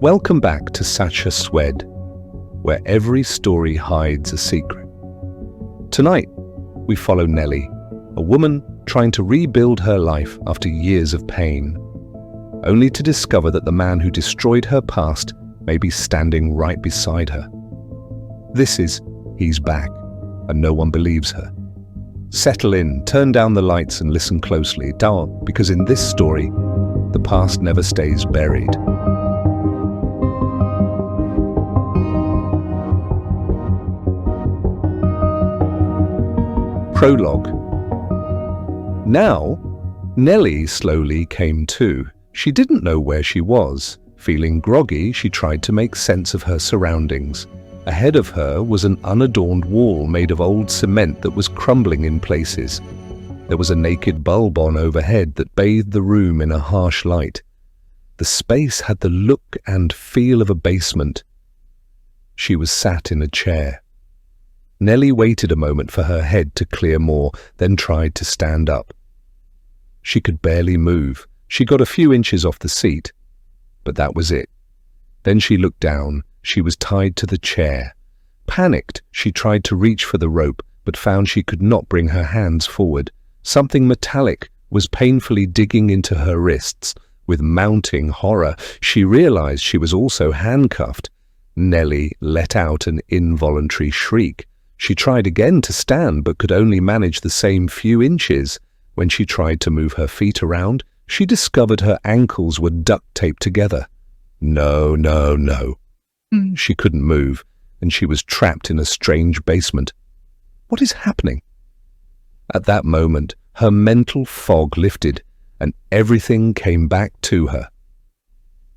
Welcome back to Sacha, Szwed, where every story hides a secret. Tonight, we follow Nelly, a woman trying to rebuild her life after years of pain, only to discover that the man who destroyed her past may be standing right beside her. This is He's Back, and no one believes her. Settle in, turn down the lights and listen closely, because in this story, the past never stays buried. Prologue. Now, Nelly slowly came to. She didn't know where she was. Feeling groggy, she tried to make sense of her surroundings. Ahead of her was an unadorned wall made of old cement that was crumbling in places. There was a naked bulb on overhead that bathed the room in a harsh light. The space had the look and feel of a basement. She was sat in a chair. Nelly waited a moment for her head to clear more, then tried to stand up. She could barely move. She got a few inches off the seat, but that was it. Then she looked down. She was tied to the chair. Panicked, she tried to reach for the rope, but found she could not bring her hands forward. Something metallic was painfully digging into her wrists. With mounting horror, she realized she was also handcuffed. Nelly let out an involuntary shriek. She tried again to stand, but could only manage the same few inches. When she tried to move her feet around, she discovered her ankles were duct-taped together. No. She couldn't move, and she was trapped in a strange basement. What is happening? At that moment, her mental fog lifted, and everything came back to her.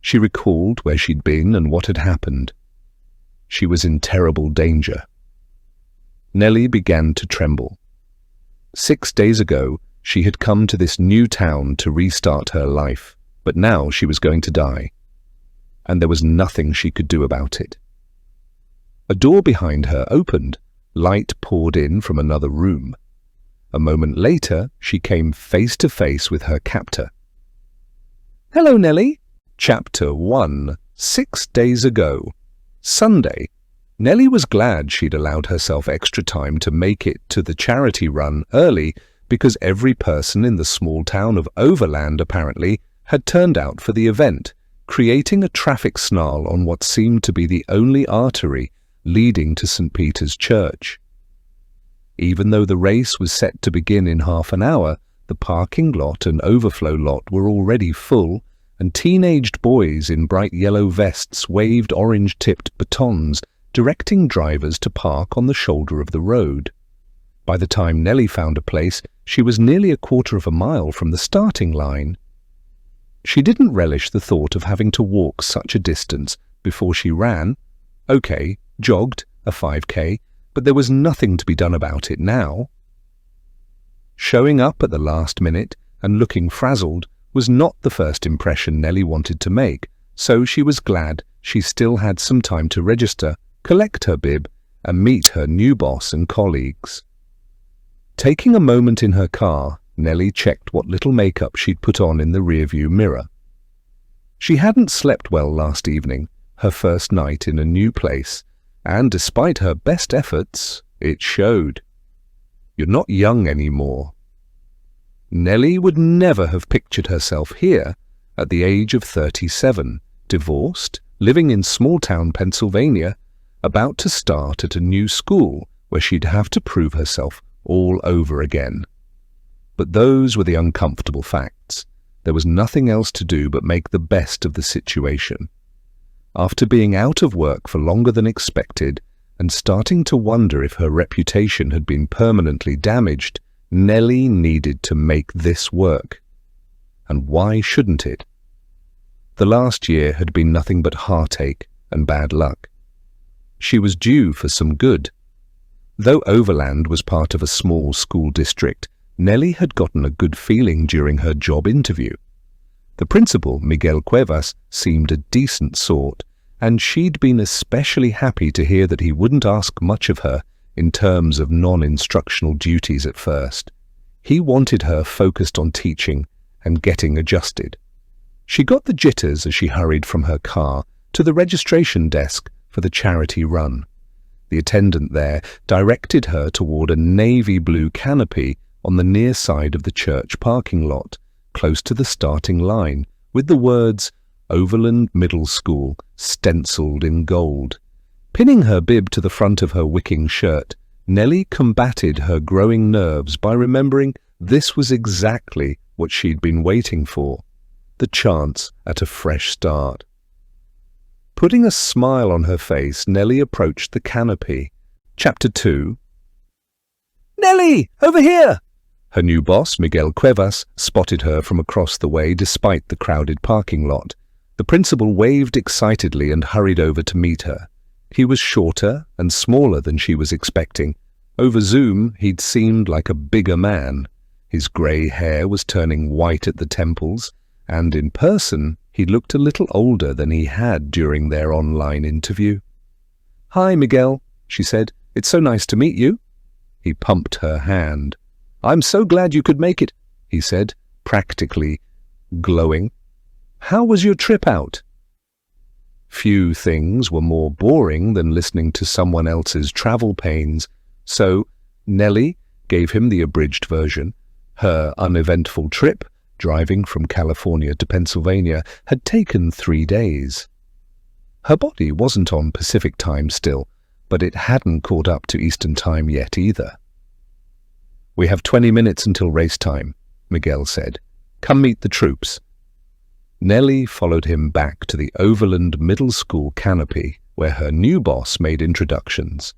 She recalled where she'd been and what had happened. She was in terrible danger. Nelly began to tremble. 6 days ago, she had come to this new town to restart her life, but now she was going to die. And there was nothing she could do about it. A door behind her opened. Light poured in from another room. A moment later, she came face to face with her captor. Hello, Nelly. Chapter 1. 6 days ago. Sunday. Nelly was glad she'd allowed herself extra time to make it to the charity run early, because every person in the small town of Overland apparently had turned out for the event, creating a traffic snarl on what seemed to be the only artery leading to St. Peter's Church. Even though the race was set to begin in half an hour, the parking lot and overflow lot were already full, and teenaged boys in bright yellow vests waved orange-tipped batons, directing drivers to park on the shoulder of the road. By the time Nelly found a place, she was nearly a quarter of a mile from the starting line. She didn't relish the thought of having to walk such a distance before she ran. Okay, jogged, a 5K, but there was nothing to be done about it now. Showing up at the last minute and looking frazzled was not the first impression Nelly wanted to make, so she was glad she still had some time to register, collect her bib, and meet her new boss and colleagues. Taking a moment in her car, Nelly checked what little makeup she'd put on in the rearview mirror. She hadn't slept well last evening, her first night in a new place, and despite her best efforts, it showed. You're not young anymore. Nelly would never have pictured herself here at the age of 37, divorced, living in small-town Pennsylvania, about to start at a new school where she'd have to prove herself all over again. But those were the uncomfortable facts. There was nothing else to do but make the best of the situation. After being out of work for longer than expected and starting to wonder if her reputation had been permanently damaged, Nelly needed to make this work. And why shouldn't it? The last year had been nothing but heartache and bad luck. She was due for some good. Though Overland was part of a small school district, Nelly had gotten a good feeling during her job interview. The principal, Miguel Cuevas, seemed a decent sort, and she'd been especially happy to hear that he wouldn't ask much of her in terms of non-instructional duties at first. He wanted her focused on teaching and getting adjusted. She got the jitters as she hurried from her car to the registration desk for the charity run. The attendant there directed her toward a navy blue canopy on the near side of the church parking lot, close to the starting line, with the words Overland Middle School stenciled in gold. Pinning her bib to the front of her wicking shirt, Nelly combated her growing nerves by remembering this was exactly what she'd been waiting for, the chance at a fresh start. Putting a smile on her face, Nelly approached the canopy. Chapter 2. "Nelly, over here!" Her new boss, Miguel Cuevas, spotted her from across the way despite the crowded parking lot. The principal waved excitedly and hurried over to meet her. He was shorter and smaller than she was expecting. Over Zoom, he'd seemed like a bigger man. His grey hair was turning white at the temples, and in person, he looked a little older than he had during their online interview. "Hi, Miguel," she said. "It's so nice to meet you." He pumped her hand. "I'm so glad you could make it," he said, practically glowing. "How was your trip out?" Few things were more boring than listening to someone else's travel pains, so Nelly gave him the abridged version. Her uneventful trip, driving from California to Pennsylvania, had taken 3 days. Her body wasn't on Pacific time still, but it hadn't caught up to Eastern time yet either. "We have 20 minutes until race time," Miguel said. "Come meet the troops." Nelly followed him back to the Overland Middle School canopy, where her new boss made introductions.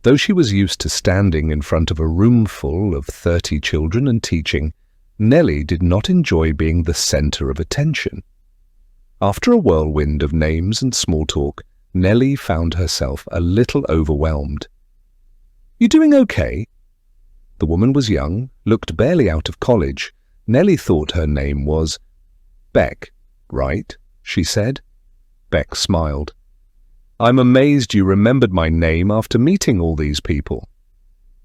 Though she was used to standing in front of a room full of 30 children and teaching, Nelly did not enjoy being the center of attention. After a whirlwind of names and small talk, Nelly found herself a little overwhelmed. "You doing okay?" The woman was young, looked barely out of college. Nelly thought her name was Beck, right? She said. Beck smiled. "I'm amazed you remembered my name after meeting all these people."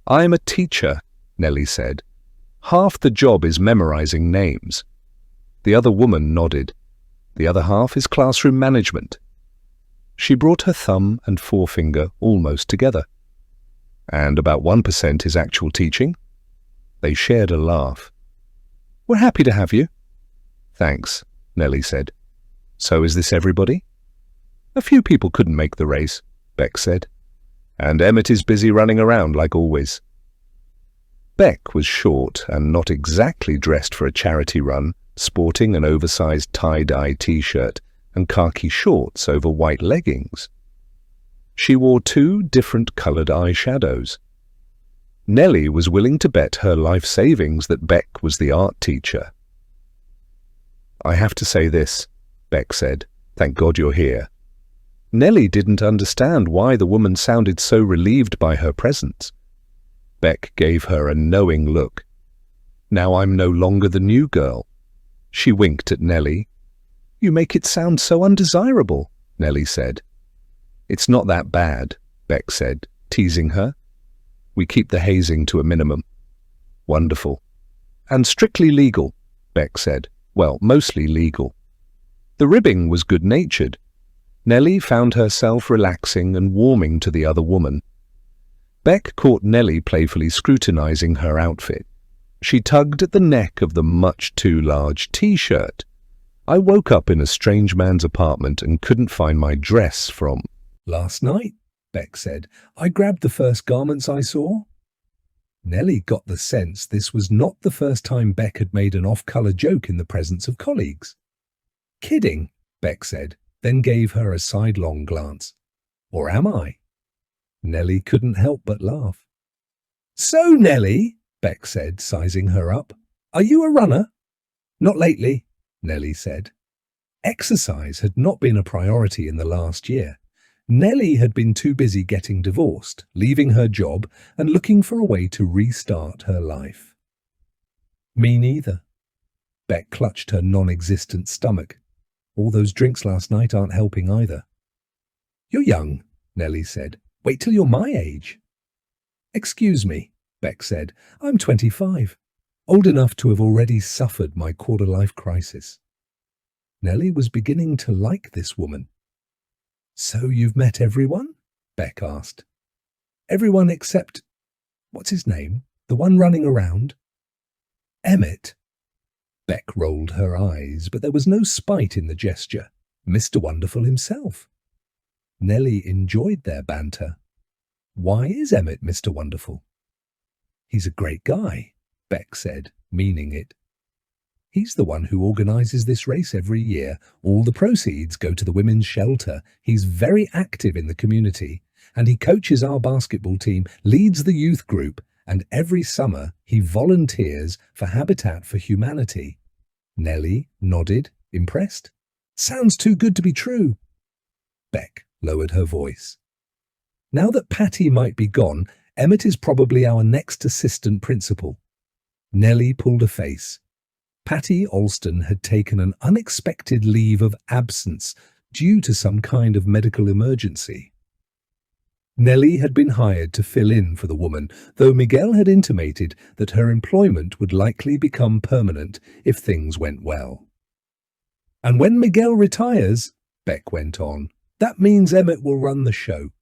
"I'm a teacher," Nelly said. "Half the job is memorizing names." The other woman nodded. "The other half is classroom management." She brought her thumb and forefinger almost together. "And about 1% is actual teaching?" They shared a laugh. "We're happy to have you." "Thanks," Nelly said. "So is this everybody?" "A few people couldn't make the race," Beck said. "And Emmett is busy running around like always." Beck was short and not exactly dressed for a charity run, sporting an oversized tie-dye t-shirt and khaki shorts over white leggings. She wore 2 different colored eyeshadows. Nelly was willing to bet her life savings that Beck was the art teacher. "I have to say this," Beck said. "Thank God you're here." Nelly didn't understand why the woman sounded so relieved by her presence. Beck gave her a knowing look. "Now I'm no longer the new girl." She winked at Nelly. "You make it sound so undesirable," Nelly said. "It's not that bad," Beck said, teasing her. "We keep the hazing to a minimum." "Wonderful." "And strictly legal," Beck said. "Well, mostly legal." The ribbing was good-natured. Nelly found herself relaxing and warming to the other woman. Beck caught Nelly playfully scrutinizing her outfit. She tugged at the neck of the much too large t-shirt. "I woke up in a strange man's apartment and couldn't find my dress from last night," Beck said. "I grabbed the first garments I saw." Nelly got the sense this was not the first time Beck had made an off-color joke in the presence of colleagues. "Kidding," Beck said, then gave her a sidelong glance. "Or am I?" Nelly couldn't help but laugh. "So, Nelly," Beck said, sizing her up, "are you a runner?" "Not lately," Nelly said. Exercise had not been a priority in the last year. Nelly had been too busy getting divorced, leaving her job, and looking for a way to restart her life. "Me neither." Beck clutched her non-existent stomach. "All those drinks last night aren't helping either." "You're young," Nelly said. "Wait till you're my age." "Excuse me," Beck said. "I'm 25, old enough to have already suffered my quarter-life crisis." Nelly was beginning to like this woman. "So you've met everyone?" Beck asked. "Everyone except, what's his name? The one running around?" "Emmett." Beck rolled her eyes, but there was no spite in the gesture. Mr. Wonderful himself. Nelly enjoyed their banter. "Why is Emmett Mr. Wonderful?" "He's a great guy," Beck said, meaning it. "He's the one who organizes this race every year. All the proceeds go to the women's shelter. He's very active in the community, and he coaches our basketball team, leads the youth group, and every summer he volunteers for Habitat for Humanity." Nelly nodded, impressed. "Sounds too good to be true." Beck lowered her voice. "Now that Patty might be gone, Emmett is probably our next assistant principal." Nelly pulled a face. Patty Alston had taken an unexpected leave of absence due to some kind of medical emergency. Nelly had been hired to fill in for the woman, though Miguel had intimated that her employment would likely become permanent if things went well. "And when Miguel retires," Beck went on, "that means Emmett will run the show."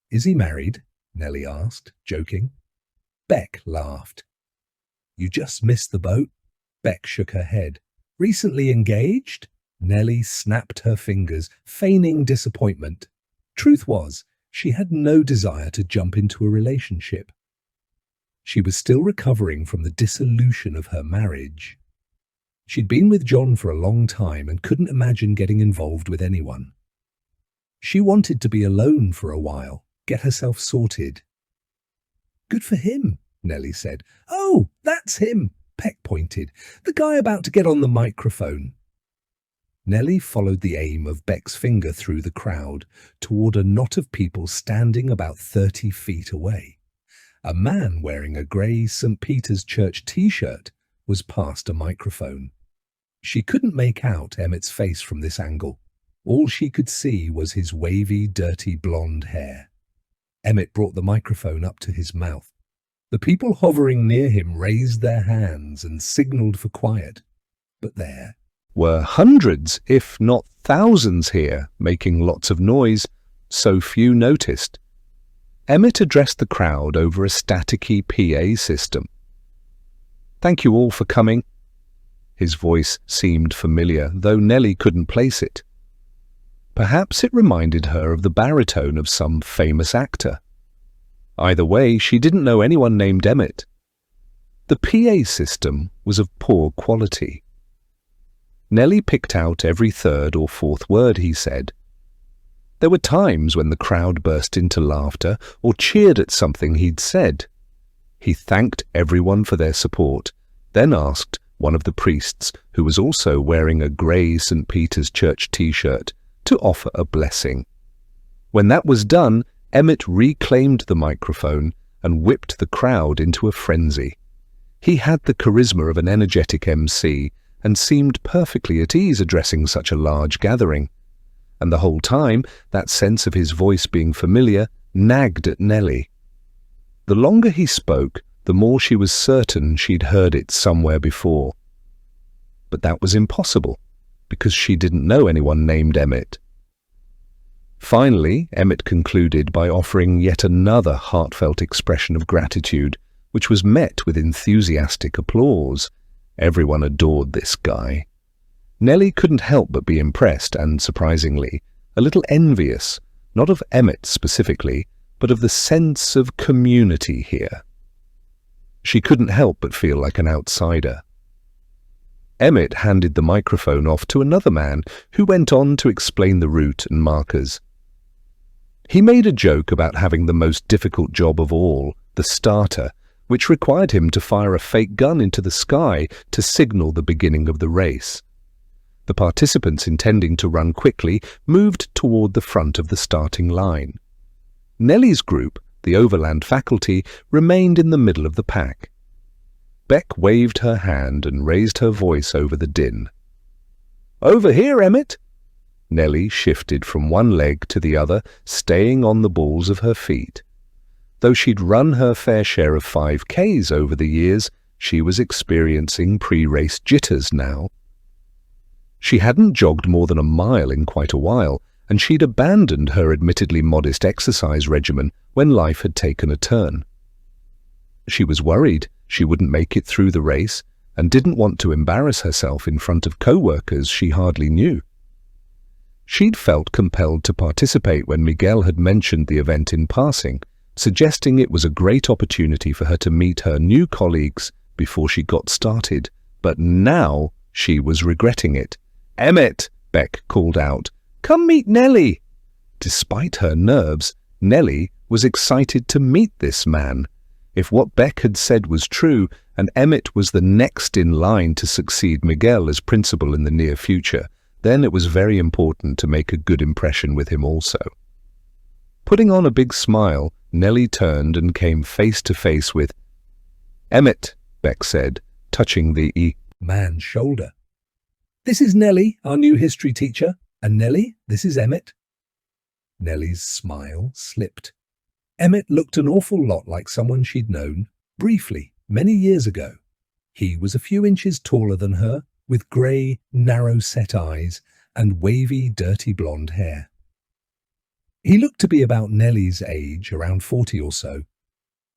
"Is he married?" Nelly asked, joking. Beck laughed. "You just missed the boat." Beck shook her head. "Recently engaged?" Nelly snapped her fingers, feigning disappointment. Truth was, she had no desire to jump into a relationship. She was still recovering from the dissolution of her marriage. She'd been with John for a long time and couldn't imagine getting involved with anyone. She wanted to be alone for a while, get herself sorted. "Good for him," Nelly said. "Oh, that's him," Beck pointed. "The guy about to get on the microphone." Nelly followed the aim of Beck's finger through the crowd toward a knot of people standing about 30 feet away. A man wearing a grey St. Peter's Church t-shirt was past a microphone. She couldn't make out Emmett's face from this angle. All she could see was his wavy, dirty blonde hair. Emmett brought the microphone up to his mouth. The people hovering near him raised their hands and signaled for quiet. But there were hundreds, if not thousands here, making lots of noise, so few noticed. Emmett addressed the crowd over a staticky PA system. "Thank you all for coming." His voice seemed familiar, though Nelly couldn't place it. Perhaps it reminded her of the baritone of some famous actor. Either way, she didn't know anyone named Emmett. The PA system was of poor quality. Nelly picked out every third or fourth word he said. There were times when the crowd burst into laughter or cheered at something he'd said. He thanked everyone for their support, then asked one of the priests, who was also wearing a grey St. Peter's Church t-shirt, to offer a blessing. When that was done, Emmett reclaimed the microphone and whipped the crowd into a frenzy. He had the charisma of an energetic MC and seemed perfectly at ease addressing such a large gathering. And the whole time, that sense of his voice being familiar nagged at Nelly. The longer he spoke, the more she was certain she'd heard it somewhere before. But that was impossible, because she didn't know anyone named Emmett. Finally, Emmett concluded by offering yet another heartfelt expression of gratitude, which was met with enthusiastic applause. Everyone adored this guy. Nelly couldn't help but be impressed and, surprisingly, a little envious, not of Emmett specifically, but of the sense of community here. She couldn't help but feel like an outsider. Emmett handed the microphone off to another man who went on to explain the route and markers. He made a joke about having the most difficult job of all, the starter, which required him to fire a fake gun into the sky to signal the beginning of the race. The participants intending to run quickly moved toward the front of the starting line. Nelly's group, the Overland faculty, remained in the middle of the pack. Beck waved her hand and raised her voice over the din. "Over here, Emmett!" Nelly shifted from one leg to the other, staying on the balls of her feet. Though she'd run her fair share of 5Ks over the years, she was experiencing pre-race jitters now. She hadn't jogged more than a mile in quite a while, and she'd abandoned her admittedly modest exercise regimen when life had taken a turn. She was worried she wouldn't make it through the race and didn't want to embarrass herself in front of co-workers she hardly knew. She'd felt compelled to participate when Miguel had mentioned the event in passing, suggesting it was a great opportunity for her to meet her new colleagues before she got started, but now she was regretting it. "Emmett," Beck called out, "come meet Nelly." Despite her nerves, Nelly was excited to meet this man. If what Beck had said was true, and Emmett was the next in line to succeed Miguel as principal in the near future, then it was very important to make a good impression with him also. Putting on a big smile, Nelly turned and came face to face with Emmett, Beck said, touching the man's shoulder. "This is Nelly, our new history teacher, and Nelly, this is Emmett." Nelly's smile slipped. Emmett looked an awful lot like someone she'd known, briefly, many years ago. He was a few inches taller than her, with grey, narrow-set eyes and wavy, dirty blonde hair. He looked to be about Nelly's age, around 40 or so.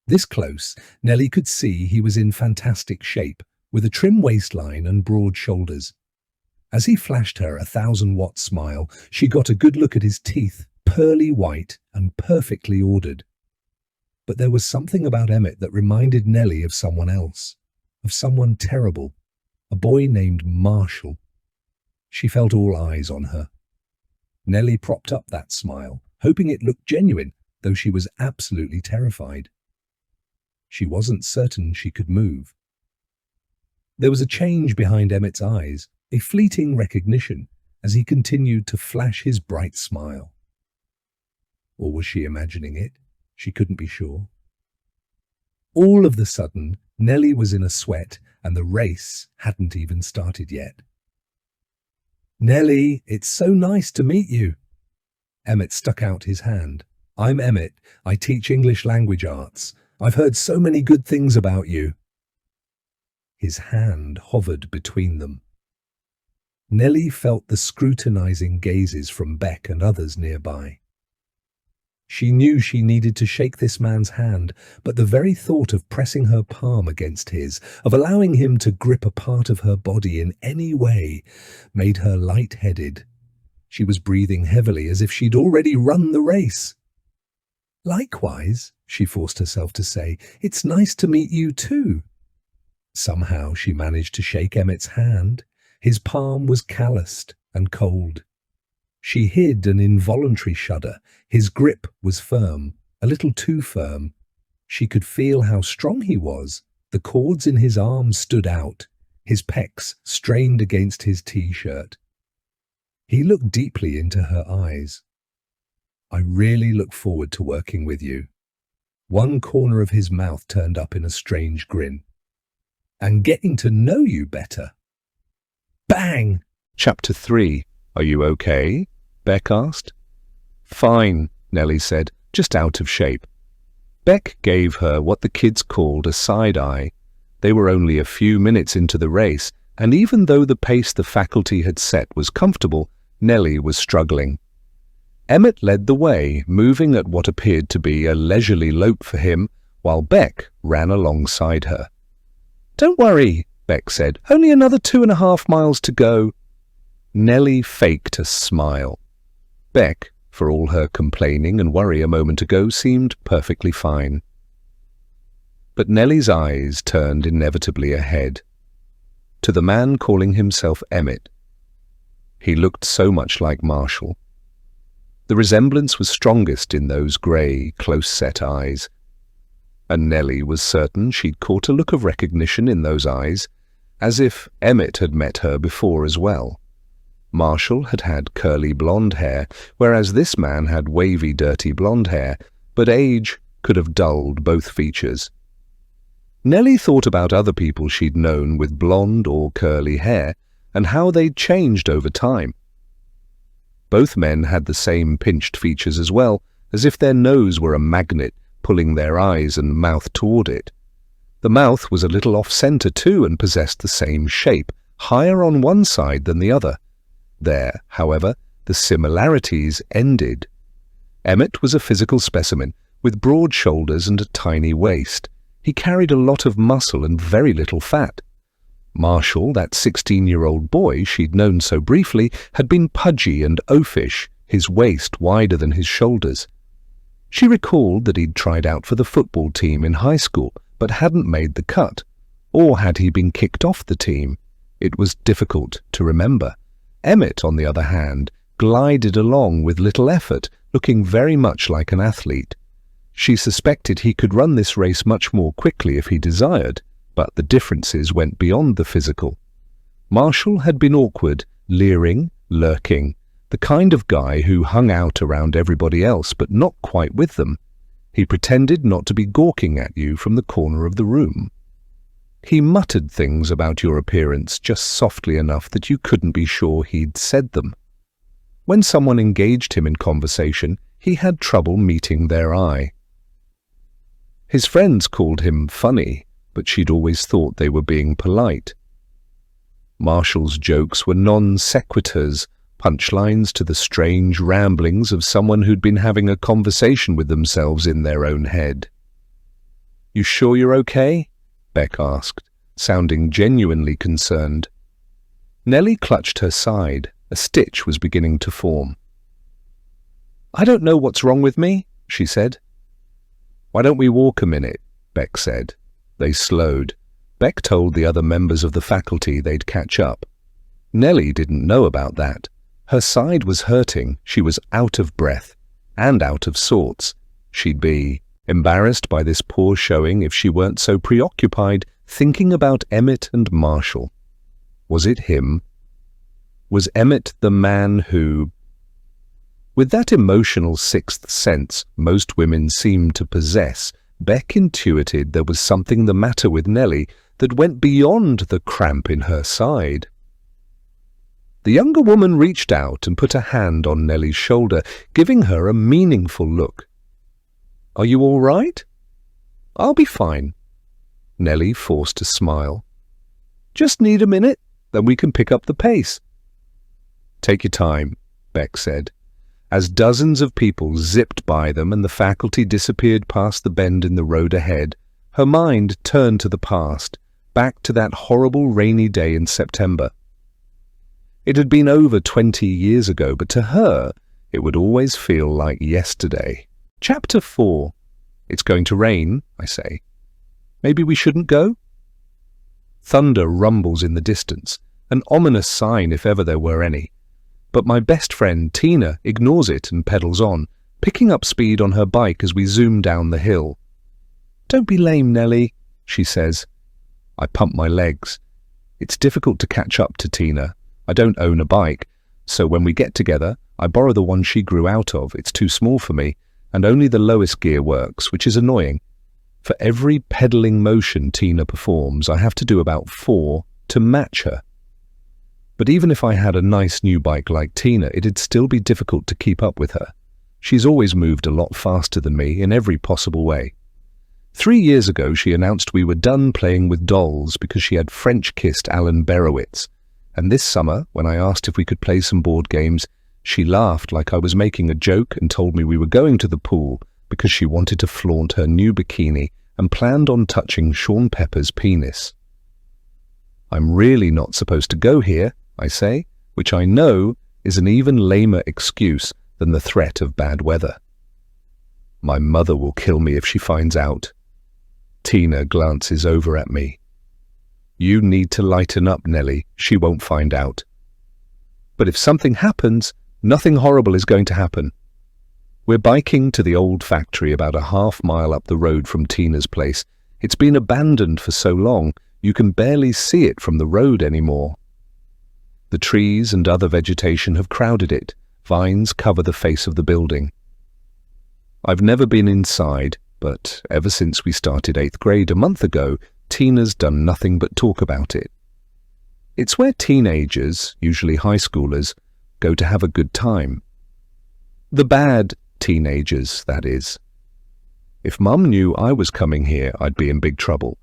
This close, Nelly could see he was in fantastic shape, with a trim waistline and broad shoulders. As he flashed her a 1,000-watt smile, she got a good look at his teeth, pearly white and perfectly ordered. But there was something about Emmett that reminded Nelly of someone else, of someone terrible, a boy named Marshall. She felt all eyes on her. Nelly propped up that smile, hoping it looked genuine, though she was absolutely terrified. She wasn't certain she could move. There was a change behind Emmett's eyes, a fleeting recognition, as he continued to flash his bright smile. Or was she imagining it? She couldn't be sure. All of the sudden, Nelly was in a sweat, and the race hadn't even started yet. "Nelly, it's so nice to meet you." Emmett stuck out his hand. "I'm Emmett. I teach English language arts. I've heard so many good things about you." His hand hovered between them. Nelly felt the scrutinizing gazes from Beck and others nearby. She knew she needed to shake this man's hand, but the very thought of pressing her palm against his, of allowing him to grip a part of her body in any way, made her light-headed. She was breathing heavily as if she'd already run the race. "Likewise," she forced herself to say, "it's nice to meet you too." Somehow she managed to shake Emmett's hand. His palm was calloused and cold. She hid an involuntary shudder. His grip was firm, a little too firm. She could feel how strong he was. The cords in his arms stood out, his pecs strained against his t-shirt. He looked deeply into her eyes. "I really look forward to working with you." One corner of his mouth turned up in a strange grin. "And getting to know you better." Bang! Chapter 3. Are you okay? Beck asked. "Fine," Nelly said, "just out of shape." Beck gave her what the kids called a side eye. They were only a few minutes into the race, and even though the pace the faculty had set was comfortable, Nelly was struggling. Emmett led the way, moving at what appeared to be a leisurely lope for him, while Beck ran alongside her. "Don't worry," Beck said, "only another 2.5 miles to go." Nelly faked a smile. Beck, for all her complaining and worry a moment ago, seemed perfectly fine. But Nelly's eyes turned inevitably ahead, to the man calling himself Emmett. He looked so much like Marshall. The resemblance was strongest in those grey, close-set eyes, and Nelly was certain she'd caught a look of recognition in those eyes, as if Emmett had met her before as well. Marshall had had curly blonde hair, whereas this man had wavy, dirty blonde hair, but age could have dulled both features. Nelly thought about other people she'd known with blonde or curly hair, and how they'd changed over time. Both men had the same pinched features as well, as if their nose were a magnet pulling their eyes and mouth toward it. The mouth was a little off-center too and possessed the same shape, higher on one side than the other, There, however, the similarities ended. Emmett was a physical specimen with broad shoulders and a tiny waist. He carried a lot of muscle and very little fat. Marshall, that 16-year-old boy she'd known so briefly, had been pudgy and oafish, his waist wider than his shoulders. She recalled that he'd tried out for the football team in high school, but hadn't made the cut. Or had he been kicked off the team? It was difficult to remember. Emmett, on the other hand, glided along with little effort, looking very much like an athlete. She suspected he could run this race much more quickly if he desired, but the differences went beyond the physical. Marshall had been awkward, leering, lurking, the kind of guy who hung out around everybody else but not quite with them. He pretended not to be gawking at you from the corner of the room. He muttered things about your appearance just softly enough that you couldn't be sure he'd said them. When someone engaged him in conversation, he had trouble meeting their eye. His friends called him funny, but she'd always thought they were being polite. Marshall's jokes were non sequiturs, punchlines to the strange ramblings of someone who'd been having a conversation with themselves in their own head. "You sure you're okay?" Beck asked, sounding genuinely concerned. Nelly clutched her side. A stitch was beginning to form. "I don't know what's wrong with me," she said. "Why don't we walk a minute?" Beck said. They slowed. Beck told the other members of the faculty they'd catch up. Nelly didn't know about that. Her side was hurting, she was out of breath, and out of sorts. She'd be embarrassed by this poor showing if she weren't so preoccupied thinking about Emmett and Marshall. Was it him? Was Emmett the man who... With that emotional sixth sense most women seem to possess, Beck intuited there was something the matter with Nelly that went beyond the cramp in her side. The younger woman reached out and put a hand on Nelly's shoulder, giving her a meaningful look. "Are you all right?" "I'll be fine." Nelly forced a smile. "Just need a minute, then we can pick up the pace." "Take your time," Beck said. As dozens of people zipped by them and the faculty disappeared past the bend in the road ahead, her mind turned to the past, back to that horrible rainy day in September. It had been over 20 years ago, but to her, it would always feel like yesterday. Chapter 4. "It's going to rain," I say. "Maybe we shouldn't go?" Thunder rumbles in the distance, an ominous sign if ever there were any. But my best friend, Tina, ignores it and pedals on, picking up speed on her bike as we zoom down the hill. "Don't be lame, Nelly," she says. I pump my legs. It's difficult to catch up to Tina. I don't own a bike, so when we get together, I borrow the one she grew out of. It's too small for me, and only the lowest gear works, which is annoying. For every pedaling motion Tina performs, I have to do about 4 to match her. But even if I had a nice new bike like Tina, it'd still be difficult to keep up with her. She's always moved a lot faster than me in every possible way. 3 years ago, she announced we were done playing with dolls because she had French-kissed Alan Berowitz. And this summer, when I asked if we could play some board games, she laughed like I was making a joke and told me we were going to the pool because she wanted to flaunt her new bikini and planned on touching Sean Pepper's penis. "I'm really not supposed to go here," I say, which I know is an even lamer excuse than the threat of bad weather. "My mother will kill me if she finds out." Tina glances over at me. "You need to lighten up, Nelly. She won't find out." "But if something happens, nothing horrible is going to happen." We're biking to the old factory about a half-mile up the road from Tina's place. It's been abandoned for so long, you can barely see it from the road anymore. The trees and other vegetation have crowded it. Vines cover the face of the building. I've never been inside, but ever since we started 8th grade a month ago, Tina's done nothing but talk about it. It's where teenagers, usually high schoolers, go to have a good time. The bad teenagers, that is. If Mum knew I was coming here, I'd be in big trouble.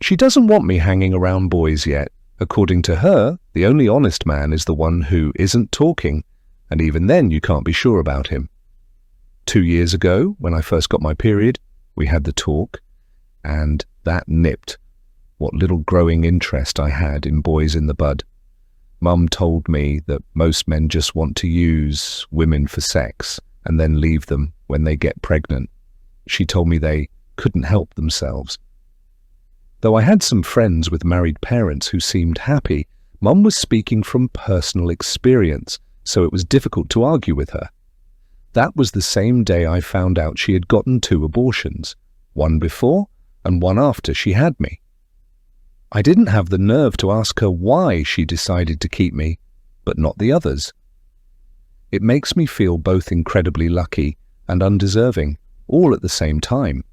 She doesn't want me hanging around boys yet, According to her, the only honest man is the one who isn't talking, and even then you can't be sure about him. 2 years ago, when I first got my period, we had the talk, and that nipped what little growing interest I had in boys in the bud. Mum told me that most men just want to use women for sex and then leave them when they get pregnant. She told me they couldn't help themselves. Though I had some friends with married parents who seemed happy, Mum was speaking from personal experience, so it was difficult to argue with her. That was the same day I found out she had gotten 2 abortions, one before and one after she had me. I didn't have the nerve to ask her why she decided to keep me, but not the others. It makes me feel both incredibly lucky and undeserving, all at the same time.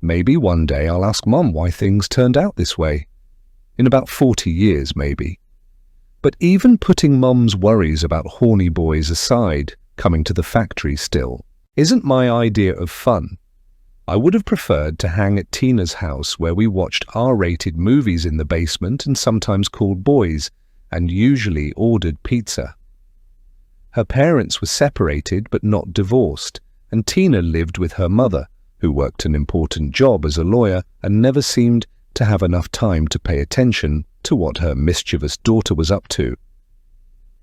Maybe one day I'll ask Mum why things turned out this way. In about 40 years, maybe. But even putting Mum's worries about horny boys aside, coming to the factory still isn't my idea of fun. I would have preferred to hang at Tina's house where we watched R-rated movies in the basement and sometimes called boys, and usually ordered pizza. Her parents were separated but not divorced, and Tina lived with her mother, who worked an important job as a lawyer and never seemed to have enough time to pay attention to what her mischievous daughter was up to.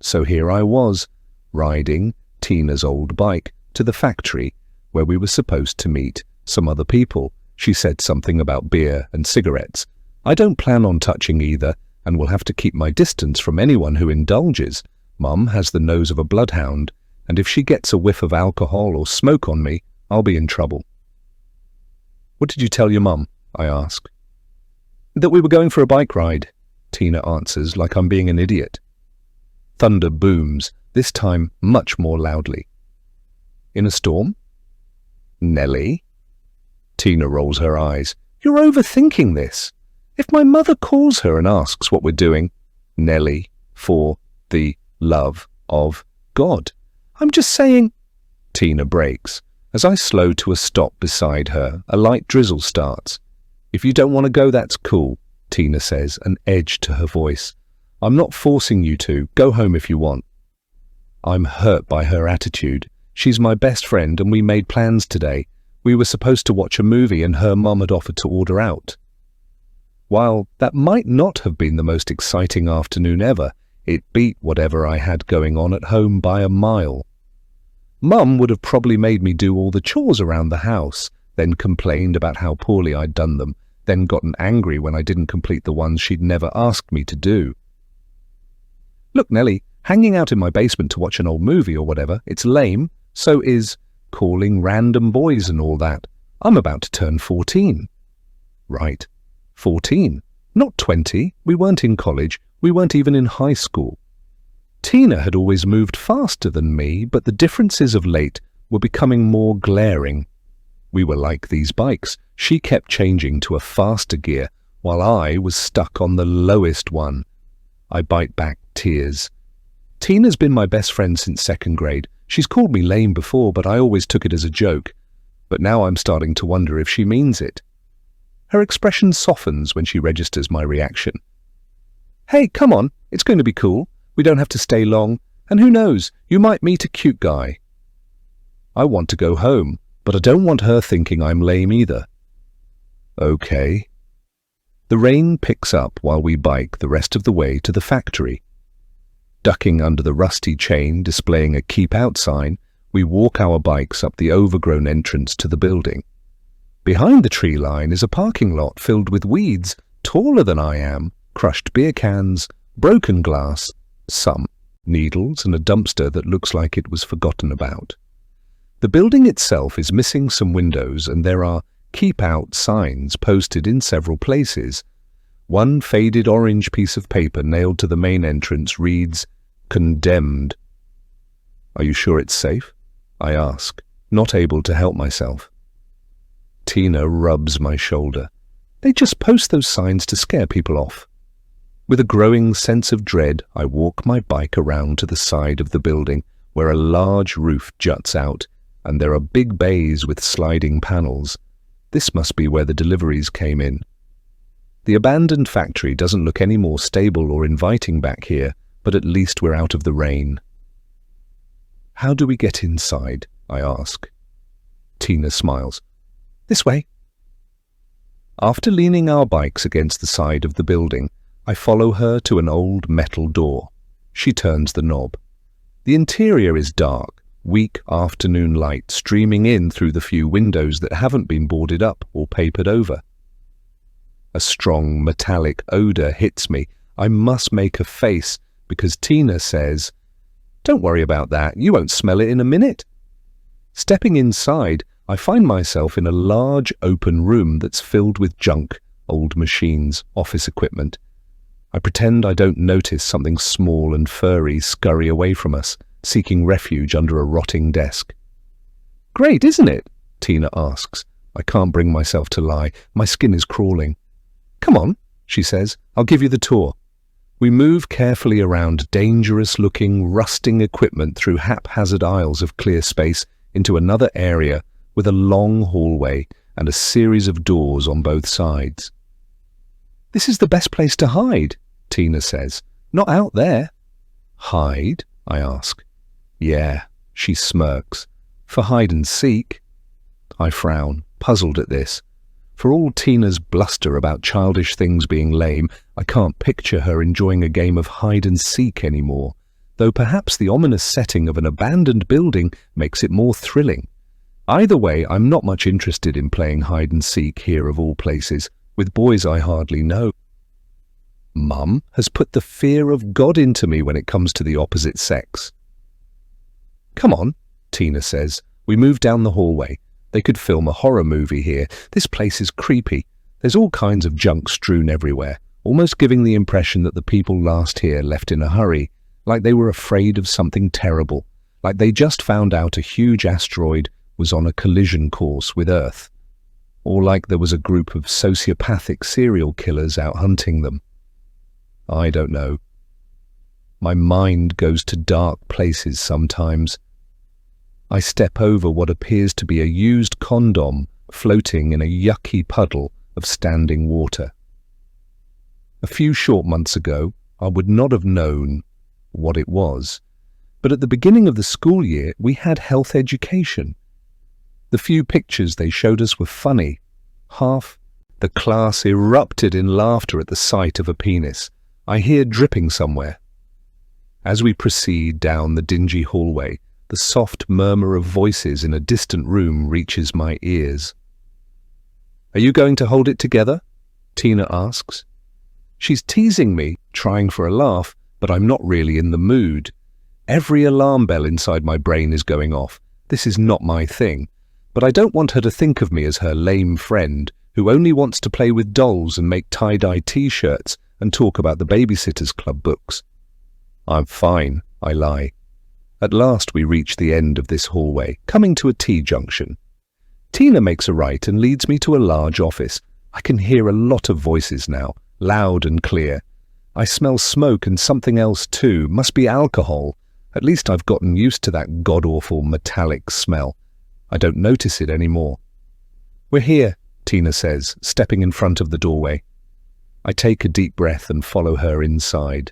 So here I was, riding Tina's old bike to the factory where we were supposed to meet some other people. She said something about beer and cigarettes. I don't plan on touching either and will have to keep my distance from anyone who indulges. Mum has the nose of a bloodhound, and if she gets a whiff of alcohol or smoke on me, I'll be in trouble. What did you tell your mum? I ask. That we were going for a bike ride, Tina answers like I'm being an idiot. Thunder booms, this time much more loudly. In a storm? Nelly? Tina rolls her eyes. You're overthinking this. If my mother calls her and asks what we're doing, Nelly, for the love of God. I'm just saying. Tina breaks. As I slow to a stop beside her, a light drizzle starts. If you don't want to go, that's cool, Tina says, an edge to her voice. I'm not forcing you to. Go home if you want. I'm hurt by her attitude. She's my best friend and we made plans today. We were supposed to watch a movie and her mum had offered to order out. While that might not have been the most exciting afternoon ever, it beat whatever I had going on at home by a mile. Mum would have probably made me do all the chores around the house, then complained about how poorly I'd done them, then gotten angry when I didn't complete the ones she'd never asked me to do. Look, Nelly, hanging out in my basement to watch an old movie or whatever, it's lame, so is calling random boys and all that. I'm about to turn 14. Right, 14. Not 20. We weren't in college. We weren't even in high school. Tina had always moved faster than me, but the differences of late were becoming more glaring. We were like these bikes. She kept changing to a faster gear, while I was stuck on the lowest one. I bite back tears. Tina's been my best friend since 2nd grade. She's called me lame before, but I always took it as a joke. But now I'm starting to wonder if she means it. Her expression softens when she registers my reaction. Hey, come on, it's going to be cool. We don't have to stay long, and who knows, you might meet a cute guy. I want to go home, but I don't want her thinking I'm lame either. Okay. The rain picks up while we bike the rest of the way to the factory. Ducking under the rusty chain displaying a keep out sign, we walk our bikes up the overgrown entrance to the building. Behind the tree line is a parking lot filled with weeds taller than I am, crushed beer cans, broken glass, some needles, and a dumpster that looks like it was forgotten about. The building itself is missing some windows and there are keep out signs posted in several places. One faded orange piece of paper nailed to the main entrance reads, "Condemned." Are you sure it's safe? I ask, not able to help myself. Tina rubs my shoulder. They just post those signs to scare people off. With a growing sense of dread, I walk my bike around to the side of the building where a large roof juts out and there are big bays with sliding panels. This must be where the deliveries came in. The abandoned factory doesn't look any more stable or inviting back here, but at least we're out of the rain. How do we get inside? I ask. Tina smiles. This way. After leaning our bikes against the side of the building, I follow her to an old metal door. She turns the knob. The interior is dark, weak afternoon light streaming in through the few windows that haven't been boarded up or papered over. A strong metallic odor hits me. I must make a face because Tina says, "Don't worry about that, you won't smell it in a minute." Stepping inside, I find myself in a large open room that's filled with junk, old machines, office equipment. I pretend I don't notice something small and furry scurry away from us, seeking refuge under a rotting desk. "Great, isn't it?" Tina asks. I can't bring myself to lie. My skin is crawling. "Come on," she says. "I'll give you the tour." We move carefully around dangerous-looking, rusting equipment through haphazard aisles of clear space into another area with a long hallway and a series of doors on both sides. "This is the best place to hide," Tina says. "Not out there." "Hide?" I ask. "Yeah," she smirks. "For hide and seek." I frown, puzzled at this. For all Tina's bluster about childish things being lame, I can't picture her enjoying a game of hide and seek anymore, though perhaps the ominous setting of an abandoned building makes it more thrilling. Either way, I'm not much interested in playing hide and seek here of all places, with boys I hardly know. Mum has put the fear of God into me when it comes to the opposite sex. "Come on," Tina says. We move down the hallway. They could film a horror movie here. This place is creepy. There's all kinds of junk strewn everywhere, almost giving the impression that the people last here left in a hurry, like they were afraid of something terrible, like they just found out a huge asteroid was on a collision course with Earth, or like there was a group of sociopathic serial killers out hunting them. I don't know. My mind goes to dark places sometimes. I step over what appears to be a used condom floating in a yucky puddle of standing water. A few short months ago, I would not have known what it was, but at the beginning of the school year, we had health education. The few pictures they showed us were funny. The class erupted in laughter at the sight of a penis. I hear dripping somewhere. As we proceed down the dingy hallway, the soft murmur of voices in a distant room reaches my ears. "Are you going to hold it together?" Tina asks. She's teasing me, trying for a laugh, but I'm not really in the mood. Every alarm bell inside my brain is going off. This is not my thing, but I don't want her to think of me as her lame friend who only wants to play with dolls and make tie-dye t-shirts and talk about the Babysitters Club books. "I'm fine," I lie. At last we reach the end of this hallway, coming to a T-junction. Tina makes a right and leads me to a large office. I can hear a lot of voices now, loud and clear. I smell smoke and something else too, must be alcohol. At least I've gotten used to that god-awful metallic smell. I don't notice it anymore. "We're here," Tina says, stepping in front of the doorway. I take a deep breath and follow her inside.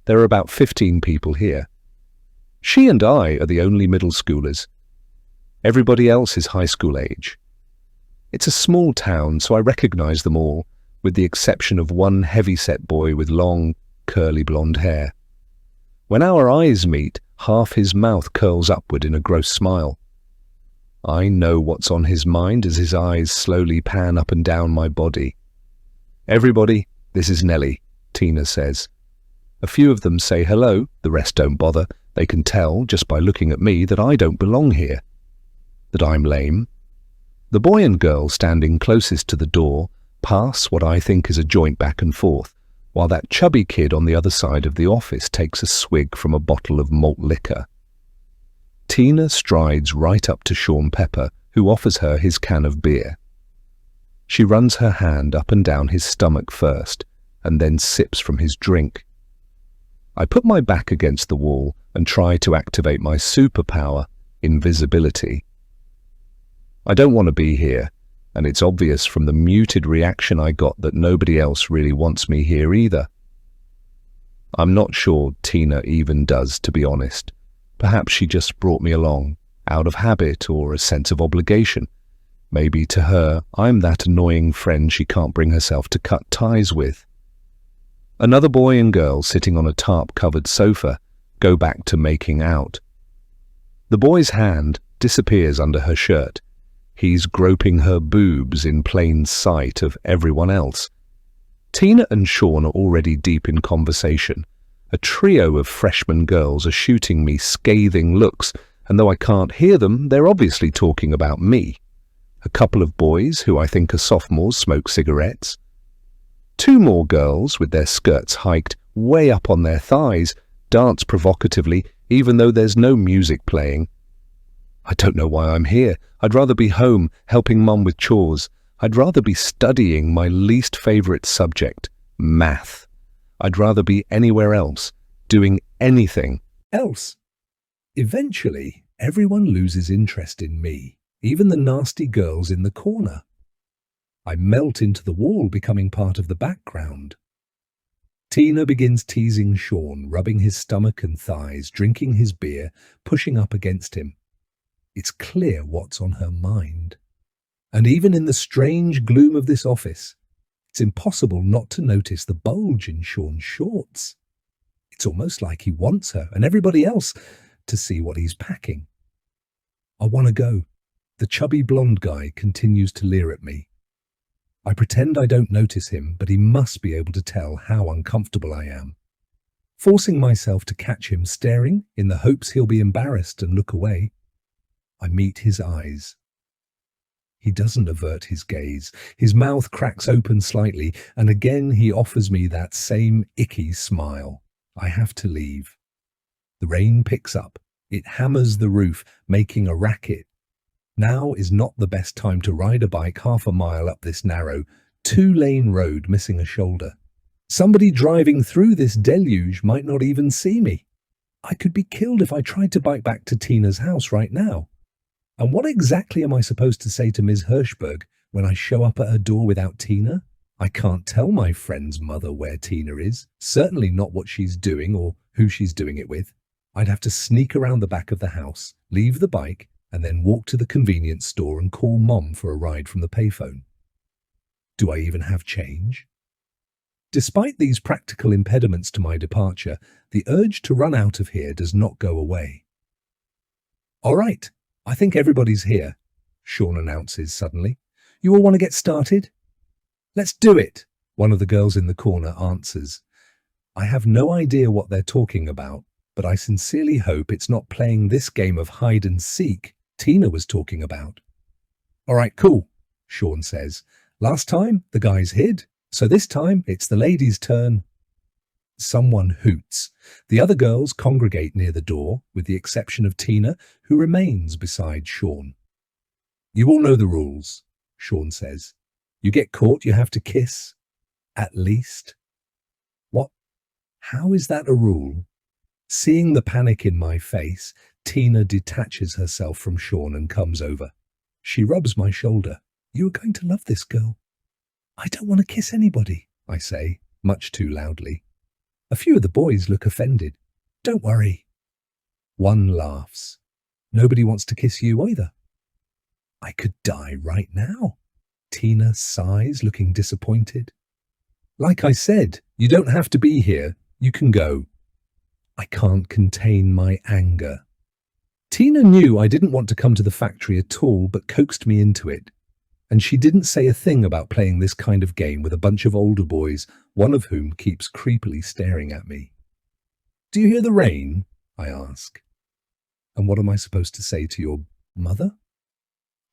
There are about 15 people here. She and I are the only middle schoolers. Everybody else is high school age. It's a small town, so I recognize them all, with the exception of one heavy-set boy with long, curly blonde hair. When our eyes meet, half his mouth curls upward in a gross smile. I know what's on his mind as his eyes slowly pan up and down my body. "Everybody, this is Nelly," Tina says. A few of them say hello, the rest don't bother. They can tell, just by looking at me, that I don't belong here, that I'm lame. The boy and girl standing closest to the door pass what I think is a joint back and forth, while that chubby kid on the other side of the office takes a swig from a bottle of malt liquor. Tina strides right up to Sean Pepper, who offers her his can of beer. She runs her hand up and down his stomach first, and then sips from his drink. I put my back against the wall and try to activate my superpower, invisibility. I don't want to be here, and it's obvious from the muted reaction I got that nobody else really wants me here either. I'm not sure Tina even does, to be honest. Perhaps she just brought me along, out of habit or a sense of obligation. Maybe to her, I'm that annoying friend she can't bring herself to cut ties with. Another boy and girl sitting on a tarp-covered sofa go back to making out. The boy's hand disappears under her shirt. He's groping her boobs in plain sight of everyone else. Tina and Sean are already deep in conversation. A trio of freshman girls are shooting me scathing looks, and though I can't hear them, they're obviously talking about me. A couple of boys, who I think are sophomores, smoke cigarettes. Two more girls, with their skirts hiked way up on their thighs, dance provocatively, even though there's no music playing. I don't know why I'm here. I'd rather be home, helping Mum with chores. I'd rather be studying my least favourite subject, math. I'd rather be anywhere else, doing anything else. Eventually, everyone loses interest in me, even the nasty girls in the corner. I melt into the wall, becoming part of the background. Tina begins teasing Sean, rubbing his stomach and thighs, drinking his beer, pushing up against him. It's clear what's on her mind. And even in the strange gloom of this office, it's impossible not to notice the bulge in Sean's shorts. It's almost like he wants her and everybody else to see what he's packing. I want to go. The chubby blonde guy continues to leer at me. I pretend I don't notice him, but he must be able to tell how uncomfortable I am. Forcing myself to catch him staring in the hopes he'll be embarrassed and look away, I meet his eyes. He doesn't avert his gaze. His mouth cracks open slightly, and again he offers me that same icky smile. I have to leave. The rain picks up. It hammers the roof, making a racket. Now is not the best time to ride a bike half a mile up this narrow, two-lane road missing a shoulder. Somebody driving through this deluge might not even see me. I could be killed if I tried to bike back to Tina's house right now. And what exactly am I supposed to say to Ms. Hirschberg when I show up at her door without Tina? I can't tell my friend's mother where Tina is, certainly not what she's doing or who she's doing it with. I'd have to sneak around the back of the house, leave the bike, and then walk to the convenience store and call Mom for a ride from the payphone. Do I even have change? Despite these practical impediments to my departure, the urge to run out of here does not go away. All right, I think everybody's here, Sean announces suddenly. You all want to get started? Let's do it, one of the girls in the corner answers. I have no idea what they're talking about, but I sincerely hope it's not playing this game of hide and seek Tina was talking about. All right, cool, Sean says. Last time, the guys hid, so this time it's the ladies' turn. Someone hoots. The other girls congregate near the door, with the exception of Tina, who remains beside Sean. You all know the rules, Sean says. You get caught, you have to kiss. At least. What? How is that a rule? Seeing the panic in my face, Tina detaches herself from Sean and comes over. She rubs my shoulder. You are going to love this girl. I don't want to kiss anybody, I say, much too loudly. A few of the boys look offended. Don't worry. One laughs. Nobody wants to kiss you either. I could die right now. Tina sighs, looking disappointed. Like I said, you don't have to be here. You can go. I can't contain my anger. Tina knew I didn't want to come to the factory at all, but coaxed me into it. And she didn't say a thing about playing this kind of game with a bunch of older boys, one of whom keeps creepily staring at me. Do you hear the rain? I ask. And what am I supposed to say to your mother?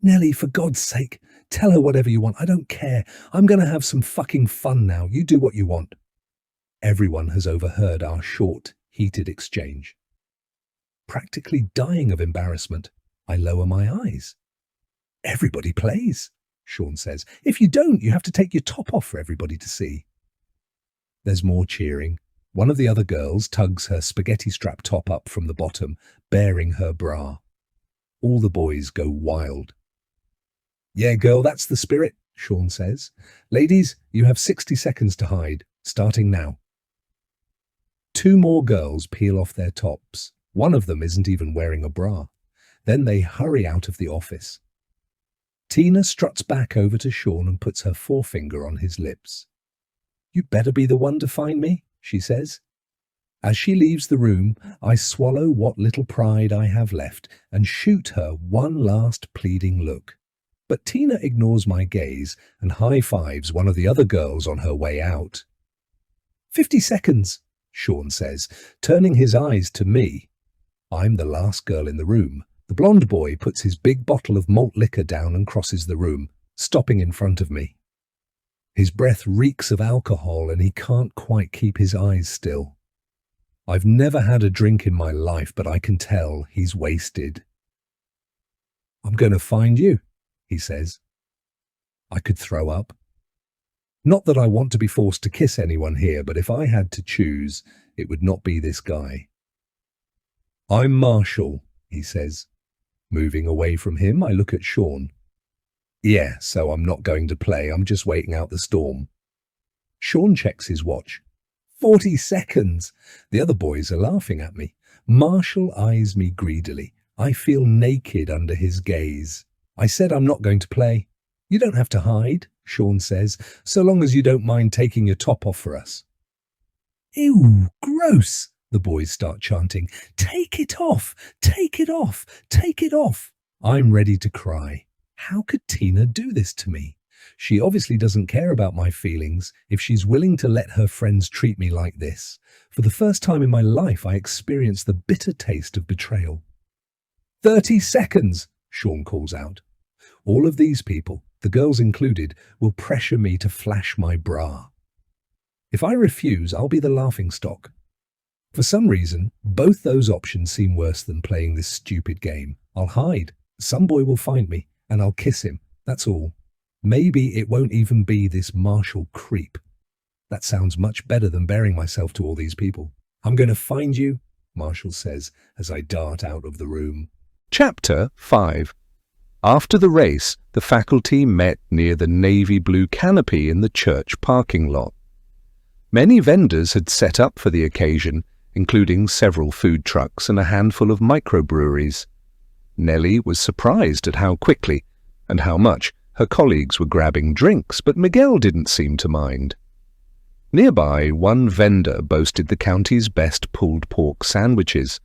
Nelly, for God's sake, tell her whatever you want. I don't care. I'm going to have some fucking fun now. You do what you want. Everyone has overheard our short, heated exchange. Practically dying of embarrassment, I lower my eyes. Everybody plays, Sean says. If you don't, you have to take your top off for everybody to see. There's more cheering. One of the other girls tugs her spaghetti strap top up from the bottom, baring her bra. All the boys go wild. Yeah, girl, that's the spirit, Sean says. Ladies, you have 60 seconds to hide, starting now. 2 more girls peel off their tops. One of them isn't even wearing a bra. Then they hurry out of the office. Tina struts back over to Sean and puts her forefinger on his lips. You better be the one to find me, she says. As she leaves the room, I swallow what little pride I have left and shoot her one last pleading look. But Tina ignores my gaze and high-fives one of the other girls on her way out. 50 seconds, Sean says, turning his eyes to me. I'm the last girl in the room. The blonde boy puts his big bottle of malt liquor down and crosses the room, stopping in front of me. His breath reeks of alcohol and he can't quite keep his eyes still. I've never had a drink in my life, but I can tell he's wasted. I'm going to find you, he says. I could throw up. Not that I want to be forced to kiss anyone here, but if I had to choose, it would not be this guy. I'm Marshall, he says. Moving away from him, I look at Sean. Yeah, so I'm not going to play, I'm just waiting out the storm. Sean checks his watch. 40 seconds! The other boys are laughing at me. Marshall eyes me greedily. I feel naked under his gaze. I said I'm not going to play. You don't have to hide, Sean says, so long as you don't mind taking your top off for us. Ew, gross, the boys start chanting. Take it off, take it off, take it off. I'm ready to cry. How could Tina do this to me? She obviously doesn't care about my feelings if she's willing to let her friends treat me like this. For the first time in my life, I experienced the bitter taste of betrayal. 30 seconds, Sean calls out. All of these people, the girls included, will pressure me to flash my bra. If I refuse, I'll be the laughingstock. For some reason, both those options seem worse than playing this stupid game. I'll hide. Some boy will find me, and I'll kiss him. That's all. Maybe it won't even be this Marshall creep. That sounds much better than bearing myself to all these people. I'm going to find you, Marshall says as I dart out of the room. Chapter 5. After the race, the faculty met near the navy blue canopy in the church parking lot. Many vendors had set up for the occasion, including several food trucks and a handful of microbreweries. Nelly was surprised at how quickly and how much her colleagues were grabbing drinks, but Miguel didn't seem to mind. Nearby, one vendor boasted the county's best pulled pork sandwiches.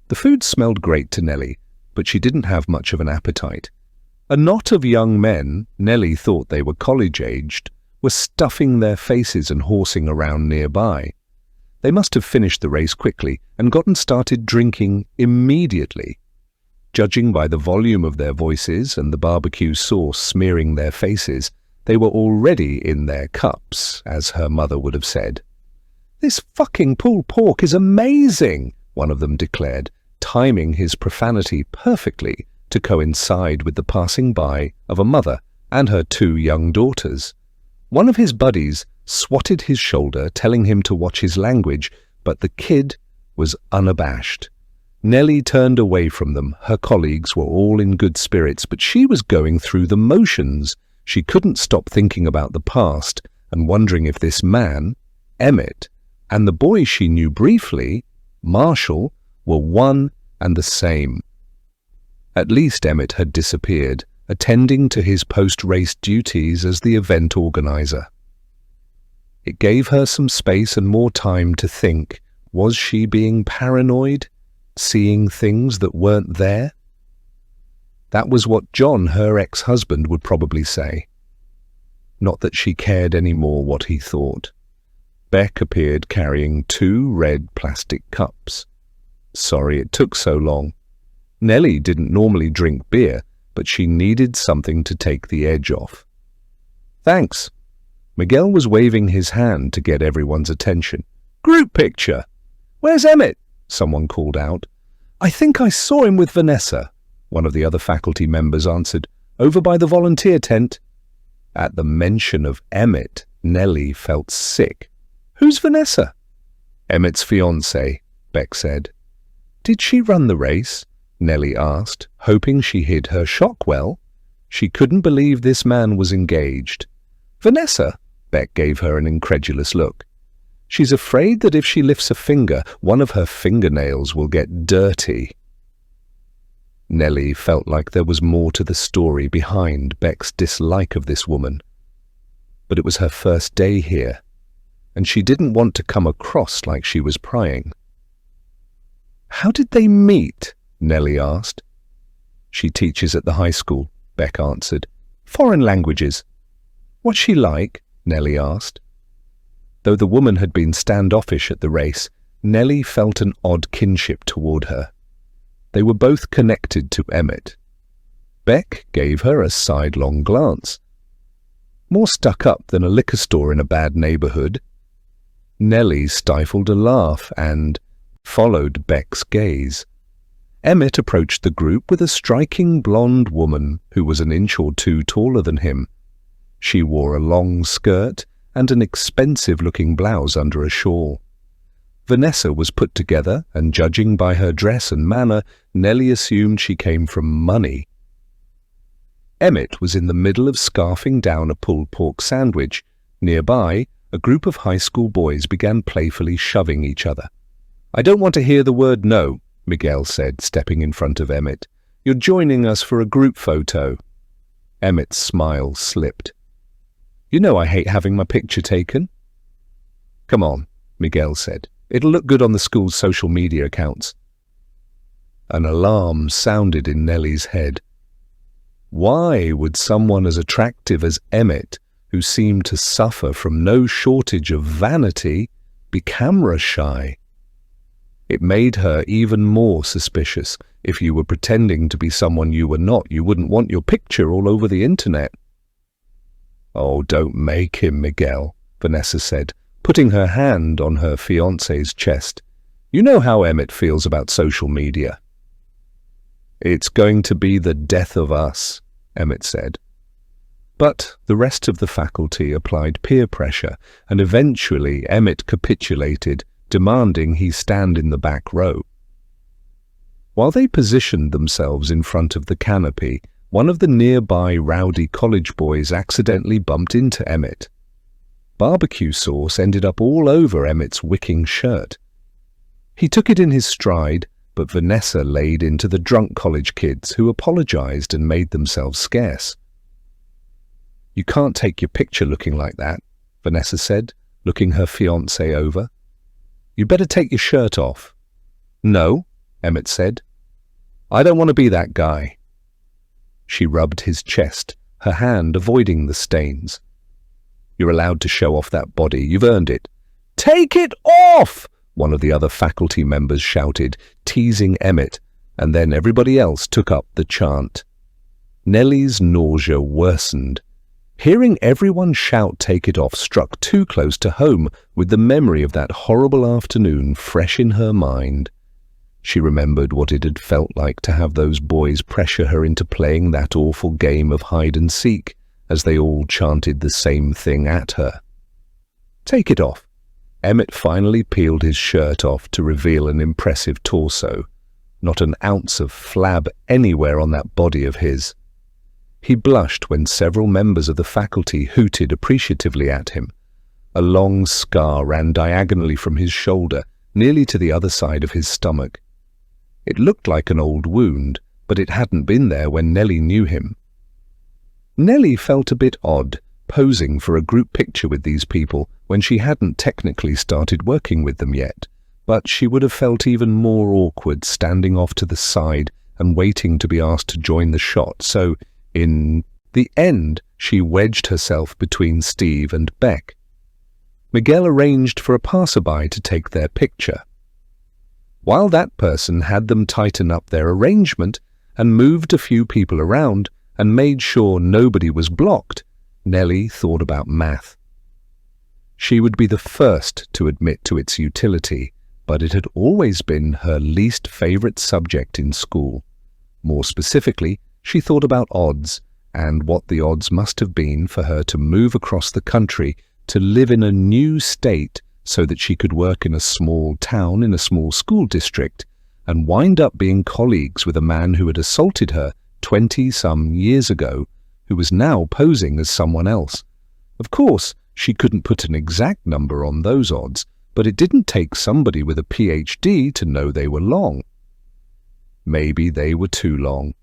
The food smelled great to Nelly, but she didn't have much of an appetite. A knot of young men, Nelly thought they were college-aged, were stuffing their faces and horsing around nearby. They must have finished the race quickly and gotten started drinking immediately. Judging by the volume of their voices and the barbecue sauce smearing their faces, they were already in their cups, as her mother would have said. "This fucking pulled pork is amazing," one of them declared, timing his profanity perfectly to coincide with the passing by of a mother and her 2 young daughters. One of his buddies swatted his shoulder, telling him to watch his language, but the kid was unabashed. Nelly turned away from them. Her colleagues were all in good spirits, but she was going through the motions. She couldn't stop thinking about the past and wondering if this man, Emmett, and the boy she knew briefly, Marshall, were one and the same. At least Emmett had disappeared, attending to his post-race duties as the event organizer. It gave her some space and more time to think. Was she being paranoid? Seeing things that weren't there? That was what John, her ex-husband, would probably say. Not that she cared any more what he thought. Beck appeared carrying 2 red plastic cups. Sorry it took so long. Nelly didn't normally drink beer, but she needed something to take the edge off. Thanks. Miguel was waving his hand to get everyone's attention. Group picture. Where's Emmett? Someone called out. I think I saw him with Vanessa, one of the other faculty members answered. Over by the volunteer tent. At the mention of Emmett, Nelly felt sick. Who's Vanessa? Emmett's fiancée, Beck said. Did she run the race? Nelly asked, hoping she hid her shock well. She couldn't believe this man was engaged. "Vanessa," Beck gave her an incredulous look. "She's afraid that if she lifts a finger, one of her fingernails will get dirty." Nelly felt like there was more to the story behind Beck's dislike of this woman. But it was her first day here, and she didn't want to come across like she was prying. "How did they meet?" Nelly asked. "She teaches at the high school," Beck answered. "Foreign languages." "What's she like?" Nelly asked. Though the woman had been standoffish at the race, Nelly felt an odd kinship toward her. They were both connected to Emmett. Beck gave her a sidelong glance. More stuck up than a liquor store in a bad neighborhood. Nelly stifled a laugh and followed Beck's gaze. Emmett approached the group with a striking blonde woman who was an inch or two taller than him. She wore a long skirt and an expensive-looking blouse under a shawl. Vanessa was put together, and judging by her dress and manner, Nelly assumed she came from money. Emmett was in the middle of scarfing down a pulled pork sandwich. Nearby, a group of high school boys began playfully shoving each other. "I don't want to hear the word no," Miguel said, stepping in front of Emmett. "You're joining us for a group photo." Emmett's smile slipped. "You know I hate having my picture taken." "Come on," Miguel said. "It'll look good on the school's social media accounts." An alarm sounded in Nelly's head. Why would someone as attractive as Emmett, who seemed to suffer from no shortage of vanity, be camera shy? It made her even more suspicious. If you were pretending to be someone you were not, you wouldn't want your picture all over the internet. "Oh, don't make him, Miguel," Vanessa said, putting her hand on her fiancé's chest. "You know how Emmett feels about social media." "It's going to be the death of us," Emmett said. But the rest of the faculty applied peer pressure, and eventually Emmett capitulated, demanding he stand in the back row. While they positioned themselves in front of the canopy, one of the nearby rowdy college boys accidentally bumped into Emmett. Barbecue sauce ended up all over Emmett's wicking shirt. He took it in his stride, but Vanessa laid into the drunk college kids, who apologized and made themselves scarce. "You can't take your picture looking like that," Vanessa said, looking her fiancé over. "You better take your shirt off." "No," Emmett said. "I don't want to be that guy." She rubbed his chest, her hand avoiding the stains. "You're allowed to show off that body. You've earned it." "Take it off!" one of the other faculty members shouted, teasing Emmett, and then everybody else took up the chant. Nelly's nausea worsened. Hearing everyone shout "take it off" struck too close to home, with the memory of that horrible afternoon fresh in her mind. She remembered what it had felt like to have those boys pressure her into playing that awful game of hide-and-seek, as they all chanted the same thing at her. "Take it off." Emmett finally peeled his shirt off to reveal an impressive torso. Not an ounce of flab anywhere on that body of his. He blushed when several members of the faculty hooted appreciatively at him. A long scar ran diagonally from his shoulder, nearly to the other side of his stomach. It looked like an old wound, but it hadn't been there when Nelly knew him. Nelly felt a bit odd, posing for a group picture with these people when she hadn't technically started working with them yet, but she would have felt even more awkward standing off to the side and waiting to be asked to join the shot, so in the end she wedged herself between Steve and Beck. Miguel arranged for a passerby to take their picture. While that person had them tighten up their arrangement and moved a few people around and made sure nobody was blocked, Nelly thought about math. She would be the first to admit to its utility, but it had always been her least favorite subject in school. More specifically, she thought about odds, and what the odds must have been for her to move across the country to live in a new state so that she could work in a small town in a small school district and wind up being colleagues with a man who had assaulted her 20-some years ago who was now posing as someone else. Of course, she couldn't put an exact number on those odds, but it didn't take somebody with a PhD to know they were long. Maybe they were too long.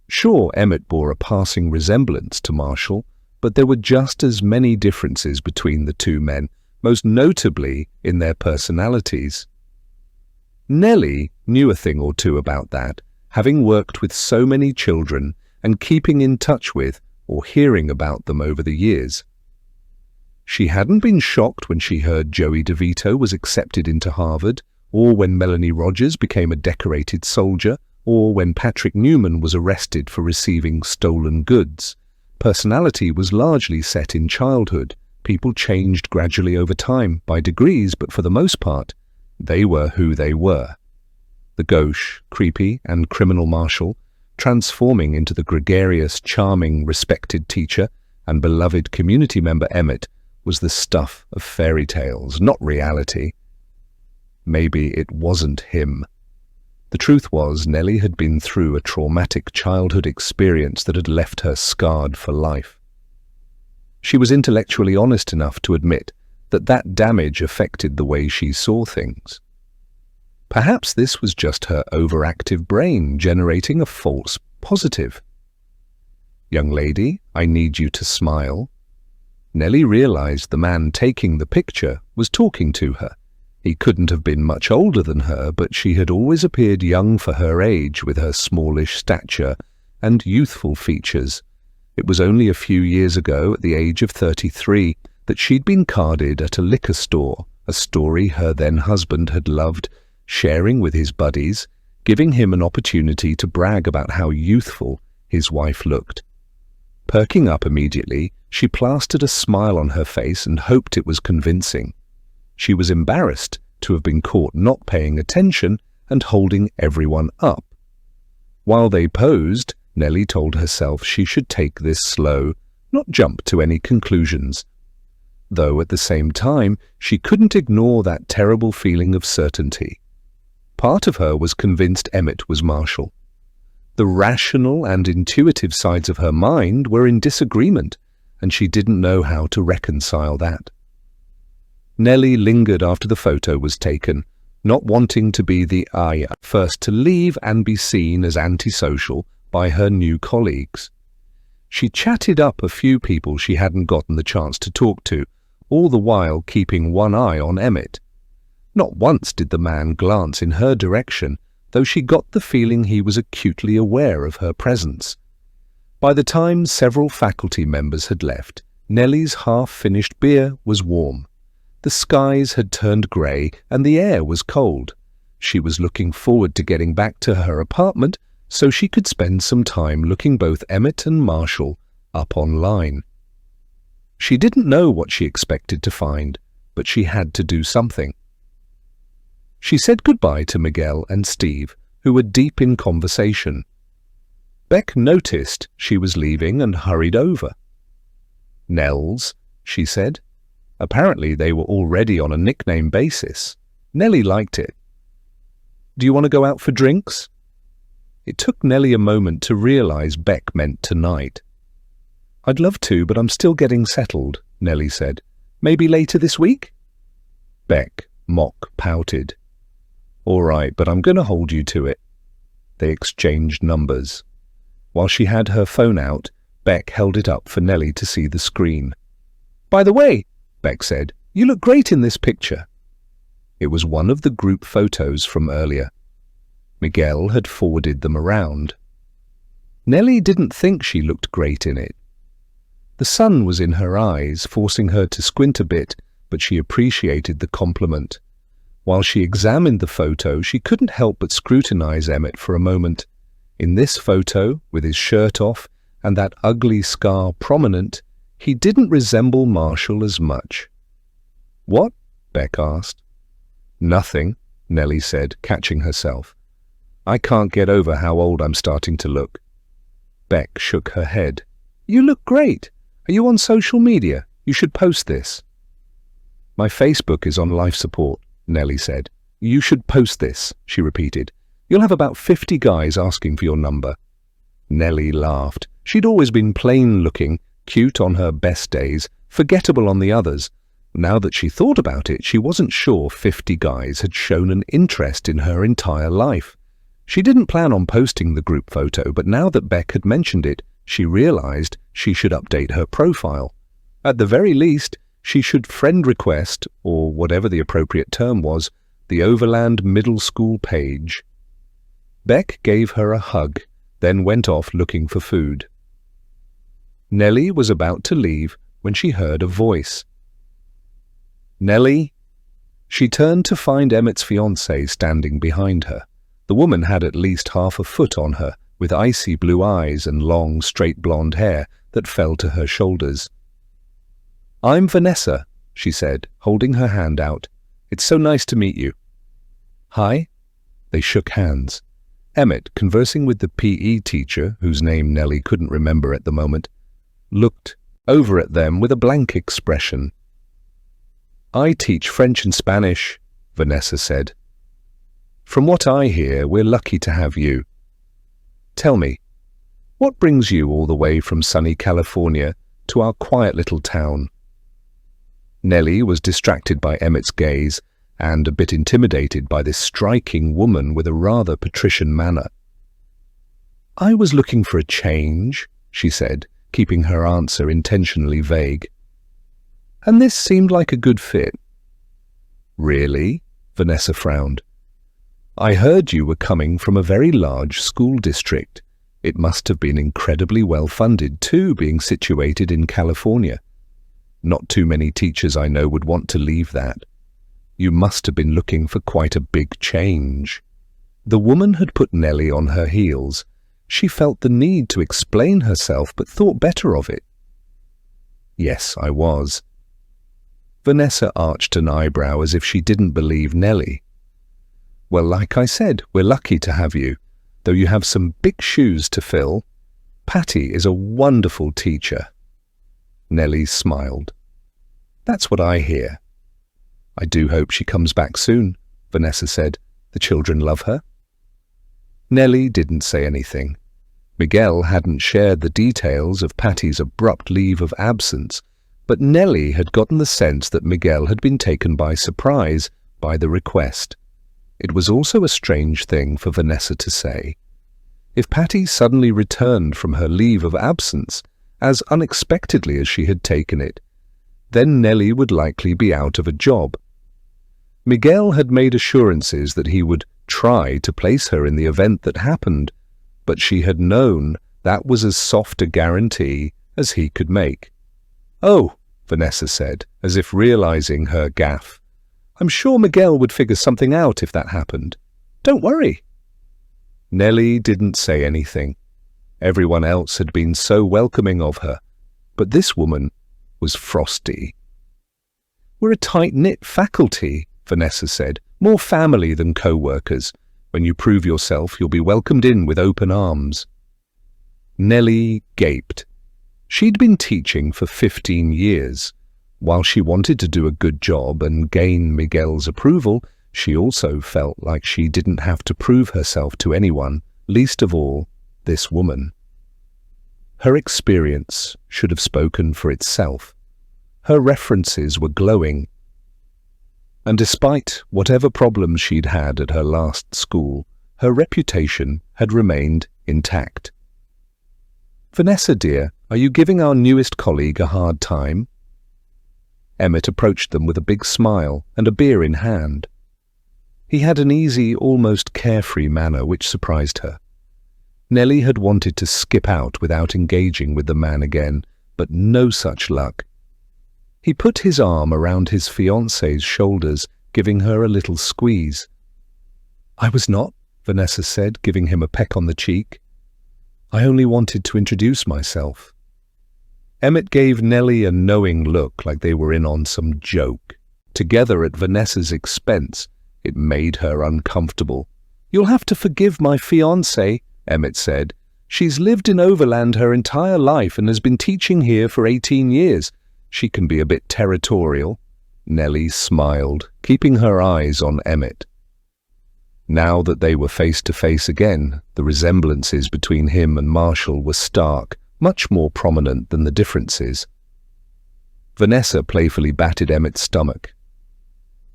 Sure, Emmett bore a passing resemblance to Marshall, but there were just as many differences between the two men, most notably in their personalities. Nelly knew a thing or two about that, having worked with so many children and keeping in touch with or hearing about them over the years. She hadn't been shocked when she heard Joey DeVito was accepted into Harvard, or when Melanie Rogers became a decorated soldier, or when Patrick Newman was arrested for receiving stolen goods. Personality was largely set in childhood. People changed gradually over time, by degrees, but for the most part, they were who they were. The gauche, creepy, and criminal Marshall, transforming into the gregarious, charming, respected teacher and beloved community member Emmett, was the stuff of fairy tales, not reality. Maybe it wasn't him. The truth was, Nelly had been through a traumatic childhood experience that had left her scarred for life. She was intellectually honest enough to admit that that damage affected the way she saw things. Perhaps this was just her overactive brain generating a false positive. "Young lady, I need you to smile." Nelly realized the man taking the picture was talking to her. He couldn't have been much older than her, but she had always appeared young for her age with her smallish stature and youthful features. It was only a few years ago, at the age of 33, that she'd been carded at a liquor store, a story her then-husband had loved, sharing with his buddies, giving him an opportunity to brag about how youthful his wife looked. Perking up immediately, she plastered a smile on her face and hoped it was convincing. She was embarrassed to have been caught not paying attention and holding everyone up. While they posed, Nelly told herself she should take this slow, not jump to any conclusions. Though at the same time, she couldn't ignore that terrible feeling of certainty. Part of her was convinced Emmett was Marshall. The rational and intuitive sides of her mind were in disagreement, and she didn't know how to reconcile that. Nelly lingered after the photo was taken, not wanting to be the first to leave and be seen as antisocial by her new colleagues. She chatted up a few people she hadn't gotten the chance to talk to, all the while keeping one eye on Emmett. Not once did the man glance in her direction, though she got the feeling he was acutely aware of her presence. By the time several faculty members had left, Nelly's half-finished beer was warm. The skies had turned grey and the air was cold. She was looking forward to getting back to her apartment so she could spend some time looking both Emmett and Marshall up online. She didn't know what she expected to find, but she had to do something. She said goodbye to Miguel and Steve, who were deep in conversation. Beck noticed she was leaving and hurried over. "Nels," she said. Apparently they were already on a nickname basis. Nelly liked it. "Do you want to go out for drinks?" It took Nelly a moment to realize Beck meant tonight. "I'd love to, but I'm still getting settled," Nelly said. "Maybe later this week?" Beck pouted. "All right, but I'm going to hold you to it." They exchanged numbers. While she had her phone out, Beck held it up for Nelly to see the screen. "By the way," Beck said, "you look great in this picture." It was one of the group photos from earlier. Miguel had forwarded them around. Nelly didn't think she looked great in it. The sun was in her eyes, forcing her to squint a bit, but she appreciated the compliment. While she examined the photo, she couldn't help but scrutinize Emmett for a moment. In this photo, with his shirt off and that ugly scar prominent, he didn't resemble Marshall as much. "What?" Beck asked. "Nothing," Nelly said, catching herself. "I can't get over how old I'm starting to look." Beck shook her head. "You look great. Are you on social media? You should post this." "My Facebook is on life support," Nelly said. "You should post this," she repeated. "You'll have about 50 guys asking for your number." Nelly laughed. She'd always been plain-looking, cute on her best days, forgettable on the others. Now that she thought about it, she wasn't sure 50 guys had shown an interest in her entire life. She didn't plan on posting the group photo, but now that Beck had mentioned it, she realized she should update her profile. At the very least, she should friend request, or whatever the appropriate term was, the Overland Middle School page. Beck gave her a hug, then went off looking for food. Nelly was about to leave when she heard a voice. "Nelly?" She turned to find Emmett's fiancée standing behind her. The woman had at least half a foot on her, with icy blue eyes and long, straight blonde hair that fell to her shoulders. "I'm Vanessa," she said, holding her hand out. "It's so nice to meet you." "Hi." They shook hands. Emmett, conversing with the PE teacher, whose name Nelly couldn't remember at the moment, looked over at them with a blank expression. "I teach French and Spanish," Vanessa said. "From what I hear, we're lucky to have you. Tell me, what brings you all the way from sunny California to our quiet little town?" Nelly was distracted by Emmett's gaze and a bit intimidated by this striking woman with a rather patrician manner. "I was looking for a change," she said, keeping her answer intentionally vague. "And this seemed like a good fit." "Really?" Vanessa frowned. "I heard you were coming from a very large school district. It must have been incredibly well funded too, being situated in California. Not too many teachers I know would want to leave that. You must have been looking for quite a big change." The woman had put Nelly on her heels. She felt the need to explain herself, but thought better of it. "Yes, I was." Vanessa arched an eyebrow as if she didn't believe Nelly. "Well, like I said, we're lucky to have you, though you have some big shoes to fill. Patty is a wonderful teacher." Nelly smiled. "That's what I hear." "I do hope she comes back soon," Vanessa said. "The children love her." Nelly didn't say anything. Miguel hadn't shared the details of Patty's abrupt leave of absence, but Nelly had gotten the sense that Miguel had been taken by surprise by the request. It was also a strange thing for Vanessa to say. If Patty suddenly returned from her leave of absence, as unexpectedly as she had taken it, then Nelly would likely be out of a job. Miguel had made assurances that he would try to place her in the event that happened, but she had known that was as soft a guarantee as he could make. "Oh," Vanessa said, as if realizing her gaffe. "I'm sure Miguel would figure something out if that happened. Don't worry." Nelly didn't say anything. Everyone else had been so welcoming of her, but this woman was frosty. "We're a tight-knit faculty," Vanessa said, "more family than co-workers. When you prove yourself, you'll be welcomed in with open arms." Nelly gaped. She'd been teaching for 15 years. While she wanted to do a good job and gain Miguel's approval, she also felt like she didn't have to prove herself to anyone, least of all this woman. Her experience should have spoken for itself. Her references were glowing. And despite whatever problems she'd had at her last school, her reputation had remained intact. "Vanessa, dear, are you giving our newest colleague a hard time?" Emmett approached them with a big smile and a beer in hand. He had an easy, almost carefree manner which surprised her. Nelly had wanted to skip out without engaging with the man again, but no such luck. He put his arm around his fiancée's shoulders, giving her a little squeeze. "I was not," Vanessa said, giving him a peck on the cheek. "I only wanted to introduce myself." Emmett gave Nelly a knowing look like they were in on some joke. Together at Vanessa's expense, it made her uncomfortable. "You'll have to forgive my fiancée," Emmett said. "She's lived in Overland her entire life and has been teaching here for 18 years. She can be a bit territorial." Nelly smiled, keeping her eyes on Emmett. Now that they were face to face again, the resemblances between him and Marshall were stark, much more prominent than the differences. Vanessa playfully batted Emmett's stomach.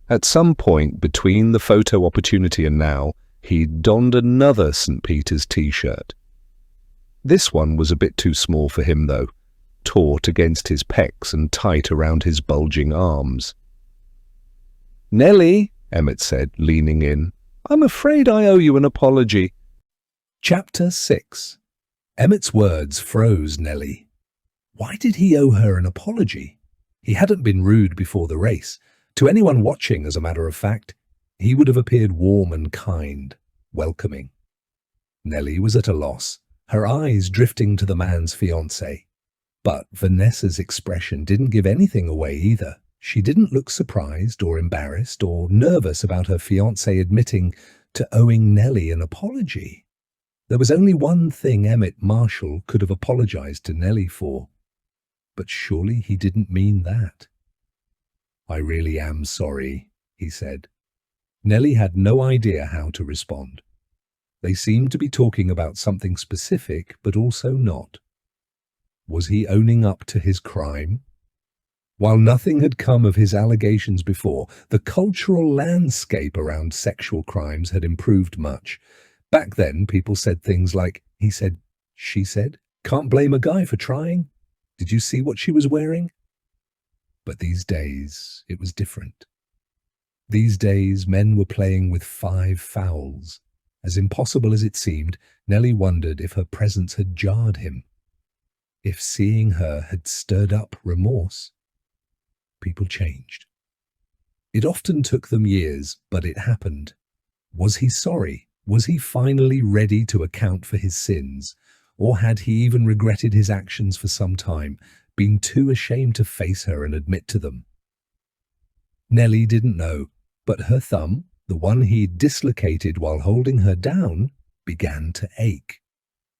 At some point between the photo opportunity and now, he'd donned another St. Peter's t-shirt. This one was a bit too small for him, though, taut against his pecs and tight around his bulging arms. "Nelly," Emmett said, leaning in, "I'm afraid I owe you an apology." Chapter 6. Emmett's words froze Nelly. Why did he owe her an apology? He hadn't been rude before the race. To anyone watching, as a matter of fact, he would have appeared warm and kind, welcoming. Nelly was at a loss, her eyes drifting to the man's fiancée. But Vanessa's expression didn't give anything away either. She didn't look surprised or embarrassed or nervous about her fiancé admitting to owing Nelly an apology. There was only one thing Emmett Marshall could have apologized to Nelly for. But surely he didn't mean that. "I really am sorry," he said. Nelly had no idea how to respond. They seemed to be talking about something specific, but also not. Was he owning up to his crime? While nothing had come of his allegations before, the cultural landscape around sexual crimes had improved much. Back then, people said things like, "He said, she said, can't blame a guy for trying. Did you see what she was wearing?" But these days, it was different. These days, men were playing with 5 fouls. As impossible as it seemed, Nelly wondered if her presence had jarred him. If seeing her had stirred up remorse. People changed. It often took them years, but it happened. Was he sorry? Was he finally ready to account for his sins? Or had he even regretted his actions for some time, been too ashamed to face her and admit to them? Nelly didn't know, but her thumb, the one he'd dislocated while holding her down, began to ache.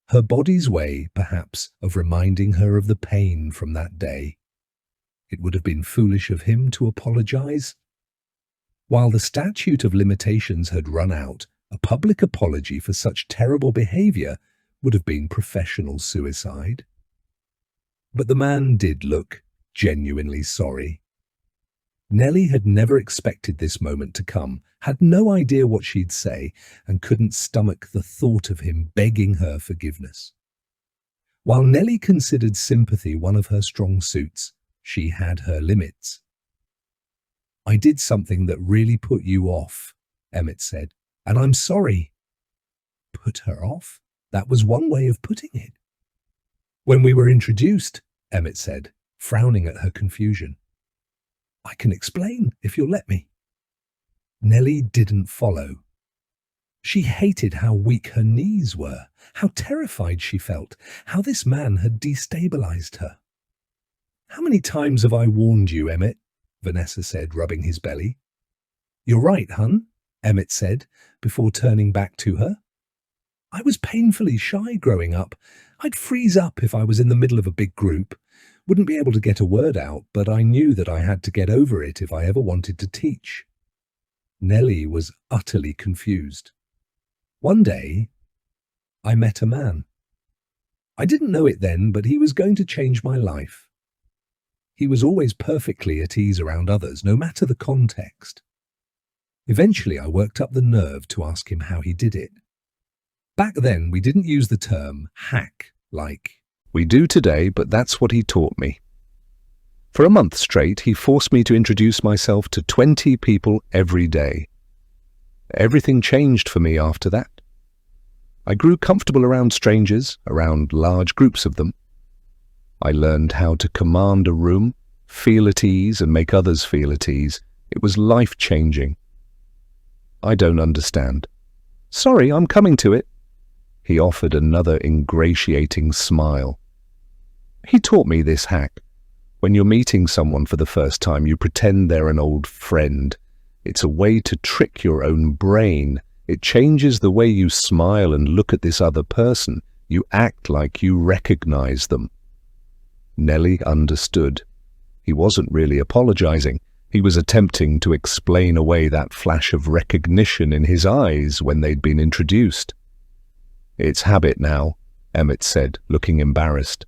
Her body's way, perhaps, of reminding her of the pain from that day. It would have been foolish of him to apologize. While the statute of limitations had run out, a public apology for such terrible behavior would have been professional suicide. But the man did look genuinely sorry. Nelly had never expected this moment to come, had no idea what she'd say, and couldn't stomach the thought of him begging her forgiveness. While Nelly considered sympathy one of her strong suits, she had her limits. "I did something that really put you off," Emmett said, "and I'm sorry." Put her off? That was one way of putting it. "When we were introduced," Emmett said, frowning at her confusion. "I can explain, if you'll let me." Nelly didn't follow. She hated how weak her knees were, how terrified she felt, how this man had destabilized her. "How many times have I warned you, Emmett?" Vanessa said, rubbing his belly. "You're right, hun," Emmett said, before turning back to her. "I was painfully shy growing up. I'd freeze up if I was in the middle of a big group. Wouldn't be able to get a word out, but I knew that I had to get over it if I ever wanted to teach." Nelly was utterly confused. "One day, I met a man. I didn't know it then, but he was going to change my life. He was always perfectly at ease around others, no matter the context. Eventually, I worked up the nerve to ask him how he did it. Back then, we didn't use the term hack like we do today, but that's what he taught me. For a month straight, he forced me to introduce myself to 20 people every day. Everything changed for me after that. I grew comfortable around strangers, around large groups of them. I learned how to command a room, feel at ease, and make others feel at ease. It was life-changing. "I don't understand." "Sorry, I'm coming to it." He offered another ingratiating smile. He taught me this hack. When you're meeting someone for the first time, you pretend they're an old friend. It's a way to trick your own brain. It changes the way you smile and look at this other person. You act like you recognize them. Nelly understood. He wasn't really apologizing. He was attempting to explain away that flash of recognition in his eyes when they'd been introduced. "It's habit now," Emmett said, looking embarrassed.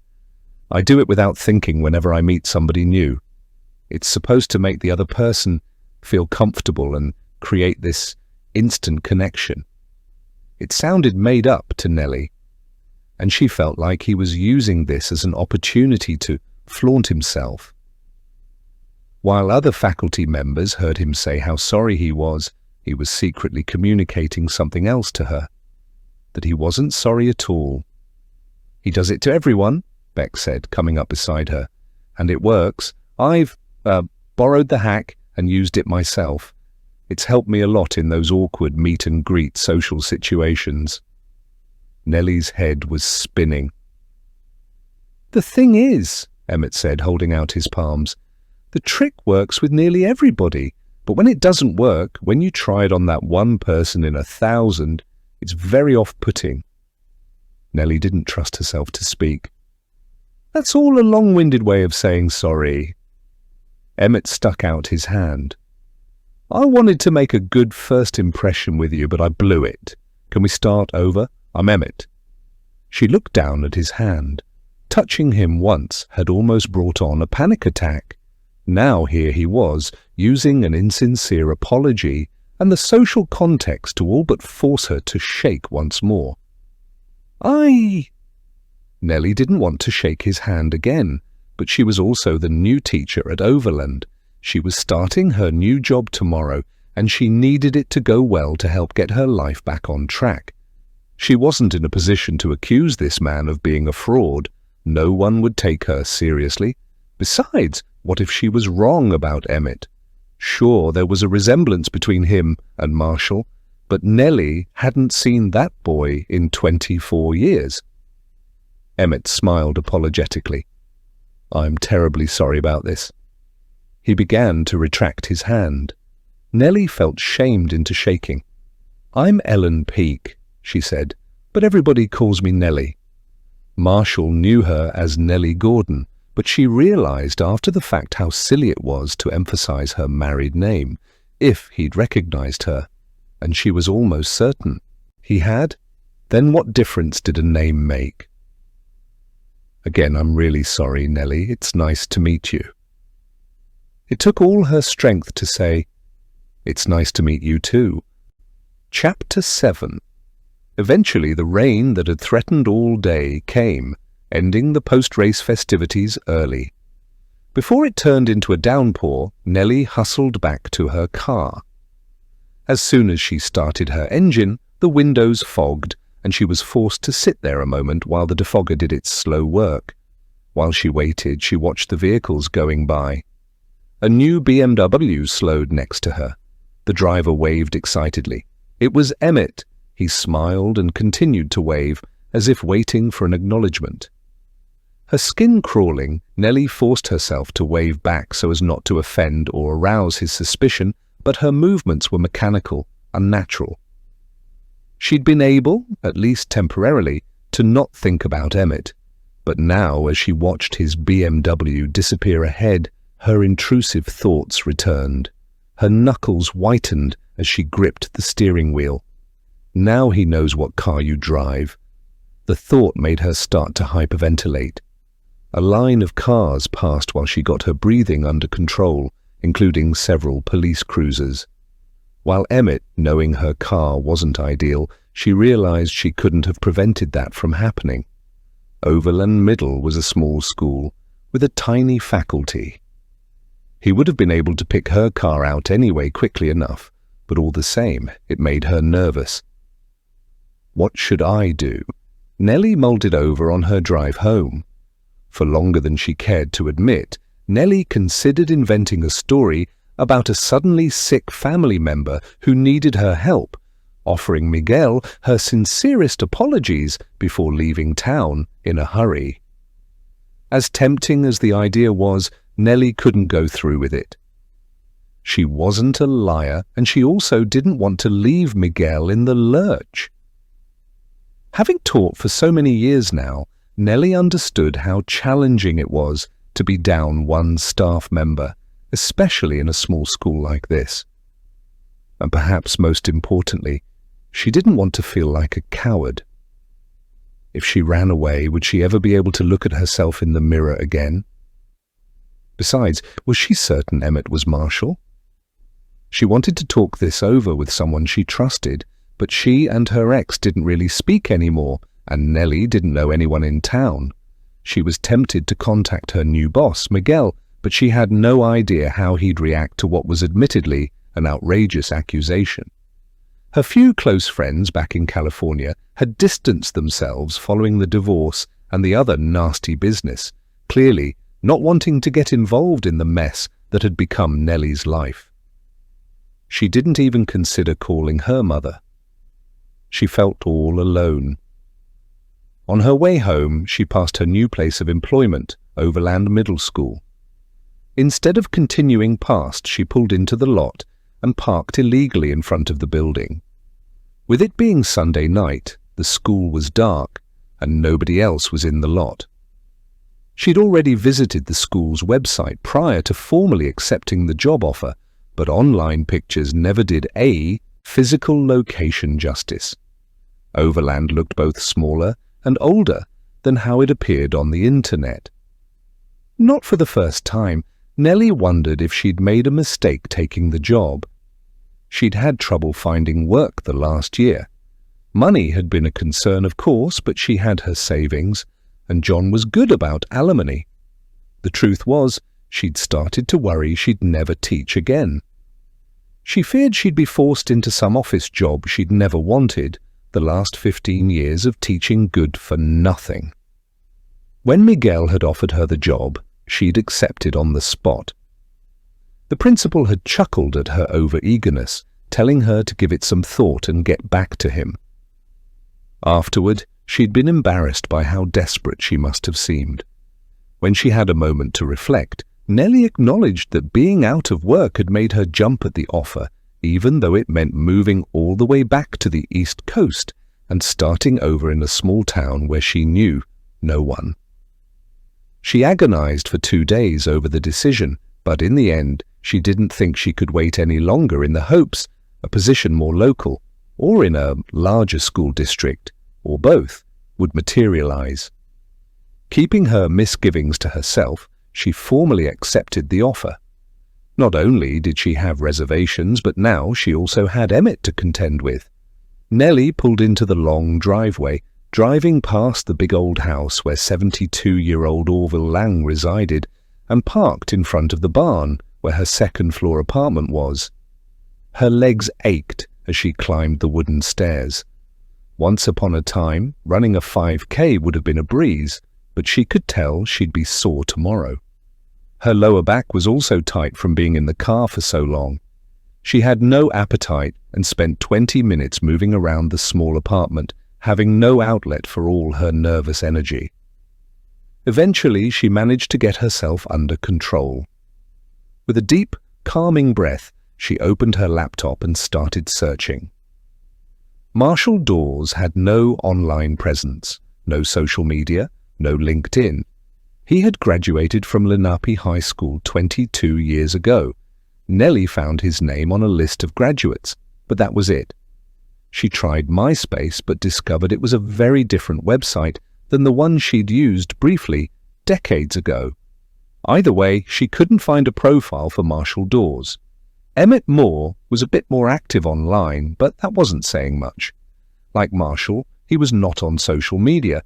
I do it without thinking whenever I meet somebody new. It's supposed to make the other person feel comfortable and create this instant connection. It sounded made up to Nelly, and she felt like he was using this as an opportunity to flaunt himself. While other faculty members heard him say how sorry he was secretly communicating something else to her, that he wasn't sorry at all. "He does it to everyone," Beck said, coming up beside her, "and it works. I've borrowed the hack and used it myself. It's helped me a lot in those awkward meet-and-greet social situations." Nelly's head was spinning. "The thing is," Emmett said, holding out his palms, "the trick works with nearly everybody, but when it doesn't work, when you try it on that one person in 1,000, it's very off-putting." Nelly didn't trust herself to speak. "That's all a long-winded way of saying sorry." Emmett stuck out his hand. "I wanted to make a good first impression with you, but I blew it. Can we start over? I'm Emmett." She looked down at his hand. Touching him once had almost brought on a panic attack. Now here he was, using an insincere apology and the social context to all but force her to shake once more. Nelly didn't want to shake his hand again, but she was also the new teacher at Overland. She was starting her new job tomorrow, and she needed it to go well to help get her life back on track. She wasn't in a position to accuse this man of being a fraud. No one would take her seriously. Besides, what if she was wrong about Emmett? Sure, there was a resemblance between him and Marshall, but Nelly hadn't seen that boy in 24 years. Emmett smiled apologetically. "I'm terribly sorry about this." He began to retract his hand. Nelly felt shamed into shaking. "I'm Ellen Peak," she said, "but everybody calls me Nelly." Marshall knew her as Nellie Gordon, but she realized after the fact how silly it was to emphasize her married name, if he'd recognized her, and she was almost certain he had. Then what difference did a name make? "Again, I'm really sorry, Nelly. It's nice to meet you." It took all her strength to say, "It's nice to meet you too." Chapter 7. Eventually the rain that had threatened all day came, ending the post-race festivities early. Before it turned into a downpour, Nelly hustled back to her car. As soon as she started her engine, the windows fogged, and she was forced to sit there a moment while the defogger did its slow work. While she waited, she watched the vehicles going by. A new BMW slowed next to her. The driver waved excitedly. It was Emmett. He smiled and continued to wave, as if waiting for an acknowledgement. Her skin crawling, Nelly forced herself to wave back so as not to offend or arouse his suspicion, but her movements were mechanical, unnatural. She'd been able, at least temporarily, to not think about Emmett, but now as she watched his BMW disappear ahead, her intrusive thoughts returned. Her knuckles whitened as she gripped the steering wheel. "Now he knows what car you drive." The thought made her start to hyperventilate. A line of cars passed while she got her breathing under control, including several police cruisers. While Emmett, knowing her car wasn't ideal, she realized she couldn't have prevented that from happening. Overland Middle was a small school with a tiny faculty. He would have been able to pick her car out anyway quickly enough, but all the same, it made her nervous. What should I do? Nelly mulled it over on her drive home. For longer than she cared to admit, Nelly considered inventing a story about a suddenly sick family member who needed her help, offering Miguel her sincerest apologies before leaving town in a hurry. As tempting as the idea was, Nelly couldn't go through with it. She wasn't a liar, and she also didn't want to leave Miguel in the lurch. Having taught for so many years now, Nelly understood how challenging it was to be down one staff member, especially in a small school like this. And perhaps most importantly, she didn't want to feel like a coward. If she ran away, would she ever be able to look at herself in the mirror again? Besides, was she certain Emmett was Marshall? She wanted to talk this over with someone she trusted, but she and her ex didn't really speak anymore, and Nelly didn't know anyone in town. She was tempted to contact her new boss, Miguel, but she had no idea how he'd react to what was admittedly an outrageous accusation. Her few close friends back in California had distanced themselves following the divorce and the other nasty business, clearly not wanting to get involved in the mess that had become Nelly's life. She didn't even consider calling her mother. She felt all alone. On her way home, she passed her new place of employment, Overland Middle School. Instead of continuing past, she pulled into the lot and parked illegally in front of the building. With it being Sunday night, the school was dark and nobody else was in the lot. She'd already visited the school's website prior to formally accepting the job offer, but online pictures never did a physical location justice. Overland looked both smaller and older than how it appeared on the internet. Not for the first time, Nelly wondered if she'd made a mistake taking the job. She'd had trouble finding work the last year. Money had been a concern, of course, but she had her savings, and John was good about alimony. The truth was, she'd started to worry she'd never teach again. She feared she'd be forced into some office job she'd never wanted, the last 15 years of teaching good for nothing. When Miguel had offered her the job, she'd accepted on the spot. The principal had chuckled at her over-eagerness, telling her to give it some thought and get back to him. Afterward, she'd been embarrassed by how desperate she must have seemed. When she had a moment to reflect, Nelly acknowledged that being out of work had made her jump at the offer, even though it meant moving all the way back to the East Coast and starting over in a small town where she knew no one. She agonized for 2 days over the decision, but in the end, she didn't think she could wait any longer in the hopes a position more local, or in a larger school district, or both, would materialize. Keeping her misgivings to herself, she formally accepted the offer. Not only did she have reservations, but now she also had Emmett to contend with. Nelly pulled into the long driveway, driving past the big old house where 72-year-old Orville Lang resided, and parked in front of the barn where her second-floor apartment was. Her legs ached as she climbed the wooden stairs. Once upon a time, running a 5K would have been a breeze, but she could tell she'd be sore tomorrow. Her lower back was also tight from being in the car for so long. She had no appetite and spent 20 minutes moving around the small apartment, having no outlet for all her nervous energy. Eventually, she managed to get herself under control. With a deep, calming breath, she opened her laptop and started searching. Marshall Dawes had no online presence, no social media, no LinkedIn. He had graduated from Lenape High School 22 years ago. Nelly found his name on a list of graduates, but that was it. She tried MySpace but discovered it was a very different website than the one she'd used briefly decades ago. Either way, she couldn't find a profile for Marshall Dawes. Emmett Moore was a bit more active online, but that wasn't saying much. Like Marshall, he was not on social media.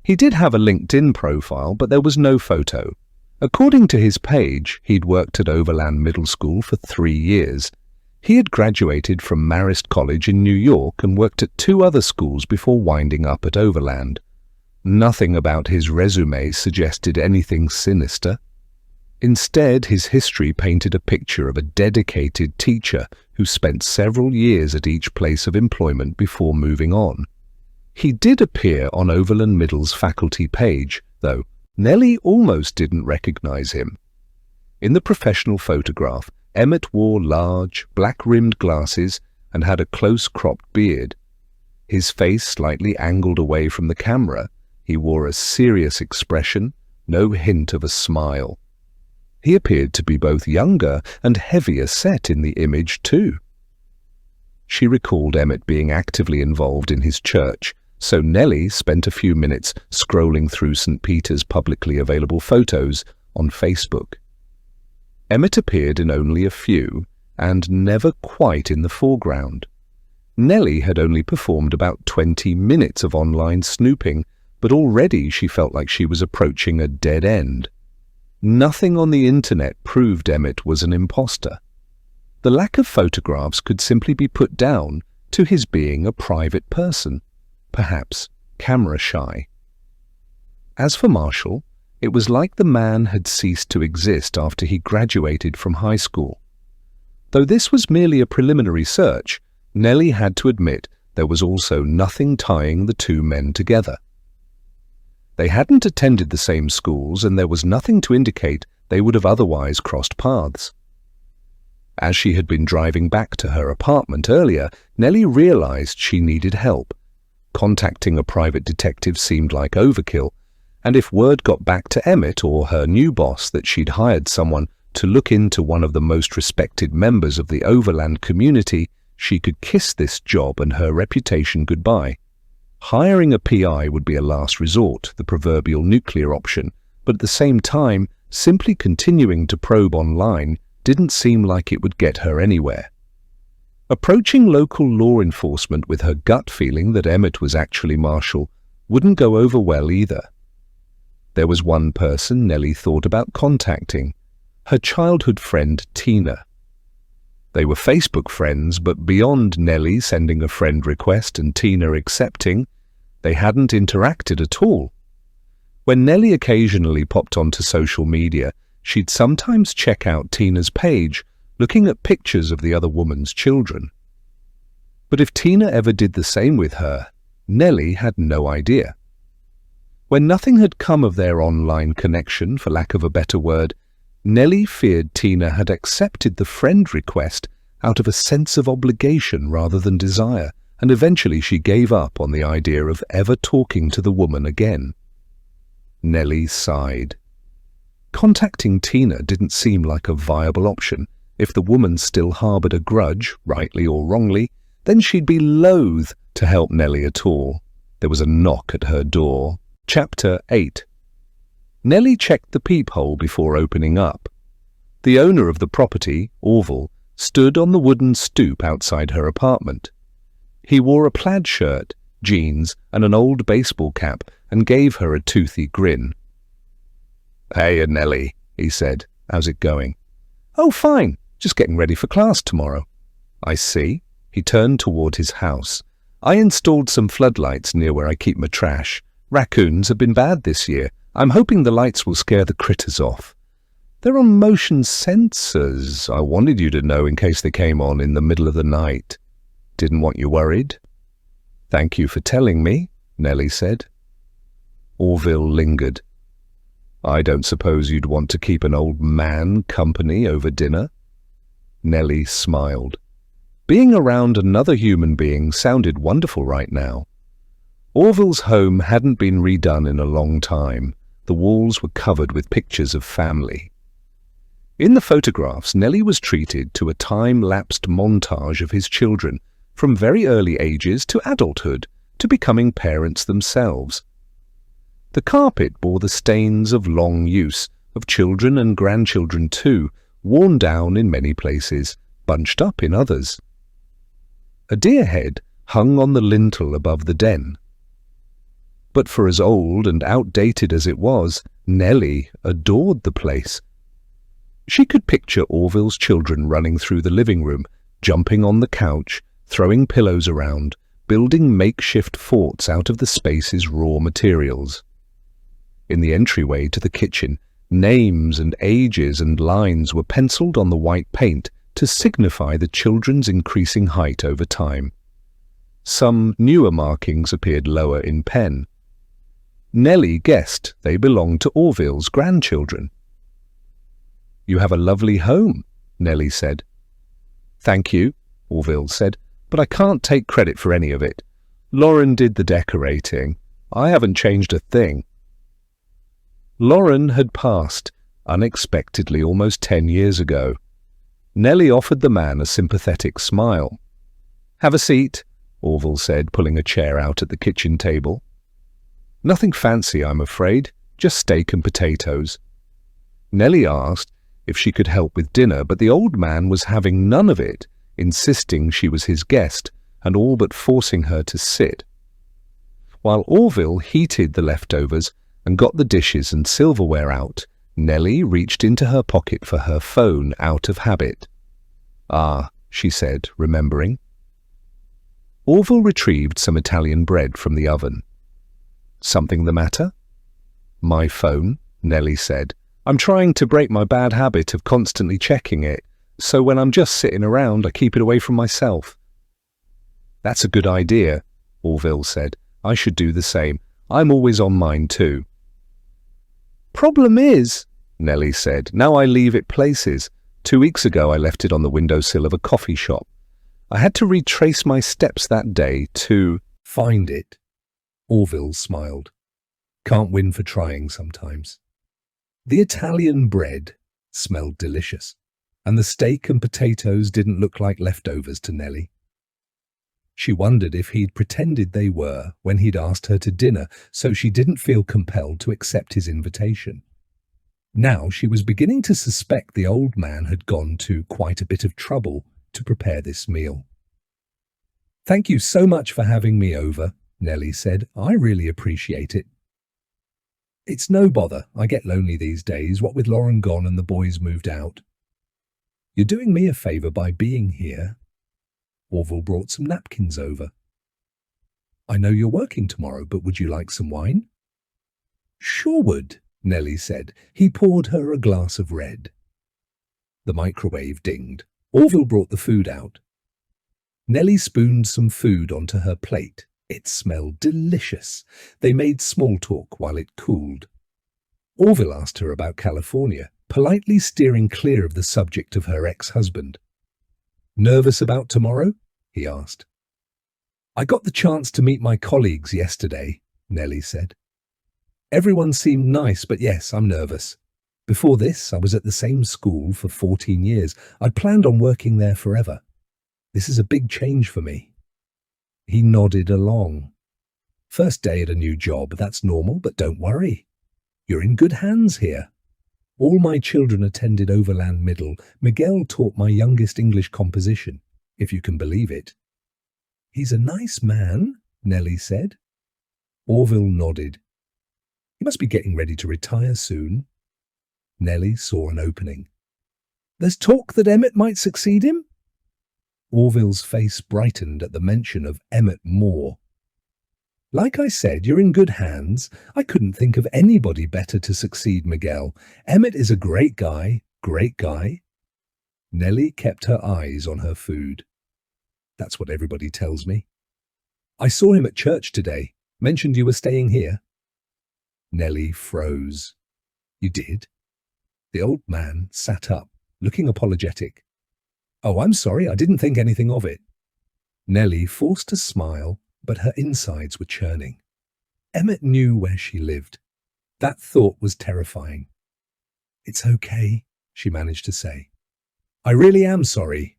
He did have a LinkedIn profile, but there was no photo. According to his page, he'd worked at Overland Middle School for 3 years. He had graduated from Marist College in New York and worked at 2 other schools before winding up at Overland. Nothing about his resume suggested anything sinister. Instead, his history painted a picture of a dedicated teacher who spent several years at each place of employment before moving on. He did appear on Overland Middle's faculty page, though Nelly almost didn't recognize him. In the professional photograph, Emmett wore large, black-rimmed glasses and had a close-cropped beard. His face slightly angled away from the camera, he wore a serious expression, no hint of a smile. He appeared to be both younger and heavier set in the image, too. She recalled Emmett being actively involved in his church, so Nelly spent a few minutes scrolling through St. Peter's publicly available photos on Facebook. Emmett appeared in only a few, and never quite in the foreground. Nelly had only performed about 20 minutes of online snooping, but already she felt like she was approaching a dead end. Nothing on the internet proved Emmett was an imposter. The lack of photographs could simply be put down to his being a private person, perhaps camera-shy. As for Marshall, it was like the man had ceased to exist after he graduated from high school. Though this was merely a preliminary search, Nelly had to admit there was also nothing tying the two men together. They hadn't attended the same schools, and there was nothing to indicate they would have otherwise crossed paths. As she had been driving back to her apartment earlier, Nelly realized she needed help. Contacting a private detective seemed like overkill, and if word got back to Emmett or her new boss that she'd hired someone to look into one of the most respected members of the Overland community, she could kiss this job and her reputation goodbye. Hiring a PI would be a last resort, the proverbial nuclear option, but at the same time, simply continuing to probe online didn't seem like it would get her anywhere. Approaching local law enforcement with her gut feeling that Emmett was actually Marshall wouldn't go over well either. There was one person Nelly thought about contacting, her childhood friend Tina. They were Facebook friends, but beyond Nelly sending a friend request and Tina accepting, they hadn't interacted at all. When Nelly occasionally popped onto social media, she'd sometimes check out Tina's page, looking at pictures of the other woman's children. But if Tina ever did the same with her, Nelly had no idea. When nothing had come of their online connection, for lack of a better word, Nelly feared Tina had accepted the friend request out of a sense of obligation rather than desire, and eventually she gave up on the idea of ever talking to the woman again. Nelly sighed. Contacting Tina didn't seem like a viable option. If the woman still harbored a grudge, rightly or wrongly, then she'd be loath to help Nelly at all. There was a knock at her door. Chapter 8. Nelly checked the peephole before opening up. The owner of the property, Orville, stood on the wooden stoop outside her apartment. He wore a plaid shirt, jeans, and an old baseball cap, and gave her a toothy grin. "Hey, Nelly," he said. "How's it going?" "Oh, fine. Just getting ready for class tomorrow." "I see." He turned toward his house. "I installed some floodlights near where I keep my trash. Raccoons have been bad this year. I'm hoping the lights will scare the critters off. They're on motion sensors. I wanted you to know in case they came on in the middle of the night. Didn't want you worried." "Thank you for telling me," Nelly said. Orville lingered. "I don't suppose you'd want to keep an old man company over dinner?" Nelly smiled. Being around another human being sounded wonderful right now. Orville's home hadn't been redone in a long time. The walls were covered with pictures of family. In the photographs, Nelly was treated to a time-lapsed montage of his children, from very early ages to adulthood, to becoming parents themselves. The carpet bore the stains of long use, of children and grandchildren too, worn down in many places, bunched up in others. A deer head hung on the lintel above the den. But for as old and outdated as it was, Nelly adored the place. She could picture Orville's children running through the living room, jumping on the couch, throwing pillows around, building makeshift forts out of the space's raw materials. In the entryway to the kitchen, names and ages and lines were penciled on the white paint to signify the children's increasing height over time. Some newer markings appeared lower in pen. Nelly guessed they belonged to Orville's grandchildren. "You have a lovely home," Nelly said. "Thank you," Orville said, "but I can't take credit for any of it. Lauren did the decorating. I haven't changed a thing." Lauren had passed, unexpectedly, almost 10 years ago. Nelly offered the man a sympathetic smile. "Have a seat. Orville said, pulling a chair out at the kitchen table. Nothing fancy, I'm afraid, just steak and potatoes. Nelly asked if she could help with dinner, but the old man was having none of it, insisting she was his guest and all but forcing her to sit. While Orville heated the leftovers and got the dishes and silverware out, Nelly reached into her pocket for her phone out of habit. "Ah," she said, remembering. Orville retrieved some Italian bread from the oven. "Something the matter?" "My phone," Nelly said. "I'm trying to break my bad habit of constantly checking it, so when I'm just sitting around, I keep it away from myself." "That's a good idea," Orville said. "I should do the same. I'm always on mine too." "Problem is," Nelly said, "now I leave it places. 2 weeks ago I left it on the windowsill of a coffee shop. I had to retrace my steps that day to find it." Orville smiled. "Can't win for trying sometimes." The Italian bread smelled delicious, and the steak and potatoes didn't look like leftovers to Nelly. She wondered if he'd pretended they were when he'd asked her to dinner, so she didn't feel compelled to accept his invitation. Now she was beginning to suspect the old man had gone to quite a bit of trouble to prepare this meal. "Thank you so much for having me over," Nelly said. "I really appreciate it." "It's no bother. I get lonely these days, what with Lauren gone and the boys moved out." "You're doing me a favor by being here." Orville brought some napkins over. "I know you're working tomorrow, but would you like some wine?" "Sure would," Nelly said. He poured her a glass of red. The microwave dinged. Orville brought the food out. Nelly spooned some food onto her plate. It smelled delicious. They made small talk while it cooled. Orville asked her about California, politely steering clear of the subject of her ex-husband. "Nervous about tomorrow?" he asked. "I got the chance to meet my colleagues yesterday," Nelly said. "Everyone seemed nice, but yes, I'm nervous. Before this, I was at the same school for 14 years. I'd planned on working there forever. This is a big change for me." He nodded along. "First day at a new job, that's normal, but don't worry. You're in good hands here. All my children attended Overland Middle. Miguel taught my youngest English composition, if you can believe it." "He's a nice man," Nelly said. Orville nodded. "He must be getting ready to retire soon." Nelly saw an opening. "There's talk that Emmett might succeed him?" Orville's face brightened at the mention of Emmett Moore. "Like I said, you're in good hands. I couldn't think of anybody better to succeed Miguel. Emmett is a great guy, great guy." Nelly kept her eyes on her food. "That's what everybody tells me." "I saw him at church today. Mentioned you were staying here." Nelly froze. "You did?" The old man sat up, looking apologetic. "Oh, I'm sorry, I didn't think anything of it." Nelly forced a smile, but her insides were churning. Emmett knew where she lived. That thought was terrifying. "It's okay," she managed to say. "I really am sorry,"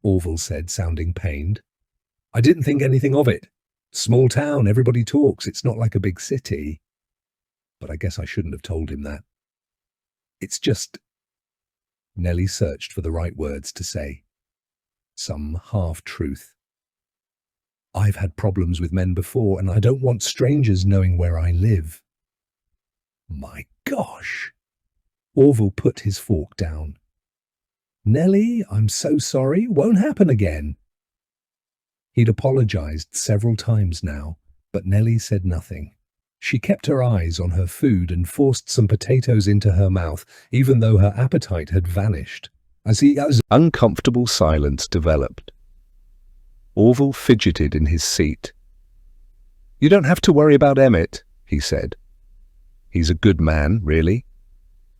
Orville said, sounding pained. "I didn't think anything of it. Small town, everybody talks. It's not like a big city." But I guess I shouldn't have told him that. "It's just—" Nelly searched for the right words to say. Some half-truth. "I've had problems with men before, and I don't want strangers knowing where I live." "My gosh!" Orville put his fork down. "Nelly, I'm so sorry. Won't happen again." He'd apologized several times now, but Nelly said nothing. She kept her eyes on her food and forced some potatoes into her mouth, even though her appetite had vanished. As uncomfortable silence developed. Orville fidgeted in his seat. "You don't have to worry about Emmett," he said. "He's a good man, really.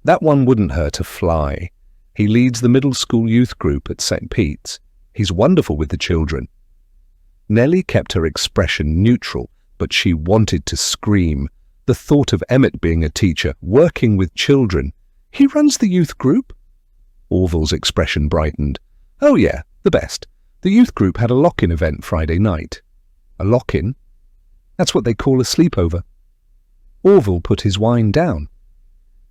That one wouldn't hurt a fly. He leads the middle school youth group at St. Pete's. He's wonderful with the children." Nelly kept her expression neutral, but she wanted to scream. The thought of Emmett being a teacher, working with children. "He runs the youth group?" Orville's expression brightened. "Oh yeah, the best. The youth group had a lock-in event Friday night. A lock-in? That's what they call a sleepover. Orville put his wine down.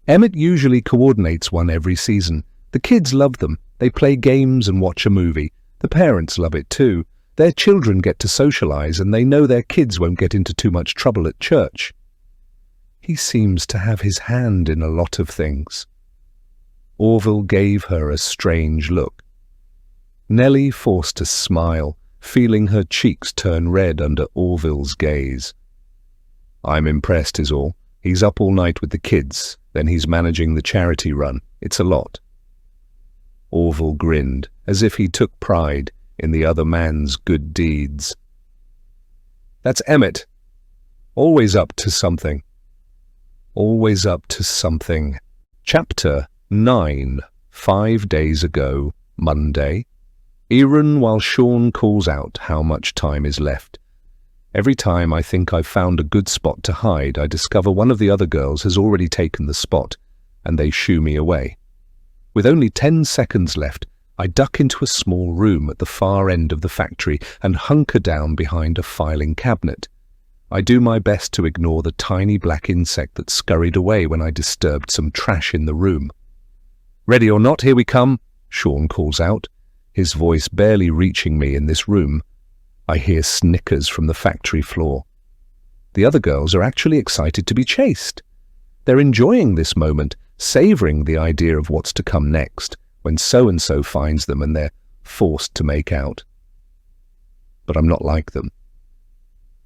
Emmett usually coordinates one every season. The kids love them. They play games and watch a movie. The parents love it too. Their children get to socialize and they know their kids won't get into too much trouble at church. He seems to have his hand in a lot of things. Orville gave her a strange look. Nelly forced a smile, feeling her cheeks turn red under Orville's gaze. I'm impressed is all. He's up all night with the kids, then he's managing the charity run. It's a lot. Orville grinned, as if he took pride in the other man's good deeds. That's Emmett. Always up to something. Always up to something. Chapter 9. 5 days ago, Monday. Erin, while Sean calls out how much time is left. Every time I think I've found a good spot to hide, I discover one of the other girls has already taken the spot, and they shoo me away. With only 10 seconds left, I duck into a small room at the far end of the factory and hunker down behind a filing cabinet. I do my best to ignore the tiny black insect that scurried away when I disturbed some trash in the room. Ready or not, here we come, Sean calls out, his voice barely reaching me in this room. I hear snickers from the factory floor. The other girls are actually excited to be chased. They're enjoying this moment, savouring the idea of what's to come next, when so-and-so finds them and they're forced to make out. But I'm not like them.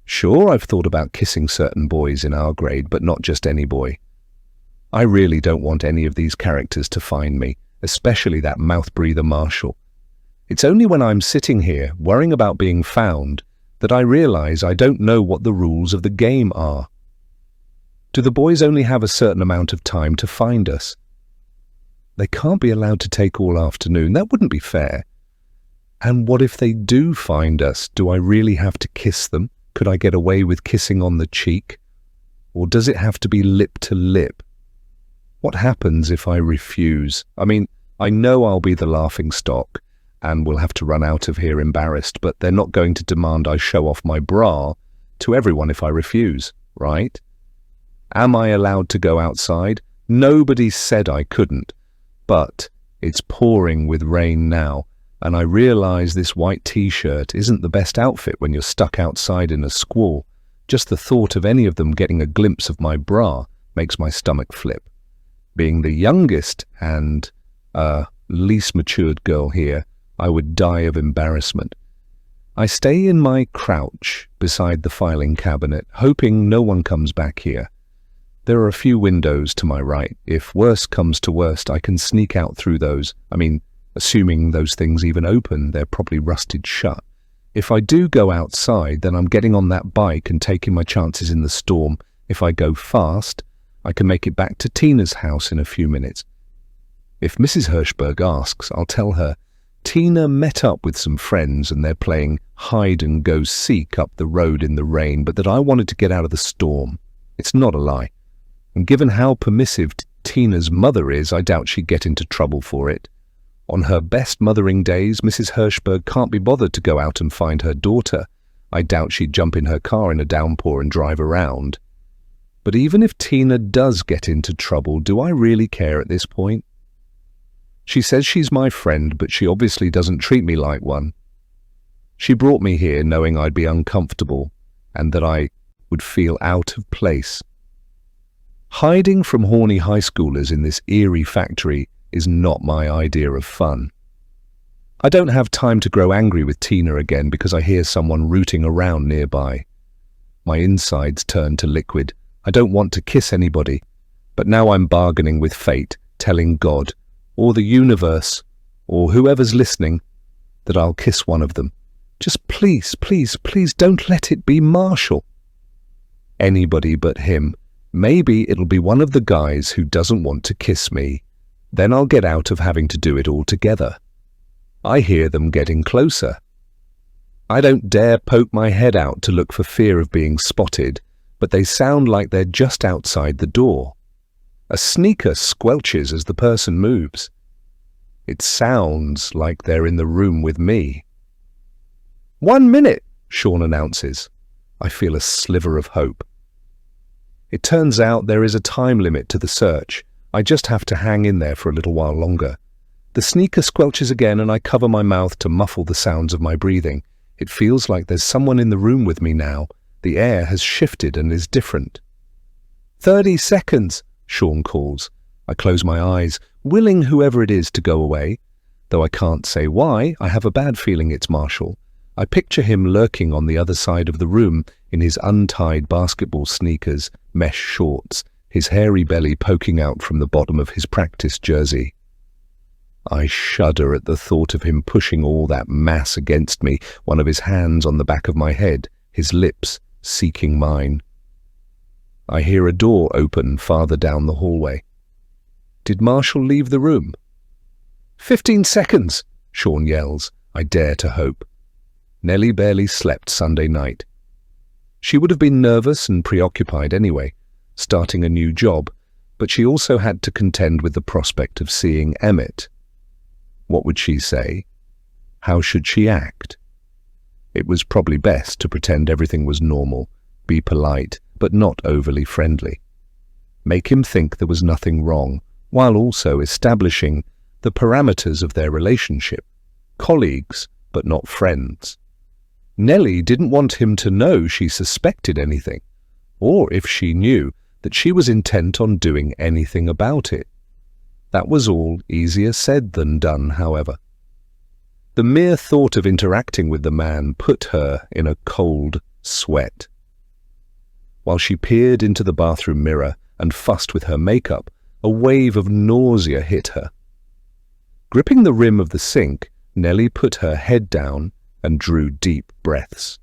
Sure, I've thought about kissing certain boys in our grade, but not just any boy. I really don't want any of these characters to find me, especially that mouth-breather Marshall. It's only when I'm sitting here, worrying about being found, that I realise I don't know what the rules of the game are. Do the boys only have a certain amount of time to find us? They can't be allowed to take all afternoon. That wouldn't be fair. And what if they do find us? Do I really have to kiss them? Could I get away with kissing on the cheek? Or does it have to be lip to lip? What happens if I refuse? I mean, I know I'll be the laughing stock and will have to run out of here embarrassed, but they're not going to demand I show off my bra to everyone if I refuse, right? Am I allowed to go outside? Nobody said I couldn't, but it's pouring with rain now, and I realize this white t-shirt isn't the best outfit when you're stuck outside in a squall. Just the thought of any of them getting a glimpse of my bra makes my stomach flip. Being the youngest and, least matured girl here, I would die of embarrassment. I stay in my crouch beside the filing cabinet, hoping no one comes back here. There are a few windows to my right. If worst comes to worst, I can sneak out through those. I mean, assuming those things even open, they're probably rusted shut. If I do go outside, then I'm getting on that bike and taking my chances in the storm. If I go fast, I can make it back to Tina's house in a few minutes. If Mrs. Hirschberg asks, I'll tell her, Tina met up with some friends and they're playing hide-and-go-seek up the road in the rain, but that I wanted to get out of the storm. It's not a lie. And given how permissive Tina's mother is, I doubt she'd get into trouble for it. On her best mothering days, Mrs. Hirschberg can't be bothered to go out and find her daughter. I doubt she'd jump in her car in a downpour and drive around. But even if Tina does get into trouble, do I really care at this point? She says she's my friend, but she obviously doesn't treat me like one. She brought me here knowing I'd be uncomfortable and that I would feel out of place. Hiding from horny high schoolers in this eerie factory is not my idea of fun. I don't have time to grow angry with Tina again because I hear someone rooting around nearby. My insides turn to liquid. I don't want to kiss anybody, but now I'm bargaining with fate, telling God, or the universe, or whoever's listening, that I'll kiss one of them. Just please, please, please don't let it be Marshall. Anybody but him. Maybe it'll be one of the guys who doesn't want to kiss me. Then I'll get out of having to do it all together. I hear them getting closer. I don't dare poke my head out to look for fear of being spotted, but they sound like they're just outside the door. A sneaker squelches as the person moves. It sounds like they're in the room with me. 1 minute, Sean announces. I feel a sliver of hope. It turns out there is a time limit to the search. I just have to hang in there for a little while longer. The sneaker squelches again and I cover my mouth to muffle the sounds of my breathing. It feels like there's someone in the room with me now. The air has shifted and is different. 30 seconds, Sean calls. I close my eyes, willing whoever it is to go away. Though I can't say why, I have a bad feeling it's Marshall. I picture him lurking on the other side of the room in his untied basketball sneakers, mesh shorts, his hairy belly poking out from the bottom of his practice jersey. I shudder at the thought of him pushing all that mass against me, one of his hands on the back of my head, his lips seeking mine. I hear a door open farther down the hallway. Did Marshall leave the room? 15 seconds, Sean yells. I dare to hope. Nelly barely slept Sunday night. She would have been nervous and preoccupied anyway, starting a new job, but she also had to contend with the prospect of seeing Emmett. What would she say? How should she act? It was probably best to pretend everything was normal, be polite, but not overly friendly. Make him think there was nothing wrong, while also establishing the parameters of their relationship. Colleagues, but not friends. Nelly didn't want him to know she suspected anything, or if she knew, that she was intent on doing anything about it. That was all easier said than done, however. The mere thought of interacting with the man put her in a cold sweat. While she peered into the bathroom mirror and fussed with her makeup, a wave of nausea hit her. Gripping the rim of the sink, Nelly put her head down and drew deep breaths.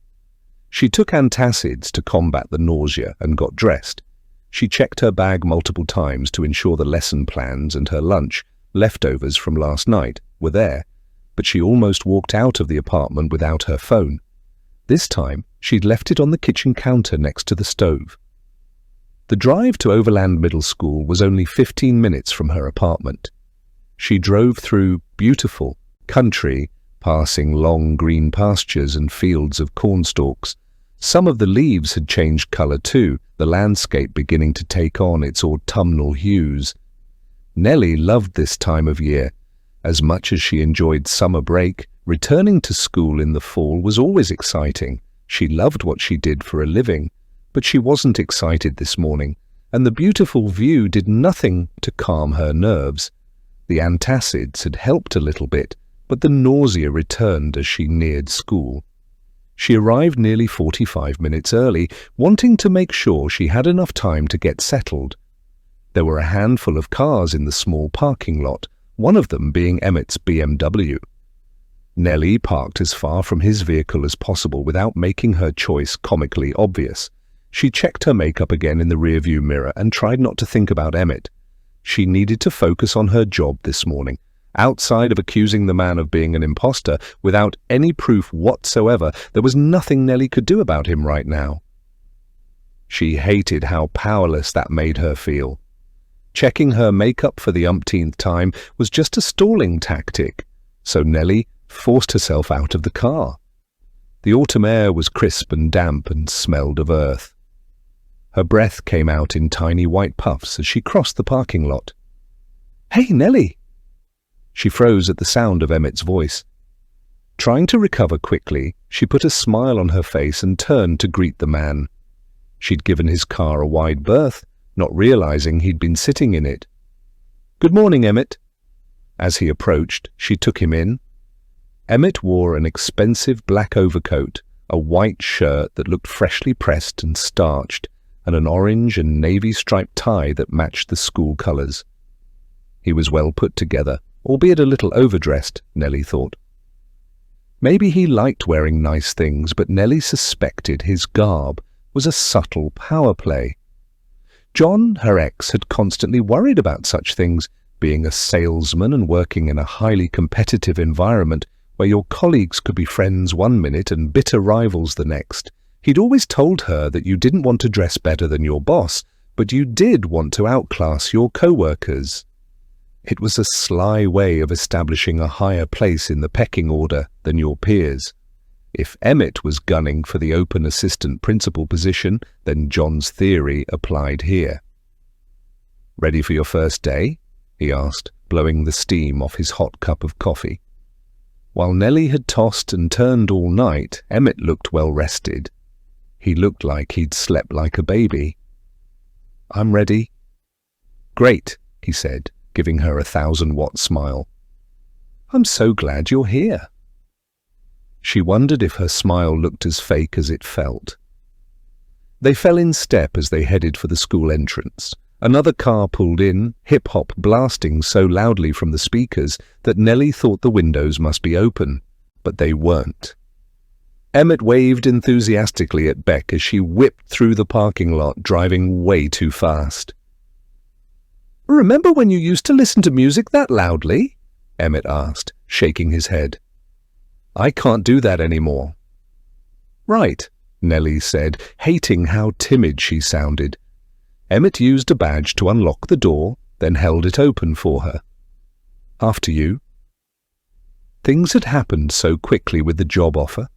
She took antacids to combat the nausea and got dressed. She checked her bag multiple times to ensure the lesson plans and her lunch, leftovers from last night, were there, but she almost walked out of the apartment without her phone. This time, she'd left it on the kitchen counter next to the stove. The drive to Overland Middle School was only 15 minutes from her apartment. She drove through beautiful country, passing long green pastures and fields of cornstalks. Some of the leaves had changed colour too, the landscape beginning to take on its autumnal hues. Nelly loved this time of year. As much as she enjoyed summer break, returning to school in the fall was always exciting. She loved what she did for a living, but she wasn't excited this morning, and the beautiful view did nothing to calm her nerves. The antacids had helped a little bit, but the nausea returned as she neared school. She arrived nearly 45 minutes early, wanting to make sure she had enough time to get settled. There were a handful of cars in the small parking lot, one of them being Emmett's BMW. Nelly parked as far from his vehicle as possible without making her choice comically obvious. She checked her makeup again in the rearview mirror and tried not to think about Emmett. She needed to focus on her job this morning. Outside of accusing the man of being an imposter, without any proof whatsoever, there was nothing Nelly could do about him right now. She hated how powerless that made her feel. Checking her makeup for the umpteenth time was just a stalling tactic, so Nelly forced herself out of the car. The autumn air was crisp and damp and smelled of earth. Her breath came out in tiny white puffs as she crossed the parking lot. "Hey, Nelly!" She froze at the sound of Emmett's voice. Trying to recover quickly, she put a smile on her face and turned to greet the man. She'd given his car a wide berth, not realizing he'd been sitting in it. "Good morning, Emmett." As he approached, she took him in. Emmett wore an expensive black overcoat, a white shirt that looked freshly pressed and starched, and an orange and navy striped tie that matched the school colors. He was well put together, albeit a little overdressed, Nelly thought. Maybe he liked wearing nice things, but Nelly suspected his garb was a subtle power play. John, her ex, had constantly worried about such things, being a salesman and working in a highly competitive environment where your colleagues could be friends one minute and bitter rivals the next. He'd always told her that you didn't want to dress better than your boss, but you did want to outclass your co-workers. It was a sly way of establishing a higher place in the pecking order than your peers. If Emmett was gunning for the open assistant principal position, then John's theory applied here. "Ready for your first day?" he asked, blowing the steam off his hot cup of coffee. While Nelly had tossed and turned all night, Emmett looked well rested. He looked like he'd slept like a baby. "I'm ready." "Great," he said, giving her a 1,000-watt smile. "I'm so glad you're here." She wondered if her smile looked as fake as it felt. They fell in step as they headed for the school entrance. Another car pulled in, hip-hop blasting so loudly from the speakers that Nelly thought the windows must be open, but they weren't. Emmett waved enthusiastically at Beck as she whipped through the parking lot, driving way too fast. "Remember when you used to listen to music that loudly?" Emmett asked, shaking his head. "I can't do that anymore." "Right," Nelly said, hating how timid she sounded. Emmett used a badge to unlock the door, then held it open for her. "After you." Things had happened so quickly with the job offer.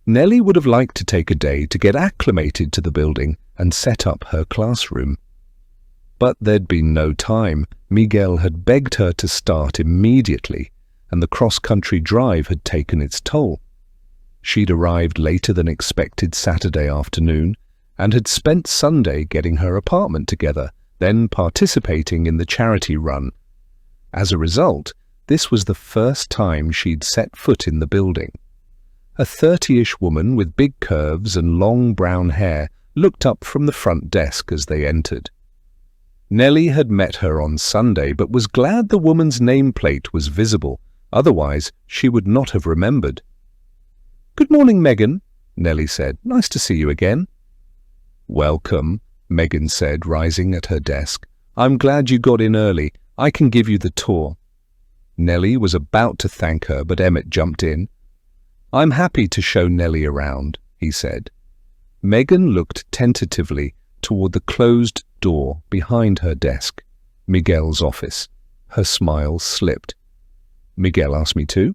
Nelly would have liked to take a day to get acclimated to the building and set up her classroom. But there'd been no time. Miguel had begged her to start immediately, and the cross-country drive had taken its toll. She'd arrived later than expected Saturday afternoon, and had spent Sunday getting her apartment together, then participating in the charity run. As a result, this was the first time she'd set foot in the building. A 30-ish woman with big curves and long brown hair looked up from the front desk as they entered. Nelly had met her on Sunday, but was glad the woman's nameplate was visible, otherwise she would not have remembered. "Good morning, Megan," Nelly said. "Nice to see you again." "Welcome," Megan said, rising at her desk. "I'm glad you got in early. I can give you the tour." Nelly was about to thank her, but Emmett jumped in. "I'm happy to show Nelly around," he said. Megan looked tentatively toward the closed door behind her desk, Miguel's office. Her smile slipped. "Miguel asked me to?"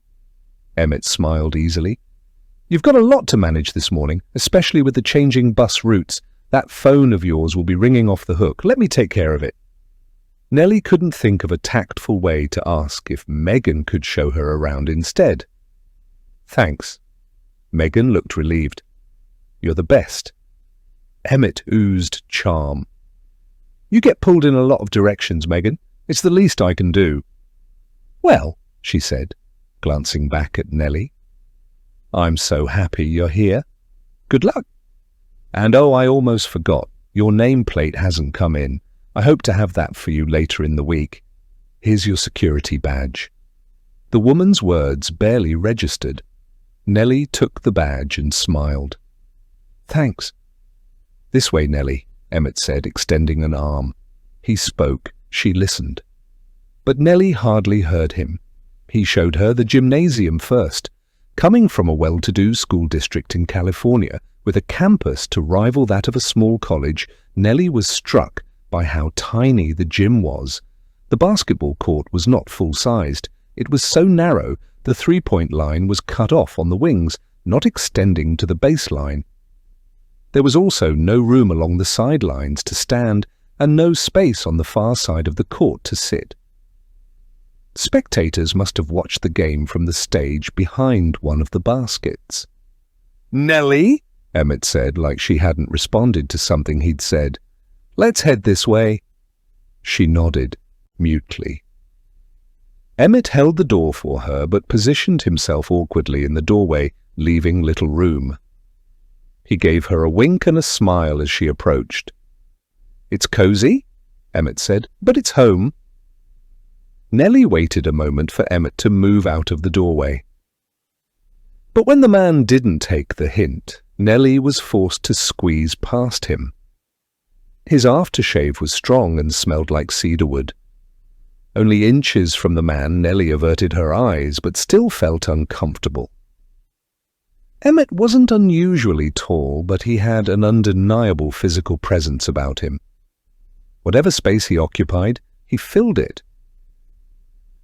Emmett smiled easily. "You've got a lot to manage this morning, especially with the changing bus routes. That phone of yours will be ringing off the hook. Let me take care of it." Nelly couldn't think of a tactful way to ask if Megan could show her around instead. "Thanks." Megan looked relieved. "You're the best." Emmett oozed charm. "You get pulled in a lot of directions, Megan. It's the least I can do." "Well," she said, glancing back at Nelly. "I'm so happy you're here. Good luck. And oh, I almost forgot. Your nameplate hasn't come in. I hope to have that for you later in the week. Here's your security badge." The woman's words barely registered. Nelly took the badge and smiled. "Thanks." "This way, Nelly," Emmett said, extending an arm. He spoke. She listened. But Nelly hardly heard him. He showed her the gymnasium first. Coming from a well-to-do school district in California, with a campus to rival that of a small college, Nelly was struck by how tiny the gym was. The basketball court was not full-sized. It was so narrow, the three-point line was cut off on the wings, not extending to the baseline. There was also no room along the sidelines to stand, and no space on the far side of the court to sit. Spectators must have watched the game from the stage behind one of the baskets. "Nelly," Emmett said, like she hadn't responded to something he'd said. "Let's head this way." She nodded, mutely. Emmett held the door for her, but positioned himself awkwardly in the doorway, leaving little room. He gave her a wink and a smile as she approached. "It's cozy," Emmett said, "but it's home." Nelly waited a moment for Emmett to move out of the doorway. But when the man didn't take the hint, Nelly was forced to squeeze past him. His aftershave was strong and smelled like cedarwood. Only inches from the man, Nelly averted her eyes, but still felt uncomfortable. Emmett wasn't unusually tall, but he had an undeniable physical presence about him. Whatever space he occupied, he filled it.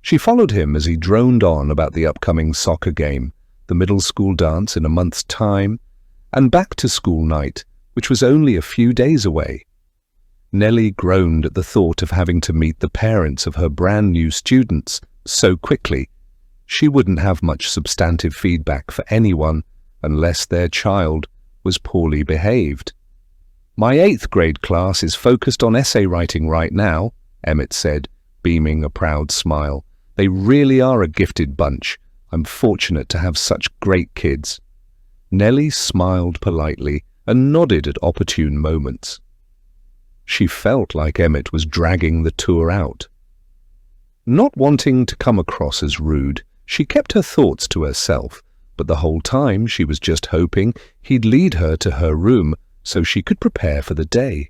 She followed him as he droned on about the upcoming soccer game, the middle school dance in a month's time, and back to school night, which was only a few days away. Nelly groaned at the thought of having to meet the parents of her brand new students so quickly. She wouldn't have much substantive feedback for anyone unless their child was poorly behaved. "My 8th grade class is focused on essay writing right now," Emmett said, beaming a proud smile. "They really are a gifted bunch. I'm fortunate to have such great kids." Nelly smiled politely and nodded at opportune moments. She felt like Emmett was dragging the tour out. Not wanting to come across as rude, she kept her thoughts to herself, but the whole time she was just hoping he'd lead her to her room so she could prepare for the day.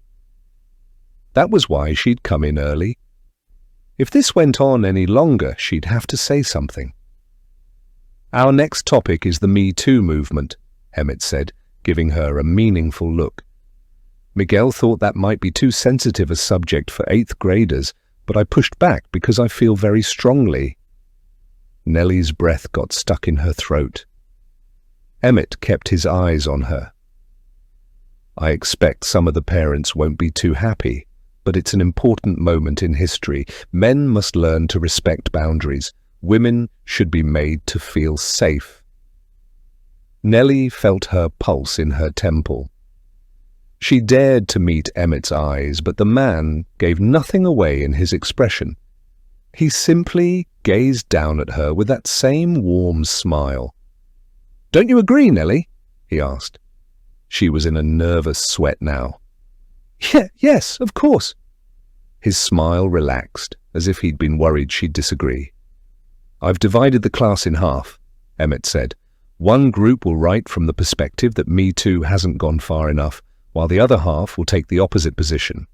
That was why she'd come in early. If this went on any longer, she'd have to say something. "Our next topic is the Me Too movement," Emmett said, giving her a meaningful look. "Miguel thought that might be too sensitive a subject for 8th graders, but I pushed back because I feel very strongly." Nelly's breath got stuck in her throat. Emmett kept his eyes on her. "I expect some of the parents won't be too happy, but it's an important moment in history. Men must learn to respect boundaries. Women should be made to feel safe." Nelly felt her pulse in her temple. She dared to meet Emmett's eyes, but the man gave nothing away in his expression. He simply gazed down at her with that same warm smile. "Don't you agree, Nelly?" he asked. She was in a nervous sweat now. Yes, of course." His smile relaxed, as if he'd been worried she'd disagree. "I've divided the class in half," Emmett said. "One group will write from the perspective that Me Too hasn't gone far enough, while the other half will take the opposite position."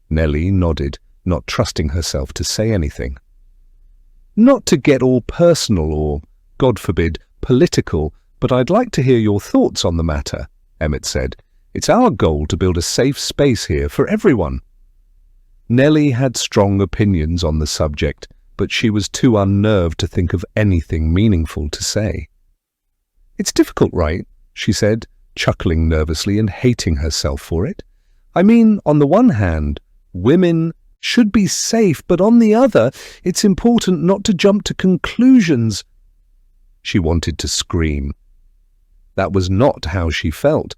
Nelly nodded, not trusting herself to say anything. "Not to get all personal or, God forbid, political, but I'd like to hear your thoughts on the matter," Emmett said. "It's our goal to build a safe space here for everyone." Nelly had strong opinions on the subject, but she was too unnerved to think of anything meaningful to say. "It's difficult, right?" she said, chuckling nervously and hating herself for it. "I mean, on the one hand, women should be safe, but on the other, it's important not to jump to conclusions." She wanted to scream. That was not how she felt.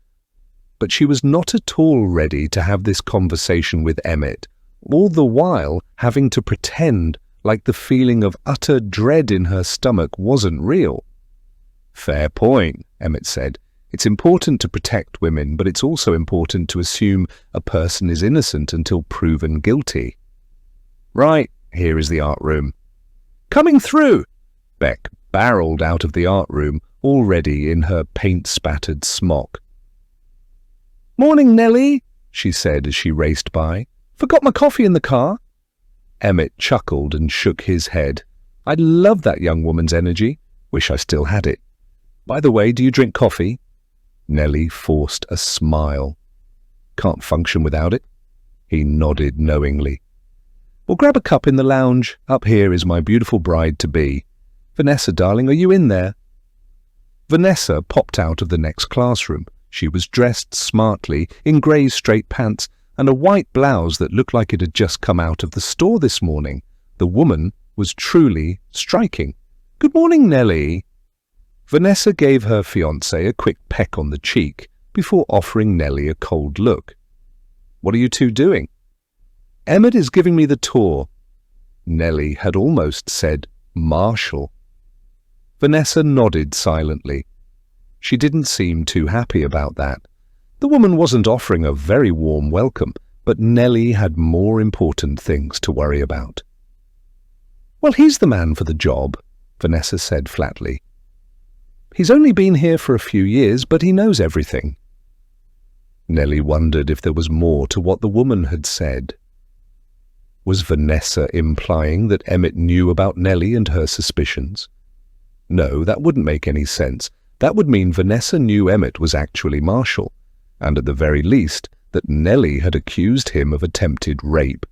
But she was not at all ready to have this conversation with Emmett, all the while having to pretend like the feeling of utter dread in her stomach wasn't real. "Fair point," Emmett said. "It's important to protect women, but it's also important to assume a person is innocent until proven guilty." "Right, here is the art room." "Coming through!" Beck barreled out of the art room, already in her paint-spattered smock. "Morning, Nelly," she said as she raced by. "Forgot my coffee in the car." Emmett chuckled and shook his head. "I love that young woman's energy. Wish I still had it. By the way, do you drink coffee?" Nelly forced a smile. "Can't function without it." He nodded knowingly. "Well, grab a cup in the lounge. Up here is my beautiful bride-to-be. Vanessa, darling, are you in there?" Vanessa popped out of the next classroom. She was dressed smartly in grey straight pants and a white blouse that looked like it had just come out of the store this morning. The woman was truly striking. "Good morning, Nelly." Vanessa gave her fiancé a quick peck on the cheek before offering Nelly a cold look. "What are you two doing?" "Emmett is giving me the tour." Nelly had almost said Marshall. Vanessa nodded silently. She didn't seem too happy about that. The woman wasn't offering a very warm welcome, but Nelly had more important things to worry about. "Well, he's the man for the job," Vanessa said flatly. "He's only been here for a few years, but he knows everything." Nelly wondered if there was more to what the woman had said. Was Vanessa implying that Emmett knew about Nelly and her suspicions? No, that wouldn't make any sense. That would mean Vanessa knew Emmett was actually Marshall, and at the very least that Nelly had accused him of attempted rape.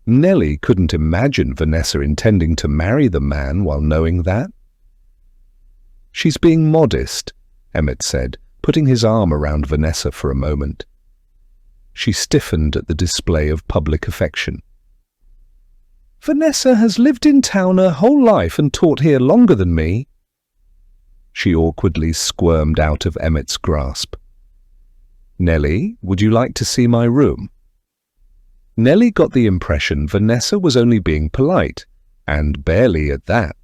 Nelly couldn't imagine Vanessa intending to marry the man while knowing that. She's being modest, Emmett said, putting his arm around Vanessa for a moment. She stiffened at the display of public affection. Vanessa has lived in town her whole life and taught here longer than me. She awkwardly squirmed out of Emmett's grasp. Nelly, would you like to see my room? Nelly got the impression Vanessa was only being polite, and barely at that.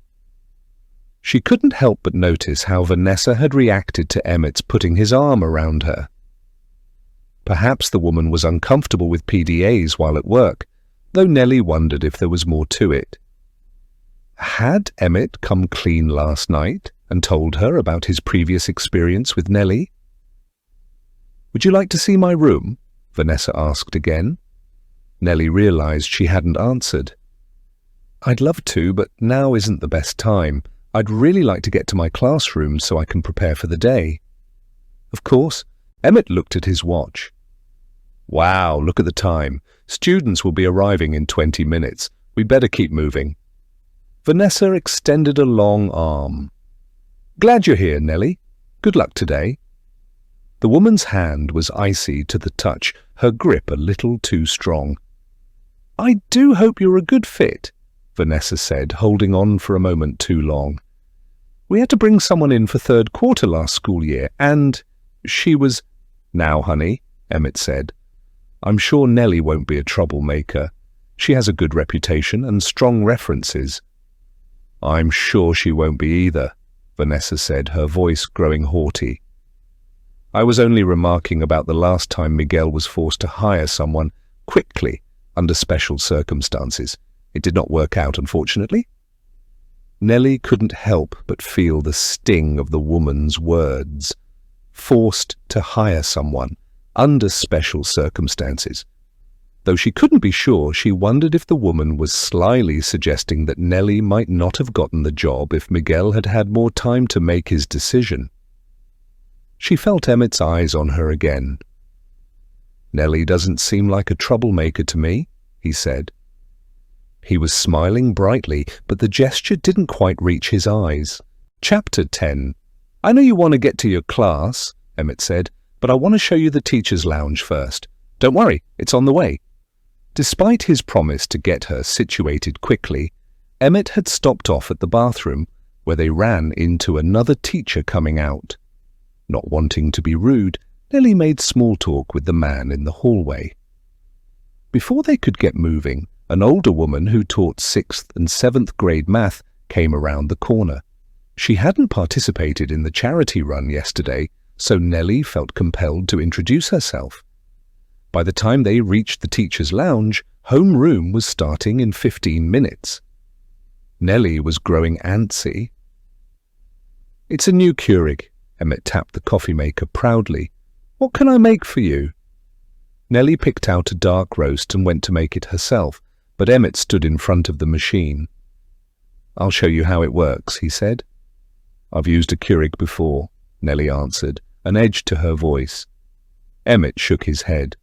She couldn't help but notice how Vanessa had reacted to Emmett's putting his arm around her. Perhaps the woman was uncomfortable with PDAs while at work, though Nelly wondered if there was more to it. Had Emmett come clean last night and told her about his previous experience with Nelly? Would you like to see my room? Vanessa asked again. Nelly realized she hadn't answered. I'd love to, but now isn't the best time. I'd really like to get to my classroom so I can prepare for the day. Of course, Emmett looked at his watch. Wow, look at the time. Students will be arriving in 20 minutes. We better keep moving. Vanessa extended a long arm. Glad you're here, Nelly. Good luck today. The woman's hand was icy to the touch, her grip a little too strong. I do hope you're a good fit, Vanessa said, holding on for a moment too long. We had to bring someone in for third quarter last school year, and she was... Now, honey, Emmett said. I'm sure Nelly won't be a troublemaker. She has a good reputation and strong references. I'm sure she won't be either, Vanessa said, her voice growing haughty. I was only remarking about the last time Miguel was forced to hire someone quickly under special circumstances. It did not work out, unfortunately. Nelly couldn't help but feel the sting of the woman's words. Forced to hire someone under special circumstances. Though she couldn't be sure, she wondered if the woman was slyly suggesting that Nelly might not have gotten the job if Miguel had had more time to make his decision. She felt Emmett's eyes on her again. Nelly doesn't seem like a troublemaker to me, he said. He was smiling brightly, but the gesture didn't quite reach his eyes. Chapter 10. I know you want to get to your class, Emmett said, but I want to show you the teacher's lounge first. Don't worry, it's on the way. Despite his promise to get her situated quickly, Emmett had stopped off at the bathroom, where they ran into another teacher coming out. Not wanting to be rude, Nelly made small talk with the man in the hallway. Before they could get moving, an older woman who taught 6th and 7th grade math came around the corner. She hadn't participated in the charity run yesterday, so Nelly felt compelled to introduce herself. By the time they reached the teacher's lounge, homeroom was starting in 15 minutes. Nelly was growing antsy. It's a new Keurig, Emmett tapped the coffee maker proudly. What can I make for you? Nelly picked out a dark roast and went to make it herself, but Emmett stood in front of the machine. I'll show you how it works, he said. I've used a Keurig before, Nelly answered, an edge to her voice. Emmett shook his head.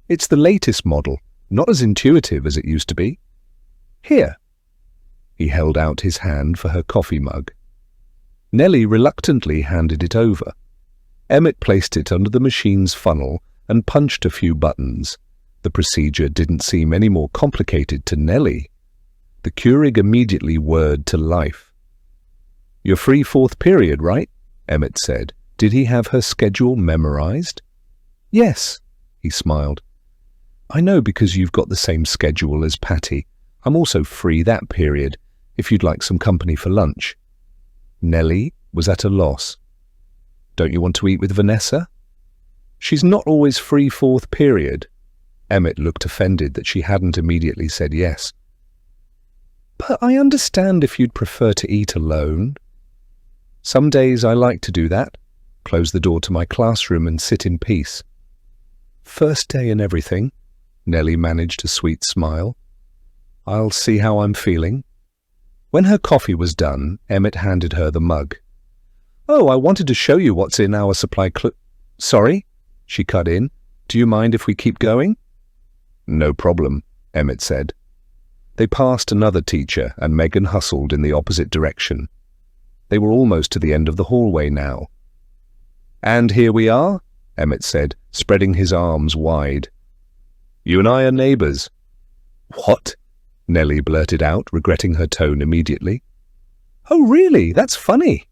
It's the latest model, not as intuitive as it used to be. Here. He held out his hand for her coffee mug. Nelly reluctantly handed it over. Emmett placed it under the machine's funnel and punched a few buttons. The procedure didn't seem any more complicated to Nelly. The Keurig immediately whirred to life. You're free 4th period, right? Emmett said. Did he have her schedule memorized? Yes, he smiled. I know because you've got the same schedule as Patty. I'm also free that period, if you'd like some company for lunch. Nelly was at a loss. Don't you want to eat with Vanessa? She's not always free 4th period. Emmett looked offended that she hadn't immediately said yes. But I understand if you'd prefer to eat alone. Some days I like to do that, close the door to my classroom and sit in peace. First day and everything, Nelly managed a sweet smile. I'll see how I'm feeling. When her coffee was done, Emmett handed her the mug. Oh, I wanted to show you what's in our supply Sorry, she cut in. Do you mind if we keep going? No problem, Emmett said. They passed another teacher and Megan hustled in the opposite direction. They were almost to the end of the hallway now. "And here we are," Emmett said, spreading his arms wide. "You and I are neighbours." "What?" Nelly blurted out, regretting her tone immediately. "Oh, really? That's funny."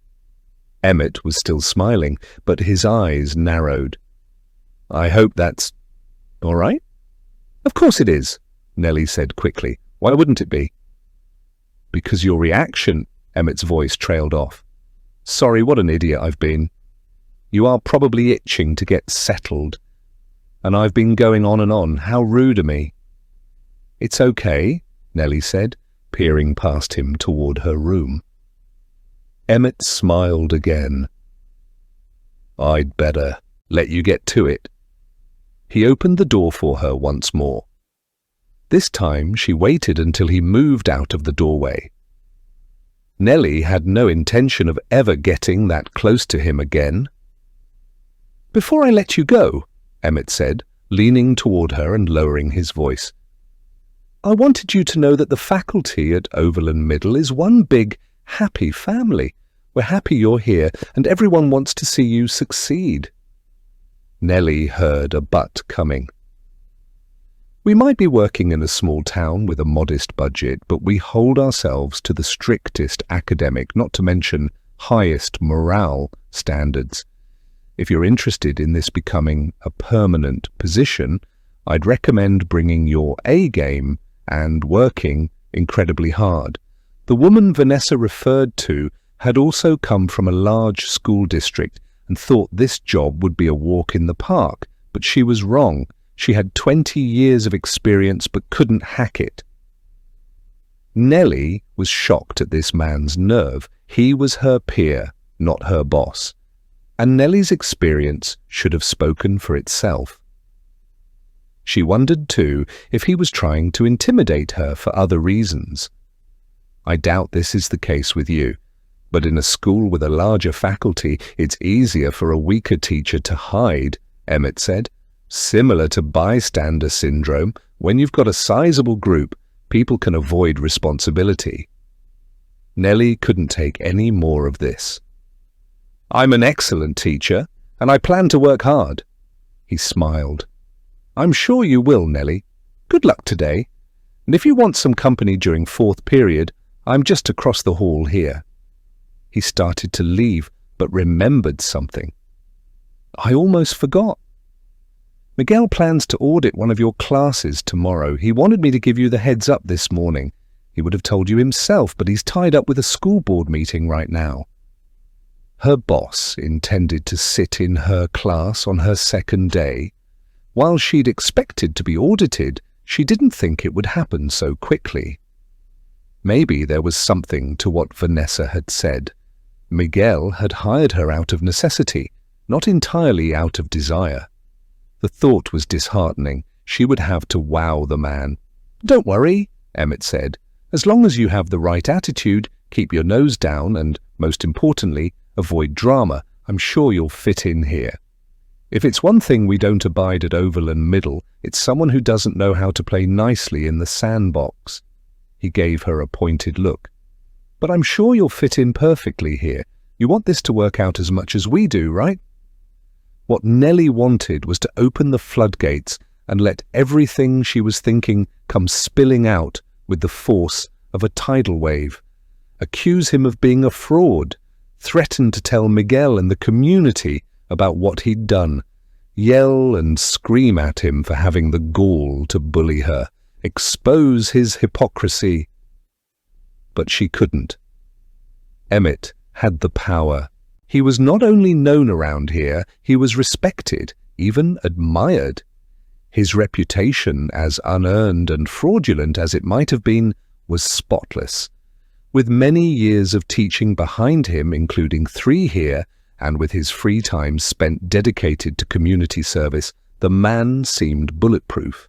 Emmett was still smiling, but his eyes narrowed. "I hope that's all right?" "Of course it is," Nelly said quickly. "Why wouldn't it be?" "Because your reaction," Emmett's voice trailed off. "Sorry, what an idiot I've been. You are probably itching to get settled. And I've been going on and on. How rude of me." "It's okay," Nelly said, peering past him toward her room. Emmett smiled again. "I'd better let you get to it." He opened the door for her once more. This time she waited until he moved out of the doorway. Nelly had no intention of ever getting that close to him again. "Before I let you go," Emmett said, leaning toward her and lowering his voice, "I wanted you to know that the faculty at Overland Middle is one big, happy family. We're happy you're here, and everyone wants to see you succeed." Nelly heard a but coming. "We might be working in a small town with a modest budget, but we hold ourselves to the strictest academic, not to mention highest morale standards. If you're interested in this becoming a permanent position, I'd recommend bringing your A game and working incredibly hard." The woman Vanessa referred to had also come from a large school district and thought this job would be a walk in the park, but she was wrong. She had 20 years of experience but couldn't hack it. Nelly was shocked at this man's nerve. He was her peer, not her boss. And Nelly's experience should have spoken for itself. She wondered, too, if he was trying to intimidate her for other reasons. "I doubt this is the case with you, but in a school with a larger faculty, it's easier for a weaker teacher to hide," Emmett said. "Similar to bystander syndrome, when you've got a sizable group, people can avoid responsibility." Nelly couldn't take any more of this. "I'm an excellent teacher, and I plan to work hard." He smiled. "I'm sure you will, Nelly. Good luck today. And if you want some company during fourth period, I'm just across the hall here." He started to leave, but remembered something. "I almost forgot. Miguel plans to audit one of your classes tomorrow. He wanted me to give you the heads up this morning. He would have told you himself, but he's tied up with a school board meeting right now." Her boss intended to sit in her class on her second day. While she'd expected to be audited, she didn't think it would happen so quickly. Maybe there was something to what Vanessa had said. Miguel had hired her out of necessity, not entirely out of desire. The thought was disheartening. She would have to wow the man. "Don't worry," Emmett said. "As long as you have the right attitude, keep your nose down, and, most importantly, avoid drama, I'm sure you'll fit in here. If it's one thing we don't abide at Overland Middle, it's someone who doesn't know how to play nicely in the sandbox." He gave her a pointed look. "But I'm sure you'll fit in perfectly here. You want this to work out as much as we do, right?" What Nelly wanted was to open the floodgates and let everything she was thinking come spilling out with the force of a tidal wave. Accuse him of being a fraud, threaten to tell Miguel and the community about what he'd done, yell and scream at him for having the gall to bully her, expose his hypocrisy. But she couldn't. Emmett had the power. He was not only known around here, he was respected, even admired. His reputation, as unearned and fraudulent as it might have been, was spotless. With many years of teaching behind him, including 3 here, and with his free time spent dedicated to community service, the man seemed bulletproof.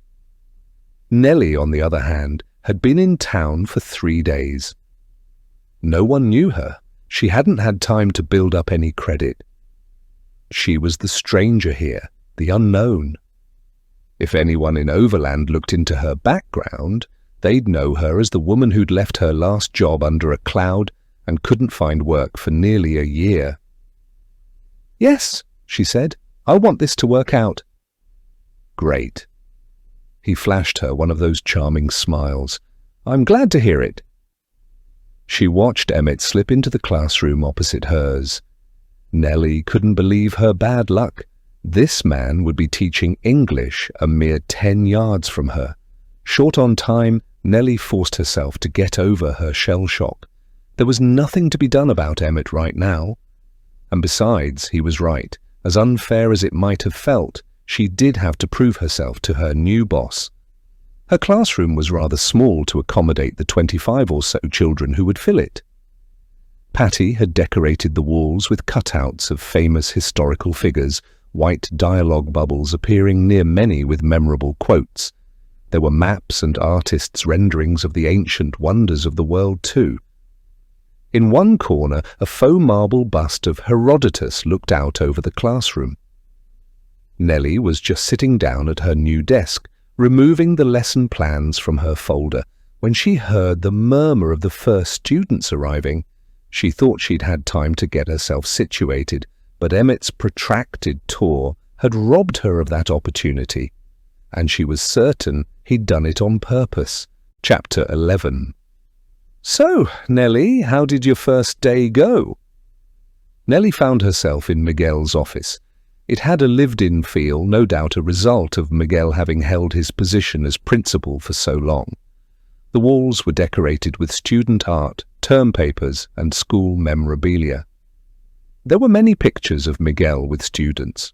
Nelly, on the other hand, had been in town for 3 days. No one knew her. She hadn't had time to build up any credit. She was the stranger here, the unknown. If anyone in Overland looked into her background, they'd know her as the woman who'd left her last job under a cloud and couldn't find work for nearly a year. "Yes," she said, "I want this to work out." "Great." He flashed her one of those charming smiles. "I'm glad to hear it." She watched Emmett slip into the classroom opposite hers. Nelly couldn't believe her bad luck. This man would be teaching English a mere 10 yards from her. Short on time, Nelly forced herself to get over her shell shock. There was nothing to be done about Emmett right now. And besides, he was right. As unfair as it might have felt, she did have to prove herself to her new boss. Her classroom was rather small to accommodate the 25 or so children who would fill it. Patty had decorated the walls with cutouts of famous historical figures, white dialogue bubbles appearing near many with memorable quotes. There were maps and artists' renderings of the ancient wonders of the world too. In one corner, a faux marble bust of Herodotus looked out over the classroom. Nelly was just sitting down at her new desk, removing the lesson plans from her folder, when she heard the murmur of the first students arriving. She thought she'd had time to get herself situated, but Emmett's protracted tour had robbed her of that opportunity, and she was certain he'd done it on purpose. Chapter 11. "So, Nelly, how did your first day go?" Nelly found herself in Miguel's office. It had a lived-in feel, no doubt a result of Miguel having held his position as principal for so long. The walls were decorated with student art, term papers, and school memorabilia. There were many pictures of Miguel with students.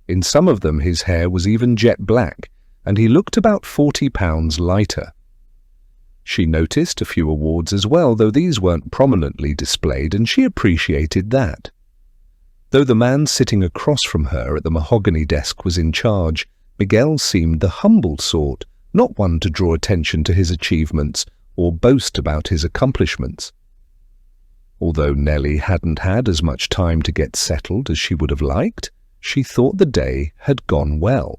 In some of them his hair was even jet black, and he looked about 40 pounds lighter. She noticed a few awards as well, though these weren't prominently displayed, and she appreciated that. Though the man sitting across from her at the mahogany desk was in charge, Miguel seemed the humble sort, not one to draw attention to his achievements or boast about his accomplishments. Although Nelly hadn't had as much time to get settled as she would have liked, she thought the day had gone well.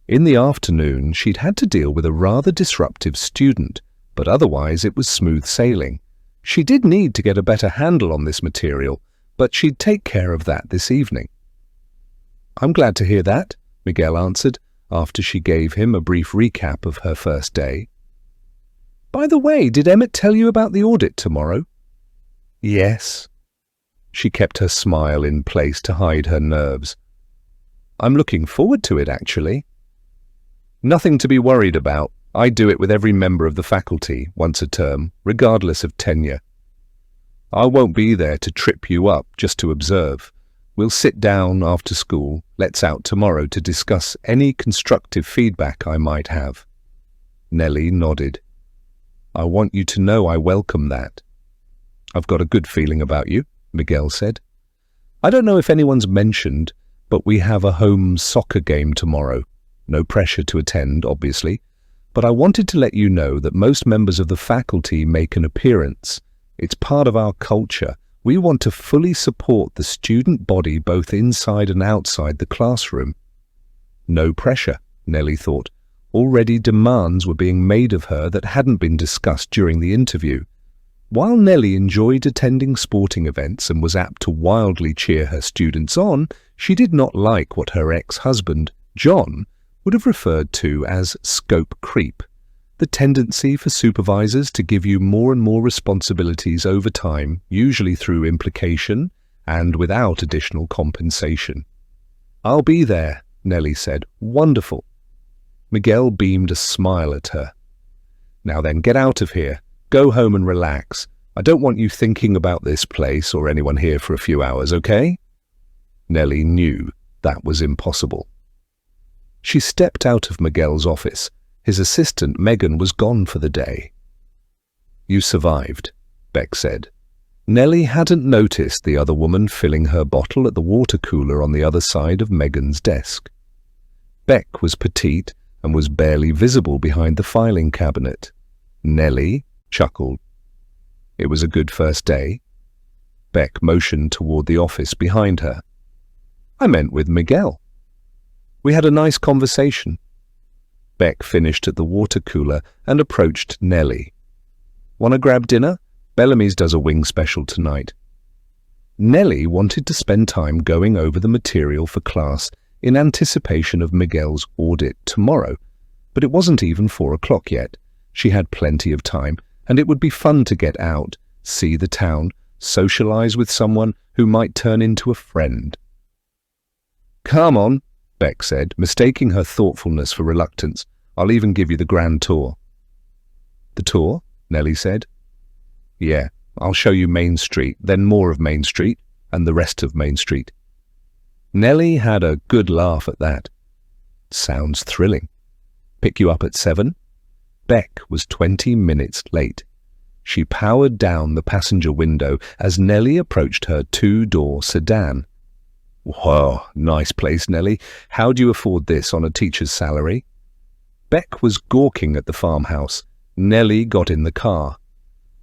In the afternoon, she'd had to deal with a rather disruptive student, but otherwise it was smooth sailing. She did need to get a better handle on this material, but she'd take care of that this evening. "I'm glad to hear that," Miguel answered, after she gave him a brief recap of her first day. "By the way, did Emmett tell you about the audit tomorrow?" "Yes." She kept her smile in place to hide her nerves. "I'm looking forward to it, actually." "Nothing to be worried about. I do it with every member of the faculty, once a term, regardless of tenure. I won't be there to trip you up, just to observe. We'll sit down after school, let's out tomorrow to discuss any constructive feedback I might have." Nelly nodded. "I want you to know I welcome that." "I've got a good feeling about you," Miguel said. "I don't know if anyone's mentioned, but we have a home soccer game tomorrow. No pressure to attend, obviously, but I wanted to let you know that most members of the faculty make an appearance. It's part of our culture. We want to fully support the student body both inside and outside the classroom." No pressure, Nelly thought. Already demands were being made of her that hadn't been discussed during the interview. While Nelly enjoyed attending sporting events and was apt to wildly cheer her students on, she did not like what her ex-husband, John, would have referred to as scope creep, the tendency for supervisors to give you more and more responsibilities over time, usually through implication and without additional compensation. "I'll be there," Nelly said. "Wonderful." Miguel beamed a smile at her. "Now then, get out of here. Go home and relax. I don't want you thinking about this place or anyone here for a few hours, okay?" Nelly knew that was impossible. She stepped out of Miguel's office. His assistant, Megan, was gone for the day. "You survived," Beck said. Nelly hadn't noticed the other woman filling her bottle at the water cooler on the other side of Megan's desk. Beck was petite and was barely visible behind the filing cabinet. Nelly chuckled. "It was a good first day." Beck motioned toward the office behind her. "I meant with Miguel. We had a nice conversation." Beck finished at the water cooler and approached Nelly. "Want to grab dinner? Bellamy's does a wing special tonight. Nelly wanted to spend time going over the material for class in anticipation of Miguel's audit tomorrow, but it wasn't even 4 o'clock yet. She had plenty of time, and it would be fun to get out, see the town, socialize with someone who might turn into a friend. "Come on," Beck said, mistaking her thoughtfulness for reluctance. "I'll even give you the grand tour." "The tour?" Nelly said. "Yeah, I'll show you Main Street, then more of Main Street, and the rest of Main Street." Nelly had a good laugh at that. "Sounds thrilling. Pick you up at 7? Beck was 20 minutes late. She powered down the passenger window as Nelly approached her 2-door sedan. "Whoa, nice place, Nelly. How do you afford this on a teacher's salary?" Beck was gawking at the farmhouse. Nelly got in the car.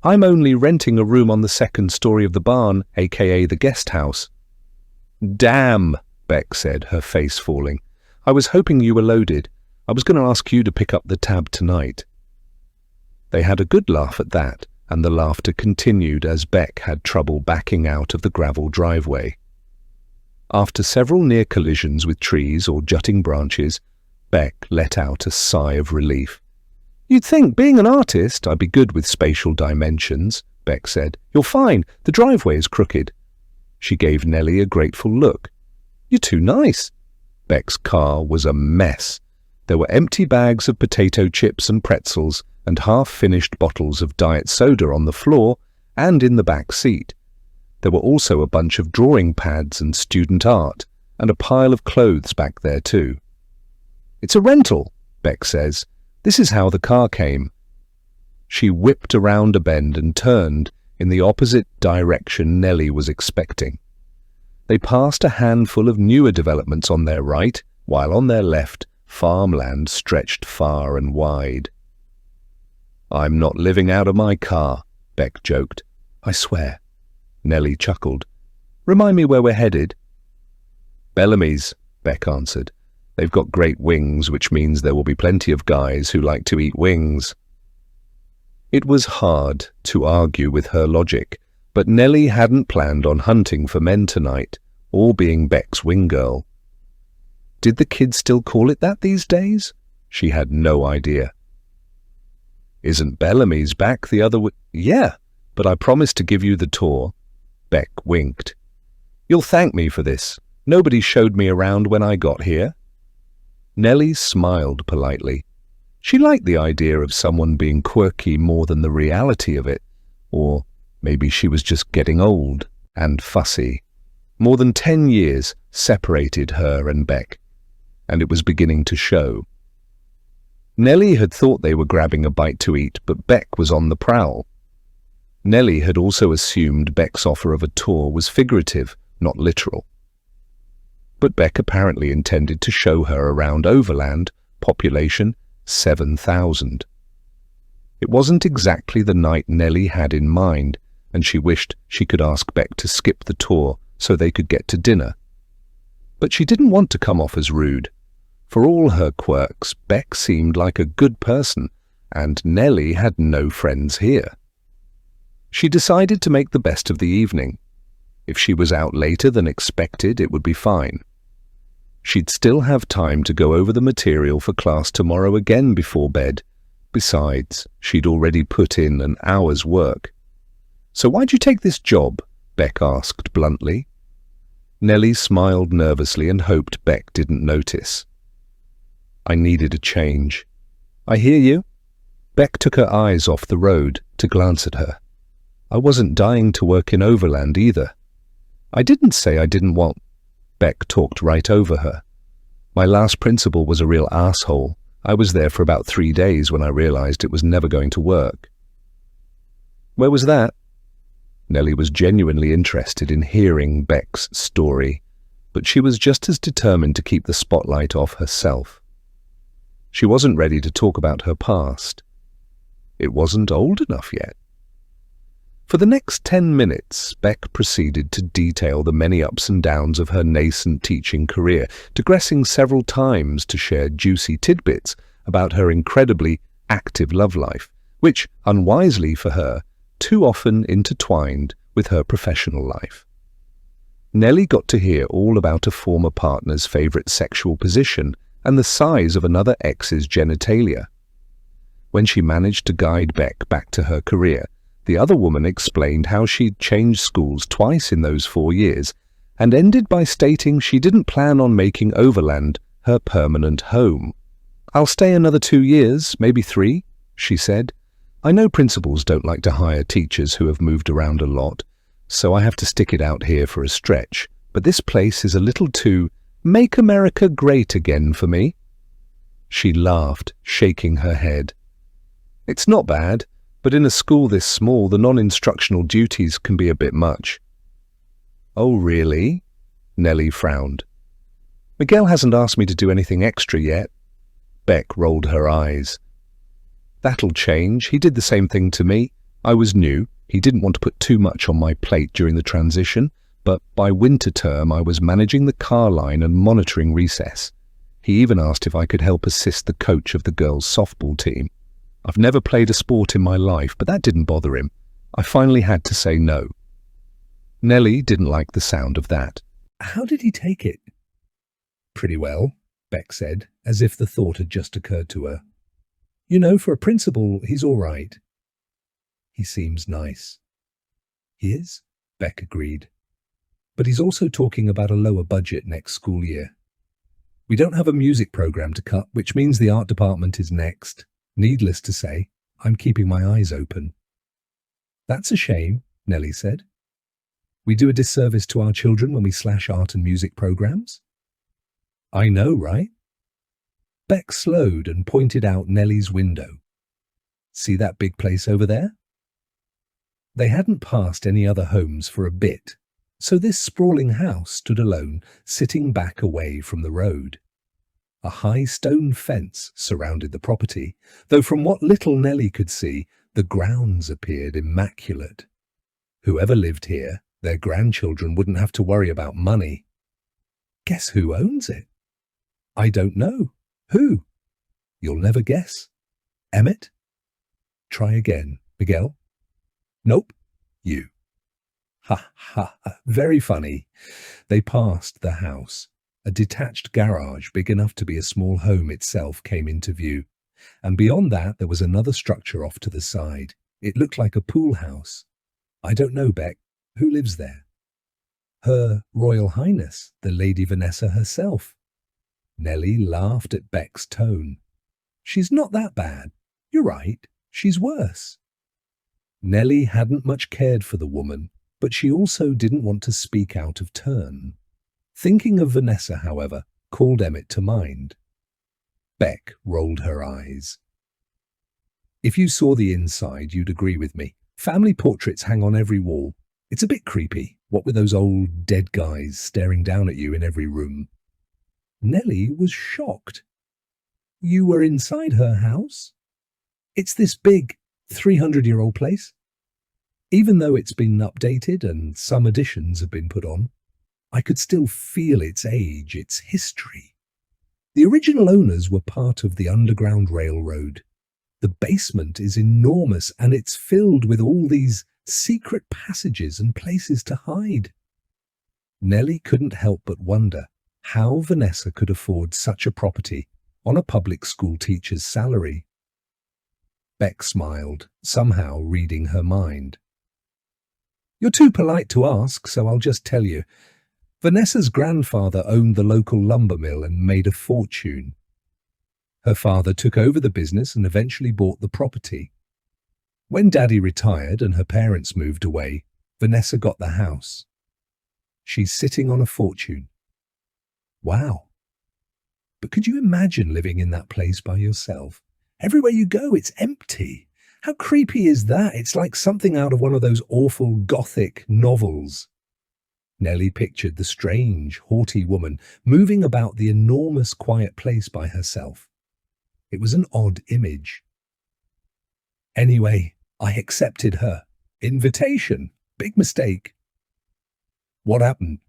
"I'm only renting a room on the 2nd story of the barn, aka the guest house." "Damn," Beck said, her face falling. "I was hoping you were loaded. I was going to ask you to pick up the tab tonight." They had a good laugh at that, and the laughter continued as Beck had trouble backing out of the gravel driveway. After several near collisions with trees or jutting branches, Beck let out a sigh of relief. "You'd think, being an artist, I'd be good with spatial dimensions," Beck said. "You're fine. The driveway is crooked." She gave Nelly a grateful look. "You're too nice." Beck's car was a mess. There were empty bags of potato chips and pretzels and half-finished bottles of diet soda on the floor and in the back seat. There were also a bunch of drawing pads and student art, and a pile of clothes back there too. "It's a rental," Beck says. "This is how the car came." She whipped around a bend and turned in the opposite direction Nelly was expecting. They passed a handful of newer developments on their right, while on their left, farmland stretched far and wide. "I'm not living out of my car," Beck joked. "I swear." Nelly chuckled. "Remind me where we're headed." "Bellamy's," Beck answered. "They've got great wings, which means there will be plenty of guys who like to eat wings." It was hard to argue with her logic, but Nelly hadn't planned on hunting for men tonight, or being Beck's wing girl. Did the kids still call it that these days? She had no idea. "Isn't Bellamy's back the other way?" "Yeah, but I promised to give you the tour." Beck winked. "You'll thank me for this. Nobody showed me around when I got here." Nelly smiled politely. She liked the idea of someone being quirky more than the reality of it, or maybe she was just getting old and fussy. More than 10 years separated her and Beck, and it was beginning to show. Nelly had thought they were grabbing a bite to eat, but Beck was on the prowl. Nelly had also assumed Beck's offer of a tour was figurative, not literal. But Beck apparently intended to show her around Overland, population 7,000. It wasn't exactly the night Nelly had in mind, and she wished she could ask Beck to skip the tour so they could get to dinner. But she didn't want to come off as rude. For all her quirks, Beck seemed like a good person, and Nelly had no friends here. She decided to make the best of the evening. If she was out later than expected, it would be fine. She'd still have time to go over the material for class tomorrow again before bed. Besides, she'd already put in an hour's work. "So why'd you take this job?" Beck asked bluntly. Nelly smiled nervously and hoped Beck didn't notice. "I needed a change." "I hear you." Beck took her eyes off the road to glance at her. "I wasn't dying to work in Overland either." "I didn't say I didn't want—" Beck talked right over her. "My last principal was a real asshole. I was there for about 3 days when I realized it was never going to work." "Where was that?" Nelly was genuinely interested in hearing Beck's story, but she was just as determined to keep the spotlight off herself. She wasn't ready to talk about her past. It wasn't old enough yet. For the next 10 minutes, Beck proceeded to detail the many ups and downs of her nascent teaching career, digressing several times to share juicy tidbits about her incredibly active love life, which, unwisely for her, too often intertwined with her professional life. Nelly got to hear all about a former partner's favourite sexual position and the size of another ex's genitalia. When she managed to guide Beck back to her career, the other woman explained how she'd changed schools twice in those 4 years and ended by stating she didn't plan on making Overland her permanent home. "I'll stay another 2 years, maybe 3, she said. "I know principals don't like to hire teachers who have moved around a lot, so I have to stick it out here for a stretch, but this place is a little too make America great again for me." She laughed, shaking her head. "It's not bad, but in a school this small, the non-instructional duties can be a bit much." "Oh, really?" Nelly frowned. "Miguel hasn't asked me to do anything extra yet." Beck rolled her eyes. "That'll change. He did the same thing to me. I was new. He didn't want to put too much on my plate during the transition, but by winter term I was managing the car line and monitoring recess. He even asked if I could help assist the coach of the girls' softball team. I've never played a sport in my life, but that didn't bother him. I finally had to say no." Nelly didn't like the sound of that. "How did he take it?" "Pretty well," Beck said, as if the thought had just occurred to her. "You know, for a principal, he's all right." "He seems nice." "He is," Beck agreed. "But he's also talking about a lower budget next school year. We don't have a music program to cut, which means the art department is next. Needless to say, I'm keeping my eyes open." "That's a shame," Nelly said. "We do a disservice to our children when we slash art and music programs." "I know, right?" Beck slowed and pointed out Nelly's window. "See that big place over there?" They hadn't passed any other homes for a bit, so this sprawling house stood alone, sitting back away from the road. A high stone fence surrounded the property, though from what little Nelly could see, the grounds appeared immaculate. Whoever lived here, their grandchildren wouldn't have to worry about money. "Guess who owns it?" "I don't know." "Who?" "You'll never guess." "Emmett?" "Try again. Miguel?" "Nope." "You." "Ha, ha, ha. Very funny." They passed the house. A detached garage big enough to be a small home itself came into view, and beyond that there was another structure off to the side. It looked like a pool house. "I don't know, Beck. Who lives there?" "Her Royal Highness, the Lady Vanessa herself." Nelly laughed at Beck's tone. "She's not that bad. You're right, she's worse." Nelly hadn't much cared for the woman, but she also didn't want to speak out of turn. Thinking of Vanessa, however, called Emmett to mind. Beck rolled her eyes. "If you saw the inside, you'd agree with me. Family portraits hang on every wall. It's a bit creepy, what with those old dead guys staring down at you in every room." Nelly was shocked. "You were inside her house? It's this big, 300-year-old place?" Even though it's been updated and some additions have been put on, I could still feel its age, its history. The original owners were part of the Underground Railroad. The basement is enormous and it's filled with all these secret passages and places to hide. Nelly couldn't help but wonder how Vanessa could afford such a property on a public school teacher's salary. Beck smiled, somehow reading her mind. "You're too polite to ask, so I'll just tell you. Vanessa's grandfather owned the local lumber mill and made a fortune. Her father took over the business and eventually bought the property. When Daddy retired and her parents moved away, Vanessa got the house. She's sitting on a fortune." "Wow. But could you imagine living in that place by yourself? Everywhere you go, it's empty. How creepy is that? It's like something out of one of those awful Gothic novels." Nelly pictured the strange, haughty woman moving about the enormous quiet place by herself. It was an odd image. "Anyway, I accepted her. Invitation. Big mistake." "What happened?"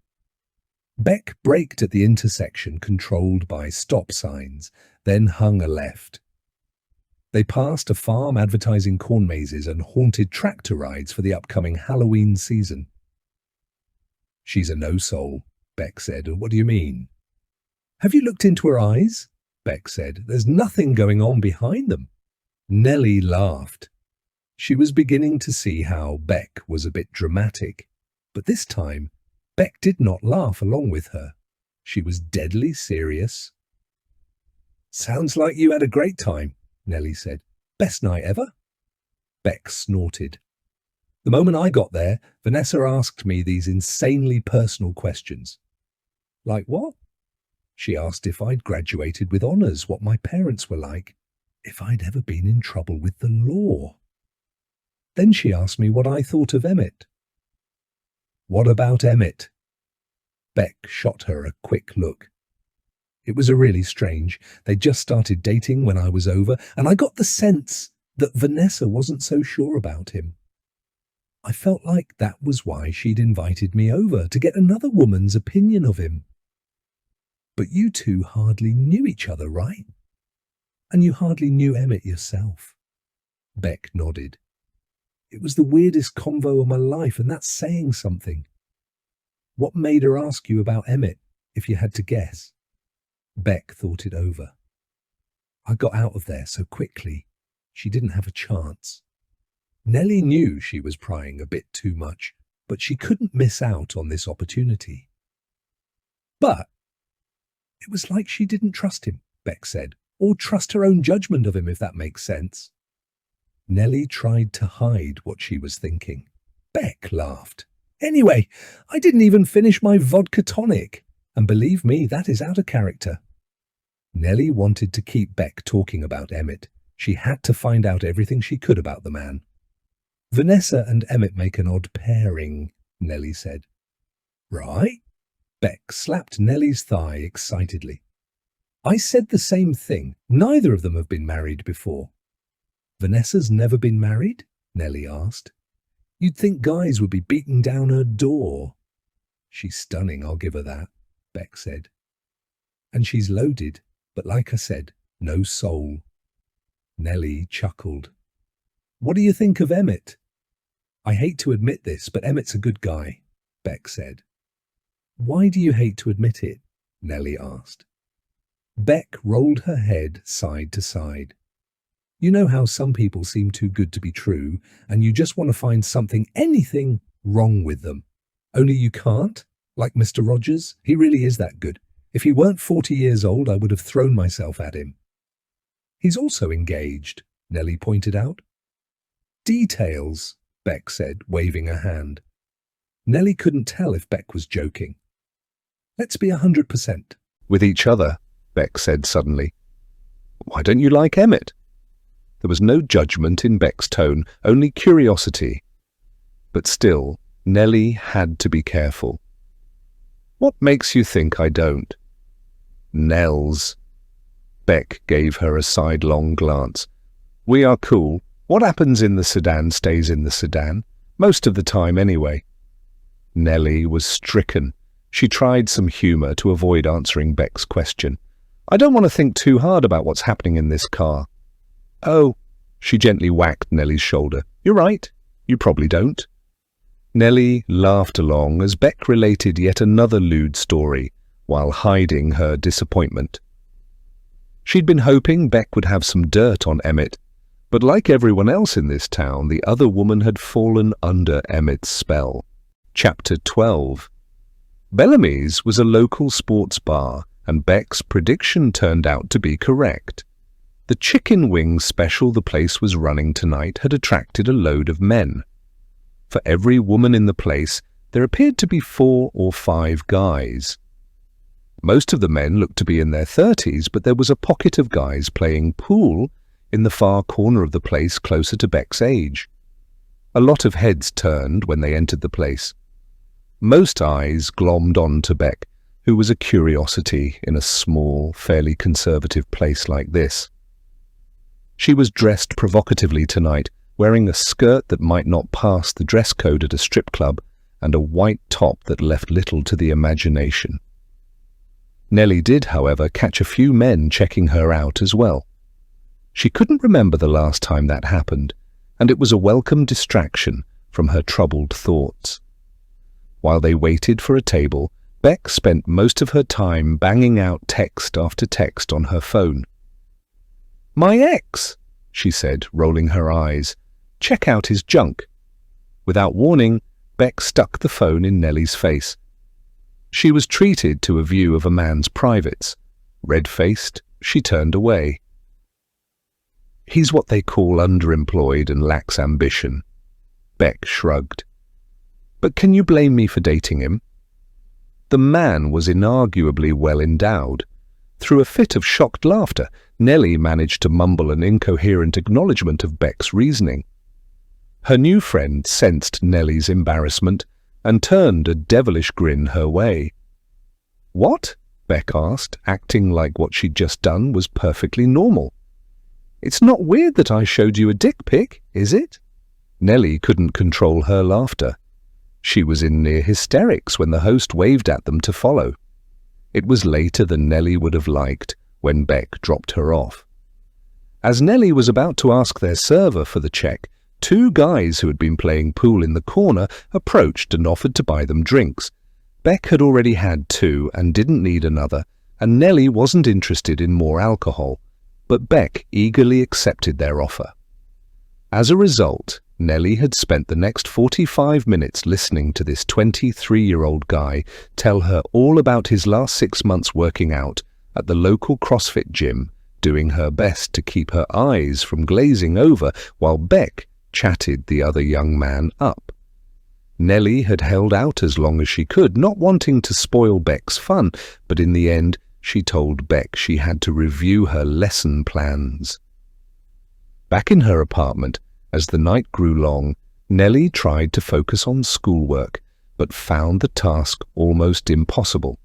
Beck braked at the intersection controlled by stop signs, then hung a left. They passed a farm advertising corn mazes and haunted tractor rides for the upcoming Halloween season. "She's a no-soul," Beck said. "What do you mean?" "Have you looked into her eyes?" Beck said. "There's nothing going on behind them." Nelly laughed. She was beginning to see how Beck was a bit dramatic, but this time Beck did not laugh along with her. She was deadly serious. "Sounds like you had a great time," Nelly said. "Best night ever?" Beck snorted. "The moment I got there, Vanessa asked me these insanely personal questions." "Like what?" "She asked if I'd graduated with honours, what my parents were like, if I'd ever been in trouble with the law. Then she asked me what I thought of Emmett." "What about Emmett?" Beck shot her a quick look. "It was a really strange. They just started dating when I was over, and I got the sense that Vanessa wasn't so sure about him. I felt like that was why she'd invited me over, to get another woman's opinion of him." "But you two hardly knew each other, right? And you hardly knew Emmett yourself." Beck nodded. "It was the weirdest convo of my life, and that's saying something." "What made her ask you about Emmett, if you had to guess?" Beck thought it over. "I got out of there so quickly. She didn't have a chance." Nelly knew she was prying a bit too much, but she couldn't miss out on this opportunity. "But it was like she didn't trust him," Beck said, "or trust her own judgment of him, if that makes sense." Nelly tried to hide what she was thinking. Beck laughed. "Anyway, I didn't even finish my vodka tonic. And believe me, that is out of character." Nelly wanted to keep Beck talking about Emmett. She had to find out everything she could about the man. "Vanessa and Emmett make an odd pairing," Nelly said. "Right?" Beck slapped Nelly's thigh excitedly. "I said the same thing. Neither of them have been married before." "Vanessa's never been married?" Nelly asked. "You'd think guys would be beating down her door." "She's stunning, I'll give her that," Beck said. "And she's loaded, but like I said, no soul." Nelly chuckled. "What do you think of Emmett?" "I hate to admit this, but Emmett's a good guy," Beck said. "Why do you hate to admit it?" Nelly asked. Beck rolled her head side to side. "You know how some people seem too good to be true, and you just want to find something, anything, wrong with them. Only you can't? Like Mr. Rogers? He really is that good. If he weren't 40 years old, I would have thrown myself at him." "He's also engaged," Nelly pointed out. "Details," Beck said, waving a hand. Nelly couldn't tell if Beck was joking. "Let's be 100%. With each other," Beck said suddenly. "Why don't you like Emmett?" There was no judgment in Beck's tone, only curiosity. But still, Nelly had to be careful. "What makes you think I don't?" "Nels." Beck gave her a sidelong glance. "We are cool. What happens in the sedan stays in the sedan. Most of the time, anyway." Nelly was stricken. She tried some humour to avoid answering Beck's question. "I don't want to think too hard about what's happening in this car." "Oh," she gently whacked Nelly's shoulder. "You're right. You probably don't." Nelly laughed along as Beck related yet another lewd story while hiding her disappointment. She'd been hoping Beck would have some dirt on Emmett, but like everyone else in this town, the other woman had fallen under Emmett's spell. Chapter 12. Bellamy's was a local sports bar, and Beck's prediction turned out to be correct. The chicken wing special the place was running tonight had attracted a load of men. For every woman in the place, there appeared to be 4 or 5 guys. Most of the men looked to be in their 30s, but there was a pocket of guys playing pool in the far corner of the place closer to Beck's age. A lot of heads turned when they entered the place. Most eyes glommed on to Beck, who was a curiosity in a small, fairly conservative place like this. She was dressed provocatively tonight, wearing a skirt that might not pass the dress code at a strip club and a white top that left little to the imagination. Nelly did, however, catch a few men checking her out as well. She couldn't remember the last time that happened, and it was a welcome distraction from her troubled thoughts. While they waited for a table, Beck spent most of her time banging out text after text on her phone. "My ex," she said, rolling her eyes. "Check out his junk." Without warning, Beck stuck the phone in Nelly's face. She was treated to a view of a man's privates. Red-faced, she turned away. "He's what they call underemployed and lacks ambition." Beck shrugged. "But can you blame me for dating him?" The man was inarguably well endowed. Through a fit of shocked laughter, Nelly managed to mumble an incoherent acknowledgement of Beck's reasoning. Her new friend sensed Nelly's embarrassment and turned a devilish grin her way. "What?" Beck asked, acting like what she'd just done was perfectly normal. "It's not weird that I showed you a dick pic, is it?" Nelly couldn't control her laughter. She was in near hysterics when the host waved at them to follow. It was later than Nelly would have liked when Beck dropped her off. As Nelly was about to ask their server for the check, two guys who had been playing pool in the corner approached and offered to buy them drinks. Beck had already had two and didn't need another, and Nelly wasn't interested in more alcohol, but Beck eagerly accepted their offer. As a result, Nelly had spent the next 45 minutes listening to this 23-year-old guy tell her all about his last 6 months working out at the local CrossFit gym, doing her best to keep her eyes from glazing over while Beck chatted the other young man up. Nelly had held out as long as she could, not wanting to spoil Beck's fun, but in the end she told Beck she had to review her lesson plans. Back in her apartment, as the night grew long, Nelly tried to focus on schoolwork, but found the task almost impossible.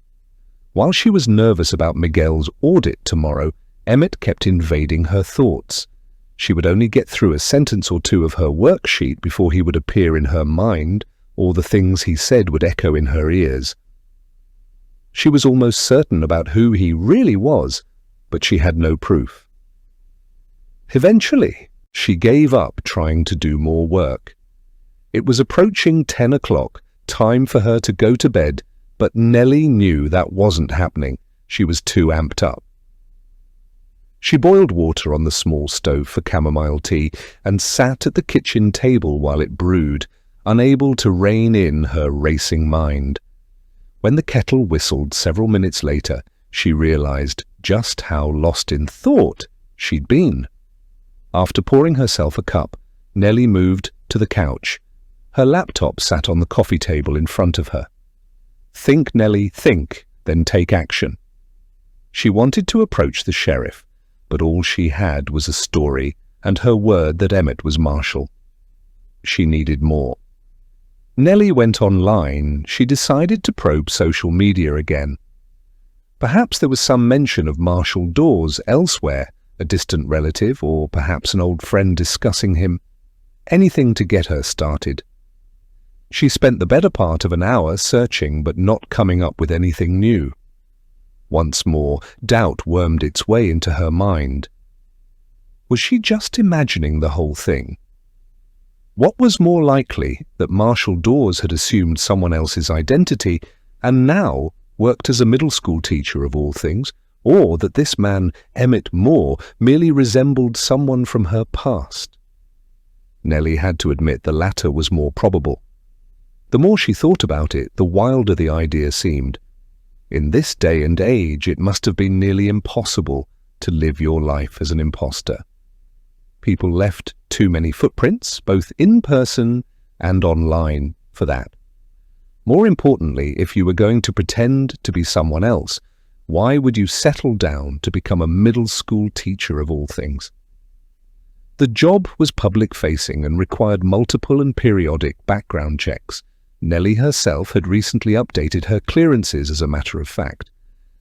While she was nervous about Miguel's audit tomorrow, Emmett kept invading her thoughts. She would only get through a sentence or two of her worksheet before he would appear in her mind, or the things he said would echo in her ears. She was almost certain about who he really was, but she had no proof. Eventually, she gave up trying to do more work. It was approaching 10 o'clock, time for her to go to bed, but Nelly knew that wasn't happening. She was too amped up. She boiled water on the small stove for chamomile tea and sat at the kitchen table while it brewed, unable to rein in her racing mind. When the kettle whistled several minutes later, she realized just how lost in thought she'd been. After pouring herself a cup, Nelly moved to the couch. Her laptop sat on the coffee table in front of her. Think, Nelly, think, then take action. She wanted to approach the sheriff, but all she had was a story and her word that Emmett was Marshall. She needed more. Nelly went online. She decided to probe social media again. Perhaps there was some mention of Marshall Dawes elsewhere, a distant relative, or perhaps an old friend discussing him. Anything to get her started. She spent the better part of an hour searching but not coming up with anything new. Once more, doubt wormed its way into her mind. Was she just imagining the whole thing? What was more likely, that Marshall Dawes had assumed someone else's identity and now worked as a middle school teacher of all things, or that this man, Emmett Moore, merely resembled someone from her past? Nelly had to admit the latter was more probable. The more she thought about it, the wilder the idea seemed. In this day and age, it must have been nearly impossible to live your life as an imposter. People left too many footprints, both in person and online, for that. More importantly, if you were going to pretend to be someone else, why would you settle down to become a middle school teacher of all things? The job was public-facing and required multiple and periodic background checks. Nelly herself had recently updated her clearances, as a matter of fact.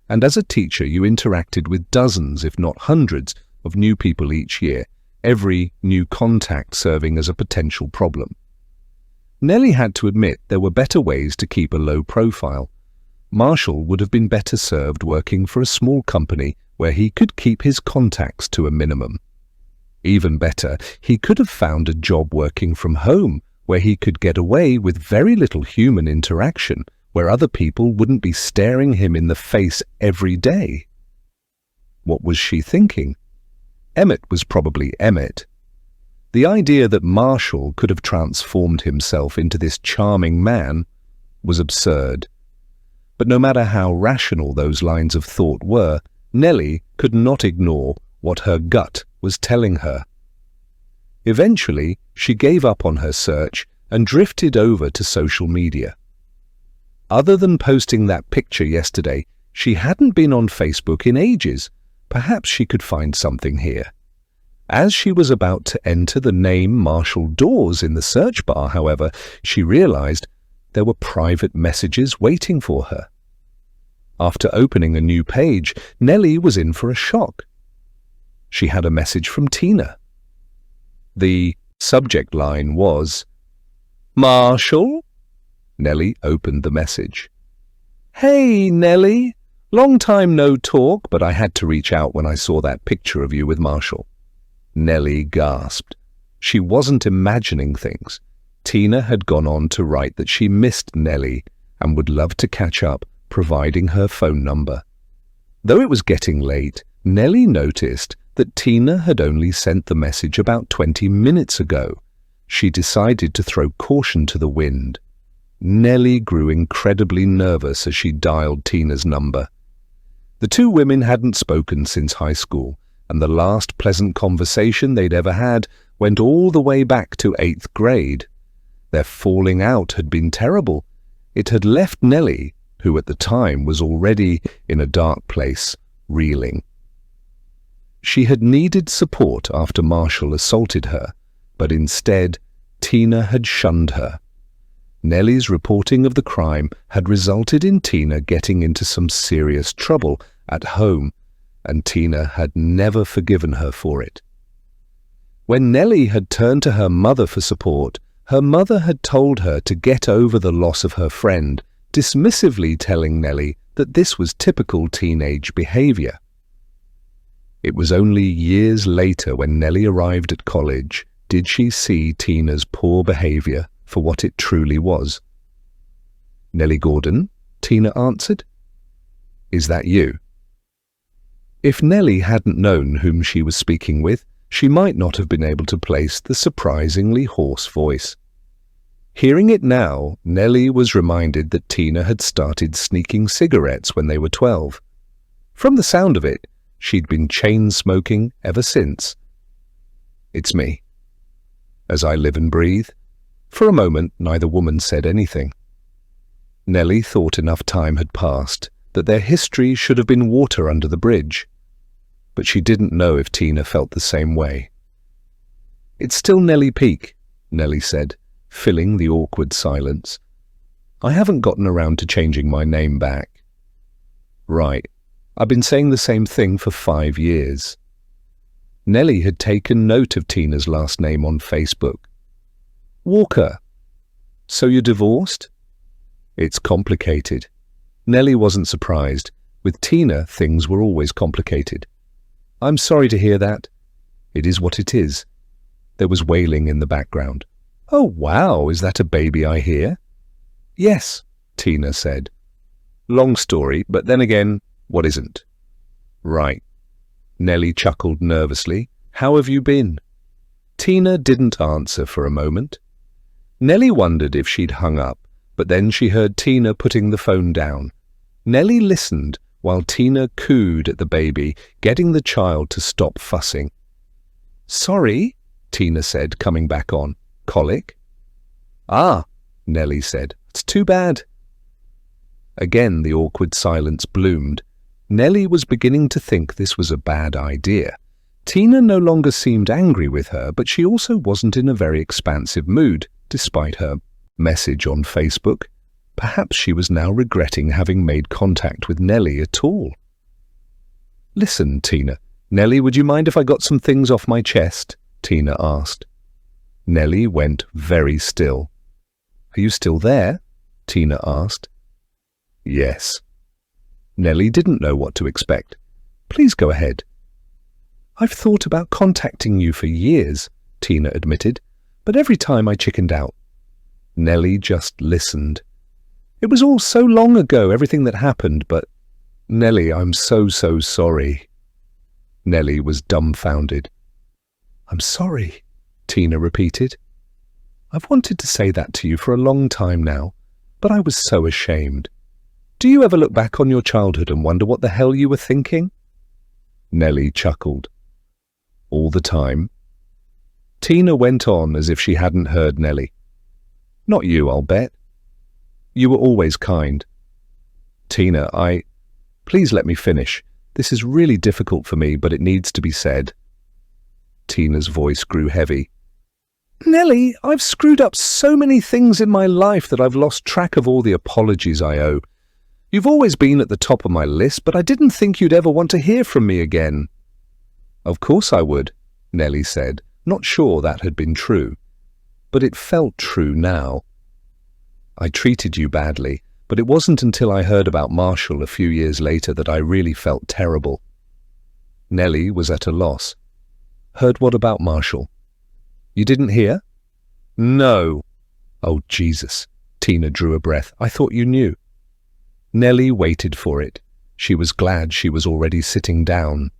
And as a teacher, you interacted with dozens, if not hundreds, of new people each year, every new contact serving as a potential problem. Nelly had to admit there were better ways to keep a low profile. Marshall would have been better served working for a small company where he could keep his contacts to a minimum. Even better, he could have found a job working from home where he could get away with very little human interaction, where other people wouldn't be staring him in the face every day. What was she thinking? Emmett was probably Emmett. The idea that Marshall could have transformed himself into this charming man was absurd. But no matter how rational those lines of thought were, Nelly could not ignore what her gut was telling her. Eventually, she gave up on her search and drifted over to social media. Other than posting that picture yesterday, she hadn't been on Facebook in ages. Perhaps she could find something here. As she was about to enter the name Marshall Dawes in the search bar, however, she realized there were private messages waiting for her. After opening a new page, Nelly was in for a shock. She had a message from Tina. The subject line was, "Marshall?" Nelly opened the message. "Hey, Nelly. Long time no talk, but I had to reach out when I saw that picture of you with Marshall." Nelly gasped. She wasn't imagining things. Tina had gone on to write that she missed Nelly and would love to catch up, providing her phone number. Though it was getting late, Nelly noticed that Tina had only sent the message about 20 minutes ago. She decided to throw caution to the wind. Nelly grew incredibly nervous as she dialed Tina's number. The two women hadn't spoken since high school, and the last pleasant conversation they'd ever had went all the way back to 8th grade. Their falling out had been terrible. It had left Nelly, who at the time was already in a dark place, reeling. She had needed support after Marshall assaulted her, but instead Tina had shunned her. Nelly's reporting of the crime had resulted in Tina getting into some serious trouble at home, and Tina had never forgiven her for it. When Nelly had turned to her mother for support, her mother had told her to get over the loss of her friend, dismissively telling Nelly that this was typical teenage behavior. It was only years later, when Nelly arrived at college, did she see Tina's poor behavior for what it truly was. "Nelly Gordon," Tina answered. "Is that you?" If Nelly hadn't known whom she was speaking with, she might not have been able to place the surprisingly hoarse voice. Hearing it now, Nelly was reminded that Tina had started sneaking cigarettes when they were 12. From the sound of it, she'd been chain-smoking ever since. "It's me. As I live and breathe." For a moment, neither woman said anything. Nelly thought enough time had passed that their history should have been water under the bridge. But she didn't know if Tina felt the same way. "It's still Nelly Peak," Nelly said, filling the awkward silence. "I haven't gotten around to changing my name back." "Right. I've been saying the same thing for 5 years." Nelly had taken note of Tina's last name on Facebook. "Walker. So you're divorced?" "It's complicated." Nelly wasn't surprised. With Tina, things were always complicated. "I'm sorry to hear that." "It is what it is." There was wailing in the background. "Oh, wow, is that a baby I hear?" "Yes," Tina said. "Long story, but then again, what isn't?" "Right." Nelly chuckled nervously. "How have you been?" Tina didn't answer for a moment. Nelly wondered if she'd hung up, but then she heard Tina putting the phone down. Nelly listened while Tina cooed at the baby, getting the child to stop fussing. "Sorry," Tina said, coming back on. "Colic?" "Ah," Nelly said. "It's too bad." Again the awkward silence bloomed. Nelly was beginning to think this was a bad idea. Tina no longer seemed angry with her, but she also wasn't in a very expansive mood, despite her message on Facebook. Perhaps she was now regretting having made contact with Nelly at all. "Listen, Tina. Nelly, would you mind if I got some things off my chest?" Tina asked. Nelly went very still. "Are you still there?" Tina asked. "Yes." Nelly didn't know what to expect. "Please go ahead." "I've thought about contacting you for years," Tina admitted, "but every time I chickened out." Nelly just listened. "It was all so long ago, everything that happened, but—" "Nelly, I'm so sorry." Nelly was dumbfounded. "I'm sorry," Tina repeated. "I've wanted to say that to you for a long time now, but I was so ashamed. Do you ever look back on your childhood and wonder what the hell you were thinking?" Nelly chuckled. "All the time." Tina went on as if she hadn't heard Nelly. "Not you, I'll bet. You were always kind." "Tina, Please let me finish. This is really difficult for me, but it needs to be said." Tina's voice grew heavy. "Nelly, I've screwed up so many things in my life that I've lost track of all the apologies I owe. You've always been at the top of my list, but I didn't think you'd ever want to hear from me again." "Of course I would," Nelly said, not sure that had been true. But it felt true now. "I treated you badly, but it wasn't until I heard about Marshall a few years later that I really felt terrible." Nelly was at a loss. "Heard what about Marshall?" "You didn't hear?" "No." "Oh, Jesus." Tina drew a breath. "I thought you knew." Nelly waited for it. She was glad she was already sitting down.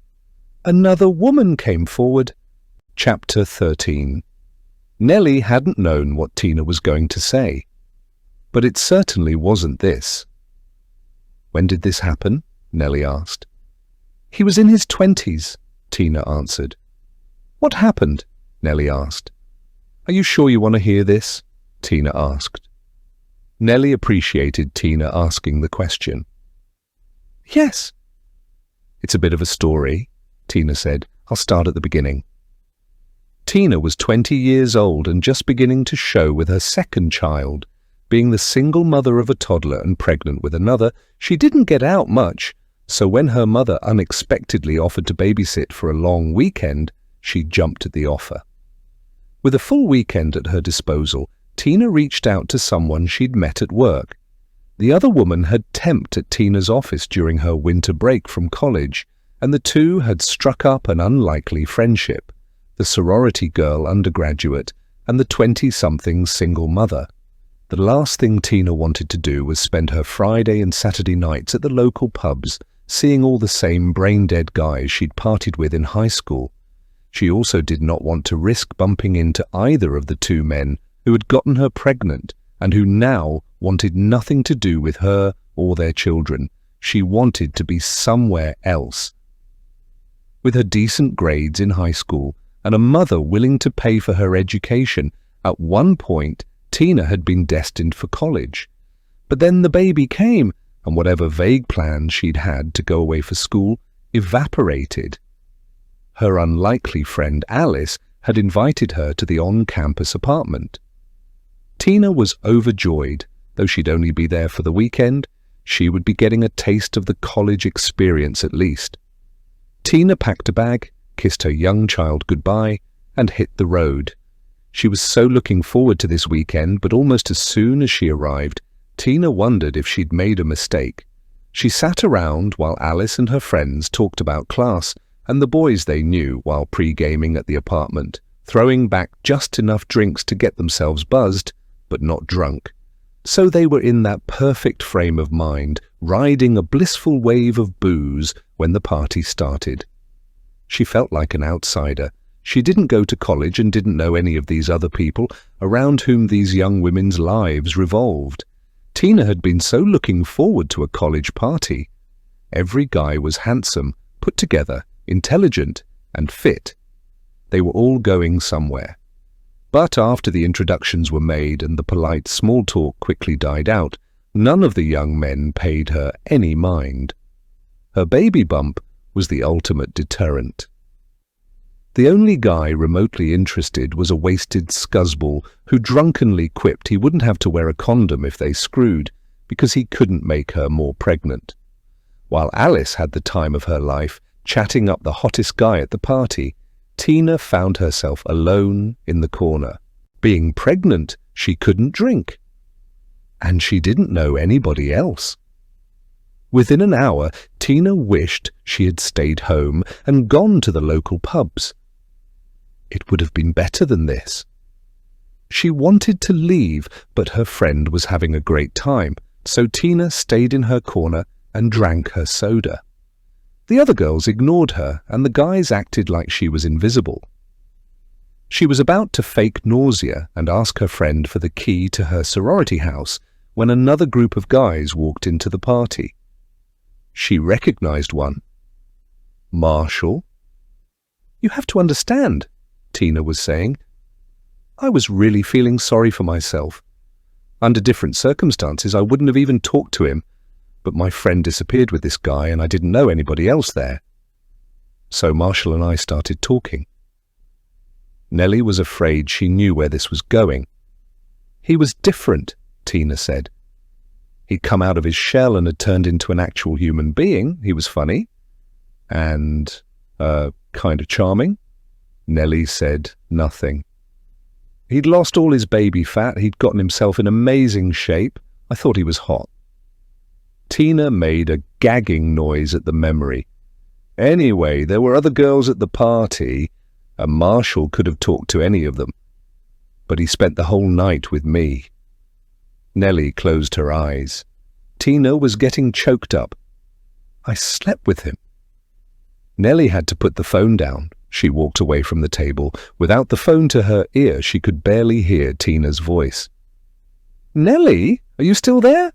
Another woman came forward. Chapter 13. Nelly hadn't known what Tina was going to say. But it certainly wasn't this. "When did this happen?" Nelly asked. "He was in his 20s, Tina answered. "What happened?" Nelly asked. "Are you sure you want to hear this?" Tina asked. Nelly appreciated Tina asking the question. "Yes." "It's a bit of a story," Tina said. "I'll start at the beginning." Tina was 20 years old and just beginning to show with her second child. Being the single mother of a toddler and pregnant with another, she didn't get out much, so when her mother unexpectedly offered to babysit for a long weekend, she jumped at the offer. With a full weekend at her disposal, Tina reached out to someone she'd met at work. The other woman had temped at Tina's office during her winter break from college, and the two had struck up an unlikely friendship, the sorority girl undergraduate and the 20-something single mother. The last thing Tina wanted to do was spend her Friday and Saturday nights at the local pubs, seeing all the same brain-dead guys she'd partied with in high school. She also did not want to risk bumping into either of the two men who had gotten her pregnant and who now wanted nothing to do with her or their children. She wanted to be somewhere else. With her decent grades in high school and a mother willing to pay for her education, at one point Tina had been destined for college. But then the baby came, and whatever vague plans she'd had to go away for school evaporated. Her unlikely friend Alice had invited her to the on-campus apartment. Tina was overjoyed. Though she'd only be there for the weekend, she would be getting a taste of the college experience at least. Tina packed a bag, kissed her young child goodbye, and hit the road. She was so looking forward to this weekend, but almost as soon as she arrived, Tina wondered if she'd made a mistake. She sat around while Alice and her friends talked about class and the boys they knew while pre-gaming at the apartment, throwing back just enough drinks to get themselves buzzed, but not drunk. So they were in that perfect frame of mind, riding a blissful wave of booze when the party started. She felt like an outsider. She didn't go to college and didn't know any of these other people around whom these young women's lives revolved. Tina had been so looking forward to a college party. Every guy was handsome, put together, intelligent, and fit. They were all going somewhere. But after the introductions were made and the polite small talk quickly died out, none of the young men paid her any mind. Her baby bump was the ultimate deterrent. The only guy remotely interested was a wasted scuzzball who drunkenly quipped he wouldn't have to wear a condom if they screwed, because he couldn't make her more pregnant. While Alice had the time of her life, chatting up the hottest guy at the party, Tina found herself alone in the corner. Being pregnant, she couldn't drink. And she didn't know anybody else. Within an hour, Tina wished she had stayed home and gone to the local pubs. It would have been better than this. She wanted to leave, but her friend was having a great time, so Tina stayed in her corner and drank her soda. The other girls ignored her, and the guys acted like she was invisible. She was about to fake nausea and ask her friend for the key to her sorority house when another group of guys walked into the party. She recognized one. Marshall? "You have to understand," Tina was saying. "I was really feeling sorry for myself. Under different circumstances, I wouldn't have even talked to him, but my friend disappeared with this guy and I didn't know anybody else there. So Marshall and I started talking." Nelly was afraid she knew where this was going. "He was different," Tina said. "He'd come out of his shell and had turned into an actual human being. He was funny. And, kind of charming." Nelly said nothing. "He'd lost all his baby fat. He'd gotten himself in amazing shape. I thought he was hot." Tina made a gagging noise at the memory. "Anyway, there were other girls at the party, and Marshall could have talked to any of them. But he spent the whole night with me." Nelly closed her eyes. Tina was getting choked up. "I slept with him." Nelly had to put the phone down. She walked away from the table. Without the phone to her ear, she could barely hear Tina's voice. "Nelly, are you still there?"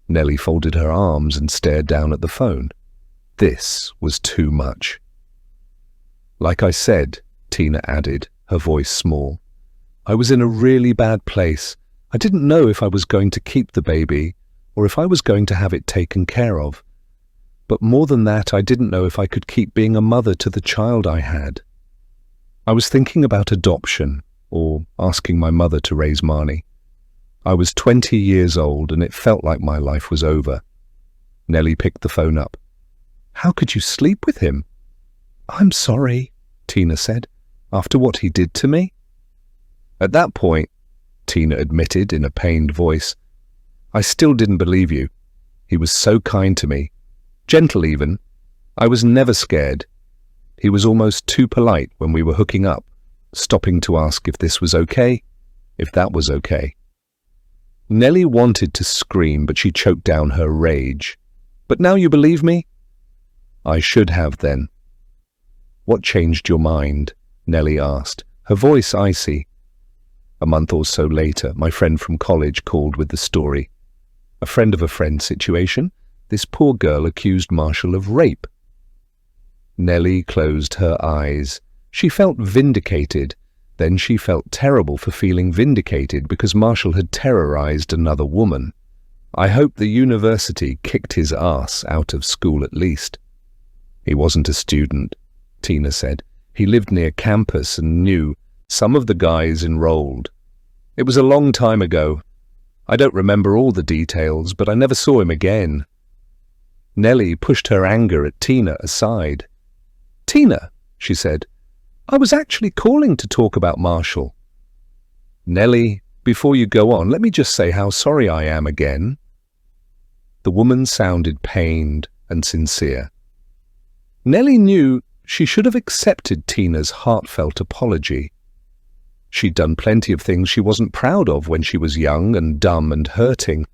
Nelly folded her arms and stared down at the phone. This was too much. "Like I said," Tina added, her voice small, "I was in a really bad place. I didn't know if I was going to keep the baby or if I was going to have it taken care of. But more than that, I didn't know if I could keep being a mother to the child I had. I was thinking about adoption or asking my mother to raise Marnie. I was 20 years old and it felt like my life was over." Nelly picked the phone up. "How could you sleep with him?" "I'm sorry," Tina said, "after what he did to me." "At that point," Tina admitted in a pained voice, "I still didn't believe you. He was so kind to me. Gentle even. I was never scared. He was almost too polite when we were hooking up, stopping to ask if this was okay, if that was okay." Nelly wanted to scream, but she choked down her rage. "But now you believe me?" "I should have then." "What changed your mind?" Nelly asked, her voice icy. A month or so later, my friend from college called with the story. A friend of a friend situation. This poor girl accused Marshall of rape. Nelly closed her eyes. She felt vindicated. Then she felt terrible for feeling vindicated because Marshall had terrorized another woman. I hope the university kicked his ass out of school at least. "He wasn't a student," Tina said. "He lived near campus and knew some of the guys enrolled. It was a long time ago. I don't remember all the details, but I never saw him again." Nelly pushed her anger at Tina aside. "Tina," she said, "I was actually calling to talk about Marshall." "Nelly, before you go on, let me just say how sorry I am again." The woman sounded pained and sincere. Nelly knew she should have accepted Tina's heartfelt apology. She'd done plenty of things she wasn't proud of when she was young and dumb and hurting.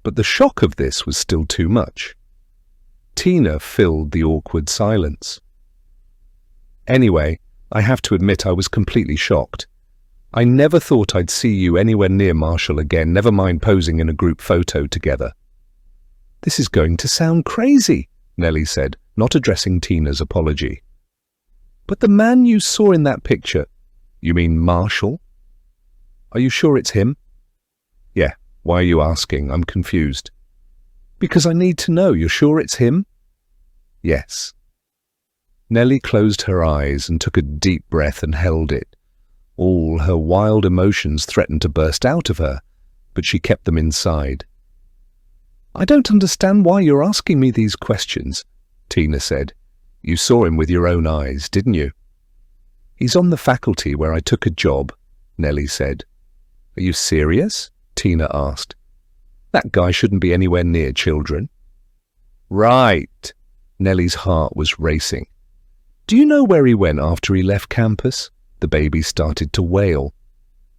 But the shock of this was still too much. Tina filled the awkward silence. "Anyway, I have to admit I was completely shocked. I never thought I'd see you anywhere near Marshall again, never mind posing in a group photo together." "This is going to sound crazy," Nelly said, not addressing Tina's apology. "But the man you saw in that picture—" "You mean Marshall?" "Are you sure it's him?" "Yeah. Why are you asking? I'm confused." "Because I need to know. You're sure it's him?" "Yes." Nelly closed her eyes and took a deep breath and held it. All her wild emotions threatened to burst out of her, but she kept them inside. "I don't understand why you're asking me these questions," Tina said. "You saw him with your own eyes, didn't you?" "He's on the faculty where I took a job," Nelly said. "Are you serious?" Tina asked. That guy shouldn't be anywhere near children." "Right." Nelly's heart was racing. "Do you know where he went after he left campus?" The baby started to wail.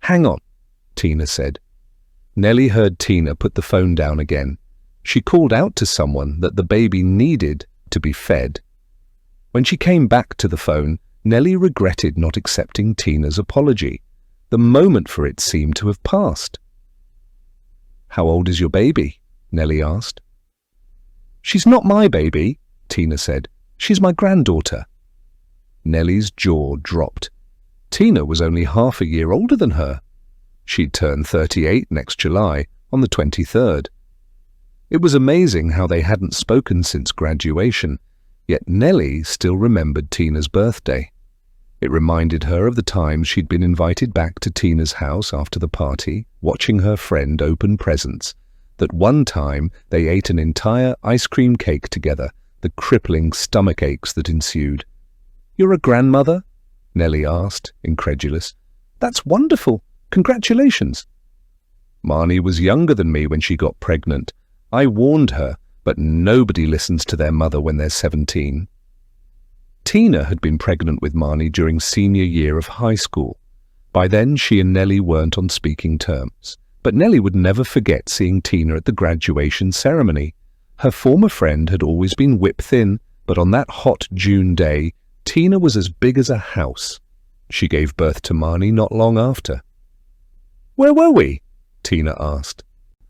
"Hang on," Tina said. Nelly heard Tina put the phone down again. She called out to someone that the baby needed to be fed. When she came back to the phone, Nelly regretted not accepting Tina's apology. The moment for it seemed to have passed. "How old is your baby?" Nelly asked. "She's not my baby," Tina said. "She's my granddaughter." Nelly's jaw dropped. Tina was only half a year older than her. She'd turn 38 next July, on the 23rd. It was amazing how they hadn't spoken since graduation, yet Nelly still remembered Tina's birthday. It reminded her of the times she'd been invited back to Tina's house after the party, watching her friend open presents, that one time they ate an entire ice cream cake together, the crippling stomach aches that ensued. "You're a grandmother?" Nelly asked, incredulous. "That's wonderful. Congratulations." "Marnie was younger than me when she got pregnant. I warned her, but nobody listens to their mother when they're 17. Tina had been pregnant with Marnie during senior year of high school. By then, she and Nelly weren't on speaking terms. But Nelly would never forget seeing Tina at the graduation ceremony. Her former friend had always been whip-thin, but on that hot June day, Tina was as big as a house. She gave birth to Marnie not long after. "Where were we?" Tina asked.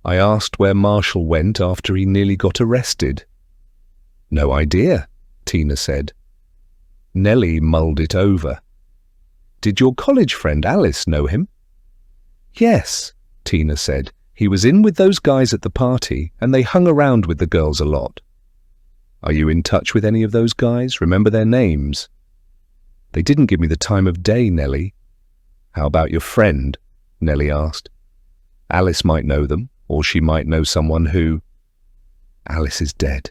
"I asked where Marshall went after he nearly got arrested." "No idea," Tina said. Nelly mulled it over. "Did your college friend Alice know him?" "Yes," Tina said. "He was in with those guys at the party, and they hung around with the girls a lot." "Are you in touch with any of those guys? Remember their names?" "They didn't give me the time of day, Nelly." "How about your friend?" Nelly asked. "Alice might know them, or she might know someone who—" "Alice is dead."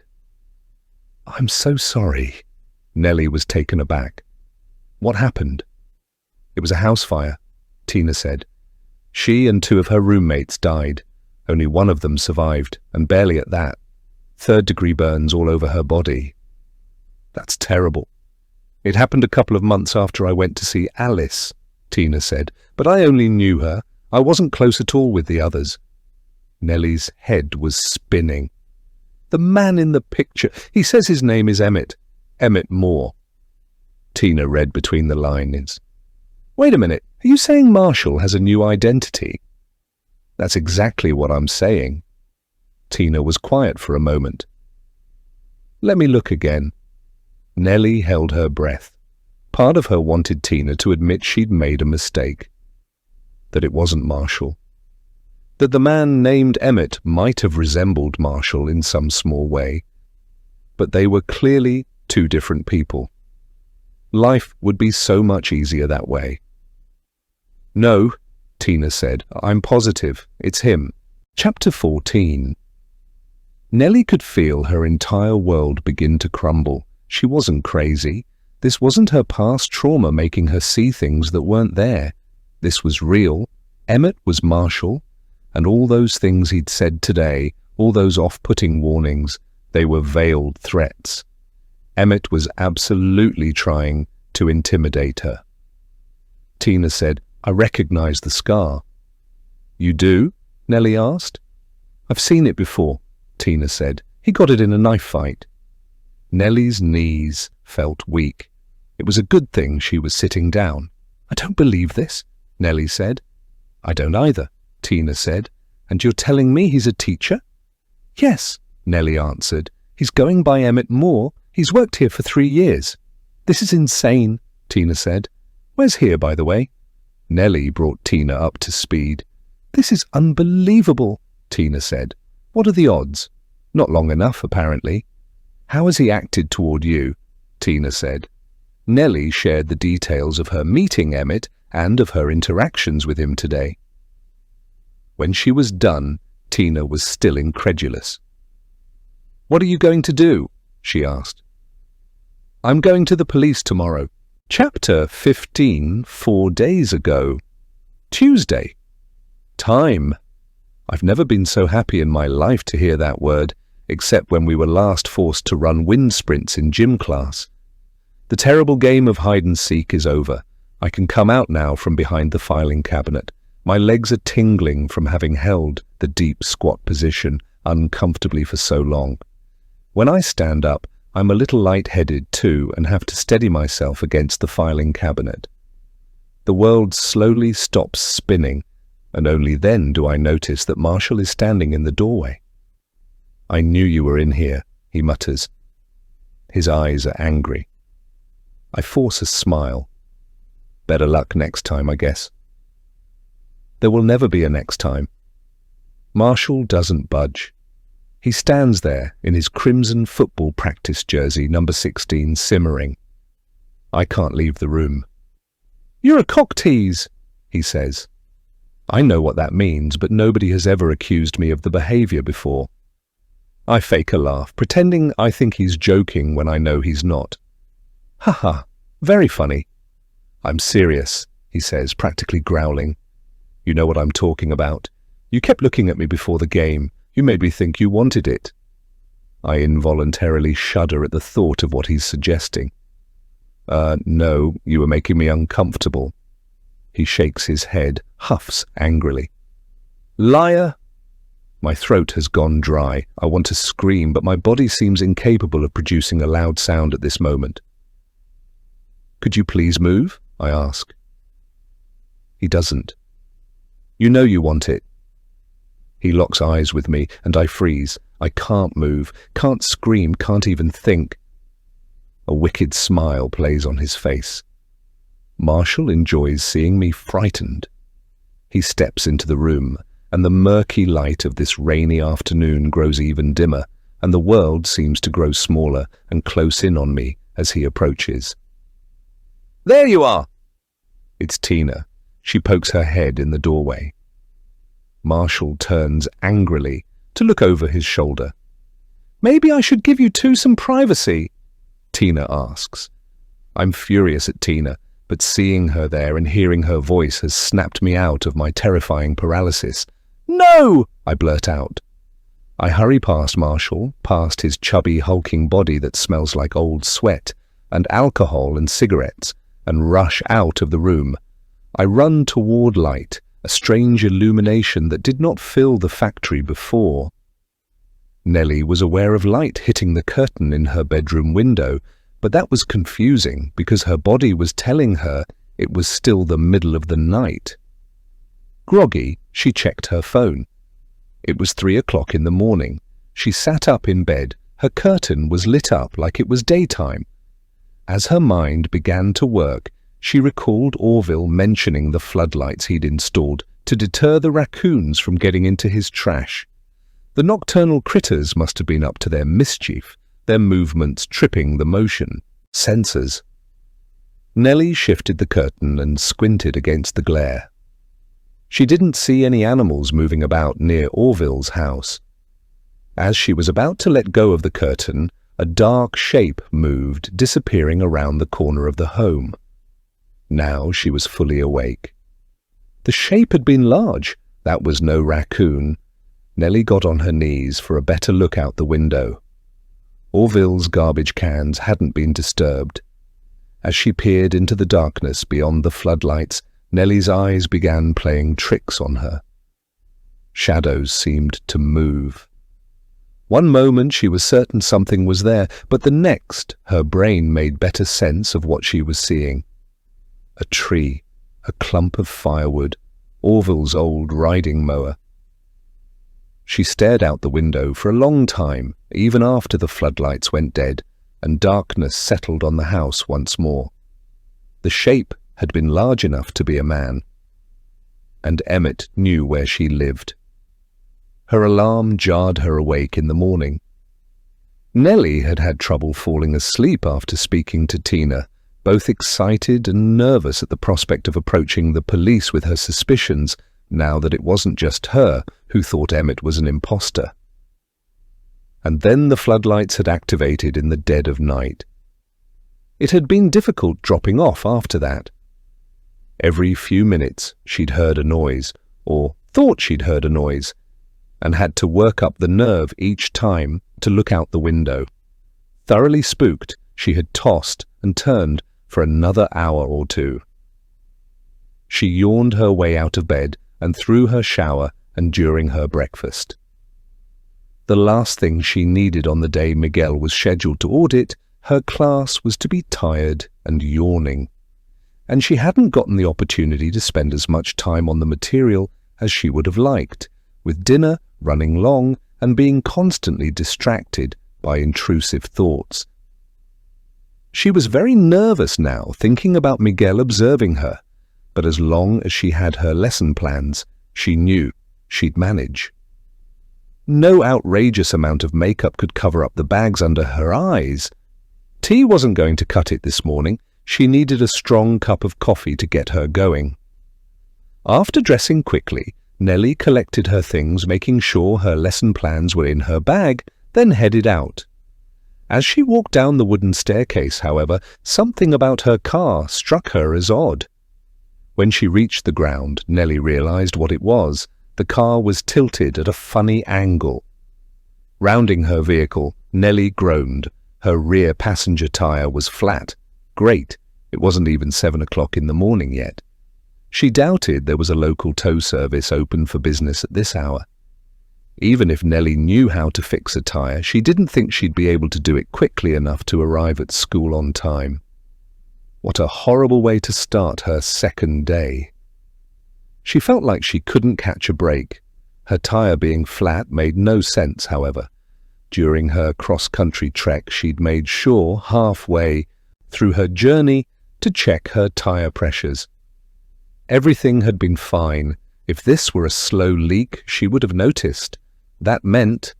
"I'm so sorry." Nelly was taken aback. "What happened?" "It was a house fire," Tina said. "She and 2 of her roommates died. Only one of them survived, and barely at that. 3rd-degree burns all over her body." "That's terrible." "It happened a couple of months after I went to see Alice," Tina said, "but I only knew her. I wasn't close at all with the others." Nelly's head was spinning. "The man in the picture, he says his name is Emmett. Emmett Moore." Tina read between the lines. "Wait a minute, are you saying Marshall has a new identity?" "That's exactly what I'm saying." Tina was quiet for a moment. "Let me look again." Nelly held her breath. Part of her wanted Tina to admit she'd made a mistake. That it wasn't Marshall. That the man named Emmett might have resembled Marshall in some small way. But they were clearly 2 different people. Life would be so much easier that way. "No," Tina said. "I'm positive. It's him." Chapter 14. Nelly could feel her entire world begin to crumble. She wasn't crazy. This wasn't her past trauma making her see things that weren't there. This was real. Emmett was Marshall, and all those things he'd said today, all those off-putting warnings, they were veiled threats. Emmett was absolutely trying to intimidate her. Tina said, "I recognize the scar." "You do?" Nelly asked. "I've seen it before," Tina said. "He got it in a knife fight." Nelly's knees felt weak. It was a good thing she was sitting down. "I don't believe this," Nelly said. "I don't either," Tina said. "And you're telling me he's a teacher?" "Yes," Nelly answered. "He's going by Emmett Moore. He's worked here for 3 years." "This is insane," Tina said. "Where's here, by the way?" Nelly brought Tina up to speed. "This is unbelievable," Tina said. "What are the odds?" "Not long enough, apparently." "How has he acted toward you?" Tina said. Nelly shared the details of her meeting Emmett and of her interactions with him today. When she was done, Tina was still incredulous. "What are you going to do?" she asked. "I'm going to the police tomorrow." Chapter 15, 4 days ago. Tuesday. Time. I've never been so happy in my life to hear that word, except when we were last forced to run wind sprints in gym class. The terrible game of hide-and-seek is over. I can come out now from behind the filing cabinet. My legs are tingling from having held the deep squat position uncomfortably for so long. When I stand up, I'm a little light-headed too and have to steady myself against the filing cabinet. The world slowly stops spinning, and only then do I notice that Marshall is standing in the doorway. "I knew you were in here," he mutters. His eyes are angry. I force a smile. Better luck next time, I guess. There will never be a next time. Marshall doesn't budge. He stands there in his crimson football practice jersey, number 16, simmering. I can't leave the room. "You're a cock tease," he says. I know what that means, but nobody has ever accused me of the behavior before. I fake a laugh, pretending I think he's joking when I know he's not. "Ha, very funny." "I'm serious," he says, practically growling. "You know what I'm talking about. You kept looking at me before the game. You made me think you wanted it." I involuntarily shudder at the thought of what he's suggesting. No, you were making me uncomfortable." He shakes his head, huffs angrily. "Liar!" My throat has gone dry. I want to scream, but my body seems incapable of producing a loud sound at this moment. "Could you please move?" I ask. He doesn't. "You know you want it." He locks eyes with me, and I freeze. I can't move, can't scream, can't even think. A wicked smile plays on his face. Marshall enjoys seeing me frightened. He steps into the room, and the murky light of this rainy afternoon grows even dimmer, and the world seems to grow smaller and close in on me as he approaches. "There you are!" It's Tina. She pokes her head in the doorway. Marshall turns angrily to look over his shoulder. "Maybe I should give you two some privacy?" Tina asks. I'm furious at Tina, but seeing her there and hearing her voice has snapped me out of my terrifying paralysis. "No!" I blurt out. I hurry past Marshall, past his chubby, hulking body that smells like old sweat and alcohol and cigarettes, and rush out of the room. I run toward light, a strange illumination that did not fill the factory before. Nelly was aware of light hitting the curtain in her bedroom window, but that was confusing because her body was telling her it was still the middle of the night. Groggy, she checked her phone. It was 3 o'clock in the morning. She sat up in bed. Her curtain was lit up like it was daytime. As her mind began to work, she recalled Orville mentioning the floodlights he'd installed to deter the raccoons from getting into his trash. The nocturnal critters must have been up to their mischief, their movements tripping the motion sensors. Nelly shifted the curtain and squinted against the glare. She didn't see any animals moving about near Orville's house. As she was about to let go of the curtain, a dark shape moved, disappearing around the corner of the home. Now she was fully awake. The shape had been large. That was no raccoon. Nelly got on her knees for a better look out the window. Orville's garbage cans hadn't been disturbed. As she peered into the darkness beyond the floodlights, Nelly's eyes began playing tricks on her. Shadows seemed to move. One moment she was certain something was there, but the next her brain made better sense of what she was seeing. A tree, a clump of firewood, Orville's old riding mower. She stared out the window for a long time, even after the floodlights went dead, and darkness settled on the house once more. The shape had been large enough to be a man. And Emmett knew where she lived. Her alarm jarred her awake in the morning. Nelly had had trouble falling asleep after speaking to Tina, both excited and nervous at the prospect of approaching the police with her suspicions, now that it wasn't just her who thought Emmett was an imposter. And then the floodlights had activated in the dead of night. It had been difficult dropping off after that. Every few minutes she'd heard a noise, or thought she'd heard a noise, and had to work up the nerve each time to look out the window. Thoroughly spooked, she had tossed and turned for another hour or two. She yawned her way out of bed and through her shower and during her breakfast. The last thing she needed on the day Miguel was scheduled to audit her class was to be tired and yawning, and she hadn't gotten the opportunity to spend as much time on the material as she would have liked, with dinner running long and being constantly distracted by intrusive thoughts. She was very nervous now, thinking about Miguel observing her, but as long as she had her lesson plans, she knew she'd manage. No outrageous amount of makeup could cover up the bags under her eyes. Tea wasn't going to cut it this morning. She needed a strong cup of coffee to get her going. After dressing quickly, Nelly collected her things, making sure her lesson plans were in her bag, then headed out. As she walked down the wooden staircase, however, something about her car struck her as odd. When she reached the ground, Nelly realized what it was. The car was tilted at a funny angle. Rounding her vehicle, Nelly groaned. Her rear passenger tire was flat. Great, it wasn't even 7 o'clock in the morning yet. She doubted there was a local tow service open for business at this hour. Even if Nelly knew how to fix a tire, she didn't think she'd be able to do it quickly enough to arrive at school on time. What a horrible way to start her second day. She felt like she couldn't catch a break. Her tire being flat made no sense, however. During her cross-country trek, she'd made sure halfway through her journey to check her tire pressures. Everything had been fine. If this were a slow leak, she would have noticed. That meant...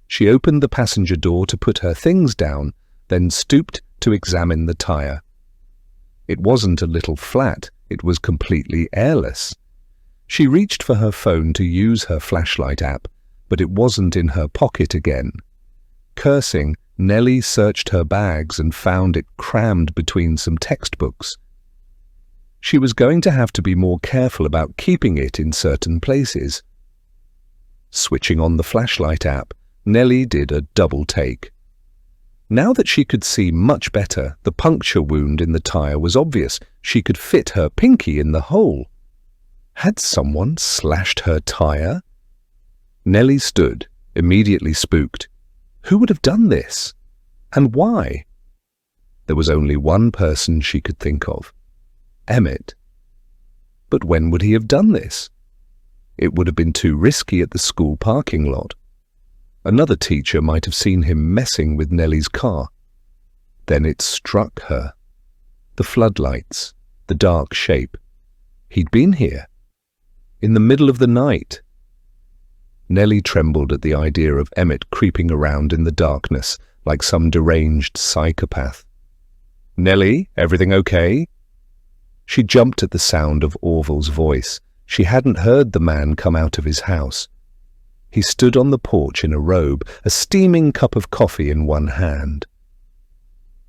She opened the passenger door to put her things down, then stooped to examine the tire. It wasn't a little flat, it was completely airless. She reached for her phone to use her flashlight app, but it wasn't in her pocket again. Cursing, Nelly searched her bags and found it crammed between some textbooks. She was going to have to be more careful about keeping it in certain places. Switching on the flashlight app, Nelly did a double take. Now that she could see much better, the puncture wound in the tire was obvious. She could fit her pinky in the hole. Had someone slashed her tire? Nelly stood, immediately spooked. Who would have done this? And why? There was only one person she could think of. Emmett. But when would he have done this? It would have been too risky at the school parking lot. Another teacher might have seen him messing with Nelly's car. Then it struck her. The floodlights, the dark shape. He'd been here. In the middle of the night. Nelly trembled at the idea of Emmett creeping around in the darkness like some deranged psychopath. "Nelly, everything okay?" She jumped at the sound of Orville's voice. She hadn't heard the man come out of his house. He stood on the porch in a robe, a steaming cup of coffee in one hand.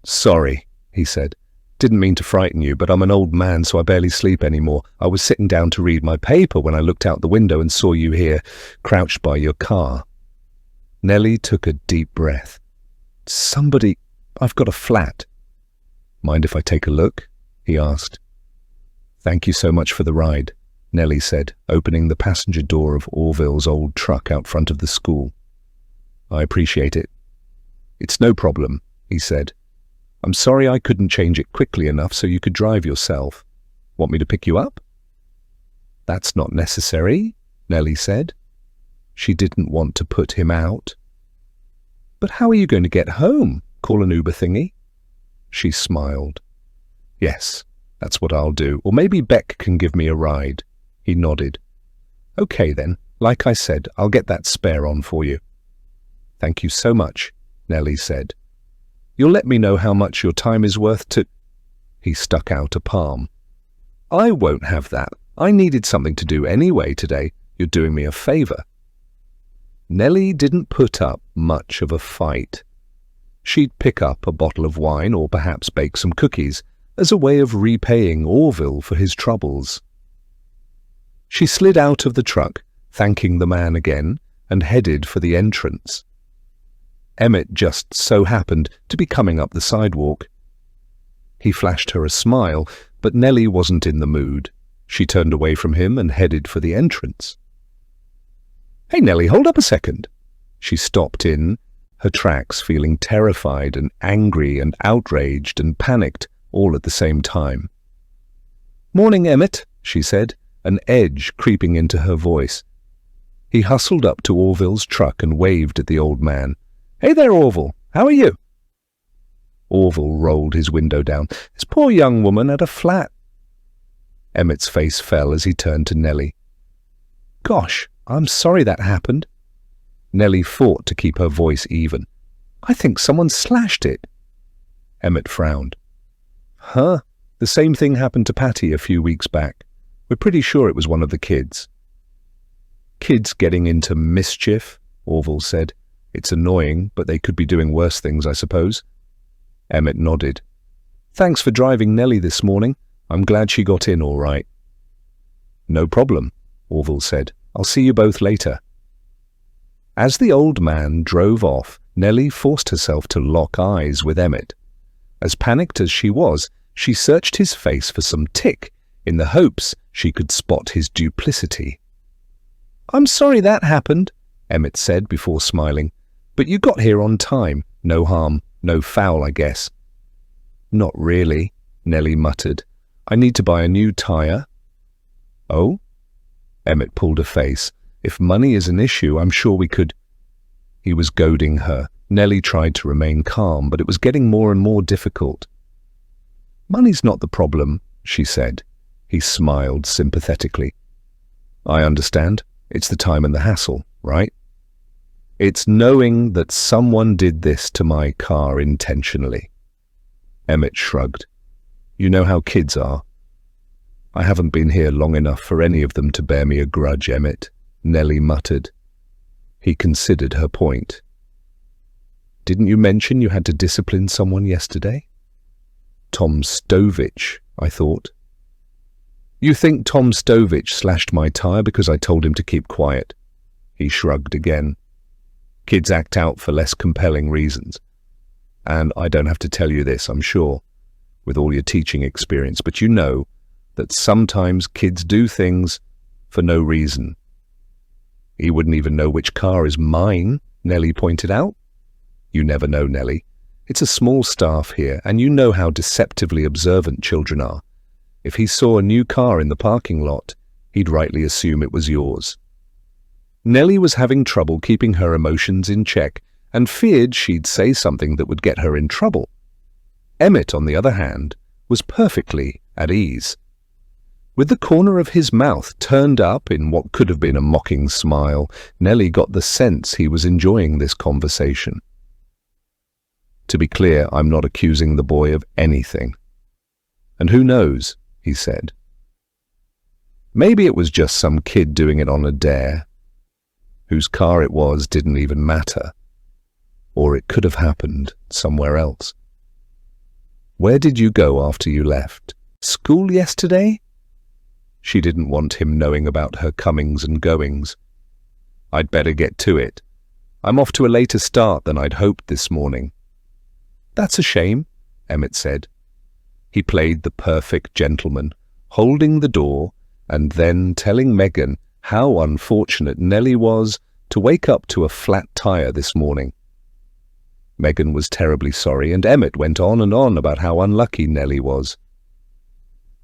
"Sorry," he said. "Didn't mean to frighten you, but I'm an old man, so I barely sleep anymore. I was sitting down to read my paper when I looked out the window and saw you here, crouched by your car." Nelly took a deep breath. "Somebody... I've got a flat." "Mind if I take a look?" he asked. "Thank you so much for the ride," Nelly said, opening the passenger door of Orville's old truck out front of the school. "I appreciate it." "It's no problem," he said. "I'm sorry I couldn't change it quickly enough so you could drive yourself. Want me to pick you up?" "That's not necessary," Nelly said. She didn't want to put him out. "But how are you going to get home? Call an Uber thingy?" She smiled. "Yes, that's what I'll do. Or maybe Beck can give me a ride." He nodded. "Okay then, like I said, I'll get that spare on for you." "Thank you so much," Nelly said. "You'll let me know how much your time is worth to—" He stuck out a palm. "I won't have that. I needed something to do anyway today. You're doing me a favor." Nelly didn't put up much of a fight. She'd pick up a bottle of wine or perhaps bake some cookies as a way of repaying Orville for his troubles. She slid out of the truck, thanking the man again, and headed for the entrance. Emmett just so happened to be coming up the sidewalk. He flashed her a smile, but Nelly wasn't in the mood. She turned away from him and headed for the entrance. "Hey, Nelly, hold up a second." She stopped in her tracks, feeling terrified and angry and outraged and panicked all at the same time. "Morning, Emmett," she said, an edge creeping into her voice. He hustled up to Orville's truck and waved at the old man. "Hey there, Orville. How are you?" Orville rolled his window down. "This poor young woman at a flat." Emmett's face fell as he turned to Nelly. "Gosh, I'm sorry that happened." Nelly fought to keep her voice even. "I think someone slashed it." Emmett frowned. "Huh? The same thing happened to Patty a few weeks back. We're pretty sure it was one of the kids." "Kids getting into mischief," Orville said. "It's annoying, but they could be doing worse things, I suppose." Emmett nodded. "Thanks for driving Nelly this morning. I'm glad she got in all right." "No problem," Orville said. "I'll see you both later." As the old man drove off, Nelly forced herself to lock eyes with Emmett. As panicked as she was, she searched his face for some tick, in the hopes she could spot his duplicity. "I'm sorry that happened," Emmett said before smiling. "But you got here on time. No harm, no foul, I guess." "Not really," Nelly muttered. "I need to buy a new tire." "Oh?" Emmett pulled a face. "If money is an issue, I'm sure we could—" He was goading her. Nelly tried to remain calm, but it was getting more and more difficult. "Money's not the problem," she said. He smiled sympathetically. "I understand. It's the time and the hassle, right? It's knowing that someone did this to my car intentionally." Emmett shrugged. "You know how kids are." "I haven't been here long enough for any of them to bear me a grudge, Emmett," Nelly muttered. He considered her point. "Didn't you mention you had to discipline someone yesterday?" "Tom Stovich, I thought." "You think Tom Stovich slashed my tire because I told him to keep quiet?" He shrugged again. "Kids act out for less compelling reasons. And I don't have to tell you this, I'm sure, with all your teaching experience, but you know that sometimes kids do things for no reason." "He wouldn't even know which car is mine," Nelly pointed out. "You never know, Nelly. It's a small staff here, and you know how deceptively observant children are. If he saw a new car in the parking lot, he'd rightly assume it was yours." Nelly was having trouble keeping her emotions in check and feared she'd say something that would get her in trouble. Emmett, on the other hand, was perfectly at ease. With the corner of his mouth turned up in what could have been a mocking smile, Nelly got the sense he was enjoying this conversation. "To be clear, I'm not accusing the boy of anything. And who knows," he said. "Maybe it was just some kid doing it on a dare. Whose car it was didn't even matter. Or it could have happened somewhere else." "Where did you go after you left? School yesterday?" She didn't want him knowing about her comings and goings. "I'd better get to it. I'm off to a later start than I'd hoped this morning." "That's a shame," Emmett said. He played the perfect gentleman, holding the door and then telling Megan how unfortunate Nelly was to wake up to a flat tire this morning. Megan was terribly sorry, and Emmett went on and on about how unlucky Nelly was.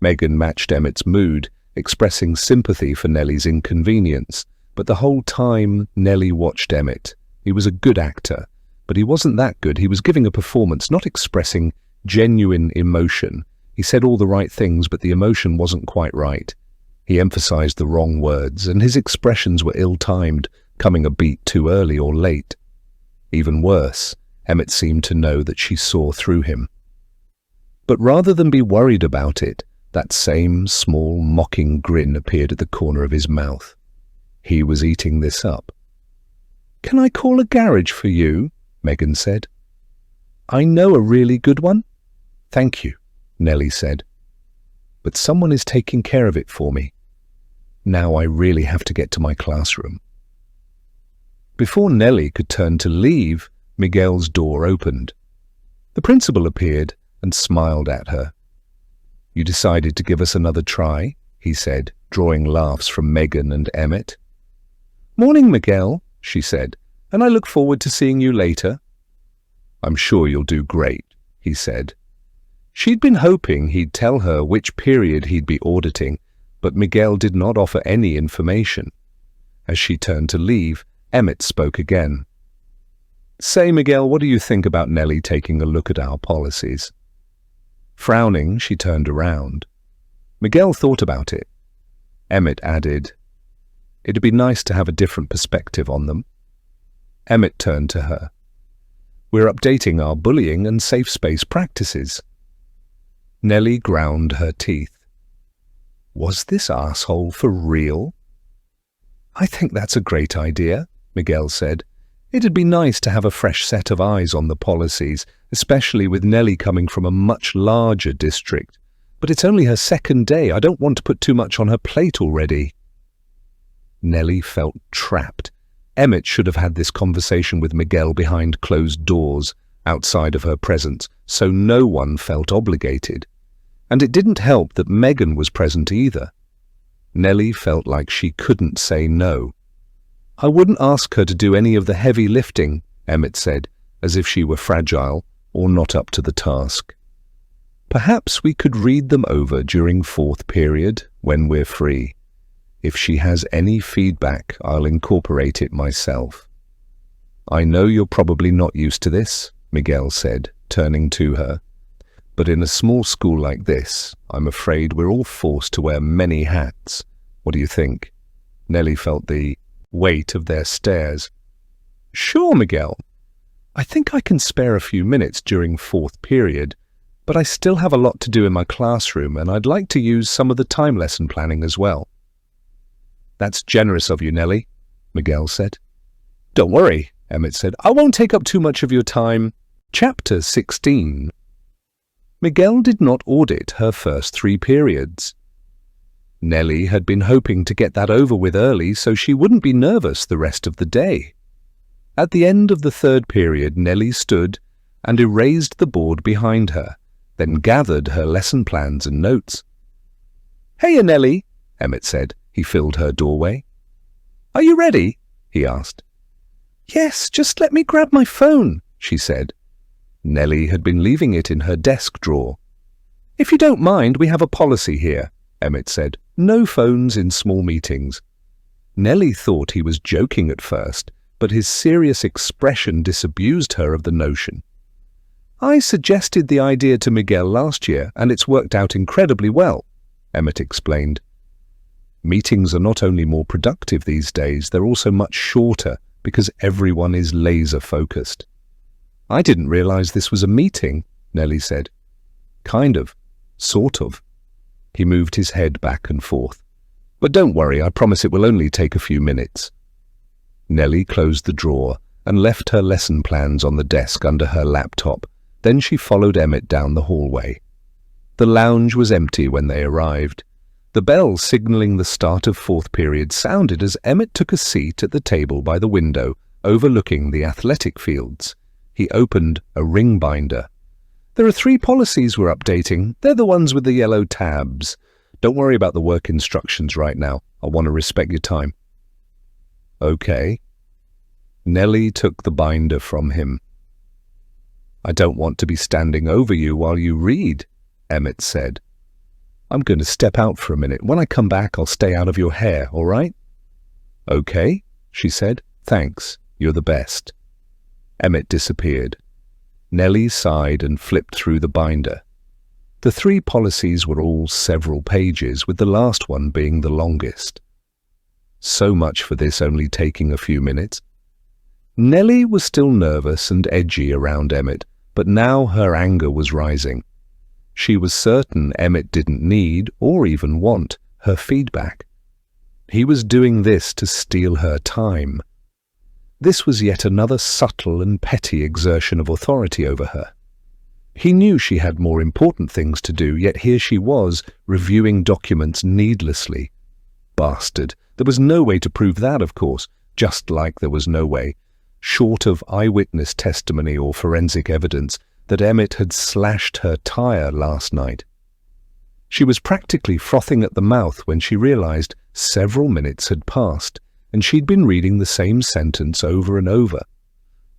Megan matched Emmett's mood, expressing sympathy for Nelly's inconvenience, but the whole time Nelly watched Emmett. He was a good actor, but he wasn't that good. He was giving a performance, not expressing genuine emotion. He said all the right things, but the emotion wasn't quite right. He emphasized the wrong words, and his expressions were ill-timed, coming a beat too early or late. Even worse, Emmett seemed to know that she saw through him. But rather than be worried about it, that same small, mocking grin appeared at the corner of his mouth. He was eating this up. "Can I call a garage for you?" Megan said. "I know a really good one." "Thank you," Nelly said. "But someone is taking care of it for me. Now I really have to get to my classroom." Before Nelly could turn to leave, Miguel's door opened. The principal appeared and smiled at her. "You decided to give us another try," he said, drawing laughs from Megan and Emmett. "Morning, Miguel," she said, "and I look forward to seeing you later." "I'm sure you'll do great," he said. She'd been hoping he'd tell her which period he'd be auditing, but Miguel did not offer any information. As she turned to leave, Emmett spoke again. "Say, Miguel, what do you think about Nelly taking a look at our policies?" Frowning, she turned around. Miguel thought about it. Emmett added, "It'd be nice to have a different perspective on them." Emmett turned to her. "We're updating our bullying and safe space practices." Nelly ground her teeth. Was this asshole for real? "I think that's a great idea," Miguel said. "It'd be nice to have a fresh set of eyes on the policies, especially with Nelly coming from a much larger district. But it's only her second day. I don't want to put too much on her plate already." Nelly felt trapped. Emmett should have had this conversation with Miguel behind closed doors, outside of her presence, so no one felt obligated. And it didn't help that Megan was present either. Nelly felt like she couldn't say no. "I wouldn't ask her to do any of the heavy lifting," Emmett said, as if she were fragile or not up to the task. "Perhaps we could read them over during fourth period when we're free. If she has any feedback, I'll incorporate it myself." "I know you're probably not used to this," Miguel said, turning to her. "But in a small school like this, I'm afraid we're all forced to wear many hats. What do you think?" Nelly felt the weight of their stares. "Sure, Miguel. I think I can spare a few minutes during fourth period, but I still have a lot to do in my classroom and I'd like to use some of the time lesson planning as well." "That's generous of you, Nelly," Miguel said. "Don't worry," Emmett said. "I won't take up too much of your time. Chapter 16. Miguel did not audit her first 3 periods. Nelly had been hoping to get that over with early so she wouldn't be nervous the rest of the day. At the end of the 3rd period, Nelly stood and erased the board behind her, then gathered her lesson plans and notes. "Hey, Nelly," Emmett said. He filled her doorway. "Are you ready?" he asked. "Yes, just let me grab my phone," she said. Nelly had been leaving it in her desk drawer. "If you don't mind, we have a policy here," Emmett said. "No phones in small meetings." Nelly thought he was joking at first, but his serious expression disabused her of the notion. "I suggested the idea to Miguel last year, and it's worked out incredibly well," Emmett explained. "Meetings are not only more productive these days, they're also much shorter because everyone is laser-focused." "I didn't realize this was a meeting," Nelly said. "Kind of. Sort of." He moved his head back and forth. "But don't worry, I promise it will only take a few minutes." Nelly closed the drawer and left her lesson plans on the desk under her laptop. Then she followed Emmett down the hallway. The lounge was empty when they arrived. The bell signaling the start of 4th period sounded as Emmett took a seat at the table by the window, overlooking the athletic fields. He opened a ring binder. "There are 3 policies we're updating. They're the ones with the yellow tabs. Don't worry about the work instructions right now. I want to respect your time." "Okay." Nelly took the binder from him. "I don't want to be standing over you while you read," Emmett said. "I'm going to step out for a minute. When I come back, I'll stay out of your hair, all right?" "Okay," she said. "Thanks. You're the best." Emmett disappeared. Nelly sighed and flipped through the binder. The 3 policies were all several pages, with the last one being the longest. So much for this only taking a few minutes. Nelly was still nervous and edgy around Emmett, but now her anger was rising. She was certain Emmett didn't need, or even want, her feedback. He was doing this to steal her time. This was yet another subtle and petty exertion of authority over her. He knew she had more important things to do, yet here she was, reviewing documents needlessly. Bastard. There was no way to prove that, of course, just like there was no way, short of eyewitness testimony or forensic evidence, that Emmett had slashed her tire last night. She was practically frothing at the mouth when she realized several minutes had passed, and she'd been reading the same sentence over and over.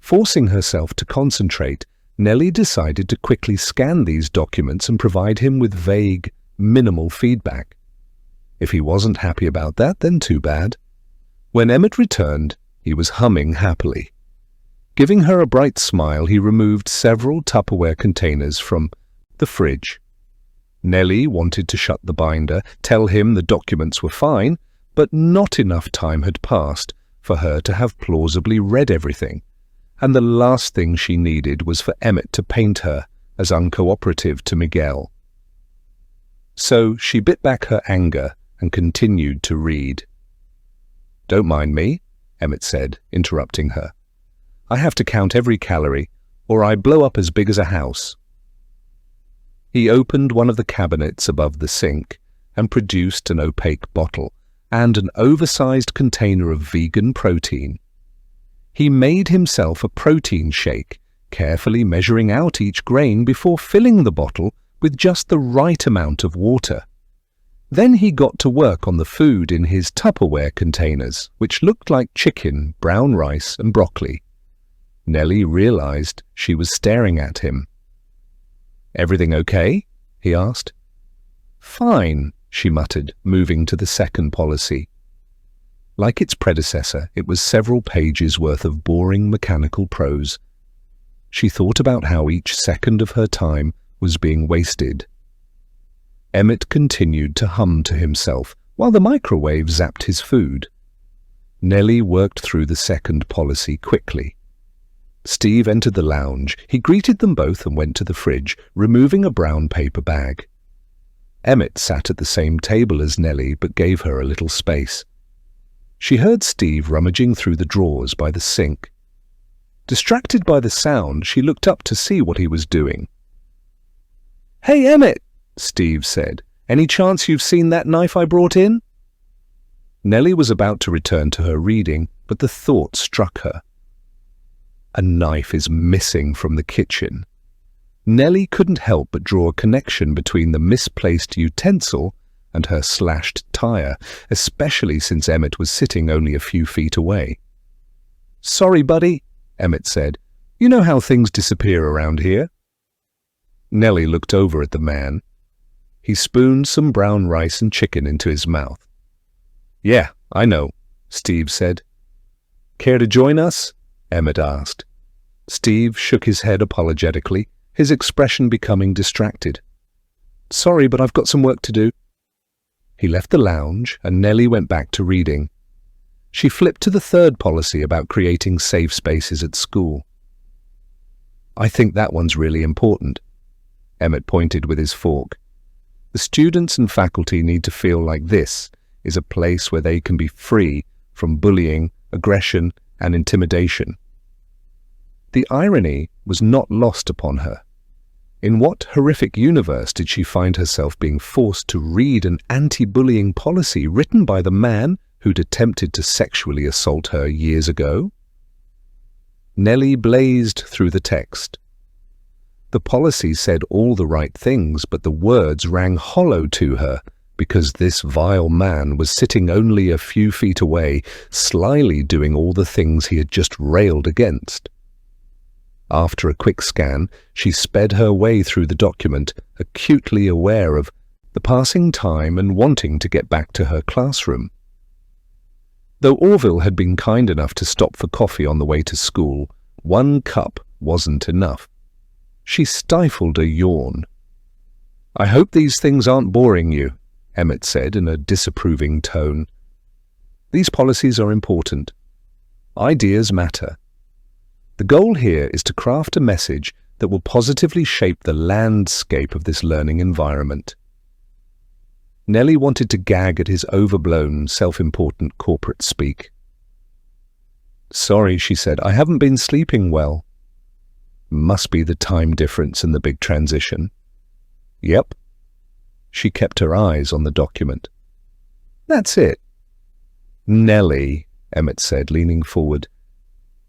Forcing herself to concentrate, Nelly decided to quickly scan these documents and provide him with vague, minimal feedback. If he wasn't happy about that, then too bad. When Emmett returned, he was humming happily. Giving her a bright smile, he removed several Tupperware containers from the fridge. Nelly wanted to shut the binder, tell him the documents were fine, but not enough time had passed for her to have plausibly read everything, and the last thing she needed was for Emmett to paint her as uncooperative to Miguel. So she bit back her anger and continued to read. "Don't mind me," Emmett said, interrupting her. "I have to count every calorie, or I blow up as big as a house." He opened one of the cabinets above the sink and produced an opaque bottle and an oversized container of vegan protein. He made himself a protein shake, carefully measuring out each grain before filling the bottle with just the right amount of water. Then he got to work on the food in his Tupperware containers, which looked like chicken, brown rice, and broccoli. Nelly realized she was staring at him. "Everything okay?" he asked. "Fine," she muttered, moving to the second policy. Like its predecessor, it was several pages worth of boring mechanical prose. She thought about how each second of her time was being wasted. Emmett continued to hum to himself while the microwave zapped his food. Nelly worked through the second policy quickly. Steve entered the lounge. He greeted them both and went to the fridge, removing a brown paper bag. Emmett sat at the same table as Nelly, but gave her a little space. She heard Steve rummaging through the drawers by the sink. Distracted by the sound, she looked up to see what he was doing. "Hey, Emmett," Steve said. "Any chance you've seen that knife I brought in?" Nelly was about to return to her reading, but the thought struck her. A knife is missing from the kitchen. Nelly couldn't help but draw a connection between the misplaced utensil and her slashed tire, especially since Emmett was sitting only a few feet away. "Sorry, buddy," Emmett said. "You know how things disappear around here." Nelly looked over at the man. He spooned some brown rice and chicken into his mouth. "Yeah, I know," Steve said. "Care to join us?" Emmett asked. Steve shook his head apologetically, his expression becoming distracted. "Sorry, but I've got some work to do." He left the lounge, and Nelly went back to reading. She flipped to the third policy about creating safe spaces at school. "I think that one's really important," Emmett pointed with his fork. "The students and faculty need to feel like this is a place where they can be free from bullying, aggression, and intimidation." The irony was not lost upon her. In what horrific universe did she find herself being forced to read an anti-bullying policy written by the man who'd attempted to sexually assault her years ago? Nelly blazed through the text. The policy said all the right things, but the words rang hollow to her because this vile man was sitting only a few feet away, slyly doing all the things he had just railed against. After a quick scan, she sped her way through the document, acutely aware of the passing time and wanting to get back to her classroom. Though Orville had been kind enough to stop for coffee on the way to school, 1 cup wasn't enough. She stifled a yawn. "I hope these things aren't boring you," Emmett said in a disapproving tone. "These policies are important. Ideas matter. The goal here is to craft a message that will positively shape the landscape of this learning environment." Nelly wanted to gag at his overblown, self-important corporate speak. "Sorry," she said, "I haven't been sleeping well." Must be the time difference and the big transition. "Yep." She kept her eyes on the document. "That's it." "Nelly," Emmett said, leaning forward.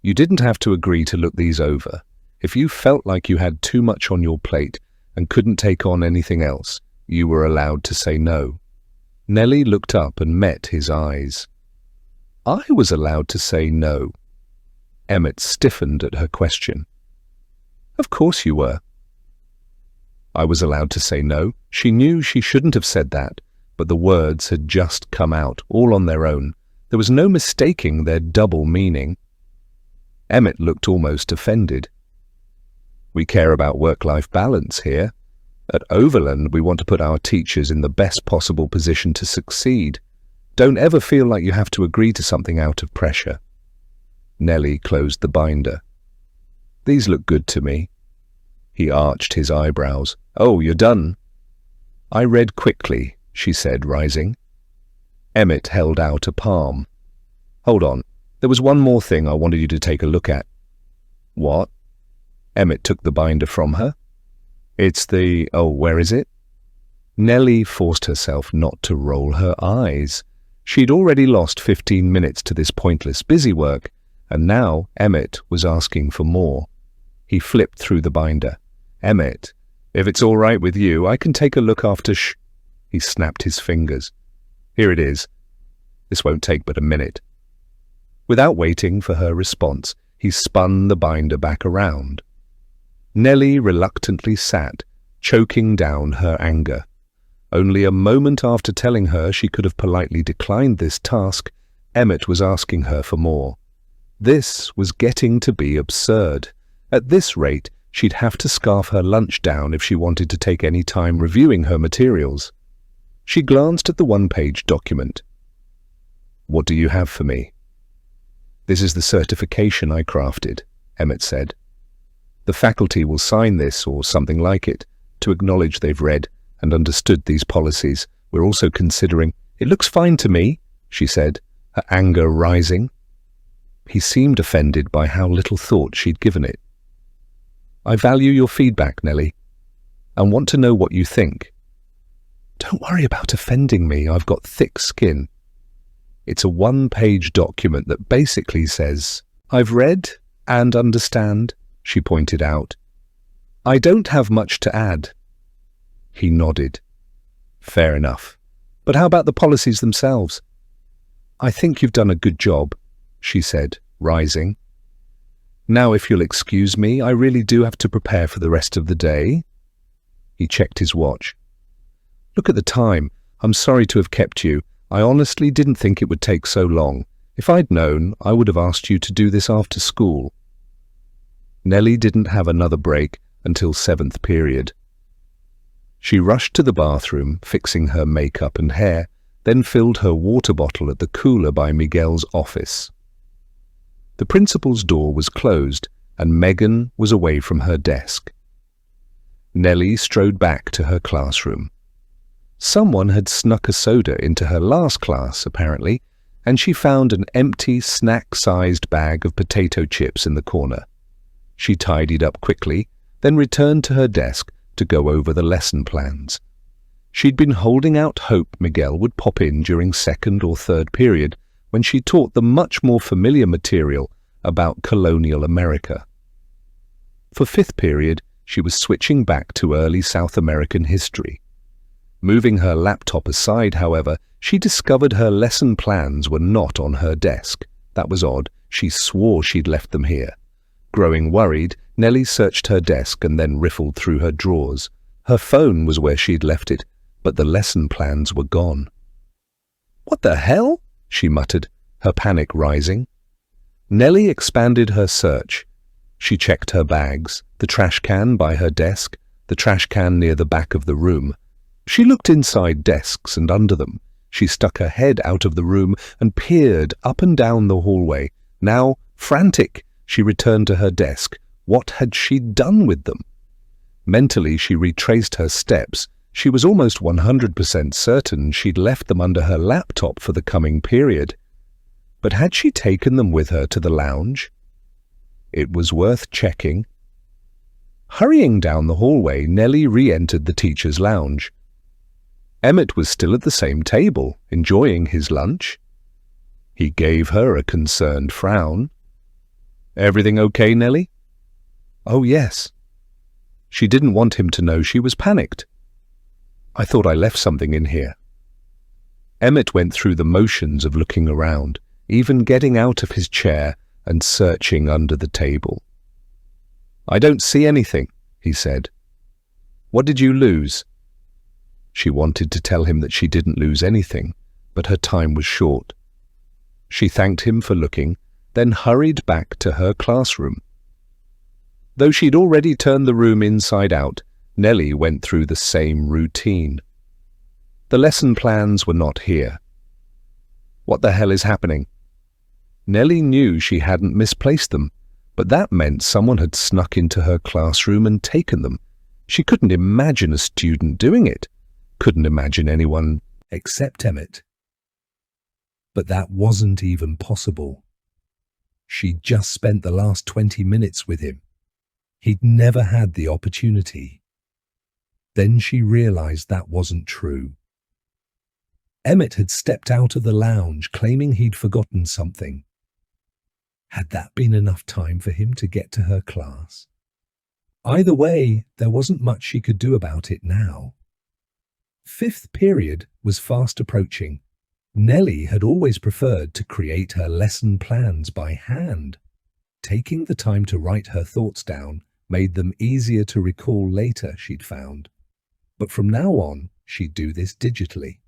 You didn't have to agree to look these over. If you felt like you had too much on your plate and couldn't take on anything else, you were allowed to say no. Nelly looked up and met his eyes. I was allowed to say no. Emmett stiffened at her question. Of course you were. I was allowed to say no. She knew she shouldn't have said that, but the words had just come out, all on their own. There was no mistaking their double meaning. Emmett looked almost offended. We care about work-life balance here. At Overland, we want to put our teachers in the best possible position to succeed. Don't ever feel like you have to agree to something out of pressure. Nelly closed the binder. These look good to me. He arched his eyebrows. Oh, you're done? I read quickly, she said, rising. Emmett held out a palm. Hold on. There was one more thing I wanted you to take a look at. What? Emmett took the binder from her. It's the... Oh, where is it? Nelly forced herself not to roll her eyes. She'd already lost 15 minutes to this pointless busy work, and now Emmett was asking for more. He flipped through the binder. Emmett, if it's all right with you, I can take a look after He snapped his fingers. Here it is. This won't take but a minute. Without waiting for her response, he spun the binder back around. Nelly reluctantly sat, choking down her anger. Only a moment after telling her she could have politely declined this task, Emmett was asking her for more. This was getting to be absurd. At this rate, she'd have to scarf her lunch down if she wanted to take any time reviewing her materials. She glanced at the one-page document. What do you have for me? This is the certification I crafted, Emmett said. The faculty will sign this or something like it to acknowledge they've read and understood these policies. We're also considering... It looks fine to me, she said, her anger rising. He seemed offended by how little thought she'd given it. I value your feedback, Nelly, and want to know what you think. Don't worry about offending me. I've got thick skin. It's a one-page document that basically says, I've read and understand, she pointed out. I don't have much to add. He nodded. Fair enough. But how about the policies themselves? I think you've done a good job, she said, rising. Now, if you'll excuse me, I really do have to prepare for the rest of the day. He checked his watch. Look at the time. I'm sorry to have kept you. I honestly didn't think it would take so long. If I'd known, I would have asked you to do this after school. Nelly didn't have another break until 7th period. She rushed to the bathroom, fixing her makeup and hair, then filled her water bottle at the cooler by Miguel's office. The principal's door was closed, and Megan was away from her desk. Nelly strode back to her classroom. Someone had snuck a soda into her last class, apparently, and she found an empty, snack-sized bag of potato chips in the corner. She tidied up quickly, then returned to her desk to go over the lesson plans. She'd been holding out hope Miguel would pop in during 2nd or 3rd period when she taught the much more familiar material about colonial America. For 5th period, she was switching back to early South American history. Moving her laptop aside, however, she discovered her lesson plans were not on her desk. That was odd. She swore she'd left them here. Growing worried, Nelly searched her desk and then riffled through her drawers. Her phone was where she'd left it, but the lesson plans were gone. What the hell? She muttered, her panic rising. Nelly expanded her search. She checked her bags, the trash can by her desk, the trash can near the back of the room. She looked inside desks and under them. She stuck her head out of the room and peered up and down the hallway. Now, frantic, she returned to her desk. What had she done with them? Mentally, she retraced her steps. She was almost 100% certain she'd left them under her laptop for the coming period. But had she taken them with her to the lounge? It was worth checking. Hurrying down the hallway, Nelly re-entered the teacher's lounge. Emmett was still at the same table, enjoying his lunch. He gave her a concerned frown. "Everything okay, Nelly?" "Oh, yes." She didn't want him to know she was panicked. "I thought I left something in here." Emmett went through the motions of looking around, even getting out of his chair and searching under the table. "I don't see anything," he said. "What did you lose?" She wanted to tell him that she didn't lose anything, but her time was short. She thanked him for looking, then hurried back to her classroom. Though she'd already turned the room inside out, Nelly went through the same routine. The lesson plans were not here. What the hell is happening? Nelly knew she hadn't misplaced them, but that meant someone had snuck into her classroom and taken them. She couldn't imagine a student doing it. Couldn't imagine anyone except Emmett. But that wasn't even possible. She'd just spent the last 20 minutes with him. He'd never had the opportunity. Then she realized that wasn't true. Emmett had stepped out of the lounge, claiming he'd forgotten something. Had that been enough time for him to get to her class? Either way, there wasn't much she could do about it now. Fifth period was fast approaching. Nelly had always preferred to create her lesson plans by hand. Taking the time to write her thoughts down made them easier to recall later, she'd found. But from now on, she'd do this digitally.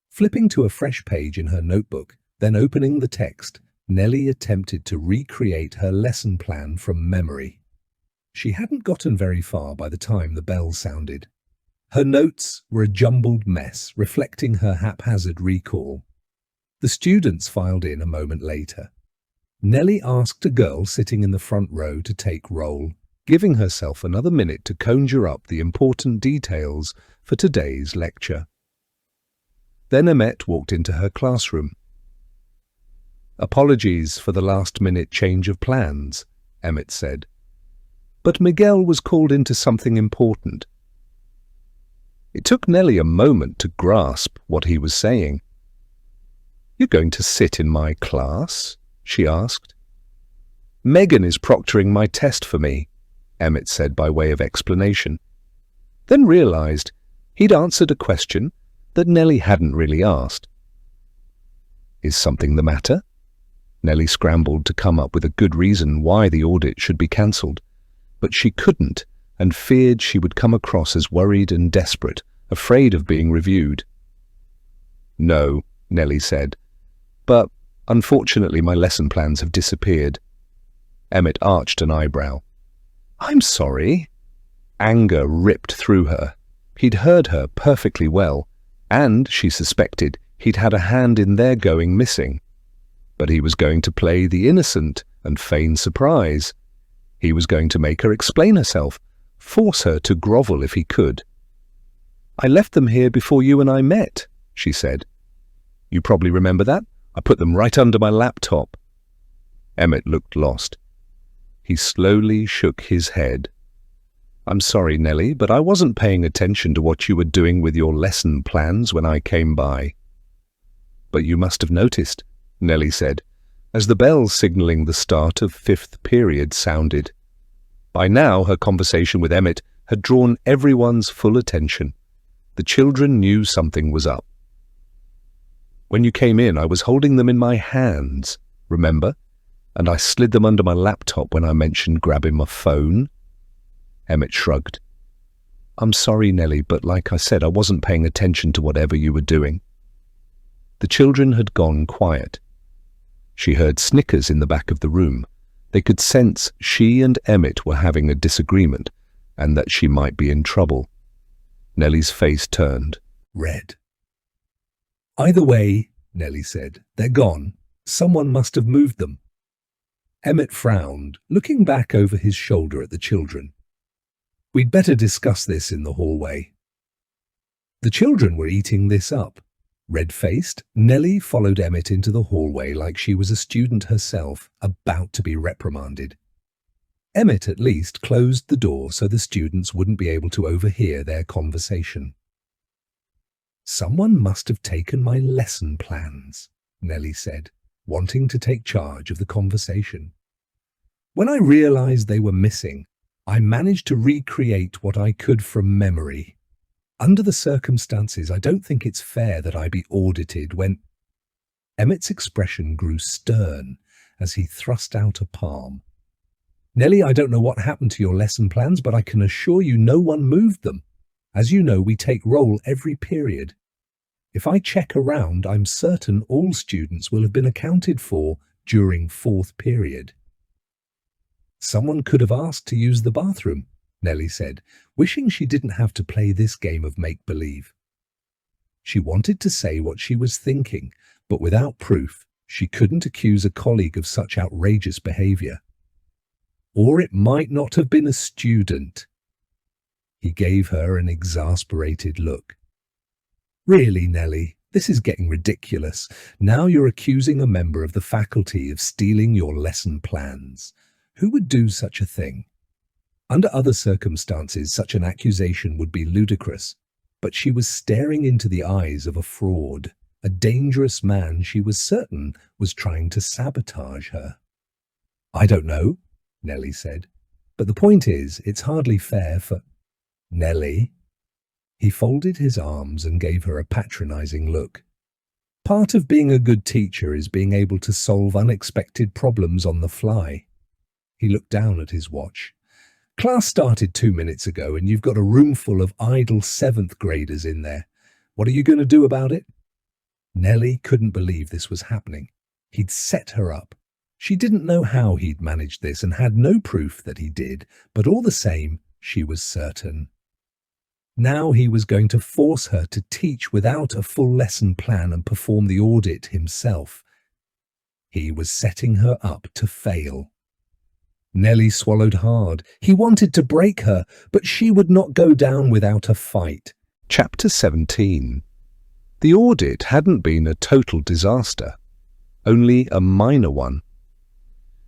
Flipping to a fresh page in her notebook, then opening the text, Nelly attempted to recreate her lesson plan from memory. She hadn't gotten very far by the time the bell sounded. Her notes were a jumbled mess, reflecting her haphazard recall. The students filed in a moment later. Nelly asked a girl sitting in the front row to take roll, giving herself another minute to conjure up the important details for today's lecture. Then Emmett walked into her classroom. "Apologies for the last-minute change of plans," Emmett said. But Miguel was called into something important. It took Nelly a moment to grasp what he was saying. "You're going to sit in my class?" she asked. "Megan is proctoring my test for me," Emmett said by way of explanation. Then realized he'd answered a question that Nelly hadn't really asked. "Is something the matter?" Nelly scrambled to come up with a good reason why the audit should be cancelled, but she couldn't and feared she would come across as worried and desperate, afraid of being reviewed. "No," Nelly said, "but unfortunately my lesson plans have disappeared." Emmett arched an eyebrow. "I'm sorry." Anger ripped through her. He'd heard her perfectly well, and, she suspected, he'd had a hand in their going missing. But he was going to play the innocent and feign surprise. He was going to make her explain herself, force her to grovel if he could. "I left them here before you and I met," she said. "You probably remember that. I put them right under my laptop." Emmett looked lost. He slowly shook his head. "I'm sorry, Nelly, but I wasn't paying attention to what you were doing with your lesson plans when I came by." "But you must have noticed," Nelly said, as the bell signalling the start of fifth period sounded. By now her conversation with Emmett had drawn everyone's full attention. The children knew something was up. "When you came in, I was holding them in my hands, remember? And I slid them under my laptop when I mentioned grabbing my phone." Emmett shrugged. "I'm sorry, Nelly, but like I said, I wasn't paying attention to whatever you were doing." The children had gone quiet. She heard snickers in the back of the room. They could sense she and Emmett were having a disagreement, and that she might be in trouble. Nelly's face turned red. "Either way," Nelly said, "they're gone. Someone must have moved them." Emmett frowned, looking back over his shoulder at the children. "We'd better discuss this in the hallway." The children were eating this up. Red-faced, Nelly followed Emmett into the hallway like she was a student herself, about to be reprimanded. Emmett at least closed the door so the students wouldn't be able to overhear their conversation. "Someone must have taken my lesson plans," Nelly said, wanting to take charge of the conversation. When I realized they were missing, I managed to recreate what I could from memory. Under the circumstances, I don't think it's fair that I be audited when... Emmett's expression grew stern as he thrust out a palm. Nelly, I don't know what happened to your lesson plans, but I can assure you no one moved them. As you know, we take roll every period. If I check around, I'm certain all students will have been accounted for during fourth period. Someone could have asked to use the bathroom, Nelly said, wishing she didn't have to play this game of make-believe. She wanted to say what she was thinking, but without proof, she couldn't accuse a colleague of such outrageous behavior. Or it might not have been a student. He gave her an exasperated look. Really, Nelly, this is getting ridiculous. Now you're accusing a member of the faculty of stealing your lesson plans. Who would do such a thing? Under other circumstances, such an accusation would be ludicrous, but she was staring into the eyes of a fraud, a dangerous man she was certain was trying to sabotage her. I don't know, Nelly said, but the point is, it's hardly fair for... Nelly? He folded his arms and gave her a patronizing look. Part of being a good teacher is being able to solve unexpected problems on the fly. He looked down at his watch. Class started 2 minutes ago and you've got a room full of idle 7th graders in there. What are you going to do about it? Nelly couldn't believe this was happening. He'd set her up. She didn't know how he'd managed this and had no proof that he did, but all the same, she was certain. Now he was going to force her to teach without a full lesson plan and perform the audit himself. He was setting her up to fail. Nelly swallowed hard. He wanted to break her, but she would not go down without a fight. Chapter 17. The audit hadn't been a total disaster, only a minor one.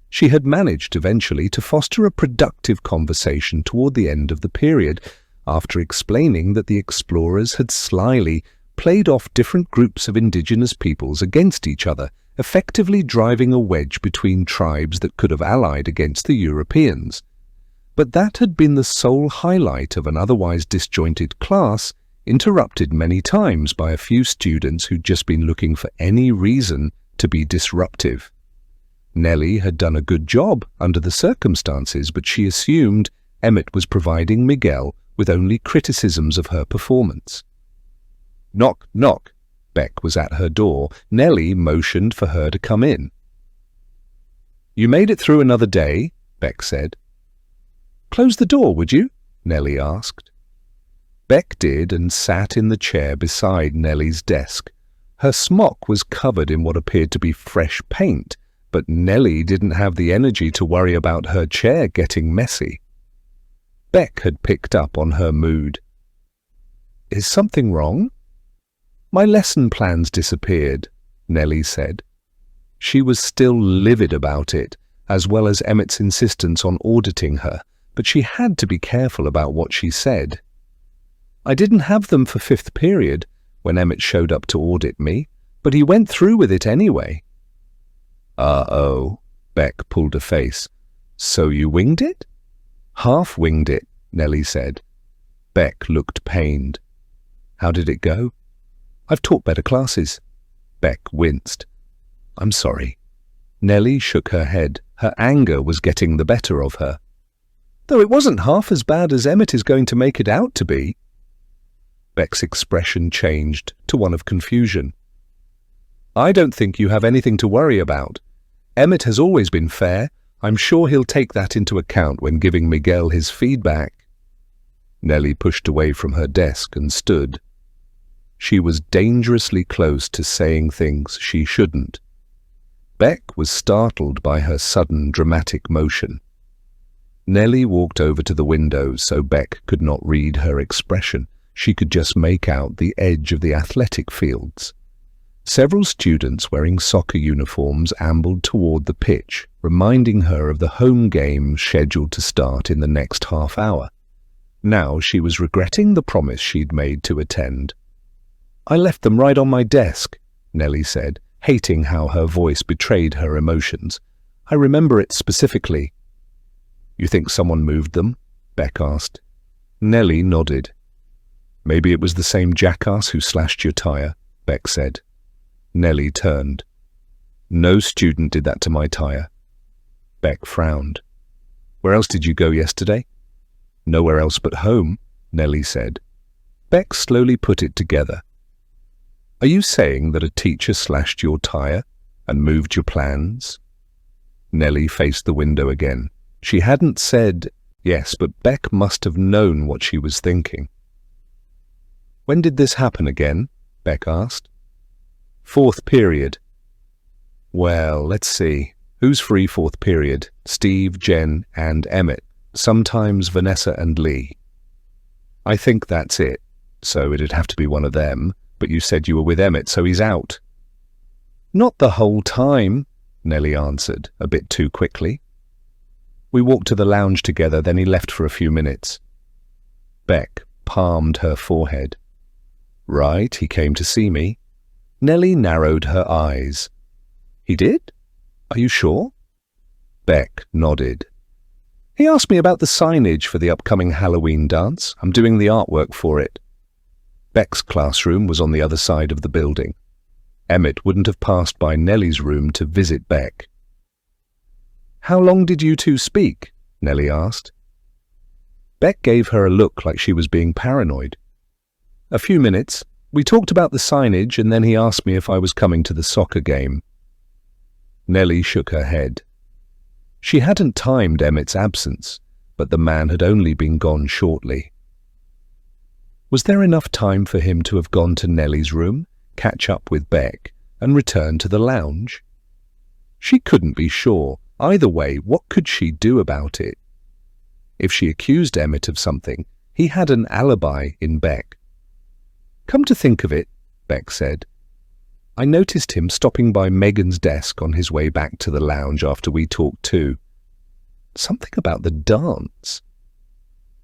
She had managed eventually to foster a productive conversation toward the end of the period, after explaining that the explorers had slyly played off different groups of indigenous peoples against each other, effectively driving a wedge between tribes that could have allied against the Europeans. But that had been the sole highlight of an otherwise disjointed class, interrupted many times by a few students who'd just been looking for any reason to be disruptive. Nelly had done a good job under the circumstances, but she assumed Emmett was providing Miguel with only criticisms of her performance. Knock, knock. Beck was at her door. Nelly motioned for her to come in. You made it through another day, Beck said. Close the door, would you? Nelly asked. Beck did and sat in the chair beside Nelly's desk. Her smock was covered in what appeared to be fresh paint, but Nelly didn't have the energy to worry about her chair getting messy. Beck had picked up on her mood. Is something wrong? My lesson plans disappeared, Nelly said. She was still livid about it, as well as Emmett's insistence on auditing her, but she had to be careful about what she said. I didn't have them for 5th period when Emmett showed up to audit me, but he went through with it anyway. Uh-oh, Beck pulled a face. So you winged it? Half winged it, Nelly said. Beck looked pained. How did it go? I've taught better classes. Beck winced. I'm sorry. Nelly shook her head. Her anger was getting the better of her. Though it wasn't half as bad as Emmett is going to make it out to be. Beck's expression changed to one of confusion. I don't think you have anything to worry about. Emmett has always been fair. I'm sure he'll take that into account when giving Miguel his feedback. Nelly pushed away from her desk and stood. She was dangerously close to saying things she shouldn't. Beck was startled by her sudden dramatic motion. Nelly walked over to the window so Beck could not read her expression. She could just make out the edge of the athletic fields. Several students wearing soccer uniforms ambled toward the pitch, reminding her of the home game scheduled to start in the next half hour. Now she was regretting the promise she'd made to attend. I left them right on my desk, Nelly said, hating how her voice betrayed her emotions. "I remember it specifically." "You think someone moved them?" Beck asked. Nelly nodded. "Maybe it was the same jackass who slashed your tire," Beck said. Nelly turned. "No student did that to my tire." Beck frowned. "Where else did you go yesterday?" "Nowhere else but home," Nelly said. Beck slowly put it together. "Are you saying that a teacher slashed your tire and moved your plans?" Nelly faced the window again. She hadn't said yes, but Beck must have known what she was thinking. "When did this happen again?" Beck asked. "Fourth period." "Well, let's see. Who's free fourth period?" "Steve, Jen, and Emmett. Sometimes Vanessa and Lee." "I think that's it. So it'd have to be one of them. But you said you were with Emmett, so he's out." "Not the whole time," Nelly answered, a bit too quickly. "We walked to the lounge together, then he left for a few minutes." Beck palmed her forehead. "Right, he came to see me." Nelly narrowed her eyes. "He did? Are you sure?" Beck nodded. "He asked me about the signage for the upcoming Halloween dance. I'm doing the artwork for it." Beck's classroom was on the other side of the building. Emmett wouldn't have passed by Nelly's room to visit Beck. "How long did you two speak?" Nelly asked. Beck gave her a look like she was being paranoid. "A few minutes. We talked about the signage and then he asked me if I was coming to the soccer game." Nelly shook her head. She hadn't timed Emmett's absence, but the man had only been gone shortly. Was there enough time for him to have gone to Nelly's room, catch up with Beck, and return to the lounge? She couldn't be sure. Either way, what could she do about it? If she accused Emmett of something, he had an alibi in Beck. "Come to think of it," Beck said, "I noticed him stopping by Megan's desk on his way back to the lounge after we talked too. Something about the dance."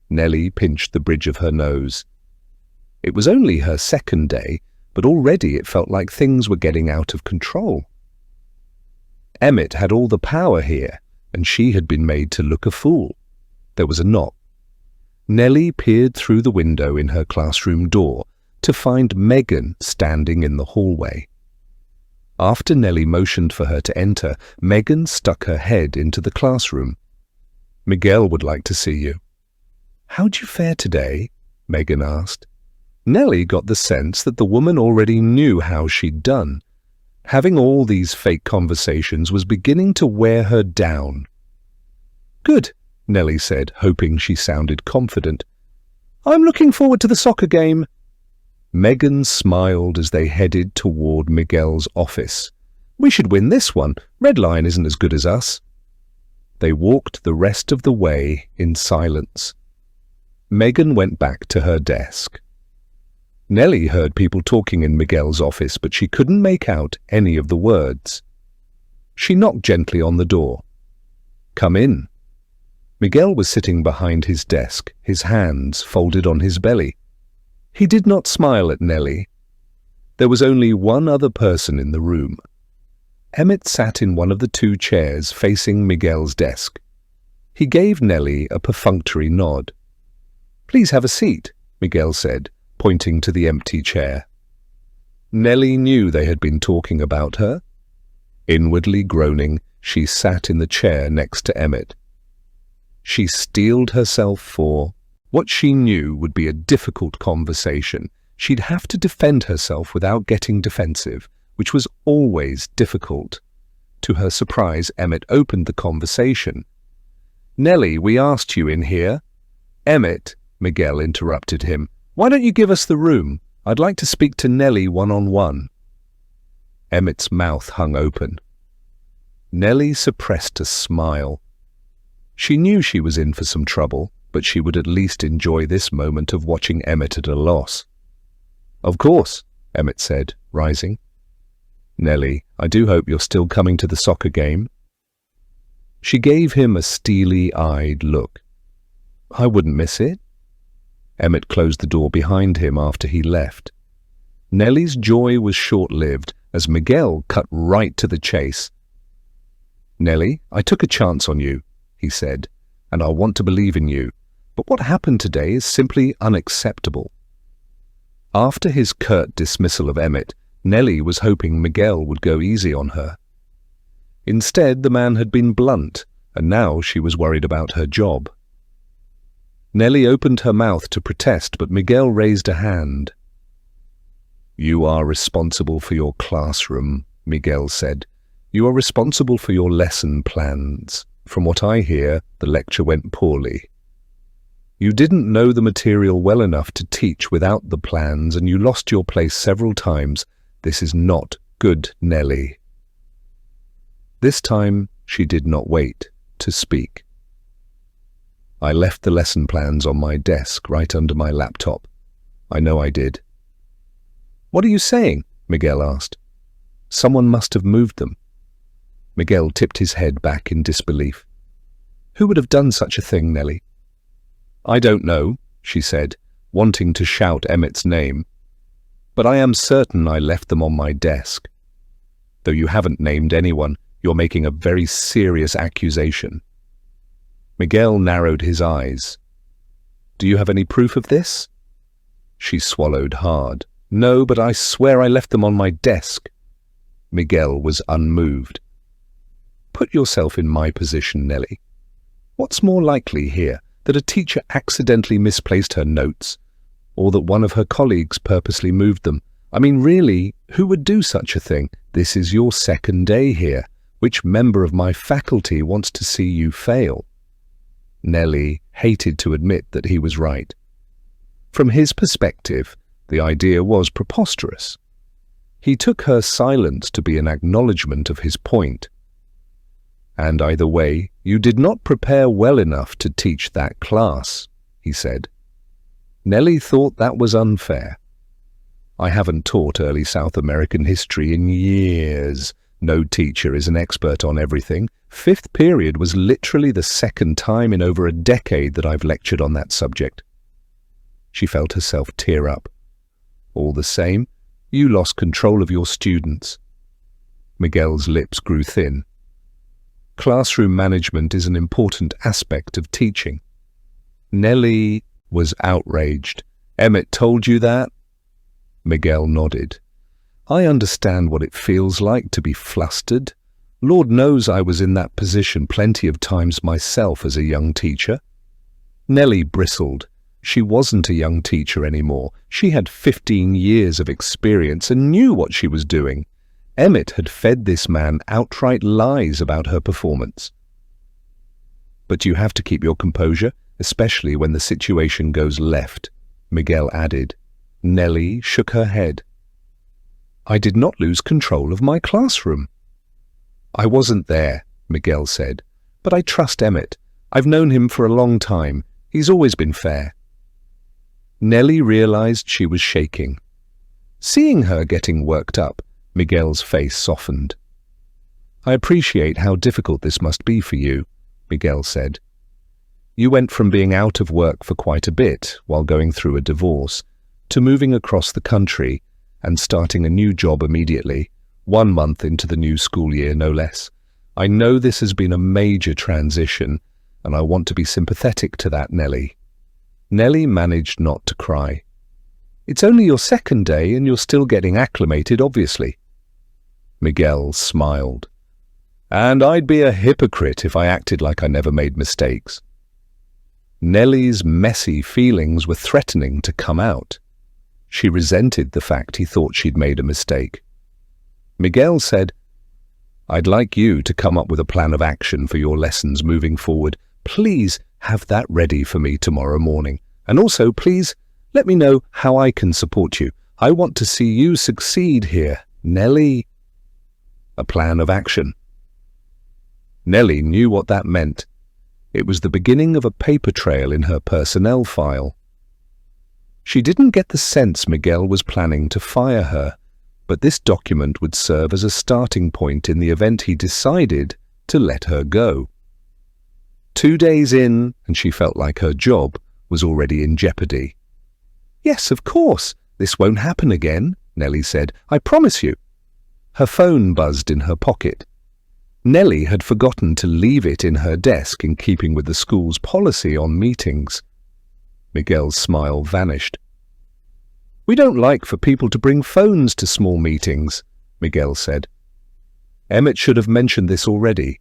Nelly pinched the bridge of her nose. It was only her second day, but already it felt like things were getting out of control. Emmett had all the power here, and she had been made to look a fool. There was a knock. Nelly peered through the window in her classroom door to find Megan standing in the hallway. After Nelly motioned for her to enter, Megan stuck her head into the classroom. "Miguel would like to see you." "How'd you fare today?" Megan asked. Nelly got the sense that the woman already knew how she'd done. Having all these fake conversations was beginning to wear her down. "Good," Nelly said, hoping she sounded confident. "I'm looking forward to the soccer game." Megan smiled as they headed toward Miguel's office. "We should win this one. Red Lion isn't as good as us." They walked the rest of the way in silence. Megan went back to her desk. Nelly heard people talking in Miguel's office, but she couldn't make out any of the words. She knocked gently on the door. "Come in." Miguel was sitting behind his desk, his hands folded on his belly. He did not smile at Nelly. There was only one other person in the room. Emmett sat in one of the two chairs facing Miguel's desk. He gave Nelly a perfunctory nod. "Please have a seat," Miguel said, pointing to the empty chair. Nelly knew they had been talking about her. Inwardly groaning, she sat in the chair next to Emmett. She steeled herself for what she knew would be a difficult conversation. She'd have to defend herself without getting defensive, which was always difficult. To her surprise, Emmett opened the conversation. "Nelly, we asked you in here." "Emmett," Miguel interrupted him, "why don't you give us the room? I'd like to speak to Nelly one-on-one." Emmett's mouth hung open. Nelly suppressed a smile. She knew she was in for some trouble, but she would at least enjoy this moment of watching Emmett at a loss. "Of course," Emmett said, rising. "Nelly, I do hope you're still coming to the soccer game." She gave him a steely-eyed look. "I wouldn't miss it." Emmett closed the door behind him after he left. Nelly's joy was short-lived as Miguel cut right to the chase. "Nelly, I took a chance on you," he said, "and I want to believe in you. But what happened today is simply unacceptable." After his curt dismissal of Emmett, Nelly was hoping Miguel would go easy on her. Instead, the man had been blunt, and now she was worried about her job. Nelly opened her mouth to protest, but Miguel raised a hand. "You are responsible for your classroom," Miguel said. "You are responsible for your lesson plans. From what I hear, the lecture went poorly. You didn't know the material well enough to teach without the plans, and you lost your place several times. This is not good, Nelly." This time, she did not wait to speak. "I left the lesson plans on my desk right under my laptop. I know I did." "What are you saying?" Miguel asked. "Someone must have moved them." Miguel tipped his head back in disbelief. "Who would have done such a thing, Nelly?" "I don't know," she said, wanting to shout Emmett's name. "But I am certain I left them on my desk. Though you haven't named anyone, you're making a very serious accusation." Miguel narrowed his eyes. "Do you have any proof of this?" She swallowed hard. "No, but I swear I left them on my desk." Miguel was unmoved. "Put yourself in my position, Nelly. What's more likely here, that a teacher accidentally misplaced her notes, or that one of her colleagues purposely moved them? I mean, really, who would do such a thing? This is your second day here. Which member of my faculty wants to see you fail?" Nelly hated to admit that he was right. From his perspective, the idea was preposterous. He took her silence to be an acknowledgement of his point. "And either way, you did not prepare well enough to teach that class," he said. Nelly thought that was unfair. "I haven't taught early South American history in years. No teacher is an expert on everything. Fifth period was literally the second time in over a decade that I've lectured on that subject." She felt herself tear up. "All the same, you lost control of your students." Miguel's lips grew thin. Classroom management is an important aspect of teaching. Nelly was outraged. "Emmett told you that?" Miguel nodded. "I understand what it feels like to be flustered. Lord knows I was in that position plenty of times myself as a young teacher." Nelly bristled. She wasn't a young teacher anymore. She had 15 years of experience and knew what she was doing. Emmett had fed this man outright lies about her performance. "But you have to keep your composure, especially when the situation goes left," Miguel added. Nelly shook her head. "I did not lose control of my classroom." "I wasn't there," Miguel said, "but I trust Emmett. I've known him for a long time. He's always been fair." Nelly realized she was shaking. Seeing her getting worked up, Miguel's face softened. "I appreciate how difficult this must be for you," Miguel said. "You went from being out of work for quite a bit while going through a divorce to moving across the country and starting a new job immediately, 1 month into the new school year, no less. I know this has been a major transition, and I want to be sympathetic to that, Nelly." Nelly managed not to cry. "It's only your second day and you're still getting acclimated, obviously." Miguel smiled. "And I'd be a hypocrite if I acted like I never made mistakes." Nelly's messy feelings were threatening to come out. She resented the fact he thought she'd made a mistake. Miguel said, "I'd like you to come up with a plan of action for your lessons moving forward. Please have that ready for me tomorrow morning. And also, please, let me know how I can support you. I want to see you succeed here, Nelly." A plan of action. Nelly knew what that meant. It was the beginning of a paper trail in her personnel file. She didn't get the sense Miguel was planning to fire her, but this document would serve as a starting point in the event he decided to let her go. 2 days in, and she felt like her job was already in jeopardy. "Yes, of course. This won't happen again," Nelly said. "I promise you." Her phone buzzed in her pocket. Nelly had forgotten to leave it in her desk in keeping with the school's policy on meetings. Miguel's smile vanished. "We don't like for people to bring phones to small meetings," Miguel said. "Emmett should have mentioned this already.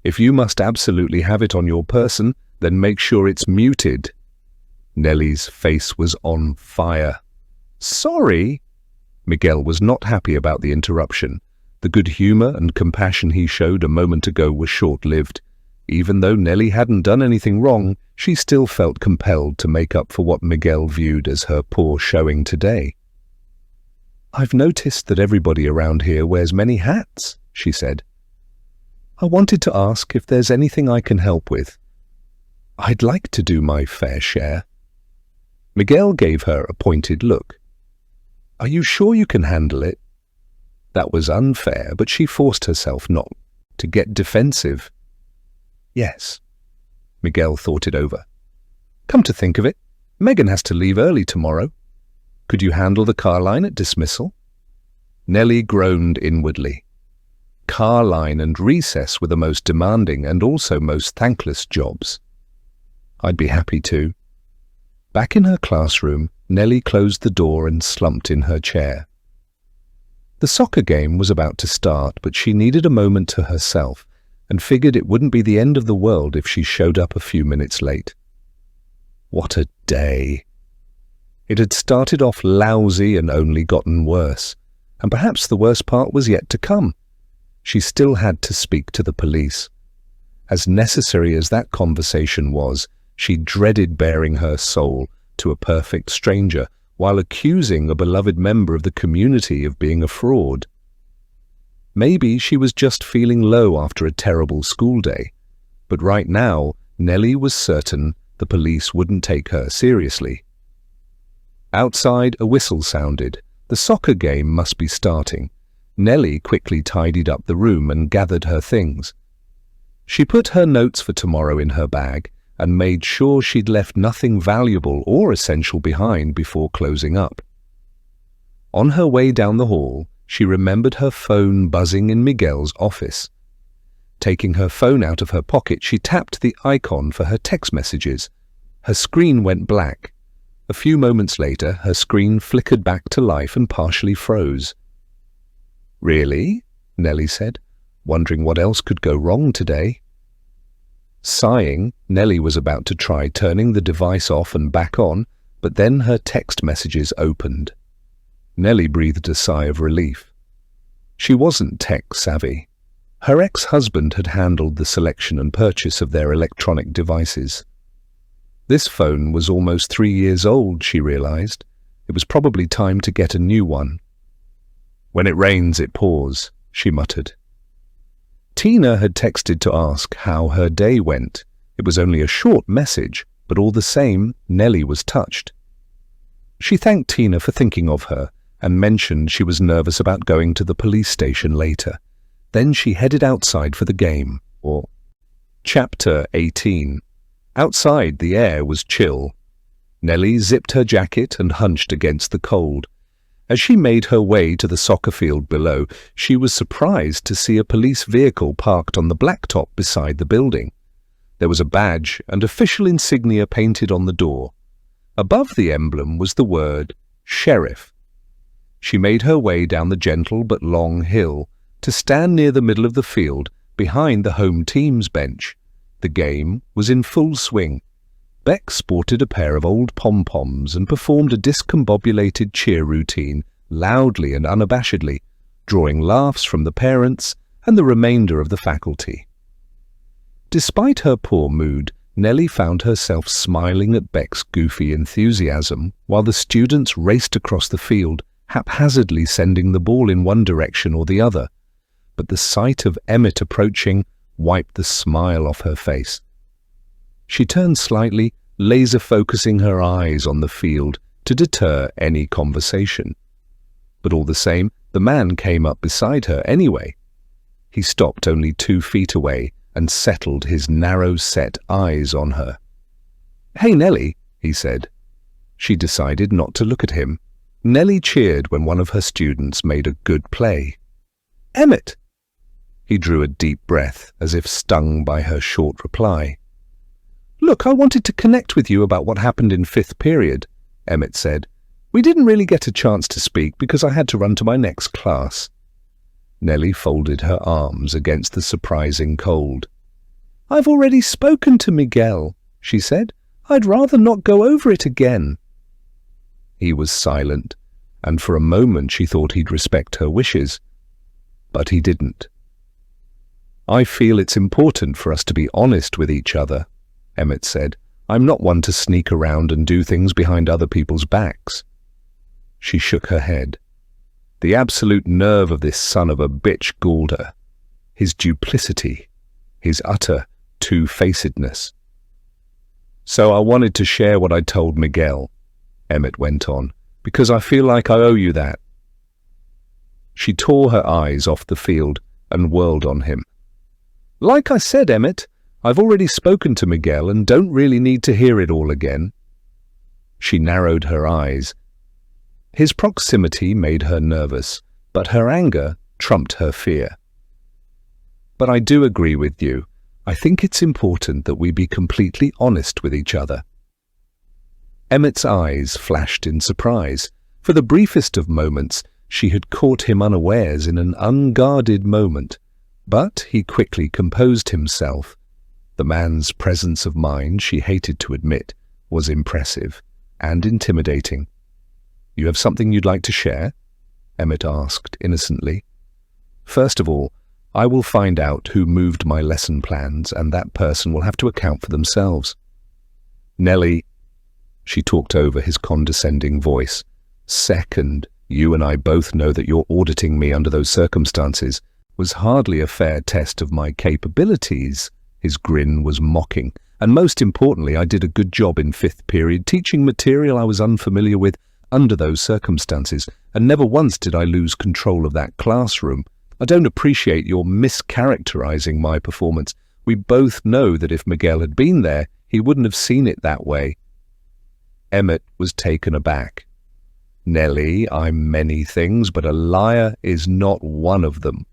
If you must absolutely have it on your person, then make sure it's muted." Nelly's face was on fire. "Sorry?" Miguel was not happy about the interruption. The good humor and compassion he showed a moment ago were short-lived. Even though Nelly hadn't done anything wrong, she still felt compelled to make up for what Miguel viewed as her poor showing today. "I've noticed that everybody around here wears many hats," she said. "I wanted to ask if there's anything I can help with. I'd like to do my fair share." Miguel gave her a pointed look. "Are you sure you can handle it?" That was unfair, but she forced herself not to get defensive. "Yes." Miguel thought it over. "Come to think of it, Megan has to leave early tomorrow. Could you handle the car line at dismissal?" Nelly groaned inwardly. Car line and recess were the most demanding and also most thankless jobs. "I'd be happy to." Back in her classroom, Nelly closed the door and slumped in her chair. The soccer game was about to start, but she needed a moment to herself and figured it wouldn't be the end of the world if she showed up a few minutes late. What a day! It had started off lousy and only gotten worse, and perhaps the worst part was yet to come. She still had to speak to the police. As necessary as that conversation was, she dreaded baring her soul to a perfect stranger while accusing a beloved member of the community of being a fraud. Maybe she was just feeling low after a terrible school day, but right now Nelly was certain the police wouldn't take her seriously. Outside, a whistle sounded. The soccer game must be starting. Nelly quickly tidied up the room and gathered her things. She put her notes for tomorrow in her bag and made sure she'd left nothing valuable or essential behind before closing up. On her way down the hall, she remembered her phone buzzing in Miguel's office. Taking her phone out of her pocket, she tapped the icon for her text messages. Her screen went black. A few moments later, her screen flickered back to life and partially froze. "Really?" Nelly said, wondering what else could go wrong today. Sighing, Nelly was about to try turning the device off and back on, but then her text messages opened. Nelly breathed a sigh of relief. She wasn't tech-savvy. Her ex-husband had handled the selection and purchase of their electronic devices. This phone was almost 3 years old, she realized. It was probably time to get a new one. "When it rains, it pours," she muttered. Tina had texted to ask how her day went. It was only a short message, but all the same, Nelly was touched. She thanked Tina for thinking of her and mentioned she was nervous about going to the police station later. Then she headed outside for the game, or Chapter 18. Outside, the air was chill. Nelly zipped her jacket and hunched against the cold. As she made her way to the soccer field below, she was surprised to see a police vehicle parked on the blacktop beside the building. There was a badge and official insignia painted on the door. Above the emblem was the word Sheriff. She made her way down the gentle but long hill to stand near the middle of the field behind the home team's bench. The game was in full swing. Beck sported a pair of old pom-poms and performed a discombobulated cheer routine loudly and unabashedly, drawing laughs from the parents and the remainder of the faculty. Despite her poor mood, Nelly found herself smiling at Beck's goofy enthusiasm while the students raced across the field, haphazardly sending the ball in one direction or the other. But the sight of Emmett approaching wiped the smile off her face. She turned slightly, laser-focusing her eyes on the field to deter any conversation. But all the same, the man came up beside her anyway. He stopped only 2 feet away and settled his narrow-set eyes on her. "Hey, Nelly," he said. She decided not to look at him. Nelly cheered when one of her students made a good play. Emmett!" He drew a deep breath, as if stung by her short reply. "Look, I wanted to connect with you about what happened in 5th period," Emmett said. "We didn't really get a chance to speak because I had to run to my next class." Nelly folded her arms against the surprising cold. "I've already spoken to Miguel," she said. "I'd rather not go over it again." He was silent, and for a moment she thought he'd respect her wishes. But he didn't. "I feel it's important for us to be honest with each other," Emmett said. "I'm not one to sneak around and do things behind other people's backs." She shook her head. The absolute nerve of this son of a bitch galled her. His duplicity, his utter two-facedness. "So I wanted to share what I told Miguel," Emmett went on, "because I feel like I owe you that." She tore her eyes off the field and whirled on him. "Like I said, Emmett, I've already spoken to Miguel and don't really need to hear it all again." She narrowed her eyes. His proximity made her nervous, but her anger trumped her fear. "But I do agree with you. I think it's important that we be completely honest with each other." Emmett's eyes flashed in surprise. For the briefest of moments, she had caught him unawares in an unguarded moment. But he quickly composed himself. The man's presence of mind, she hated to admit, was impressive and intimidating. "You have something you'd like to share?" Emmett asked innocently. "First of all, I will find out who moved my lesson plans, and that person will have to account for themselves." "Nelly," she talked over his condescending voice. "Second, you and I both know that your auditing me under those circumstances was hardly a fair test of my capabilities." His grin was mocking. "And most importantly, I did a good job in 5th period teaching material I was unfamiliar with under those circumstances, and never once did I lose control of that classroom. I don't appreciate your mischaracterizing my performance. We both know that if Miguel had been there, he wouldn't have seen it that way." Emmett was taken aback. "Nelly, I'm many things, but a liar is not one of them."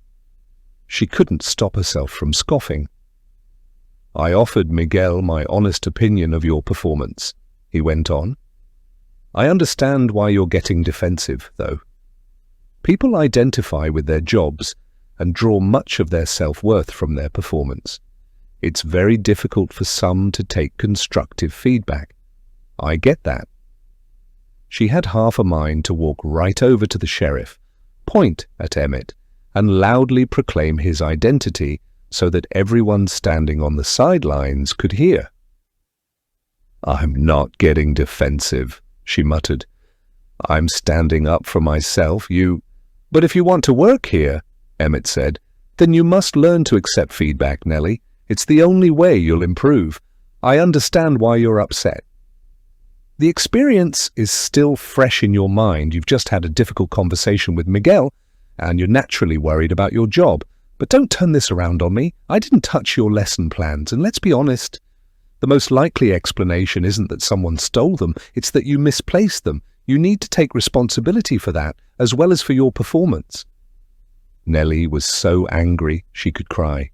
She couldn't stop herself from scoffing. "I offered Miguel my honest opinion of your performance," he went on. "I understand why you're getting defensive, though. People identify with their jobs and draw much of their self-worth from their performance. It's very difficult for some to take constructive feedback. I get that." She had half a mind to walk right over to the sheriff, point at Emmett, and loudly proclaim his identity so that everyone standing on the sidelines could hear. "I'm not getting defensive," she muttered. "I'm standing up for myself. But if you want to work here," Emmett said, "then you must learn to accept feedback, Nelly. It's the only way you'll improve. I understand why you're upset. The experience is still fresh in your mind. You've just had a difficult conversation with Miguel, and you're naturally worried about your job. But don't turn this around on me. I didn't touch your lesson plans, and let's be honest. The most likely explanation isn't that someone stole them, it's that you misplaced them. You need to take responsibility for that, as well as for your performance." Nelly was so angry she could cry.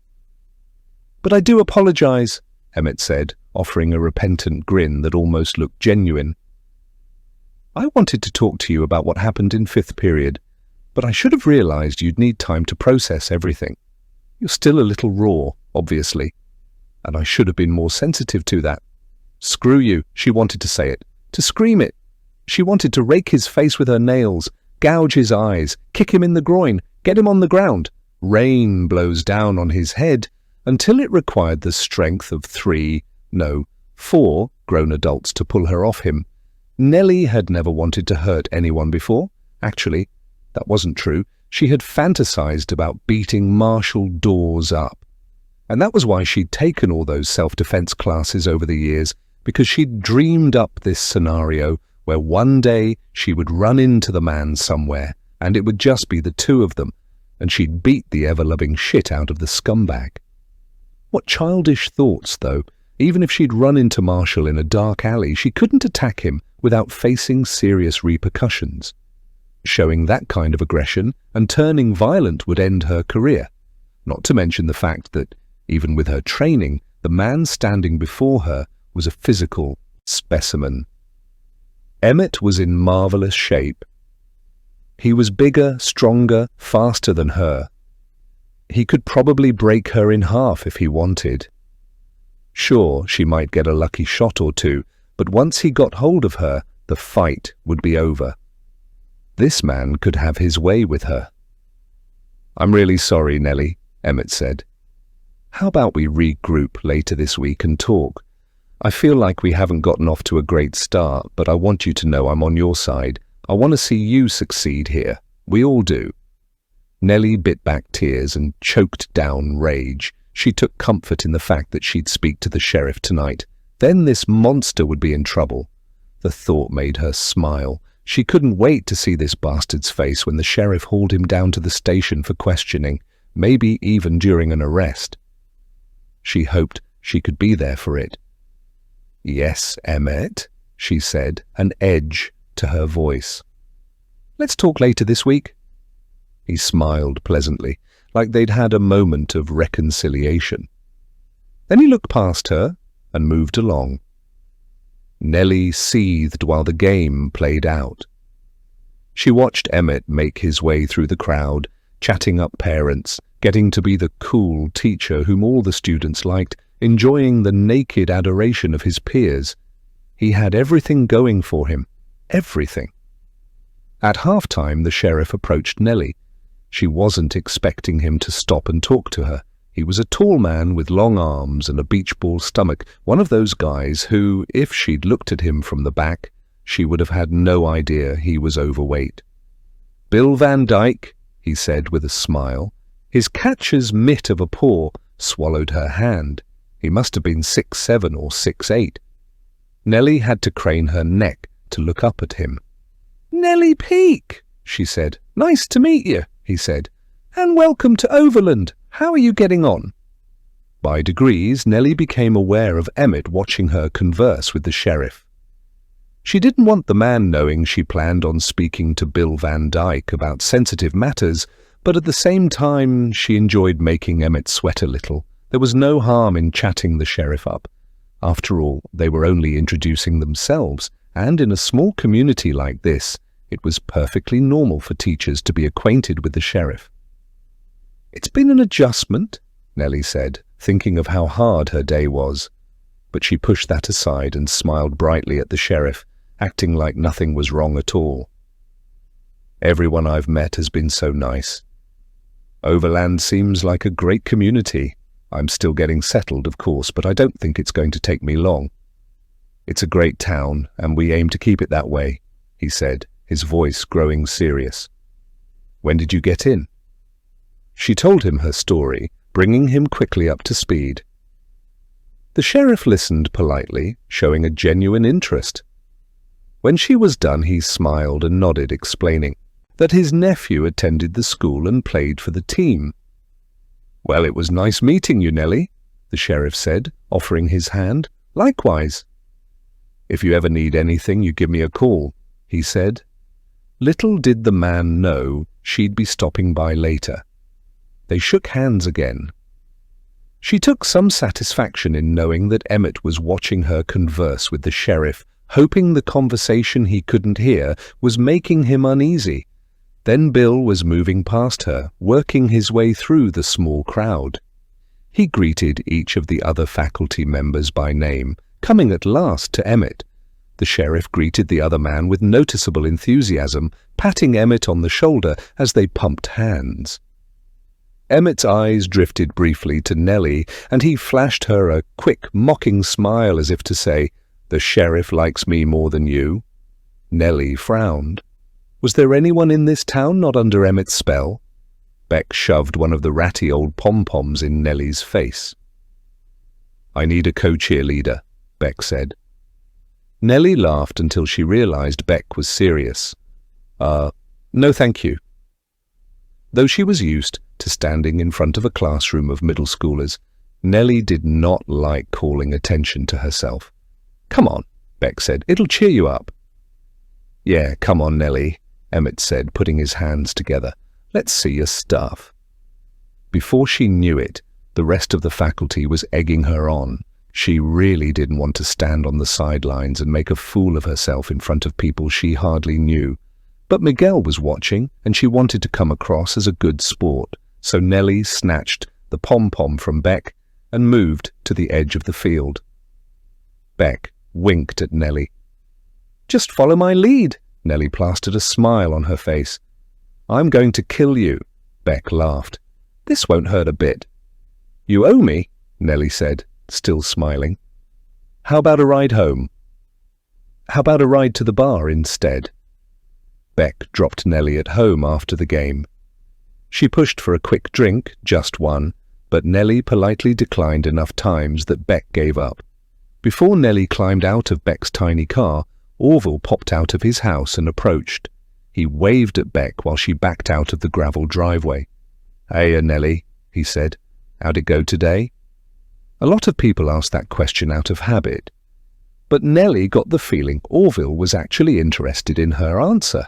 "But I do apologize," Emmett said, offering a repentant grin that almost looked genuine. "I wanted to talk to you about what happened in 5th period, but I should have realized you'd need time to process everything. You're still a little raw, obviously, and I should have been more sensitive to that. Screw you," she wanted to say it, to scream it. She wanted to rake his face with her nails, gouge his eyes, kick him in the groin, get him on the ground. Rain blows down on his head until it required the strength of 4 grown adults to pull her off him. Nelly had never wanted to hurt anyone before. Actually, that wasn't true. She had fantasized about beating Marshall Dawes up. And that was why she'd taken all those self-defense classes over the years, because she'd dreamed up this scenario where one day she would run into the man somewhere, and it would just be the two of them, and she'd beat the ever-loving shit out of the scumbag. What childish thoughts, though. Even if she'd run into Marshall in a dark alley, she couldn't attack him without facing serious repercussions. showing that kind of aggression and turning violent would end her career, not to mention the fact that, even with her training, the man standing before her was a physical specimen. Emmett was in marvelous shape. He was bigger, stronger, faster than her. He could probably break her in half if he wanted. Sure, she might get a lucky shot or two, but once he got hold of her, the fight would be over. This man could have his way with her. "I'm really sorry, Nelly," Emmett said. "How about we regroup later this week and talk? I feel like we haven't gotten off to a great start, but I want you to know I'm on your side. I want to see you succeed here. We all do." Nelly bit back tears and choked down rage. She took comfort in the fact that she'd speak to the sheriff tonight. Then this monster would be in trouble. The thought made her smile. She couldn't wait to see this bastard's face when the sheriff hauled him down to the station for questioning, maybe even during an arrest. She hoped she could be there for it. "Yes, Emmett," she said, an edge to her voice. "Let's talk later this week." He smiled pleasantly, like they'd had a moment of reconciliation. Then he looked past her and moved along. Nelly seethed while the game played out. She watched Emmett make his way through the crowd, chatting up parents, getting to be the cool teacher whom all the students liked, enjoying the naked adoration of his peers. He had everything going for him. Everything. At halftime, the sheriff approached Nelly. She wasn't expecting him to stop and talk to her. He was a tall man with long arms and a beach ball stomach, one of those guys who, if she'd looked at him from the back, she would have had no idea he was overweight. "Bill Van Dyke," he said with a smile. His catcher's mitt of a paw swallowed her hand. He must have been 6'7" or 6'8". Nelly had to crane her neck to look up at him. "Nelly Peak," she said. "Nice to meet you," he said. "And welcome to Overland. How are you getting on?" By degrees, Nelly became aware of Emmett watching her converse with the sheriff. She didn't want the man knowing she planned on speaking to Bill Van Dyke about sensitive matters, but at the same time she enjoyed making Emmett sweat a little. There was no harm in chatting the sheriff up. After all, they were only introducing themselves, and in a small community like this, it was perfectly normal for teachers to be acquainted with the sheriff. "It's been an adjustment," Nelly said, thinking of how hard her day was. But she pushed that aside and smiled brightly at the sheriff, acting like nothing was wrong at all. "Everyone I've met has been so nice. Overland seems like a great community. I'm still getting settled, of course, but I don't think it's going to take me long. It's a great town, and we aim to keep it that way," he said, his voice growing serious. "When did you get in?" She told him her story, bringing him quickly up to speed. The sheriff listened politely, showing a genuine interest. When she was done, he smiled and nodded, explaining that his nephew attended the school and played for the team. "Well, it was nice meeting you, Nelly," the sheriff said, offering his hand. "Likewise." "If you ever need anything, you give me a call," he said. Little did the man know she'd be stopping by later. They shook hands again. She took some satisfaction in knowing that Emmett was watching her converse with the sheriff, hoping the conversation he couldn't hear was making him uneasy. Then Bill was moving past her, working his way through the small crowd. He greeted each of the other faculty members by name, coming at last to Emmett. The sheriff greeted the other man with noticeable enthusiasm, patting Emmett on the shoulder as they pumped hands. Emmett's eyes drifted briefly to Nelly, and he flashed her a quick, mocking smile as if to say, "The sheriff likes me more than you." Nelly frowned. Was there anyone in this town not under Emmett's spell? Beck shoved one of the ratty old pom-poms in Nelly's face. "I need a co-cheerleader," Beck said. Nelly laughed until she realized Beck was serious. No thank you." Though she was used to standing in front of a classroom of middle schoolers, Nelly did not like calling attention to herself. "Come on," Beck said. "It'll cheer you up." "Yeah, come on, Nelly." Emmett said, putting his hands together. "Let's see your stuff." Before she knew it, the rest of the faculty was egging her on. She really didn't want to stand on the sidelines and make a fool of herself in front of people she hardly knew. But Miguel was watching, and she wanted to come across as a good sport, so Nelly snatched the pom-pom from Beck and moved to the edge of the field. Beck winked at Nelly. "Just follow my lead." Nelly plastered a smile on her face. "I'm going to kill you," Beck laughed. "This won't hurt a bit." "You owe me," Nelly said, still smiling. "How about a ride home?" "How about a ride to the bar instead?" Beck dropped Nelly at home after the game. She pushed for a quick drink, just one, but Nelly politely declined enough times that Beck gave up. Before Nelly climbed out of Beck's tiny car, Orville popped out of his house and approached. He waved at Beck while she backed out of the gravel driveway. "Hey, Nelly," he said. "How'd it go today?" A lot of people asked that question out of habit, but Nelly got the feeling Orville was actually interested in her answer.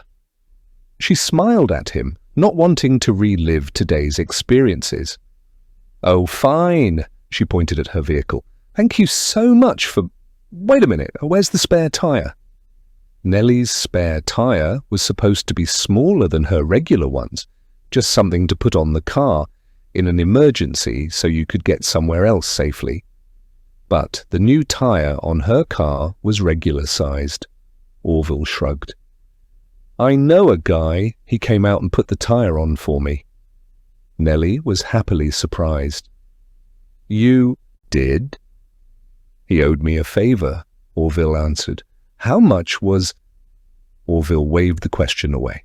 She smiled at him, not wanting to relive today's experiences. "Oh, fine," she pointed at her vehicle. "Thank you so much for— Wait a minute, where's the spare tire?" Nelly's spare tire was supposed to be smaller than her regular ones, just something to put on the car in an emergency so you could get somewhere else safely. But the new tire on her car was regular-sized. Orville shrugged. "I know a guy. He came out and put the tire on for me." Nelly was happily surprised. "You did?" "He owed me a favor," Orville answered. "How much was—" Orville waved the question away.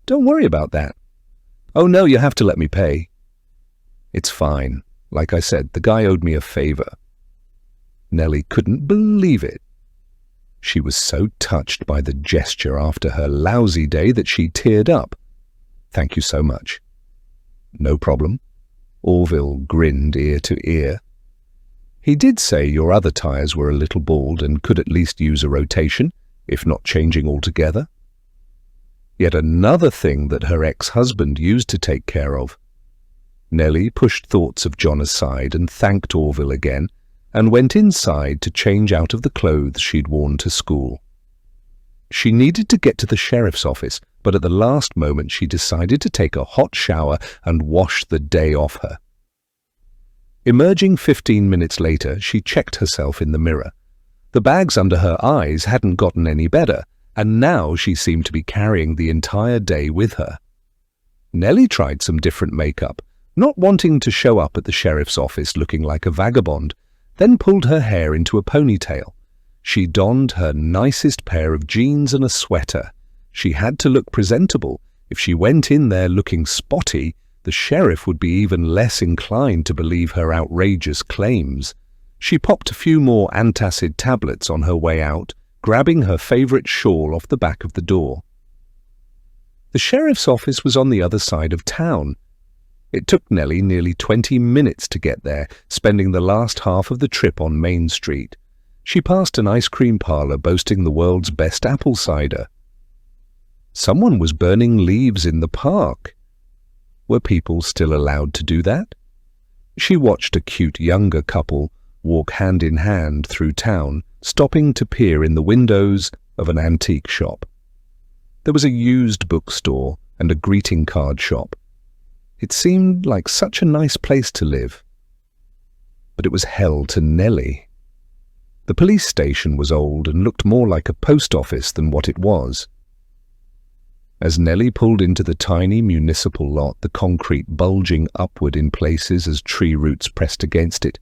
"Don't worry about that." "Oh no, you have to let me pay." "It's fine. Like I said, the guy owed me a favor." Nelly couldn't believe it. She was so touched by the gesture after her lousy day that she teared up. "Thank you so much." "No problem." Orville grinned ear to ear. "He did say your other tires were a little bald and could at least use a rotation, if not changing altogether." Yet another thing that her ex-husband used to take care of. Nelly pushed thoughts of John aside and thanked Orville again, and went inside to change out of the clothes she'd worn to school. She needed to get to the sheriff's office, but at the last moment she decided to take a hot shower and wash the day off her. Emerging 15 minutes later, she checked herself in the mirror. The bags under her eyes hadn't gotten any better, and now she seemed to be carrying the entire day with her. Nelly tried some different makeup, not wanting to show up at the sheriff's office looking like a vagabond, then pulled her hair into a ponytail. She donned her nicest pair of jeans and a sweater. She had to look presentable. If she went in there looking spotty, the sheriff would be even less inclined to believe her outrageous claims. She popped a few more antacid tablets on her way out, grabbing her favorite shawl off the back of the door. The sheriff's office was on the other side of town. It took Nelly nearly 20 minutes to get there, spending the last half of the trip on Main Street. She passed an ice cream parlor boasting the world's best apple cider. Someone was burning leaves in the park. Were people still allowed to do that? She watched a cute younger couple walk hand in hand through town, stopping to peer in the windows of an antique shop. There was a used bookstore and a greeting card shop. It seemed like such a nice place to live. But it was hell to Nelly. The police station was old and looked more like a post office than what it was. As Nelly pulled into the tiny municipal lot, the concrete bulging upward in places as tree roots pressed against it,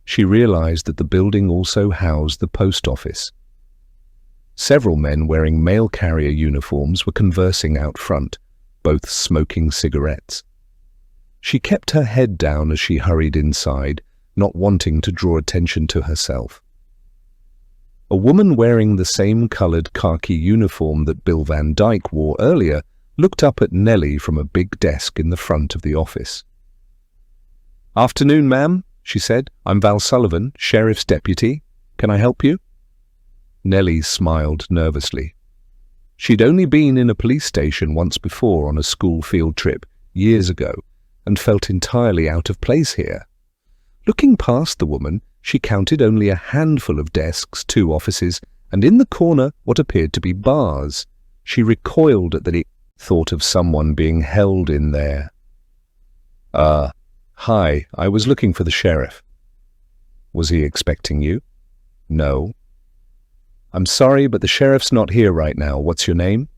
she realized that the building also housed the post office. Several men wearing mail carrier uniforms were conversing out front, both smoking cigarettes. She kept her head down as she hurried inside, not wanting to draw attention to herself. A woman wearing the same coloured khaki uniform that Bill Van Dyke wore earlier looked up at Nelly from a big desk in the front of the office. "Afternoon, ma'am," she said. "I'm Val Sullivan, sheriff's deputy. Can I help you?" Nelly smiled nervously. She'd only been in a police station once before on a school field trip years ago and felt entirely out of place here. Looking past the woman, she counted only a handful of desks, 2 offices, and in the corner what appeared to be bars. She recoiled at the thought of someone being held in there. Hi, I was looking for the sheriff." "Was he expecting you?" "No." "I'm sorry, but the sheriff's not here right now. What's your name?"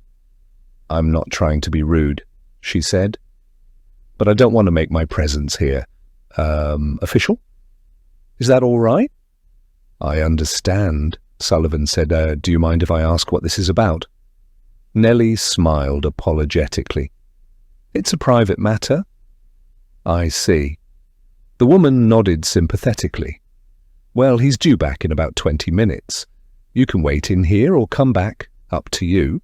"I'm not trying to be rude," she said, "but I don't want to make my presence here official. Is that all right?" "I understand," Sullivan said. "Do you mind if I ask what this is about?" Nelly smiled apologetically. "It's a private matter." "I see." The woman nodded sympathetically. "Well, he's due back in about 20 minutes. You can wait in here or come back, up to you."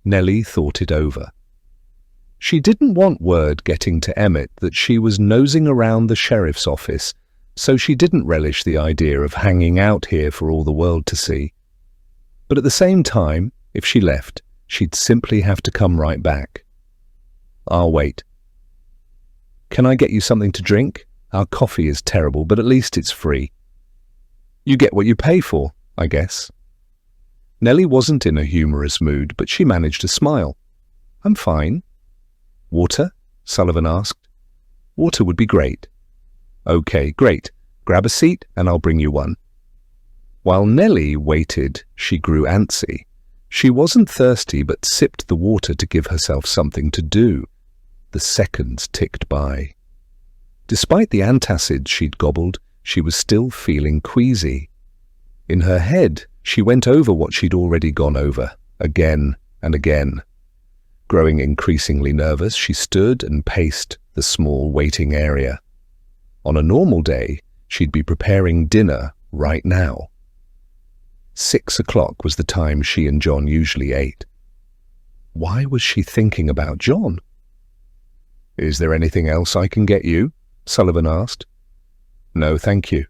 Nelly thought it over. She didn't want word getting to Emmett that she was nosing around the sheriff's office, so she didn't relish the idea of hanging out here for all the world to see. But at the same time, if she left, she'd simply have to come right back. "I'll wait." "Can I get you something to drink? Our coffee is terrible, but at least it's free." "You get what you pay for, I guess." Nelly wasn't in a humorous mood, but she managed a smile. "I'm fine." "Water?" Sullivan asked. "Water would be great." "Okay, great. Grab a seat and I'll bring you one." While Nelly waited, she grew antsy. She wasn't thirsty, but sipped the water to give herself something to do. The seconds ticked by. Despite the antacids she'd gobbled, she was still feeling queasy. In her head, she went over what she'd already gone over, again and again. Growing increasingly nervous, she stood and paced the small waiting area. On a normal day, she'd be preparing dinner right now. 6 o'clock was the time she and John usually ate. Why was she thinking about John? "Is there anything else I can get you?" Sullivan asked. "No, thank you."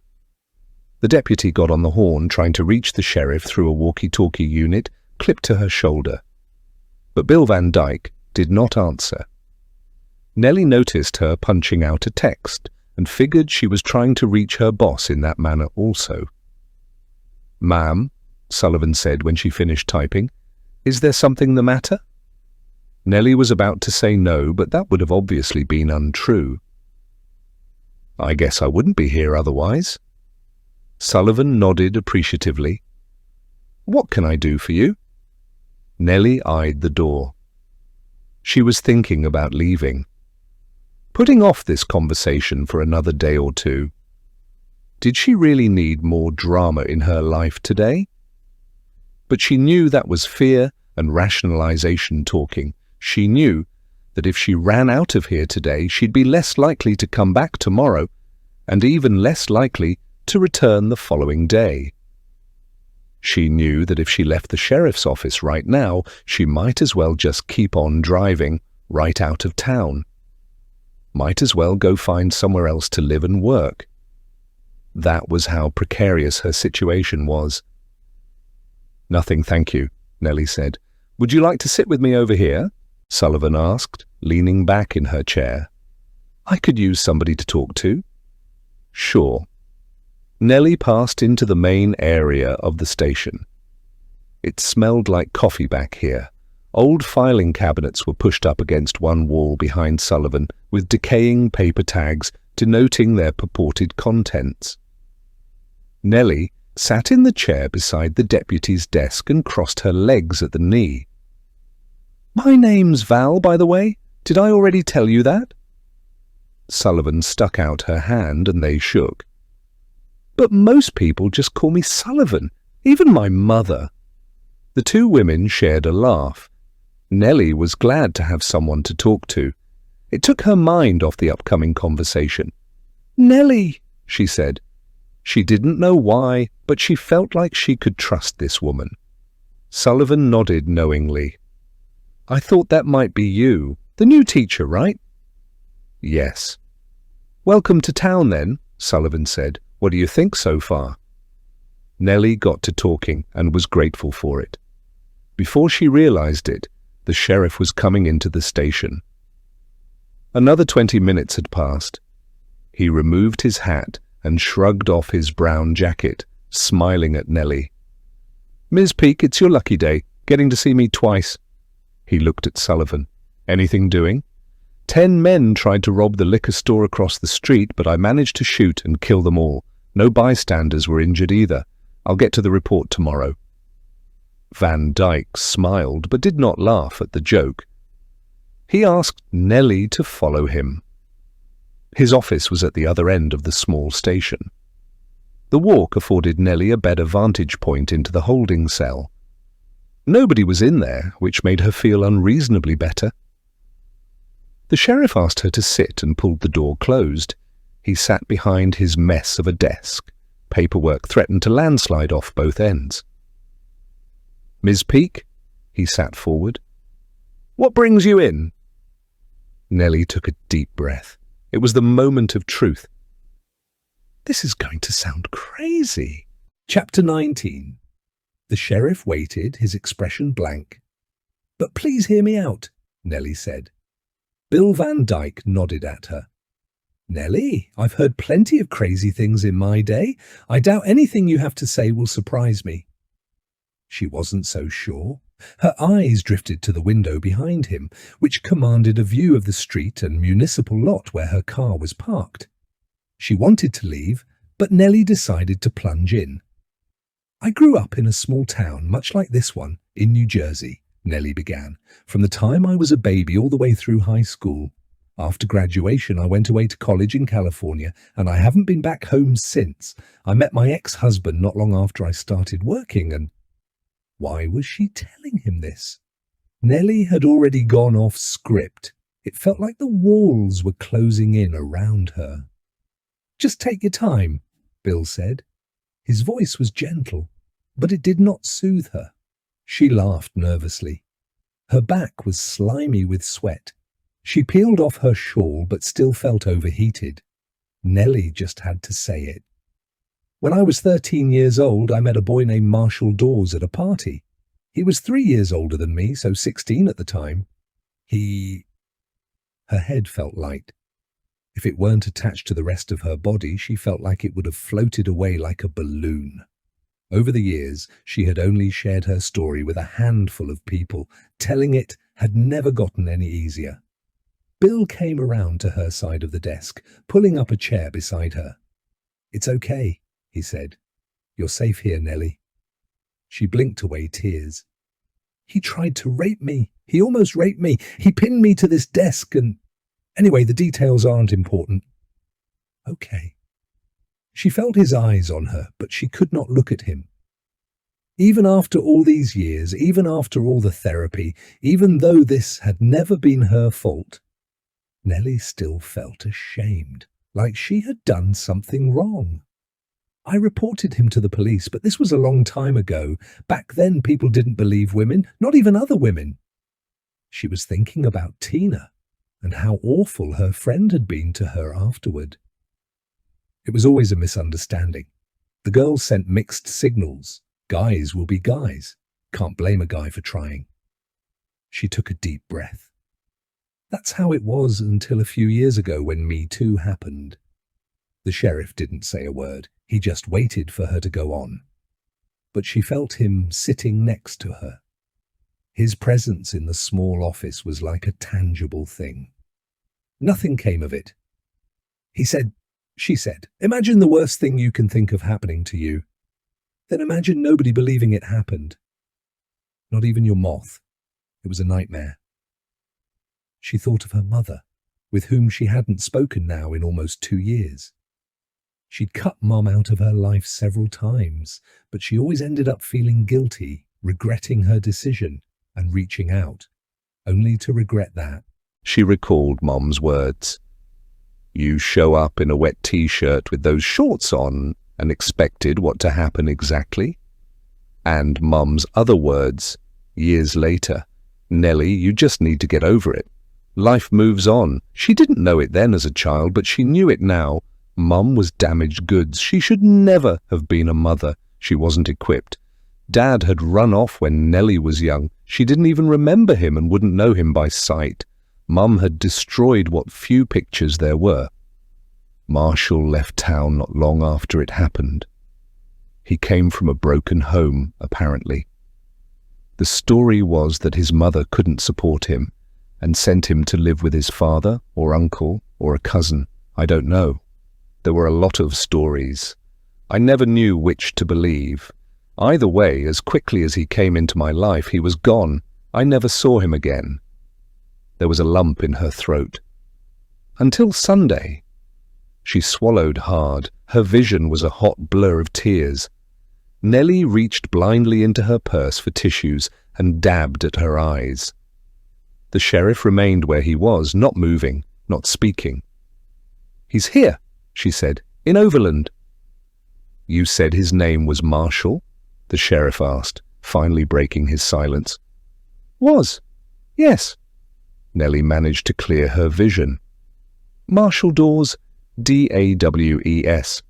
The deputy got on the horn, trying to reach the sheriff through a walkie-talkie unit clipped to her shoulder. But Bill Van Dyke did not answer. Nelly noticed her punching out a text and figured she was trying to reach her boss in that manner also. "Ma'am," Sullivan said when she finished typing, "is there something the matter?" Nelly was about to say no, but that would have obviously been untrue. "I guess I wouldn't be here otherwise." Sullivan nodded appreciatively. "What can I do for you?" Nelly eyed the door. She was thinking about leaving, putting off this conversation for another day or two. Did she really need more drama in her life today? But she knew that was fear and rationalization talking. She knew that if she ran out of here today, she'd be less likely to come back tomorrow, and even less likely to return the following day. She knew that if she left the sheriff's office right now, she might as well just keep on driving right out of town. Might as well go find somewhere else to live and work. That was how precarious her situation was. "Nothing, thank you," Nelly said. "Would you like to sit with me over here?" Sullivan asked, leaning back in her chair. "I could use somebody to talk to." "Sure." Nelly passed into the main area of the station. It smelled like coffee back here. Old filing cabinets were pushed up against one wall behind Sullivan, with decaying paper tags denoting their purported contents. Nelly sat in the chair beside the deputy's desk and crossed her legs at the knee. "My name's Val, by the way. Did I already tell you that?" Sullivan stuck out her hand and they shook. "But most people just call me Sullivan, even my mother." The two women shared a laugh. Nelly was glad to have someone to talk to. It took her mind off the upcoming conversation. "Nelly," she said. She didn't know why, but she felt like she could trust this woman. Sullivan nodded knowingly. "I thought that might be you, the new teacher, right?" "Yes." "Welcome to town then," Sullivan said. "What do you think so far?" Nelly got to talking and was grateful for it. Before she realized it, the sheriff was coming into the station. Another 20 minutes had passed. He removed his hat and shrugged off his brown jacket, smiling at Nelly. "Ms. Peak, it's your lucky day, getting to see me twice." He looked at Sullivan. "Anything doing?" 10 men tried to rob the liquor store across the street, but I managed to shoot and kill them all. No bystanders were injured either. I'll get to the report tomorrow." Van Dyke smiled, but did not laugh at the joke. He asked Nelly to follow him. His office was at the other end of the small station. The walk afforded Nelly a better vantage point into the holding cell. Nobody was in there, which made her feel unreasonably better. The sheriff asked her to sit and pulled the door closed. He sat behind his mess of a desk. Paperwork threatened to landslide off both ends. "Ms. Peak?" He sat forward. "What brings you in?" Nelly took a deep breath. It was the moment of truth. This is going to sound crazy. Chapter 19. The sheriff waited, his expression blank. "But please hear me out," Nelly said. Bill Van Dyke nodded at her. "Nelly, I've heard plenty of crazy things in my day. I doubt anything you have to say will surprise me." She wasn't so sure. Her eyes drifted to the window behind him, which commanded a view of the street and municipal lot where her car was parked. She wanted to leave, but Nelly decided to plunge in. "I grew up in a small town, much like this one, in New Jersey," Nelly began, "from the time I was a baby all the way through high school. After graduation, I went away to college in California, and I haven't been back home since. I met my ex-husband not long after I started working, and—" Why was she telling him this? Nelly had already gone off script. It felt like the walls were closing in around her. "Just take your time," Bill said. His voice was gentle, but it did not soothe her. She laughed nervously. Her back was slimy with sweat. She peeled off her shawl but still felt overheated. Nelly just had to say it. "When I was 13 years old, I met a boy named Marshall Dawes at a party. He was 3 years older than me, so 16 at the time. Her head felt light. If it weren't attached to the rest of her body, she felt like it would have floated away like a balloon. Over the years, she had only shared her story with a handful of people. Telling it had never gotten any easier. Bill came around to her side of the desk, pulling up a chair beside her. "It's okay," he said. "You're safe here, Nelly." She blinked away tears. "He tried to rape me. He almost raped me. He pinned me to this desk and... Anyway, the details aren't important." "Okay." She felt his eyes on her, but she could not look at him. Even after all these years, even after all the therapy, even though this had never been her fault, Nelly still felt ashamed, like she had done something wrong. "I reported him to the police, but this was a long time ago. Back then, people didn't believe women, not even other women." She was thinking about Tina and how awful her friend had been to her afterward. It was always a misunderstanding. The girls sent mixed signals. Guys will be guys. Can't blame a guy for trying. She took a deep breath. That's how it was until a few years ago when Me Too happened. The sheriff didn't say a word. He just waited for her to go on. But she felt him sitting next to her. His presence in the small office was like a tangible thing. Nothing came of it. She said, "Imagine the worst thing you can think of happening to you. Then imagine nobody believing it happened. Not even your moth. It was a nightmare." She thought of her mother, with whom she hadn't spoken now in almost 2 years. She'd cut Mom out of her life several times, but she always ended up feeling guilty, regretting her decision, and reaching out, only to regret that. She recalled Mom's words. "You show up in a wet t-shirt with those shorts on and expected what to happen exactly?" And Mom's other words, years later, "Nelly, you just need to get over it. Life moves on." She didn't know it then as a child, but she knew it now. Mom was damaged goods. She should never have been a mother. She wasn't equipped. Dad had run off when Nelly was young. She didn't even remember him and wouldn't know him by sight. Mum had destroyed what few pictures there were. Marshall left town not long after it happened. He came from a broken home, apparently. The story was that his mother couldn't support him and sent him to live with his father or uncle or a cousin. I don't know. There were a lot of stories. I never knew which to believe. Either way, as quickly as he came into my life, he was gone. I never saw him again. There was a lump in her throat. Until Sunday. She swallowed hard. Her vision was a hot blur of tears. Nelly reached blindly into her purse for tissues and dabbed at her eyes. The sheriff remained where he was, not moving, not speaking. "He's here," she said, "in Overland." "You said his name was Marshall?" the sheriff asked, finally breaking his silence. "Was. Yes." Nelly managed to clear her vision. "Marshall Dawes, Daws."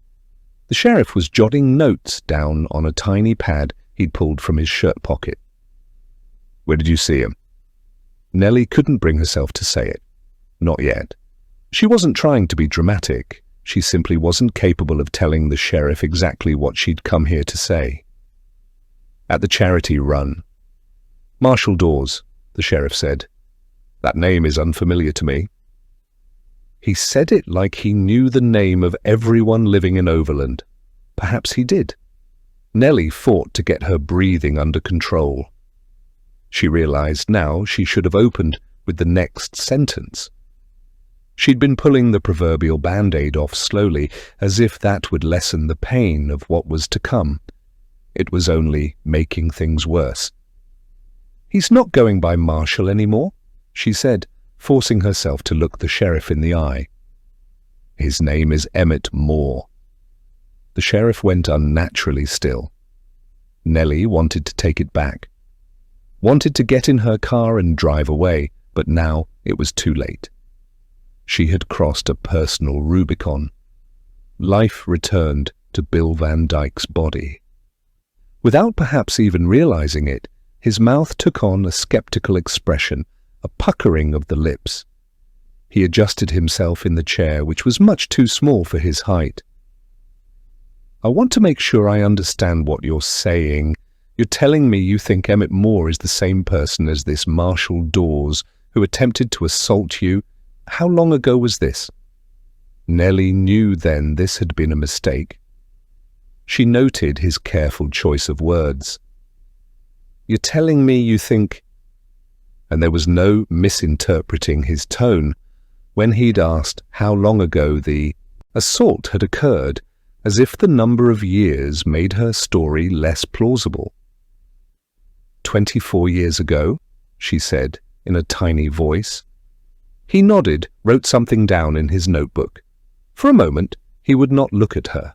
The sheriff was jotting notes down on a tiny pad he'd pulled from his shirt pocket. "Where did you see him?" Nelly couldn't bring herself to say it. Not yet. She wasn't trying to be dramatic. She simply wasn't capable of telling the sheriff exactly what she'd come here to say. "At the charity run." "Marshall Dawes," the sheriff said. "That name is unfamiliar to me." He said it like he knew the name of everyone living in Overland. Perhaps he did. Nelly fought to get her breathing under control. She realized now she should have opened with the next sentence. She'd been pulling the proverbial Band-Aid off slowly, as if that would lessen the pain of what was to come. It was only making things worse. "He's not going by Marshall anymore," she said, forcing herself to look the sheriff in the eye. "His name is Emmett Moore." The sheriff went unnaturally still. Nelly wanted to take it back. Wanted to get in her car and drive away, but now it was too late. She had crossed a personal Rubicon. Life returned to Bill Van Dyke's body. Without perhaps even realizing it, his mouth took on a skeptical expression, a puckering of the lips. He adjusted himself in the chair, which was much too small for his height. "I want to make sure I understand what you're saying. You're telling me you think Emmett Moore is the same person as this Marshall Dawes who attempted to assault you. How long ago was this?" Nelly knew then this had been a mistake. She noted his careful choice of words. "You're telling me you think..." And there was no misinterpreting his tone when he'd asked how long ago the assault had occurred, as if the number of years made her story less plausible. 24 years ago, she said in a tiny voice. He nodded, wrote something down in his notebook. For a moment, he would not look at her.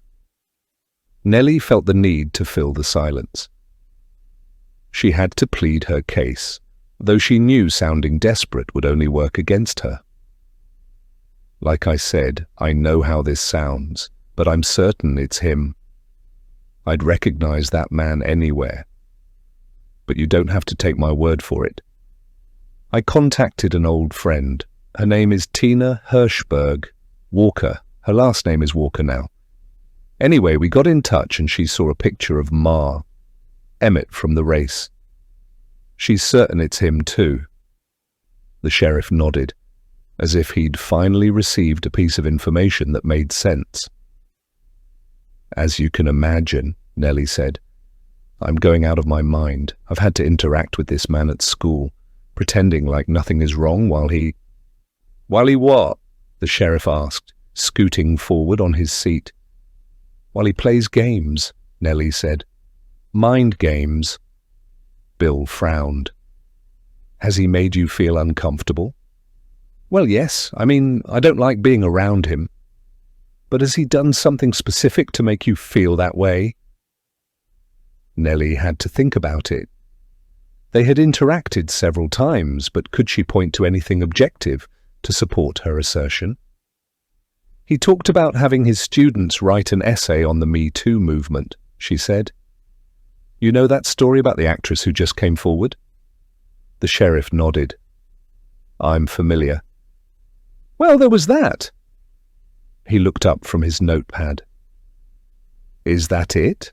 Nelly felt the need to fill the silence. She had to plead her case, though she knew sounding desperate would only work against her. "Like I said, I know how this sounds, but I'm certain it's him. I'd recognize that man anywhere. But you don't have to take my word for it. I contacted an old friend. Her name is Tina Hirschberg. Walker. Her last name is Walker now. Anyway, we got in touch and she saw a picture of Ma, Emmett from the race. She's certain it's him too." The sheriff nodded, as if he'd finally received a piece of information that made sense. "As you can imagine," Nelly said, "I'm going out of my mind. I've had to interact with this man at school, pretending like nothing is wrong while he..." "While he what?" the sheriff asked, scooting forward on his seat. "While he plays games," Nelly said. "Mind games." Bill frowned. "Has he made you feel uncomfortable?" "Well, yes. I mean, I don't like being around him. But has he done something specific to make you feel that way?" Nelly had to think about it. They had interacted several times, but could she point to anything objective to support her assertion? "He talked about having his students write an essay on the Me Too movement," she said. You know that story about the actress who just came forward? The sheriff nodded. I'm familiar. Well, there was that. He looked up from his notepad. Is that it?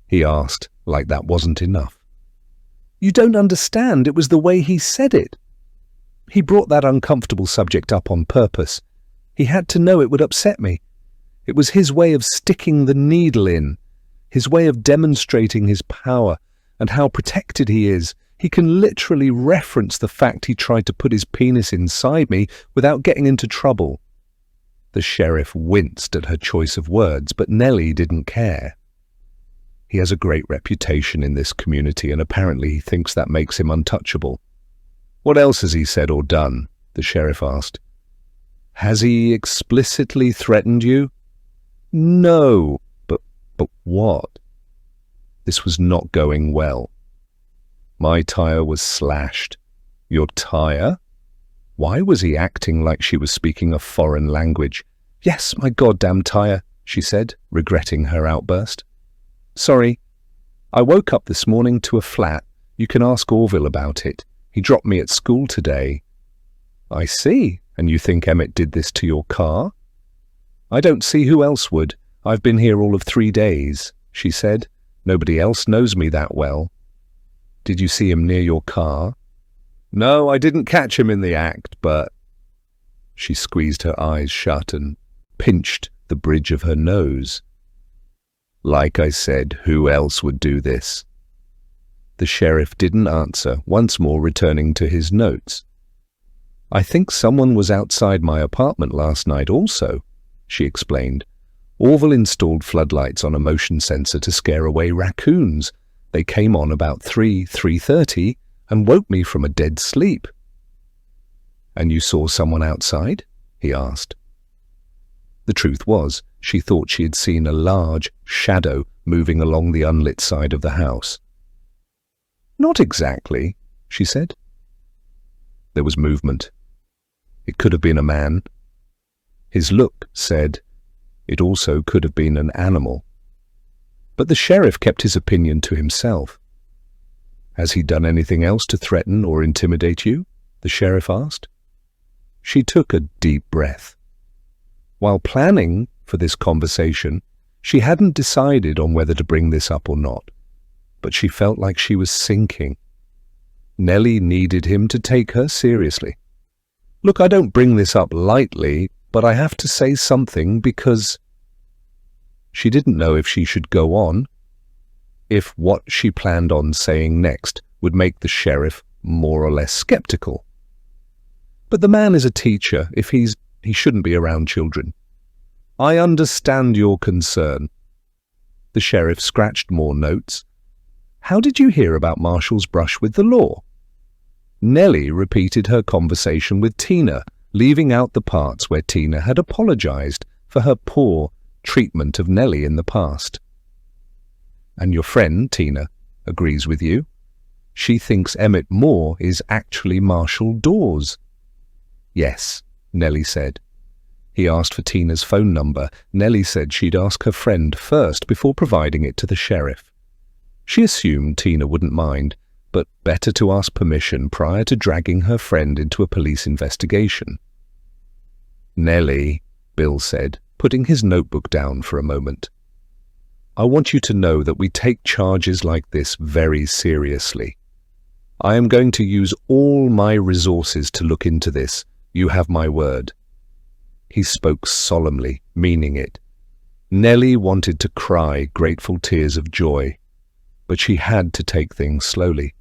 He asked, like that wasn't enough. You don't understand. It was the way he said it. He brought that uncomfortable subject up on purpose. He had to know it would upset me. It was his way of sticking the needle in, his way of demonstrating his power and how protected he is. He can literally reference the fact he tried to put his penis inside me without getting into trouble. The sheriff winced at her choice of words, but Nelly didn't care. He has a great reputation in this community, and apparently he thinks that makes him untouchable. What else has he said or done? The sheriff asked. Has he explicitly threatened you? No, but what? This was not going well. My tire was slashed. Your tire? Why was he acting like she was speaking a foreign language? Yes, my goddamn tire, she said, regretting her outburst. Sorry. I woke up this morning to a flat. You can ask Orville about it. He dropped me at school today. I see. And you think Emmett did this to your car? I don't see who else would. I've been here all of 3 days, she said. Nobody else knows me that well. Did you see him near your car? No, I didn't catch him in the act, but... She squeezed her eyes shut and pinched the bridge of her nose. Like I said, who else would do this? The sheriff didn't answer, once more returning to his notes. I think someone was outside my apartment last night also, she explained. Orville installed floodlights on a motion sensor to scare away raccoons. They came on about 3:30 and woke me from a dead sleep. And you saw someone outside? He asked. The truth was, she thought she had seen a large shadow moving along the unlit side of the house. Not exactly, she said. There was movement. It could have been a man. His look said it also could have been an animal. But the sheriff kept his opinion to himself. Has he done anything else to threaten or intimidate you? The sheriff asked. She took a deep breath. While planning for this conversation, she hadn't decided on whether to bring this up or not, but she felt like she was sinking. Nelly needed him to take her seriously. Look, I don't bring this up lightly, but I have to say something because... She didn't know if she should go on, if what she planned on saying next would make the sheriff more or less skeptical. But the man is a teacher. If he shouldn't be around children. I understand your concern. The sheriff scratched more notes. How did you hear about Marshall's brush with the law? Nelly repeated her conversation with Tina, leaving out the parts where Tina had apologized for her poor treatment of Nelly in the past. And your friend, Tina, agrees with you. She thinks Emmett Moore is actually Marshall Dawes. Yes, Nelly said. He asked for Tina's phone number. Nelly said she'd ask her friend first before providing it to the sheriff. She assumed Tina wouldn't mind, but better to ask permission prior to dragging her friend into a police investigation. Nelly, Bill said, putting his notebook down for a moment. I want you to know that we take charges like this very seriously. I am going to use all my resources to look into this. You have my word. He spoke solemnly, meaning it. Nelly wanted to cry grateful tears of joy, but she had to take things slowly.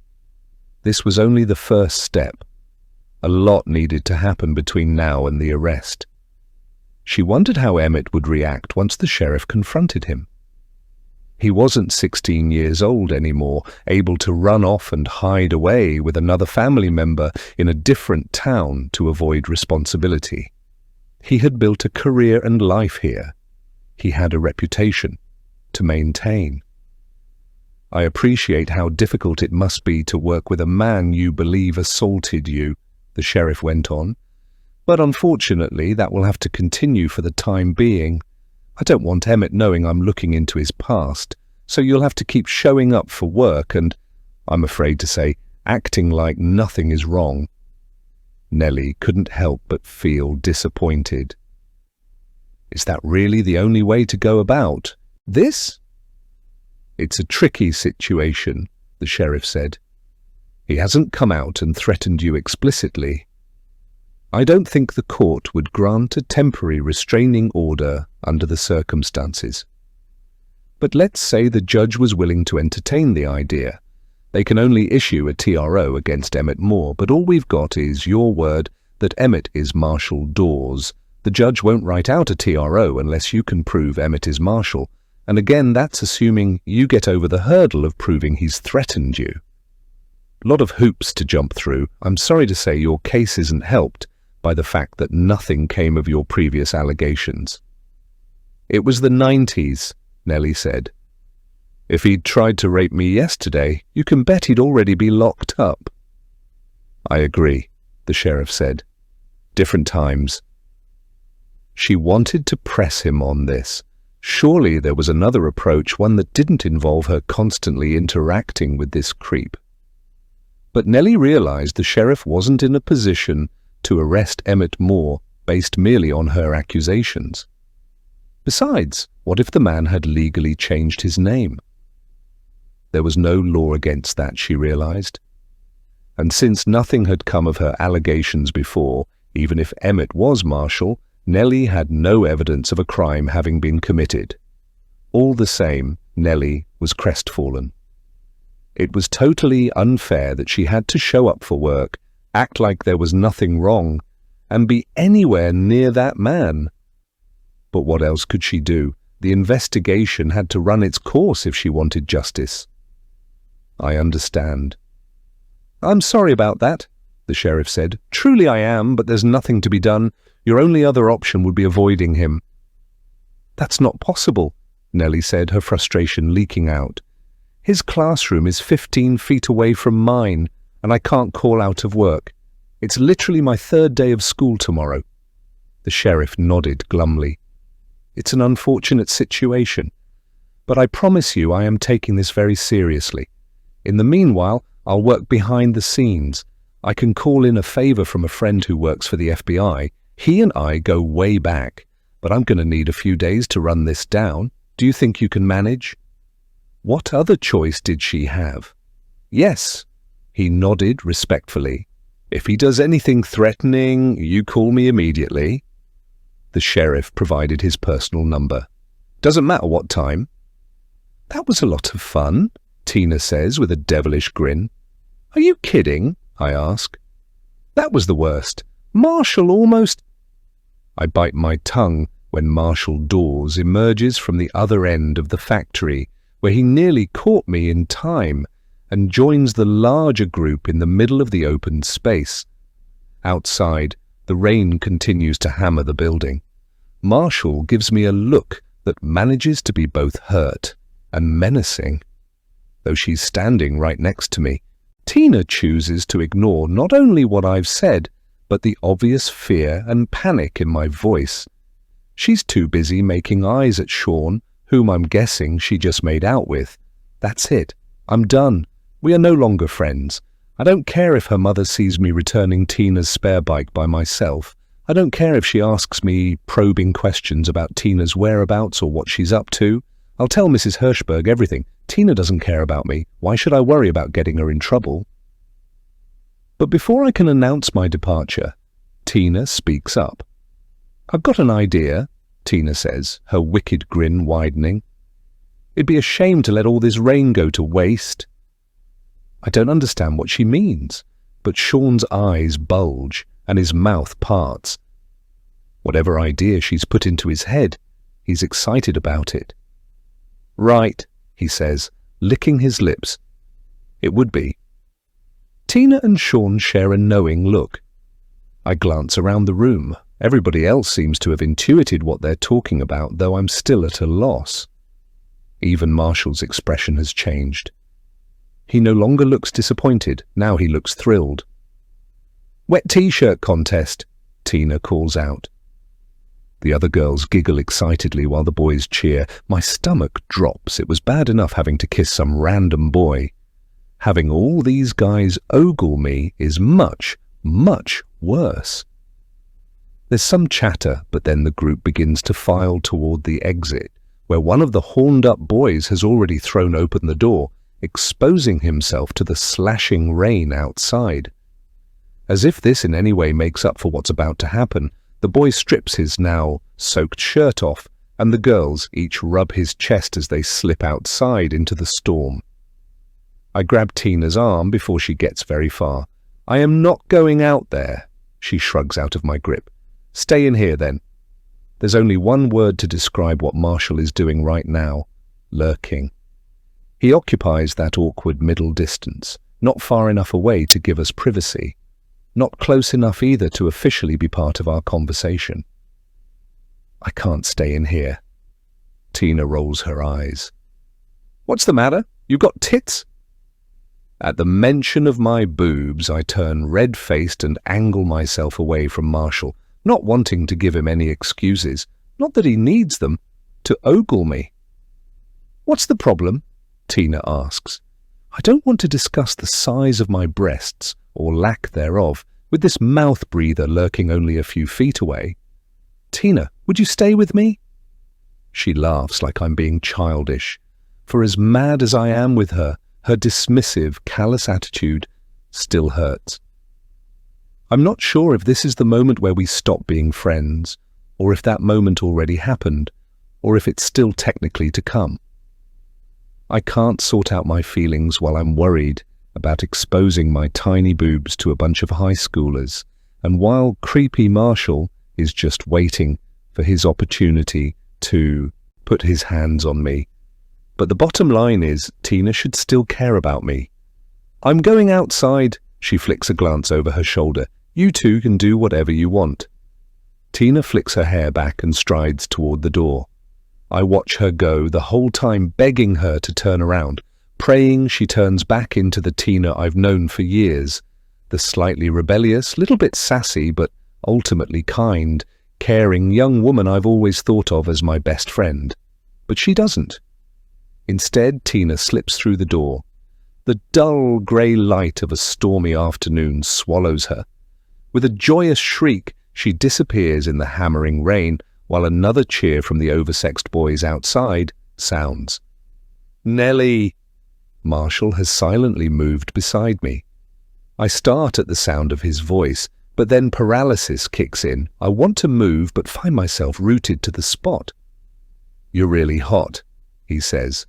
This was only the first step. A lot needed to happen between now and the arrest. She wondered how Emmett would react once the sheriff confronted him. He wasn't 16 years old anymore, able to run off and hide away with another family member in a different town to avoid responsibility. He had built a career and life here. He had a reputation to maintain. I appreciate how difficult it must be to work with a man you believe assaulted you, the sheriff went on. But unfortunately, that will have to continue for the time being. I don't want Emmett knowing I'm looking into his past, so you'll have to keep showing up for work and, I'm afraid to say, acting like nothing is wrong." Nelly couldn't help but feel disappointed. "Is that really the only way to go about this?" "It's a tricky situation," the sheriff said. "He hasn't come out and threatened you explicitly. I don't think the court would grant a temporary restraining order under the circumstances. But let's say the judge was willing to entertain the idea. They can only issue a TRO against Emmett Moore, but all we've got is your word that Emmett is Marshall Dawes. The judge won't write out a TRO unless you can prove Emmett is Marshall, and again that's assuming you get over the hurdle of proving he's threatened you. A lot of hoops to jump through. I'm sorry to say your case isn't helped by the fact that nothing came of your previous allegations." "It was the 90s, Nelly said. "If he'd tried to rape me yesterday, you can bet he'd already be locked up." "I agree," the sheriff said. "Different times." She wanted to press him on this. Surely there was another approach, one that didn't involve her constantly interacting with this creep. But Nelly realized the sheriff wasn't in a position to arrest Emmett Moore based merely on her accusations. Besides, what if the man had legally changed his name? There was no law against that, she realized. And since nothing had come of her allegations before, even if Emmett was Marshall, Nelly had no evidence of a crime having been committed. All the same, Nelly was crestfallen. It was totally unfair that she had to show up for work, act like there was nothing wrong, and be anywhere near that man. But what else could she do? The investigation had to run its course if she wanted justice. "I understand." "I'm sorry about that," the sheriff said. "Truly I am, but there's nothing to be done. Your only other option would be avoiding him." "That's not possible," Nelly said, her frustration leaking out. "His classroom is 15 feet away from mine, and I can't call out of work. It's literally my 3rd day of school tomorrow." The sheriff nodded glumly. "It's an unfortunate situation, but I promise you I am taking this very seriously. In the meanwhile, I'll work behind the scenes. I can call in a favor from a friend who works for the FBI. He and I go way back, but I'm going to need a few days to run this down. Do you think you can manage?" What other choice did she have? "Yes," he nodded respectfully. "If he does anything threatening, you call me immediately." The sheriff provided his personal number. "Doesn't matter what time." "That was a lot of fun," Tina says with a devilish grin. "Are you kidding?" I ask. "That was the worst. Marshall almost—" I bite my tongue when Marshall Dawes emerges from the other end of the factory, where he nearly caught me in time, and joins the larger group in the middle of the open space. Outside, the rain continues to hammer the building. Marshall gives me a look that manages to be both hurt and menacing. Though she's standing right next to me, Tina chooses to ignore not only what I've said, but the obvious fear and panic in my voice. She's too busy making eyes at Sean, whom I'm guessing she just made out with. That's it. I'm done. We are no longer friends. I don't care if her mother sees me returning Tina's spare bike by myself. I don't care if she asks me probing questions about Tina's whereabouts or what she's up to. I'll tell Mrs. Hirschberg everything. Tina doesn't care about me. Why should I worry about getting her in trouble? But before I can announce my departure, Tina speaks up. "I've got an idea," Tina says, her wicked grin widening. "It'd be a shame to let all this rain go to waste." I don't understand what she means, but Sean's eyes bulge and his mouth parts. Whatever idea she's put into his head, he's excited about it. "Right," he says, licking his lips. "It would be." Tina and Sean share a knowing look. I glance around the room. Everybody else seems to have intuited what they're talking about, though I'm still at a loss. Even Marshall's expression has changed. He no longer looks disappointed, now he looks thrilled. "Wet t-shirt contest," Tina calls out. The other girls giggle excitedly while the boys cheer. My stomach drops. It was bad enough having to kiss some random boy. Having all these guys ogle me is much, much worse. There's some chatter, but then the group begins to file toward the exit, where one of the horned-up boys has already thrown open the door, exposing himself to the slashing rain outside. As if this in any way makes up for what's about to happen, the boy strips his now soaked shirt off, and the girls each rub his chest as they slip outside into the storm. I grab Tina's arm before she gets very far. "I am not going out there," she shrugs out of my grip. "Stay in here then." There's only one word to describe what Marshall is doing right now: lurking. He occupies that awkward middle distance, not far enough away to give us privacy, not close enough either to officially be part of our conversation. I can't stay in here. Tina rolls her eyes. "What's the matter? You got tits?" At the mention of my boobs, I turn red-faced and angle myself away from Marshall, not wanting to give him any excuses, not that he needs them, to ogle me. "What's the problem?" Tina asks. I don't want to discuss the size of my breasts, or lack thereof, with this mouth-breather lurking only a few feet away. "Tina, would you stay with me?" She laughs like I'm being childish, for as mad as I am with her, her dismissive, callous attitude still hurts. I'm not sure if this is the moment where we stop being friends, or if that moment already happened, or if it's still technically to come. I can't sort out my feelings while I'm worried about exposing my tiny boobs to a bunch of high schoolers, and while creepy Marshall is just waiting for his opportunity to put his hands on me. But the bottom line is, Tina should still care about me. "I'm going outside," she flicks a glance over her shoulder. "You two can do whatever you want." Tina flicks her hair back and strides toward the door. I watch her go, the whole time begging her to turn around, praying she turns back into the Tina I've known for years, the slightly rebellious, little bit sassy, but ultimately kind, caring young woman I've always thought of as my best friend. But she doesn't. Instead, Tina slips through the door. The dull grey light of a stormy afternoon swallows her. With a joyous shriek, she disappears in the hammering rain, while another cheer from the oversexed boys outside sounds. "Nelly!" Marshall has silently moved beside me. I start at the sound of his voice, but then paralysis kicks in. I want to move, but find myself rooted to the spot. "You're really hot," he says.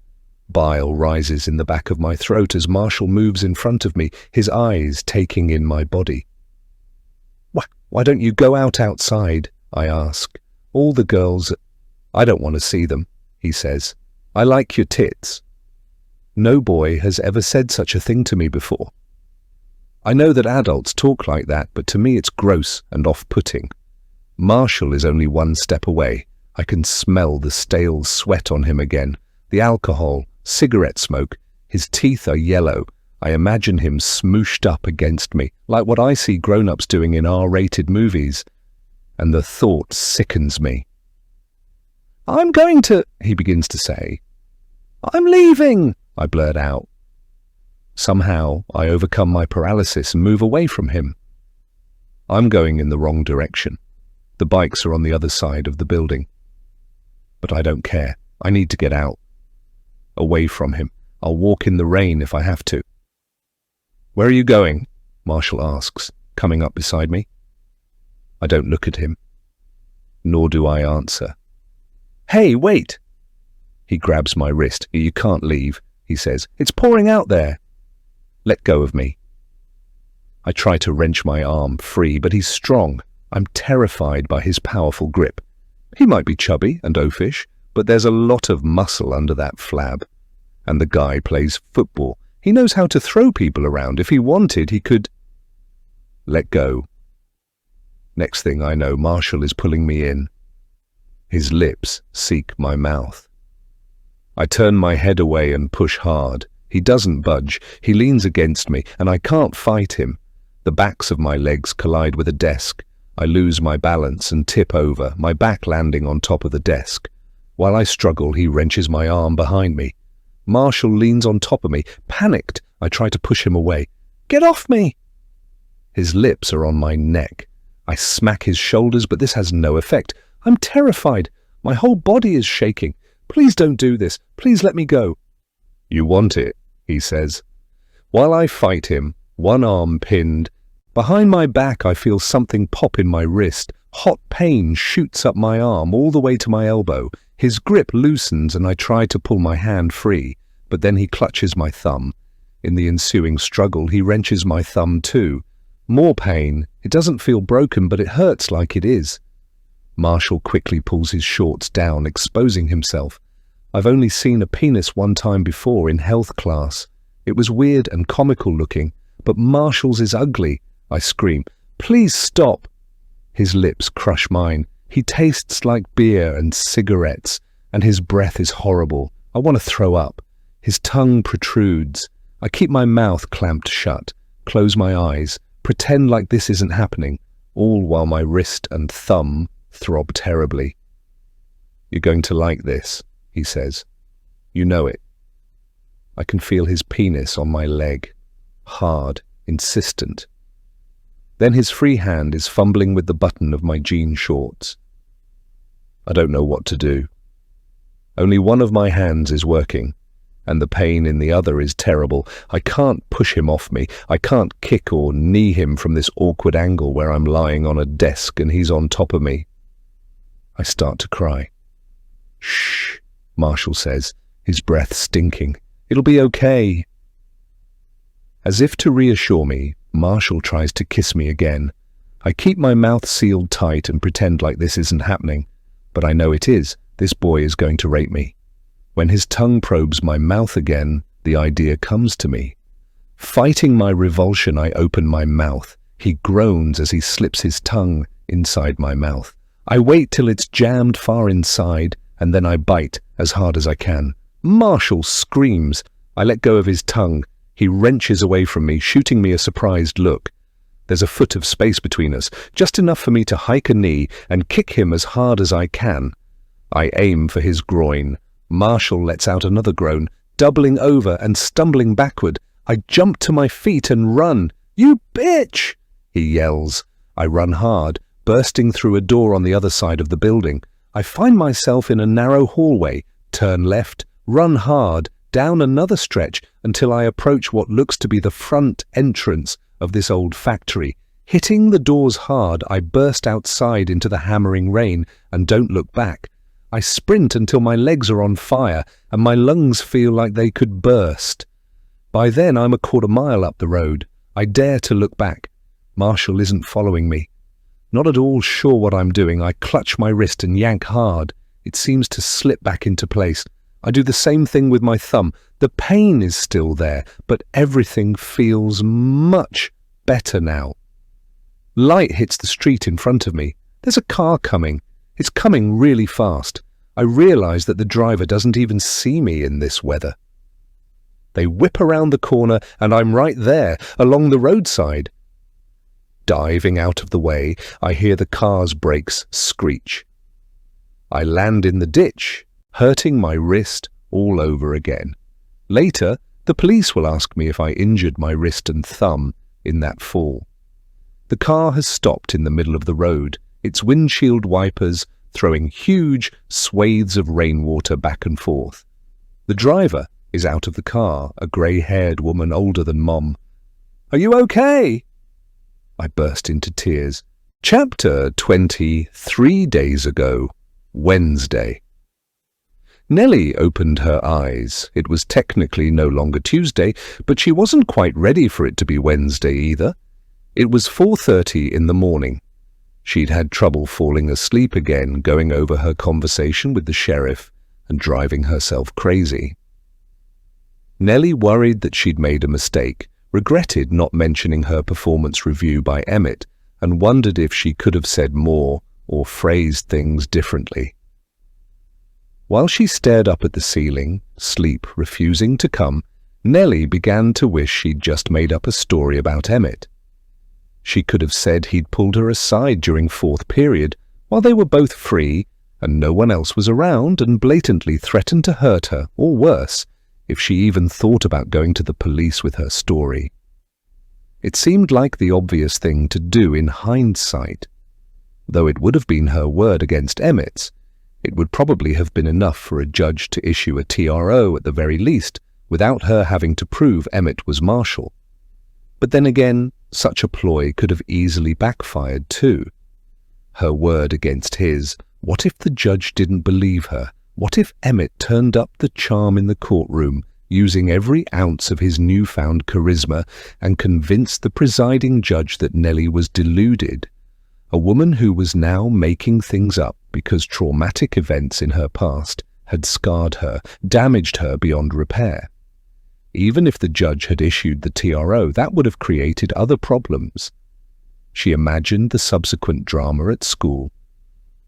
Bile rises in the back of my throat as Marshall moves in front of me, his eyes taking in my body. Why don't you go outside?" I ask. "All the girls—" "I don't want to see them," he says. "I like your tits." No boy has ever said such a thing to me before. I know that adults talk like that, but to me it's gross and off-putting. Marshall is only one step away. I can smell the stale sweat on him again, the alcohol, cigarette smoke. His teeth are yellow. I imagine him smooshed up against me, like what I see grown-ups doing in R-rated movies, and the thought sickens me. "I'm going to—" he begins to say. "I'm leaving," I blurt out. Somehow, I overcome my paralysis and move away from him. I'm going in the wrong direction. The bikes are on the other side of the building. But I don't care. I need to get out. Away from him. I'll walk in the rain if I have to. "Where are you going?" Marshall asks, coming up beside me. I don't look at him. Nor do I answer. "Hey, wait!" He grabs my wrist. "You can't leave," he says. "It's pouring out there." Let go of me. I try to wrench my arm free, but he's strong. I'm terrified by his powerful grip. He might be chubby and oafish, but there's a lot of muscle under that flab. And the guy plays football. He knows how to throw people around. If he wanted, he could... Let go. Next thing I know, Marshall is pulling me in. His lips seek my mouth. I turn my head away and push hard. He doesn't budge. He leans against me, and I can't fight him. The backs of my legs collide with a desk. I lose my balance and tip over, my back landing on top of the desk. While I struggle, he wrenches my arm behind me. Marshall leans on top of me. Panicked, I try to push him away. "Get off me!" His lips are on my neck. I smack his shoulders, but this has no effect. I'm terrified. My whole body is shaking. "Please don't do this. Please let me go." "You want it," he says. While I fight him, one arm pinned, behind my back I feel something pop in my wrist. Hot pain shoots up my arm all the way to my elbow. His grip loosens and I try to pull my hand free, but then he clutches my thumb. In the ensuing struggle, he wrenches my thumb too. More pain. It doesn't feel broken, but it hurts like it is. Marshall quickly pulls his shorts down, exposing himself. I've only seen a penis one time before in health class. It was weird and comical looking, but Marshall's is ugly. I scream, "Please stop!" His lips crush mine. He tastes like beer and cigarettes, and his breath is horrible. I want to throw up. His tongue protrudes. I keep my mouth clamped shut, close my eyes, pretend like this isn't happening, all while my wrist and thumb throb terribly. "You're going to like this," he says. "You know it." I can feel his penis on my leg, hard, insistent. Then his free hand is fumbling with the button of my jean shorts. I don't know what to do. Only one of my hands is working, and the pain in the other is terrible. I can't push him off me. I can't kick or knee him from this awkward angle where I'm lying on a desk and he's on top of me. I start to cry. "Shh," Marshall says, his breath stinking. "It'll be okay." As if to reassure me, Marshall tries to kiss me again. I keep my mouth sealed tight and pretend like this isn't happening, but I know it is. This boy is going to rape me. When his tongue probes my mouth again, the idea comes to me. Fighting my revulsion, I open my mouth. He groans as he slips his tongue inside my mouth. I wait till it's jammed far inside, and then I bite as hard as I can. Marshall screams. I let go of his tongue. He wrenches away from me, shooting me a surprised look. There's a foot of space between us, just enough for me to hike a knee and kick him as hard as I can. I aim for his groin. Marshall lets out another groan, doubling over and stumbling backward. I jump to my feet and run. "You bitch!" he yells. I run hard, bursting through a door on the other side of the building. I find myself in a narrow hallway, turn left, run hard, down another stretch until I approach what looks to be the front entrance of this old factory. Hitting the doors hard, I burst outside into the hammering rain and don't look back. I sprint until my legs are on fire and my lungs feel like they could burst. By then I'm a quarter mile up the road. I dare to look back. Marshall isn't following me. Not at all sure what I'm doing, I clutch my wrist and yank hard. It seems to slip back into place. I do the same thing with my thumb. The pain is still there, but everything feels much better now. Light hits the street in front of me. There's a car coming. It's coming really fast. I realize that the driver doesn't even see me in this weather. They whip around the corner and I'm right there, along the roadside. Diving out of the way, I hear the car's brakes screech. I land in the ditch, hurting my wrist all over again. Later, the police will ask me if I injured my wrist and thumb in that fall. The car has stopped in the middle of the road, its windshield wipers throwing huge swathes of rainwater back and forth. The driver is out of the car, a grey-haired woman older than Mom. "Are you okay?" I burst into tears. Chapter 20, 3 days ago, Wednesday. Nelly opened her eyes. It was technically no longer Tuesday, but she wasn't quite ready for it to be Wednesday either. It was 4:30 in the morning. She'd had trouble falling asleep again, going over her conversation with the sheriff and driving herself crazy. Nelly worried that she'd made a mistake, regretted not mentioning her performance review by Emmett, and wondered if she could have said more or phrased things differently. While she stared up at the ceiling, sleep refusing to come, Nelly began to wish she'd just made up a story about Emmett. She could have said he'd pulled her aside during fourth period while they were both free and no one else was around, and blatantly threatened to hurt her, or worse, if she even thought about going to the police with her story. It seemed like the obvious thing to do in hindsight. Though it would have been her word against Emmett's, it would probably have been enough for a judge to issue a TRO at the very least, without her having to prove Emmett was Marshall. But then again, such a ploy could have easily backfired too. Her word against his. What if the judge didn't believe her? What if Emmett turned up the charm in the courtroom, using every ounce of his newfound charisma, and convinced the presiding judge that Nelly was deluded? A woman who was now making things up because traumatic events in her past had scarred her, damaged her beyond repair. Even if the judge had issued the TRO, that would have created other problems. She imagined the subsequent drama at school.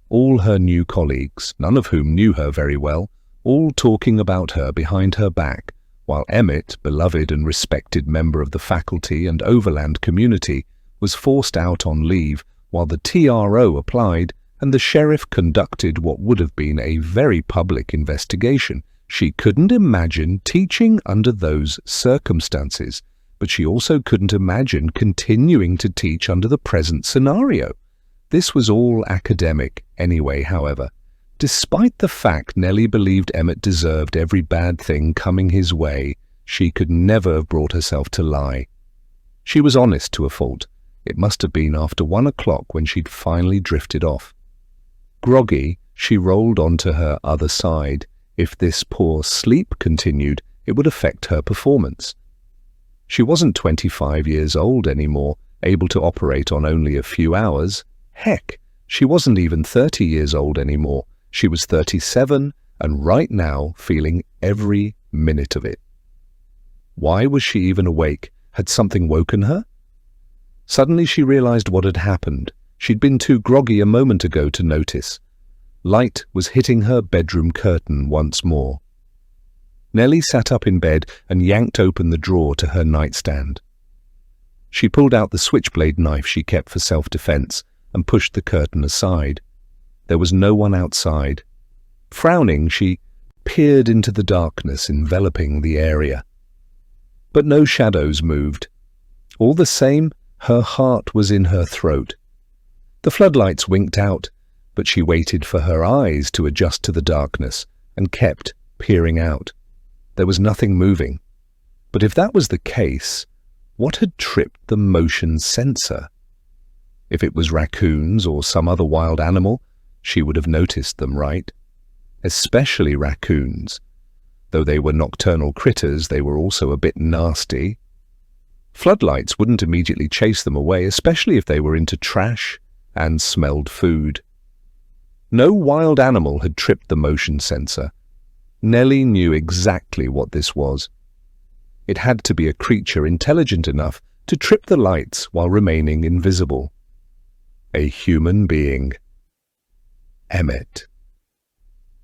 All her new colleagues, none of whom knew her very well, all talking about her behind her back, while Emmett, beloved and respected member of the faculty and Overland community, was forced out on leave while the TRO applied and the sheriff conducted what would have been a very public investigation. She couldn't imagine teaching under those circumstances, but she also couldn't imagine continuing to teach under the present scenario. This was all academic anyway, however. Despite the fact Nelly believed Emmett deserved every bad thing coming his way, she could never have brought herself to lie. She was honest to a fault. It must have been after 1 o'clock when she'd finally drifted off. Groggy, she rolled onto her other side. If this poor sleep continued, it would affect her performance. She wasn't 25 years old anymore, able to operate on only a few hours. Heck, she wasn't even 30 years old anymore. She was 37, and right now feeling every minute of it. Why was she even awake? Had something woken her? Suddenly she realized what had happened. She'd been too groggy a moment ago to notice. Light was hitting her bedroom curtain once more. Nelly sat up in bed and yanked open the drawer to her nightstand. She pulled out the switchblade knife she kept for self-defense and pushed the curtain aside. There was no one outside. Frowning, she peered into the darkness enveloping the area. But no shadows moved. All the same, her heart was in her throat. The floodlights winked out, but she waited for her eyes to adjust to the darkness and kept peering out. There was nothing moving. But if that was the case, what had tripped the motion sensor? If it was raccoons or some other wild animal, she would have noticed them, right? Especially raccoons. Though they were nocturnal critters, they were also a bit nasty. Floodlights wouldn't immediately chase them away, especially if they were into trash and smelled food. No wild animal had tripped the motion sensor. Nelly knew exactly what this was. It had to be a creature intelligent enough to trip the lights while remaining invisible. A human being. Emmett.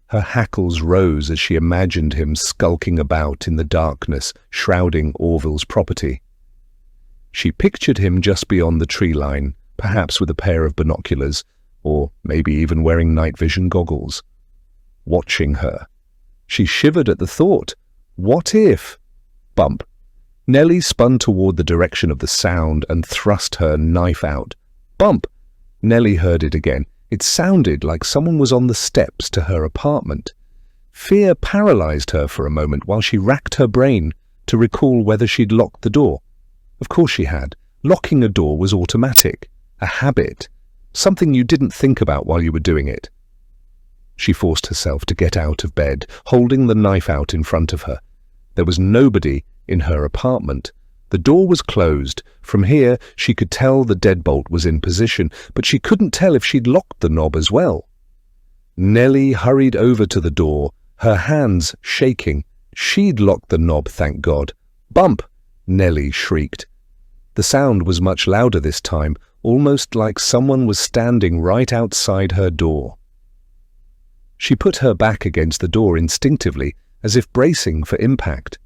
Her hackles rose as she imagined him skulking about in the darkness shrouding Orville's property. She pictured him just beyond the tree line, perhaps with a pair of binoculars, or maybe even wearing night vision goggles. Watching her. She shivered at the thought. What if? Bump. Nelly spun toward the direction of the sound and thrust her knife out. Bump. Nelly heard it again. It sounded like someone was on the steps to her apartment. Fear paralyzed her for a moment while she racked her brain to recall whether she'd locked the door. Of course she had. Locking a door was automatic, a habit, something you didn't think about while you were doing it. She forced herself to get out of bed, holding the knife out in front of her. There was nobody in her apartment. The door was closed. From here, she could tell the deadbolt was in position, but she couldn't tell if she'd locked the knob as well. Nelly hurried over to the door, her hands shaking. She'd locked the knob, thank God. Bump! Nelly shrieked. The sound was much louder this time, almost like someone was standing right outside her door. She put her back against the door instinctively, as if bracing for impact.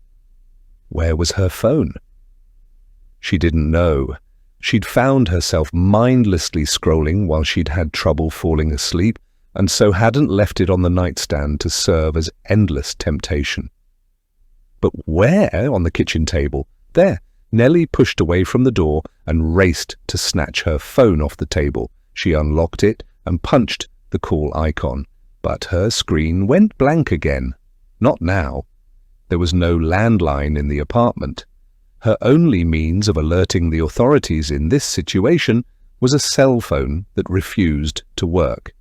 Where was her phone? She didn't know. She'd found herself mindlessly scrolling while she'd had trouble falling asleep, and so hadn't left it on the nightstand to serve as endless temptation. But where on the kitchen table? There! Nelly pushed away from the door and raced to snatch her phone off the table. She unlocked it and punched the call icon, but her screen went blank again. Not now. There was no landline in the apartment. Her only means of alerting the authorities in this situation was a cell phone that refused to work.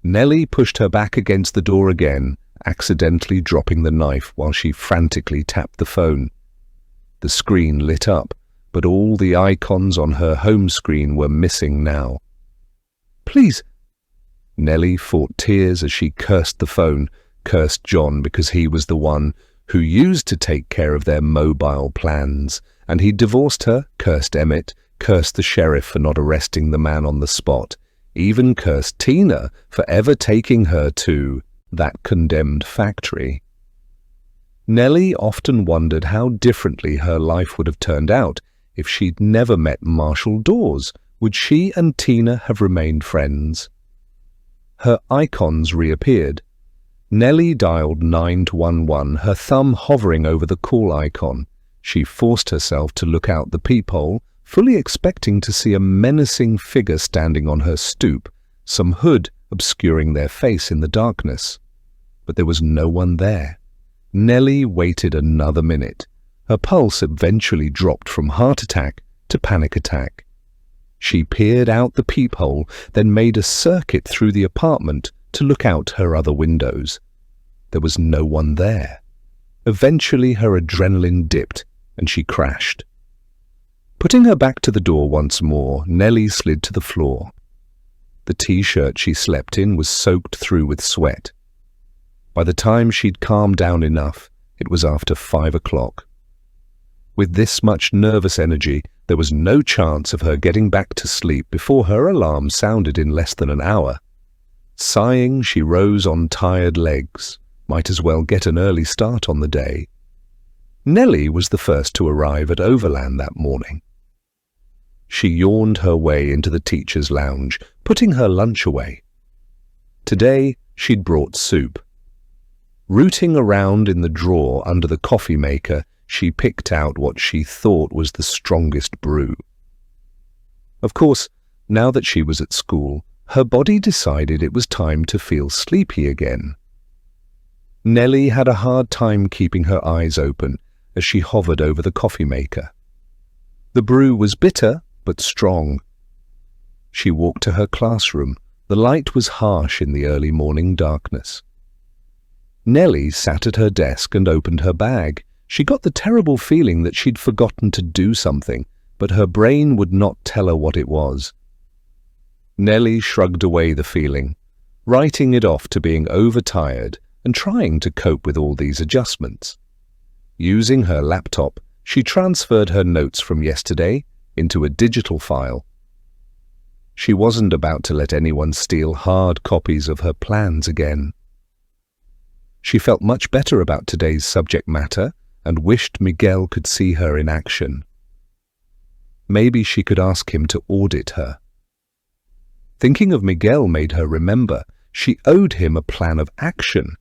Nelly pushed her back against the door again, accidentally dropping the knife while she frantically tapped the phone. The screen lit up, but all the icons on her home screen were missing now. "Please!" Nelly fought tears as she cursed the phone, cursed John because he was the one who used to take care of their mobile plans, and he divorced her, cursed Emmett, cursed the sheriff for not arresting the man on the spot, even cursed Tina for ever taking her to that condemned factory. Nelly often wondered how differently her life would have turned out if she'd never met Marshall Dawes. Would she and Tina have remained friends? Her icons reappeared. Nelly dialed 911, her thumb hovering over the call icon. She forced herself to look out the peephole, fully expecting to see a menacing figure standing on her stoop, some hood obscuring their face in the darkness. But there was no one there. Nelly waited another minute. Her pulse eventually dropped from heart attack to panic attack. She peered out the peephole, then made a circuit through the apartment to look out her other windows. There was no one there. Eventually her adrenaline dipped and she crashed. Putting her back to the door once more, Nelly slid to the floor. The t-shirt she slept in was soaked through with sweat. By the time she'd calmed down enough, it was after 5 o'clock. With this much nervous energy, there was no chance of her getting back to sleep before her alarm sounded in less than an hour. Sighing, she rose on tired legs. Might as well get an early start on the day. Nelly was the first to arrive at Overland that morning. She yawned her way into the teacher's lounge, putting her lunch away. Today, she'd brought soup. Rooting around in the drawer under the coffee maker, she picked out what she thought was the strongest brew. Of course, now that she was at school, her body decided it was time to feel sleepy again. Nelly had a hard time keeping her eyes open as she hovered over the coffee maker. The brew was bitter but strong. She walked to her classroom. The light was harsh in the early morning darkness. Nelly sat at her desk and opened her bag. She got the terrible feeling that she'd forgotten to do something, but her brain would not tell her what it was. Nelly shrugged away the feeling, writing it off to being overtired and trying to cope with all these adjustments. Using her laptop, she transferred her notes from yesterday into a digital file. She wasn't about to let anyone steal hard copies of her plans again. She felt much better about today's subject matter and wished Miguel could see her in action. Maybe she could ask him to audit her. Thinking of Miguel made her remember she owed him a plan of action.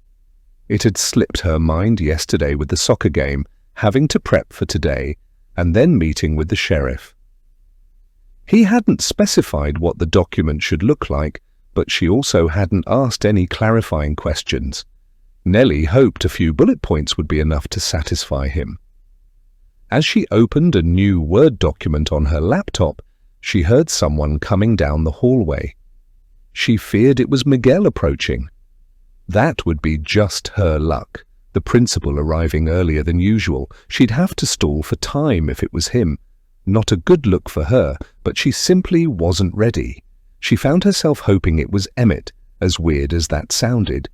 It had slipped her mind yesterday with the soccer game, having to prep for today, and then meeting with the sheriff. He hadn't specified what the document should look like, but she also hadn't asked any clarifying questions. Nelly hoped a few bullet points would be enough to satisfy him. As she opened a new Word document on her laptop, she heard someone coming down the hallway. She feared it was Miguel approaching. That would be just her luck. The principal arriving earlier than usual. She'd have to stall for time if it was him. Not a good look for her, but she simply wasn't ready. She found herself hoping it was Emmett, as weird as that sounded.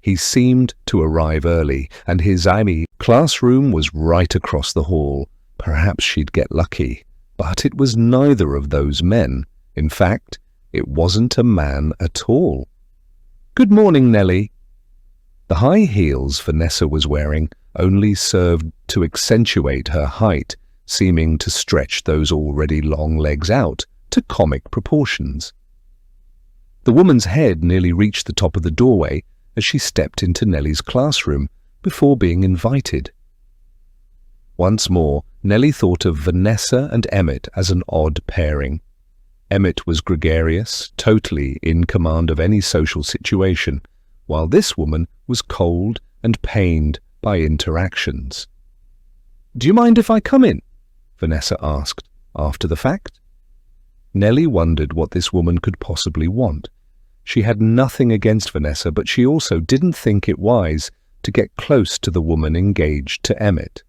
He seemed to arrive early, and his classroom was right across the hall. Perhaps she'd get lucky. But it was neither of those men. In fact, it wasn't a man at all. "Good morning, Nelly." The high heels Vanessa was wearing only served to accentuate her height, seeming to stretch those already long legs out to comic proportions. The woman's head nearly reached the top of the doorway as she stepped into Nelly's classroom before being invited. Once more, Nelly thought of Vanessa and Emmett as an odd pairing. Emmett was gregarious, totally in command of any social situation, while this woman was cold and pained by interactions. "Do you mind if I come in?" Vanessa asked, after the fact. Nelly wondered what this woman could possibly want. She had nothing against Vanessa, but she also didn't think it wise to get close to the woman engaged to Emmett.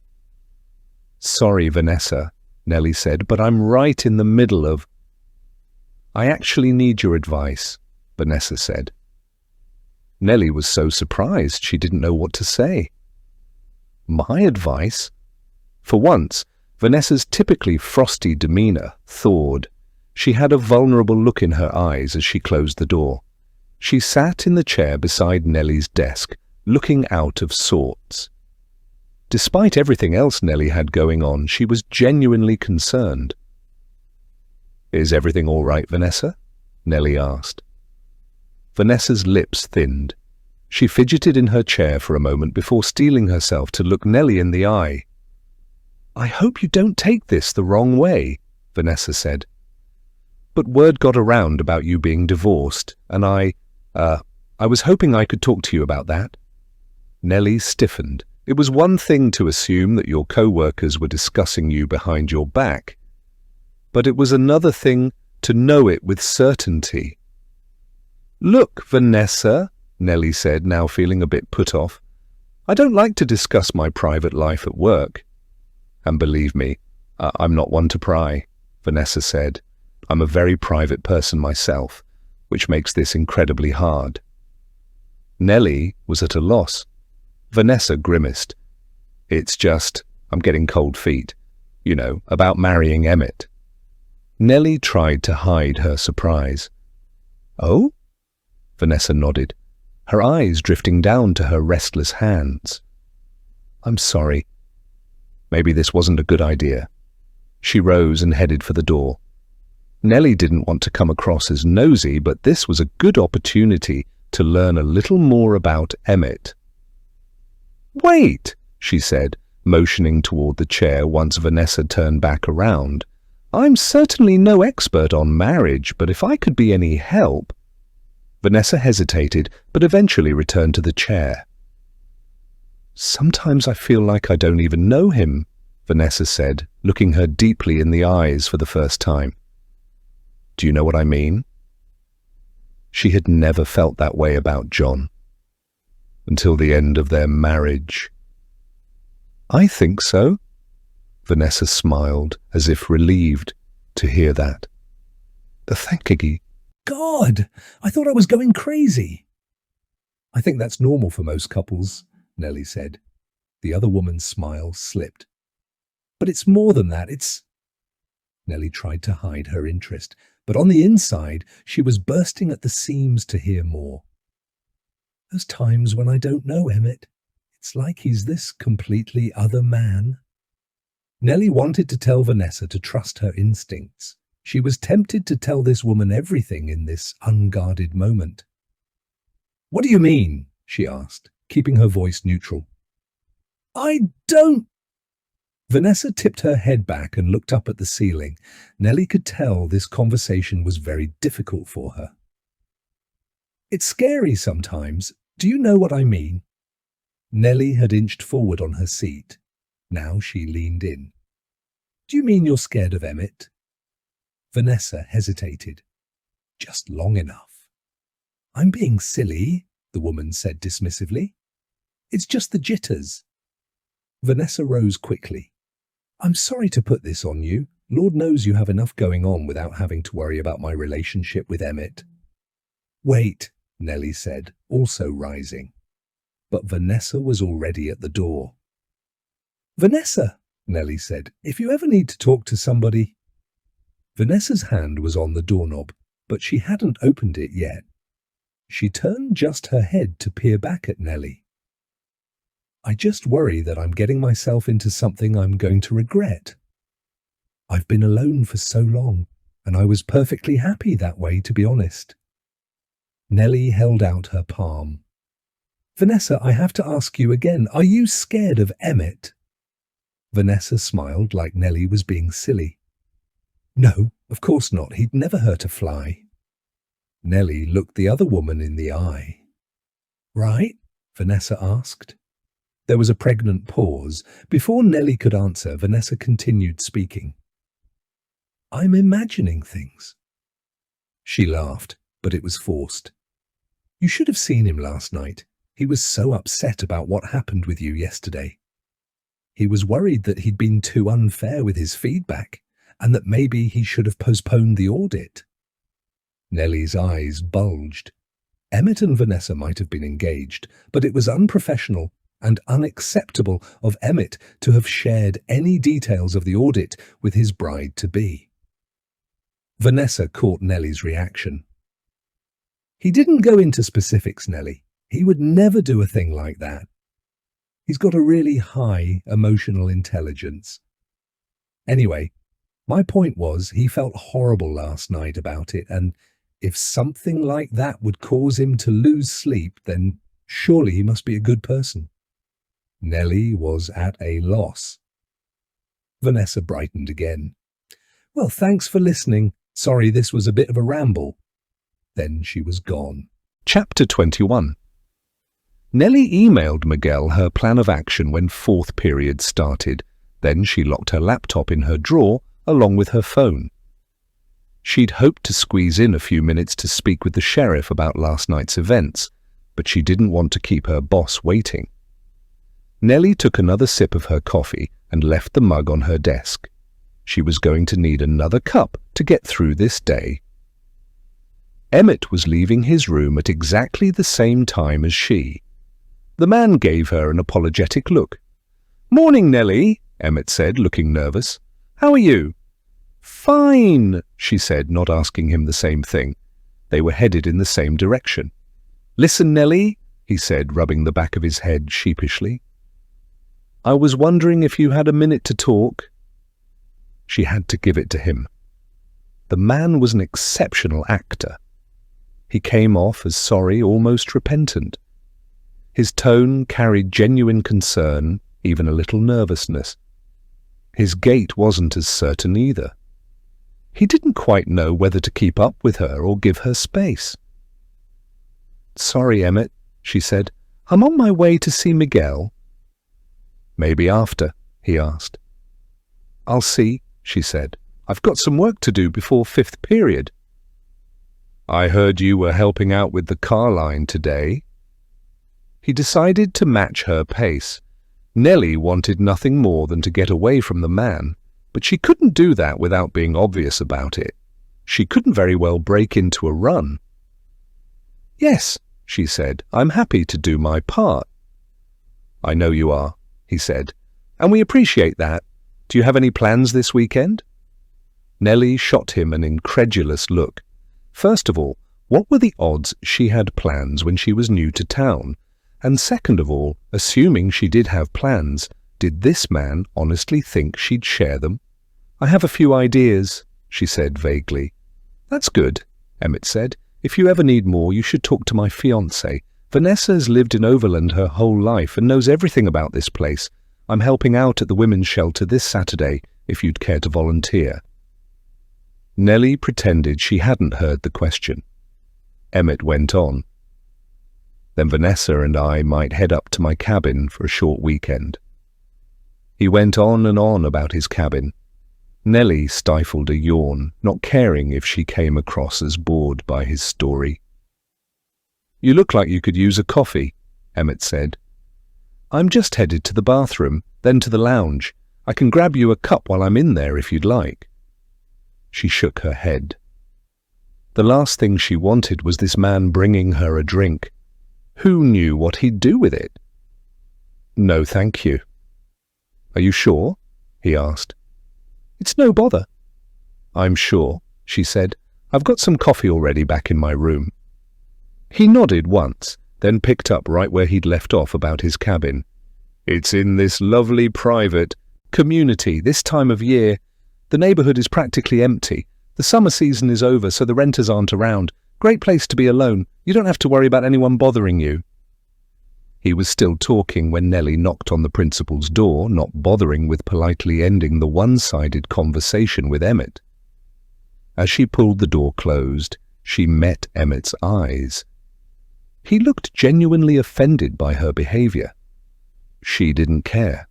"Sorry, Vanessa," Nelly said, "but I'm right in the middle of—" "I actually need your advice," Vanessa said. Nelly was so surprised she didn't know what to say. My advice? For once, Vanessa's typically frosty demeanor thawed. She had a vulnerable look in her eyes as she closed the door. She sat in the chair beside Nelly's desk, looking out of sorts. Despite everything else Nelly had going on, she was genuinely concerned. "Is everything all right, Vanessa?" Nelly asked. Vanessa's lips thinned. She fidgeted in her chair for a moment before steeling herself to look Nelly in the eye. "I hope you don't take this the wrong way," Vanessa said. "But word got around about you being divorced, and I was hoping I could talk to you about that." Nelly stiffened. It was one thing to assume that your co-workers were discussing you behind your back, but it was another thing to know it with certainty. "Look, Vanessa," Nelly said, now feeling a bit put off, "I don't like to discuss my private life at work. And believe me, I'm not one to pry," Vanessa said. "I'm a very private person myself, which makes this incredibly hard." Nelly was at a loss. Vanessa grimaced. "It's just, I'm getting cold feet. You know, about marrying Emmett." Nelly tried to hide her surprise. "Oh?" Vanessa nodded, her eyes drifting down to her restless hands. "I'm sorry. Maybe this wasn't a good idea." She rose and headed for the door. Nelly didn't want to come across as nosy, but this was a good opportunity to learn a little more about Emmett. "Wait," she said, motioning toward the chair once Vanessa turned back around. "I'm certainly no expert on marriage, but if I could be any help—" Vanessa hesitated, but eventually returned to the chair. "Sometimes I feel like I don't even know him," Vanessa said, looking her deeply in the eyes for the first time. "Do you know what I mean?" She had never felt that way about John. Until the end of their marriage. "I think so." Vanessa smiled, as if relieved to hear that. "Thank you." God, I thought I was going crazy. "I think that's normal for most couples," Nelly said. The other woman's smile slipped. "But it's more than that, it's—" Nelly tried to hide her interest, but on the inside she was bursting at the seams to hear more. "There's times when I don't know Emmett. It's like he's this completely other man." Nelly wanted to tell Vanessa to trust her instincts. She was tempted to tell this woman everything in this unguarded moment. "What do you mean?" she asked, keeping her voice neutral. "I don't—" Vanessa tipped her head back and looked up at the ceiling. Nelly could tell this conversation was very difficult for her. "It's scary sometimes. Do you know what I mean?" Nelly had inched forward on her seat. Now she leaned in. "Do you mean you're scared of Emmett?" Vanessa hesitated. "Just long enough." "I'm being silly," the woman said dismissively. "It's just the jitters." Vanessa rose quickly. "I'm sorry to put this on you. Lord knows you have enough going on without having to worry about my relationship with Emmett." "Wait," Nelly said, also rising. But Vanessa was already at the door. "Vanessa," Nelly said, "if you ever need to talk to somebody—" Vanessa's hand was on the doorknob, but she hadn't opened it yet. She turned just her head to peer back at Nelly. "I just worry that I'm getting myself into something I'm going to regret." I've been alone for so long, and I was perfectly happy that way, to be honest. Nelly held out her palm. Vanessa, I have to ask you again, are you scared of Emmett? Vanessa smiled like Nelly was being silly. No, of course not. He'd never hurt a fly. Nelly looked the other woman in the eye. Right? Vanessa asked. There was a pregnant pause. Before Nelly could answer, Vanessa continued speaking. I'm imagining things. She laughed, but it was forced. You should have seen him last night. He was so upset about what happened with you yesterday. He was worried that he'd been too unfair with his feedback, and that maybe he should have postponed the audit. Nelly's eyes bulged. Emmett and Vanessa might have been engaged, but it was unprofessional and unacceptable of Emmett to have shared any details of the audit with his bride-to-be. Vanessa caught Nelly's reaction. He didn't go into specifics, Nelly. He would never do a thing like that. He's got a really high emotional intelligence. Anyway, my point was he felt horrible last night about it, and if something like that would cause him to lose sleep, then surely he must be a good person. Nelly was at a loss. Vanessa brightened again. Well, thanks for listening. Sorry this was a bit of a ramble. Then she was gone. Chapter 21. Nelly emailed Miguel her plan of action when fourth period started. Then she locked her laptop in her drawer along with her phone. She'd hoped to squeeze in a few minutes to speak with the sheriff about last night's events, but she didn't want to keep her boss waiting. Nelly took another sip of her coffee and left the mug on her desk. She was going to need another cup to get through this day. Emmett was leaving his room at exactly the same time as she. The man gave her an apologetic look. "Morning, Nelly," Emmett said, looking nervous. "How are you?" "Fine," she said, not asking him the same thing. They were headed in the same direction. "Listen, Nelly," he said, rubbing the back of his head sheepishly. "I was wondering if you had a minute to talk." She had to give it to him. The man was an exceptional actor. He came off as sorry, almost repentant. His tone carried genuine concern, even a little nervousness. His gait wasn't as certain either. He didn't quite know whether to keep up with her or give her space. "Sorry, Emmett," she said. "I'm on my way to see Miguel." "Maybe after," he asked. "I'll see," she said. "I've got some work to do before fifth period." "I heard you were helping out with the car line today." He decided to match her pace. Nelly wanted nothing more than to get away from the man, but she couldn't do that without being obvious about it. She couldn't very well break into a run. "Yes," she said, "I'm happy to do my part." "I know you are," he said, "and we appreciate that. Do you have any plans this weekend?" Nelly shot him an incredulous look. First of all, what were the odds she had plans when she was new to town? And second of all, assuming she did have plans, did this man honestly think she'd share them? "I have a few ideas," she said vaguely. "That's good," Emmett said. "If you ever need more, you should talk to my fiancé. Vanessa has lived in Overland her whole life and knows everything about this place. I'm helping out at the women's shelter this Saturday, if you'd care to volunteer." Nelly pretended she hadn't heard the question. Emmett went on. "Then Vanessa and I might head up to my cabin for a short weekend." He went on and on about his cabin. Nelly stifled a yawn, not caring if she came across as bored by his story. "You look like you could use a coffee," Emmett said. "I'm just headed to the bathroom, then to the lounge. I can grab you a cup while I'm in there if you'd like." She shook her head. The last thing she wanted was this man bringing her a drink. Who knew what he'd do with it? "No, thank you." "Are you sure?" he asked. "It's no bother." "I'm sure," she said. "I've got some coffee already back in my room." He nodded once, then picked up right where he'd left off about his cabin. "It's in this lovely private community this time of year. The neighborhood is practically empty. The summer season is over, so the renters aren't around. Great place to be alone. You don't have to worry about anyone bothering you." He was still talking when Nelly knocked on the principal's door, not bothering with politely ending the one-sided conversation with Emmett. As she pulled the door closed, she met Emmett's eyes. He looked genuinely offended by her behavior. She didn't care.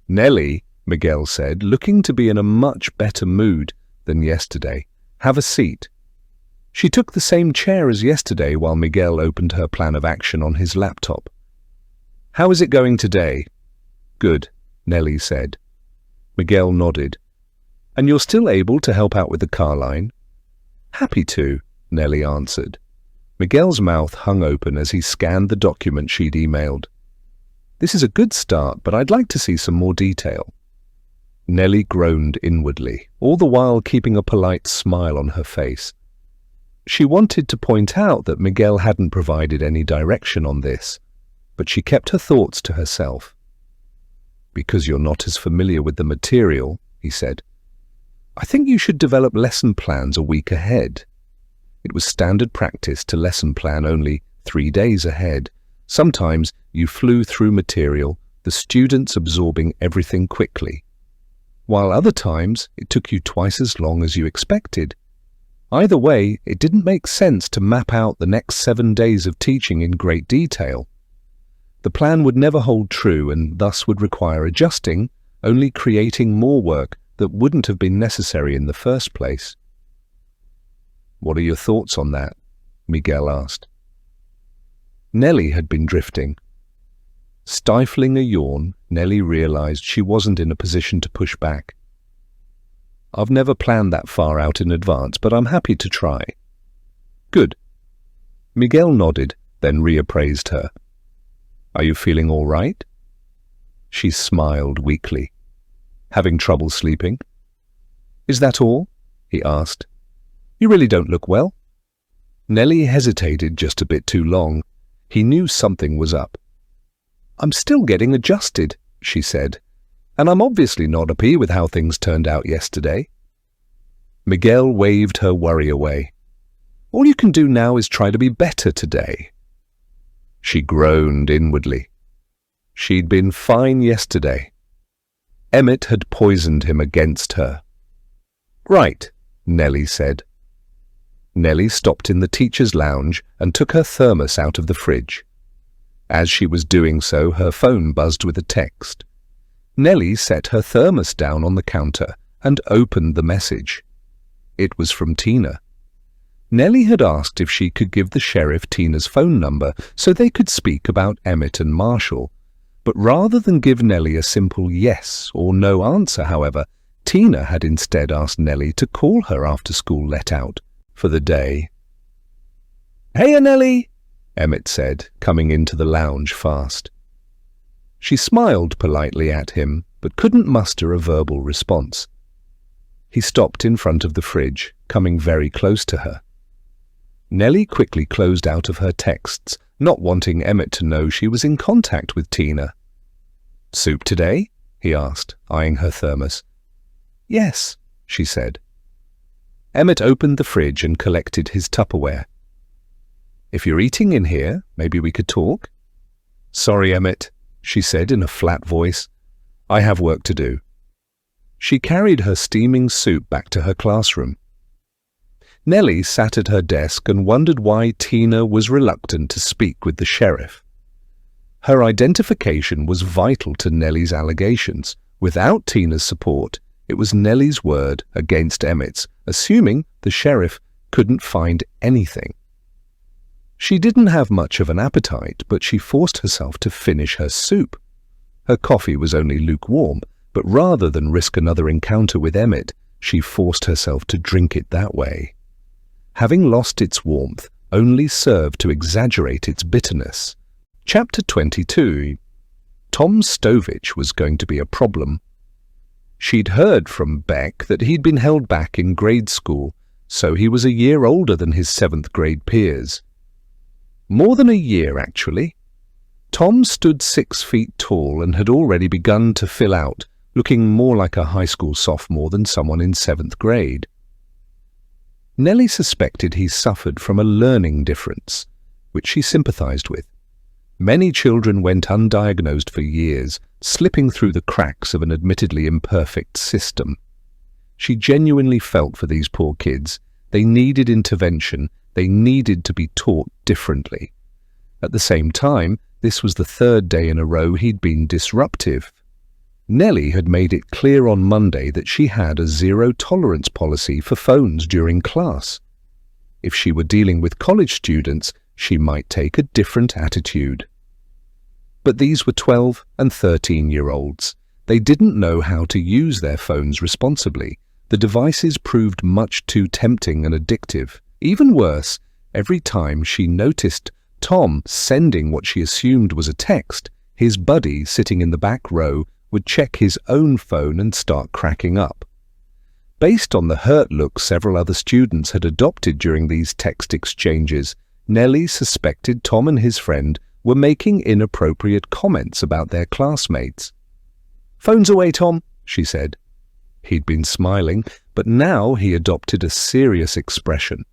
"Nelly," Miguel said, looking to be in a much better mood than yesterday, "have a seat." She took the same chair as yesterday while Miguel opened her plan of action on his laptop. "How is it going today?" "Good," Nelly said. Miguel nodded. "And you're still able to help out with the car line?" "Happy to," Nelly answered. Miguel's mouth hung open as he scanned the document she'd emailed. "This is a good start, but I'd like to see some more detail." Nelly groaned inwardly, all the while keeping a polite smile on her face. She wanted to point out that Miguel hadn't provided any direction on this, but she kept her thoughts to herself. "Because you're not as familiar with the material," he said, "I think you should develop lesson plans a week ahead." It was standard practice to lesson plan only 3 days ahead. Sometimes you flew through material, the students absorbing everything quickly, while other times it took you twice as long as you expected. Either way, it didn't make sense to map out the next 7 days of teaching in great detail. The plan would never hold true and thus would require adjusting, only creating more work that wouldn't have been necessary in the first place. "What are your thoughts on that?" Miguel asked. Nelly had been drifting. Stifling a yawn, Nelly realized she wasn't in a position to push back. "I've never planned that far out in advance, but I'm happy to try." "Good." Miguel nodded, then reappraised her. "Are you feeling all right?" She smiled weakly. "Having trouble sleeping?" "Is that all?" he asked. "You really don't look well." Nelly hesitated just a bit too long. He knew something was up. "I'm still getting adjusted," she said, "and I'm obviously not happy with how things turned out yesterday." Miguel waved her worry away. "All you can do now is try to be better today." She groaned inwardly. She'd been fine yesterday. Emmett had poisoned him against her. "Right," Nelly said. Nelly stopped in the teacher's lounge and took her thermos out of the fridge. As she was doing so, her phone buzzed with a text. Nelly set her thermos down on the counter and opened the message. It was from Tina. Nelly had asked if she could give the sheriff Tina's phone number so they could speak about Emmett and Marshall. But rather than give Nelly a simple yes or no answer, however, Tina had instead asked Nelly to call her after school let out for the day. "Hey, Nelly," Emmett said, coming into the lounge fast. She smiled politely at him, but couldn't muster a verbal response. He stopped in front of the fridge, coming very close to her. Nelly quickly closed out of her texts, not wanting Emmett to know she was in contact with Tina. "Soup today?" he asked, eyeing her thermos. "Yes," she said. Emmett opened the fridge and collected his Tupperware. "If you're eating in here, maybe we could talk?" "Sorry, Emmett," she said in a flat voice. "I have work to do." She carried her steaming soup back to her classroom. Nelly sat at her desk and wondered why Tina was reluctant to speak with the sheriff. Her identification was vital to Nelly's allegations. Without Tina's support, it was Nelly's word against Emmett's, assuming the sheriff couldn't find anything. She didn't have much of an appetite, but she forced herself to finish her soup. Her coffee was only lukewarm, but rather than risk another encounter with Emmett, she forced herself to drink it that way. Having lost its warmth only served to exaggerate its bitterness. Chapter 22. Tom Stovich was going to be a problem. She'd heard from Beck that he'd been held back in grade school, so he was a year older than his 7th grade peers. More than a year, actually. Tom stood 6 feet tall and had already begun to fill out looking more like a high school sophomore than someone in 7th grade. Nelly suspected he suffered from a learning difference, which she sympathized with. Many children went undiagnosed for years, slipping through the cracks of an admittedly imperfect system. She genuinely felt for these poor kids. They needed intervention. They needed to be taught differently. At the same time, this was the 3rd day in a row he'd been disruptive. Nelly had made it clear on Monday that she had a zero-tolerance policy for phones during class. If she were dealing with college students, she might take a different attitude. But these were 12 and 13-year-olds. They didn't know how to use their phones responsibly. The devices proved much too tempting and addictive. Even worse, every time she noticed Tom sending what she assumed was a text, his buddy sitting in the back row would check his own phone and start cracking up. Based on the hurt look several other students had adopted during these text exchanges, Nelly suspected Tom and his friend were making inappropriate comments about their classmates. "Phones away, Tom," she said. He'd been smiling, but now he adopted a serious expression.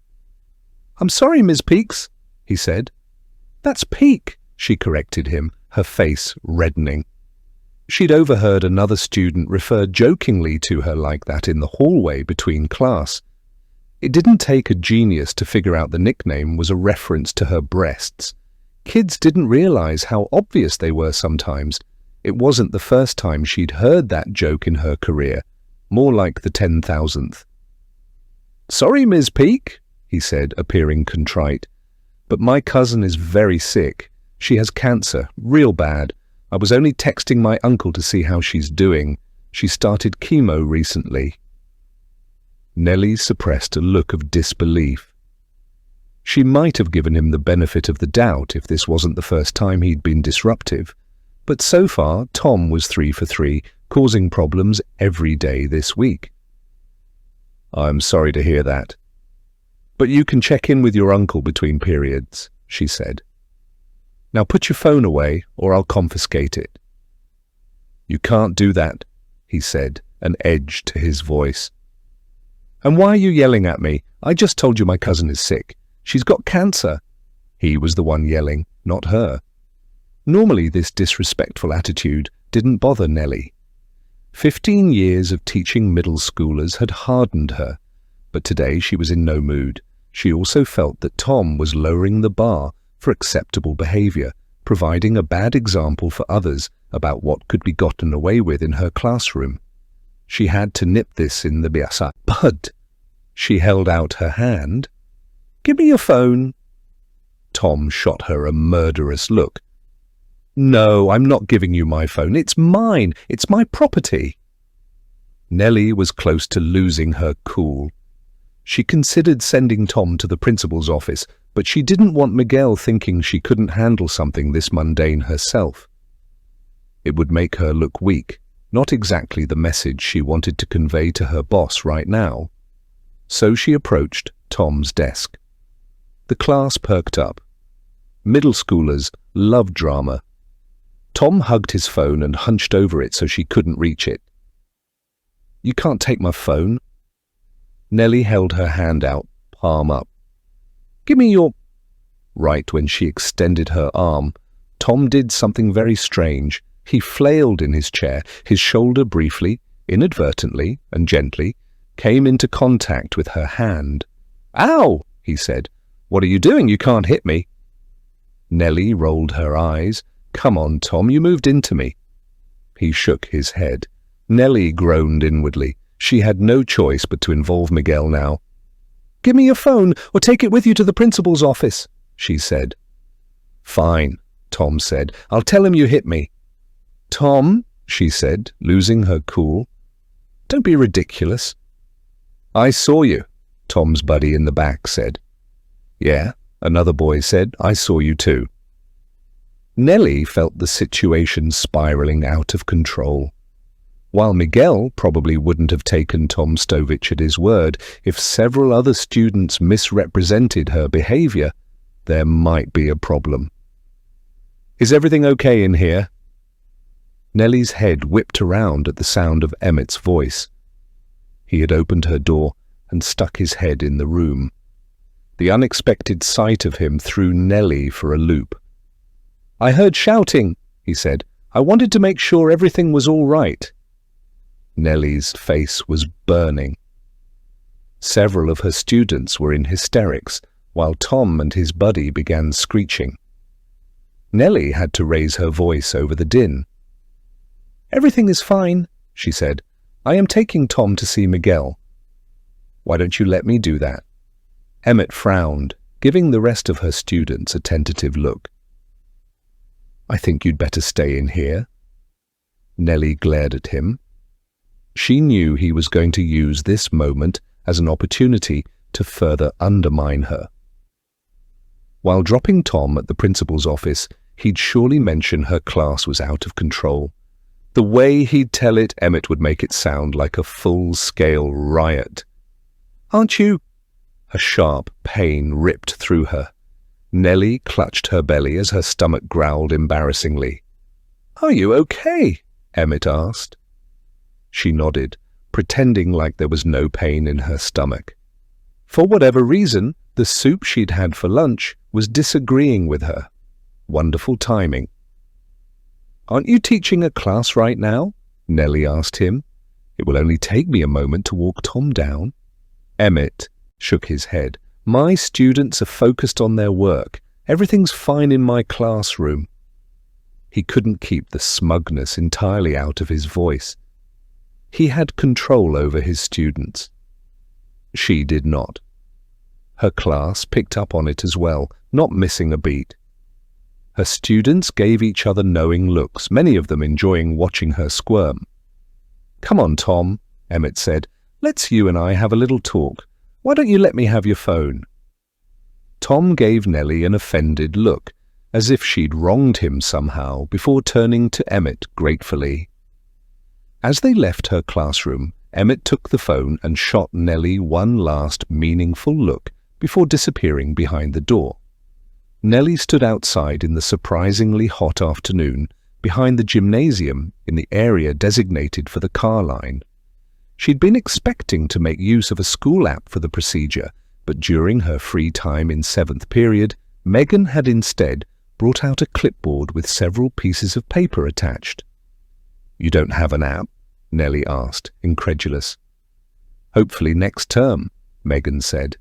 "I'm sorry, Ms. Peaks," he said. "That's Peak," she corrected him, her face reddening. She'd overheard another student refer jokingly to her like that in the hallway between class. It didn't take a genius to figure out the nickname was a reference to her breasts. Kids didn't realize how obvious they were sometimes. It wasn't the first time she'd heard that joke in her career, more like the 10,000th. "Sorry, Ms. Peak," he said, appearing contrite, "but my cousin is very sick. She has cancer, real bad. I was only texting my uncle to see how she's doing. She started chemo recently." Nelly suppressed a look of disbelief. She might have given him the benefit of the doubt if this wasn't the first time he'd been disruptive, but so far Tom was 3 for 3, causing problems every day this week. "I'm sorry to hear that. But you can check in with your uncle between periods," she said. "Now put your phone away or I'll confiscate it." "You can't do that," he said, an edge to his voice. "And why are you yelling at me? I just told you my cousin is sick. She's got cancer." He was the one yelling, not her. Normally this disrespectful attitude didn't bother Nelly. 15 years of teaching middle schoolers had hardened her, but today she was in no mood. She also felt that Tom was lowering the bar for acceptable behavior, providing a bad example for others about what could be gotten away with in her classroom. She had to nip this in the bud. She held out her hand. "Give me your phone." Tom shot her a murderous look. "No, I'm not giving you my phone. It's mine. It's my property." Nelly was close to losing her cool. She considered sending Tom to the principal's office, but she didn't want Miguel thinking she couldn't handle something this mundane herself. It would make her look weak, not exactly the message she wanted to convey to her boss right now. So she approached Tom's desk. The class perked up. Middle schoolers love drama. Tom hugged his phone and hunched over it so she couldn't reach it. "You can't take my phone." Nelly held her hand out, palm up. "Give me your—" Right when she extended her arm, Tom did something very strange. He flailed in his chair. His shoulder briefly, inadvertently and gently, came into contact with her hand. "Ow!" he said. "What are you doing? You can't hit me." Nelly rolled her eyes. "Come on, Tom, you moved into me." He shook his head. Nelly groaned inwardly. She had no choice but to involve Miguel now. "Give me your phone, or take it with you to the principal's office," she said. "Fine," Tom said. "I'll tell him you hit me." "Tom," she said, losing her cool. "Don't be ridiculous." "I saw you," Tom's buddy in the back said. "Yeah," another boy said. "I saw you too." Nelly felt the situation spiraling out of control. While Miguel probably wouldn't have taken Tom Stovich at his word, if several other students misrepresented her behavior, there might be a problem. "Is everything okay in here?" Nelly's head whipped around at the sound of Emmett's voice. He had opened her door and stuck his head in the room. The unexpected sight of him threw Nelly for a loop. "I heard shouting," he said. "I wanted to make sure everything was all right." Nelly's face was burning. Several of her students were in hysterics, while Tom and his buddy began screeching. Nelly had to raise her voice over the din. "Everything is fine," she said. "I am taking Tom to see Miguel." "Why don't you let me do that?" Emmett frowned, giving the rest of her students a tentative look. "I think you'd better stay in here." Nelly glared at him. She knew he was going to use this moment as an opportunity to further undermine her. While dropping Tom at the principal's office, he'd surely mention her class was out of control. The way he'd tell it, Emmett would make it sound like a full-scale riot. "Aren't you—" A sharp pain ripped through her. Nelly clutched her belly as her stomach growled embarrassingly. "Are you okay?" Emmett asked. She nodded, pretending like there was no pain in her stomach. For whatever reason, the soup she'd had for lunch was disagreeing with her. Wonderful timing. "Aren't you teaching a class right now?" Nelly asked him. "It will only take me a moment to walk Tom down." Emmett shook his head. "My students are focused on their work. Everything's fine in my classroom." He couldn't keep the smugness entirely out of his voice. He had control over his students. She did not. Her class picked up on it as well, not missing a beat. Her students gave each other knowing looks, many of them enjoying watching her squirm. "Come on, Tom," Emmett said. "Let's you and I have a little talk. Why don't you let me have your phone?" Tom gave Nelly an offended look, as if she'd wronged him somehow, before turning to Emmett gratefully. As they left her classroom, Emmett took the phone and shot Nelly one last meaningful look before disappearing behind the door. Nelly stood outside in the surprisingly hot afternoon, behind the gymnasium in the area designated for the car line. She'd been expecting to make use of a school app for the procedure, but during her free time in 7th period, Megan had instead brought out a clipboard with several pieces of paper attached. "You don't have an app?" Nelly asked, incredulous. "Hopefully next term," Megan said.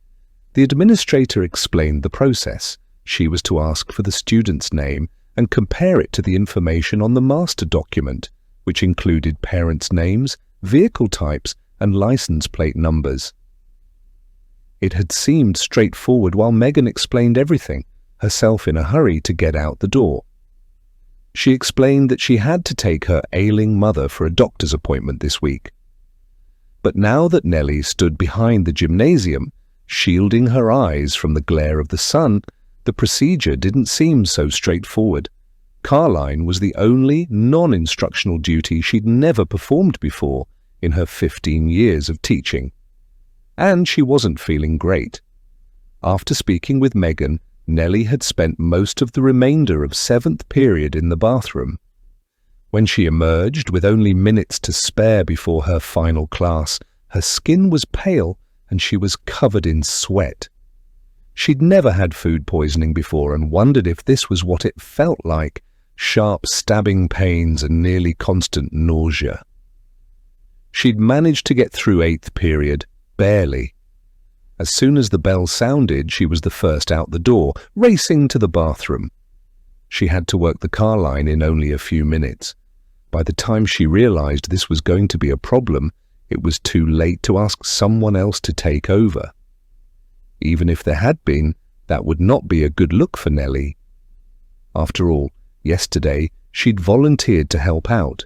The administrator explained the process. She was to ask for the student's name and compare it to the information on the master document, which included parents' names, vehicle types, and license plate numbers. It had seemed straightforward while Megan explained everything, herself in a hurry to get out the door. She explained that she had to take her ailing mother for a doctor's appointment this week. But now that Nelly stood behind the gymnasium, shielding her eyes from the glare of the sun, the procedure didn't seem so straightforward. Carline was the only non-instructional duty she'd never performed before in her 15 years of teaching. And she wasn't feeling great. After speaking with Megan, Nelly had spent most of the remainder of 7th period in the bathroom. When she emerged with only minutes to spare before her final class, her skin was pale and she was covered in sweat. She'd never had food poisoning before and wondered if this was what it felt like, sharp stabbing pains and nearly constant nausea. She'd managed to get through 8th period, barely. As soon as the bell sounded, she was the first out the door, racing to the bathroom. She had to work the car line in only a few minutes. By the time she realized this was going to be a problem, it was too late to ask someone else to take over. Even if there had been, that would not be a good look for Nelly. After all, yesterday she'd volunteered to help out.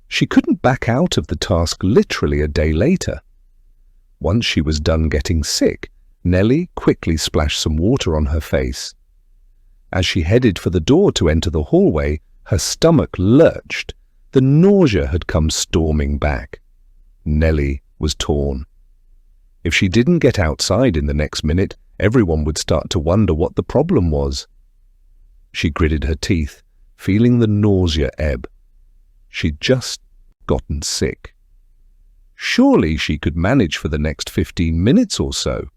She couldn't back out of the task literally a day later. Once she was done getting sick, Nelly quickly splashed some water on her face. As she headed for the door to enter the hallway, her stomach lurched. The nausea had come storming back. Nelly was torn. If she didn't get outside in the next minute, everyone would start to wonder what the problem was. She gritted her teeth, feeling the nausea ebb. She'd just gotten sick. Surely she could manage for the next 15 minutes or so.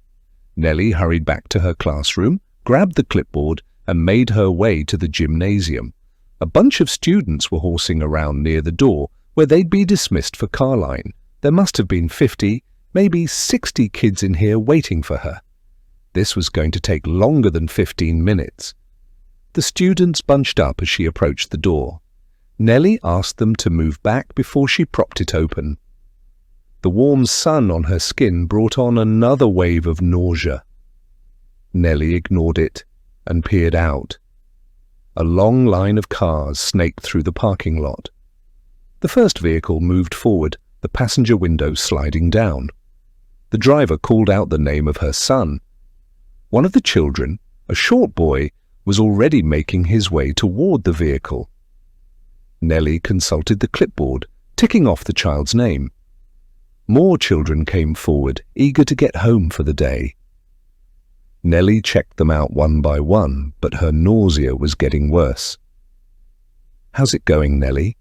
Nelly hurried back to her classroom, grabbed the clipboard, and made her way to the gymnasium. A bunch of students were horsing around near the door where they'd be dismissed for Carline. There must have been 50, maybe 60 kids in here waiting for her. This was going to take longer than 15 minutes. The students bunched up as she approached the door. Nelly asked them to move back before she propped it open. The warm sun on her skin brought on another wave of nausea. Nelly ignored it and peered out. A long line of cars snaked through the parking lot. The first vehicle moved forward, the passenger window sliding down. The driver called out the name of her son. One of the children, a short boy, was already making his way toward the vehicle. Nelly consulted the clipboard, ticking off the child's name. More children came forward, eager to get home for the day. Nelly checked them out one by one, but her nausea was getting worse. "How's it going, Nelly?"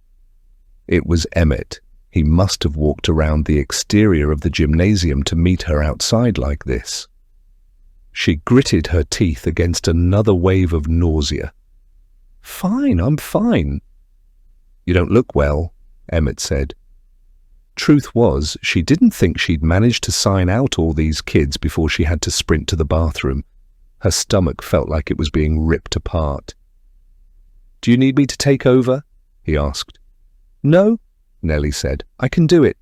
It was Emmett. He must have walked around the exterior of the gymnasium to meet her outside like this. She gritted her teeth against another wave of nausea. "Fine, I'm fine." "You don't look well," Emmett said. Truth was, she didn't think she'd managed to sign out all these kids before she had to sprint to the bathroom. Her stomach felt like it was being ripped apart. "Do you need me to take over?" he asked. "No," Nelly said. "I can do it."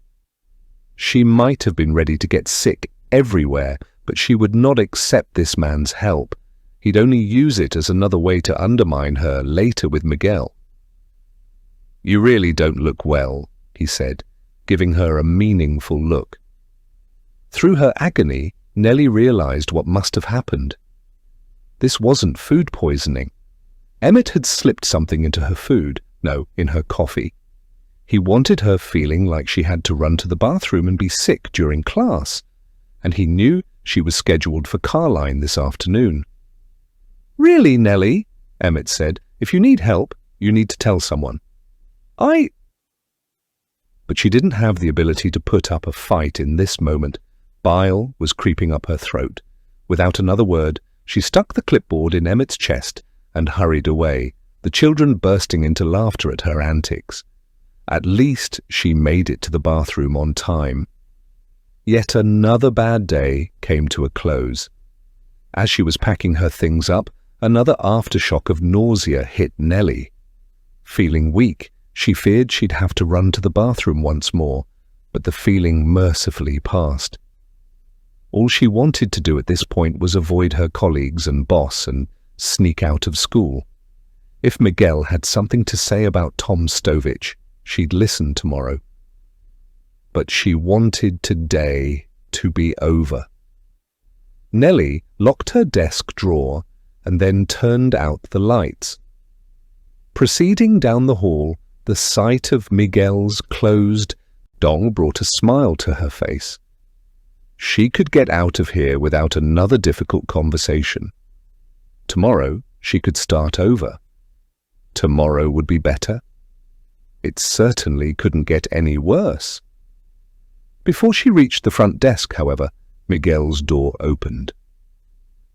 She might have been ready to get sick everywhere, but she would not accept this man's help. He'd only use it as another way to undermine her later with Miguel. "You really don't look well," he said, giving her a meaningful look. Through her agony, Nelly realized what must have happened. This wasn't food poisoning. Emmett had slipped something into her food, no, in her coffee. He wanted her feeling like she had to run to the bathroom and be sick during class, and he knew she was scheduled for Carline this afternoon. "Really, Nelly," Emmett said, "if you need help, you need to tell someone." But she didn't have the ability to put up a fight in this moment. Bile was creeping up her throat. Without another word, she stuck the clipboard in Emmett's chest and hurried away, the children bursting into laughter at her antics. At least she made it to the bathroom on time. Yet another bad day came to a close. As she was packing her things up, another aftershock of nausea hit Nelly. Feeling weak, she feared she'd have to run to the bathroom once more, but the feeling mercifully passed. All she wanted to do at this point was avoid her colleagues and boss and sneak out of school. If Miguel had something to say about Tom Stovich, she'd listen tomorrow. But she wanted today to be over. Nelly locked her desk drawer and then turned out the lights. Proceeding down the hall, the sight of Miguel's closed door brought a smile to her face. She could get out of here without another difficult conversation. Tomorrow she could start over. Tomorrow would be better. It certainly couldn't get any worse. Before she reached the front desk, however, Miguel's door opened.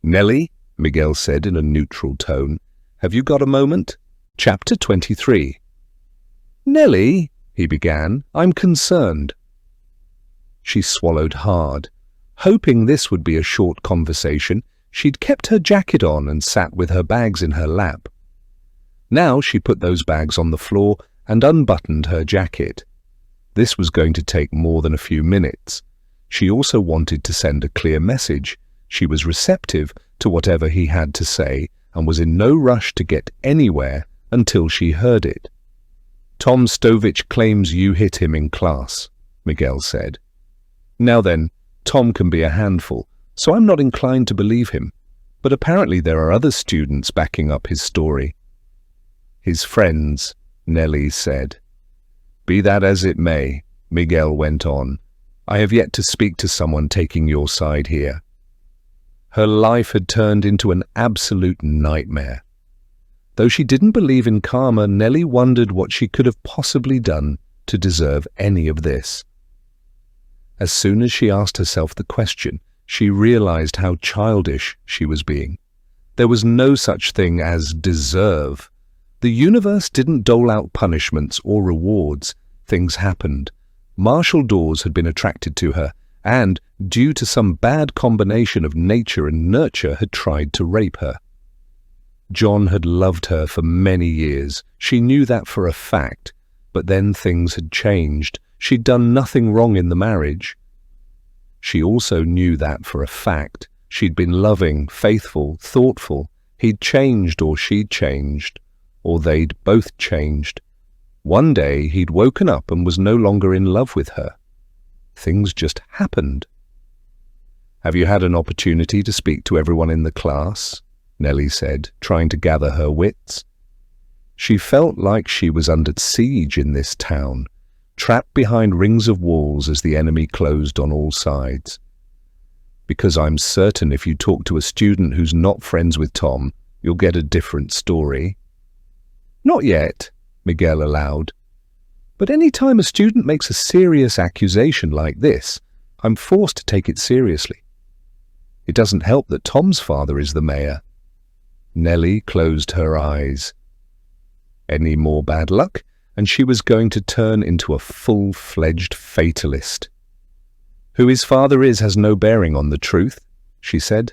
"Nelly," Miguel said in a neutral tone, "have you got a moment?" Chapter 23. "Nelly," he began, "I'm concerned." She swallowed hard. Hoping this would be a short conversation, she'd kept her jacket on and sat with her bags in her lap. Now she put those bags on the floor and unbuttoned her jacket. This was going to take more than a few minutes. She also wanted to send a clear message. She was receptive to whatever he had to say and was in no rush to get anywhere until she heard it. "Tom Stovich claims you hit him in class," Miguel said. "Now then, Tom can be a handful, so I'm not inclined to believe him. But apparently there are other students backing up his story." "His friends," Nelly said. "Be that as it may," Miguel went on, "I have yet to speak to someone taking your side here." Her life had turned into an absolute nightmare. Though she didn't believe in karma, Nelly wondered what she could have possibly done to deserve any of this. As soon as she asked herself the question, she realized how childish she was being. There was no such thing as deserve. The universe didn't dole out punishments or rewards. Things happened. Martial doors had been attracted to her, and, due to some bad combination of nature and nurture, had tried to rape her. John had loved her for many years. She knew that for a fact. But then things had changed. She'd done nothing wrong in the marriage. She also knew that for a fact. She'd been loving, faithful, thoughtful. He'd changed, or she'd changed, or they'd both changed. One day he'd woken up and was no longer in love with her. Things just happened. "Have you had an opportunity to speak to everyone in the class?" Nelly said, trying to gather her wits. She felt like she was under siege in this town, trapped behind rings of walls as the enemy closed on all sides. "Because I'm certain if you talk to a student who's not friends with Tom, you'll get a different story." "Not yet," Miguel allowed. "But any time a student makes a serious accusation like this, I'm forced to take it seriously. It doesn't help that Tom's father is the mayor." Nelly closed her eyes. Any more bad luck, and she was going to turn into a full-fledged fatalist. "Who his father is has no bearing on the truth," she said.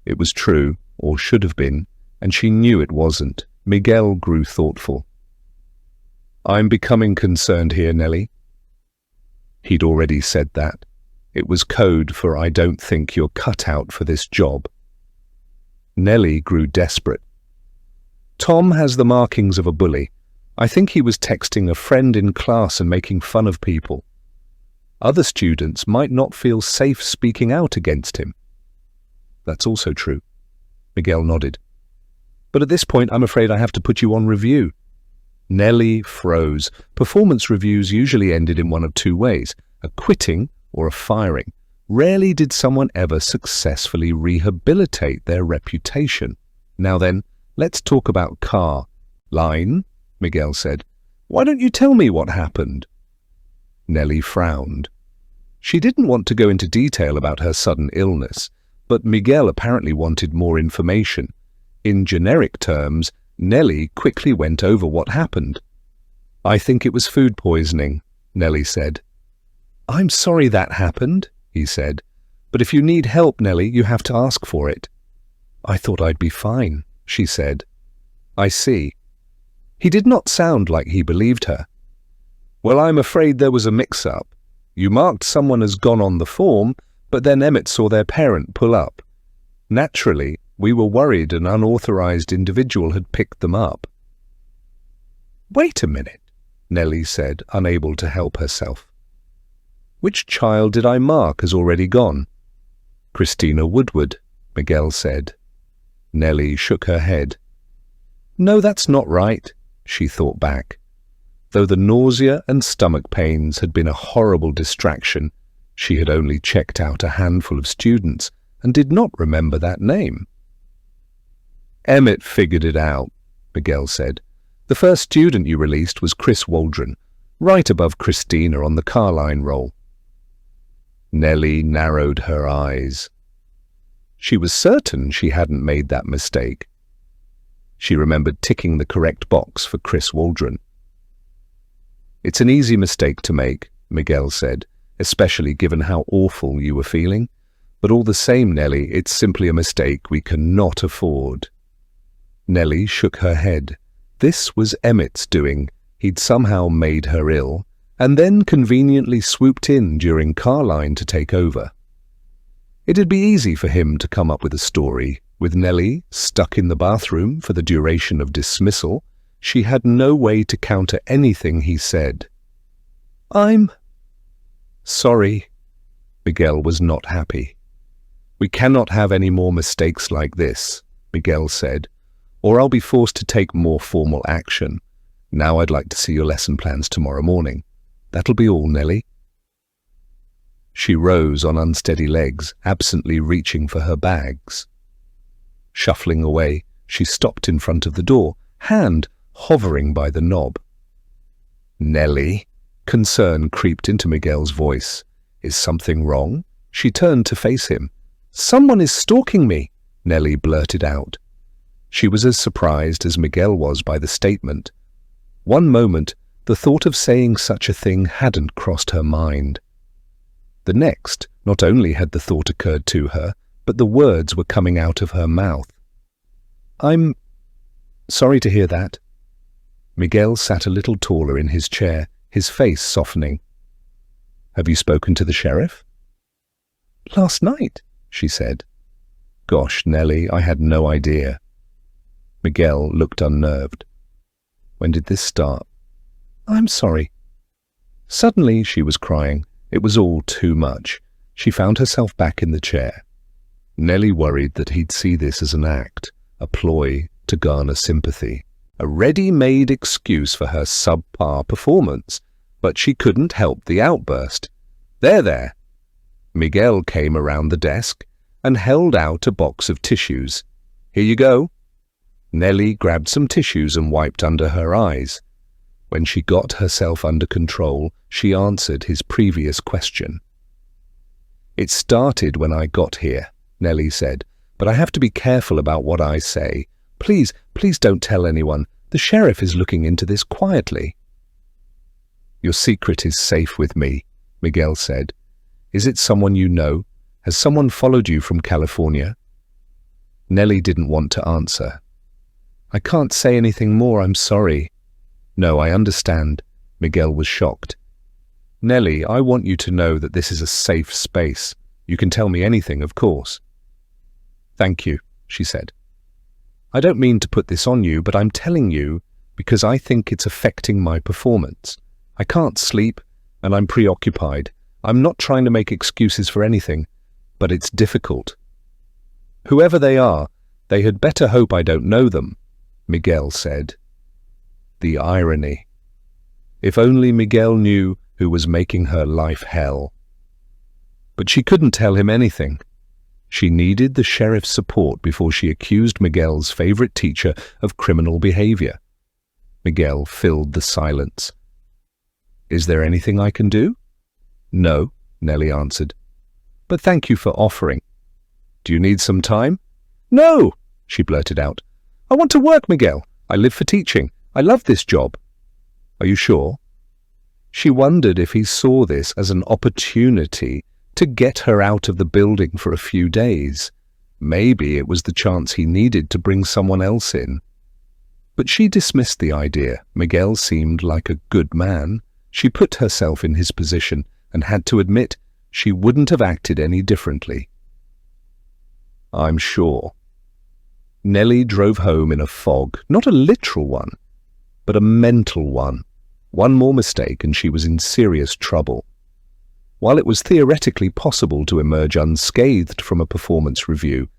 It was true, or should have been, and she knew it wasn't. Miguel grew thoughtful. "I'm becoming concerned here, Nelly." He'd already said that. It was code for "I don't think you're cut out for this job." Nelly grew desperate. "Tom has the markings of a bully. I think he was texting a friend in class and making fun of people. Other students might not feel safe speaking out against him." "That's also true." Miguel nodded. "But at this point, I'm afraid I have to put you on review." Nelly froze. Performance reviews usually ended in one of two ways, a quitting or a firing. Rarely did someone ever successfully rehabilitate their reputation. "Now then, let's talk about Carr." "Line," Miguel said. "Why don't you tell me what happened?" Nelly frowned. She didn't want to go into detail about her sudden illness, but Miguel apparently wanted more information. In generic terms, Nelly quickly went over what happened. "I think it was food poisoning," Nelly said. "I'm sorry that happened," he said. "But if you need help, Nelly, you have to ask for it." "I thought I'd be fine," she said. "I see." He did not sound like he believed her. "Well, I'm afraid there was a mix-up. You marked someone as gone on the form, but then Emmett saw their parent pull up. Naturally, we were worried an unauthorized individual had picked them up." "Wait a minute," Nelly said, unable to help herself. "Which child did I mark as already gone?" "Christina Woodward," Miguel said. Nelly shook her head. "No, that's not right," she thought back. Though the nausea and stomach pains had been a horrible distraction, she had only checked out a handful of students and did not remember that name. "Emmett figured it out," Miguel said. "The first student you released was Chris Waldron, right above Christina on the Carline roll." Nelly narrowed her eyes. She was certain she hadn't made that mistake. She remembered ticking the correct box for Chris Waldron. "It's an easy mistake to make," Miguel said, "especially given how awful you were feeling. But all the same, Nelly, it's simply a mistake we cannot afford." Nelly shook her head. This was Emmett's doing. He'd somehow made her ill, and then conveniently swooped in during Carline to take over. It'd be easy for him to come up with a story. With Nelly stuck in the bathroom for the duration of dismissal, she had no way to counter anything he said. "I'm sorry." Miguel was not happy. "We cannot have any more mistakes like this," Miguel said, "or I'll be forced to take more formal action. Now I'd like to see your lesson plans tomorrow morning. That'll be all, Nelly." She rose on unsteady legs, absently reaching for her bags. Shuffling away, She stopped in front of the door, hand hovering by the knob. "Nelly?" Concern creeped into Miguel's voice. "Is something wrong?" She turned to face him. "Someone is stalking me," Nelly blurted out. She was as surprised as Miguel was by the statement. One moment, the thought of saying such a thing hadn't crossed her mind. The next, not only had the thought occurred to her, but the words were coming out of her mouth. "I'm sorry to hear that." Miguel sat a little taller in his chair, his face softening. "Have you spoken to the sheriff?" "Last night," she said. "Gosh, Nelly, I had no idea." Miguel looked unnerved. "When did this start?" "I'm sorry." Suddenly she was crying. It was all too much. She found herself back in the chair. Nelly worried that he'd see this as an act, a ploy to garner sympathy, a ready-made excuse for her subpar performance, but she couldn't help the outburst. There! Miguel came around the desk and held out a box of tissues. "Here you go." Nelly grabbed some tissues and wiped under her eyes. When she got herself under control, she answered his previous question. "It started when I got here," Nelly said, "but I have to be careful about what I say. Please don't tell anyone. The sheriff is looking into this quietly." "Your secret is safe with me," Miguel said. "Is it someone you know? Has someone followed you from California?" Nelly didn't want to answer. "I can't say anything more, I'm sorry." "No, I understand." Miguel was shocked. "Nelly, I want you to know that this is a safe space. You can tell me anything, of course." "Thank you," she said. "I don't mean to put this on you, but I'm telling you because I think it's affecting my performance. I can't sleep, and I'm preoccupied. I'm not trying to make excuses for anything, but it's difficult. Whoever they are, they had better hope I don't know them," Miguel said. The irony. If only Miguel knew who was making her life hell. But she couldn't tell him anything. She needed the sheriff's support before she accused Miguel's favorite teacher of criminal behavior. Miguel filled the silence. "Is there anything I can do?" "No," Nelly answered. "But thank you for offering." "Do you need some time?" "No," she blurted out. "I want to work, Miguel. I live for teaching. I love this job." "Are you sure?" She wondered if he saw this as an opportunity to get her out of the building for a few days. Maybe it was the chance he needed to bring someone else in. But she dismissed the idea. Miguel seemed like a good man. She put herself in his position and had to admit she wouldn't have acted any differently. "I'm sure." Nelly drove home in a fog, not a literal one, but a mental one. One more mistake and she was in serious trouble. While it was theoretically possible to emerge unscathed from a performance review,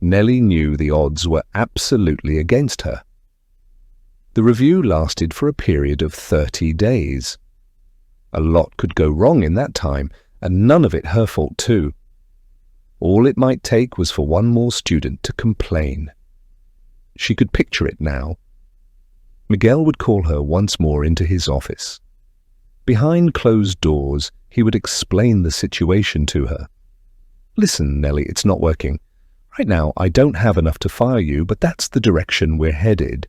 Nelly knew the odds were absolutely against her. The review lasted for a period of 30 days. A lot could go wrong in that time, and none of it her fault too. All it might take was for one more student to complain. She could picture it now. Miguel would call her once more into his office. Behind closed doors, he would explain the situation to her. "Listen, Nelly, it's not working. Right now, I don't have enough to fire you, but that's the direction we're headed.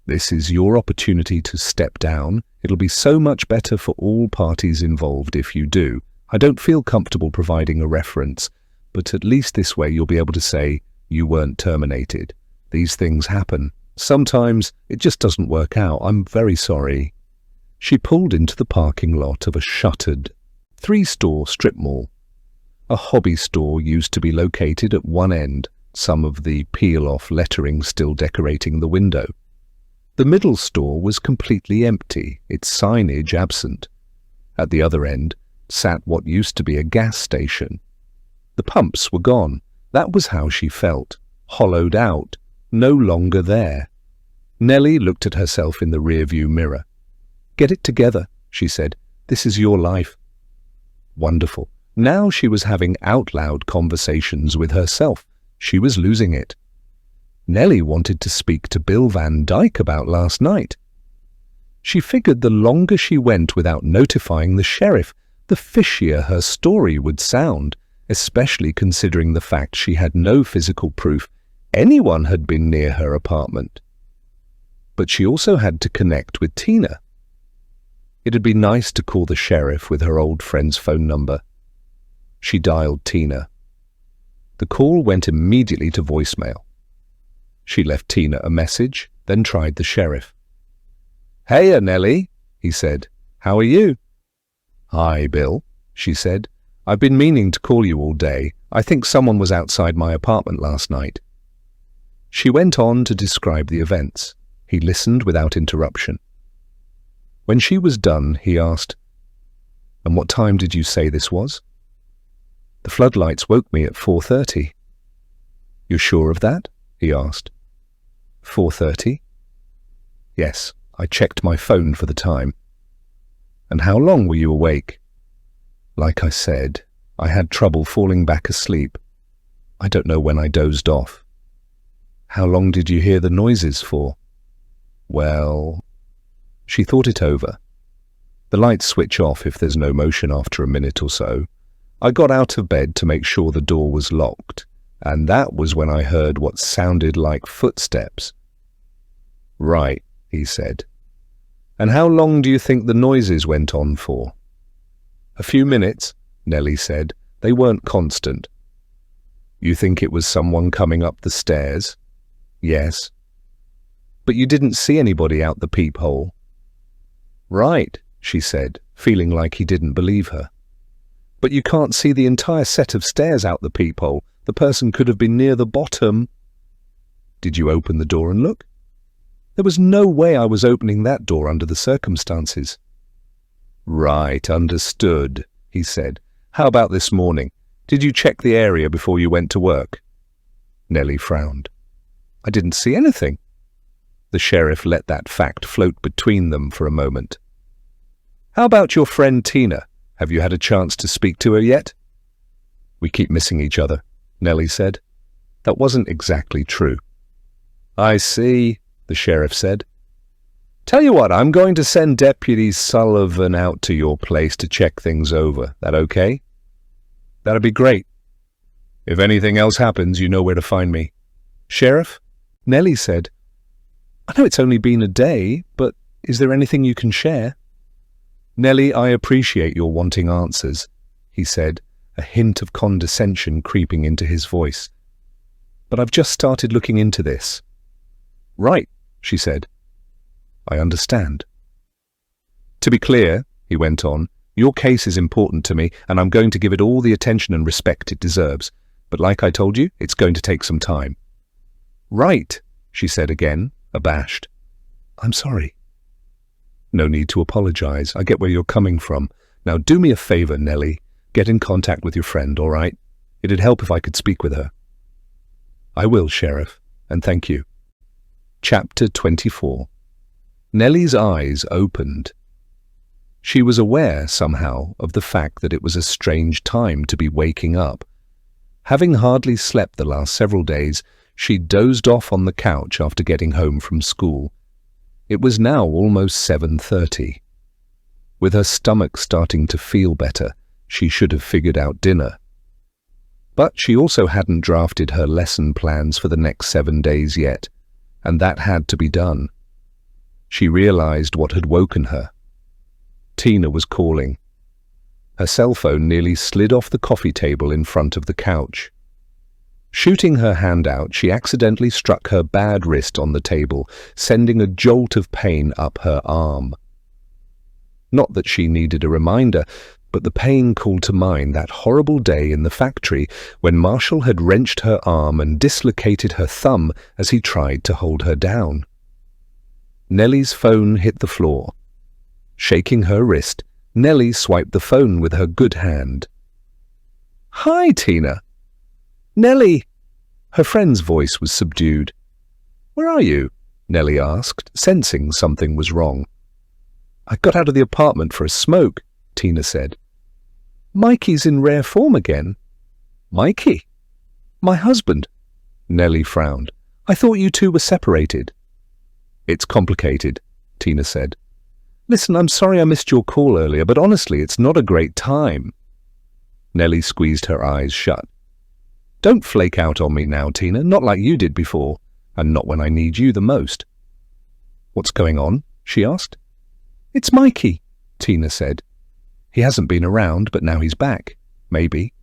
This is your opportunity to step down. It'll be so much better for all parties involved if you do. I don't feel comfortable providing a reference, but at least this way you'll be able to say you weren't terminated. These things happen. Sometimes it just doesn't work out. I'm very sorry." She pulled into the parking lot of a shuttered 3-store strip mall. A hobby store used to be located at one end, some of the peel-off lettering still decorating the window. The middle store was completely empty, its signage absent. At the other end sat what used to be a gas station. The pumps were gone. That was how she felt, hollowed out, no longer there. Nelly looked at herself in the rearview mirror. "Get it together," she said. "This is your life." Wonderful. Now she was having out-loud conversations with herself. She was losing it. Nelly wanted to speak to Bill Van Dyke about last night. She figured the longer she went without notifying the sheriff, the fishier her story would sound, especially considering the fact she had no physical proof anyone had been near her apartment. But she also had to connect with Tina. It'd be nice to call the sheriff with her old friend's phone number. She dialed Tina. The call went immediately to voicemail. She left Tina a message, then tried the sheriff. "Heya, Nelly," he said. "How are you?" "Hi, Bill," she said. "I've been meaning to call you all day. I think someone was outside my apartment last night." She went on to describe the events. He listened without interruption. When she was done, he asked, "And what time did you say this was?" "The floodlights woke me at 4:30. "You're sure of that?" he asked. 4:30? "Yes, I checked my phone for the time." "And how long were you awake?" "Like I said, I had trouble falling back asleep. I don't know when I dozed off." "How long did you hear the noises for?" "Well..." She thought it over. "The lights switch off if there's no motion after a minute or so. I got out of bed to make sure the door was locked, and that was when I heard what sounded like footsteps." "Right," he said. "And how long do you think the noises went on for?" "A few minutes," Nelly said. "They weren't constant." "You think it was someone coming up the stairs?" "Yes." "But you didn't see anybody out the peephole?" "Right," she said, feeling like he didn't believe her. "But you can't see the entire set of stairs out the peephole. The person could have been near the bottom." "Did you open the door and look?" "There was no way I was opening that door under the circumstances." "Right, understood," he said. "How about this morning? Did you check the area before you went to work?" Nelly frowned. "I didn't see anything." The sheriff let that fact float between them for a moment. "How about your friend Tina? Have you had a chance to speak to her yet?" "We keep missing each other," Nelly said. That wasn't exactly true. "I see," the sheriff said. "Tell you what, I'm going to send Deputy Sullivan out to your place to check things over. That okay?" "That'd be great. If anything else happens, you know where to find me." "Sheriff," Nelly said, "I know it's only been a day, but is there anything you can share?" "Nelly, I appreciate your wanting answers," he said, a hint of condescension creeping into his voice. "But I've just started looking into this." "Right," she said. "I understand." "To be clear," he went on, "your case is important to me, and I'm going to give it all the attention and respect it deserves. But like I told you, it's going to take some time." "Right," she said again, abashed. "I'm sorry." "No need to apologize. I get where you're coming from. Now do me a favor, Nelly. Get in contact with your friend, all right? It'd help if I could speak with her." "I will, Sheriff, and thank you." Chapter 24. Nelly's eyes opened. She was aware, somehow, of the fact that it was a strange time to be waking up. Having hardly slept the last several days, she dozed off on the couch after getting home from school. It was now almost 7:30. With her stomach starting to feel better, she should have figured out dinner. But she also hadn't drafted her lesson plans for the next 7 days yet, and that had to be done. She realized what had woken her. Tina was calling. Her cell phone nearly slid off the coffee table in front of the couch. Shooting her hand out, she accidentally struck her bad wrist on the table, sending a jolt of pain up her arm. Not that she needed a reminder, but the pain called to mind that horrible day in the factory when Marshall had wrenched her arm and dislocated her thumb as he tried to hold her down. Nelly's phone hit the floor. Shaking her wrist, Nelly swiped the phone with her good hand. "Hi, Tina." "Nelly!" Her friend's voice was subdued. "Where are you?" Nelly asked, sensing something was wrong. "I got out of the apartment for a smoke," Tina said. "Mikey's in rare form again." "Mikey?" "My husband." Nelly frowned. I thought you two were separated." "It's complicated," Tina said. "Listen, I'm sorry I missed your call earlier, but honestly, it's not a great time." Nelly squeezed her eyes shut. "Don't flake out on me now, Tina, not like you did before, and not when I need you the most." "What's going on?" she asked. "It's Mikey," Tina said. "He hasn't been around, but now he's back. Maybe.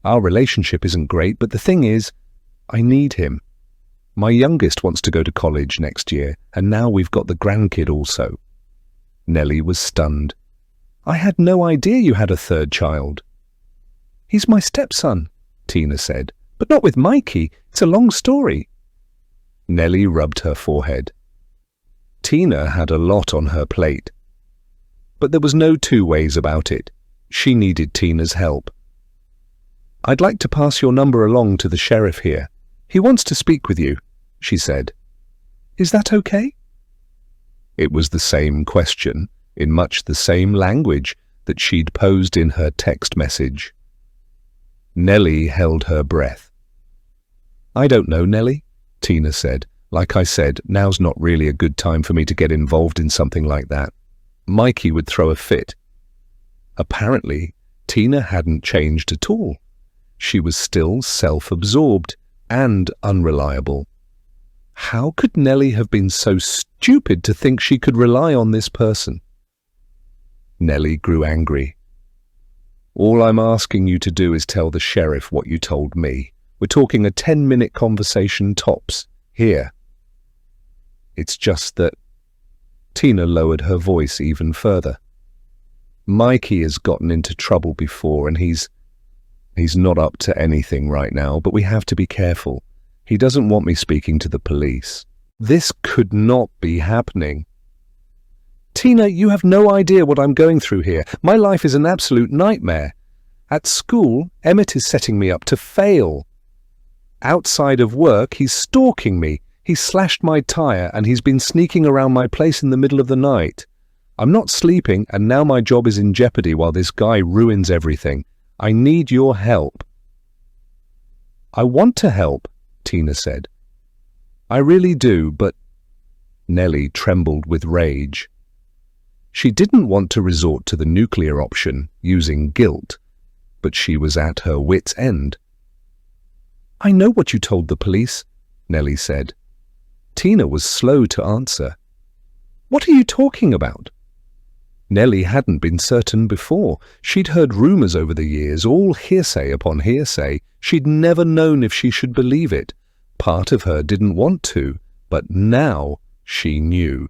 Our relationship isn't great, but the thing is, I need him. My youngest wants to go to college next year, and now we've got the grandkid also." Nelly was stunned. "I had no idea you had a third child." "He's my stepson," Tina said, "but not with Mikey. It's a long story." Nelly rubbed her forehead. Tina had a lot on her plate. But there was no two ways about it. She needed Tina's help. "I'd like to pass your number along to the sheriff here. He wants to speak with you," she said. "Is that okay?" It was the same question, in much the same language, that she'd posed in her text message. Nelly held her breath. "I don't know, Nelly," Tina said. "Like I said, now's not really a good time for me to get involved in something like that. Mikey would throw a fit." Apparently, Tina hadn't changed at all. She was still self-absorbed and unreliable. How could Nelly have been so stupid to think she could rely on this person? Nelly grew angry. "All I'm asking you to do is tell the sheriff what you told me. We're talking a 10-minute conversation tops, here." "It's just that..." Tina lowered her voice even further. "Mikey has gotten into trouble before, and he's not up to anything right now, but we have to be careful. He doesn't want me speaking to the police. This could not be happening." "Tina, you have no idea what I'm going through here. My life is an absolute nightmare. At school, Emmett is setting me up to fail. Outside of work, he's stalking me. He slashed my tire, and he's been sneaking around my place in the middle of the night. I'm not sleeping, and now my job is in jeopardy while this guy ruins everything. I need your help." "I want to help," Tina said. "I really do, but..." Nelly trembled with rage. She didn't want to resort to the nuclear option, using guilt, but she was at her wit's end. "I know what you told the police," Nelly said. Tina was slow to answer. "What are you talking about?" Nelly hadn't been certain before. She'd heard rumors over the years, all hearsay upon hearsay. She'd never known if she should believe it. Part of her didn't want to, but now she knew.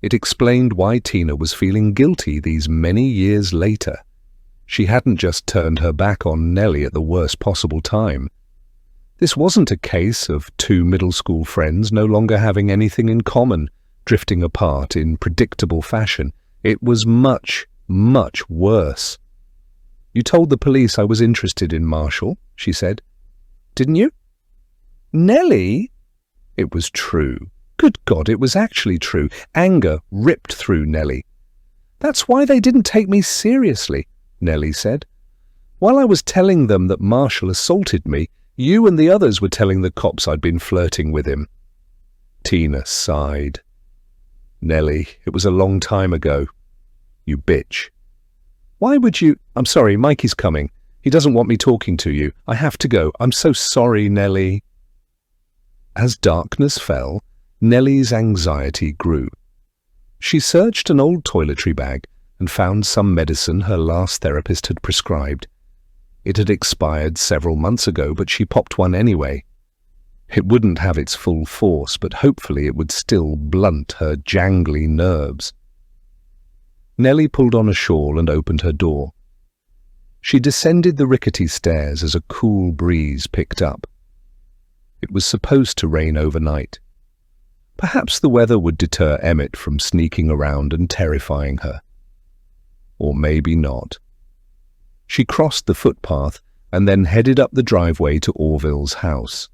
It explained why Tina was feeling guilty these many years later. She hadn't just turned her back on Nelly at the worst possible time. This wasn't a case of two middle school friends no longer having anything in common, drifting apart in predictable fashion. It was much, much worse. "You told the police I was interested in Marshall," she said. "Didn't you?" "Nelly?" It was true. Good God, it was actually true. Anger ripped through Nelly. "That's why they didn't take me seriously," Nelly said. "While I was telling them that Marshall assaulted me, you and the others were telling the cops I'd been flirting with him." Tina sighed. "Nelly, it was a long time ago. You bitch." "Why would you..." "I'm sorry, Mikey's coming. He doesn't want me talking to you. I have to go. I'm so sorry, Nelly." As darkness fell, Nelly's anxiety grew. She searched an old toiletry bag and found some medicine her last therapist had prescribed. It had expired several months ago, but she popped one anyway. It wouldn't have its full force, but hopefully it would still blunt her jangly nerves. Nelly pulled on a shawl and opened her door. She descended the rickety stairs as a cool breeze picked up. It was supposed to rain overnight. Perhaps the weather would deter Emmett from sneaking around and terrifying her. Or maybe not. She crossed the footpath and then headed up the driveway to Orville's house.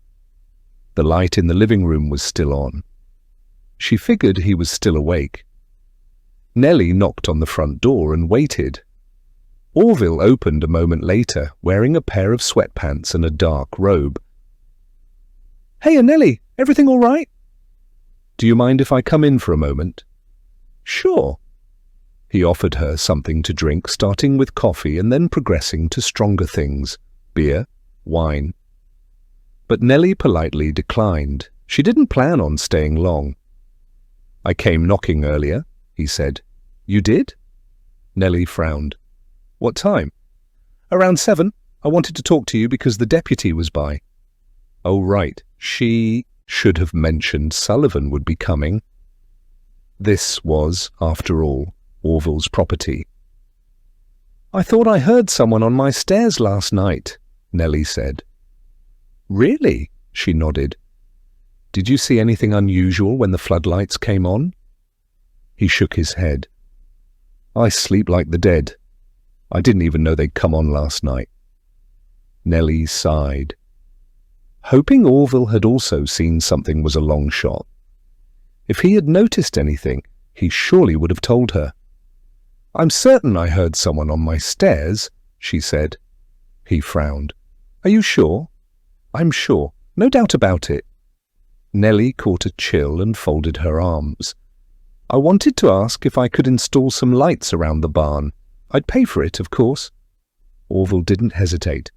The light in the living room was still on. She figured he was still awake. Nelly knocked on the front door and waited. Orville opened a moment later, wearing a pair of sweatpants and a dark robe. "Hey, Nelly, everything all right?" "Do you mind if I come in for a moment?" "Sure." He offered her something to drink, starting with coffee and then progressing to stronger things, beer, wine. But Nelly politely declined. She didn't plan on staying long. "I came knocking earlier," he said. "You did?" Nelly frowned. "What time?" "Around 7. I wanted to talk to you because the deputy was by." "Oh, right. She should have mentioned Sullivan would be coming." This was, after all, Orville's property. "I thought I heard someone on my stairs last night," Nelly said. "Really?" she nodded. "Did you see anything unusual when the floodlights came on?" He shook his head. "I sleep like the dead. I didn't even know they'd come on last night." Nelly sighed. Hoping Orville had also seen something was a long shot. If he had noticed anything, he surely would have told her. "I'm certain I heard someone on my stairs," she said. He frowned. "Are you sure?" "I'm sure. No doubt about it." Nelly caught a chill and folded her arms. "I wanted to ask if I could install some lights around the barn. I'd pay for it, of course." Orville didn't hesitate.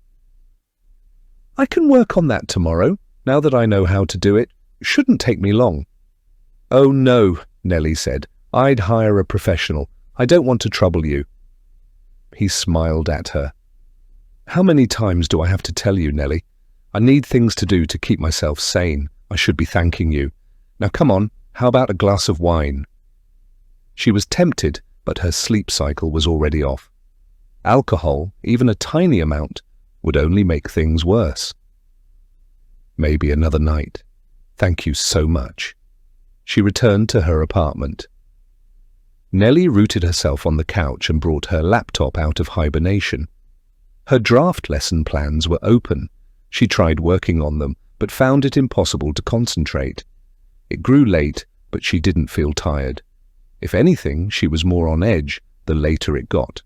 "I can work on that tomorrow, now that I know how to do it. Shouldn't take me long." "Oh, no," Nelly said. "I'd hire a professional. I don't want to trouble you." He smiled at her. "How many times do I have to tell you, Nelly? I need things to do to keep myself sane. I should be thanking you. Now come on, how about a glass of wine?" She was tempted, but her sleep cycle was already off. Alcohol, even a tiny amount, would only make things worse. "Maybe another night. Thank you so much." She returned to her apartment. Nelly rooted herself on the couch and brought her laptop out of hibernation. Her draft lesson plans were open. She tried working on them, but found it impossible to concentrate. It grew late, but she didn't feel tired. If anything, she was more on edge the later it got.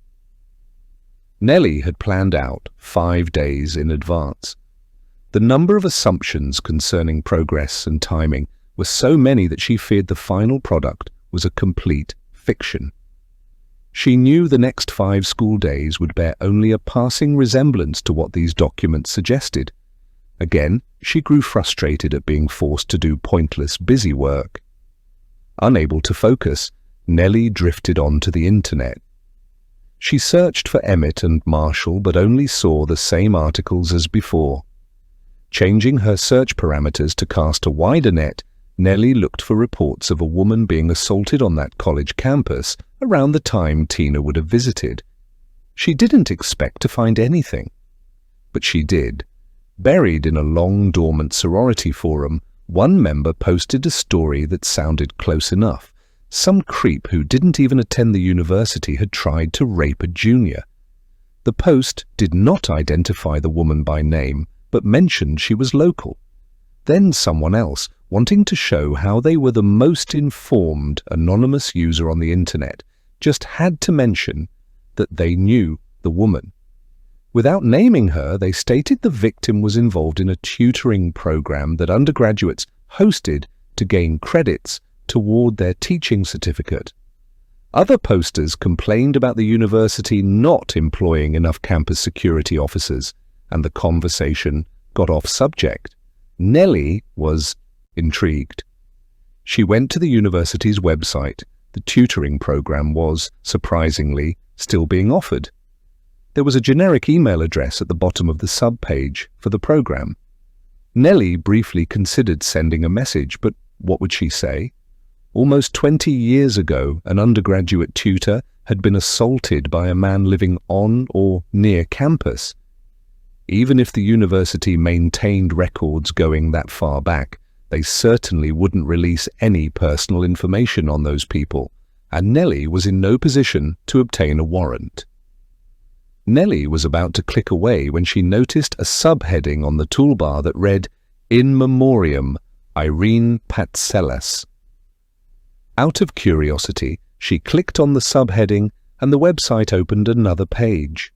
Nelly had planned out 5 days in advance. The number of assumptions concerning progress and timing were so many that she feared the final product was a complete fiction. She knew the next 5 school days would bear only a passing resemblance to what these documents suggested. Again, she grew frustrated at being forced to do pointless, busy work. Unable to focus, Nelly drifted onto the internet. She searched for Emmett and Marshall, but only saw the same articles as before. Changing her search parameters to cast a wider net, Nelly looked for reports of a woman being assaulted on that college campus around the time Tina would have visited. She didn't expect to find anything. But she did. Buried in a long dormant sorority forum, one member posted a story that sounded close enough. Some creep who didn't even attend the university had tried to rape a junior. The post did not identify the woman by name, but mentioned she was local. Then someone else, wanting to show how they were the most informed anonymous user on the internet, just had to mention that they knew the woman. Without naming her, they stated the victim was involved in a tutoring program that undergraduates hosted to gain credits toward their teaching certificate. Other posters complained about the university not employing enough campus security officers, and the conversation got off subject. Nelly was intrigued. She went to the university's website. The tutoring program was, surprisingly, still being offered. There was a generic email address at the bottom of the sub-page for the program. Nelly briefly considered sending a message, but what would she say? Almost 20 years ago, an undergraduate tutor had been assaulted by a man living on or near campus. Even if the university maintained records going that far back, they certainly wouldn't release any personal information on those people, and Nelly was in no position to obtain a warrant. Nelly was about to click away when she noticed a subheading on the toolbar that read, "In Memoriam, Irene Patselas." Out of curiosity, she clicked on the subheading and the website opened another page.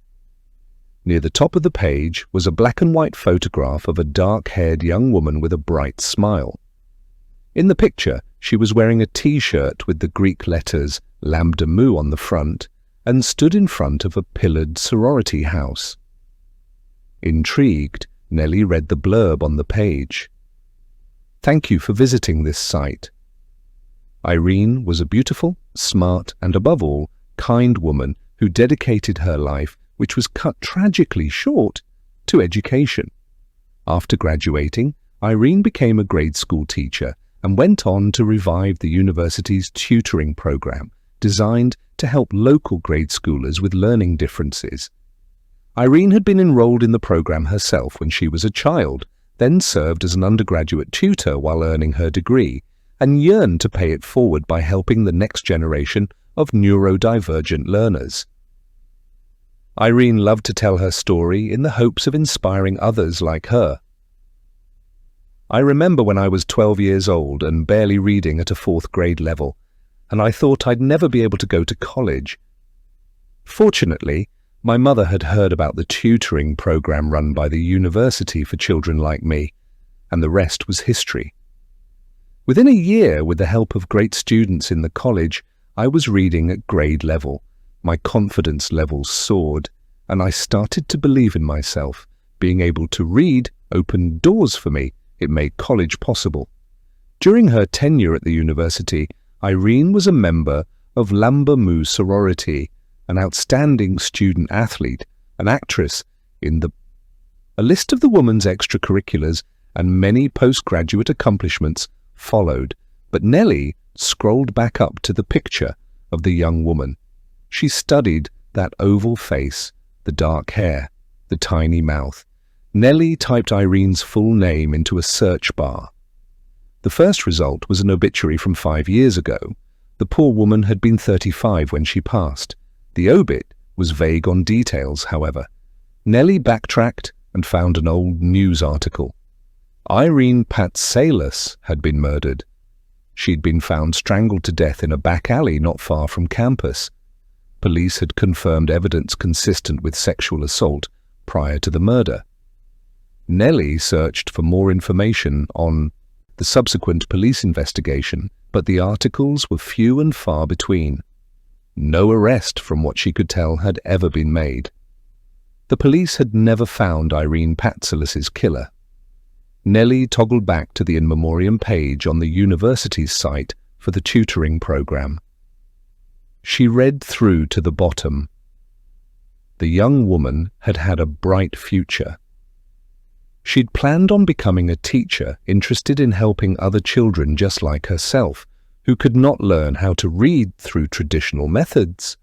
Near the top of the page was a black and white photograph of a dark-haired young woman with a bright smile. In the picture, she was wearing a T-shirt with the Greek letters Lambda Mu on the front and stood in front of a pillared sorority house. Intrigued, Nelly read the blurb on the page. "Thank you for visiting this site." Irene was a beautiful, smart, and above all, kind woman who dedicated her life, which was cut tragically short, to education. After graduating, Irene became a grade school teacher and went on to revive the university's tutoring program, designed to help local grade schoolers with learning differences. Irene had been enrolled in the program herself when she was a child, then served as an undergraduate tutor while earning her degree, and yearned to pay it forward by helping the next generation of neurodivergent learners. Irene loved to tell her story in the hopes of inspiring others like her. "I remember when I was 12 years old and barely reading at a 4th grade level, and I thought I'd never be able to go to college. Fortunately, my mother had heard about the tutoring program run by the university for children like me, and the rest was history. Within a year, with the help of great students in the college, I was reading at grade level. My confidence levels soared, and I started to believe in myself. Being able to read opened doors for me. It made college possible. During her tenure at the university, Irene was a member of Lambda Mu sorority, an outstanding student athlete, an actress in A list of the woman's extracurriculars and many postgraduate accomplishments followed, but Nelly scrolled back up to the picture of the young woman. She studied that oval face, the dark hair, the tiny mouth. Nelly typed Irene's full name into a search bar. The first result was an obituary from 5 years ago. The poor woman had been 35 when she passed. The obit was vague on details, however. Nelly backtracked and found an old news article. Irene Patsalis had been murdered. She'd been found strangled to death in a back alley not far from campus. Police had confirmed evidence consistent with sexual assault prior to the murder. Nelly searched for more information on the subsequent police investigation, but the articles were few and far between. No arrest, from what she could tell, had ever been made. The police had never found Irene Patsalis's killer. Nelly toggled back to the in memoriam page on the university's site for the tutoring program. She read through to the bottom. The young woman had had a bright future. She'd planned on becoming a teacher interested in helping other children just like herself, who could not learn how to read through traditional methods.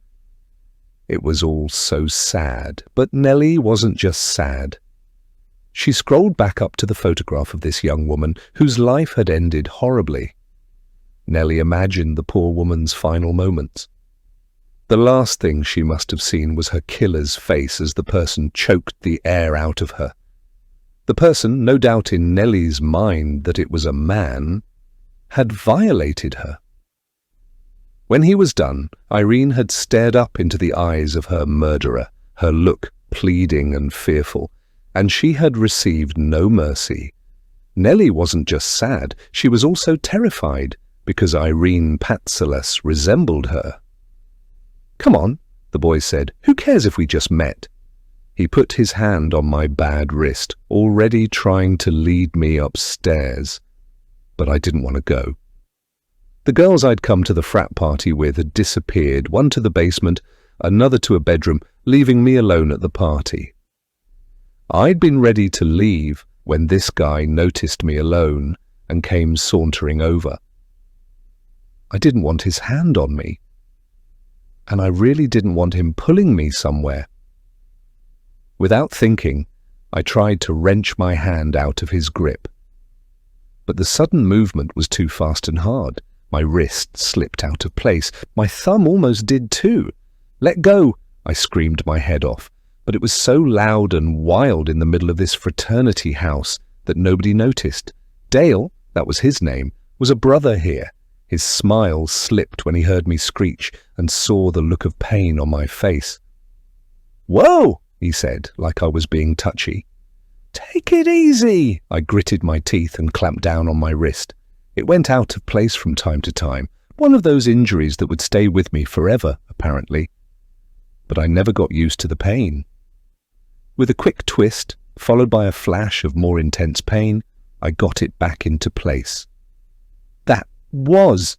It was all so sad, but Nelly wasn't just sad. She scrolled back up to the photograph of this young woman whose life had ended horribly. Nelly imagined the poor woman's final moments. The last thing she must have seen was her killer's face as the person choked the air out of her. The person, no doubt in Nelly's mind that it was a man, had violated her. When he was done, Irene had stared up into the eyes of her murderer, her look pleading and fearful, and she had received no mercy. Nelly wasn't just sad, she was also terrified, because Irene Patsalis resembled her. "Come on," the boy said. "Who cares if we just met?" He put his hand on my bad wrist, already trying to lead me upstairs. But I didn't want to go. The girls I'd come to the frat party with had disappeared, one to the basement, another to a bedroom, leaving me alone at the party. I'd been ready to leave when this guy noticed me alone and came sauntering over. I didn't want his hand on me, and I really didn't want him pulling me somewhere. Without thinking, I tried to wrench my hand out of his grip. But the sudden movement was too fast and hard. My wrist slipped out of place. My thumb almost did too. "Let go!" I screamed my head off. But it was so loud and wild in the middle of this fraternity house that nobody noticed. Dale, that was his name, was a brother here. His smile slipped when he heard me screech and saw the look of pain on my face. "Whoa!" he said, like I was being touchy. Take it easy! I gritted my teeth and clamped down on my wrist. It went out of place from time to time, one of those injuries that would stay with me forever, apparently. But I never got used to the pain. With a quick twist, followed by a flash of more intense pain, I got it back into place. That was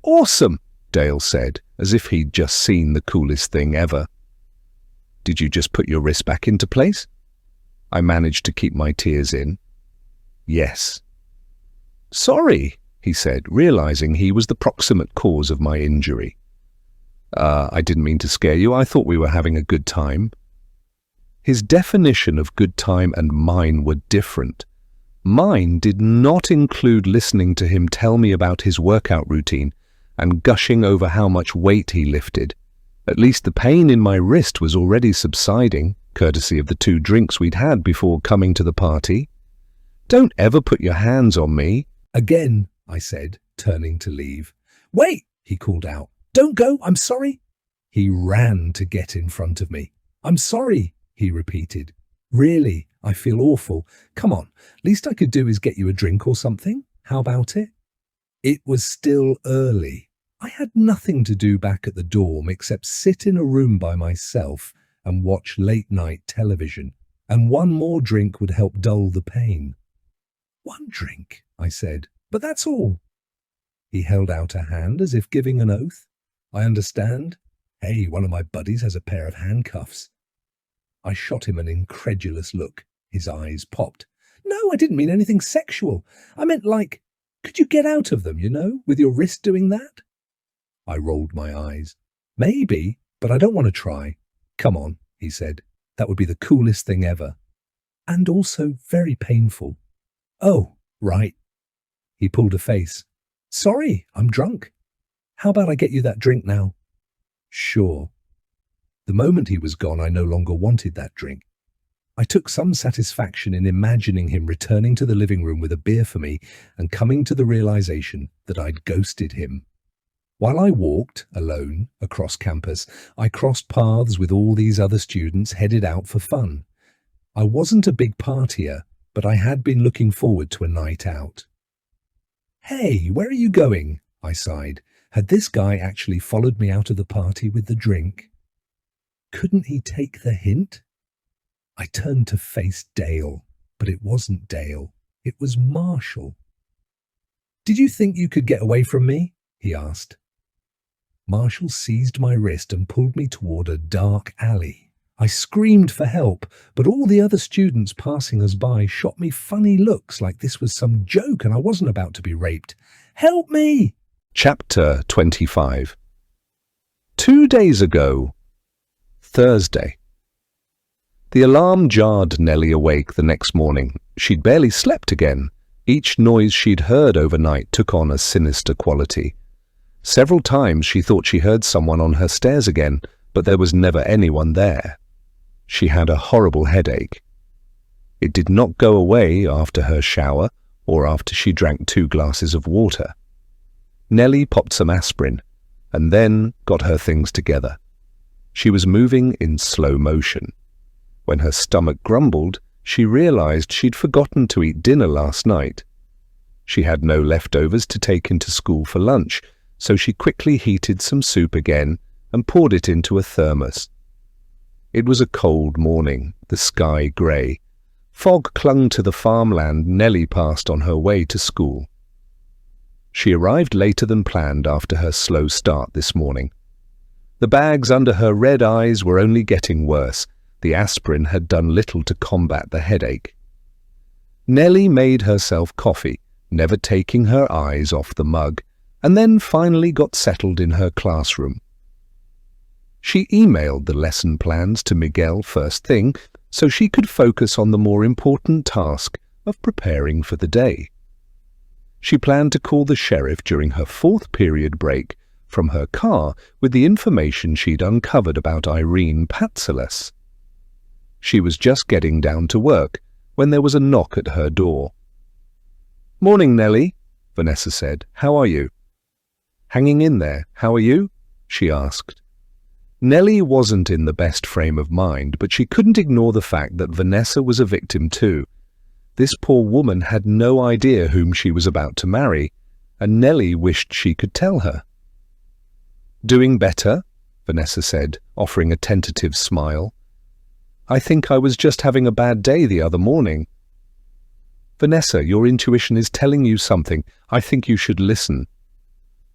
awesome, Dale said, as if he'd just seen the coolest thing ever. Did you just put your wrist back into place? I managed to keep my tears in. Yes. Sorry, he said, realizing he was the proximate cause of my injury. I didn't mean to scare you. I thought we were having a good time. His definition of good time and mine were different. Mine did not include listening to him tell me about his workout routine and gushing over how much weight he lifted. At least the pain in my wrist was already subsiding, courtesy of the 2 drinks we'd had before coming to the party. Don't ever put your hands on me. Again, I said, turning to leave. Wait, he called out. Don't go, I'm sorry. He ran to get in front of me. I'm sorry, he repeated. Really, I feel awful. Come on, least I could do is get you a drink or something. How about it? It was still early. I had nothing to do back at the dorm except sit in a room by myself and watch late-night television, and one more drink would help dull the pain. 1 drink, I said, but that's all. He held out a hand as if giving an oath. I understand. Hey, one of my buddies has a pair of handcuffs. I shot him an incredulous look. His eyes popped. No, I didn't mean anything sexual. I meant like, could you get out of them, with your wrist doing that? I rolled my eyes. Maybe, but I don't want to try. Come on, he said. That would be the coolest thing ever. And also very painful. Oh, right. He pulled a face. Sorry, I'm drunk. How about I get you that drink now? Sure. The moment he was gone, I no longer wanted that drink. I took some satisfaction in imagining him returning to the living room with a beer for me and coming to the realization that I'd ghosted him. While I walked, alone, across campus, I crossed paths with all these other students headed out for fun. I wasn't a big partier, but I had been looking forward to a night out. Hey, where are you going? I sighed. Had this guy actually followed me out of the party with the drink? Couldn't he take the hint? I turned to face Dale, but it wasn't Dale. It was Marshall. Did you think you could get away from me? He asked. Marshall seized my wrist and pulled me toward a dark alley. I screamed for help, but all the other students passing us by shot me funny looks like this was some joke and I wasn't about to be raped. Help me! Chapter 25. 2 days ago, Thursday. The alarm jarred Nelly awake the next morning. She'd barely slept again. Each noise she'd heard overnight took on a sinister quality. Several times she thought she heard someone on her stairs again, but there was never anyone there. She had a horrible headache. It did not go away after her shower or after she drank 2 glasses of water. Nelly popped some aspirin and then got her things together. She was moving in slow motion. When her stomach grumbled, she realized she'd forgotten to eat dinner last night. She had no leftovers to take into school for lunch, so she quickly heated some soup again and poured it into a thermos. It was a cold morning, the sky grey. Fog clung to the farmland Nelly passed on her way to school. She arrived later than planned after her slow start this morning. The bags under her red eyes were only getting worse. The aspirin had done little to combat the headache. Nelly made herself coffee, never taking her eyes off the mug, and then finally got settled in her classroom. She emailed the lesson plans to Miguel first thing so she could focus on the more important task of preparing for the day. She planned to call the sheriff during her 4th period break from her car with the information she'd uncovered about Irene Patsalas. She was just getting down to work when there was a knock at her door. "Morning, Nelly," Vanessa said. "How are you?" "Hanging in there. How are you?" she asked. Nelly wasn't in the best frame of mind, but she couldn't ignore the fact that Vanessa was a victim too. This poor woman had no idea whom she was about to marry, and Nelly wished she could tell her. "Doing better?" Vanessa said, offering a tentative smile. "I think I was just having a bad day the other morning." "Vanessa, your intuition is telling you something. I think you should listen."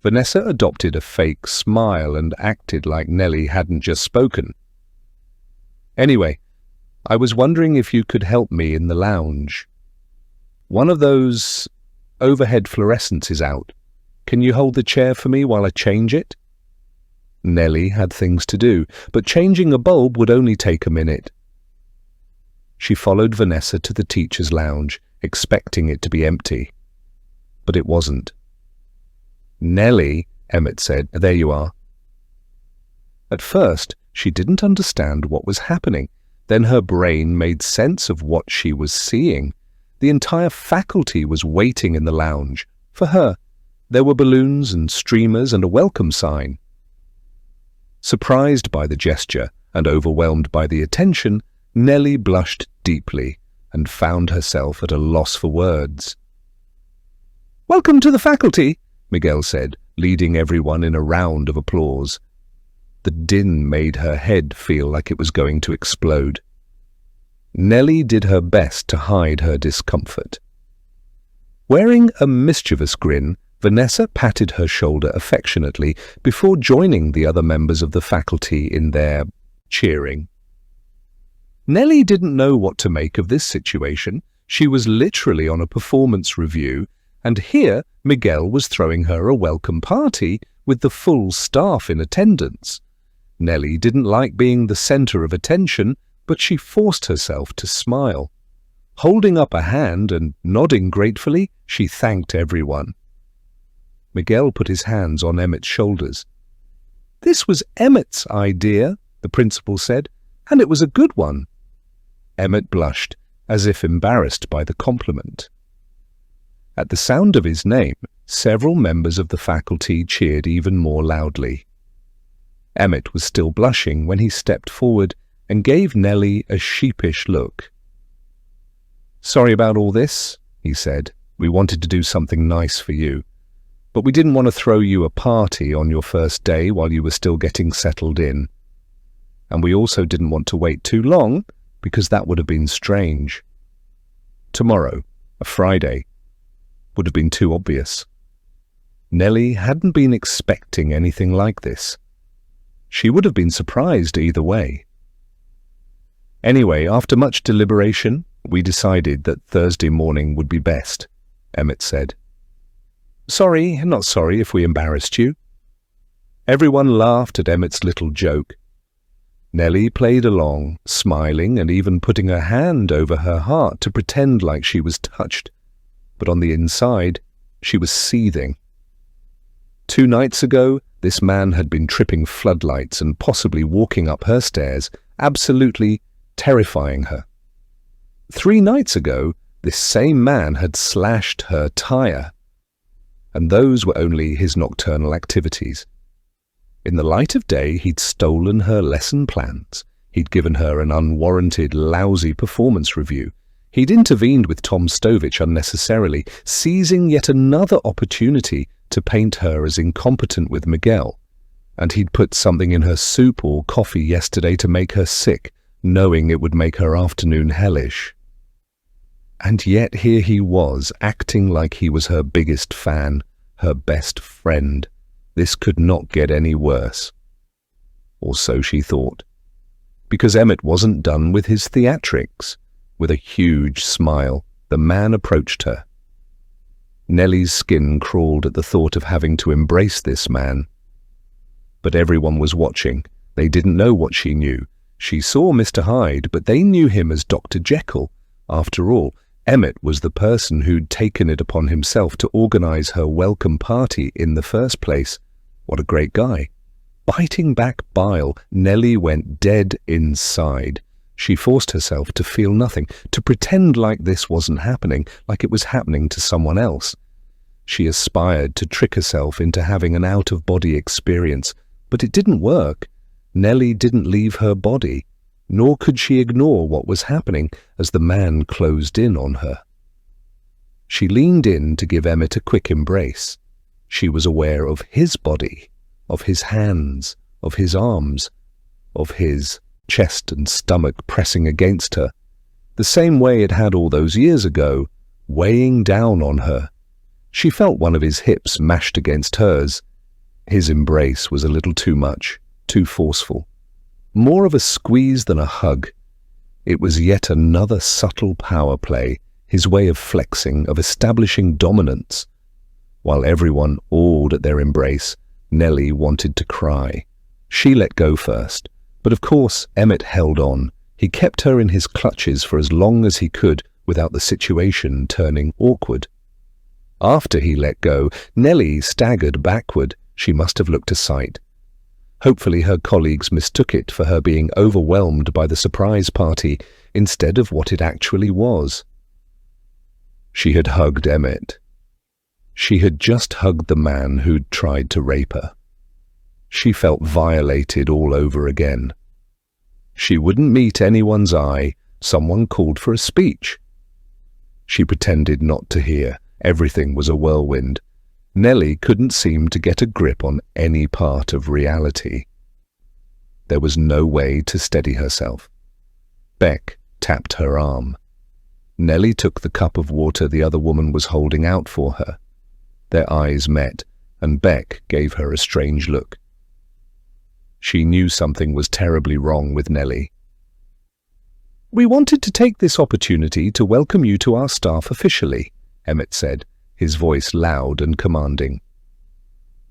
Vanessa adopted a fake smile and acted like Nelly hadn't just spoken. "Anyway, I was wondering if you could help me in the lounge. One of those overhead fluorescents is out. Can you hold the chair for me while I change it?" Nelly had things to do, but changing a bulb would only take a minute. She followed Vanessa to the teacher's lounge, expecting it to be empty. But it wasn't. "Nelly," Emmett said, "there you are." At first, she didn't understand what was happening. Then her brain made sense of what she was seeing. The entire faculty was waiting in the lounge for her. There were balloons and streamers and a welcome sign. Surprised by the gesture and overwhelmed by the attention, Nelly blushed deeply and found herself at a loss for words. "Welcome to the faculty," Miguel said, leading everyone in a round of applause. The din made her head feel like it was going to explode. Nelly did her best to hide her discomfort. Wearing a mischievous grin, Vanessa patted her shoulder affectionately before joining the other members of the faculty in their cheering. Nelly didn't know what to make of this situation. She was literally on a performance review, and here Miguel was throwing her a welcome party with the full staff in attendance. Nelly didn't like being the center of attention, but she forced herself to smile. Holding up a hand and nodding gratefully, she thanked everyone. Miguel put his hands on Emmett's shoulders. "This was Emmett's idea," the principal said, "and it was a good one." Emmett blushed, as if embarrassed by the compliment. At the sound of his name, several members of the faculty cheered even more loudly. Emmett was still blushing when he stepped forward and gave Nelly a sheepish look. "Sorry about all this," he said. "We wanted to do something nice for you, but we didn't want to throw you a party on your first day while you were still getting settled in. And we also didn't want to wait too long, because that would have been strange. Tomorrow, a Friday, would have been too obvious." Nelly hadn't been expecting anything like this. She would have been surprised either way. "Anyway, after much deliberation, we decided that Thursday morning would be best," Emmett said. "Sorry, not sorry if we embarrassed you." Everyone laughed at Emmett's little joke. Nelly played along, smiling and even putting her hand over her heart to pretend like she was touched. But on the inside, she was seething. 2 nights ago, this man had been tripping floodlights and possibly walking up her stairs, absolutely terrifying her. 3 nights ago, this same man had slashed her tire. And those were only his nocturnal activities. In the light of day, he'd stolen her lesson plans. He'd given her an unwarranted, lousy performance review. He'd intervened with Tom Stovich unnecessarily, seizing yet another opportunity to paint her as incompetent with Miguel. And he'd put something in her soup or coffee yesterday to make her sick, knowing it would make her afternoon hellish. And yet here he was, acting like he was her biggest fan, her best friend. This could not get any worse. Or so she thought. Because Emmett wasn't done with his theatrics. With a huge smile, the man approached her. Nelly's skin crawled at the thought of having to embrace this man. But everyone was watching. They didn't know what she knew. She saw Mr. Hyde, but they knew him as Dr. Jekyll. After all, Emmett was the person who'd taken it upon himself to organize her welcome party in the first place. What a great guy. Biting back bile, Nelly went dead inside. She forced herself to feel nothing, to pretend like this wasn't happening, like it was happening to someone else. She aspired to trick herself into having an out-of-body experience, but it didn't work. Nelly didn't leave her body, nor could she ignore what was happening as the man closed in on her. She leaned in to give Emmett a quick embrace. She was aware of his body, of his hands, of his arms, of his chest and stomach pressing against her, the same way it had all those years ago, weighing down on her. She felt one of his hips mashed against hers. His embrace was a little too much, too forceful. More of a squeeze than a hug. It was yet another subtle power play, his way of flexing, of establishing dominance. While everyone awed at their embrace, Nelly wanted to cry. She let go first, but of course Emmett held on. He kept her in his clutches for as long as he could without the situation turning awkward. After he let go, Nelly staggered backward. She must have looked a sight. Hopefully her colleagues mistook it for her being overwhelmed by the surprise party instead of what it actually was. She had hugged Emmett. She had just hugged the man who'd tried to rape her. She felt violated all over again. She wouldn't meet anyone's eye. Someone called for a speech. She pretended not to hear. Everything was a whirlwind. Nelly couldn't seem to get a grip on any part of reality. There was no way to steady herself. Beck tapped her arm. Nelly took the cup of water the other woman was holding out for her. Their eyes met, and Beck gave her a strange look. She knew something was terribly wrong with Nelly. "We wanted to take this opportunity to welcome you to our staff officially," Emmett said, his voice loud and commanding.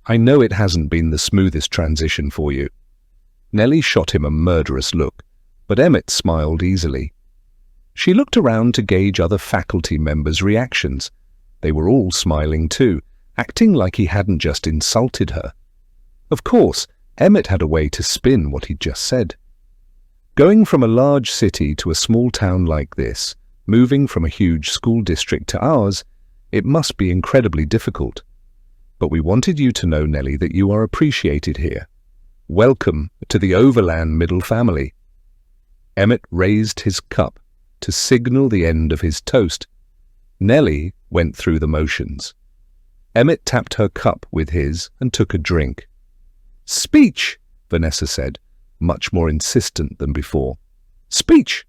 "I know it hasn't been the smoothest transition for you." Nelly shot him a murderous look, but Emmett smiled easily. She looked around to gauge other faculty members' reactions. They were all smiling too, acting like he hadn't just insulted her. Of course, Emmett had a way to spin what he'd just said. Going from a large city to a small town like this, moving from a huge school district to ours, it must be incredibly difficult. But we wanted you to know, Nelly, that you are appreciated here. Welcome to the Overland Middle family. Emmett raised his cup to signal the end of his toast. Nelly went through the motions. Emmett tapped her cup with his and took a drink. "Speech," Vanessa said, much more insistent than before. "Speech!"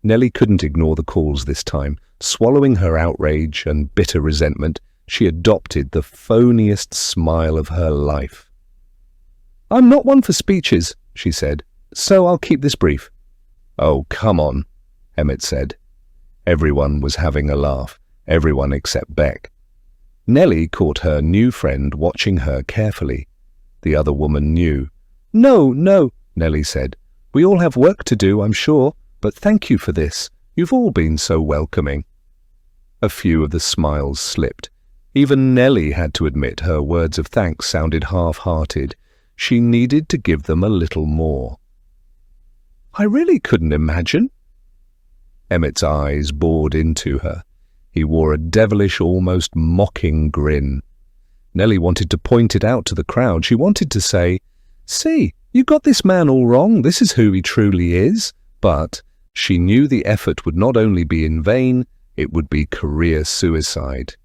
Nelly couldn't ignore the calls this time. Swallowing her outrage and bitter resentment, she adopted the phoniest smile of her life. "I'm not one for speeches," she said, "so I'll keep this brief." "Oh, come on," Emmett said. Everyone was having a laugh, everyone except Beck. Nelly caught her new friend watching her carefully. The other woman knew. No, Nelly said. "We all have work to do, I'm sure, but thank you for this. You've all been so welcoming." A few of the smiles slipped. Even Nelly had to admit her words of thanks sounded half-hearted. She needed to give them a little more. "I really couldn't imagine." Emmett's eyes bored into her. He wore a devilish, almost mocking grin. Nelly wanted to point it out to the crowd. She wanted to say, "See, you got this man all wrong. This is who he truly is." But she knew the effort would not only be in vain, it would be career suicide.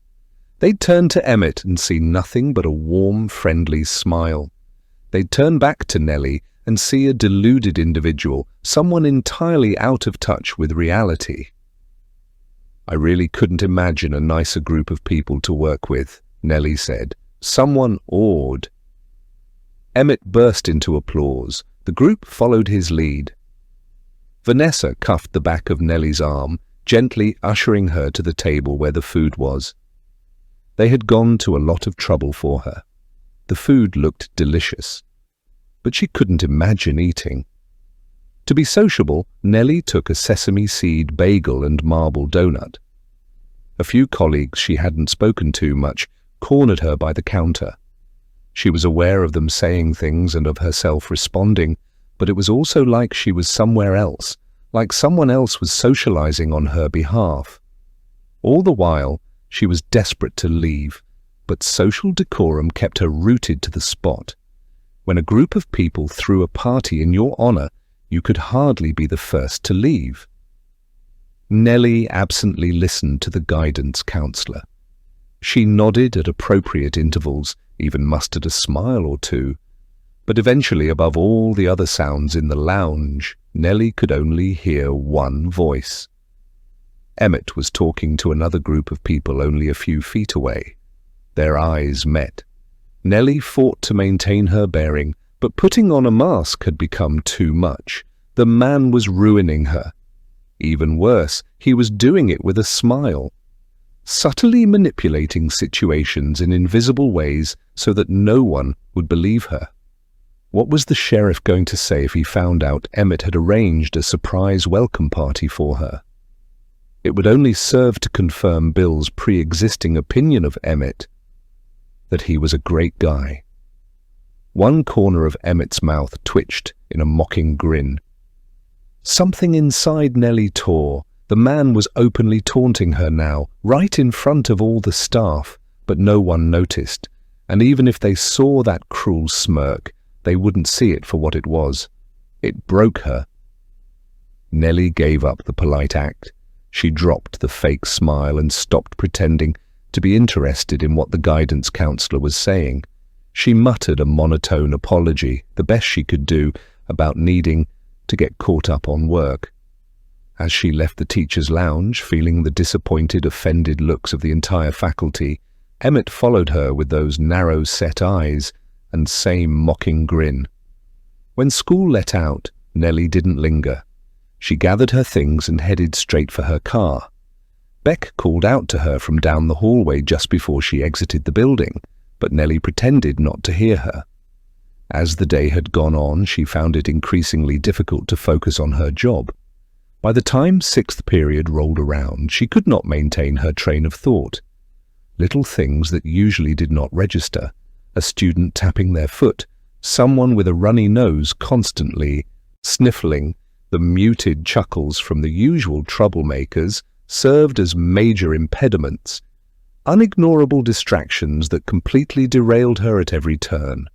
They'd turn to Emmett and see nothing but a warm, friendly smile. They'd turn back to Nelly and see a deluded individual, someone entirely out of touch with reality. "I really couldn't imagine a nicer group of people to work with," Nelly said. Someone awed. Emmett burst into applause. The group followed his lead. Vanessa cuffed the back of Nelly's arm, gently ushering her to the table where the food was. They had gone to a lot of trouble for her. The food looked delicious, but she couldn't imagine eating. To be sociable, Nelly took a sesame seed bagel and marble donut. A few colleagues she hadn't spoken to much cornered her by the counter. She was aware of them saying things and of herself responding, but it was also like she was somewhere else, like someone else was socializing on her behalf. All the while, she was desperate to leave, but social decorum kept her rooted to the spot. When a group of people threw a party in your honor, you could hardly be the first to leave. Nelly absently listened to the guidance counselor. She nodded at appropriate intervals, even mustered a smile or two. But eventually, above all the other sounds in the lounge, Nelly could only hear one voice. Emmett was talking to another group of people only a few feet away. Their eyes met. Nelly fought to maintain her bearing, but putting on a mask had become too much. The man was ruining her. Even worse, he was doing it with a smile, subtly manipulating situations in invisible ways so that no one would believe her. What was the sheriff going to say if he found out Emmett had arranged a surprise welcome party for her? It would only serve to confirm Bill's pre-existing opinion of Emmett, that he was a great guy. One corner of Emmett's mouth twitched in a mocking grin. Something inside Nelly tore. The man was openly taunting her now, right in front of all the staff, but no one noticed, and even if they saw that cruel smirk, they wouldn't see it for what it was. It broke her. Nelly gave up the polite act. She dropped the fake smile and stopped pretending to be interested in what the guidance counselor was saying. She muttered a monotone apology, the best she could do, about needing to get caught up on work. As she left the teacher's lounge, feeling the disappointed, offended looks of the entire faculty, Emmett followed her with those narrow-set eyes and same mocking grin. When school let out, Nelly didn't linger. She gathered her things and headed straight for her car. Beck called out to her from down the hallway just before she exited the building, but Nelly pretended not to hear her. As the day had gone on, she found it increasingly difficult to focus on her job. By the time sixth period rolled around, she could not maintain her train of thought. Little things that usually did not register, a student tapping their foot, someone with a runny nose constantly sniffling, the muted chuckles from the usual troublemakers served as major impediments, unignorable distractions that completely derailed her at every turn.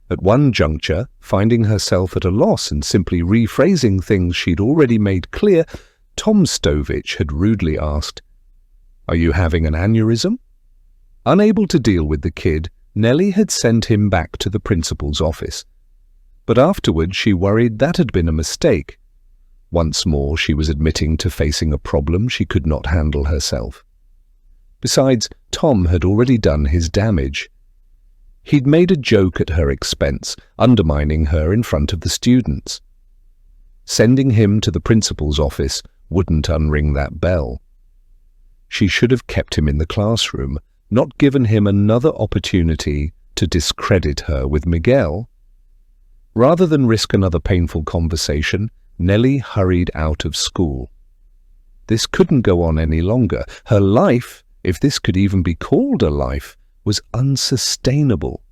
At one juncture, finding herself at a loss and simply rephrasing things she'd already made clear, Tom Stovich had rudely asked, "Are you having an aneurysm?" Unable to deal with the kid, Nelly had sent him back to the principal's office. But afterward she worried that had been a mistake. Once more she was admitting to facing a problem she could not handle herself. Besides, Tom had already done his damage. He'd made a joke at her expense, undermining her in front of the students. Sending him to the principal's office wouldn't unring that bell. She should have kept him in the classroom, not given him another opportunity to discredit her with Miguel. Rather than risk another painful conversation, Nelly hurried out of school. This couldn't go on any longer. Her life, if this could even be called a life, was unsustainable.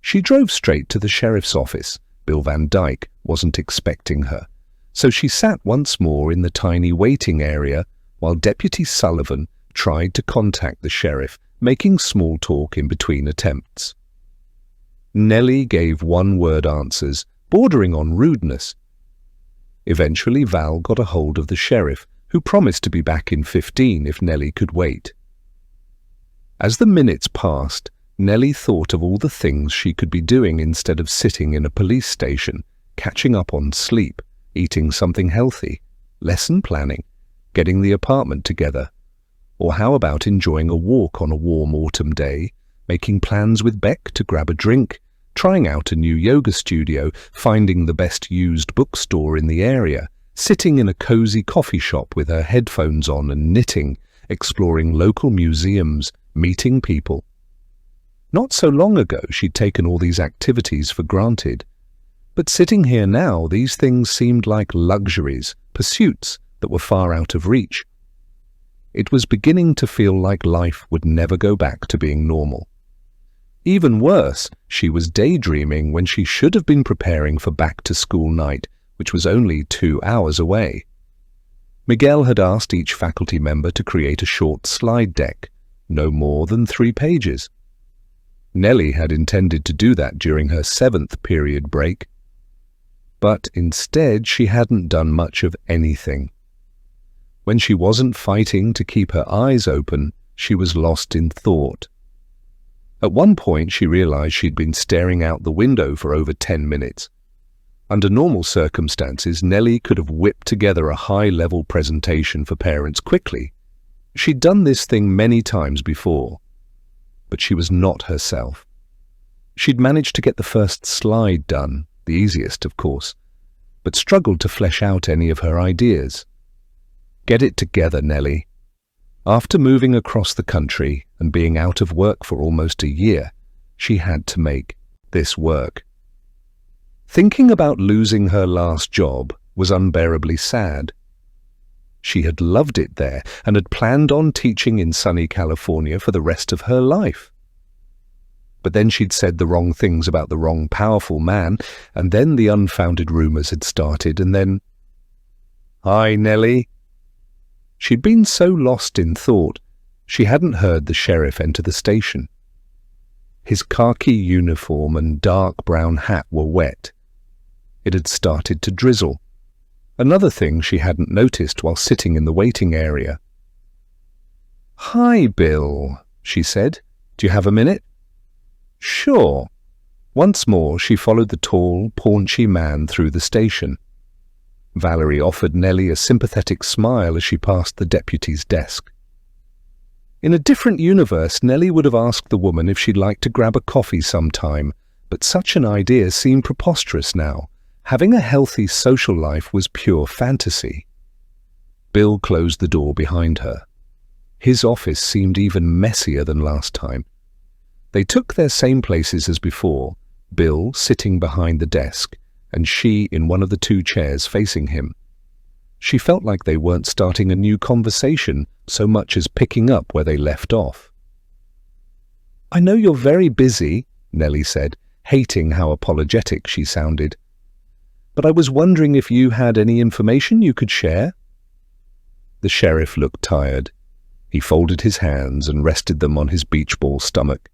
She drove straight to the sheriff's office. Bill Van Dyke wasn't expecting her, so she sat once more in the tiny waiting area while Deputy Sullivan tried to contact the sheriff, making small talk in between attempts. Nelly gave one-word answers, bordering on rudeness. Eventually Val got a hold of the sheriff, who promised to be back in 15 if Nelly could wait. As the minutes passed, Nelly thought of all the things she could be doing instead of sitting in a police station, catching up on sleep, eating something healthy, lesson planning, getting the apartment together. Or how about enjoying a walk on a warm autumn day, making plans with Beck to grab a drink, trying out a new yoga studio, finding the best used bookstore in the area, sitting in a cozy coffee shop with her headphones on and knitting, exploring local museums, meeting people. Not so long ago she'd taken all these activities for granted, but sitting here now these things seemed like luxuries, pursuits that were far out of reach. It was beginning to feel like life would never go back to being normal. Even worse, she was daydreaming when she should have been preparing for back-to-school night, which was only 2 hours away. Miguel had asked each faculty member to create a short slide deck, no more than 3 pages. Nelly had intended to do that during her 7th period break, but instead she hadn't done much of anything. When she wasn't fighting to keep her eyes open, she was lost in thought. At one point she realized she'd been staring out the window for over 10 minutes. Under normal circumstances, Nelly could have whipped together a high-level presentation for parents quickly. She'd done this thing many times before, but she was not herself. She'd managed to get the first slide done, the easiest, of course, but struggled to flesh out any of her ideas. Get it together, Nelly. After moving across the country and being out of work for almost a year, she had to make this work. Thinking about losing her last job was unbearably sad. She had loved it there and had planned on teaching in sunny California for the rest of her life. But then she'd said the wrong things about the wrong powerful man, and then the unfounded rumors had started, and then... "Hi, Nelly." She'd been so lost in thought, she hadn't heard the sheriff enter the station. His khaki uniform and dark brown hat were wet. It had started to drizzle. Another thing she hadn't noticed while sitting in the waiting area. "Hi, Bill," she said. "Do you have a minute?" "Sure." Once more she followed the tall, paunchy man through the station. Valerie offered Nelly a sympathetic smile as she passed the deputy's desk. In a different universe, Nelly would have asked the woman if she'd like to grab a coffee sometime, but such an idea seemed preposterous now. Having a healthy social life was pure fantasy. Bill closed the door behind her. His office seemed even messier than last time. They took their same places as before, Bill sitting behind the desk, and she in one of the 2 chairs facing him. She felt like they weren't starting a new conversation so much as picking up where they left off. "I know you're very busy," Nelly said, hating how apologetic she sounded. "But I was wondering if you had any information you could share?" The sheriff looked tired. He folded his hands and rested them on his beach ball stomach.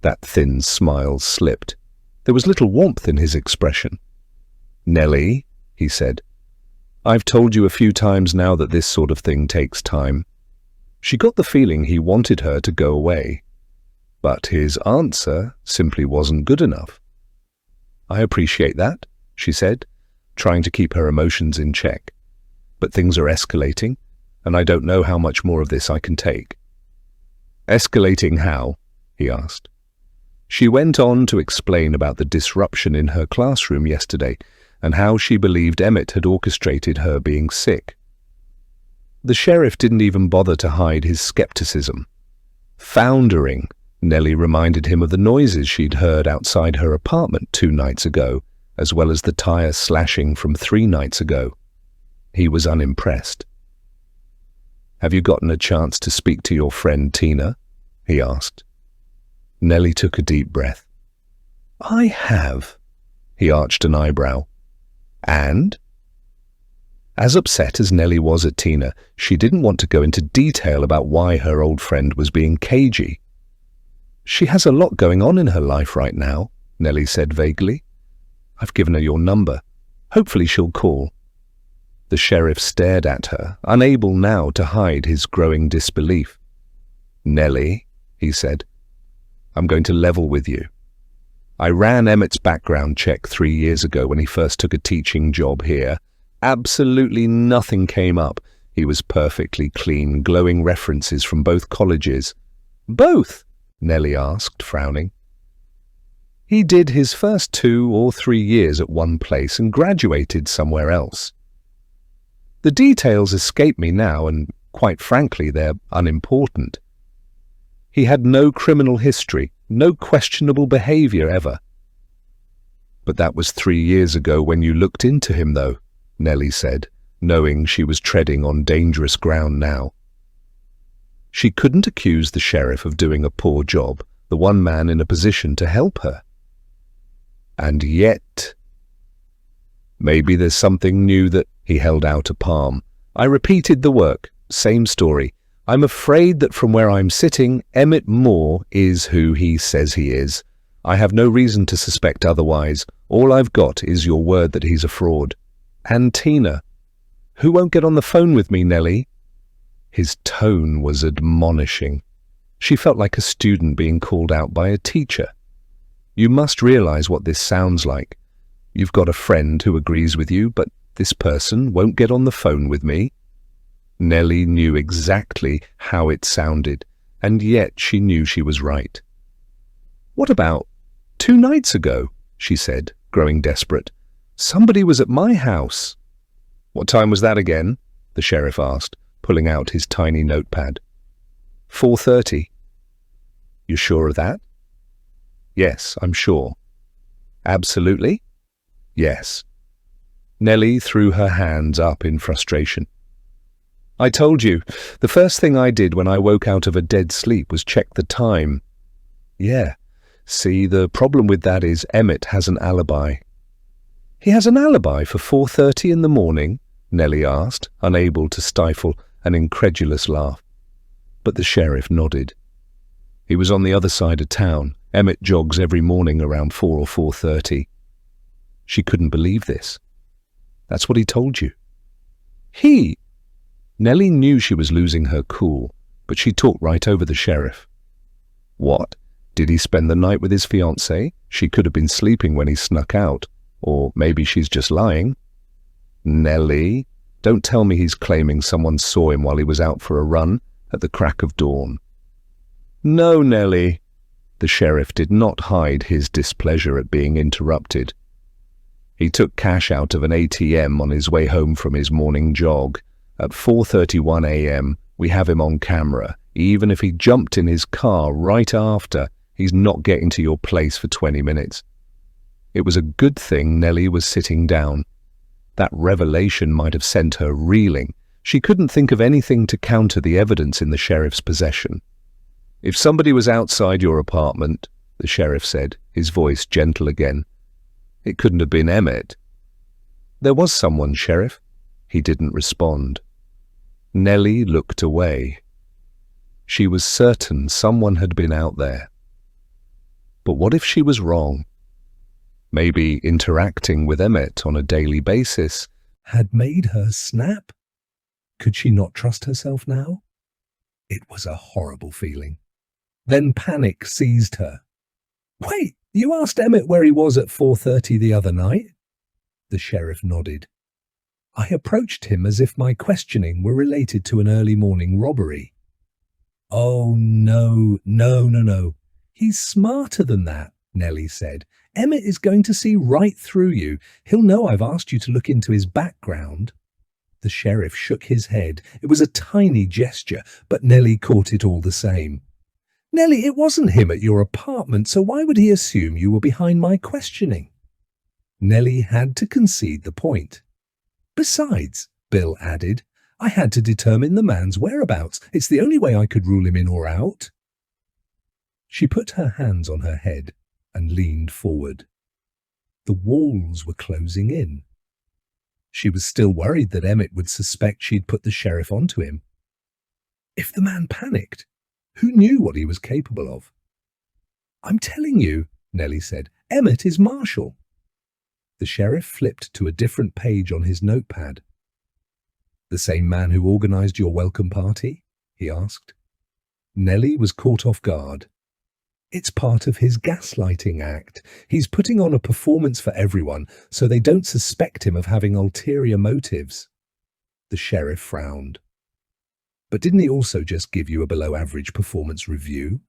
That thin smile slipped. There was little warmth in his expression. "Nelly," he said, "I've told you a few times now that this sort of thing takes time." She got the feeling he wanted her to go away, but his answer simply wasn't good enough. "I appreciate that," she said, trying to keep her emotions in check. "But things are escalating, and I don't know how much more of this I can take." "Escalating how?" he asked. She went on to explain about the disruption in her classroom yesterday and how she believed Emmett had orchestrated her being sick. The sheriff didn't even bother to hide his skepticism. Foundering, Nelly reminded him of the noises she'd heard outside her apartment 2 nights ago, as well as the tire slashing from 3 nights ago. He was unimpressed. "Have you gotten a chance to speak to your friend Tina?" he asked. Nelly took a deep breath. "I have." He arched an eyebrow. "And?" As upset as Nelly was at Tina, she didn't want to go into detail about why her old friend was being cagey. "She has a lot going on in her life right now," Nelly said vaguely. "I've given her your number. Hopefully she'll call." The sheriff stared at her, unable now to hide his growing disbelief. "Nelly," he said, "I'm going to level with you. I ran Emmett's background check 3 years ago when he first took a teaching job here. Absolutely nothing came up. He was perfectly clean, glowing references from both colleges." "Both?" Nelly asked, frowning. "He did his first 2 or 3 years at one place and graduated somewhere else. The details escape me now, and quite frankly, they're unimportant. He had no criminal history, no questionable behavior ever." "But that was 3 years ago when you looked into him, though," Nelly said, knowing she was treading on dangerous ground now. She couldn't accuse the sheriff of doing a poor job, the one man in a position to help her. And yet... "Maybe there's something new that..." He held out a palm. "I repeated the work. Same story. I'm afraid that from where I'm sitting, Emmett Moore is who he says he is. I have no reason to suspect otherwise. All I've got is your word that he's a fraud. And Tina. Who won't get on the phone with me, Nelly? His tone was admonishing. She felt like a student being called out by a teacher. You must realize what this sounds like. You've got a friend who agrees with you, but this person won't get on the phone with me. Nelly knew exactly how it sounded, and yet she knew she was right. What about 2 nights ago? She said, growing desperate. Somebody was at my house. What time was that again? The sheriff asked, pulling out his tiny notepad. 4:30. You sure of that? Yes, I'm sure. Absolutely? Yes. Nelly threw her hands up in frustration. I told you, the first thing I did when I woke out of a dead sleep was check the time. Yeah. See, the problem with that is Emmett has an alibi. He has an alibi for 4:30 in the morning? Nelly asked, unable to stifle an incredulous laugh. But the sheriff nodded. He was on the other side of town. Emmett jogs every morning around 4 or 4:30. She couldn't believe this. That's what he told you. He? Nelly knew she was losing her cool, but she talked right over the sheriff. What? Did he spend the night with his fiancée? She could have been sleeping when he snuck out. Or maybe she's just lying. Nelly, don't tell me he's claiming someone saw him while he was out for a run at the crack of dawn. No, Nelly. The sheriff did not hide his displeasure at being interrupted. He took cash out of an ATM on his way home from his morning jog. At 4:31 a.m., we have him on camera. Even if he jumped in his car right after, he's not getting to your place for 20 minutes. It was a good thing Nelly was sitting down. That revelation might have sent her reeling. She couldn't think of anything to counter the evidence in the sheriff's possession. If somebody was outside your apartment, the sheriff said, his voice gentle again, it couldn't have been Emmett. There was someone, Sheriff. He didn't respond. Nelly looked away. She was certain someone had been out there. But what if she was wrong? Maybe interacting with Emmett on a daily basis had made her snap? Could she not trust herself now? It was a horrible feeling. Then panic seized her. Wait, you asked Emmett where he was at 4:30 the other night? The sheriff nodded. I approached him as if my questioning were related to an early morning robbery. Oh, no. He's smarter than that, Nelly said. Emmett is going to see right through you. He'll know I've asked you to look into his background. The sheriff shook his head. It was a tiny gesture, but Nelly caught it all the same. Nelly, it wasn't him at your apartment, so why would he assume you were behind my questioning? Nelly had to concede the point. Besides, Bill added, I had to determine the man's whereabouts. It's the only way I could rule him in or out. She put her hands on her head and leaned forward. The walls were closing in. She was still worried that Emmett would suspect she'd put the sheriff onto him. If the man panicked, who knew what he was capable of? I'm telling you, Nelly said, Emmett is Marshall. The sheriff flipped to a different page on his notepad. The same man who organized your welcome party? He asked. Nelly was caught off guard. It's part of his gaslighting act. He's putting on a performance for everyone so they don't suspect him of having ulterior motives. The sheriff frowned. But didn't he also just give you a below-average performance review?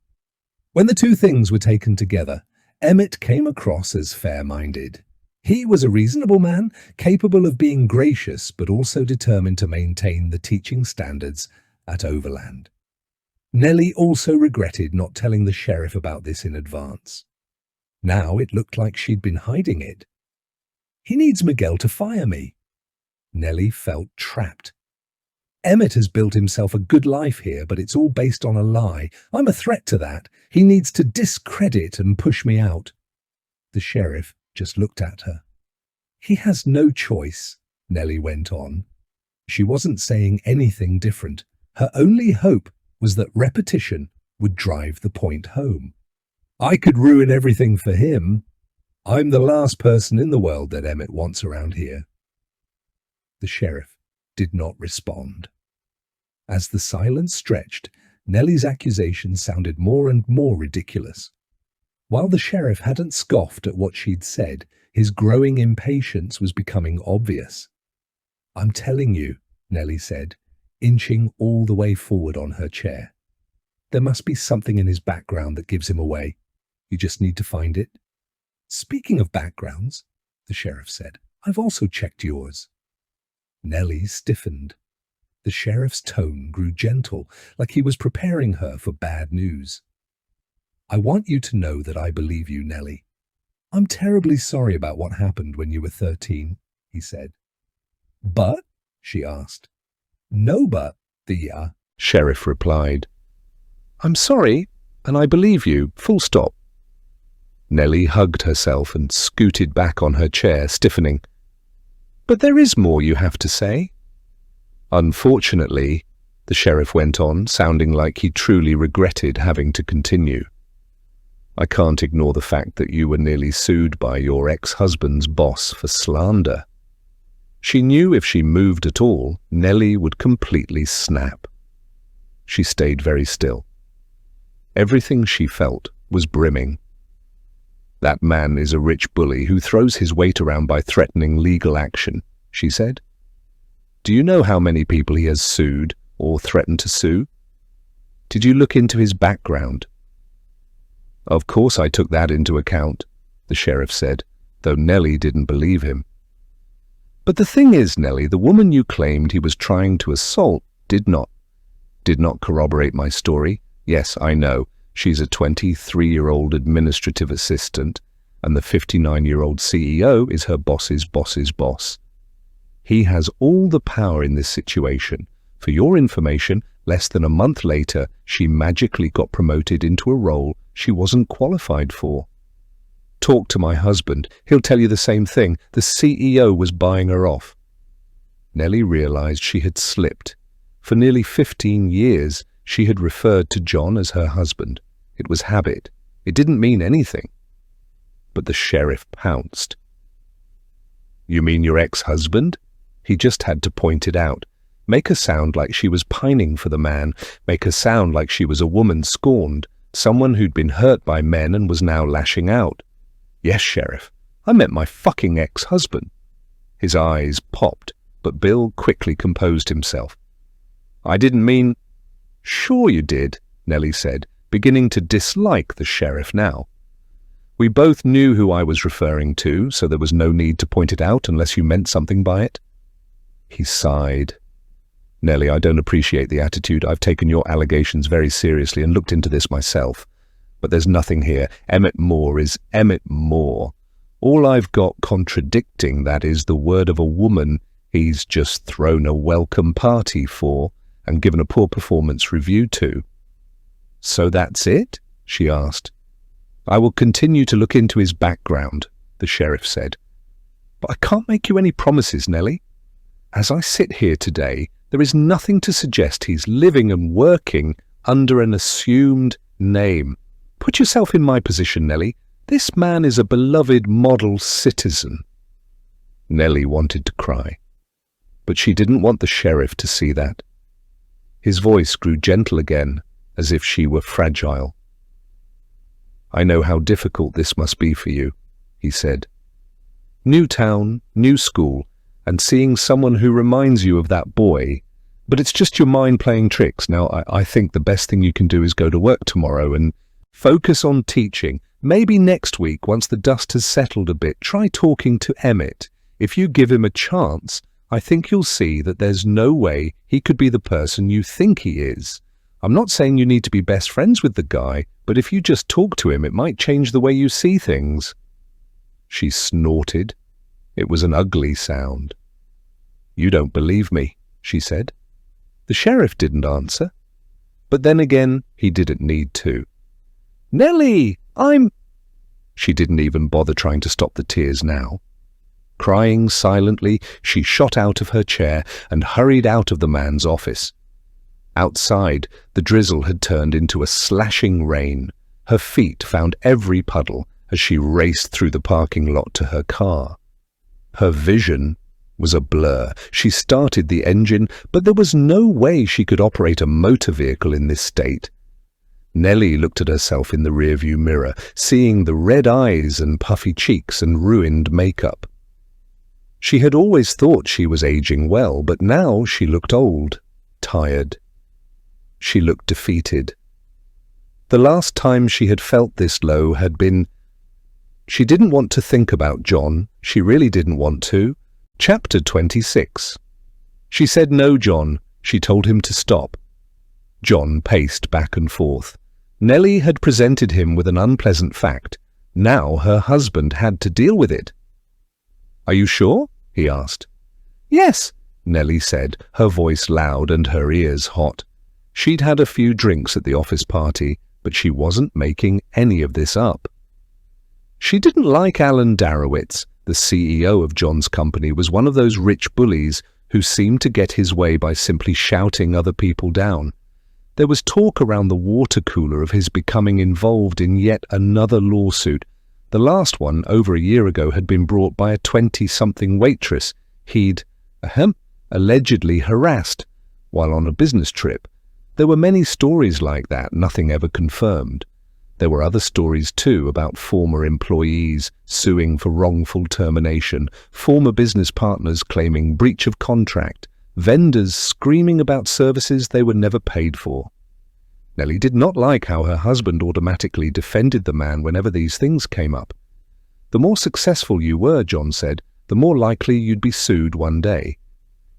When the two things were taken together, Emmett came across as fair-minded. He was a reasonable man, capable of being gracious, but also determined to maintain the teaching standards at Overland. Nelly also regretted not telling the sheriff about this in advance. Now it looked like she'd been hiding it. He needs Miguel to fire me. Nelly felt trapped. Emmett has built himself a good life here, but it's all based on a lie. I'm a threat to that. He needs to discredit and push me out. The sheriff just looked at her. He has no choice, Nelly went on. She wasn't saying anything different. Her only hope was that repetition would drive the point home. I could ruin everything for him. I'm the last person in the world that Emmett wants around here. The sheriff did not respond. As the silence stretched, Nelly's accusation sounded more and more ridiculous. While the sheriff hadn't scoffed at what she'd said, his growing impatience was becoming obvious. I'm telling you, Nelly said, inching all the way forward on her chair. There must be something in his background that gives him away. You just need to find it. Speaking of backgrounds, the sheriff said, I've also checked yours. Nelly stiffened. The sheriff's tone grew gentle, like he was preparing her for bad news. I want you to know that I believe you, Nelly. I'm terribly sorry about what happened when you were 13, he said. But? She asked. No but, the sheriff replied. I'm sorry, and I believe you, full stop. Nelly hugged herself and scooted back on her chair, stiffening. But there is more you have to say. Unfortunately, the sheriff went on, sounding like he truly regretted having to continue. I can't ignore the fact that you were nearly sued by your ex-husband's boss for slander. She knew if she moved at all, Nelly would completely snap. She stayed very still. Everything she felt was brimming. That man is a rich bully who throws his weight around by threatening legal action, she said. Do you know how many people he has sued or threatened to sue? Did you look into his background? Of course I took that into account, the sheriff said, though Nelly didn't believe him. But the thing is, Nelly, the woman you claimed he was trying to assault did not corroborate my story. Yes, I know. She's a 23-year-old administrative assistant, and the 59-year-old CEO is her boss's boss's boss. He has all the power in this situation. For your information, less than a month later, she magically got promoted into a role she wasn't qualified for. Talk to my husband. He'll tell you the same thing. The CEO was buying her off. Nelly realized she had slipped. For nearly 15 years, she had referred to John as her husband. It was habit. It didn't mean anything. But the sheriff pounced. You mean your ex-husband? He just had to point it out. Make her sound like she was pining for the man. Make her sound like she was a woman scorned, someone who'd been hurt by men and was now lashing out. Yes, Sheriff, I meant my fucking ex-husband. His eyes popped, but Bill quickly composed himself. I didn't mean... Sure you did, Nelly said, beginning to dislike the sheriff now. We both knew who I was referring to, so there was no need to point it out unless you meant something by it. He sighed. Nelly, I don't appreciate the attitude. I've taken your allegations very seriously and looked into this myself. But there's nothing here. Emmett Moore is Emmett Moore. All I've got contradicting that is the word of a woman he's just thrown a welcome party for and given a poor performance review to. So that's it? She asked. I will continue to look into his background, the sheriff said. But I can't make you any promises, Nelly. As I sit here today, there is nothing to suggest he's living and working under an assumed name. Put yourself in my position, Nelly. This man is a beloved model citizen. Nelly wanted to cry, but she didn't want the sheriff to see that. His voice grew gentle again, as if she were fragile. I know how difficult this must be for you, he said. New town, new school, and seeing someone who reminds you of that boy. But it's just your mind playing tricks. Now, I think the best thing you can do is go to work tomorrow and focus on teaching. Maybe next week, once the dust has settled a bit, try talking to Emmett. If you give him a chance, I think you'll see that there's no way he could be the person you think he is. I'm not saying you need to be best friends with the guy, but if you just talk to him, it might change the way you see things. She snorted. It was an ugly sound. You don't believe me, she said. The sheriff didn't answer. But then again, he didn't need to. Nelly, She didn't even bother trying to stop the tears now. Crying silently, she shot out of her chair and hurried out of the man's office. Outside, the drizzle had turned into a slashing rain. Her feet found every puddle as she raced through the parking lot to her car. Her vision was a blur. She started the engine, but there was no way she could operate a motor vehicle in this state. Nelly looked at herself in the rearview mirror, seeing the red eyes and puffy cheeks and ruined makeup. She had always thought she was aging well, but now she looked old, tired. She looked defeated. The last time she had felt this low had been... She didn't want to think about John. She really didn't want to. Chapter 26. She said no, John. She told him to stop. John paced back and forth. Nelly had presented him with an unpleasant fact. Now her husband had to deal with it. "Are you sure?" he asked. "Yes," Nelly said, her voice loud and her ears hot. She'd had a few drinks at the office party, but she wasn't making any of this up. She didn't like Alan Darowitz. The CEO of John's company was one of those rich bullies who seemed to get his way by simply shouting other people down. There was talk around the water cooler of his becoming involved in yet another lawsuit. The last one, over a year ago, had been brought by a 20-something waitress he'd allegedly harassed while on a business trip. There were many stories like that, nothing ever confirmed. There were other stories too about former employees suing for wrongful termination, former business partners claiming breach of contract, vendors screaming about services they were never paid for. Nelly did not like how her husband automatically defended the man whenever these things came up. The more successful you were, John said, the more likely you'd be sued one day.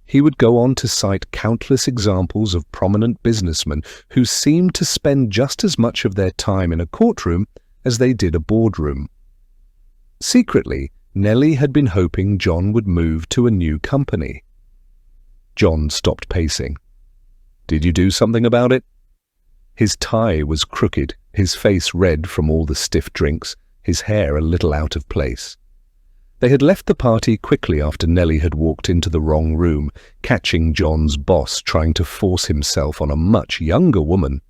He would go on to cite countless examples of prominent businessmen who seemed to spend just as much of their time in a courtroom as they did a boardroom. Secretly, Nelly had been hoping John would move to a new company. John stopped pacing. "Did you do something about it?" His tie was crooked, his face red from all the stiff drinks, his hair a little out of place. They had left the party quickly after Nelly had walked into the wrong room, catching John's boss trying to force himself on a much younger woman.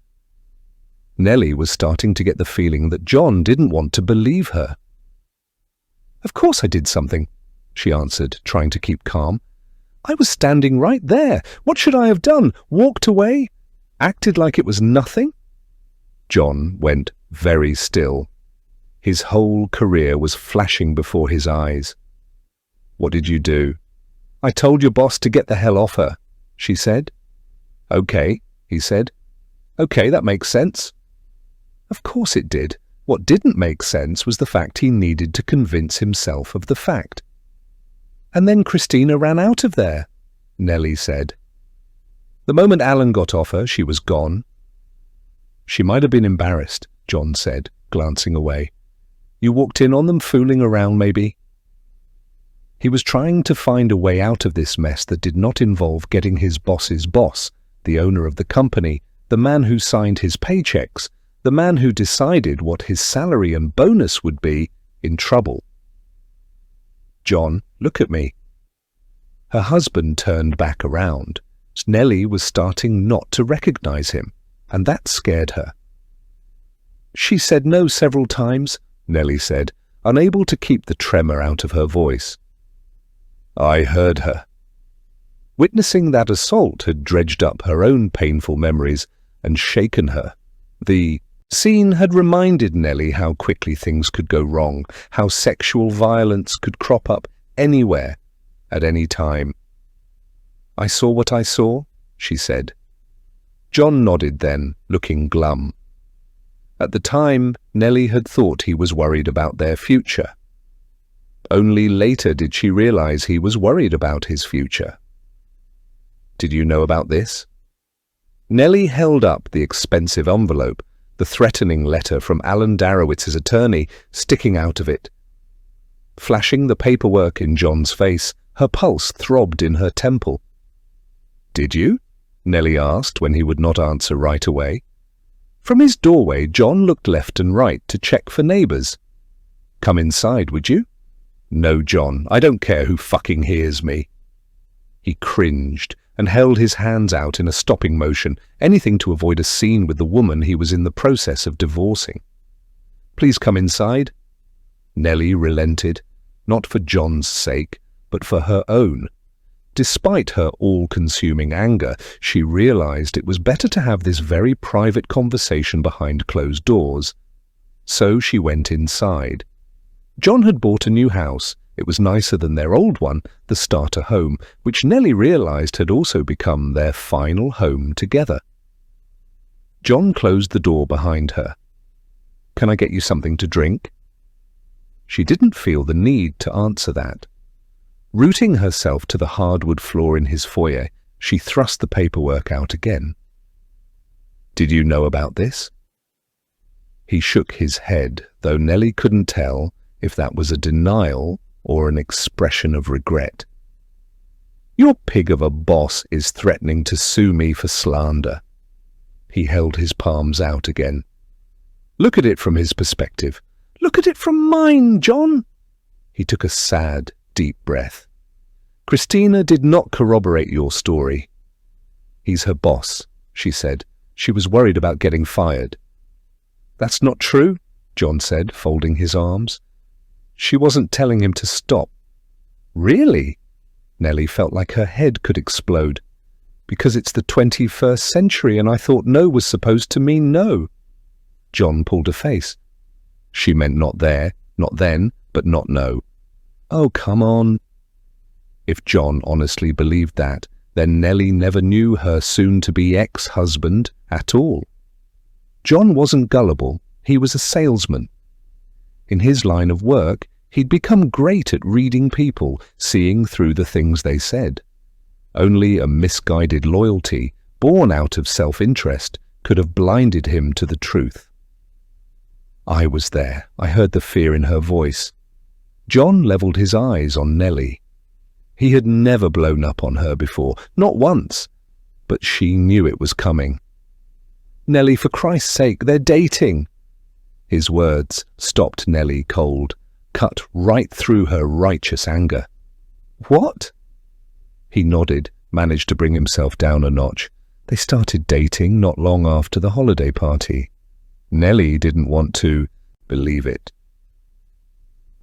Nelly was starting to get the feeling that John didn't want to believe her. "Of course I did something," she answered, trying to keep calm. "I was standing right there. What should I have done? Walked away? Acted like it was nothing?" John went very still. His whole career was flashing before his eyes. "What did you do?" "I told your boss to get the hell off her," she said. "Okay," he said. "Okay, that makes sense." Of course it did. What didn't make sense was the fact he needed to convince himself of the fact. "And then Christina ran out of there," Nelly said. "The moment Alan got off her, she was gone." "She might have been embarrassed," John said, glancing away. "You walked in on them fooling around, maybe?" He was trying to find a way out of this mess that did not involve getting his boss's boss, the owner of the company, the man who signed his paychecks, the man who decided what his salary and bonus would be, in trouble. "John, look at me." Her husband turned back around. Nelly was starting not to recognize him, and that scared her. "She said no several times," Nelly said, unable to keep the tremor out of her voice. "I heard her." Witnessing that assault had dredged up her own painful memories and shaken her. The scene had reminded Nelly how quickly things could go wrong, how sexual violence could crop up anywhere, at any time. "I saw what I saw," she said. John nodded then, looking glum. At the time, Nelly had thought he was worried about their future. Only later did she realize he was worried about his future. "Did you know about this?" Nelly held up the expensive envelope, the threatening letter from Alan Darowitz's attorney sticking out of it. Flashing the paperwork in John's face, her pulse throbbed in her temple. "Did you?" Nelly asked when he would not answer right away. From his doorway, John looked left and right to check for neighbors. "Come inside, would you?" "No, John, I don't care who fucking hears me." He cringed, and held his hands out in a stopping motion, anything to avoid a scene with the woman he was in the process of divorcing. "Please come inside." Nelly relented, not for John's sake, but for her own. Despite her all-consuming anger, she realized it was better to have this very private conversation behind closed doors. So she went inside. John had bought a new house. It was nicer than their old one, the starter home, which Nelly realized had also become their final home together. John closed the door behind her. "Can I get you something to drink?" She didn't feel the need to answer that. Rooting herself to the hardwood floor in his foyer, she thrust the paperwork out again. "Did you know about this?" He shook his head, though Nelly couldn't tell if that was a denial or an expression of regret. "Your pig of a boss is threatening to sue me for slander." He held his palms out again. "Look at it from his perspective. Look at it from mine, John." He took a sad, deep breath. "Christina did not corroborate your story." "He's her boss," she said. She was worried about getting fired. "That's not true," John said, folding his arms. She wasn't telling him to stop. "Really?" Nelly felt like her head could explode. "Because it's the 21st century and I thought no was supposed to mean no." John pulled a face. "She meant not there, not then, but not no." "Oh, come on." If John honestly believed that, then Nelly never knew her soon-to-be ex-husband at all. John wasn't gullible, he was a salesman. In his line of work, he'd become great at reading people, seeing through the things they said. Only a misguided loyalty, born out of self-interest, could have blinded him to the truth. I was there. I heard the fear in her voice. John levelled his eyes on Nelly. He had never blown up on her before, not once, but she knew it was coming. "Nelly, for Christ's sake, they're dating." His words stopped Nelly cold, cut right through her righteous anger. "What?" He nodded, managed to bring himself down a notch. They started dating not long after the holiday party. Nelly didn't want to believe it.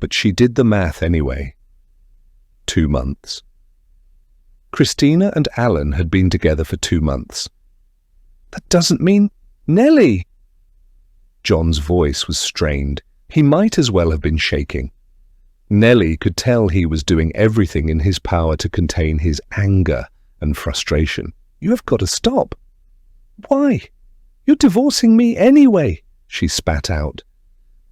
But she did the math anyway. 2 months. Christina and Alan had been together for 2 months. "That doesn't mean—" "Nelly!" John's voice was strained. He might as well have been shaking. Nelly could tell he was doing everything in his power to contain his anger and frustration. "You have got to stop." "Why? You're divorcing me anyway," she spat out.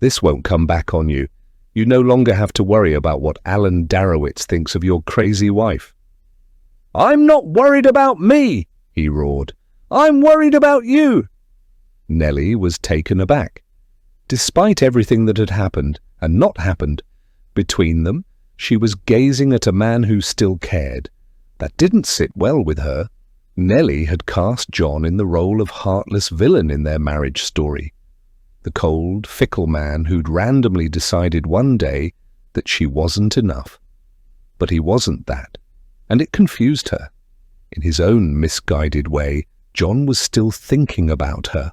"This won't come back on you. You no longer have to worry about what Alan Darowitz thinks of your crazy wife." "I'm not worried about me," he roared. "I'm worried about you." Nelly was taken aback. Despite everything that had happened and not happened between them, she was gazing at a man who still cared. That didn't sit well with her. Nelly had cast John in the role of heartless villain in their marriage story. The cold, fickle man who'd randomly decided one day that she wasn't enough. But he wasn't that, and it confused her. In his own misguided way, John was still thinking about her.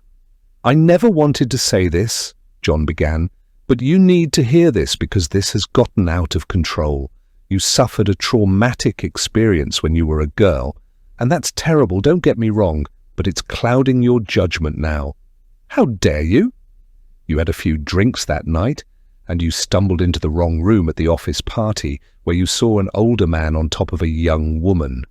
"I never wanted to say this," John began, "but you need to hear this because this has gotten out of control. You suffered a traumatic experience when you were a girl, and that's terrible, don't get me wrong, but it's clouding your judgment now." "How dare you?" "You had a few drinks that night, and you stumbled into the wrong room at the office party where you saw an older man on top of a young woman.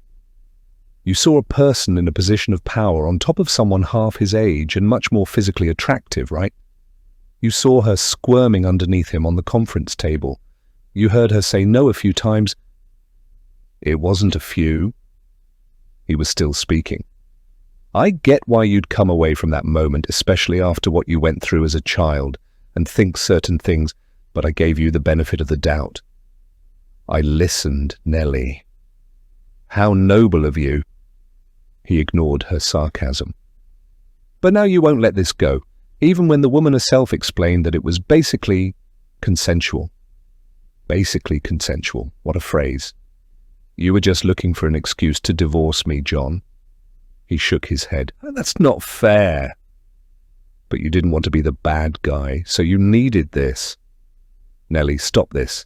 You saw a person in a position of power on top of someone half his age and much more physically attractive, right? You saw her squirming underneath him on the conference table. You heard her say no a few times." "It wasn't a few." He was still speaking. "I get why you'd come away from that moment, especially after what you went through as a child, and think certain things, but I gave you the benefit of the doubt. I listened, Nelly." "How noble of you." He ignored her sarcasm. "But now you won't let this go, even when the woman herself explained that it was basically consensual." Basically consensual, what a phrase. You were just looking for an excuse to divorce me, John. He shook his head. That's not fair. But you didn't want to be the bad guy, so you needed this. Nelly, stop this.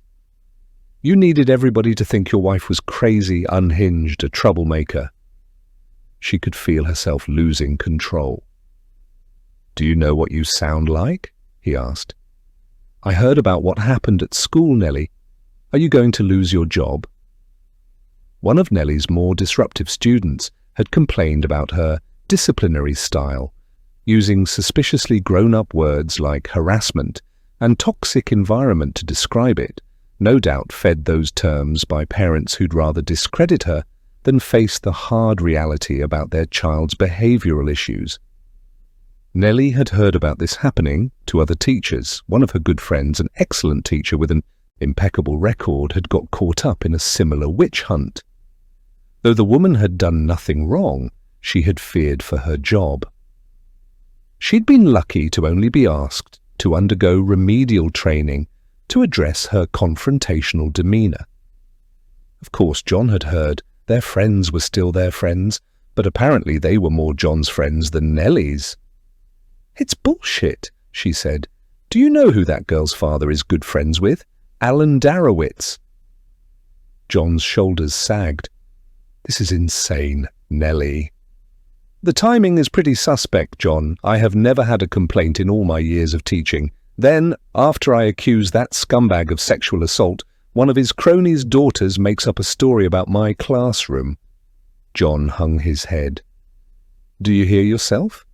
You needed everybody to think your wife was crazy, unhinged, a troublemaker. She could feel herself losing control. Do you know what you sound like? He asked. I heard about what happened at school, Nelly. Are you going to lose your job? One of Nelly's more disruptive students had complained about her disciplinary style, using suspiciously grown-up words like harassment and toxic environment to describe it, no doubt fed those terms by parents who'd rather discredit her than face the hard reality about their child's behavioral issues. Nelly had heard about this happening to other teachers. One of her good friends, an excellent teacher with an impeccable record, had got caught up in a similar witch hunt. Though the woman had done nothing wrong, she had feared for her job. She'd been lucky to only be asked to undergo remedial training to address her confrontational demeanor. Of course, John had heard their friends were still their friends, but apparently they were more John's friends than Nelly's. It's bullshit, she said. Do you know who that girl's father is good friends with? Alan Darowitz. John's shoulders sagged. This is insane, Nelly. The timing is pretty suspect, John. I have never had a complaint in all my years of teaching. Then, after I accuse that scumbag of sexual assault, one of his cronies' daughters makes up a story about my classroom. John hung his head. Do you hear yourself?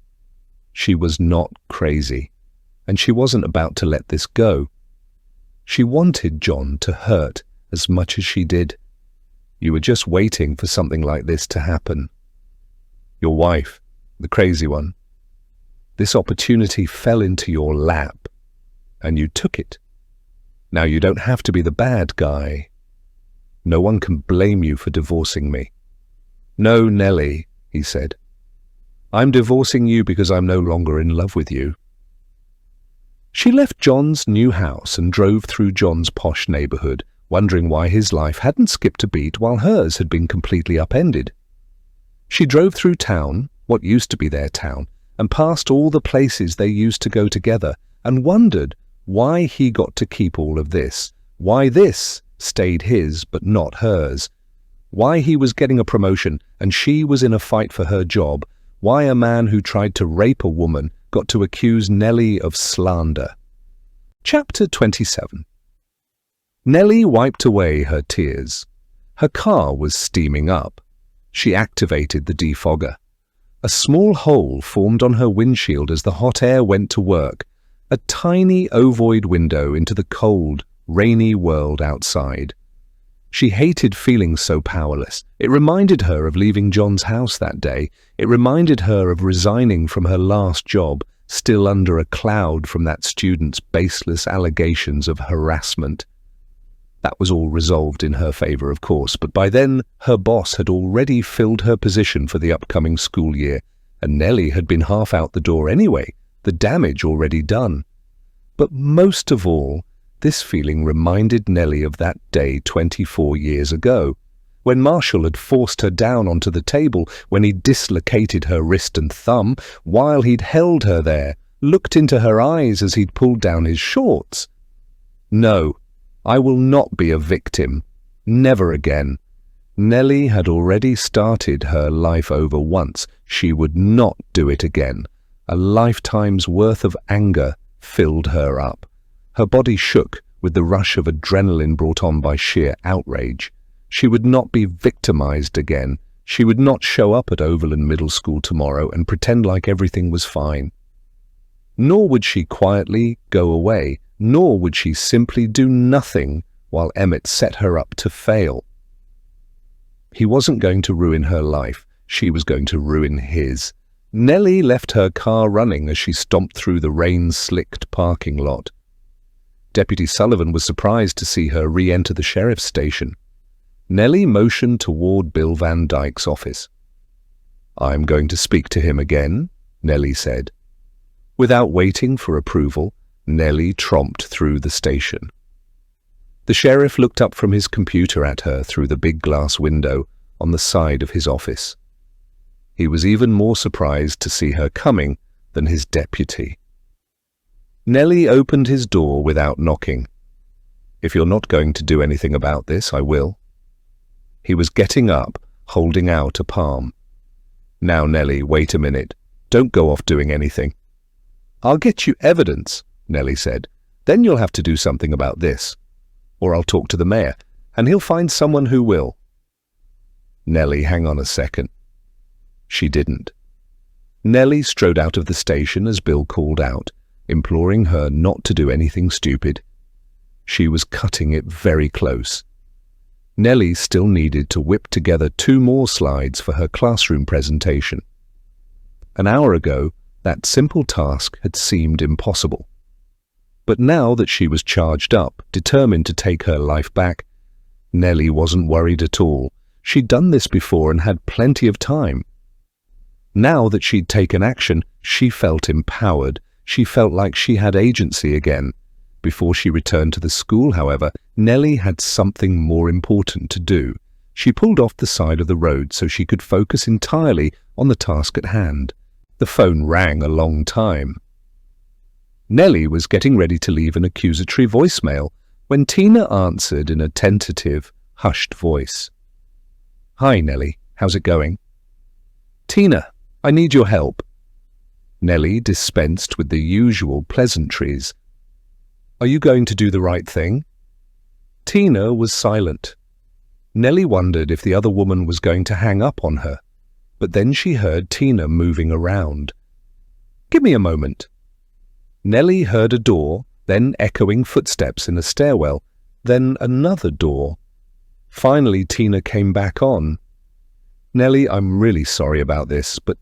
She was not crazy, and she wasn't about to let this go. She wanted John to hurt as much as she did. You were just waiting for something like this to happen. Your wife, the crazy one. This opportunity fell into your lap, and you took it. Now you don't have to be the bad guy. No one can blame you for divorcing me. No, Nelly, he said. I'm divorcing you because I'm no longer in love with you. She left John's new house and drove through John's posh neighborhood, wondering why his life hadn't skipped a beat while hers had been completely upended. She drove through town, what used to be their town, and past all the places they used to go together, and wondered why he got to keep all of this, why this stayed his but not hers, why he was getting a promotion and she was in a fight for her job, why a man who tried to rape a woman got to accuse Nelly of slander. Chapter 27. Nelly wiped away her tears. Her car was steaming up. She activated the defogger. A small hole formed on her windshield as the hot air went to work, a tiny ovoid window into the cold, rainy world outside. She hated feeling so powerless. It reminded her of leaving John's house that day. It reminded her of resigning from her last job, still under a cloud from that student's baseless allegations of harassment. That was all resolved in her favor, of course, but by then her boss had already filled her position for the upcoming school year, and Nelly had been half out the door anyway, the damage already done. But most of all, this feeling reminded Nelly of that day 24 years ago, when Marshall had forced her down onto the table, when he dislocated her wrist and thumb, while he'd held her there, looked into her eyes as he'd pulled down his shorts. No, I will not be a victim. Never again. Nelly had already started her life over once. She would not do it again. A lifetime's worth of anger filled her up. Her body shook with the rush of adrenaline brought on by sheer outrage. She would not be victimized again. She would not show up at Overland Middle School tomorrow and pretend like everything was fine. Nor would she quietly go away, nor would she simply do nothing while Emmett set her up to fail. He wasn't going to ruin her life. She was going to ruin his. Nelly left her car running as she stomped through the rain-slicked parking lot. Deputy Sullivan was surprised to see her re-enter the sheriff's station. Nelly motioned toward Bill Van Dyke's office. "I'm going to speak to him again," Nelly said. Without waiting for approval, Nelly tromped through the station. The sheriff looked up from his computer at her through the big glass window on the side of his office. He was even more surprised to see her coming than his deputy. Nelly opened his door without knocking. "If you're not going to do anything about this, I will." He was getting up, holding out a palm. "Now, Nelly, wait a minute. Don't go off doing anything." "I'll get you evidence," Nelly said. "Then you'll have to do something about this. Or I'll talk to the mayor, and he'll find someone who will." "Nelly, hang on a second." She didn't. Nelly strode out of the station as Bill called out, imploring her not to do anything stupid. She was cutting it very close. Nelly still needed to whip together 2 more slides for her classroom presentation. An hour ago, that simple task had seemed impossible. But now that she was charged up, determined to take her life back, Nelly wasn't worried at all. She'd done this before and had plenty of time. Now that she'd taken action, she felt empowered. She felt like she had agency again. Before she returned to the school, however, Nelly had something more important to do. She pulled off the side of the road so she could focus entirely on the task at hand. The phone rang a long time. Nelly was getting ready to leave an accusatory voicemail when Tina answered in a tentative, hushed voice. "Hi, Nelly. How's it going?" "Tina, I need your help." Nelly dispensed with the usual pleasantries. "Are you going to do the right thing?" Tina was silent. Nelly wondered if the other woman was going to hang up on her, but then she heard Tina moving around. "Give me a moment." Nelly heard a door, then echoing footsteps in a stairwell, then another door. Finally, Tina came back on. "Nelly, I'm really sorry about this, but—"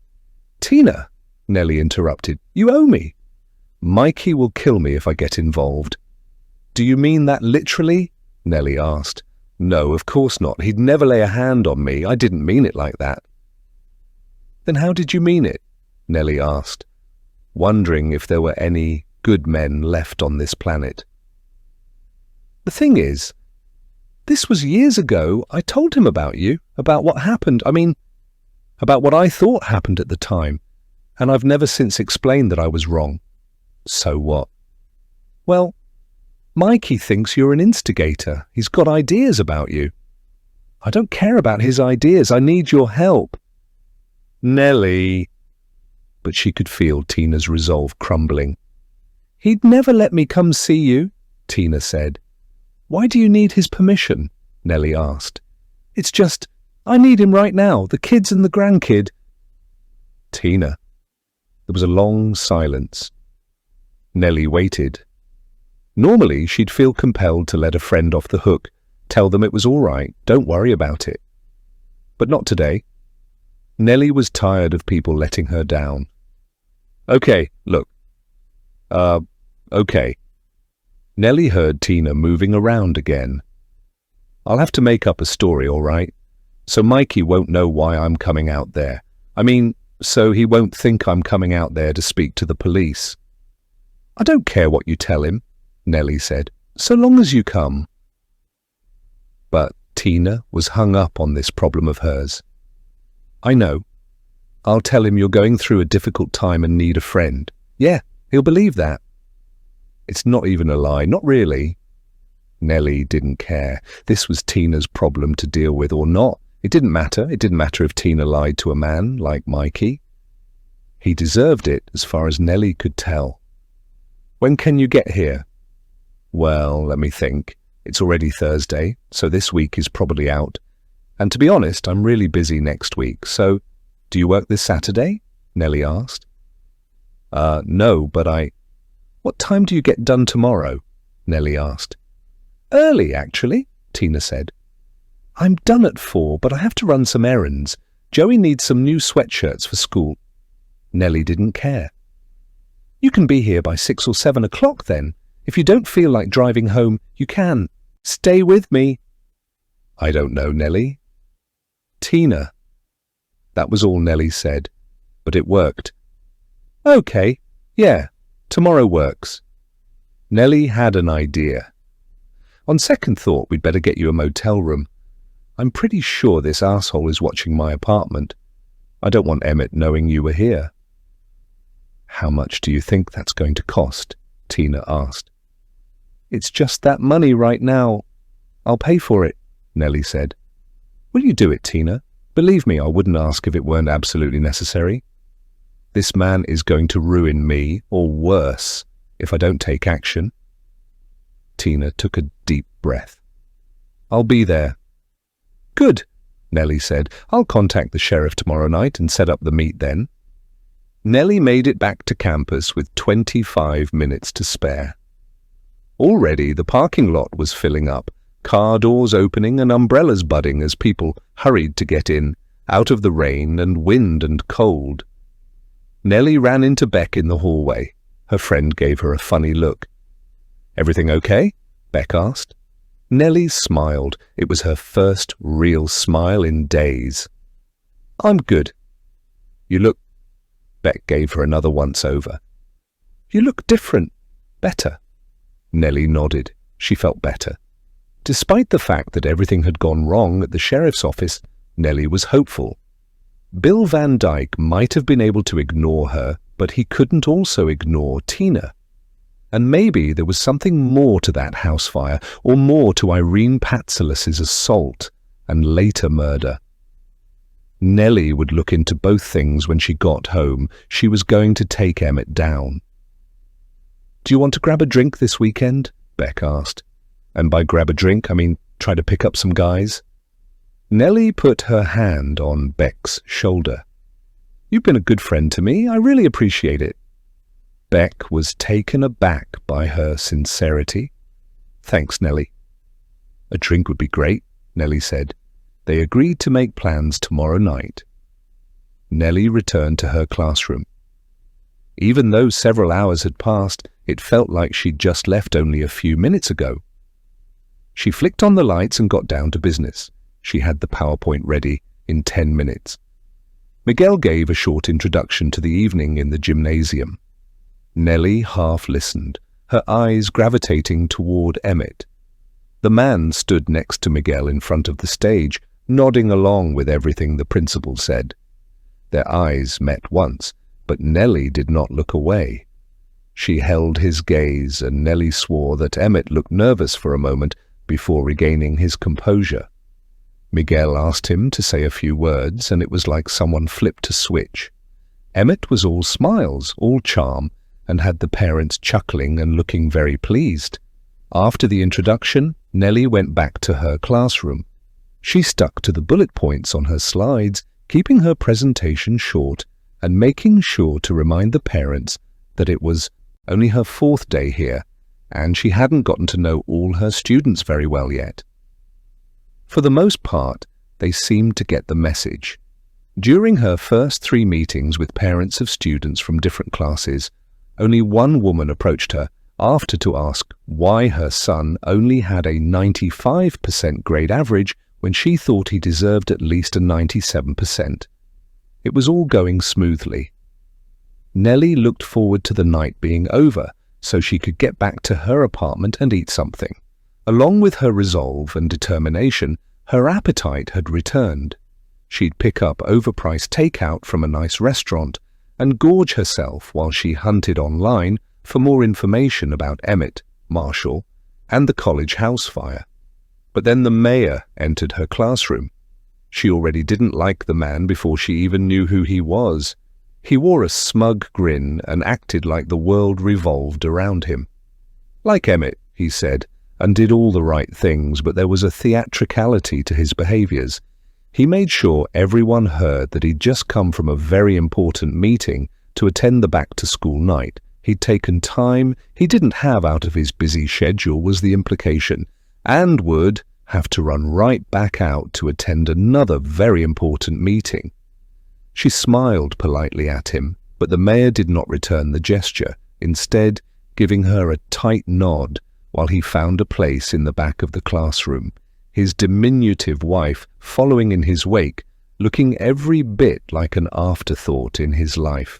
"Tina," Nelly interrupted, "you owe me." "Mikey will kill me if I get involved." "Do you mean that literally?" Nelly asked. "No, of course not. He'd never lay a hand on me. I didn't mean it like that." "Then how did you mean it?" Nelly asked, wondering if there were any good men left on this planet. "The thing is, this was years ago. I told him about you, about what happened. About what I thought happened at the time, and I've never since explained that I was wrong." "So what?" "Well, Mikey thinks you're an instigator. He's got ideas about you." "I don't care about his ideas. I need your help." "Nelly." But she could feel Tina's resolve crumbling. "He'd never let me come see you," Tina said. "Why do you need his permission?" Nelly asked. "It's just, I need him right now, the kids and the grandkid." "Tina." There was a long silence. Nelly waited. Normally, she'd feel compelled to let a friend off the hook, tell them it was all right, don't worry about it. But not today. Nelly was tired of people letting her down. "Okay, look. Okay." Nelly heard Tina moving around again. "I'll have to make up a story, all right? So Mikey won't know why I'm coming out there. So he won't think I'm coming out there to speak to the police." "I don't care what you tell him," Nelly said, "so long as you come." But Tina was hung up on this problem of hers. "I know. I'll tell him you're going through a difficult time and need a friend. Yeah, he'll believe that." "It's not even a lie, not really." Nelly didn't care. This was Tina's problem to deal with or not. It didn't matter. It didn't matter if Tina lied to a man like Mikey. He deserved it as far as Nelly could tell. "When can you get here?" "Well, let me think. It's already Thursday, so this week is probably out. And to be honest, I'm really busy next week, so—" "Do you work this Saturday?" Nelly asked. No, but "What time do you get done tomorrow?" Nelly asked. "Early, actually," Tina said. "I'm done at 4, but I have to run some errands. Joey needs some new sweatshirts for school." Nelly didn't care. "You can be here by 6 or 7 o'clock then. If you don't feel like driving home, you can. Stay with me." "I don't know, Nelly." "Tina." That was all Nelly said, but it worked. "Okay, yeah, tomorrow works." Nelly had an idea. On second thought, we'd better get you a motel room. I'm pretty sure this asshole is watching my apartment. I don't want Emmett knowing you were here." "How much do you think that's going to cost?" Tina asked. "It's just that money right now. I'll pay for it," Nelly said. "Will you do it, Tina? Believe me, I wouldn't ask if it weren't absolutely necessary. This man is going to ruin me, or worse, if I don't take action." Tina took a deep breath. "I'll be there." "Good," Nelly said. "I'll contact the sheriff tomorrow night and set up the meet then." Nelly made it back to campus with 25 minutes to spare. Already the parking lot was filling up, car doors opening and umbrellas budding as people hurried to get in, out of the rain and wind and cold. Nelly ran into Beck in the hallway. Her friend gave her a funny look. "Everything okay?" Beck asked. Nelly smiled. It was her first real smile in days. "I'm good." "You look—" Beck gave her another once-over. "You look different. Better." Nelly nodded. She felt better. Despite the fact that everything had gone wrong at the sheriff's office, Nelly was hopeful. Bill Van Dyke might have been able to ignore her, but he couldn't also ignore Tina. And maybe there was something more to that house fire, or more to Irene Patsalus's assault and later murder. Nelly would look into both things when she got home. She was going to take Emmett down. "Do you want to grab a drink this weekend?" Beck asked. And by grab a drink, I mean try to pick up some guys. Nelly put her hand on Beck's shoulder. "You've been a good friend to me. I really appreciate it." Beck was taken aback by her sincerity. "Thanks, Nelly." "A drink would be great," Nelly said. They agreed to make plans tomorrow night. Nelly returned to her classroom. Even though several hours had passed, it felt like she'd just left only a few minutes ago. She flicked on the lights and got down to business. She had the PowerPoint ready in 10 minutes. Miguel gave a short introduction to the evening in the gymnasium. Nelly half listened, her eyes gravitating toward Emmett. The man stood next to Miguel in front of the stage, nodding along with everything the principal said. Their eyes met once, but Nelly did not look away. She held his gaze, and Nelly swore that Emmett looked nervous for a moment before regaining his composure. Miguel asked him to say a few words, and it was like someone flipped a switch. Emmett was all smiles, all charm, and had the parents chuckling and looking very pleased. After the introduction, Nelly went back to her classroom. She stuck to the bullet points on her slides, keeping her presentation short and making sure to remind the parents that it was only her 4th day here, and she hadn't gotten to know all her students very well yet. For the most part, they seemed to get the message. During her first 3 meetings with parents of students from different classes, only one woman approached her after to ask why her son only had a 95% grade average when she thought he deserved at least a 97%. It was all going smoothly. Nelly looked forward to the night being over so she could get back to her apartment and eat something. Along with her resolve and determination, her appetite had returned. She'd pick up overpriced takeout from a nice restaurant and gorge herself while she hunted online for more information about Emmett, Marshall, and the college house fire. But then the mayor entered her classroom. She already didn't like the man before she even knew who he was. He wore a smug grin and acted like the world revolved around him. Like Emmett, he said, and did all the right things, but there was a theatricality to his behaviors. He made sure everyone heard that he'd just come from a very important meeting to attend the back-to-school night. He'd taken time he didn't have out of his busy schedule, was the implication, and would have to run right back out to attend another very important meeting. She smiled politely at him, but the mayor did not return the gesture, instead giving her a tight nod while he found a place in the back of the classroom, his diminutive wife following in his wake, looking every bit like an afterthought in his life.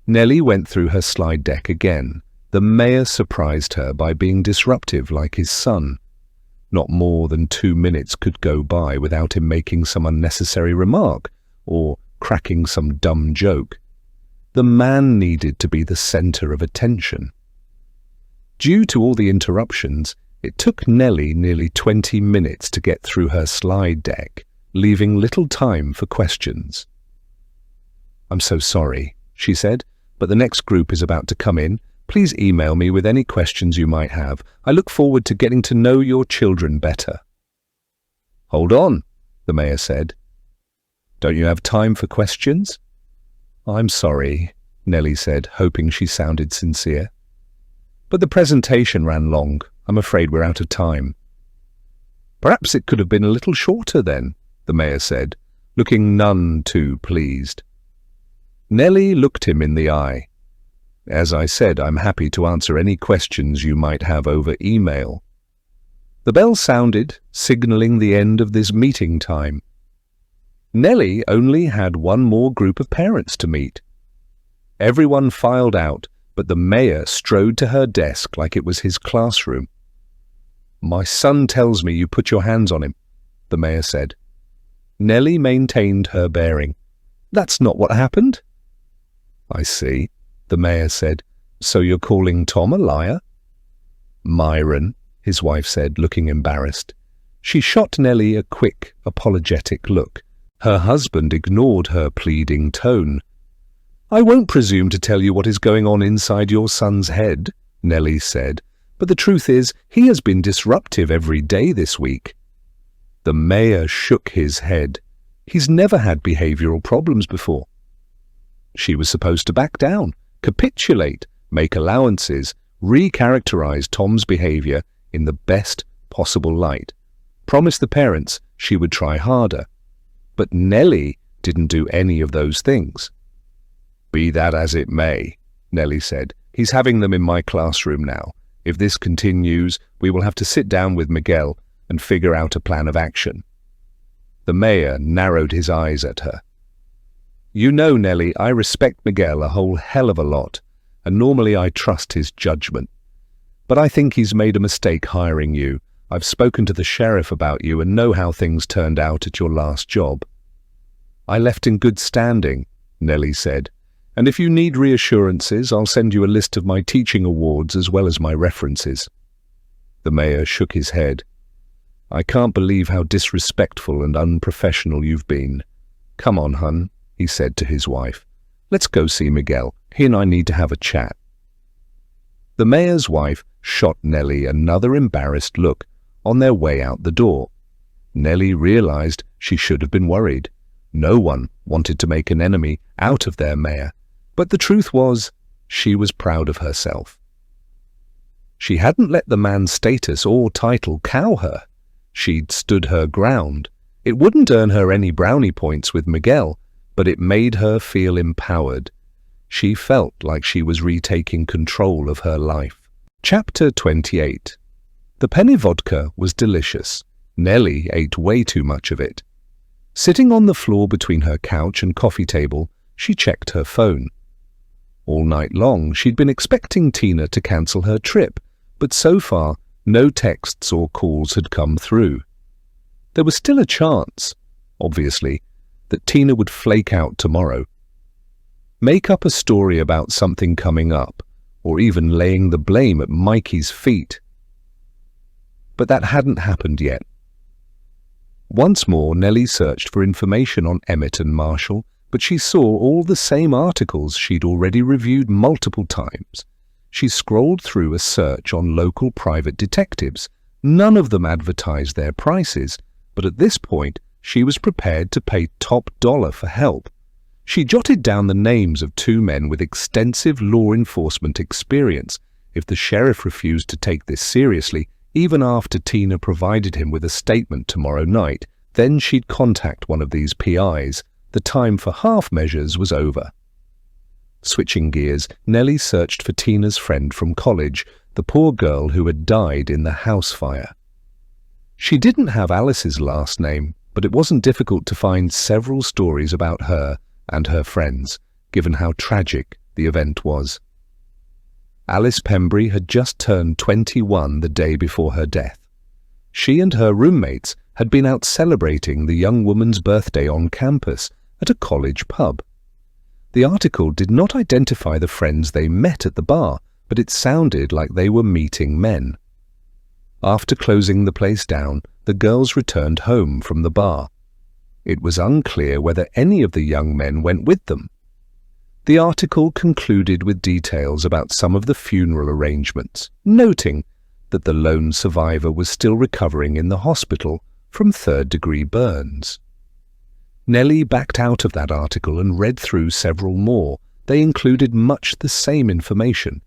Nelly went through her slide deck again, The mayor surprised her by being disruptive like his son. Not more than 2 minutes could go by without him making some unnecessary remark or cracking some dumb joke. The man needed to be the center of attention. Due to all the interruptions, it took Nelly nearly 20 minutes to get through her slide deck, leaving little time for questions. "I'm so sorry," she said, "but the next group is about to come in. Please email me with any questions you might have. I look forward to getting to know your children better." "Hold on," the mayor said. "Don't you have time for questions?" "I'm sorry," Nelly said, hoping she sounded sincere. "But the presentation ran long. I'm afraid we're out of time." "Perhaps it could have been a little shorter then," the mayor said, looking none too pleased. Nelly looked him in the eye. "As I said, I'm happy to answer any questions you might have over email." The bell sounded, signaling the end of this meeting time. Nelly only had one more group of parents to meet. Everyone filed out, but the mayor strode to her desk like it was his classroom. "My son tells me you put your hands on him," the mayor said. Nelly maintained her bearing. "That's not what happened." "I see," the mayor said. "So you're calling Tom a liar?" "Myron," his wife said, looking embarrassed. She shot Nelly a quick, apologetic look. Her husband ignored her pleading tone. "I won't presume to tell you what is going on inside your son's head," Nelly said, "but the truth is he has been disruptive every day this week." The mayor shook his head. He's never had behavioral problems before. She was supposed to back down, capitulate, make allowances, recharacterize Tom's behavior in the best possible light, promise the parents she would try harder. But Nelly didn't do any of those things. "Be that as it may," Nelly said, "he's having them in my classroom now. If this continues, we will have to sit down with Miguel and figure out a plan of action." The mayor narrowed his eyes at her. "You know, Nelly, I respect Miguel a whole hell of a lot, and normally I trust his judgment. But I think he's made a mistake hiring you. I've spoken to the sheriff about you and know how things turned out at your last job." "I left in good standing," Nelly said, "and if you need reassurances, I'll send you a list of my teaching awards as well as my references." The mayor shook his head. "I can't believe how disrespectful and unprofessional you've been. Come on, hun," he said to his wife. "Let's go see Miguel. He and I need to have a chat." The mayor's wife shot Nelly another embarrassed look on their way out the door. Nelly realized she should have been worried. No one wanted to make an enemy out of their mayor, but the truth was, she was proud of herself. She hadn't let the man's status or title cow her. She'd stood her ground. It wouldn't earn her any brownie points with Miguel, but it made her feel empowered. She felt like she was retaking control of her life. Chapter 28. The penny vodka was delicious. Nelly ate way too much of it. Sitting on the floor between her couch and coffee table, she checked her phone. All night long, she'd been expecting Tina to cancel her trip, but so far, no texts or calls had come through. There was still a chance, obviously, that Tina would flake out tomorrow. Make up a story about something coming up, or even laying the blame at Mikey's feet. But that hadn't happened yet. Once more, Nelly searched for information on Emmett and Marshall, but she saw all the same articles she'd already reviewed multiple times. She scrolled through a search on local private detectives. None of them advertised their prices, but at this point, she was prepared to pay top dollar for help. She jotted down the names of 2 men with extensive law enforcement experience. If the sheriff refused to take this seriously, even after Tina provided him with a statement tomorrow night, then she'd contact one of these PIs. The time for half measures was over. Switching gears, Nelly searched for Tina's friend from college, the poor girl who had died in the house fire. She didn't have Alice's last name, but it wasn't difficult to find several stories about her and her friends, given how tragic the event was. Alice Pembrey had just turned 21 the day before her death. She and her roommates had been out celebrating the young woman's birthday on campus at a college pub. The article did not identify the friends they met at the bar, but it sounded like they were meeting men. After closing the place down, the girls returned home from the bar. It was unclear whether any of the young men went with them. The article concluded with details about some of the funeral arrangements, noting that the lone survivor was still recovering in the hospital from third-degree burns. Nelly backed out of that article and read through several more. They included much the same information.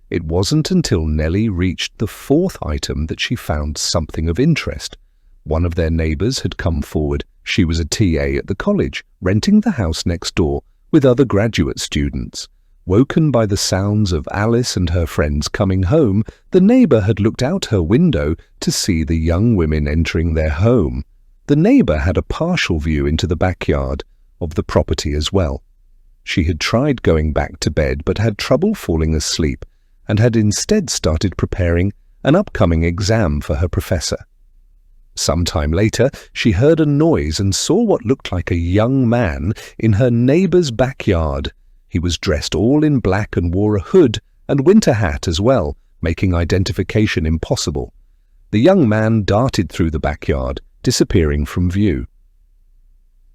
It wasn't until Nelly reached the fourth item that she found something of interest. One of their neighbors had come forward. She was a TA at the college, renting the house next door with other graduate students. Woken by the sounds of Alice and her friends coming home, the neighbor had looked out her window to see the young women entering their home. The neighbor had a partial view into the backyard of the property as well. She had tried going back to bed but had trouble falling asleep and had instead started preparing an upcoming exam for her professor. Sometime later, she heard a noise and saw what looked like a young man in her neighbor's backyard. He was dressed all in black and wore a hood and winter hat as well, making identification impossible. The young man darted through the backyard, disappearing from view.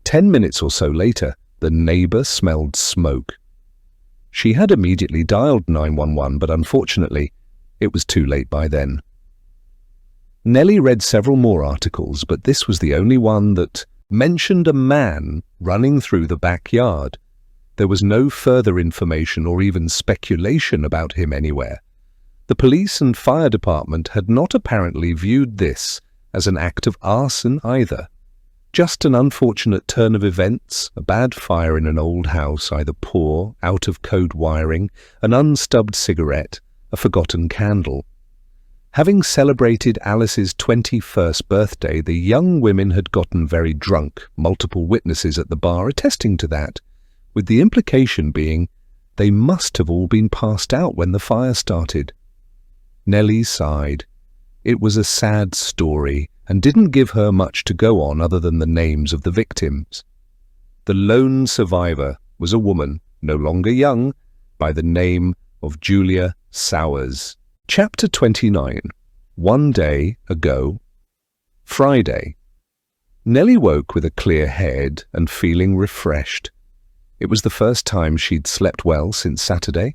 10 minutes or so later, the neighbor smelled smoke. She had immediately dialed 911, but unfortunately, it was too late by then. Nelly read several more articles, but this was the only one that mentioned a man running through the backyard. There was no further information or even speculation about him anywhere. The police and fire department had not apparently viewed this as an act of arson either. Just an unfortunate turn of events, a bad fire in an old house, either poor, out-of-code wiring, an unstubbed cigarette, a forgotten candle. Having celebrated Alice's 21st birthday, the young women had gotten very drunk, multiple witnesses at the bar attesting to that, with the implication being they must have all been passed out when the fire started. Nelly sighed. It was a sad story and didn't give her much to go on other than the names of the victims. The lone survivor was a woman, no longer young, by the name of Julia Sowers. Chapter 29. One day ago. Friday. Nelly woke with a clear head and feeling refreshed. It was the first time she'd slept well since Saturday.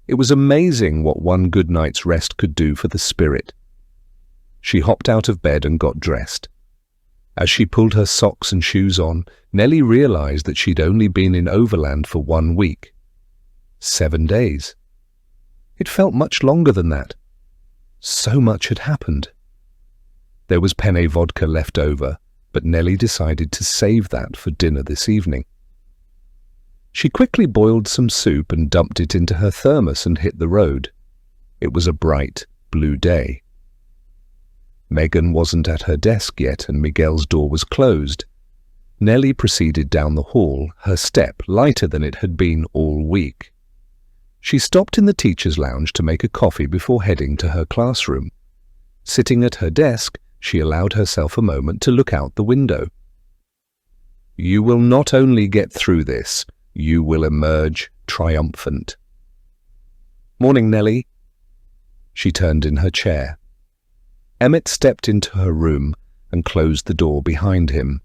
It was amazing what one good night's rest could do for the spirit. She hopped out of bed and got dressed. As she pulled her socks and shoes on, Nelly realized that she'd only been in Overland for 1 week. 7 days. It felt much longer than that. So much had happened. There was penne vodka left over, but Nelly decided to save that for dinner this evening. She quickly boiled some soup and dumped it into her thermos and hit the road. It was a bright, blue day. Megan wasn't at her desk yet and Miguel's door was closed. Nelly proceeded down the hall, her step lighter than it had been all week. She stopped in the teacher's lounge to make a coffee before heading to her classroom. Sitting at her desk, she allowed herself a moment to look out the window. You will not only get through this, you will emerge triumphant. Morning, Nelly. She turned in her chair. Emmett stepped into her room and closed the door behind him.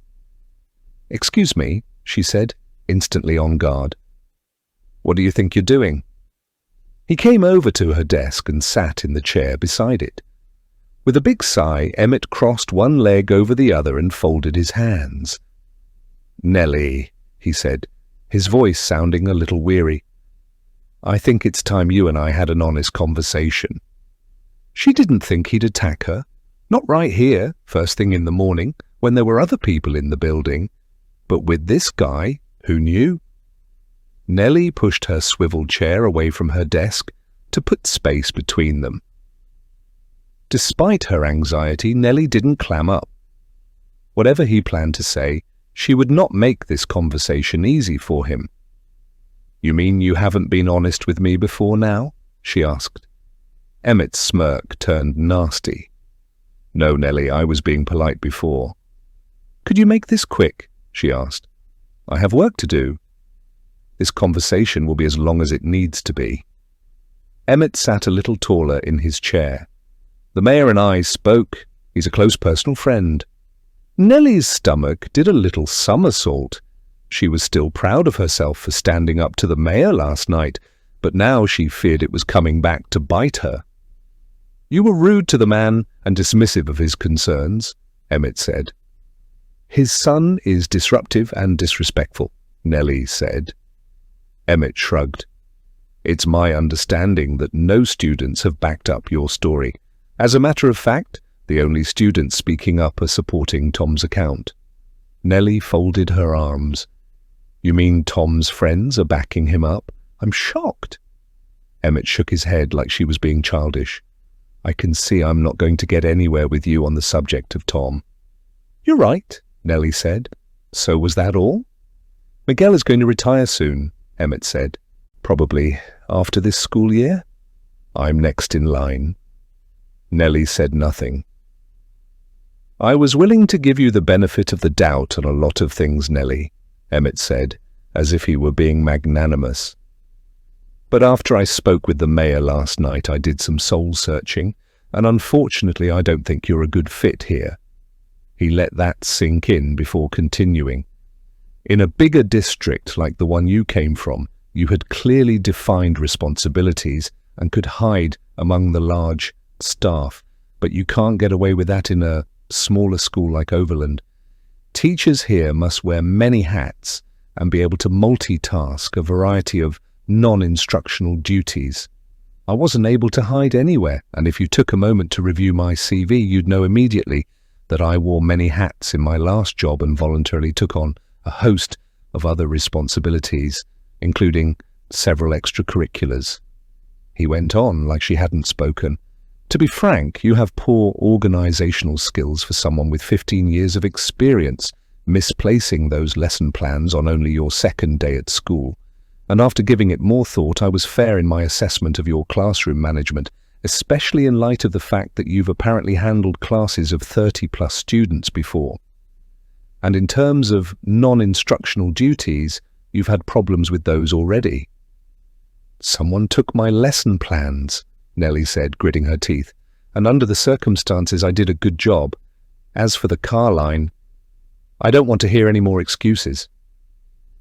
Excuse me, she said, instantly on guard. What do you think you're doing? He came over to her desk and sat in the chair beside it. With a big sigh, Emmett crossed one leg over the other and folded his hands. Nelly, he said, his voice sounding a little weary. I think it's time you and I had an honest conversation. She didn't think he'd attack her. Not right here, first thing in the morning, when there were other people in the building. But with this guy, who knew? Nelly pushed her swivel chair away from her desk to put space between them. Despite her anxiety, Nelly didn't clam up. Whatever he planned to say, she would not make this conversation easy for him. You mean you haven't been honest with me before now? she asked. Emmett's smirk turned nasty. No, Nelly, I was being polite before. Could you make this quick? She asked. I have work to do. This conversation will be as long as it needs to be. Emmett sat a little taller in his chair. The mayor and I spoke. He's a close personal friend. Nelly's stomach did a little somersault. She was still proud of herself for standing up to the mayor last night, but now she feared it was coming back to bite her. You were rude to the man and dismissive of his concerns, Emmett said. His son is disruptive and disrespectful, Nelly said. Emmett shrugged. It's my understanding that no students have backed up your story. As a matter of fact, the only students speaking up are supporting Tom's account. Nelly folded her arms. You mean Tom's friends are backing him up? I'm shocked. Emmett shook his head like she was being childish. I can see I'm not going to get anywhere with you on the subject of Tom. You're right, Nelly said. So was that all? Miguel is going to retire soon, Emmett said. Probably after this school year? I'm next in line. Nelly said nothing. I was willing to give you the benefit of the doubt on a lot of things, Nelly, Emmett said, as if he were being magnanimous. But after I spoke with the mayor last night, I did some soul-searching, and unfortunately I don't think you're a good fit here. He let that sink in before continuing. In a bigger district like the one you came from, you had clearly defined responsibilities and could hide among the large staff, but you can't get away with that in a smaller school like Overland. Teachers here must wear many hats and be able to multitask a variety of non-instructional duties. I wasn't able to hide anywhere, and if you took a moment to review my CV, you'd know immediately that I wore many hats in my last job and voluntarily took on a host of other responsibilities, including several extracurriculars. He went on like she hadn't spoken. To be frank, you have poor organizational skills for someone with 15 years of experience, misplacing those lesson plans on only your second day at school. And after giving it more thought, I was fair in my assessment of your classroom management, especially in light of the fact that you've apparently handled classes of 30+ students before. And in terms of non-instructional duties, you've had problems with those already. Someone took my lesson plans, Nelly said, gritting her teeth, and under the circumstances I did a good job. As for the car line, I don't want to hear any more excuses.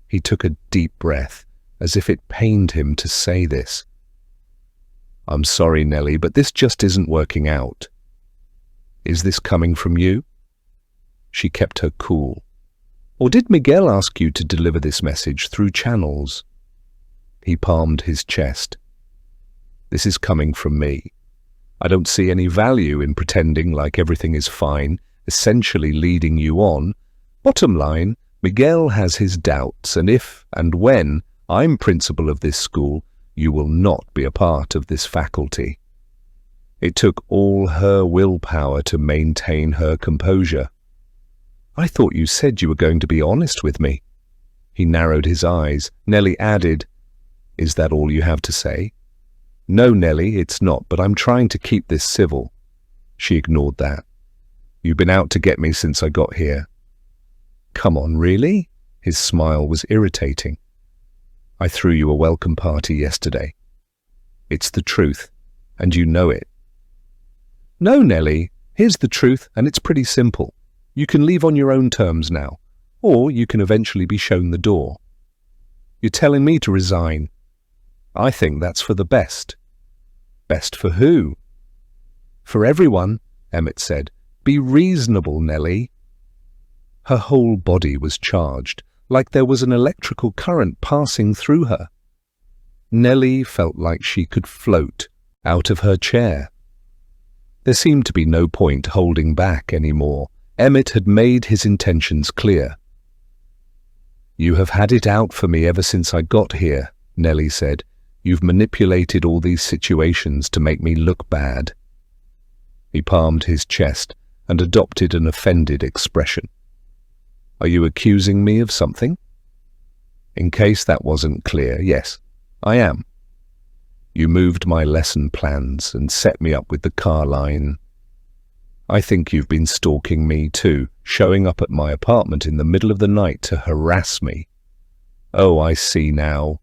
He took a deep breath, as if it pained him to say this. I'm sorry, Nelly, but this just isn't working out. Is this coming from you? She kept her cool. Or did Miguel ask you to deliver this message through channels? He palmed his chest. This is coming from me. I don't see any value in pretending like everything is fine, essentially leading you on. Bottom line, Miguel has his doubts, and if and when I'm principal of this school, you will not be a part of this faculty. It took all her willpower to maintain her composure. I thought you said you were going to be honest with me. He narrowed his eyes. Nelly added, Is that all you have to say? No, Nelly, it's not, but I'm trying to keep this civil. She ignored that. You've been out to get me since I got here. Come on, really? His smile was irritating. I threw you a welcome party yesterday. It's the truth, and you know it. No, Nelly, here's the truth, and it's pretty simple. You can leave on your own terms now, or you can eventually be shown the door. You're telling me to resign. I think that's for the best. Best for who? For everyone, Emmett said. Be reasonable, Nelly. Her whole body was charged, like there was an electrical current passing through her. Nelly felt like she could float out of her chair. There seemed to be no point holding back anymore. Emmett had made his intentions clear. You have had it out for me ever since I got here, Nelly said. You've manipulated all these situations to make me look bad. He palmed his chest and adopted an offended expression. Are you accusing me of something? In case that wasn't clear, yes, I am. You moved my lesson plans and set me up with the car line. I think you've been stalking me too, showing up at my apartment in the middle of the night to harass me. Oh, I see now.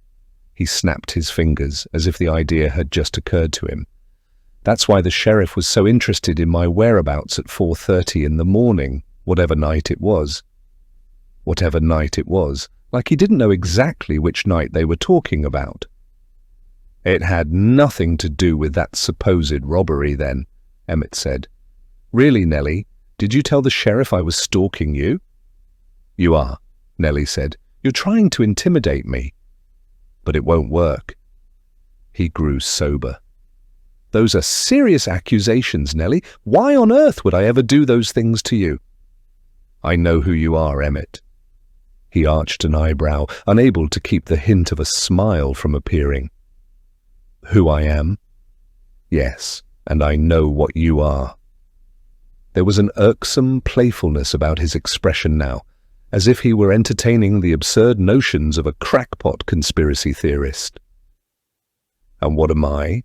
He snapped his fingers as if the idea had just occurred to him. That's why the sheriff was so interested in my whereabouts at 4:30 in the morning, whatever night it was. Whatever night it was, like he didn't know exactly which night they were talking about. It had nothing to do with that supposed robbery then, Emmett said. Really, Nelly, did you tell the sheriff I was stalking you? You are, Nelly said. You're trying to intimidate me. But it won't work. He grew sober. Those are serious accusations, Nelly. Why on earth would I ever do those things to you? I know who you are, Emmett. He arched an eyebrow, unable to keep the hint of a smile from appearing. Who I am? Yes, and I know what you are. There was an irksome playfulness about his expression now, as if he were entertaining the absurd notions of a crackpot conspiracy theorist. And what am I?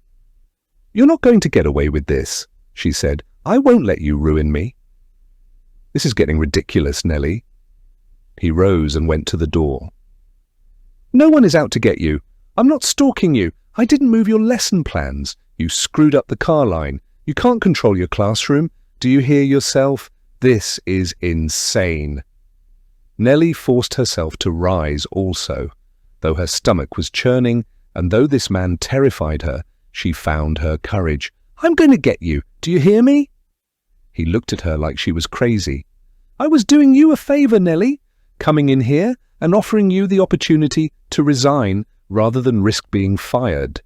You're not going to get away with this, she said. I won't let you ruin me. This is getting ridiculous, Nelly. He rose and went to the door. No one is out to get you. I'm not stalking you. I didn't move your lesson plans. You screwed up the car line. You can't control your classroom. Do you hear yourself? This is insane. Nelly forced herself to rise also, though her stomach was churning, and though this man terrified her, she found her courage. I'm going to get you. Do you hear me? He looked at her like she was crazy. I was doing you a favor, Nelly, coming in here and offering you the opportunity to resign rather than risk being fired.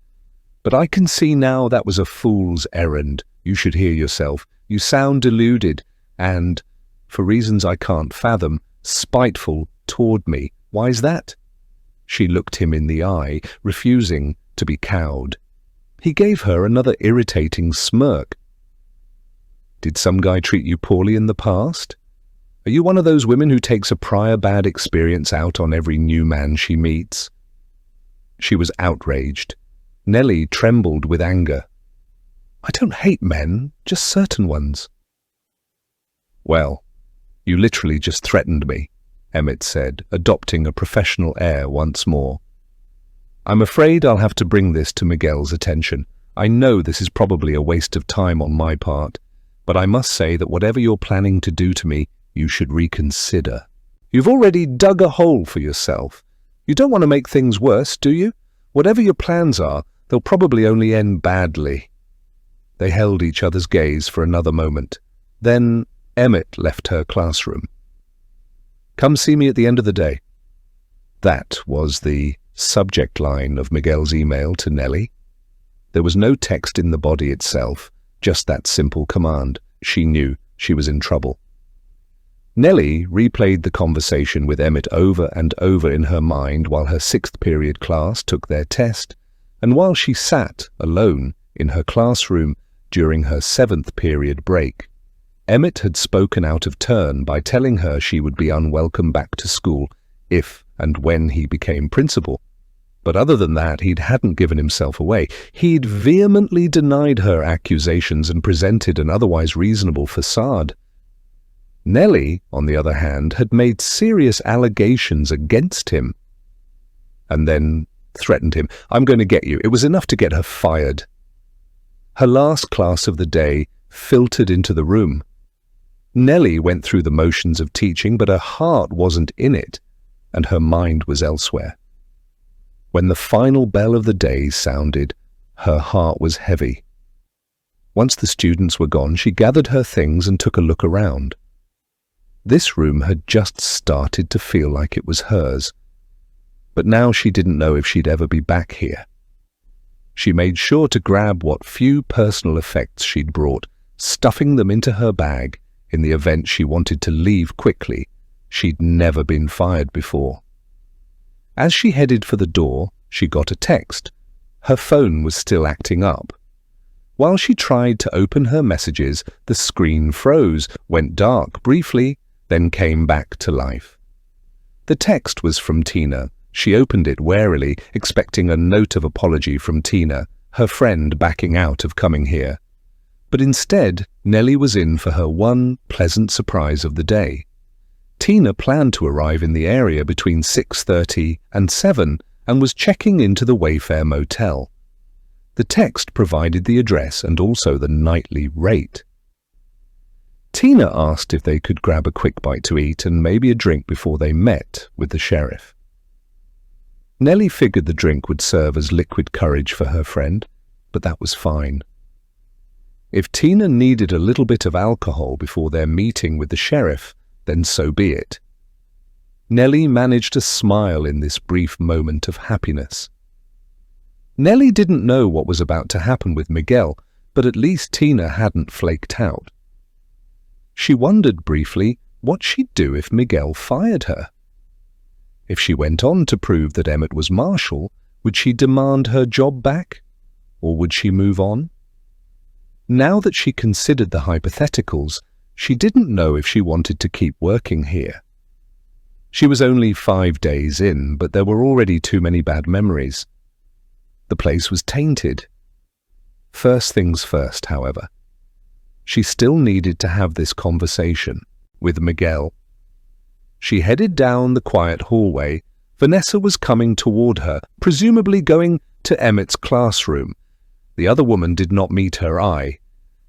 But I can see now that was a fool's errand. You should hear yourself. You sound deluded and, for reasons I can't fathom, spiteful toward me. Why's that? She looked him in the eye, refusing to be cowed. He gave her another irritating smirk. Did some guy treat you poorly in the past? Are you one of those women who takes a prior bad experience out on every new man she meets? She was outraged. Nelly trembled with anger. I don't hate men, just certain ones. Well, you literally just threatened me, Emmett said, adopting a professional air once more. I'm afraid I'll have to bring this to Miguel's attention. I know this is probably a waste of time on my part, but I must say that whatever you're planning to do to me, you should reconsider. You've already dug a hole for yourself. You don't want to make things worse, do you? Whatever your plans are, they'll probably only end badly. They held each other's gaze for another moment. Then Emmett left her classroom. Come see me at the end of the day. That was the subject line of Miguel's email to Nelly. There was no text in the body itself, just that simple command. She knew she was in trouble. Nelly replayed the conversation with Emmett over and over in her mind while her 6th period class took their test, and while she sat alone in her classroom during her 7th period break. Emmett had spoken out of turn by telling her she would be unwelcome back to school if and when he became principal. But other than that, he hadn't given himself away. He'd vehemently denied her accusations and presented an otherwise reasonable facade. Nelly, on the other hand, had made serious allegations against him. And then threatened him. I'm going to get you. It was enough to get her fired. Her last class of the day filtered into the room. Nelly went through the motions of teaching, but her heart wasn't in it, and her mind was elsewhere. When the final bell of the day sounded, her heart was heavy. Once the students were gone, she gathered her things and took a look around. This room had just started to feel like it was hers, but now she didn't know if she'd ever be back here. She made sure to grab what few personal effects she'd brought, stuffing them into her bag in the event she wanted to leave quickly. She'd never been fired before. As she headed for the door, she got a text. Her phone was still acting up. While she tried to open her messages, the screen froze, went dark briefly, then came back to life. The text was from Tina. She opened it warily, expecting a note of apology from Tina, her friend backing out of coming here. But instead, Nelly was in for her one pleasant surprise of the day. Tina planned to arrive in the area between 6:30 and 7 and was checking into the Wayfair motel. The text provided the address and also the nightly rate. Tina asked if they could grab a quick bite to eat and maybe a drink before they met with the sheriff. Nelly figured the drink would serve as liquid courage for her friend, but that was fine. If Tina needed a little bit of alcohol before their meeting with the sheriff, then so be it. Nelly managed to smile in this brief moment of happiness. Nelly didn't know what was about to happen with Miguel, but at least Tina hadn't flaked out. She wondered briefly what she'd do if Miguel fired her. If she went on to prove that Emmett was Marshall, would she demand her job back? Or would she move on? Now that she considered the hypotheticals, she didn't know if she wanted to keep working here. She was only 5 days in, but there were already too many bad memories. The place was tainted. First things first, however. She still needed to have this conversation with Miguel. She headed down the quiet hallway. Vanessa was coming toward her, presumably going to Emmett's classroom. The other woman did not meet her eye.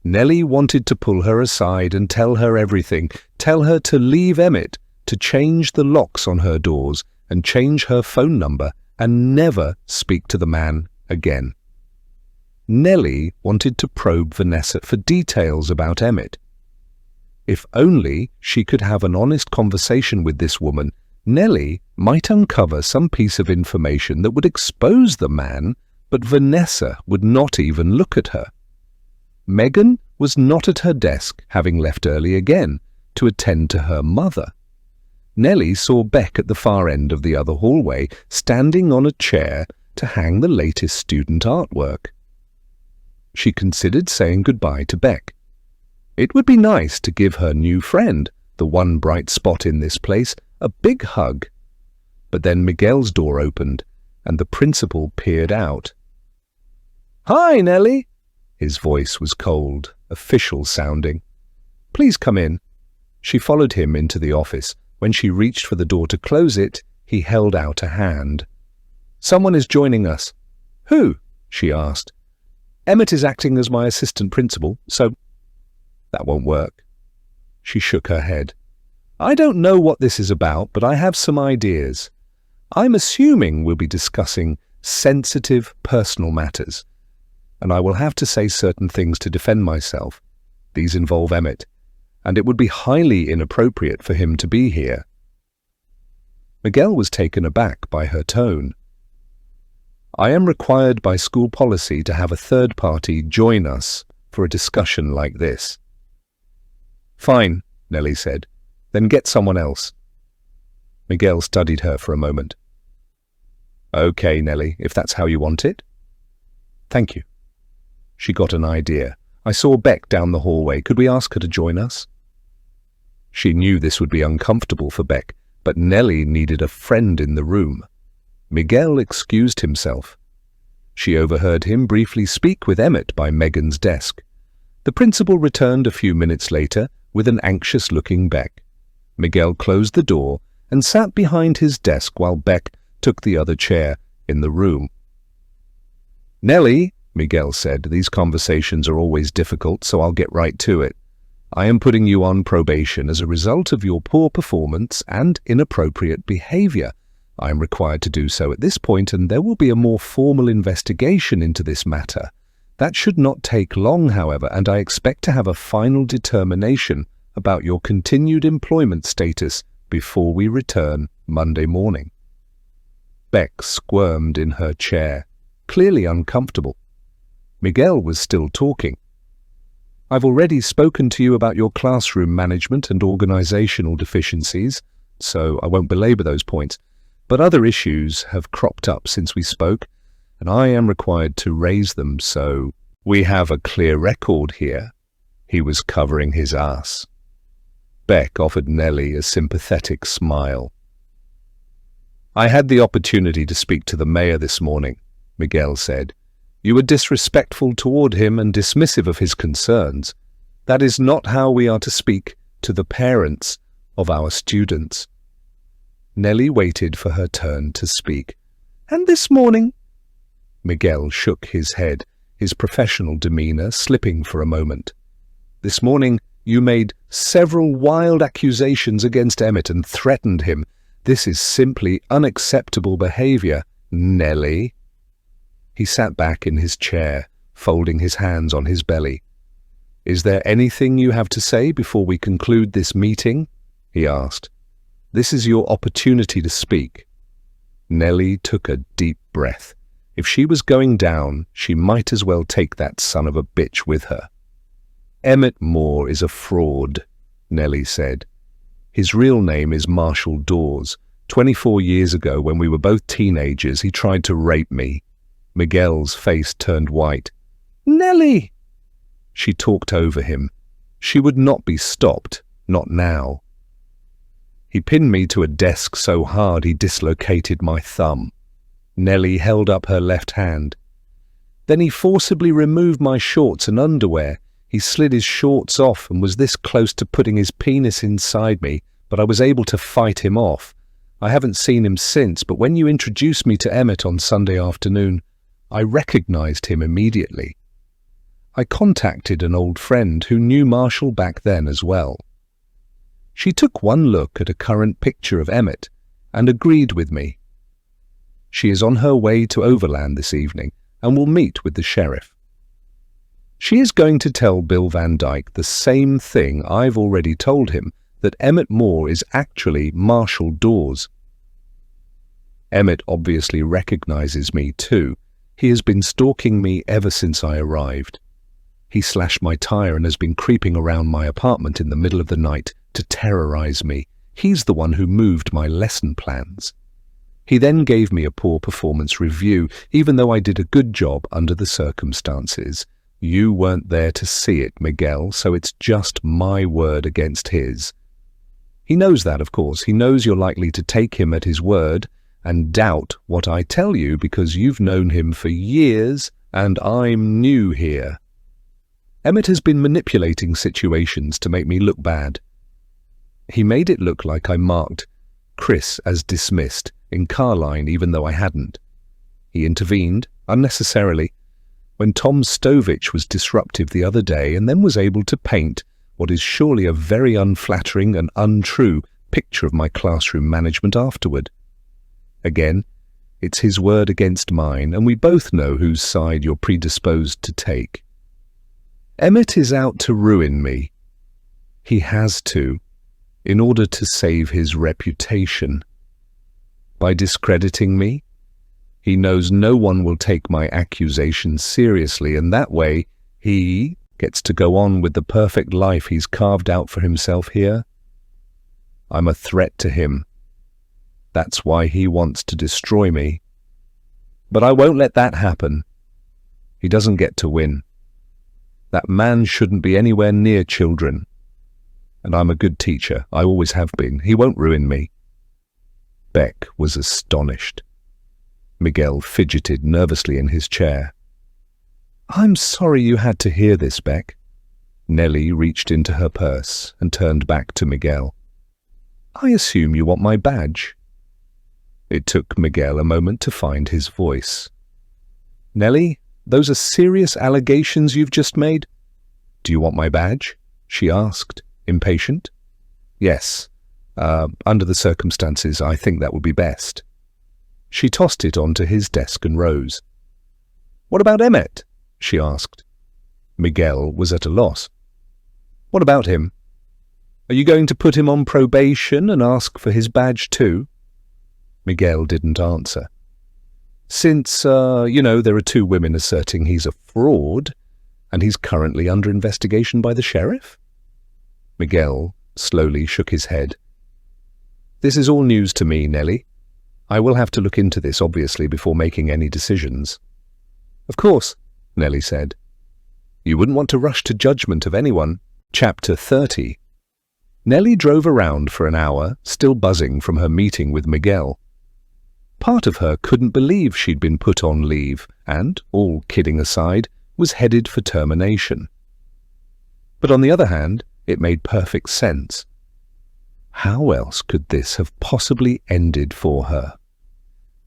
Nelly wanted to pull her aside and tell her everything, tell her to leave Emmett, to change the locks on her doors and change her phone number and never speak to the man again. Nelly wanted to probe Vanessa for details about Emmett. If only she could have an honest conversation with this woman, Nelly might uncover some piece of information that would expose the man, but Vanessa would not even look at her. Megan was not at her desk, having left early again, to attend to her mother. Nelly saw Beck at the far end of the other hallway, standing on a chair to hang the latest student artwork. She considered saying goodbye to Beck. It would be nice to give her new friend, the one bright spot in this place, a big hug. But then Miguel's door opened, and the principal peered out. "Hi, Nelly!" His voice was cold, official sounding. "Please come in." She followed him into the office. When she reached for the door to close it, he held out a hand. "Someone is joining us." "Who?" she asked. "Emmett is acting as my assistant principal, so—" "That won't work." She shook her head. "I don't know what this is about, but I have some ideas. I'm assuming we'll be discussing sensitive personal matters, and I will have to say certain things to defend myself. These involve Emmett, and it would be highly inappropriate for him to be here." Miguel was taken aback by her tone. "I am required by school policy to have a third party join us for a discussion like this." "Fine," Nelly said. "Then get someone else." Miguel studied her for a moment. "Okay, Nelly, if that's how you want it." "Thank you." She got an idea. "I saw Beck down the hallway. Could we ask her to join us?" She knew this would be uncomfortable for Beck, but Nelly needed a friend in the room. Miguel excused himself. She overheard him briefly speak with Emmett by Megan's desk. The principal returned a few minutes later with an anxious-looking Beck. Miguel closed the door and sat behind his desk while Beck took the other chair in the room. "Nelly," Miguel said, "these conversations are always difficult, so I'll get right to it. I am putting you on probation as a result of your poor performance and inappropriate behavior. I am required to do so at this point, and there will be a more formal investigation into this matter. That should not take long, however, and I expect to have a final determination about your continued employment status before we return Monday morning." Beck squirmed in her chair, clearly uncomfortable. Miguel was still talking. "I've already spoken to you about your classroom management and organizational deficiencies, so I won't belabor those points. But other issues have cropped up since we spoke, and I am required to raise them, so we have a clear record here." He was covering his ass. Beck offered Nelly a sympathetic smile. "I had the opportunity to speak to the mayor this morning," Miguel said. You were disrespectful toward him and dismissive of his concerns. That is not how we are to speak to the parents of our students." Nelly waited for her turn to speak. "And this morning?" Miguel shook his head, his professional demeanor slipping for a moment. "This morning you made several wild accusations against Emmett and threatened him. This is simply unacceptable behavior, Nelly." He sat back in his chair, folding his hands on his belly. "Is there anything you have to say before we conclude this meeting?" he asked. "This is your opportunity to speak." Nelly took a deep breath. If she was going down, she might as well take that son of a bitch with her. "Emmett Moore is a fraud," Nelly said. "His real name is Marshall Dawes. 24 years ago, when we were both teenagers, he tried to rape me." Miguel's face turned white. "Nelly!" She talked over him. She would not be stopped, not now. "He pinned me to a desk so hard he dislocated my thumb." Nelly held up her left hand. "Then he forcibly removed my shorts and underwear. He slid his shorts off and was this close to putting his penis inside me, but I was able to fight him off. I haven't seen him since, but when you introduced me to Emmett on Sunday afternoon, I recognized him immediately. I contacted an old friend who knew Marshall back then as well. She took one look at a current picture of Emmett and agreed with me. She is on her way to Overland this evening and will meet with the sheriff. She is going to tell Bill Van Dyke the same thing I've already told him, that Emmett Moore is actually Marshall Dawes. Emmett obviously recognizes me too. He has been stalking me ever since I arrived. He slashed my tire and has been creeping around my apartment in the middle of the night to terrorize me. He's the one who moved my lesson plans. He then gave me a poor performance review, even though I did a good job under the circumstances. You weren't there to see it, Miguel, so it's just my word against his. He knows that, of course. He knows you're likely to take him at his word and doubt what I tell you because you've known him for years and I'm new here. Emmett has been manipulating situations to make me look bad. He made it look like I marked Chris as dismissed in Carline even though I hadn't. He intervened, unnecessarily, when Tom Stovich was disruptive the other day and then was able to paint what is surely a very unflattering and untrue picture of my classroom management afterward. Again, it's his word against mine, and we both know whose side you're predisposed to take. Emmett is out to ruin me. He has to, in order to save his reputation. By discrediting me, he knows no one will take my accusations seriously, and that way he gets to go on with the perfect life he's carved out for himself here. I'm a threat to him. That's why he wants to destroy me. But I won't let that happen. He doesn't get to win. That man shouldn't be anywhere near children. And I'm a good teacher. I always have been. He won't ruin me. Beck was astonished. Miguel fidgeted nervously in his chair. I'm sorry you had to hear this, Beck. Nelly reached into her purse and turned back to Miguel. I assume you want my badge. It took Miguel a moment to find his voice. Nelly, those are serious allegations you've just made? Do you want my badge? She asked, impatient. Yes. Under the circumstances, I think that would be best. She tossed it onto his desk and rose. What about Emmett? She asked. Miguel was at a loss. What about him? Are you going to put him on probation and ask for his badge too? Miguel didn't answer. Since, there are 2 women asserting he's a fraud, and he's currently under investigation by the sheriff? Miguel slowly shook his head. This is all news to me, Nelly. I will have to look into this, obviously, before making any decisions. Of course, Nelly said. You wouldn't want to rush to judgment of anyone. Chapter 30. Nelly drove around for an hour, still buzzing from her meeting with Miguel. Part of her couldn't believe she'd been put on leave and, all kidding aside, was headed for termination. But on the other hand, it made perfect sense. How else could this have possibly ended for her?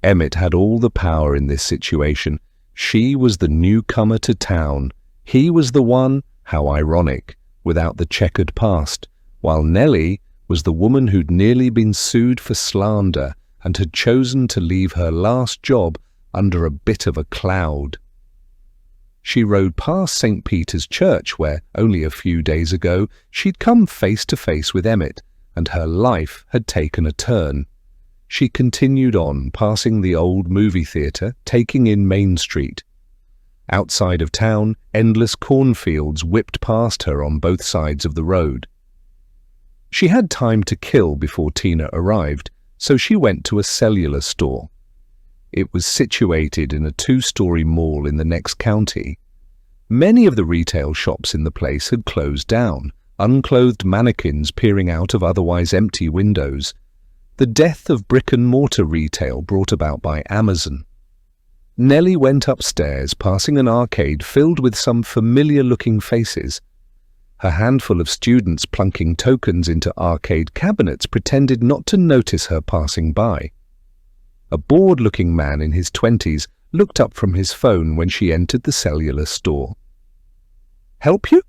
Emmett had all the power in this situation. She was the newcomer to town. He was the one, how ironic, without the checkered past, while Nelly was the woman who'd nearly been sued for slander and had chosen to leave her last job under a bit of a cloud. She rode past St. Peter's Church where, only a few days ago, she'd come face to face with Emmett, and her life had taken a turn. She continued on, passing the old movie theatre, taking in Main Street. Outside of town, endless cornfields whipped past her on both sides of the road. She had time to kill before Tina arrived, so she went to a cellular store. It was situated in a 2-story mall in the next county. Many of the retail shops in the place had closed down, unclothed mannequins peering out of otherwise empty windows. The death of brick-and-mortar retail brought about by Amazon. Nelly went upstairs, passing an arcade filled with some familiar-looking faces. Her handful of students plunking tokens into arcade cabinets pretended not to notice her passing by. A bored-looking man in his 20s looked up from his phone when she entered the cellular store. "Help you?"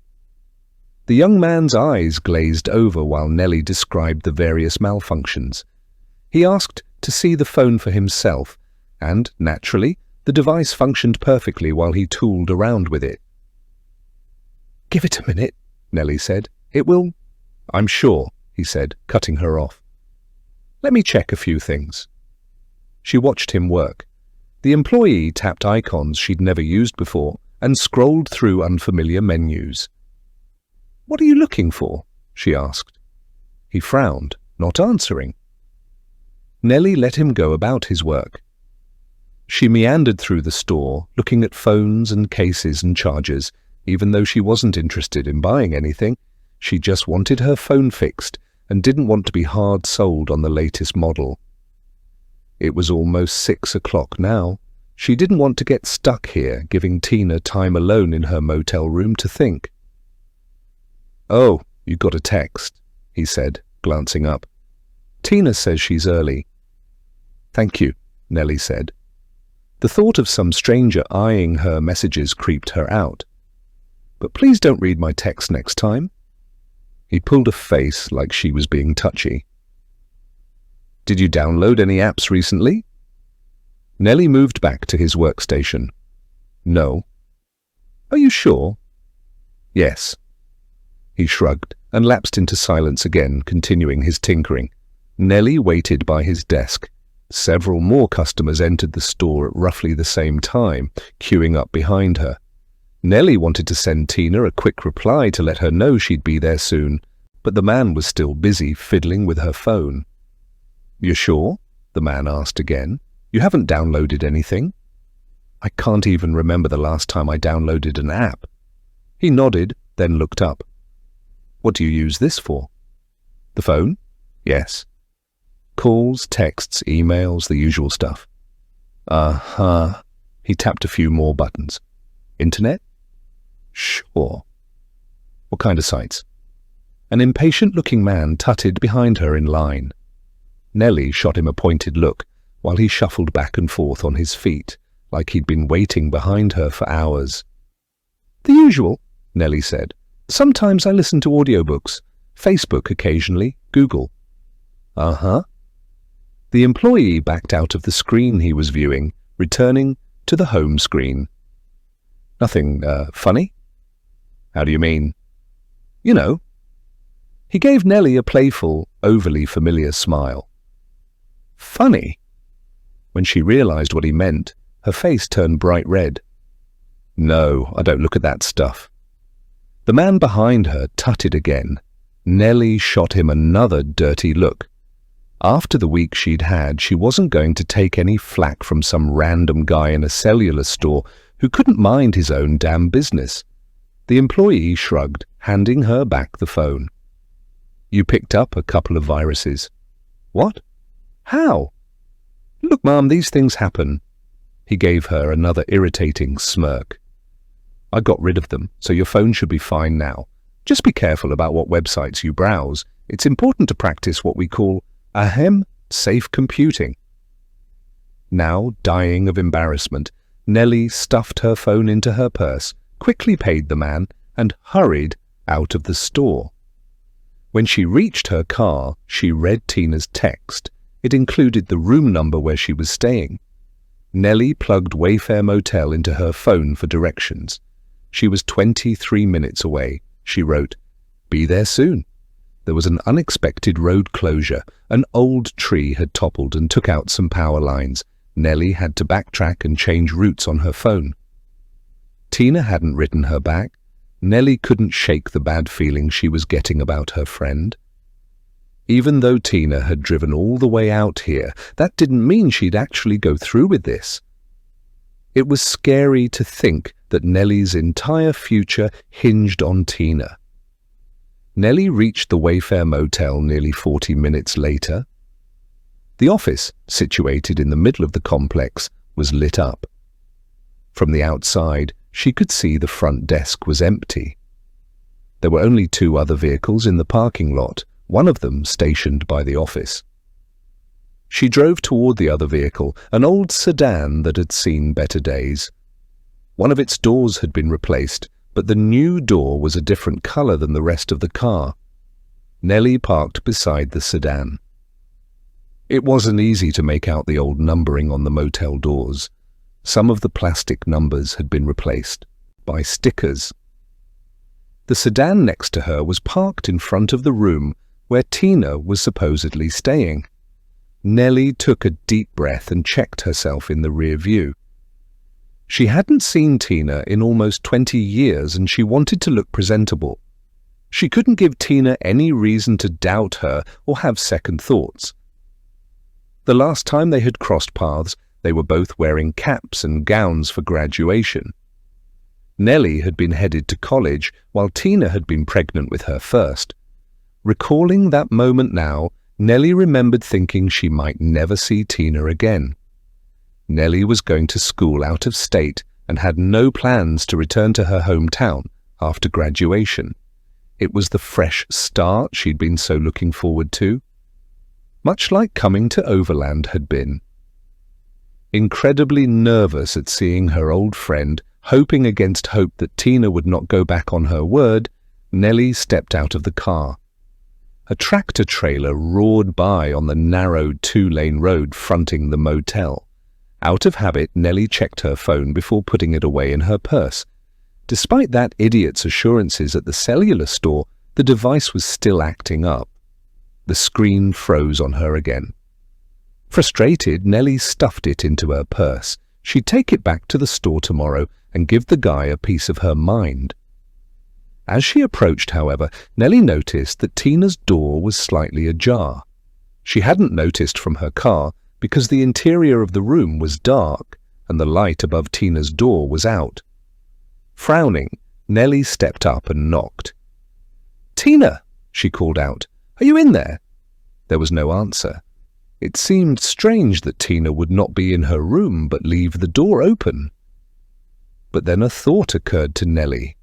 The young man's eyes glazed over while Nelly described the various malfunctions. He asked to see the phone for himself, and, naturally, the device functioned perfectly while he tooled around with it. "Give it a minute," Nelly said. "It will—" "I'm sure," he said, cutting her off. "Let me check a few things." She watched him work. The employee tapped icons she'd never used before and scrolled through unfamiliar menus. "What are you looking for?" she asked. He frowned, not answering. Nelly let him go about his work. She meandered through the store, looking at phones and cases and chargers, even though she wasn't interested in buying anything. She just wanted her phone fixed and didn't want to be hard sold on the latest model. It was almost 6 o'clock now. She didn't want to get stuck here, giving Tina time alone in her motel room to think. "Oh, you got a text," he said, glancing up. "Tina says she's early." "Thank you," Nelly said. The thought of some stranger eyeing her messages creeped her out. "But please don't read my text next time." He pulled a face like she was being touchy. "Did you download any apps recently?" Nelly moved back to his workstation. "No." "Are you sure?" "Yes." He shrugged and lapsed into silence again, continuing his tinkering. Nelly waited by his desk. Several more customers entered the store at roughly the same time, queuing up behind her. Nelly wanted to send Tina a quick reply to let her know she'd be there soon, but the man was still busy fiddling with her phone. "You're sure?" the man asked again. "You haven't downloaded anything?" "I can't even remember the last time I downloaded an app." He nodded, then looked up. "What do you use this for?" "The phone?" "Yes." "Calls, texts, emails, the usual stuff." "Uh-huh." He tapped a few more buttons. "Internet?" "Sure." "What kind of sites?" An impatient-looking man tutted behind her in line. Nelly shot him a pointed look while he shuffled back and forth on his feet, like he'd been waiting behind her for hours. "The usual," Nelly said. "Sometimes I listen to audiobooks. Facebook occasionally, Google." "Uh-huh." The employee backed out of the screen he was viewing, returning to the home screen. "Nothing, funny?" "How do you mean?" "You know." He gave Nelly a playful, overly familiar smile. "Funny?" When she realized what he meant, her face turned bright red. "No, I don't look at that stuff." The man behind her tutted again. Nelly shot him another dirty look. After the week she'd had, she wasn't going to take any flack from some random guy in a cellular store who couldn't mind his own damn business. The employee shrugged, handing her back the phone. "You picked up a couple of viruses." "What? How?" "Look, Mum, these things happen." He gave her another irritating smirk. "I got rid of them, so your phone should be fine now. Just be careful about what websites you browse. It's important to practice what we call safe computing." Now, dying of embarrassment, Nelly stuffed her phone into her purse, quickly paid the man, and hurried out of the store. When she reached her car, she read Tina's text. It included the room number where she was staying. Nelly plugged Wayfair Motel into her phone for directions. She was 23 minutes away. She wrote, "Be there soon." There was an unexpected road closure. An old tree had toppled and took out some power lines. Nelly had to backtrack and change routes on her phone. Tina hadn't written her back. Nelly couldn't shake the bad feeling she was getting about her friend. Even though Tina had driven all the way out here, that didn't mean she'd actually go through with this. It was scary to think that Nelly's entire future hinged on Tina. Nelly reached the Wayfair Motel nearly 40 minutes later. The office, situated in the middle of the complex, was lit up. From the outside, she could see the front desk was empty. There were only 2 other vehicles in the parking lot, one of them stationed by the office. She drove toward the other vehicle, an old sedan that had seen better days. One of its doors had been replaced, but the new door was a different color than the rest of the car. Nelly parked beside the sedan. It wasn't easy to make out the old numbering on the motel doors. Some of the plastic numbers had been replaced by stickers. The sedan next to her was parked in front of the room where Tina was supposedly staying. Nelly took a deep breath and checked herself in the rear view. She hadn't seen Tina in almost 20 years and she wanted to look presentable. She couldn't give Tina any reason to doubt her or have second thoughts. The last time they had crossed paths, they were both wearing caps and gowns for graduation. Nelly had been headed to college while Tina had been pregnant with her first. Recalling that moment now, Nelly remembered thinking she might never see Tina again. Nelly was going to school out of state and had no plans to return to her hometown after graduation. It was the fresh start she'd been so looking forward to, much like coming to Overland had been. Incredibly nervous at seeing her old friend, hoping against hope that Tina would not go back on her word, Nelly stepped out of the car. A tractor trailer roared by on the narrow 2-lane road fronting the motel. Out of habit, Nelly checked her phone before putting it away in her purse. Despite that idiot's assurances at the cellular store, the device was still acting up. The screen froze on her again. Frustrated, Nelly stuffed it into her purse. She'd take it back to the store tomorrow and give the guy a piece of her mind. As she approached, however, Nelly noticed that Tina's door was slightly ajar. She hadn't noticed from her car because the interior of the room was dark and the light above Tina's door was out. Frowning, Nelly stepped up and knocked. "Tina," she called out, "are you in there?" There was no answer. It seemed strange that Tina would not be in her room but leave the door open. But then a thought occurred to Nelly.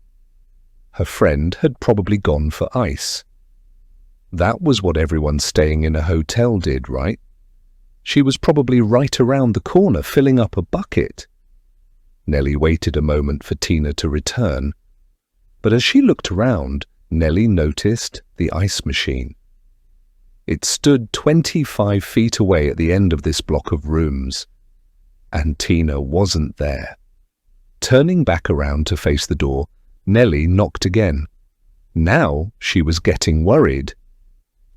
Her friend had probably gone for ice. That was what everyone staying in a hotel did, right? She was probably right around the corner filling up a bucket. Nelly waited a moment for Tina to return. But as she looked around, Nelly noticed the ice machine. It stood 25 feet away at the end of this block of rooms. And Tina wasn't there. Turning back around to face the door, Nelly knocked again. Now she was getting worried.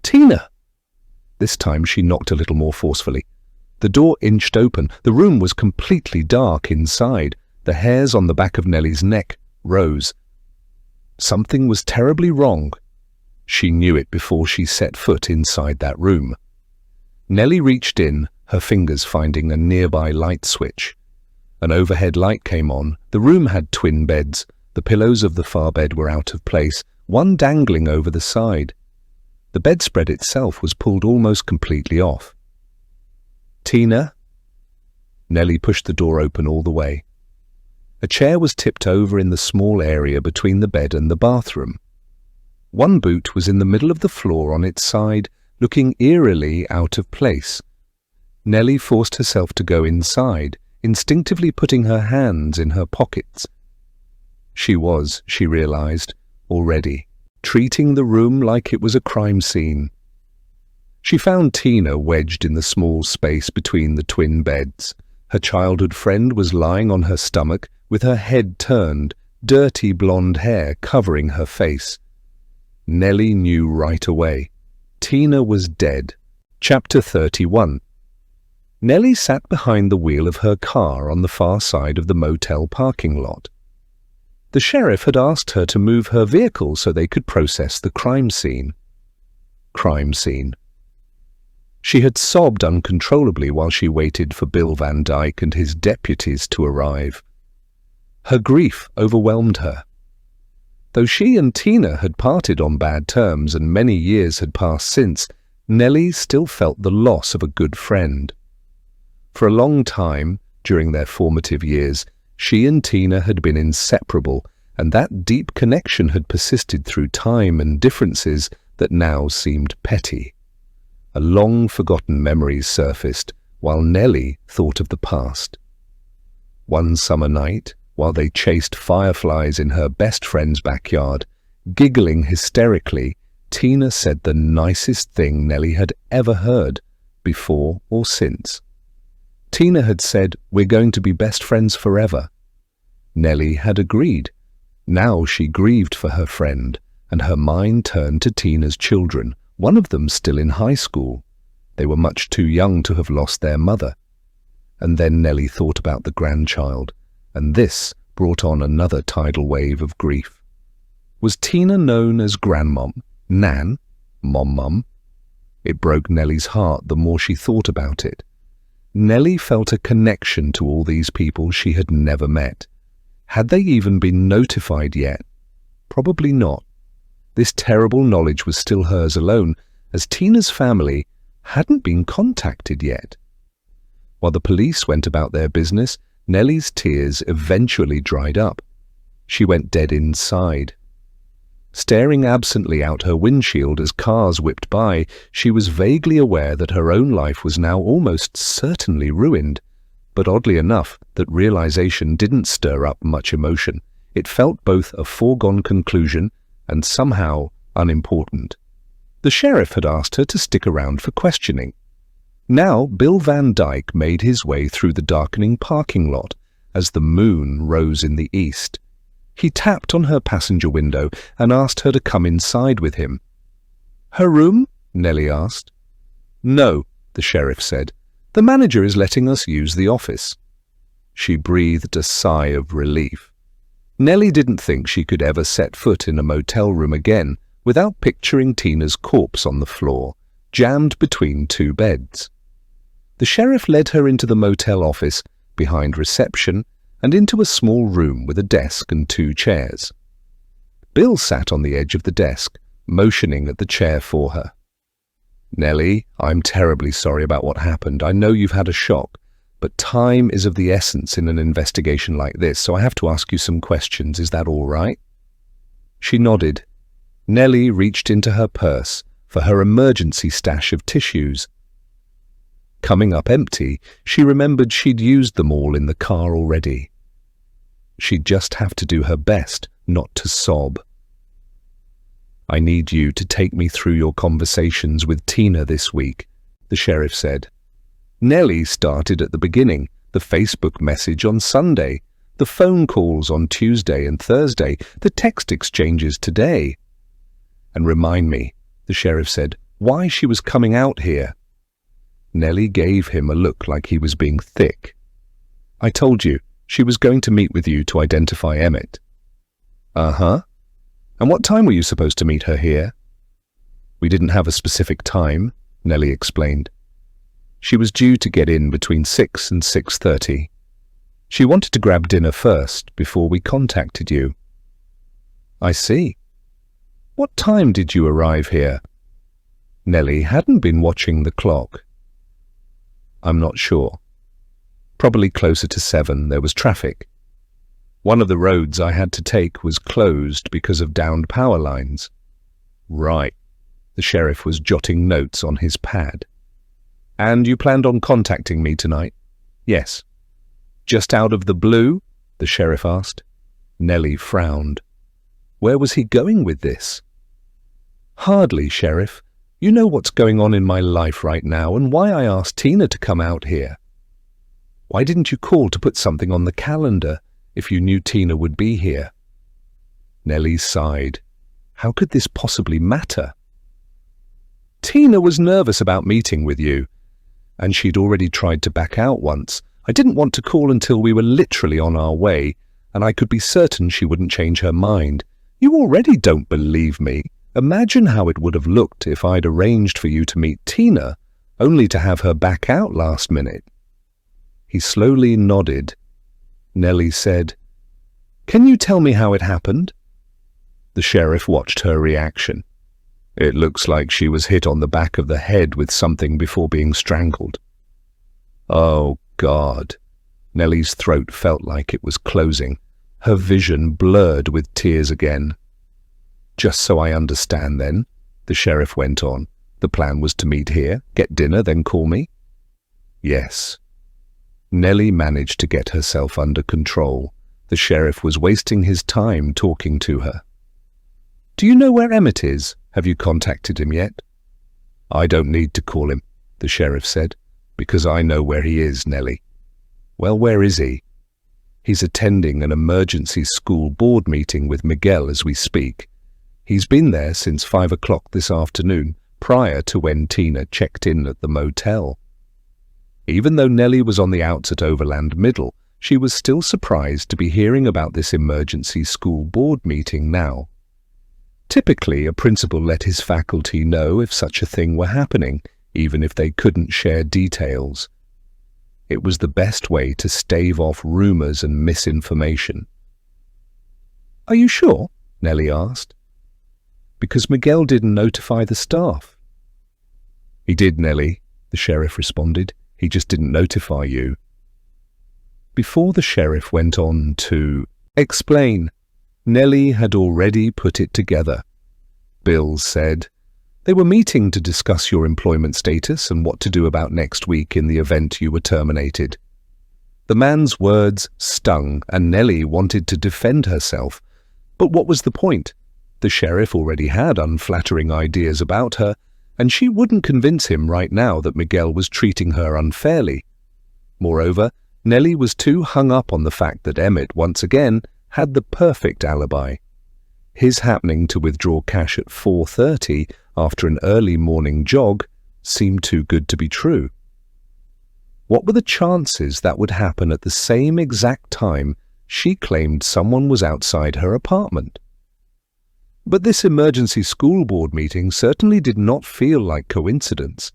"Tina!" This time she knocked a little more forcefully. The door inched open. The room was completely dark inside. The hairs on the back of Nelly's neck rose. Something was terribly wrong. She knew it before she set foot inside that room. Nelly reached in, her fingers finding a nearby light switch. An overhead light came on. The room had twin beds. The pillows of the far bed were out of place, one dangling over the side. The bedspread itself was pulled almost completely off. "Tina," Nelly pushed the door open all the way. A chair was tipped over in the small area between the bed and the bathroom. One boot was in the middle of the floor on its side, looking eerily out of place. Nelly forced herself to go inside, instinctively putting her hands in her pockets. She was, she realized, already treating the room like it was a crime scene. She found Tina wedged in the small space between the twin beds. Her childhood friend was lying on her stomach with her head turned, dirty blonde hair covering her face. Nelly knew right away. Tina was dead. Chapter 31. Nelly sat behind the wheel of her car on the far side of the motel parking lot. The sheriff had asked her to move her vehicle so they could process the crime scene. Crime scene. She had sobbed uncontrollably while she waited for Bill Van Dyke and his deputies to arrive. Her grief overwhelmed her. Though she and Tina had parted on bad terms and many years had passed since, Nelly still felt the loss of a good friend. For a long time, during their formative years, she and Tina had been inseparable, and that deep connection had persisted through time and differences that now seemed petty. A long-forgotten memories surfaced, while Nelly thought of the past. One summer night, while they chased fireflies in her best friend's backyard, giggling hysterically, Tina said the nicest thing Nelly had ever heard, before or since. Tina had said, "We're going to be best friends forever." Nelly had agreed. Now she grieved for her friend, and her mind turned to Tina's children, one of them still in high school. They were much too young to have lost their mother. And then Nelly thought about the grandchild, and this brought on another tidal wave of grief. Was Tina known as Grandmom, Nan, Mom-Mum? It broke Nelly's heart the more she thought about it. Nelly felt a connection to all these people she had never met. Had they even been notified yet? Probably not. This terrible knowledge was still hers alone, as Tina's family hadn't been contacted yet. While the police went about their business, Nelly's tears eventually dried up. She went dead inside. Staring absently out her windshield as cars whipped by, she was vaguely aware that her own life was now almost certainly ruined. But oddly enough, that realization didn't stir up much emotion. It felt both a foregone conclusion and somehow unimportant. The sheriff had asked her to stick around for questioning. Now Bill Van Dyke made his way through the darkening parking lot as the moon rose in the east. He tapped on her passenger window and asked her to come inside with him. "Her room?" Nelly asked. "No," the sheriff said. "The manager is letting us use the office." She breathed a sigh of relief. Nelly didn't think she could ever set foot in a motel room again without picturing Tina's corpse on the floor, jammed between two beds. The sheriff led her into the motel office, behind reception, and into a small room with a desk and two chairs. Bill sat on the edge of the desk, motioning at the chair for her. "Nelly, I'm terribly sorry about what happened. I know you've had a shock, but time is of the essence in an investigation like this, so I have to ask you some questions. Is that all right?" She nodded. Nelly reached into her purse for her emergency stash of tissues. Coming up empty, she remembered she'd used them all in the car already. She'd just have to do her best not to sob. "I need you to take me through your conversations with Tina this week," the sheriff said. Nelly started at the beginning, the Facebook message on Sunday, the phone calls on Tuesday and Thursday, the text exchanges today. "And remind me," the sheriff said, "why she was coming out here." Nelly gave him a look like he was being thick. "I told you, she was going to meet with you to identify Emmett." "Uh-huh. And what time were you supposed to meet her here?" "We didn't have a specific time," Nelly explained. "She was due to get in between 6 and 6:30. She wanted to grab dinner first before we contacted you." "I see. What time did you arrive here?" Nelly hadn't been watching the clock. "I'm not sure." Probably closer to 7, there was traffic. One of the roads I had to take was closed because of downed power lines. Right. The sheriff was jotting notes on his pad. And you planned on contacting me tonight? Yes. Just out of the blue? The sheriff asked. Nelly frowned. Where was he going with this? Hardly, Sheriff. You know what's going on in my life right now and why I asked Tina to come out here. Why didn't you call to put something on the calendar if you knew Tina would be here? Nelly sighed. How could this possibly matter? Tina was nervous about meeting with you, and she'd already tried to back out once. I didn't want to call until we were literally on our way, and I could be certain she wouldn't change her mind. You already don't believe me. Imagine how it would have looked if I'd arranged for you to meet Tina, only to have her back out last minute. He slowly nodded. Nelly said, Can you tell me how it happened? The sheriff watched her reaction. It looks like she was hit on the back of the head with something before being strangled. Oh, God. Nelly's throat felt like it was closing. Her vision blurred with tears again. Just so I understand then, the sheriff went on, the plan was to meet here, get dinner, then call me? Yes. Nelly managed to get herself under control. The sheriff was wasting his time talking to her. Do you know where Emmett is? Have you contacted him yet? I don't need to call him, the sheriff said, because I know where he is, Nelly. Well, where is he? He's attending an emergency school board meeting with Miguel as we speak. He's been there since 5 o'clock this afternoon, prior to when Tina checked in at the motel. Even though Nelly was on the outs at Overland Middle, she was still surprised to be hearing about this emergency school board meeting now. Typically, a principal let his faculty know if such a thing were happening, even if they couldn't share details. It was the best way to stave off rumors and misinformation. Are you sure? Nelly asked. Because Miguel didn't notify the staff. He did, Nelly, the sheriff responded. He just didn't notify you. Before the sheriff went on to explain, Nelly had already put it together. Bill said, They were meeting to discuss your employment status and what to do about next week in the event you were terminated. The man's words stung, and Nelly wanted to defend herself. But what was the point? The sheriff already had unflattering ideas about her, and she wouldn't convince him right now that Miguel was treating her unfairly. Moreover, Nelly was too hung up on the fact that Emmett, once again, had the perfect alibi. His happening to withdraw cash at 4:30 after an early morning jog seemed too good to be true. What were the chances that would happen at the same exact time she claimed someone was outside her apartment? But this emergency school board meeting certainly did not feel like coincidence.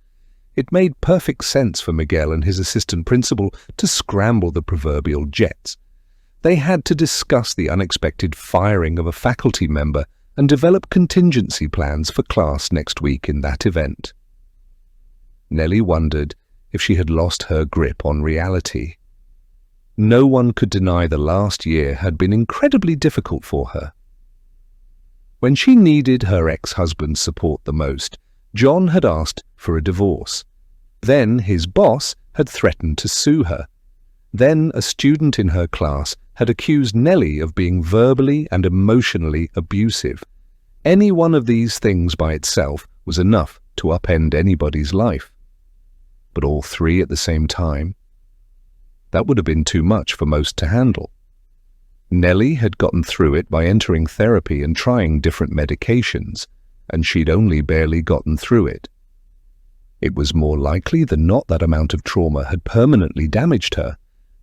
It made perfect sense for Miguel and his assistant principal to scramble the proverbial jets. They had to discuss the unexpected firing of a faculty member and develop contingency plans for class next week in that event. Nelly wondered if she had lost her grip on reality. No one could deny the last year had been incredibly difficult for her. When she needed her ex-husband's support the most, John had asked for a divorce. Then his boss had threatened to sue her. Then a student in her class had accused Nelly of being verbally and emotionally abusive. Any one of these things by itself was enough to upend anybody's life. But all three at the same time? That would have been too much for most to handle. Nelly had gotten through it by entering therapy and trying different medications, and she'd only barely gotten through it. It was more likely than not that amount of trauma had permanently damaged her,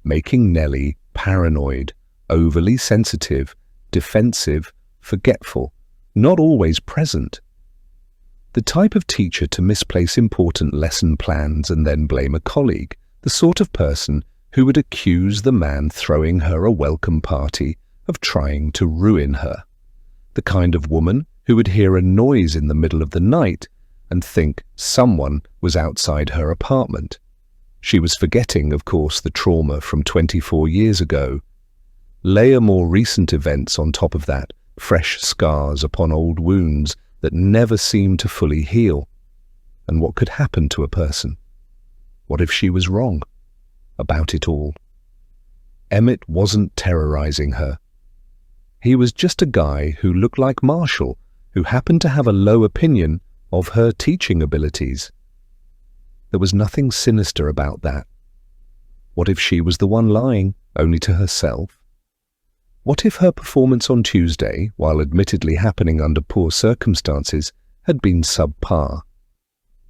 making Nelly paranoid, overly sensitive, defensive, forgetful, not always present. The type of teacher to misplace important lesson plans and then blame a colleague, the sort of person who would accuse the man throwing her a welcome party of trying to ruin her, the kind of woman who would hear a noise in the middle of the night and think someone was outside her apartment. She was forgetting, of course, the trauma from 24 years ago. Layer more recent events on top of that, fresh scars upon old wounds that never seemed to fully heal. And what could happen to a person? What if she was wrong about it all? Emmett wasn't terrorizing her. He was just a guy who looked like Marshall, who happened to have a low opinion of her teaching abilities. There was nothing sinister about that. What if she was the one lying, only to herself? What if her performance on Tuesday, while admittedly happening under poor circumstances, had been subpar?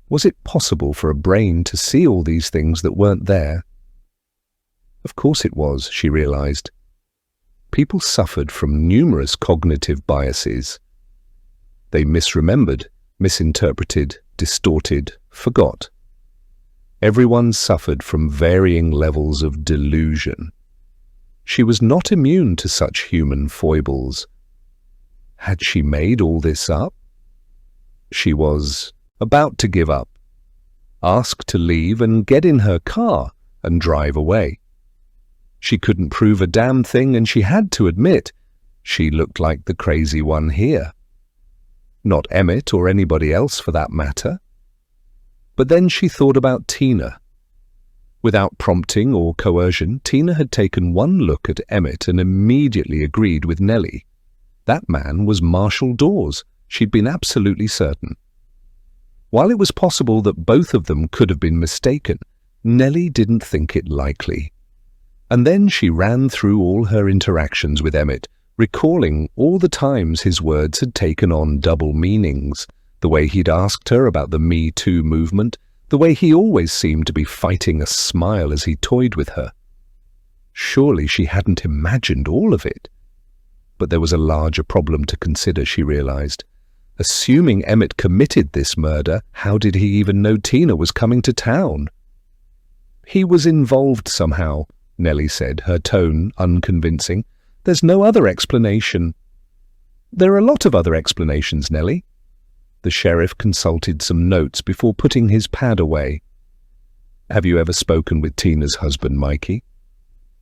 Was it possible for a brain to see all these things that weren't there? Of course it was, she realized. People suffered from numerous cognitive biases. They misremembered, misinterpreted, distorted, forgot. Everyone suffered from varying levels of delusion. She was not immune to such human foibles. Had she made all this up? She was about to give up, asked to leave and get in her car and drive away. She couldn't prove a damn thing, and she had to admit she looked like the crazy one here. Not Emmett or anybody else for that matter. But then she thought about Tina. Without prompting or coercion, Tina had taken one look at Emmett and immediately agreed with Nelly. That man was Marshall Dawes, she'd been absolutely certain. While it was possible that both of them could have been mistaken, Nelly didn't think it likely. And then she ran through all her interactions with Emmett, recalling all the times his words had taken on double meanings, the way he'd asked her about the Me Too movement, the way he always seemed to be fighting a smile as he toyed with her. Surely she hadn't imagined all of it. But there was a larger problem to consider, she realized. Assuming Emmett committed this murder, how did he even know Tina was coming to town? He was involved somehow, Nelly said, her tone unconvincing. There's no other explanation. There are a lot of other explanations, Nelly. The sheriff consulted some notes before putting his pad away. Have you ever spoken with Tina's husband, Mikey?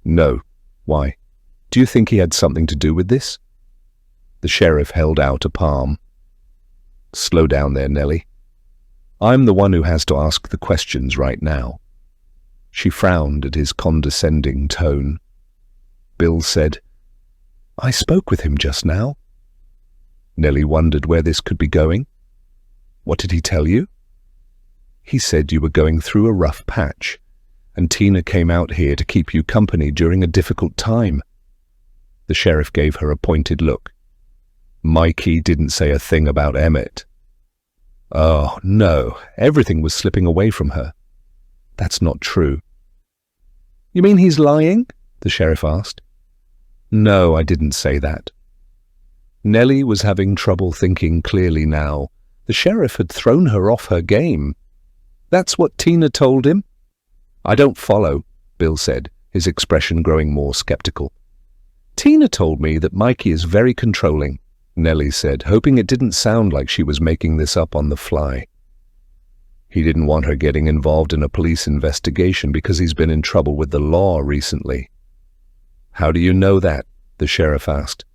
No. Why? Do you think he had something to do with this? The sheriff held out a palm. Slow down there, Nelly. I'm the one who has to ask the questions right now. She frowned at his condescending tone. Bill said, I spoke with him just now. Nelly wondered where this could be going. What did he tell you? He said you were going through a rough patch, and Tina came out here to keep you company during a difficult time. The sheriff gave her a pointed look. Mikey didn't say a thing about Emmett. Oh, no, everything was slipping away from her. That's not true. You mean he's lying? The sheriff asked. No, I didn't say that. Nelly was having trouble thinking clearly now. The sheriff had thrown her off her game. That's what Tina told him? I don't follow, Bill said, his expression growing more skeptical. Tina told me that Mikey is very controlling, Nelly said, hoping it didn't sound like she was making this up on the fly. He didn't want her getting involved in a police investigation because he's been in trouble with the law recently. How do you know that? The sheriff asked.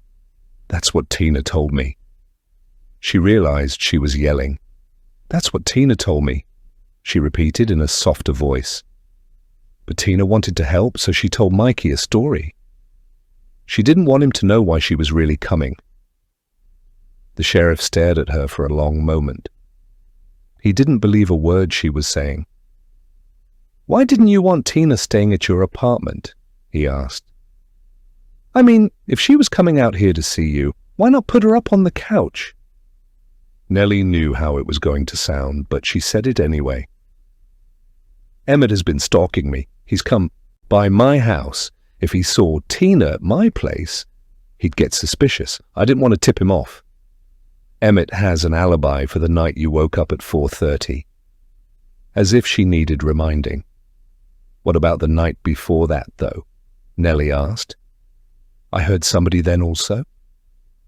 That's what Tina told me. She realized she was yelling. That's what Tina told me, she repeated in a softer voice. But Tina wanted to help, so she told Mikey a story. She didn't want him to know why she was really coming. The sheriff stared at her for a long moment. He didn't believe a word she was saying. Why didn't you want Tina staying at your apartment? He asked. I mean, if she was coming out here to see you, why not put her up on the couch? Nelly knew how it was going to sound, but she said it anyway. Emmett has been stalking me. He's come by my house. If he saw Tina at my place, he'd get suspicious. I didn't want to tip him off. Emmett has an alibi for the night you woke up at 4:30. As if she needed reminding. What about the night before that, though? Nelly asked. I heard somebody then also.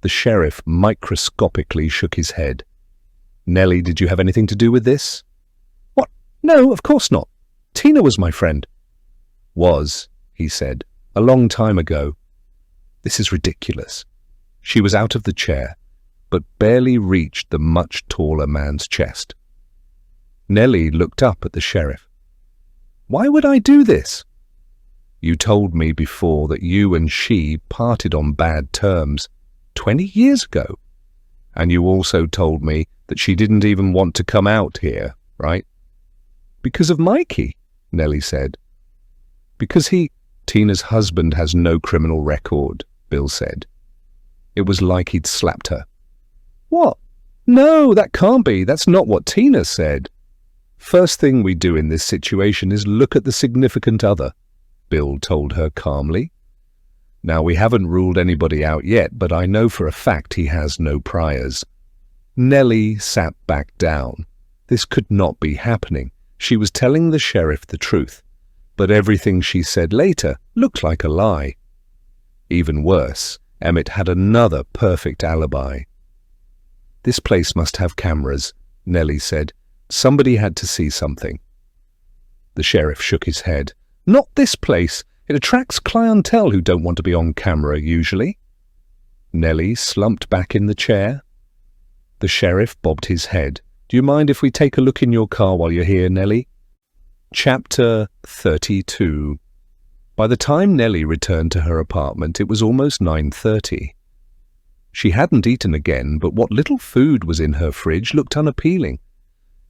The sheriff microscopically shook his head. Nelly, did you have anything to do with this? What? No, of course not. Tina was my friend. Was, he said, a long time ago. This is ridiculous. She was out of the chair, but barely reached the much taller man's chest. Nelly looked up at the sheriff. Why would I do this? You told me before that you and she parted on bad terms 20 years ago. And you also told me that she didn't even want to come out here, right? Because of Mikey, Nelly said. Because Tina's husband has no criminal record, Bill said. It was like he'd slapped her. What? No, that can't be. That's not what Tina said. First thing we do in this situation is look at the significant other, Bill told her calmly. Now, we haven't ruled anybody out yet, but I know for a fact he has no priors. Nelly sat back down. This could not be happening. She was telling the sheriff the truth, but everything she said later looked like a lie. Even worse, Emmett had another perfect alibi. This place must have cameras, Nelly said. Somebody had to see something. The sheriff shook his head. Not this place. It attracts clientele who don't want to be on camera, usually. Nelly slumped back in the chair. The sheriff bobbed his head. Do you mind if we take a look in your car while you're here, Nelly? Chapter 32. By the time Nelly returned to her apartment, it was almost 9:30. She hadn't eaten again, but what little food was in her fridge looked unappealing.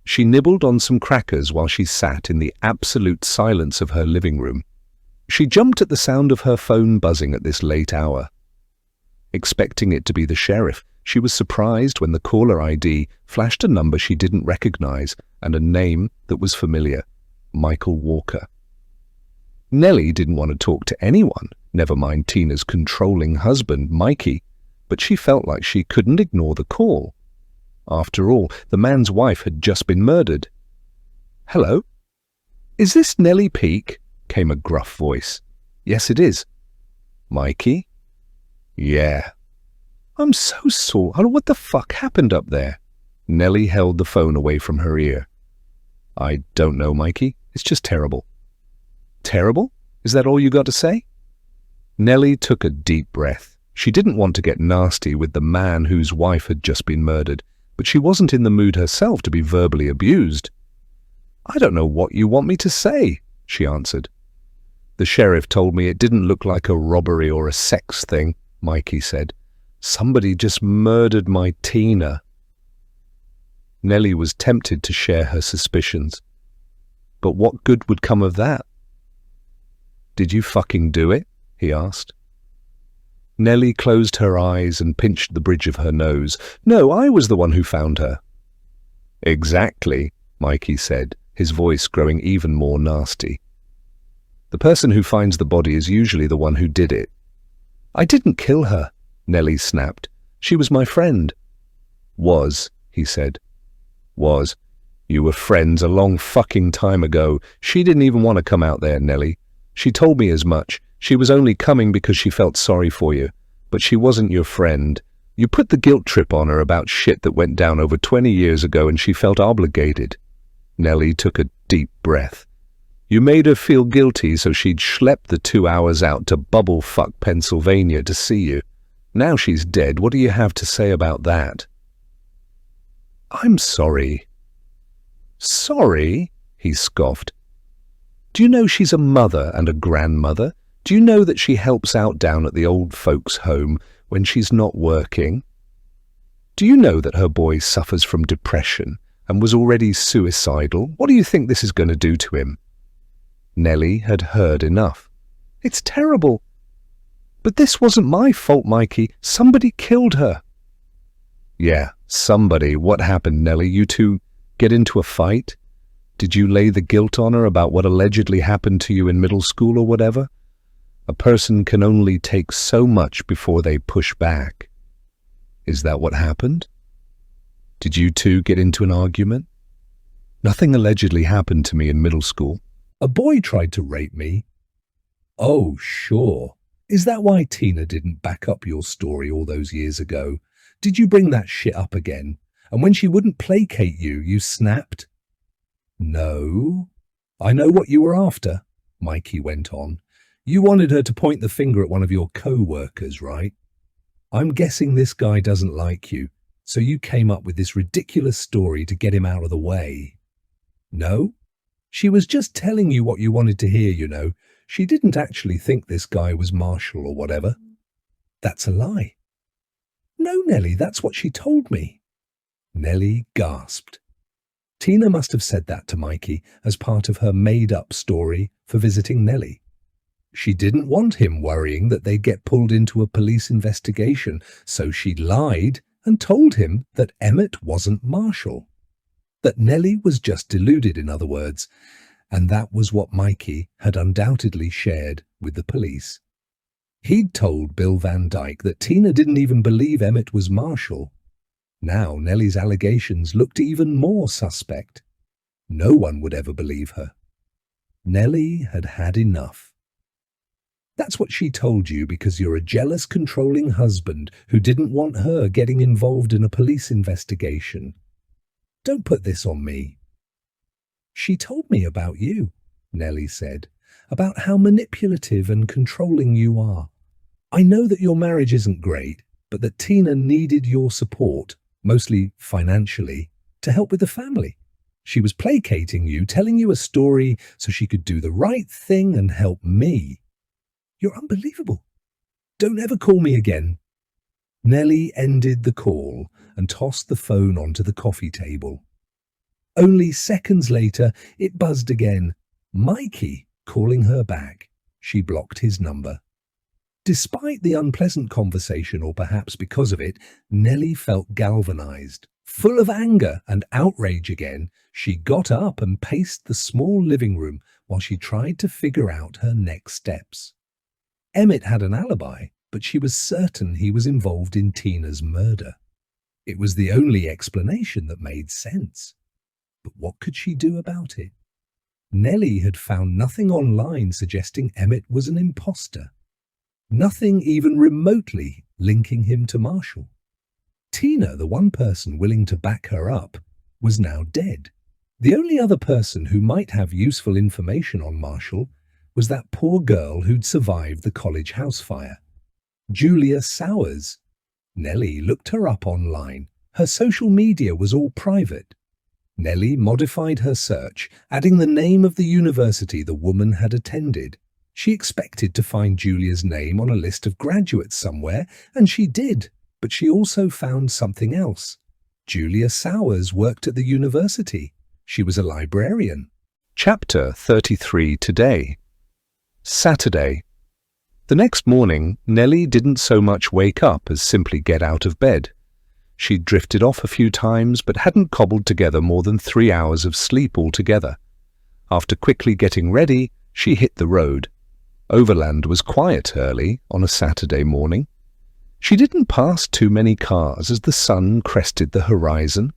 She nibbled on some crackers while she sat in the absolute silence of her living room. She jumped at the sound of her phone buzzing at this late hour. Expecting it to be the sheriff, she was surprised when the caller ID flashed a number she didn't recognize and a name that was familiar, Michael Walker. Nelly didn't want to talk to anyone, never mind Tina's controlling husband, Mikey, but she felt like she couldn't ignore the call. After all, the man's wife had just been murdered. Hello? Is this Nelly Peak? Came a gruff voice. Yes, it is. Mikey? Yeah. I'm so sore. What the fuck happened up there? Nelly held the phone away from her ear. I don't know, Mikey. It's just terrible. Terrible? Is that all you got to say? Nelly took a deep breath. She didn't want to get nasty with the man whose wife had just been murdered, but she wasn't in the mood herself to be verbally abused. I don't know what you want me to say, she answered. The sheriff told me it didn't look like a robbery or a sex thing, Mikey said. Somebody just murdered my Tina. Nelly was tempted to share her suspicions. But what good would come of that? Did you fucking do it? He asked. Nelly closed her eyes and pinched the bridge of her nose. No, I was the one who found her. Exactly, Mikey said, his voice growing even more nasty. The person who finds the body is usually the one who did it. I didn't kill her, Nelly snapped. She was my friend. Was, he said. Was. You were friends a long fucking time ago. She didn't even want to come out there, Nelly. She told me as much. She was only coming because she felt sorry for you. But she wasn't your friend. You put the guilt trip on her about shit that went down over 20 years ago and she felt obligated. Nelly took a deep breath. You made her feel guilty so she'd schlep the 2 hours out to bubblefuck Pennsylvania to see you. Now she's dead. What do you have to say about that? I'm sorry. Sorry? He scoffed. Do you know she's a mother and a grandmother? Do you know that she helps out down at the old folks' home when she's not working? Do you know that her boy suffers from depression and was already suicidal? What do you think this is going to do to him? Nelly had heard enough. It's terrible. But this wasn't my fault, Mikey. Somebody killed her. Yeah, somebody. What happened, Nelly? You two get into a fight? Did you lay the guilt on her about what allegedly happened to you in middle school or whatever? A person can only take so much before they push back. Is that what happened? Did you two get into an argument? Nothing allegedly happened to me in middle school. A boy tried to rape me. Oh, sure. Is that why Tina didn't back up your story all those years ago? Did you bring that shit up again? And when she wouldn't placate you, you snapped? No. I know what you were after, Mikey went on. You wanted her to point the finger at one of your co-workers, right? I'm guessing this guy doesn't like you, so you came up with this ridiculous story to get him out of the way. No? She was just telling you what you wanted to hear, you know. She didn't actually think this guy was Marshall or whatever. That's a lie. No, Nelly, that's what she told me. Nelly gasped. Tina must have said that to Mikey as part of her made-up story for visiting Nelly. She didn't want him worrying that they'd get pulled into a police investigation, so she lied and told him that Emmett wasn't Marshall. That Nelly was just deluded, in other words, and that was what Mikey had undoubtedly shared with the police. He'd told Bill Van Dyke that Tina didn't even believe Emmett was Marshall. Now Nelly's allegations looked even more suspect. No one would ever believe her. Nelly had had enough. That's what she told you because you're a jealous, controlling husband who didn't want her getting involved in a police investigation. Don't put this on me. She told me about you, Nelly said, about how manipulative and controlling you are. I know that your marriage isn't great, but that Tina needed your support, mostly financially, to help with the family. She was placating you, telling you a story so she could do the right thing and help me. You're unbelievable. Don't ever call me again. Nelly ended the call and tossed the phone onto the coffee table. Only seconds later, it buzzed again. Mikey calling her back. She blocked his number. Despite the unpleasant conversation, or perhaps because of it, Nelly felt galvanized. Full of anger and outrage again, she got up and paced the small living room while she tried to figure out her next steps. Emmett had an alibi, but she was certain he was involved in Tina's murder. It was the only explanation that made sense. But what could she do about it? Nelly had found nothing online suggesting Emmett was an imposter. Nothing even remotely linking him to Marshall. Tina, the one person willing to back her up, was now dead. The only other person who might have useful information on Marshall was that poor girl who'd survived the college house fire. Julia Sowers. Nelly looked her up online. Her social media was all private. Nelly modified her search, adding the name of the university the woman had attended. She expected to find Julia's name on a list of graduates somewhere, and she did, but she also found something else. Julia Sowers worked at the university. She was a librarian. Chapter 33 today. Saturday. The next morning, Nelly didn't so much wake up as simply get out of bed. She'd drifted off a few times but hadn't cobbled together more than 3 hours of sleep altogether. After quickly getting ready, she hit the road. Overland was quiet early on a Saturday morning. She didn't pass too many cars as the sun crested the horizon.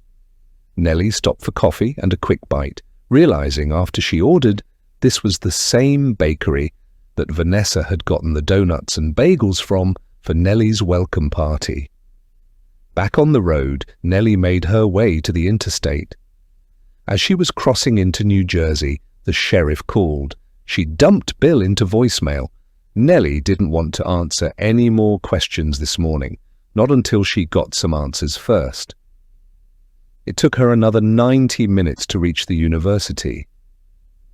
Nelly stopped for coffee and a quick bite, realizing after she ordered this was the same bakery that Vanessa had gotten the donuts and bagels from for Nelly's welcome party. Back on the road, Nelly made her way to the interstate. As she was crossing into New Jersey, the sheriff called. She dumped Bill into voicemail. Nelly didn't want to answer any more questions this morning, not until she got some answers first. It took her another 90 minutes to reach the university.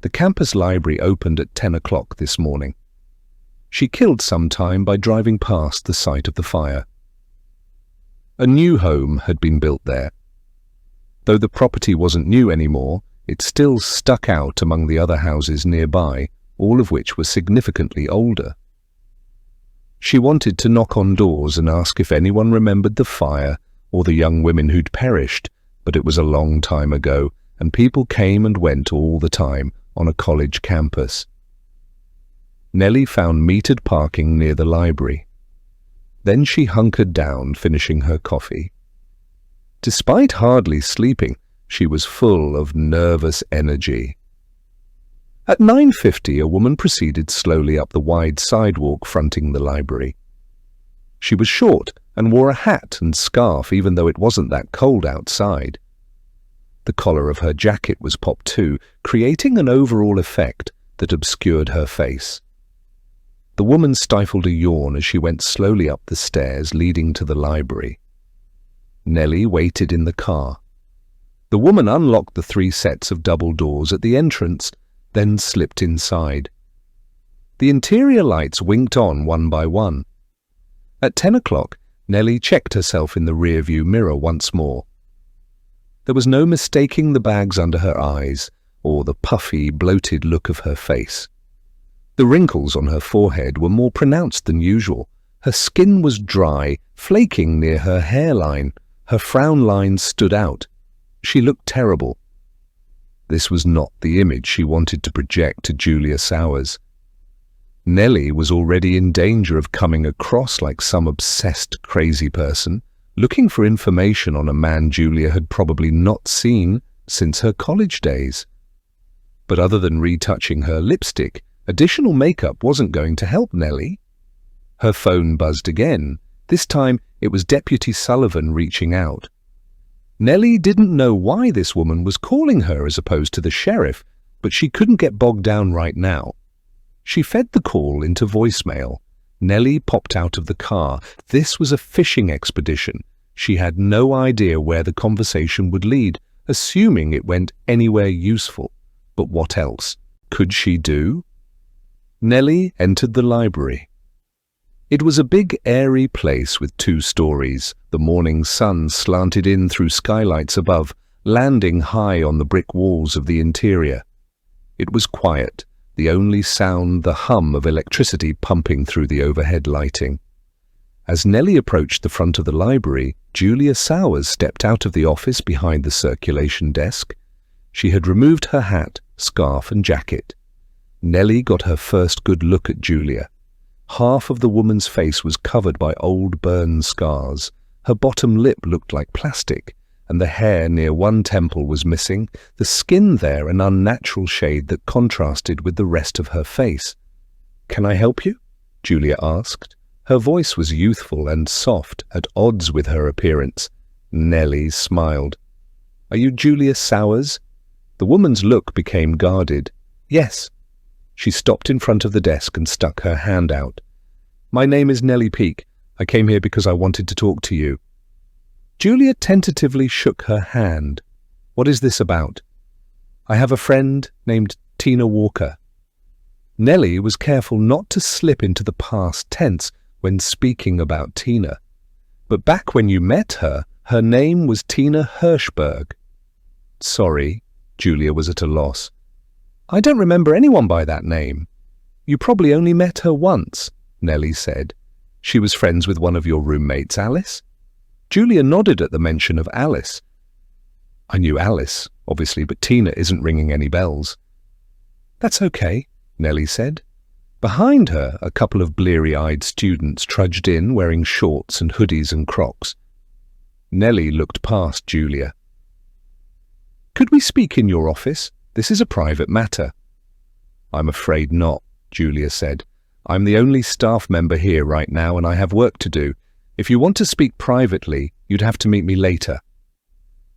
The campus library opened at 10 o'clock this morning. She killed some time by driving past the site of the fire. A new home had been built there. Though the property wasn't new anymore, it still stuck out among the other houses nearby, all of which were significantly older. She wanted to knock on doors and ask if anyone remembered the fire or the young women who'd perished, but it was a long time ago, and people came and went all the time on a college campus. Nelly found metered parking near the library. Then she hunkered down, finishing her coffee. Despite hardly sleeping, she was full of nervous energy. At 9:50, a woman proceeded slowly up the wide sidewalk fronting the library. She was short and wore a hat and scarf even though it wasn't that cold outside. The collar of her jacket was popped too, creating an overall effect that obscured her face. The woman stifled a yawn as she went slowly up the stairs leading to the library. Nelly waited in the car. The woman unlocked the 3 sets of double doors at the entrance, then slipped inside. The interior lights winked on one by one. At 10 o'clock, Nelly checked herself in the rearview mirror once more. There was no mistaking the bags under her eyes or the puffy, bloated look of her face. The wrinkles on her forehead were more pronounced than usual. Her skin was dry, flaking near her hairline. Her frown lines stood out. She looked terrible. This was not the image she wanted to project to Julia Sowers. Nelly was already in danger of coming across like some obsessed, crazy person, looking for information on a man Julia had probably not seen since her college days. But other than retouching her lipstick, additional makeup wasn't going to help Nelly. Her phone buzzed again. This time it was Deputy Sullivan reaching out. Nelly didn't know why this woman was calling her as opposed to the sheriff, but she couldn't get bogged down right now. She fed the call into voicemail. Nelly popped out of the car. This was a fishing expedition. She had no idea where the conversation would lead, assuming it went anywhere useful. But what else could she do? Nelly entered the library. It was a big, airy place with 2 stories. The morning sun slanted in through skylights above, landing high on the brick walls of the interior. It was quiet, the only sound the hum of electricity pumping through the overhead lighting. As Nelly approached the front of the library, Julia Sowers stepped out of the office behind the circulation desk. She had removed her hat, scarf and jacket. Nelly got her first good look at Julia. Half of the woman's face was covered by old burn scars. Her bottom lip looked like plastic, and the hair near one temple was missing, the skin there an unnatural shade that contrasted with the rest of her face. "Can I help you?" Julia asked. Her voice was youthful and soft, at odds with her appearance. Nelly smiled. "Are you Julia Sowers?" The woman's look became guarded. "Yes." She stopped in front of the desk and stuck her hand out. "My name is Nelly Peak. I came here because I wanted to talk to you." Julia tentatively shook her hand. "What is this about?" "I have a friend named Tina Walker." Nelly was careful not to slip into the past tense when speaking about Tina. "But back when you met her, her name was Tina Hirschberg." "Sorry," Julia was at a loss. "I don't remember anyone by that name." "You probably only met her once," Nelly said. "She was friends with one of your roommates, Alice?" Julia nodded at the mention of Alice. "I knew Alice, obviously, but Tina isn't ringing any bells." "That's okay," Nelly said. Behind her, a couple of bleary-eyed students trudged in wearing shorts and hoodies and Crocs. Nelly looked past Julia. "Could we speak in your office? This is a private matter." "I'm afraid not," Julia said. "I'm the only staff member here right now and I have work to do. If you want to speak privately, you'd have to meet me later."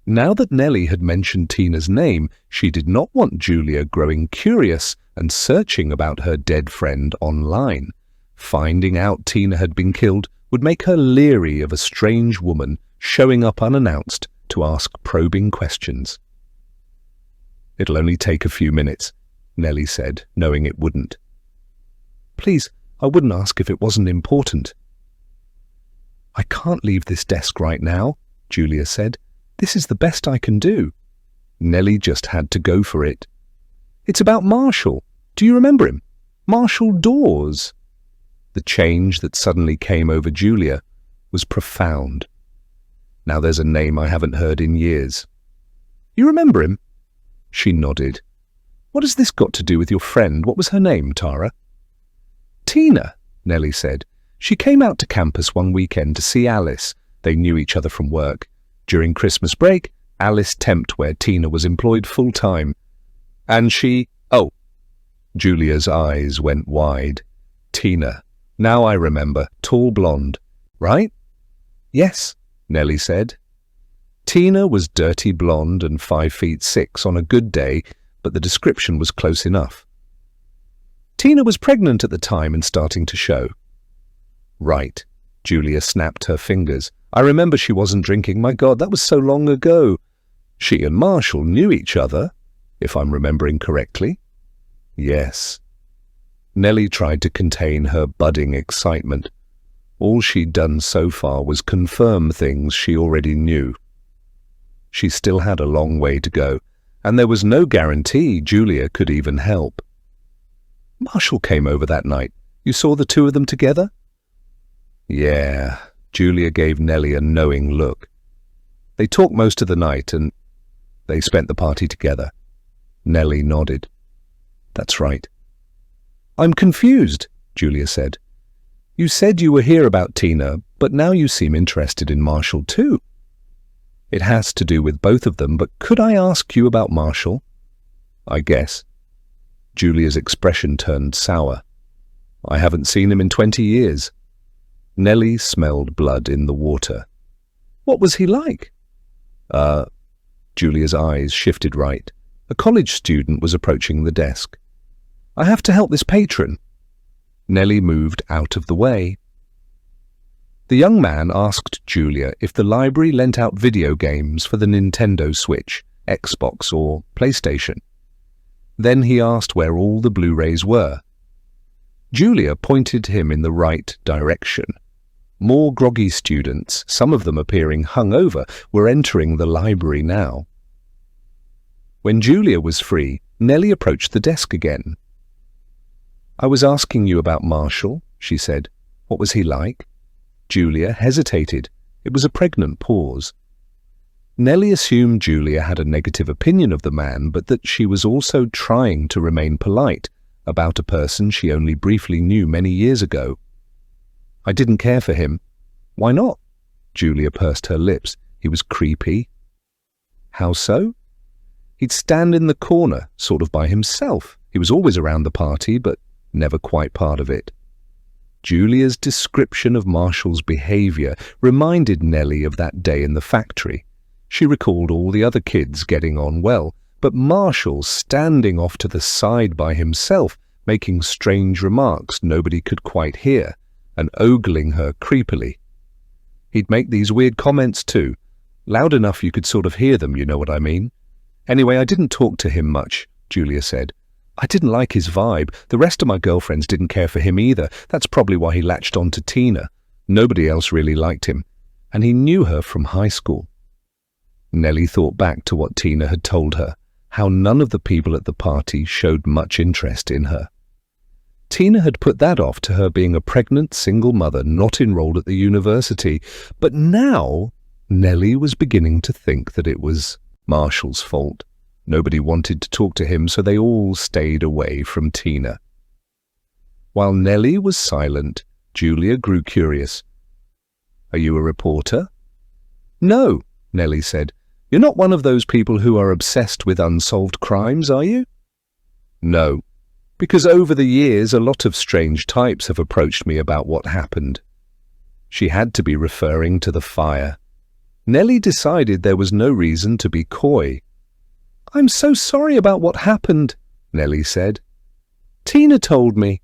Now that Nelly had mentioned Tina's name, she did not want Julia growing curious and searching about her dead friend online. Finding out Tina had been killed would make her leery of a strange woman showing up unannounced to ask probing questions. "It'll only take a few minutes," Nelly said, knowing it wouldn't. "Please, I wouldn't ask if it wasn't important." "I can't leave this desk right now," Julia said. "This is the best I can do." Nelly just had to go for it. "It's about Marshall. Do you remember him? Marshall Dawes." The change that suddenly came over Julia was profound. "Now there's a name I haven't heard in years." "You remember him?" She nodded. "What has this got to do with your friend? What was her name, Tara?" "Tina," Nelly said. "She came out to campus one weekend to see Alice. They knew each other from work. During Christmas break, Alice temped where Tina was employed full-time. And she... Oh." Julia's eyes went wide. "Tina. Now I remember. Tall blonde. Right?" "Yes," Nelly said. Tina was dirty blonde and 5'6" on a good day, but the description was close enough. Tina was pregnant at the time and starting to show. Right, Julia snapped her fingers. I remember she wasn't drinking. My God, that was so long ago. She and Marshall knew each other, if I'm remembering correctly. Yes. Nelly tried to contain her budding excitement. All she'd done so far was confirm things she already knew. She still had a long way to go, and there was no guarantee Julia could even help. Marshall came over that night. You saw the two of them together? Yeah, Julia gave Nelly a knowing look. They talked most of the night and they spent the party together. Nelly nodded. That's right. I'm confused, Julia said. You said you were here about Tina, but now you seem interested in Marshall too. It has to do with both of them, but could I ask you about Marshall? I guess. Julia's expression turned sour. I haven't seen him in 20 years. Nelly smelled blood in the water. What was he like? Julia's eyes shifted right. A college student was approaching the desk. I have to help this patron. Nelly moved out of the way. The young man asked Julia if the library lent out video games for the Nintendo Switch, Xbox or PlayStation. Then he asked where all the Blu-rays were. Julia pointed him in the right direction. More groggy students, some of them appearing hungover, were entering the library now. When Julia was free, Nelly approached the desk again. I was asking you about Marshall, she said. What was he like? Julia hesitated. It was a pregnant pause. Nelly assumed Julia had a negative opinion of the man, but that she was also trying to remain polite about a person she only briefly knew many years ago. I didn't care for him. Why not? Julia pursed her lips. He was creepy. How so? He'd stand in the corner, sort of by himself. He was always around the party, but never quite part of it. Julia's description of Marshall's behavior reminded Nelly of that day in the factory. She recalled all the other kids getting on well, but Marshall standing off to the side by himself, making strange remarks nobody could quite hear, and ogling her creepily. He'd make these weird comments too, loud enough you could sort of hear them, you know what I mean. Anyway, I didn't talk to him much, Julia said. I didn't like his vibe. The rest of my girlfriends didn't care for him either. That's probably why he latched on to Tina. Nobody else really liked him, and he knew her from high school. Nelly thought back to what Tina had told her, how none of the people at the party showed much interest in her. Tina had put that off to her being a pregnant single mother not enrolled at the university, but now Nelly was beginning to think that it was Marshall's fault. Nobody wanted to talk to him, so they all stayed away from Tina. While Nelly was silent, Julia grew curious. Are you a reporter? No, Nelly said. You're not one of those people who are obsessed with unsolved crimes, are you? No, because over the years a lot of strange types have approached me about what happened. She had to be referring to the fire. Nelly decided there was no reason to be coy. I'm so sorry about what happened, Nelly said. Tina told me.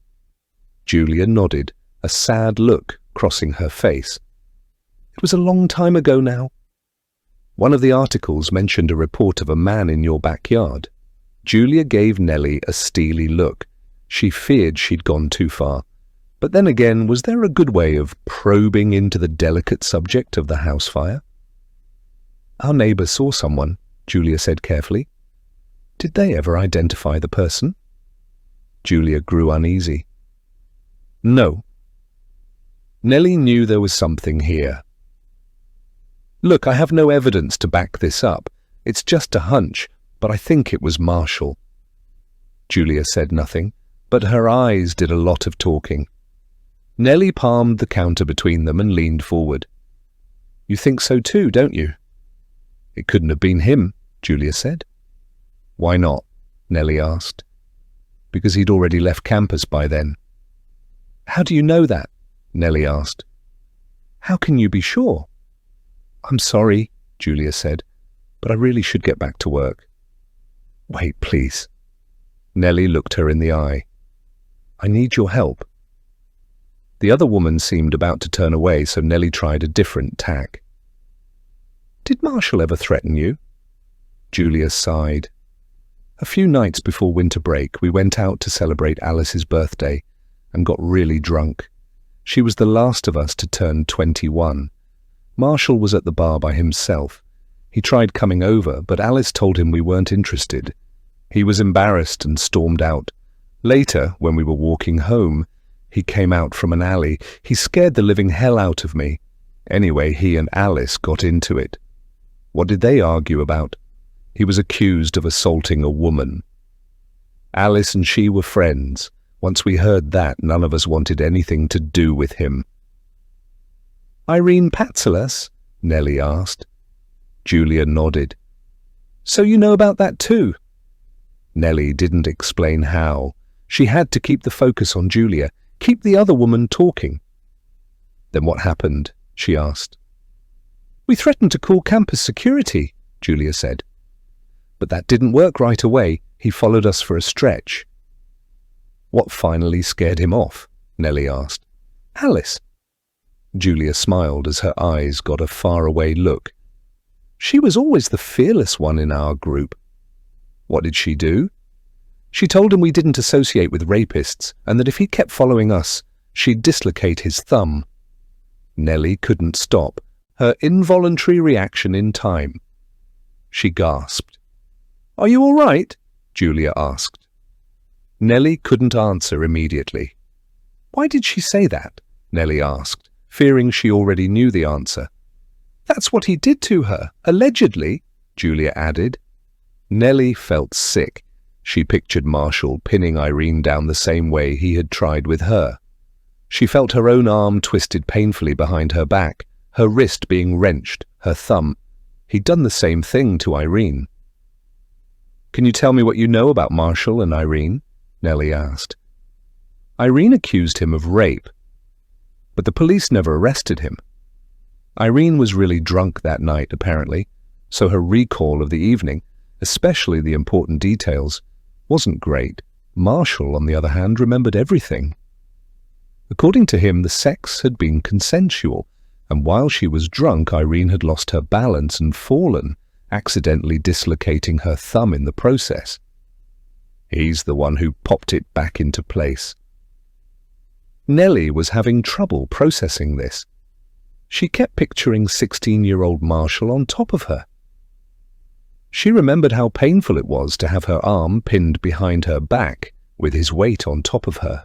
Julia nodded, a sad look crossing her face. It was a long time ago now. One of the articles mentioned a report of a man in your backyard. Julia gave Nelly a steely look. She feared she'd gone too far. But then again, was there a good way of probing into the delicate subject of the house fire? Our neighbour saw someone, Julia said carefully. Did they ever identify the person? Julia grew uneasy. No. Nelly knew there was something here. Look, I have no evidence to back this up. It's just a hunch, but I think it was Marshall. Julia said nothing, but her eyes did a lot of talking. Nelly palmed the counter between them and leaned forward. You think so too, don't you? It couldn't have been him, Julia said. Why not? Nelly asked. Because he'd already left campus by then. How do you know that? Nelly asked. How can you be sure? I'm sorry, Julia said, "but I really should get back to work." "Wait, please." Nelly looked her in the eye. "I need your help." The other woman seemed about to turn away, so Nelly tried a different tack. "Did Marshall ever threaten you?" Julia sighed. "A few nights before winter break, we went out to celebrate Alice's birthday and got really drunk. She was the last of us to turn 21. Marshall was at the bar by himself. He tried coming over, but Alice told him we weren't interested. He was embarrassed and stormed out. Later, when we were walking home, he came out from an alley. He scared the living hell out of me. Anyway, he and Alice got into it." "What did they argue about?" "He was accused of assaulting a woman. Alice and she were friends. Once we heard that, none of us wanted anything to do with him." "Irene Patsalas?" Nelly asked. Julia nodded. "So you know about that too?" Nelly didn't explain how. She had to keep the focus on Julia, keep the other woman talking. "Then what happened?" she asked. "We threatened to call campus security," Julia said. "But that didn't work right away. He followed us for a stretch." "What finally scared him off?" Nelly asked. "Alice." Julia smiled as her eyes got a faraway look. "She was always the fearless one in our group." "What did she do?" "She told him we didn't associate with rapists and that if he kept following us, she'd dislocate his thumb." Nelly couldn't stop, her involuntary reaction in time. She gasped. "Are you all right?" Julia asked. Nelly couldn't answer immediately. "Why did she say that?" Nelly asked, fearing she already knew the answer. "That's what he did to her, allegedly," Julia added. Nelly felt sick. She pictured Marshall pinning Irene down the same way he had tried with her. She felt her own arm twisted painfully behind her back, her wrist being wrenched, her thumb. He'd done the same thing to Irene. "Can you tell me what you know about Marshall and Irene?" Nelly asked. "Irene accused him of rape, but the police never arrested him. Irene was really drunk that night, apparently, so her recall of the evening, especially the important details, wasn't great. Marshall, on the other hand, remembered everything. According to him, the sex had been consensual, and while she was drunk, Irene had lost her balance and fallen, accidentally dislocating her thumb in the process. He's the one who popped it back into place." Nelly was having trouble processing this. She kept picturing 16-year-old Marshall on top of her. She remembered how painful it was to have her arm pinned behind her back, with his weight on top of her.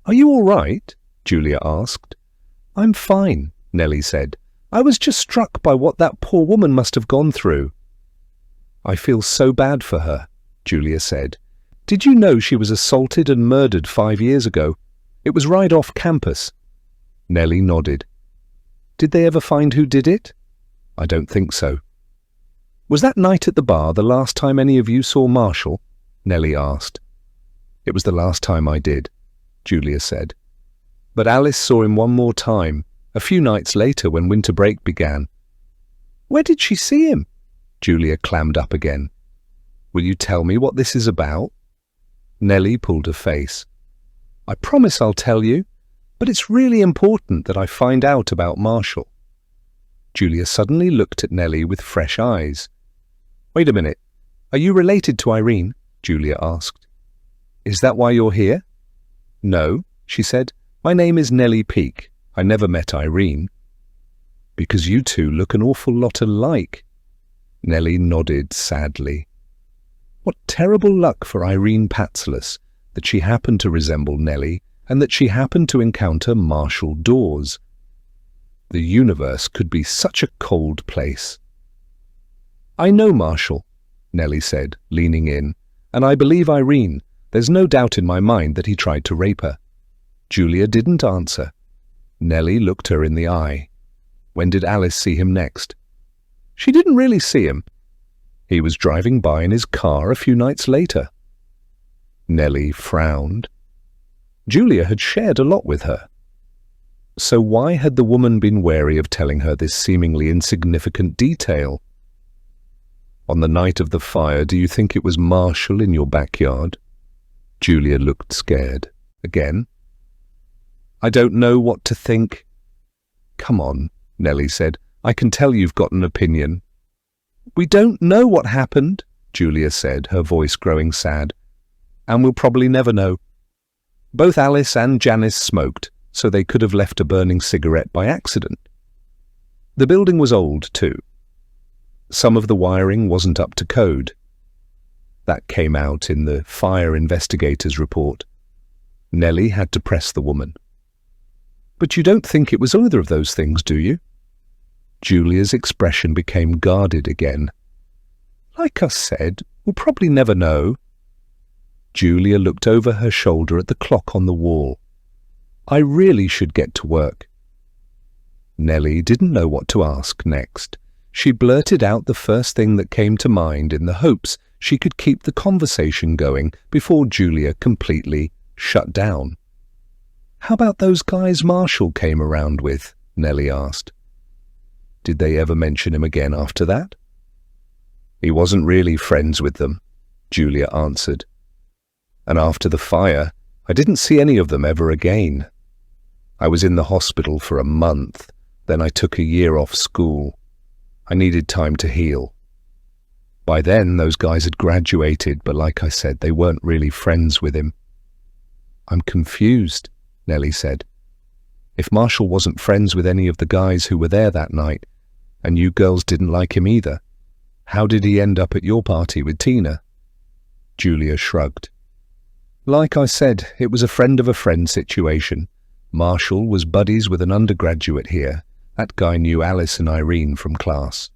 "Are you all right?" Julia asked. "I'm fine," Nelly said. "I was just struck by what that poor woman must have gone through." "I feel so bad for her," Julia said. "Did you know she was assaulted and murdered 5 years ago? It was right off campus." Nelly nodded. "Did they ever find who did it?" "I don't think so." "Was that night at the bar the last time any of you saw Marshall?" Nelly asked. "It was the last time I did," Julia said. "But Alice saw him one more time, a few nights later when winter break began." "Where did she see him?" Julia clammed up again. "Will you tell me what this is about?" Nelly pulled a face. "I promise I'll tell you, but it's really important that I find out about Marshall." Julia suddenly looked at Nelly with fresh eyes. "Wait a minute. Are you related to Irene?" Julia asked. "Is that why you're here?" "No," she said. "My name is Nelly Peak. I never met Irene." "Because you two look an awful lot alike." Nelly nodded sadly. What terrible luck for Irene Patsalas that she happened to resemble Nelly and that she happened to encounter Marshall Dawes. The universe could be such a cold place. "I know Marshall," Nelly said, leaning in, "and I believe Irene. There's no doubt in my mind that he tried to rape her." Julia didn't answer. Nelly looked her in the eye. "When did Alice see him next?" "She didn't really see him. He was driving by in his car a few nights later." Nelly frowned. Julia had shared a lot with her. So why had the woman been wary of telling her this seemingly insignificant detail? On the night of the fire, do you think it was Marshall in your backyard? Julia looked scared. Again? I don't know what to think. Come on, Nelly said. I can tell you've got an opinion. We don't know what happened, Julia said, her voice growing sad. And we'll probably never know. Both Alice and Janice smoked, so they could have left a burning cigarette by accident. The building was old, too. Some of the wiring wasn't up to code. That came out in the fire investigator's report. Nelly had to press the woman. But you don't think it was either of those things, do you? Julia's expression became guarded again. Like I said, we'll probably never know. Julia looked over her shoulder at the clock on the wall. I really should get to work. Nelly didn't know what to ask next. She blurted out the first thing that came to mind in the hopes she could keep the conversation going before Julia completely shut down. How about those guys Marshall came around with? Nelly asked. Did they ever mention him again after that? He wasn't really friends with them, Julia answered. And after the fire, I didn't see any of them ever again. I was in the hospital for a month, then I took a year off school. I needed time to heal. By then, those guys had graduated, but like I said, they weren't really friends with him. I'm confused, Nelly said. If Marshall wasn't friends with any of the guys who were there that night, and you girls didn't like him either, how did he end up at your party with Tina? Julia shrugged. Like I said, it was a friend of a friend situation. Marshall was buddies with an undergraduate here. That guy knew Alice and Irene from class.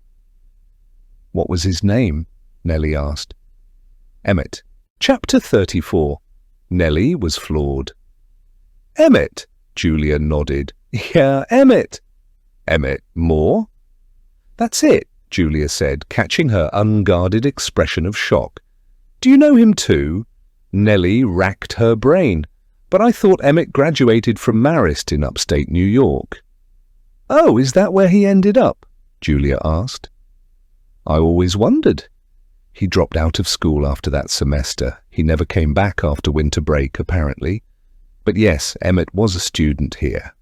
What was his name? Nelly asked. Emmett. Chapter 34. Nelly was floored. Emmett, Julia nodded. Yeah, Emmett. Emmett Moore? That's it, Julia said, catching her unguarded expression of shock. Do you know him too? Nelly racked her brain. But I thought Emmett graduated from Marist in upstate New York. Oh, is that where he ended up? Julia asked. I always wondered. He dropped out of school after that semester. He never came back after winter break, apparently. But yes, Emmett was a student here.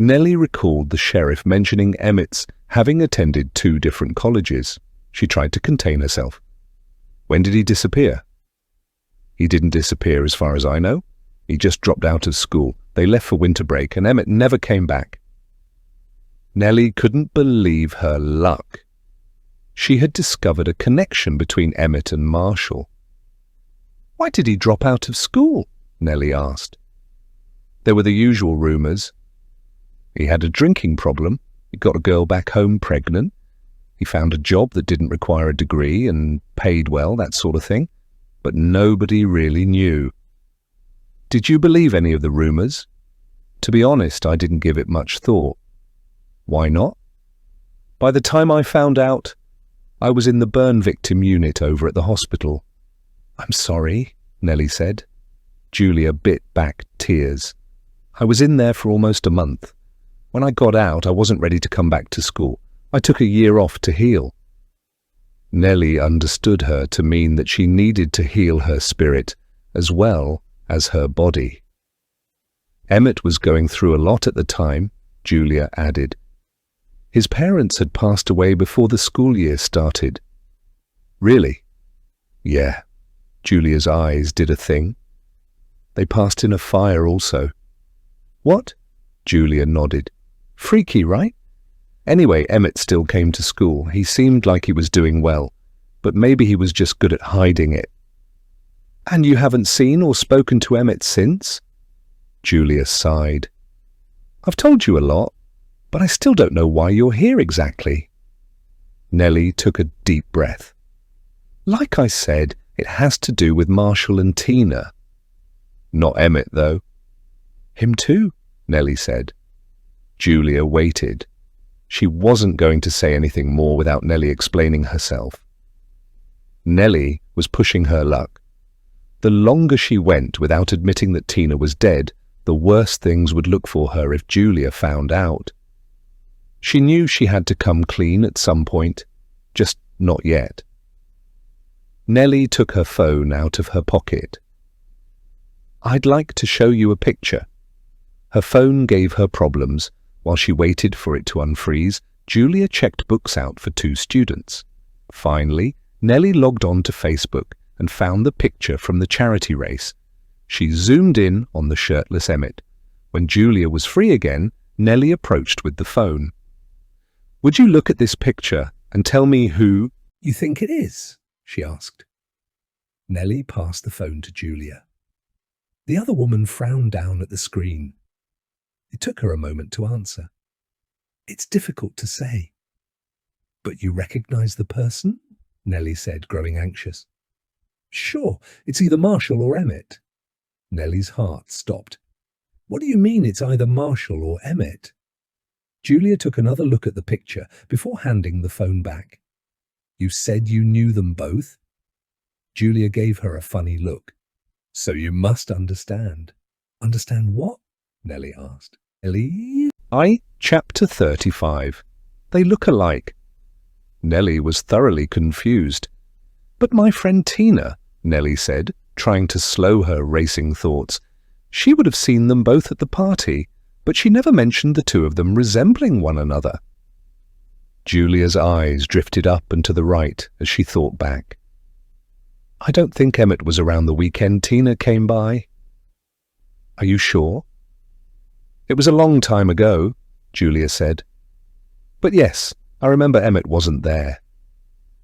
Nelly recalled the sheriff mentioning Emmett's having attended 2 different colleges. She tried to contain herself. When did he disappear? He didn't disappear as far as I know. He just dropped out of school. They left for winter break and Emmett never came back. Nelly couldn't believe her luck. She had discovered a connection between Emmett and Marshall. Why did he drop out of school? Nelly asked. There were the usual rumors. He had a drinking problem. He got a girl back home pregnant. He found a job that didn't require a degree and paid well, that sort of thing. But nobody really knew. Did you believe any of the rumors? To be honest, I didn't give it much thought. Why not? By the time I found out, I was in the burn victim unit over at the hospital. I'm sorry, Nelly said. Julia bit back tears. I was in there for almost a month. When I got out, I wasn't ready to come back to school. I took a year off to heal. Nelly understood her to mean that she needed to heal her spirit as well as her body. Emmett was going through a lot at the time, Julia added. His parents had passed away before the school year started. Really? Yeah. Julia's eyes did a thing. They passed in a fire also. What? Julia nodded. Freaky, right? Anyway, Emmett still came to school. He seemed like he was doing well, but maybe he was just good at hiding it. And you haven't seen or spoken to Emmett since? Julia sighed. I've told you a lot, but I still don't know why you're here exactly. Nelly took a deep breath. Like I said, it has to do with Marshall and Tina. Not Emmett, though. Him too, Nelly said. Julia waited. She wasn't going to say anything more without Nelly explaining herself. Nelly was pushing her luck. The longer she went without admitting that Tina was dead, The worst things would look for her if Julia found out. She knew she had to come clean at some point, just not yet. Nelly took her phone out of her pocket. "I'd like to show you a picture." Her phone gave her problems. While she waited for it to unfreeze, Julia checked books out for 2 students. Finally, Nelly logged on to Facebook and found the picture from the charity race. She zoomed in on the shirtless Emmett. When Julia was free again, Nelly approached with the phone. "Would you look at this picture and tell me who "You think it is?" she asked. Nelly passed the phone to Julia. The other woman frowned down at the screen. It took her a moment to answer. "It's difficult to say." "But you recognize the person?" Nelly said, growing anxious. "Sure, it's either Marshall or Emmett." Nelly's heart stopped. "What do you mean it's either Marshall or Emmett?" Julia took another look at the picture before handing the phone back. "You said you knew them both?" Julia gave her a funny look. "So you must understand." "Understand what?" Nelly asked. Chapter 35. They look alike. Nelly was thoroughly confused. "But my friend Tina," Nelly said, trying to slow her racing thoughts. "She would have seen them both at the party, but she never mentioned the 2 of them resembling one another." Julia's eyes drifted up and to the right as she thought back. "I don't think Emmett was around the weekend Tina came by." "Are you sure?" "It was a long time ago," Julia said. "But yes, I remember Emmett wasn't there.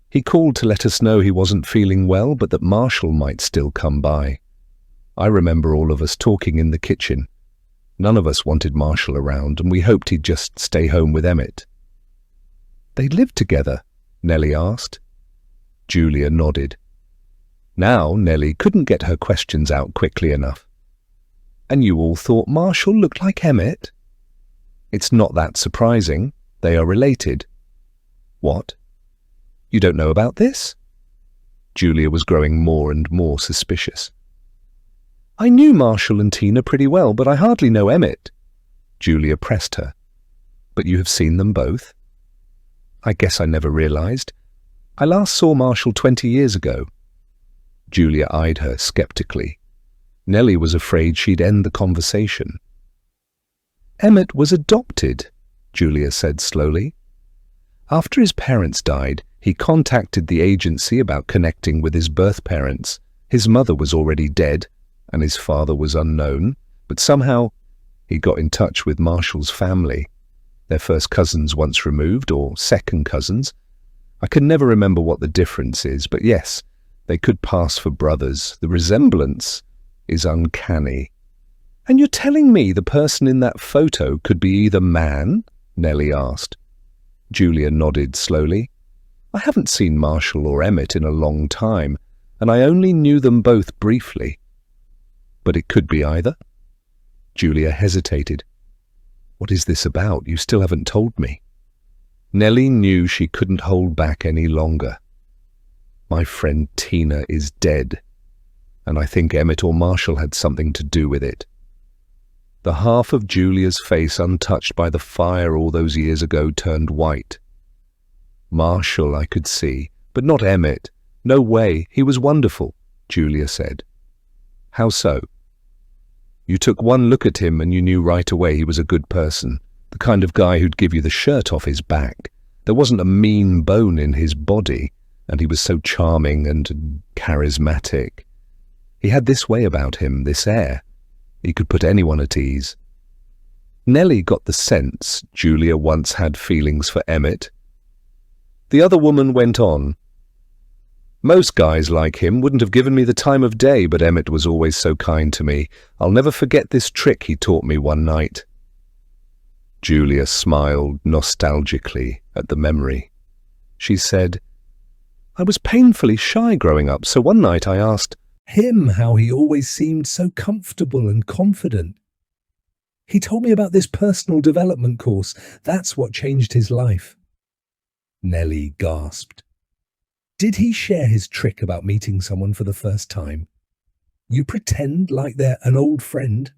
He called to let us know he wasn't feeling well, but that Marshall might still come by. I remember all of us talking in the kitchen. None of us wanted Marshall around, and we hoped he'd just stay home with Emmett." "They lived together?" Nelly asked. Julia nodded. Now Nelly couldn't get her questions out quickly enough. "And you all thought Marshall looked like Emmett?" "It's not that surprising. They are related." "What? You don't know about this?" Julia was growing more and more suspicious. "I knew Marshall and Tina pretty well, but I hardly know Emmett." Julia pressed her. "But you have seen them both?" "I guess I never realized. I last saw Marshall 20 years ago." Julia eyed her skeptically. Nelly was afraid she'd end the conversation. "Emmett was adopted," Julia said slowly. "After his parents died, he contacted the agency about connecting with his birth parents. His mother was already dead, and his father was unknown, but somehow he got in touch with Marshall's family. They're first cousins once removed, or second cousins. I can never remember what the difference is, but yes, they could pass for brothers. The resemblance is uncanny." "And you're telling me the person in that photo could be either man?" Nelly asked. Julia nodded slowly. "I haven't seen Marshall or Emmett in a long time, and I only knew them both briefly." "But it could be either?" Julia hesitated. "What is this about? You still haven't told me." Nelly knew she couldn't hold back any longer. "My friend Tina is dead, and I think Emmett or Marshall had something to do with it." The half of Julia's face untouched by the fire all those years ago turned white. "Marshall I could see, but not Emmett. No way, he was wonderful," Julia said. "How so?" "You took one look at him and you knew right away he was a good person, the kind of guy who'd give you the shirt off his back. There wasn't a mean bone in his body, and he was so charming and charismatic. He had this way about him, this air. He could put anyone at ease." Nelly got the sense Julia once had feelings for Emmett. The other woman went on. "Most guys like him wouldn't have given me the time of day, but Emmett was always so kind to me. I'll never forget this trick he taught me one night." Julia smiled nostalgically at the memory. She said, "I was painfully shy growing up, so one night I asked him how he always seemed so comfortable and confident. He told me about this personal development course. That's what changed his life." Nelly gasped. "Did he share his trick about meeting someone for the first time? You pretend like they're an old friend?"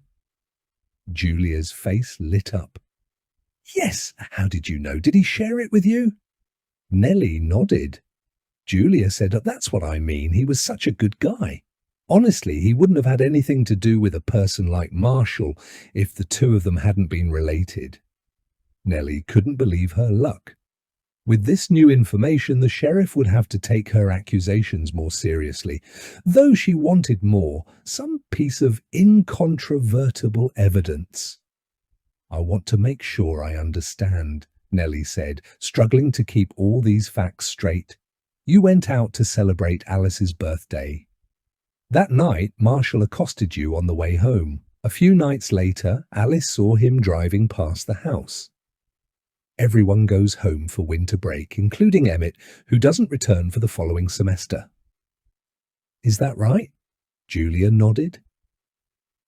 Julia's face lit up. Yes, how did you know? Did he share it with you? Nelly nodded. Julia said, that's what I mean. He was such a good guy. Honestly, he wouldn't have had anything to do with a person like Marshall if the two of them hadn't been related. Nelly couldn't believe her luck. With this new information, the sheriff would have to take her accusations more seriously, though she wanted more, some piece of incontrovertible evidence. I want to make sure I understand, Nelly said, struggling to keep all these facts straight. You went out to celebrate Alice's birthday. That night, Marshall accosted you on the way home. A few nights later, Alice saw him driving past the house. Everyone goes home for winter break, including Emmett, who doesn't return for the following semester. Is that right? Julia nodded.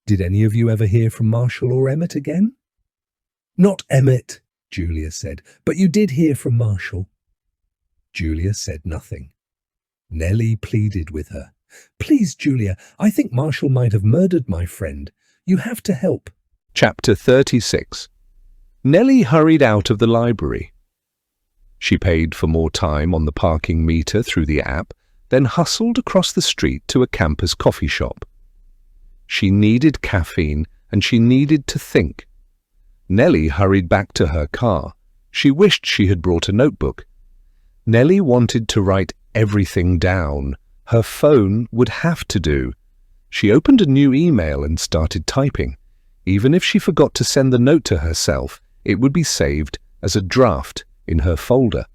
Did any of you ever hear from Marshall or Emmett again? Not Emmett, Julia said, but you did hear from Marshall. Julia said nothing. Nelly pleaded with her. Please, Julia, I think Marshall might have murdered my friend. You have to help. Chapter 36. Nelly hurried out of the library. She paid for more time on the parking meter through the app, then hustled across the street to a campus coffee shop. She needed caffeine and she needed to think. Nelly hurried back to her car. She wished she had brought a notebook. Nelly wanted to write everything down. Her phone would have to do. She opened a new email and started typing. Even if she forgot to send the note to herself, it would be saved as a draft in her folder.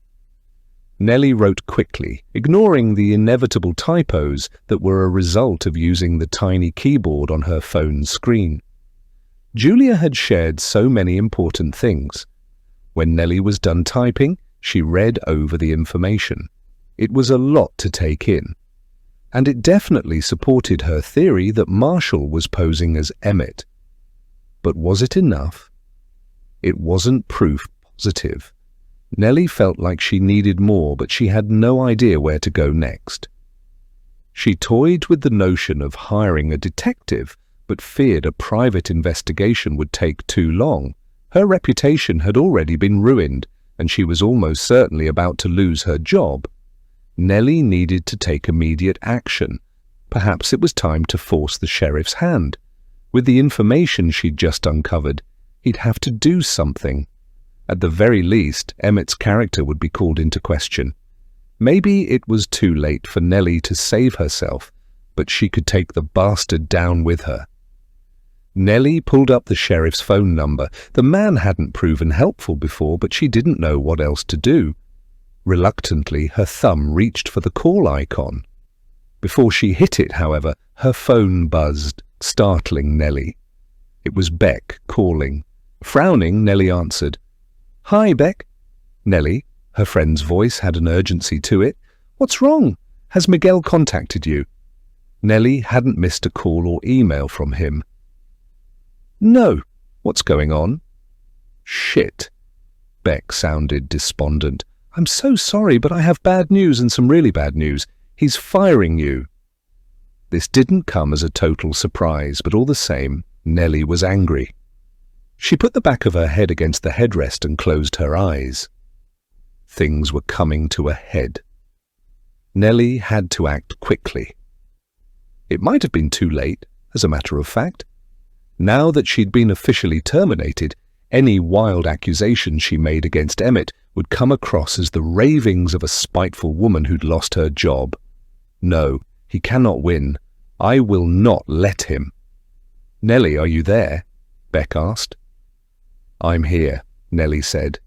Nelly wrote quickly, ignoring the inevitable typos that were a result of using the tiny keyboard on her phone's screen. Julia had shared so many important things. When Nelly was done typing, she read over the information. It was a lot to take in, and it definitely supported her theory that Marshall was posing as Emmett. But was it enough? It wasn't proof positive. Nelly felt like she needed more, but she had no idea where to go next. She toyed with the notion of hiring a detective, but feared a private investigation would take too long. Her reputation had already been ruined, and she was almost certainly about to lose her job. Nelly needed to take immediate action. Perhaps it was time to force the sheriff's hand. With the information she'd just uncovered, he'd have to do something. At the very least, Emmett's character would be called into question. Maybe it was too late for Nelly to save herself, but she could take the bastard down with her. Nelly pulled up the sheriff's phone number. The man hadn't proven helpful before, but she didn't know what else to do. Reluctantly, her thumb reached for the call icon. Before she hit it, however, her phone buzzed, startling Nelly. It was Beck calling. Frowning, Nelly answered. "Hi, Beck." "Nelly," her friend's voice had an urgency to it. "What's wrong? Has Miguel contacted you?" Nelly hadn't missed a call or email from him. "No. What's going on?" "Shit." Beck sounded despondent. "I'm so sorry, but I have bad news and some really bad news. He's firing you." This didn't come as a total surprise, but all the same, Nelly was angry. She put the back of her head against the headrest and closed her eyes. Things were coming to a head. Nelly had to act quickly. It might have been too late, as a matter of fact. Now that she'd been officially terminated, any wild accusation she made against Emmett would come across as the ravings of a spiteful woman who'd lost her job. No, he cannot win. I will not let him. "Nelly, are you there?" Beck asked. "I'm here," Nelly said.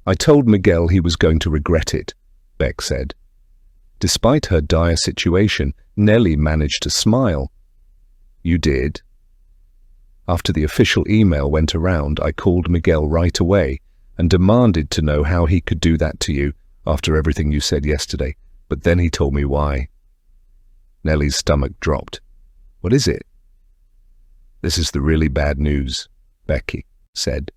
"I told Miguel he was going to regret it," Beck said. Despite her dire situation, Nelly managed to smile. "You did?" "After the official email went around, I called Miguel right away and demanded to know how he could do that to you after everything you said yesterday, but then he told me why." Nelly's stomach dropped. "What is it?" "This is the really bad news," Becky said.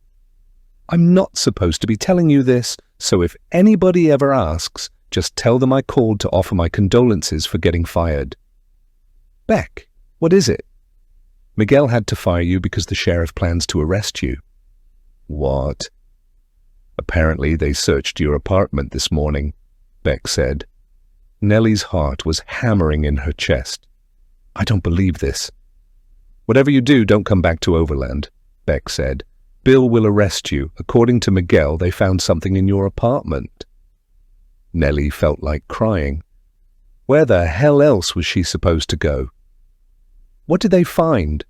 "I'm not supposed to be telling you this, so if anybody ever asks, just tell them I called to offer my condolences for getting fired." "Beck, what is it?" Miguel had to fire you because the sheriff plans to arrest you." "What?" "Apparently they searched your apartment this morning," Beck said. Nelly's heart was hammering in her chest. "I don't believe this." "Whatever you do, don't come back to Overland," Beck said. "Bill will arrest you. According to Miguel, they found something in your apartment." Nelly felt like crying. Where the hell else was she supposed to go? "What did they find?"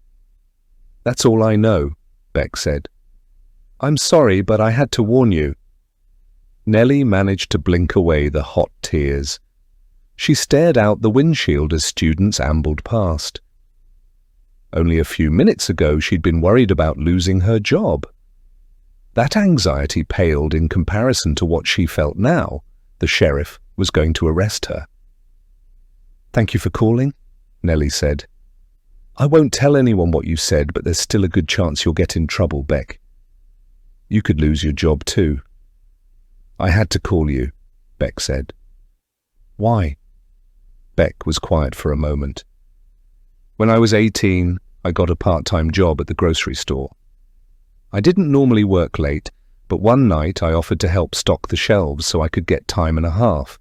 "That's all I know," Beck said. "I'm sorry, but I had to warn you." Nelly managed to blink away the hot tears. She stared out the windshield as students ambled past. Only a few minutes ago she'd been worried about losing her job. That anxiety paled in comparison to what she felt now. The sheriff was going to arrest her. "Thank you for calling," Nelly said. "I won't tell anyone what you said, but there's still a good chance you'll get in trouble, Beck. You could lose your job too." "I had to call you," Beck said. "Why?" Beck was quiet for a moment. "When I was 18, I got a part-time job at the grocery store. I didn't normally work late, but one night I offered to help stock the shelves so I could get time and a half.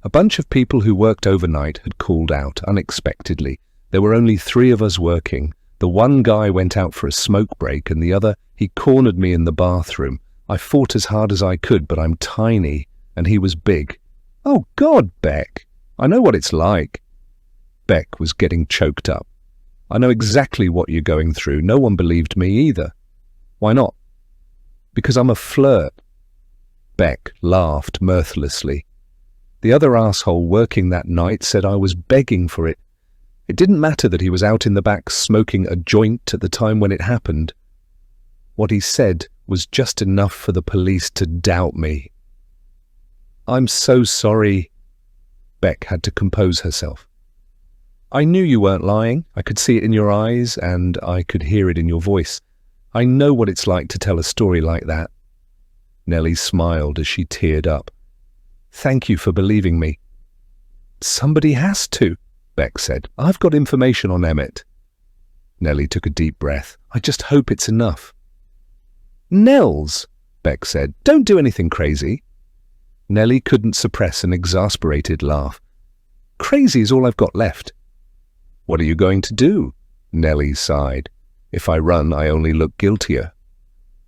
A bunch of people who worked overnight had called out unexpectedly. There were only 3 of us working. The one guy went out for a smoke break and the other, he cornered me in the bathroom. I fought as hard as I could, but I'm tiny, and he was big. Oh God, Beck, I know what it's like." Beck was getting choked up. "I know exactly what you're going through. No one believed me either." "Why not?" "Because I'm a flirt." Beck laughed mirthlessly. "The other asshole working that night said I was begging for it. It didn't matter that he was out in the back smoking a joint at the time when it happened. What he said was just enough for the police to doubt me." "I'm so sorry." Beck had to compose herself. "I knew you weren't lying. I could see it in your eyes and I could hear it in your voice. I know what it's like to tell a story like that." Nelly smiled as she teared up. "Thank you for believing me." "Somebody has to," Beck said. "I've got information on Emmett." Nelly took a deep breath. "I just hope it's enough." "Nels," Beck said, "don't do anything crazy." Nelly couldn't suppress an exasperated laugh. "Crazy is all I've got left." "What are you going to do?" Nelly sighed. "If I run, I only look guiltier."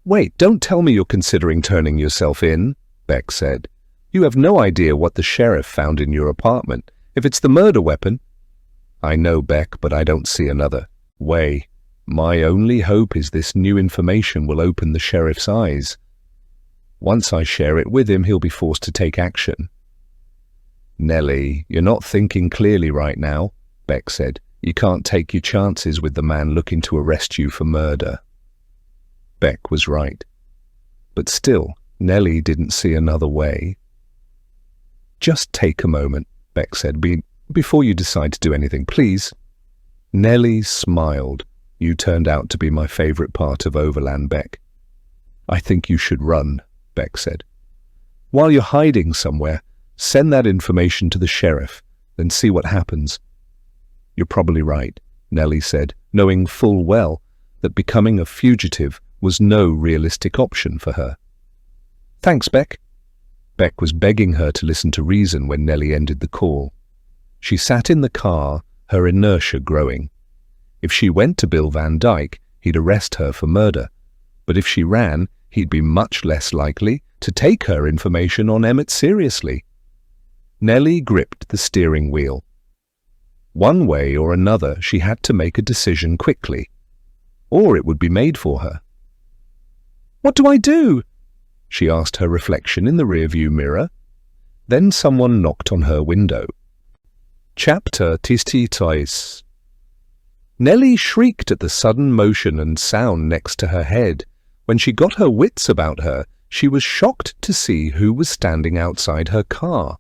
"Wait, don't tell me you're considering turning yourself in," Beck said. "You have no idea what the sheriff found in your apartment. If it's the murder weapon—" "I know, Beck, but I don't see another way. My only hope is this new information will open the sheriff's eyes. Once I share it with him, he'll be forced to take action." "Nelly, you're not thinking clearly right now," Beck said. "You can't take your chances with the man looking to arrest you for murder." Beck was right. But still, Nelly didn't see another way. "Just take a moment," Beck said, before you decide to do anything, please." Nelly smiled. "You turned out to be my favorite part of Overland, Beck." "I think you should run," Beck said. "While you're hiding somewhere, send that information to the sheriff, then see what happens." "You're probably right," Nelly said, knowing full well that becoming a fugitive was no realistic option for her. "Thanks, Beck." Beck was begging her to listen to reason when Nelly ended the call. She sat in the car, her inertia growing. If she went to Bill Van Dyke, he'd arrest her for murder. But if she ran, he'd be much less likely to take her information on Emmett seriously. Nelly gripped the steering wheel. One way or another, she had to make a decision quickly, or it would be made for her. "What do I do?" she asked her reflection in the rearview mirror. Then someone knocked on her window. Chapter 23. Nelly shrieked at the sudden motion and sound next to her head. When she got her wits about her, she was shocked to see who was standing outside her car.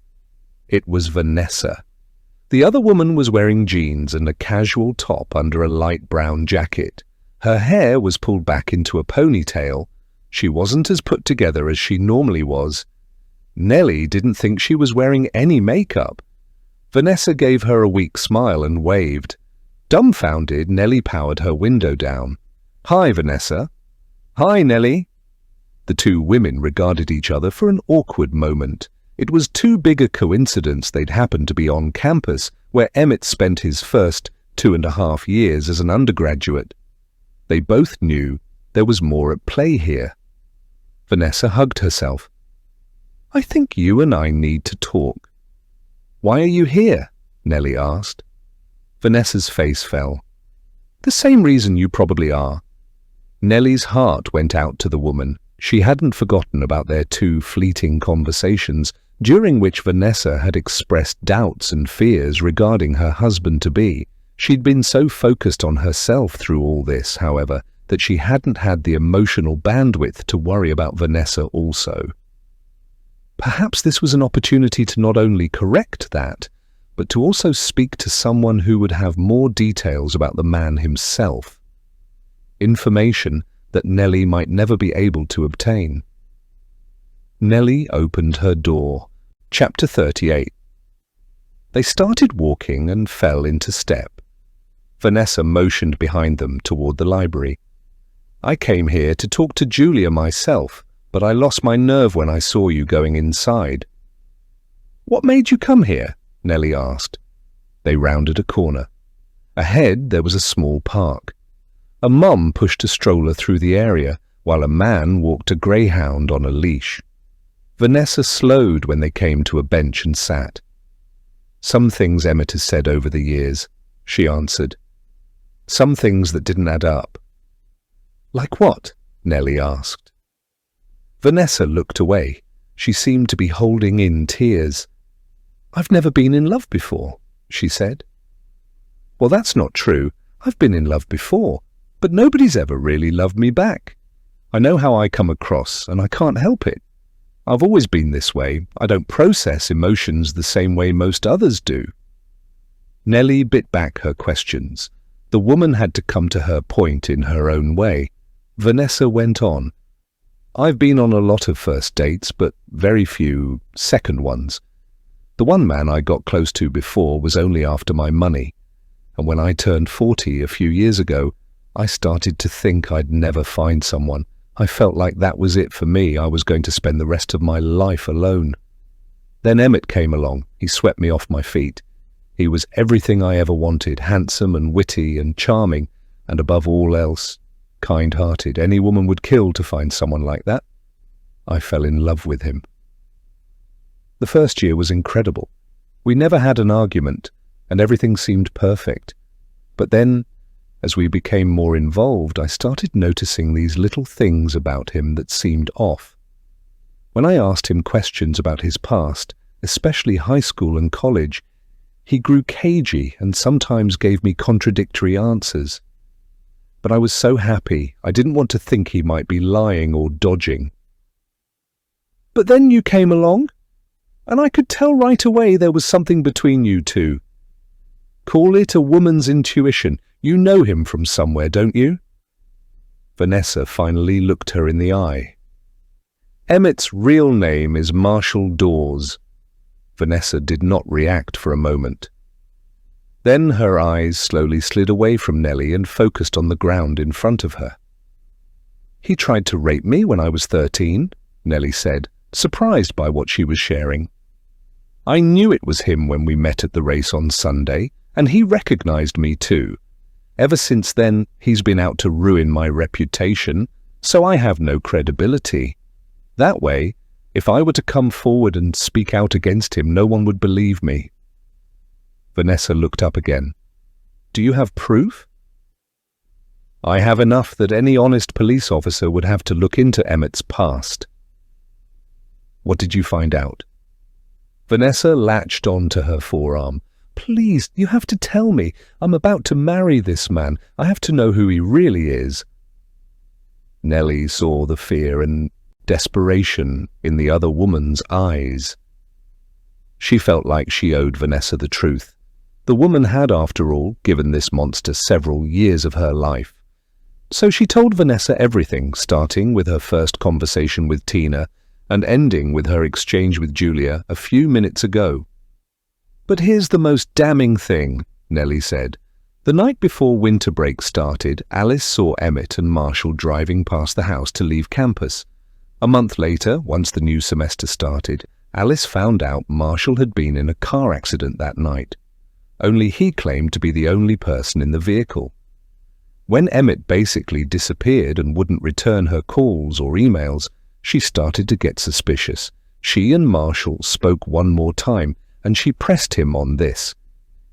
It was Vanessa. The other woman was wearing jeans and a casual top under a light brown jacket. Her hair was pulled back into a ponytail. She wasn't as put together as she normally was. Nelly didn't think she was wearing any makeup. Vanessa gave her a weak smile and waved. Dumbfounded, Nelly powered her window down. "Hi, Vanessa." "Hi, Nelly." The two women regarded each other for an awkward moment. It was too big a coincidence they'd happened to be on campus, where Emmett spent his first 2.5 years as an undergraduate. They both knew there was more at play here. Vanessa hugged herself. "I think you and I need to talk." "Why are you here?" Nelly asked. Vanessa's face fell. "The same reason you probably are." Nelly's heart went out to the woman. She hadn't forgotten about their two fleeting conversations, during which Vanessa had expressed doubts and fears regarding her husband-to-be. She'd been so focused on herself through all this, however, that she hadn't had the emotional bandwidth to worry about Vanessa also. Perhaps this was an opportunity to not only correct that, but to also speak to someone who would have more details about the man himself. Information that Nelly might never be able to obtain. Nelly opened her door. Chapter 38. They started walking and fell into step. Vanessa motioned behind them toward the library. "I came here to talk to Julia myself, but I lost my nerve when I saw you going inside." "What made you come here?" Nelly asked. They rounded a corner. Ahead there was a small park. A mum pushed a stroller through the area, while a man walked a greyhound on a leash. Vanessa slowed when they came to a bench and sat. "Some things Emmett has said over the years," she answered. "Some things that didn't add up." "Like what?" Nelly asked. Vanessa looked away. She seemed to be holding in tears. "I've never been in love before," she said. "Well, that's not true. I've been in love before, but nobody's ever really loved me back. I know how I come across, and I can't help it. I've always been this way. I don't process emotions the same way most others do." Nelly bit back her questions. The woman had to come to her point in her own way. Vanessa went on. "I've been on a lot of first dates, but very few second ones. The one man I got close to before was only after my money, and when I turned 40 a few years ago, I started to think I'd never find someone. I felt like that was it for me. I was going to spend the rest of my life alone. Then Emmett came along. He swept me off my feet. He was everything I ever wanted, handsome and witty and charming, and above all else, kind-hearted. Any woman would kill to find someone like that. I fell in love with him. The first year was incredible. We never had an argument, and everything seemed perfect. But then, as we became more involved, I started noticing these little things about him that seemed off. When I asked him questions about his past, especially high school and college, he grew cagey and sometimes gave me contradictory answers. But I was so happy, I didn't want to think he might be lying or dodging. But then you came along, and I could tell right away there was something between you two. Call it a woman's intuition. You know him from somewhere, don't you?" Vanessa finally looked her in the eye. "Emmett's real name is Marshall Dawes." Vanessa did not react for a moment. Then her eyes slowly slid away from Nelly and focused on the ground in front of her. "He tried to rape me when I was 13, Nelly said, surprised by what she was sharing. "I knew it was him when we met at the race on Sunday, and he recognized me too. Ever since then, he's been out to ruin my reputation, so I have no credibility. That way, if I were to come forward and speak out against him, no one would believe me." Vanessa looked up again. "Do you have proof?" "I have enough that any honest police officer would have to look into Emmett's past." "What did you find out?" Vanessa latched onto her forearm. "Please, you have to tell me. I'm about to marry this man. I have to know who he really is." Nelly saw the fear and desperation in the other woman's eyes. She felt like she owed Vanessa the truth. The woman had, after all, given this monster several years of her life. So she told Vanessa everything, starting with her first conversation with Tina and ending with her exchange with Julia a few minutes ago. "But here's the most damning thing," Nelly said. The night before winter break started, Alice saw Emmett and Marshall driving past the house to leave campus. A month later, once the new semester started, Alice found out Marshall had been in a car accident that night. Only he claimed to be the only person in the vehicle. When Emmett basically disappeared and wouldn't return her calls or emails, she started to get suspicious. She and Marshall spoke one more time, and she pressed him on this.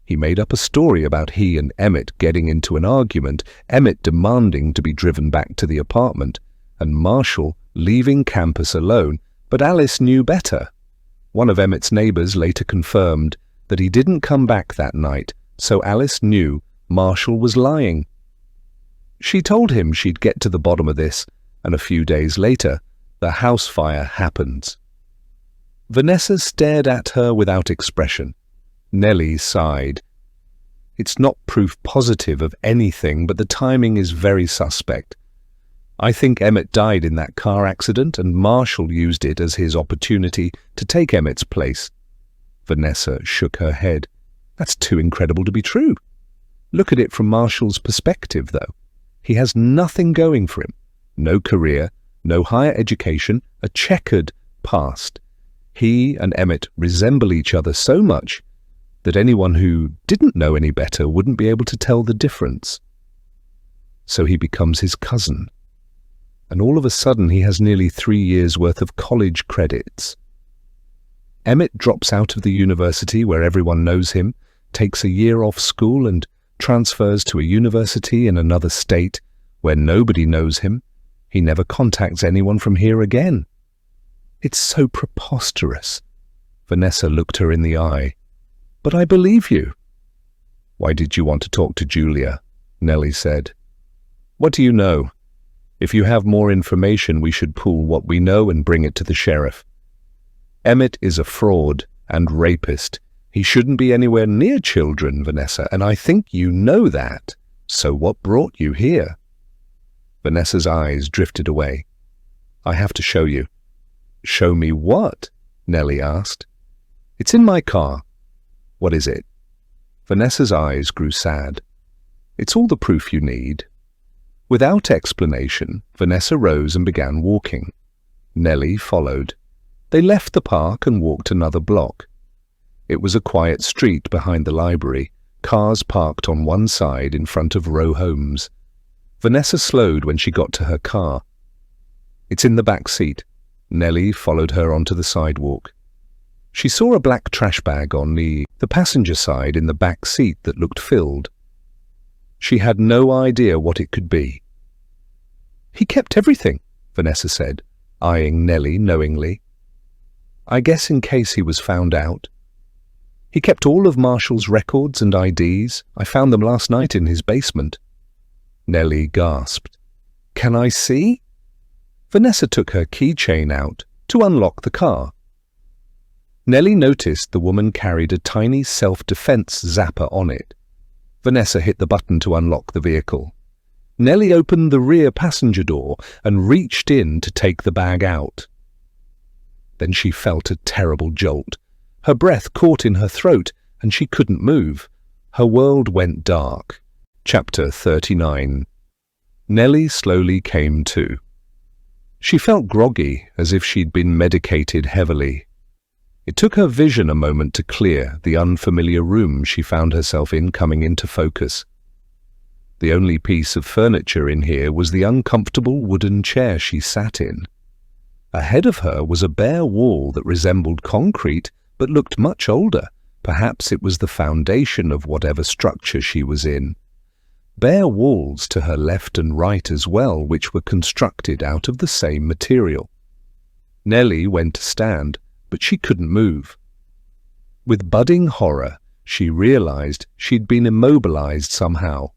He made up a story about he and Emmett getting into an argument, Emmett demanding to be driven back to the apartment, and Marshall leaving campus alone, but Alice knew better. One of Emmett's neighbors later confirmed that he didn't come back that night, so Alice knew Marshall was lying. She told him she'd get to the bottom of this, and a few days later, the house fire happens. Vanessa stared at her without expression. Nelly sighed. It's not proof positive of anything, but the timing is very suspect. I think Emmett died in that car accident, and Marshall used it as his opportunity to take Emmett's place. Vanessa shook her head. That's too incredible to be true. Look at it from Marshall's perspective, though. He has nothing going for him. No career, no higher education, a checkered past. He and Emmett resemble each other so much that anyone who didn't know any better wouldn't be able to tell the difference. So he becomes his cousin. And all of a sudden he has nearly 3 years' worth of college credits. Emmett drops out of the university where everyone knows him, takes a year off school and transfers to a university in another state where nobody knows him. He never contacts anyone from here again. It's so preposterous. Vanessa looked her in the eye. But I believe you. Why did you want to talk to Julia? Nelly said. What do you know? If you have more information, we should pool what we know and bring it to the sheriff. Emmett is a fraud and rapist. He shouldn't be anywhere near children, Vanessa, and I think you know that. So what brought you here? Vanessa's eyes drifted away. I have to show you. Show me what? Nelly asked. It's in my car. What is it? Vanessa's eyes grew sad. It's all the proof you need. Without explanation, Vanessa rose and began walking. Nelly followed. They left the park and walked another block. It was a quiet street behind the library, cars parked on one side in front of row homes. Vanessa slowed when she got to her car. It's in the back seat. Nelly followed her onto the sidewalk. She saw a black trash bag on the passenger side in the back seat that looked filled. She had no idea what it could be. He kept everything, Vanessa said, eyeing Nelly knowingly. I guess in case he was found out. He kept all of Marshall's records and IDs. I found them last night in his basement. Nelly gasped. Can I see? Vanessa took her keychain out to unlock the car. Nelly noticed the woman carried a tiny self-defense zapper on it. Vanessa hit the button to unlock the vehicle. Nelly opened the rear passenger door and reached in to take the bag out. Then she felt a terrible jolt. Her breath caught in her throat and she couldn't move. Her world went dark. Chapter 39. Nelly slowly came to. She felt groggy, as if she'd been medicated heavily. It took her vision a moment to clear the unfamiliar room she found herself in coming into focus. The only piece of furniture in here was the uncomfortable wooden chair she sat in. Ahead of her was a bare wall that resembled concrete but looked much older. Perhaps it was the foundation of whatever structure she was in. Bare walls to her left and right as well, which were constructed out of the same material. Nelly went to stand, but she couldn't move. With budding horror, she realized she'd been immobilized somehow.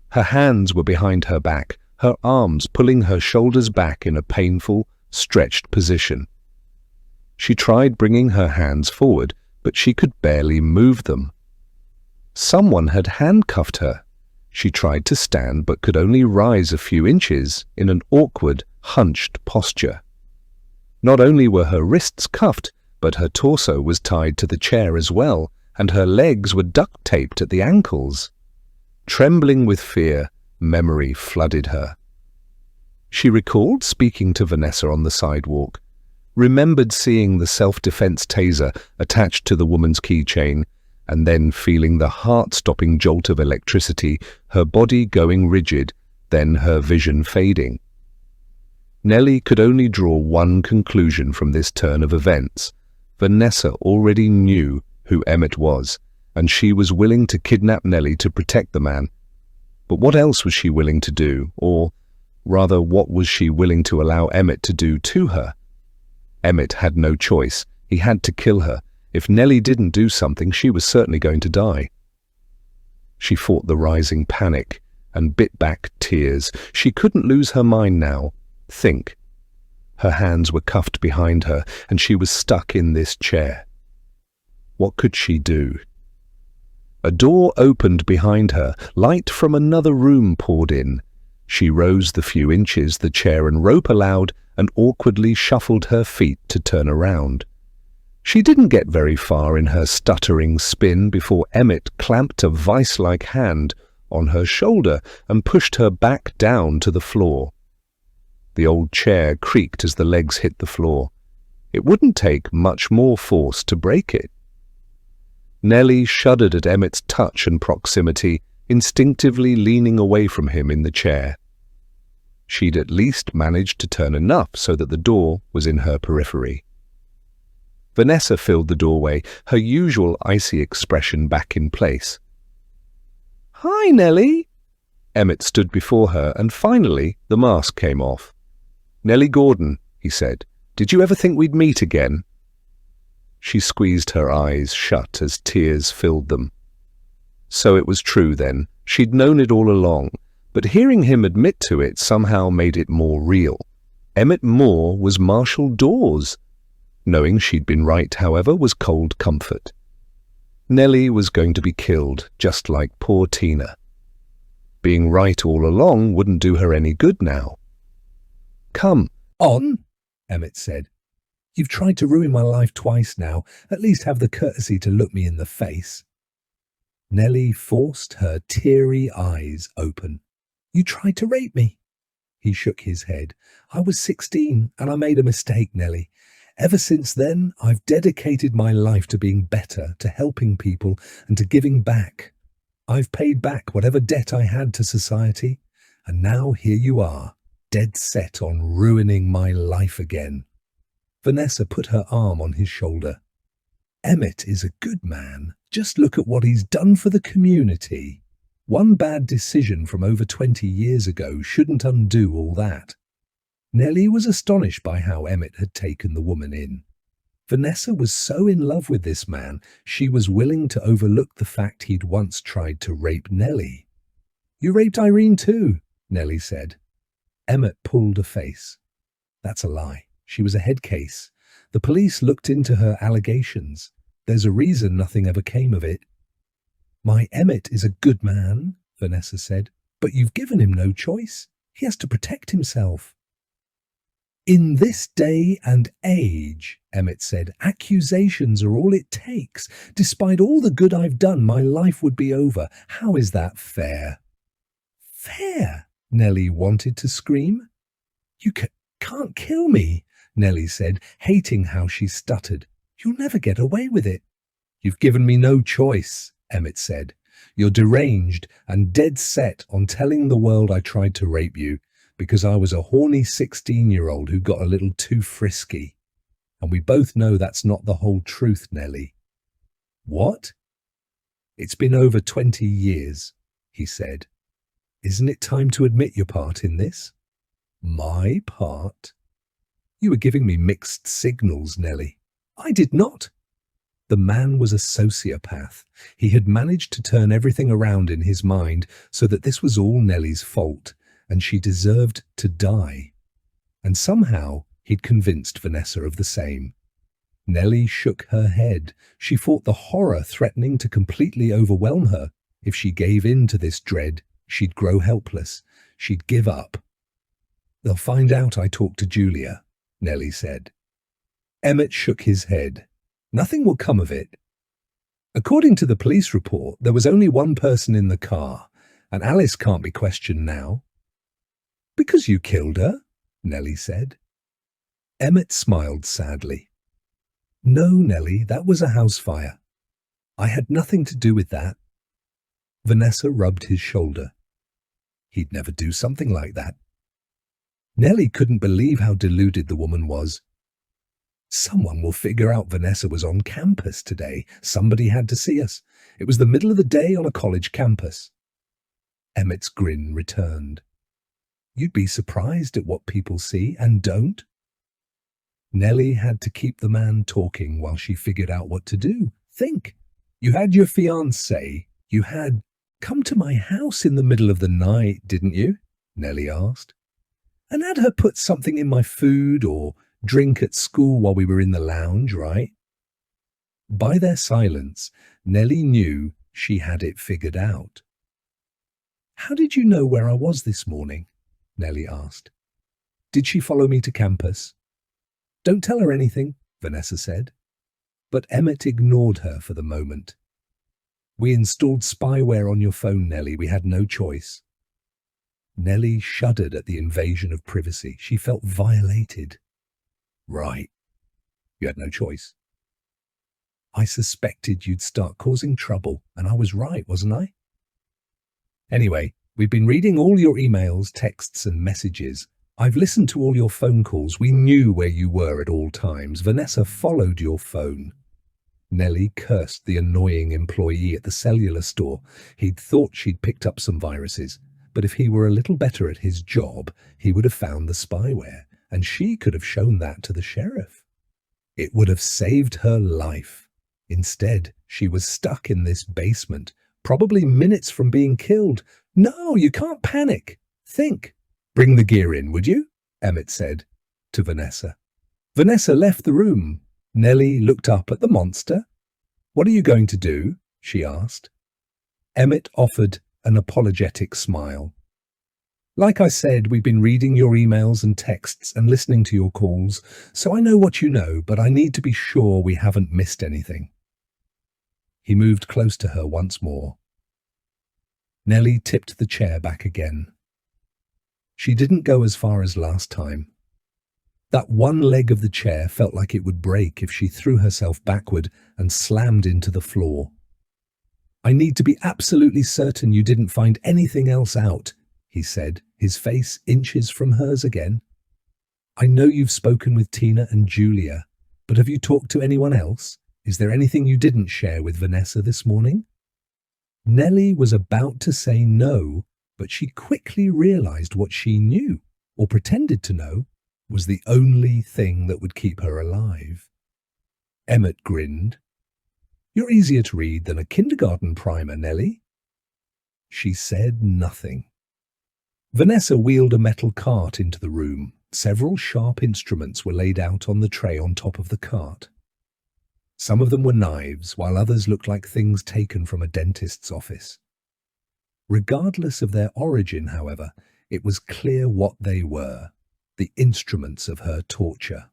Her hands were behind her back, her arms pulling her shoulders back in a painful, stretched position. She tried bringing her hands forward, but she could barely move them. Someone had handcuffed her. She tried to stand but could only rise a few inches in an awkward, hunched posture. Not only were her wrists cuffed, but her torso was tied to the chair as well, and her legs were duct-taped at the ankles. Trembling with fear, memory flooded her. She recalled speaking to Vanessa on the sidewalk, remembered seeing the self-defense taser attached to the woman's keychain, and then feeling the heart-stopping jolt of electricity, her body going rigid, then her vision fading. Nelly could only draw one conclusion from this turn of events. Vanessa already knew who Emmett was, and she was willing to kidnap Nelly to protect the man. But what else was she willing to do, or rather, what was she willing to allow Emmett to do to her? Emmett had no choice. He had to kill her. If Nelly didn't do something, she was certainly going to die. She fought the rising panic and bit back tears. She couldn't lose her mind now. Think. Her hands were cuffed behind her, and she was stuck in this chair. What could she do? A door opened behind her. Light from another room poured in. She rose the few inches the chair and rope allowed and awkwardly shuffled her feet to turn around. She didn't get very far in her stuttering spin before Emmett clamped a vice-like hand on her shoulder and pushed her back down to the floor. The old chair creaked as the legs hit the floor. It wouldn't take much more force to break it. Nelly shuddered at Emmett's touch and proximity, instinctively leaning away from him in the chair. She'd at least managed to turn enough so that the door was in her periphery. Vanessa filled the doorway, her usual icy expression back in place. "Hi, Nelly." Emmett stood before her, and finally the mask came off. "Nelly Gordon," he said, "did you ever think we'd meet again?" She squeezed her eyes shut as tears filled them. So it was true then. She'd known it all along, but hearing him admit to it somehow made it more real. Emmett Moore was Marshall Dawes. Knowing she'd been right, however, was cold comfort. Nelly was going to be killed, just like poor Tina. Being right all along wouldn't do her any good now. "Come on," Emmett said. "You've tried to ruin my life twice now. At least have the courtesy to look me in the face." Nelly forced her teary eyes open. "You tried to rape me." He shook his head. "I was 16 and I made a mistake, Nelly. Ever since then, I've dedicated my life to being better, to helping people, and to giving back. I've paid back whatever debt I had to society, and now here you are, dead set on ruining my life again." Vanessa put her arm on his shoulder. "Emmett is a good man. Just look at what he's done for the community. One bad decision from over 20 years ago shouldn't undo all that." Nelly was astonished by how Emmett had taken the woman in. Vanessa was so in love with this man, she was willing to overlook the fact he'd once tried to rape Nelly. "You raped Irene too," Nelly said. Emmett pulled a face. "That's a lie. She was a head case. The police looked into her allegations. There's a reason nothing ever came of it." "My Emmett is a good man," Vanessa said, "but you've given him no choice. He has to protect himself." "In this day and age," Emmett said, "accusations are all it takes. Despite all the good I've done, my life would be over. How is that fair?" "Fair?" Nelly wanted to scream. "You can't kill me," Nelly said, hating how she stuttered. "You'll never get away with it." "You've given me no choice," Emmett said. "You're deranged and dead set on telling the world I tried to rape you, because I was a horny 16-year-old who got a little too frisky. And we both know that's not the whole truth, Nelly." "What?" "It's been over 20 years, he said. "Isn't it time to admit your part in this?" "My part?" "You were giving me mixed signals, Nelly." "I did not." The man was a sociopath. He had managed to turn everything around in his mind so that this was all Nelly's fault, and she deserved to die. And somehow he'd convinced Vanessa of the same. Nelly shook her head. She fought the horror threatening to completely overwhelm her. If she gave in to this dread, she'd grow helpless. She'd give up. "They'll find out I talked to Julia," Nelly said. Emmett shook his head. "Nothing will come of it." According to the police report, there was only one person in the car, and Alice can't be questioned now. Because you killed her, Nelly said. Emmett smiled sadly. No, Nelly, that was a house fire. I had nothing to do with that. Vanessa rubbed his shoulder. He'd never do something like that. Nelly couldn't believe how deluded the woman was. Someone will figure out Vanessa was on campus today. Somebody had to see us. It was the middle of the day on a college campus. Emmett's grin returned. You'd be surprised at what people see and don't. Nelly had to keep the man talking while she figured out what to do. Think. You had your fiancé. You had come to my house in the middle of the night, didn't you? Nelly asked. And had her put something in my food or drink at school while we were in the lounge, right? By their silence, Nelly knew she had it figured out. How did you know where I was this morning? Nelly asked. Did she follow me to campus? Don't tell her anything, Vanessa said. But Emmett ignored her for the moment. We installed spyware on your phone, Nelly. We had no choice. Nelly shuddered at the invasion of privacy. She felt violated. Right. You had no choice. I suspected you'd start causing trouble, and I was right, wasn't I? Anyway, we've been reading all your emails, texts, and messages. I've listened to all your phone calls. We knew where you were at all times. Vanessa followed your phone. Nelly cursed the annoying employee at the cellular store. He'd thought she'd picked up some viruses, but if he were a little better at his job, he would have found the spyware, and she could have shown that to the sheriff. It would have saved her life. Instead, she was stuck in this basement, probably minutes from being killed. No, you can't panic. Think. Bring the gear in, would you? Emmett said to Vanessa. Vanessa left the room. Nelly looked up at the monster. What are you going to do? She asked. Emmett offered an apologetic smile. Like I said, we've been reading your emails and texts and listening to your calls, so I know what you know, but I need to be sure we haven't missed anything. He moved close to her once more. Nelly tipped the chair back again. She didn't go as far as last time. That one leg of the chair felt like it would break if she threw herself backward and slammed into the floor. I need to be absolutely certain you didn't find anything else out, he said, his face inches from hers again. I know you've spoken with Tina and Julia, but have you talked to anyone else? Is there anything you didn't share with Vanessa this morning? Nelly was about to say no, but she quickly realized what she knew, or pretended to know, was the only thing that would keep her alive. Emmett grinned. You're easier to read than a kindergarten primer, Nelly. She said nothing. Vanessa wheeled a metal cart into the room. Several sharp instruments were laid out on the tray on top of the cart. Some of them were knives, while others looked like things taken from a dentist's office. Regardless of their origin, however, it was clear what they were, the instruments of her torture.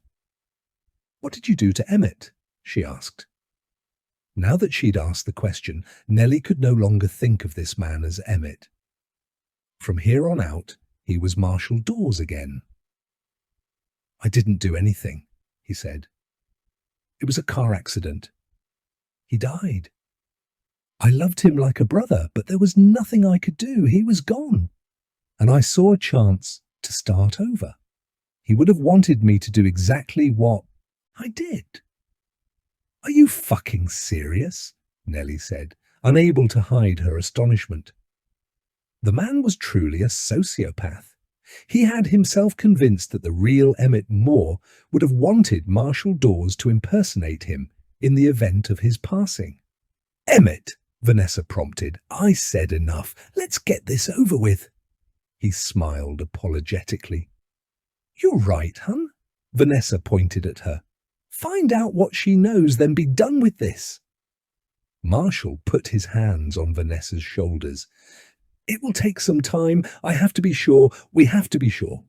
What did you do to Emmett? She asked. Now that she'd asked the question, Nelly could no longer think of this man as Emmett. From here on out, he was Marshall Dawes again. I didn't do anything, he said. It was a car accident. He died. I loved him like a brother, but there was nothing I could do. He was gone. And I saw a chance to start over. He would have wanted me to do exactly what I did. Are you fucking serious? Nelly said, unable to hide her astonishment. The man was truly a sociopath. He had himself convinced that the real Emmett Moore would have wanted Marshall Dawes to impersonate him in the event of his passing. Emmett, Vanessa prompted. I said enough. Let's get this over with. He smiled apologetically. You're right, hun. Vanessa pointed at her. Find out what she knows, then be done with this. Marshall put his hands on Vanessa's shoulders. It will take some time. I have to be sure. We have to be sure.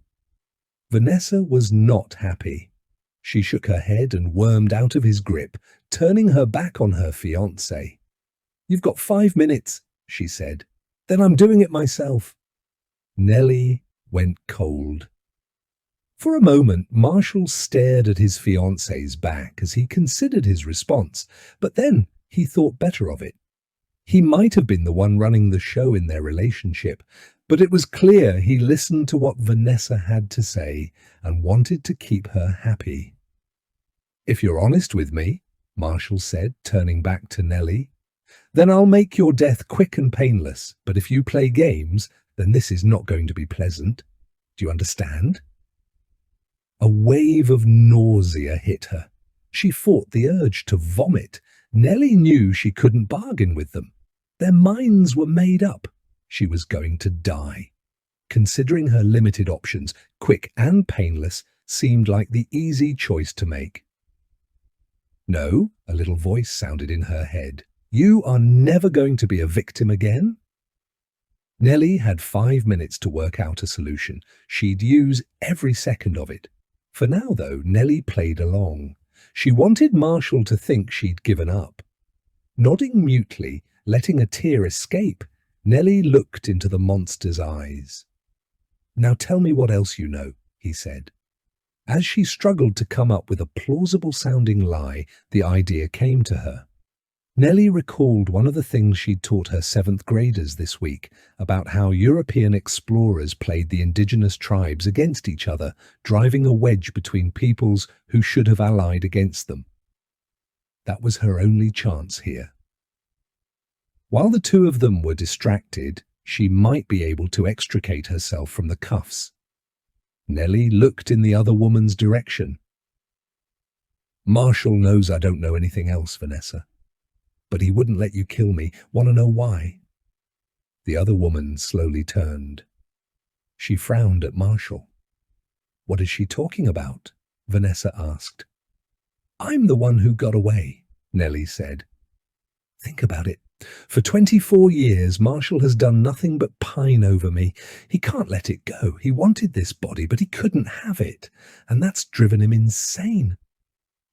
Vanessa was not happy. She shook her head and wormed out of his grip, turning her back on her fiancé. "You've got 5 minutes," she said. "Then I'm doing it myself." Nelly went cold. For a moment, Marshall stared at his fiancée's back as he considered his response, but then he thought better of it. He might have been the one running the show in their relationship, but it was clear he listened to what Vanessa had to say and wanted to keep her happy. "If you're honest with me," Marshall said, turning back to Nelly, "then I'll make your death quick and painless, but if you play games, then this is not going to be pleasant. Do you understand?" A wave of nausea hit her. She fought the urge to vomit. Nelly knew she couldn't bargain with them. Their minds were made up. She was going to die. Considering her limited options, quick and painless seemed like the easy choice to make. "No," a little voice sounded in her head. "You are never going to be a victim again." Nelly had 5 minutes to work out a solution. She'd use every second of it. For now, though, Nelly played along. She wanted Marshall to think she'd given up. Nodding mutely, letting a tear escape, Nelly looked into the monster's eyes. "Now tell me what else you know," he said. As she struggled to come up with a plausible-sounding lie, the idea came to her. Nelly recalled one of the things she'd taught her 7th graders this week about how European explorers played the indigenous tribes against each other, driving a wedge between peoples who should have allied against them. That was her only chance here. While the two of them were distracted, she might be able to extricate herself from the cuffs. Nelly looked in the other woman's direction. "Marshall knows I don't know anything else, Vanessa. But he wouldn't let you kill me. Want to know why?" The other woman slowly turned. She frowned at Marshall. "What is she talking about?" Vanessa asked. "I'm the one who got away," Nelly said. "Think about it. For 24 years, Marshall has done nothing but pine over me. He can't let it go. He wanted this body, but he couldn't have it. And that's driven him insane.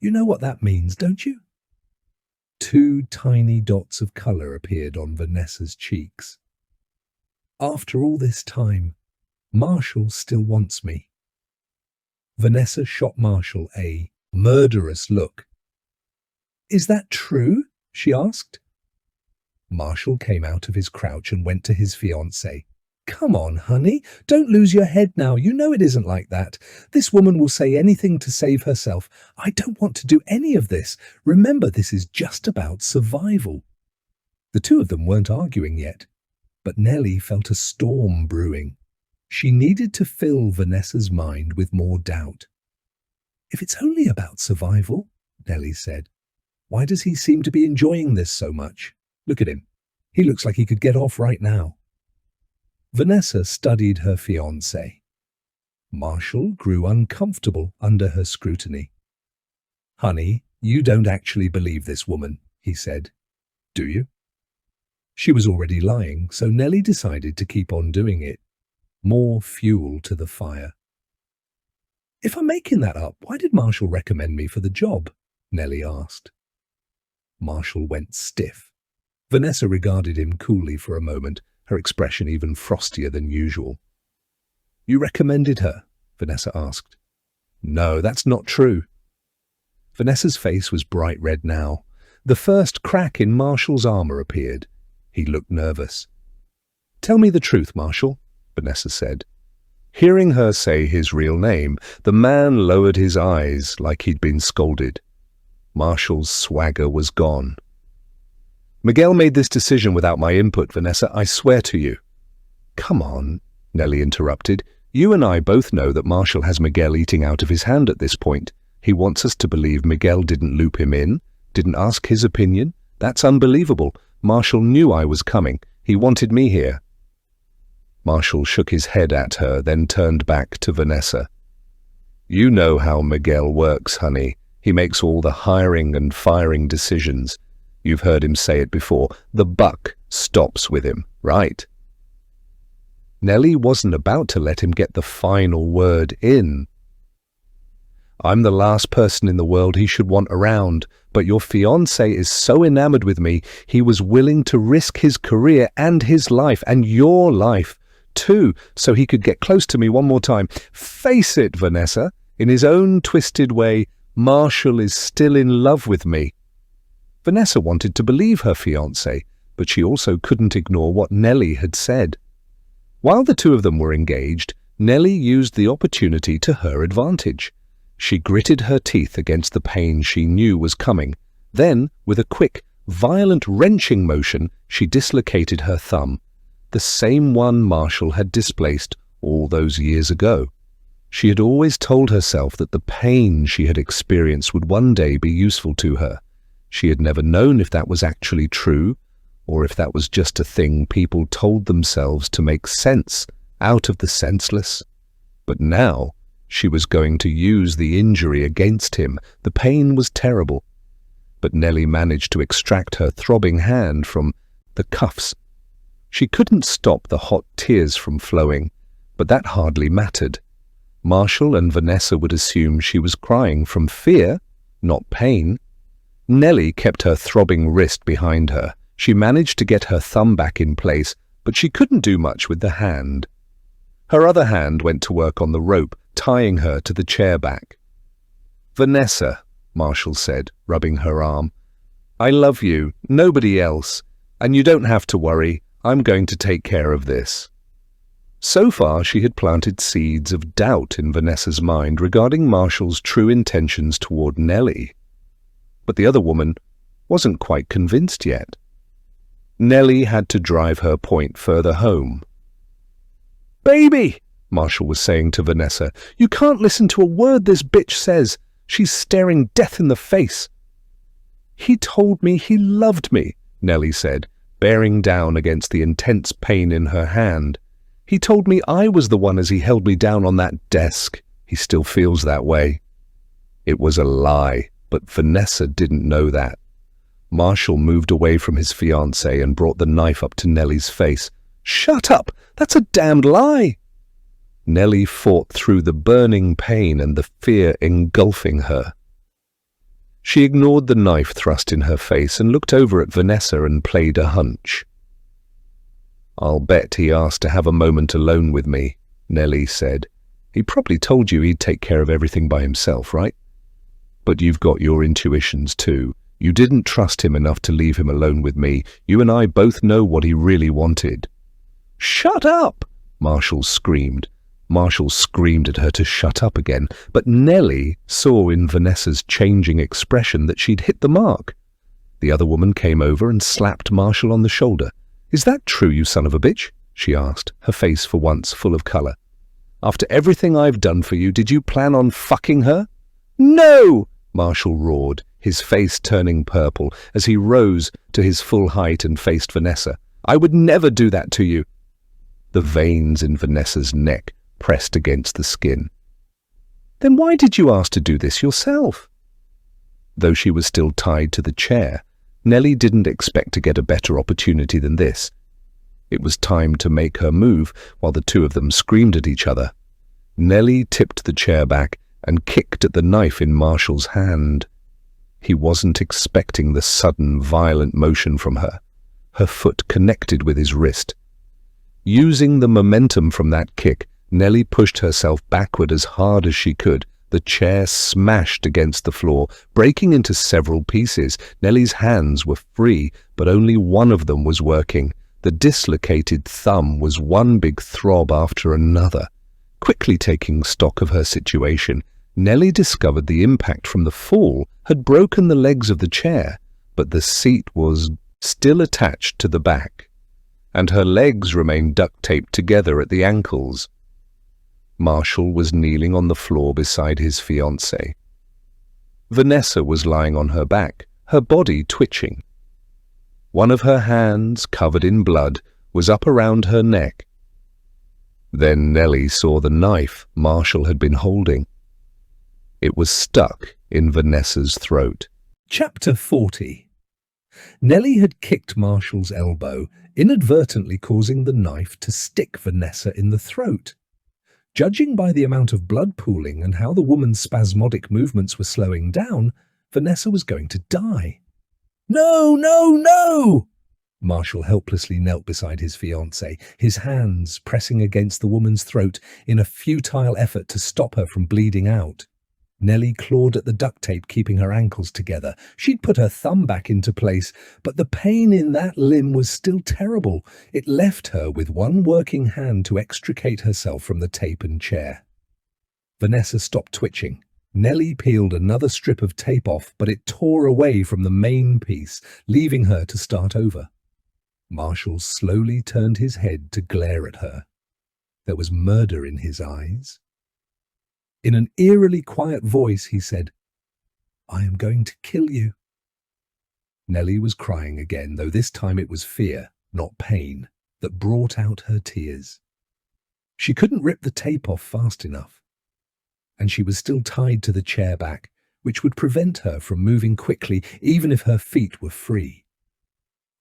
You know what that means, don't you?" 2 tiny dots of colour appeared on Vanessa's cheeks. "After all this time, Marshall still wants me." Vanessa shot Marshall a murderous look. "Is that true?" she asked. Marshall came out of his crouch and went to his fiancée. "Come on, honey. Don't lose your head now. You know it isn't like that. This woman will say anything to save herself. I don't want to do any of this. Remember, this is just about survival." The two of them weren't arguing yet, but Nelly felt a storm brewing. She needed to fill Vanessa's mind with more doubt. "If it's only about survival," Nelly said, "why does he seem to be enjoying this so much? Look at him. He looks like he could get off right now." Vanessa studied her fiancé. Marshall grew uncomfortable under her scrutiny. "Honey, you don't actually believe this woman," he said. "Do you?" She was already lying, so Nelly decided to keep on doing it. More fuel to the fire. "If I'm making that up, why did Marshall recommend me for the job?" Nelly asked. Marshall went stiff. Vanessa regarded him coolly for a moment, her expression even frostier than usual. "You recommended her?" Vanessa asked. "No, that's not true." Vanessa's face was bright red now. The first crack in Marshall's armor appeared. He looked nervous. "Tell me the truth, Marshall," Vanessa said. Hearing her say his real name, the man lowered his eyes like he'd been scolded. Marshall's swagger was gone. "Miguel made this decision without my input, Vanessa, I swear to you." "Come on," Nelly interrupted. "You and I both know that Marshall has Miguel eating out of his hand at this point. He wants us to believe Miguel didn't loop him in, didn't ask his opinion. That's unbelievable. Marshall knew I was coming. He wanted me here." Marshall shook his head at her, then turned back to Vanessa. "You know how Miguel works, honey. He makes all the hiring and firing decisions. You've heard him say it before. The buck stops with him, right?" Nelly wasn't about to let him get the final word in. I'm the last person in the world he should want around, but your fiancé is so enamored with me, he was willing to risk his career and his life, and your life, too, so he could get close to me one more time. Face it, Vanessa, in his own twisted way, Marshall is still in love with me." Vanessa wanted to believe her fiancé, but she also couldn't ignore what Nelly had said. While the two of them were engaged, Nelly used the opportunity to her advantage. She gritted her teeth against the pain she knew was coming. Then, with a quick, violent wrenching motion, she dislocated her thumb, the same one Marshall had displaced all those years ago. She had always told herself that the pain she had experienced would one day be useful to her. She had never known if that was actually true, or if that was just a thing people told themselves to make sense out of the senseless. But now, she was going to use the injury against him. The pain was terrible. But Nelly managed to extract her throbbing hand from the cuffs. She couldn't stop the hot tears from flowing, but that hardly mattered. Marshall and Vanessa would assume she was crying from fear, not pain. Nelly kept her throbbing wrist behind her. She managed to get her thumb back in place, but she couldn't do much with the hand. Her other hand went to work on the rope, tying her to the chair back. "Vanessa," Marshall said, rubbing her arm, "I love you, nobody else, and you don't have to worry. I'm going to take care of this." So far, she had planted seeds of doubt in Vanessa's mind regarding Marshall's true intentions toward Nelly. But the other woman wasn't quite convinced yet. Nelly had to drive her point further home. "Baby," Marshall was saying to Vanessa, "you can't listen to a word this bitch says. She's staring death in the face." "He told me he loved me," Nelly said, bearing down against the intense pain in her hand. "He told me I was the one as he held me down on that desk. He still feels that way." It was a lie, but Vanessa didn't know that. Marshall moved away from his fiancée and brought the knife up to Nelly's face. "Shut up! That's a damned lie!" Nelly fought through the burning pain and the fear engulfing her. She ignored the knife thrust in her face and looked over at Vanessa and played a hunch. "I'll bet he asked to have a moment alone with me," Nelly said. "He probably told you he'd take care of everything by himself, right? But you've got your intuitions too. You didn't trust him enough to leave him alone with me. You and I both know what he really wanted." "Shut up!" Marshall screamed. Marshall screamed at her to shut up again, but Nelly saw in Vanessa's changing expression that she'd hit the mark. The other woman came over and slapped Marshall on the shoulder. "Is that true, you son of a bitch?" she asked, her face for once full of color. "After everything I've done for you, did you plan on fucking her?" "No!" Marshall roared, his face turning purple as he rose to his full height and faced Vanessa. "I would never do that to you." The veins in Vanessa's neck pressed against the skin. "Then why did you ask to do this yourself?" Though she was still tied to the chair, Nelly didn't expect to get a better opportunity than this. It was time to make her move while the two of them screamed at each other. Nelly tipped the chair back and kicked at the knife in Marshall's hand. He wasn't expecting the sudden, violent motion from her. Her foot connected with his wrist. Using the momentum from that kick, Nelly pushed herself backward as hard as she could. The chair smashed against the floor, breaking into several pieces. Nelly's hands were free, but only one of them was working. The dislocated thumb was one big throb after another. Quickly taking stock of her situation, Nelly discovered the impact from the fall had broken the legs of the chair, but the seat was still attached to the back, and her legs remained duct-taped together at the ankles. Marshall was kneeling on the floor beside his fiancée. Vanessa was lying on her back, her body twitching. One of her hands, covered in blood, was up around her neck. Then Nelly saw the knife Marshall had been holding. It was stuck in Vanessa's throat. Chapter 40. Nelly had kicked Marshall's elbow, inadvertently causing the knife to stick Vanessa in the throat. Judging by the amount of blood pooling and how the woman's spasmodic movements were slowing down, Vanessa was going to die. "No, no, no!" Marshall helplessly knelt beside his fiancée, his hands pressing against the woman's throat in a futile effort to stop her from bleeding out. Nelly clawed at the duct tape keeping her ankles together. She'd put her thumb back into place, but the pain in that limb was still terrible. It left her with one working hand to extricate herself from the tape and chair. Vanessa stopped twitching. Nelly peeled another strip of tape off, but it tore away from the main piece, leaving her to start over. Marshall slowly turned his head to glare at her. There was murder in his eyes. In an eerily quiet voice, he said, "I am going to kill you." Nelly was crying again, though this time it was fear, not pain, that brought out her tears. She couldn't rip the tape off fast enough, and she was still tied to the chair back, which would prevent her from moving quickly even if her feet were free.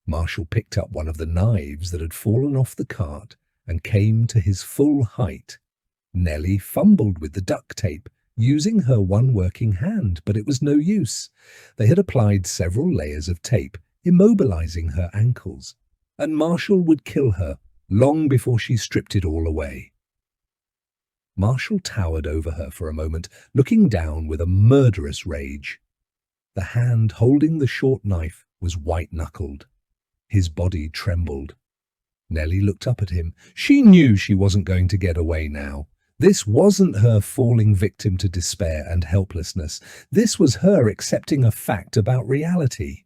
Marshall picked up one of the knives that had fallen off the cart and came to his full height. Nelly fumbled with the duct tape, using her one working hand, but it was no use. They had applied several layers of tape, immobilizing her ankles, and Marshall would kill her long before she stripped it all away. Marshall towered over her for a moment, looking down with a murderous rage. The hand holding the short knife was white-knuckled. His body trembled. Nelly looked up at him. She knew she wasn't going to get away now. This wasn't her falling victim to despair and helplessness. This was her accepting a fact about reality.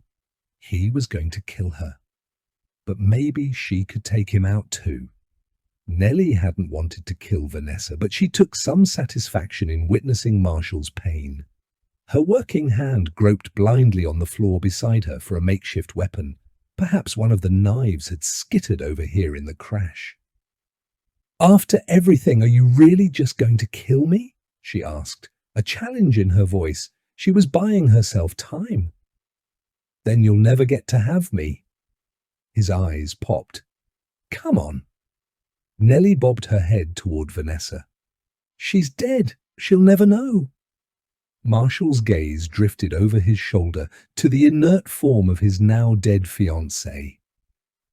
He was going to kill her. But maybe she could take him out too. Nelly hadn't wanted to kill Vanessa, but she took some satisfaction in witnessing Marshall's pain. Her working hand groped blindly on the floor beside her for a makeshift weapon. Perhaps one of the knives had skittered over here in the crash. "After everything, are you really just going to kill me?" she asked, a challenge in her voice. She was buying herself time. "Then you'll never get to have me." His eyes popped. "Come on." Nelly bobbed her head toward Vanessa. "She's dead. She'll never know." Marshall's gaze drifted over his shoulder to the inert form of his now-dead fiancée.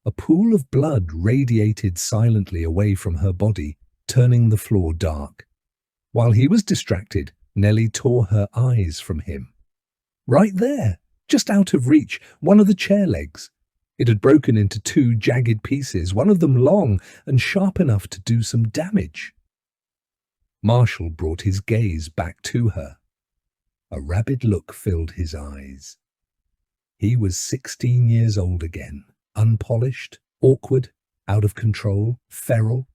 A pool of blood radiated silently away from her body, turning the floor dark. While he was distracted, Nelly tore her eyes from him. Right there, just out of reach, one of the chair legs. It had broken into two jagged pieces, one of them long and sharp enough to do some damage. Marshall brought his gaze back to her. A rabid look filled his eyes. He was 16 years old again, unpolished, awkward, out of control, feral,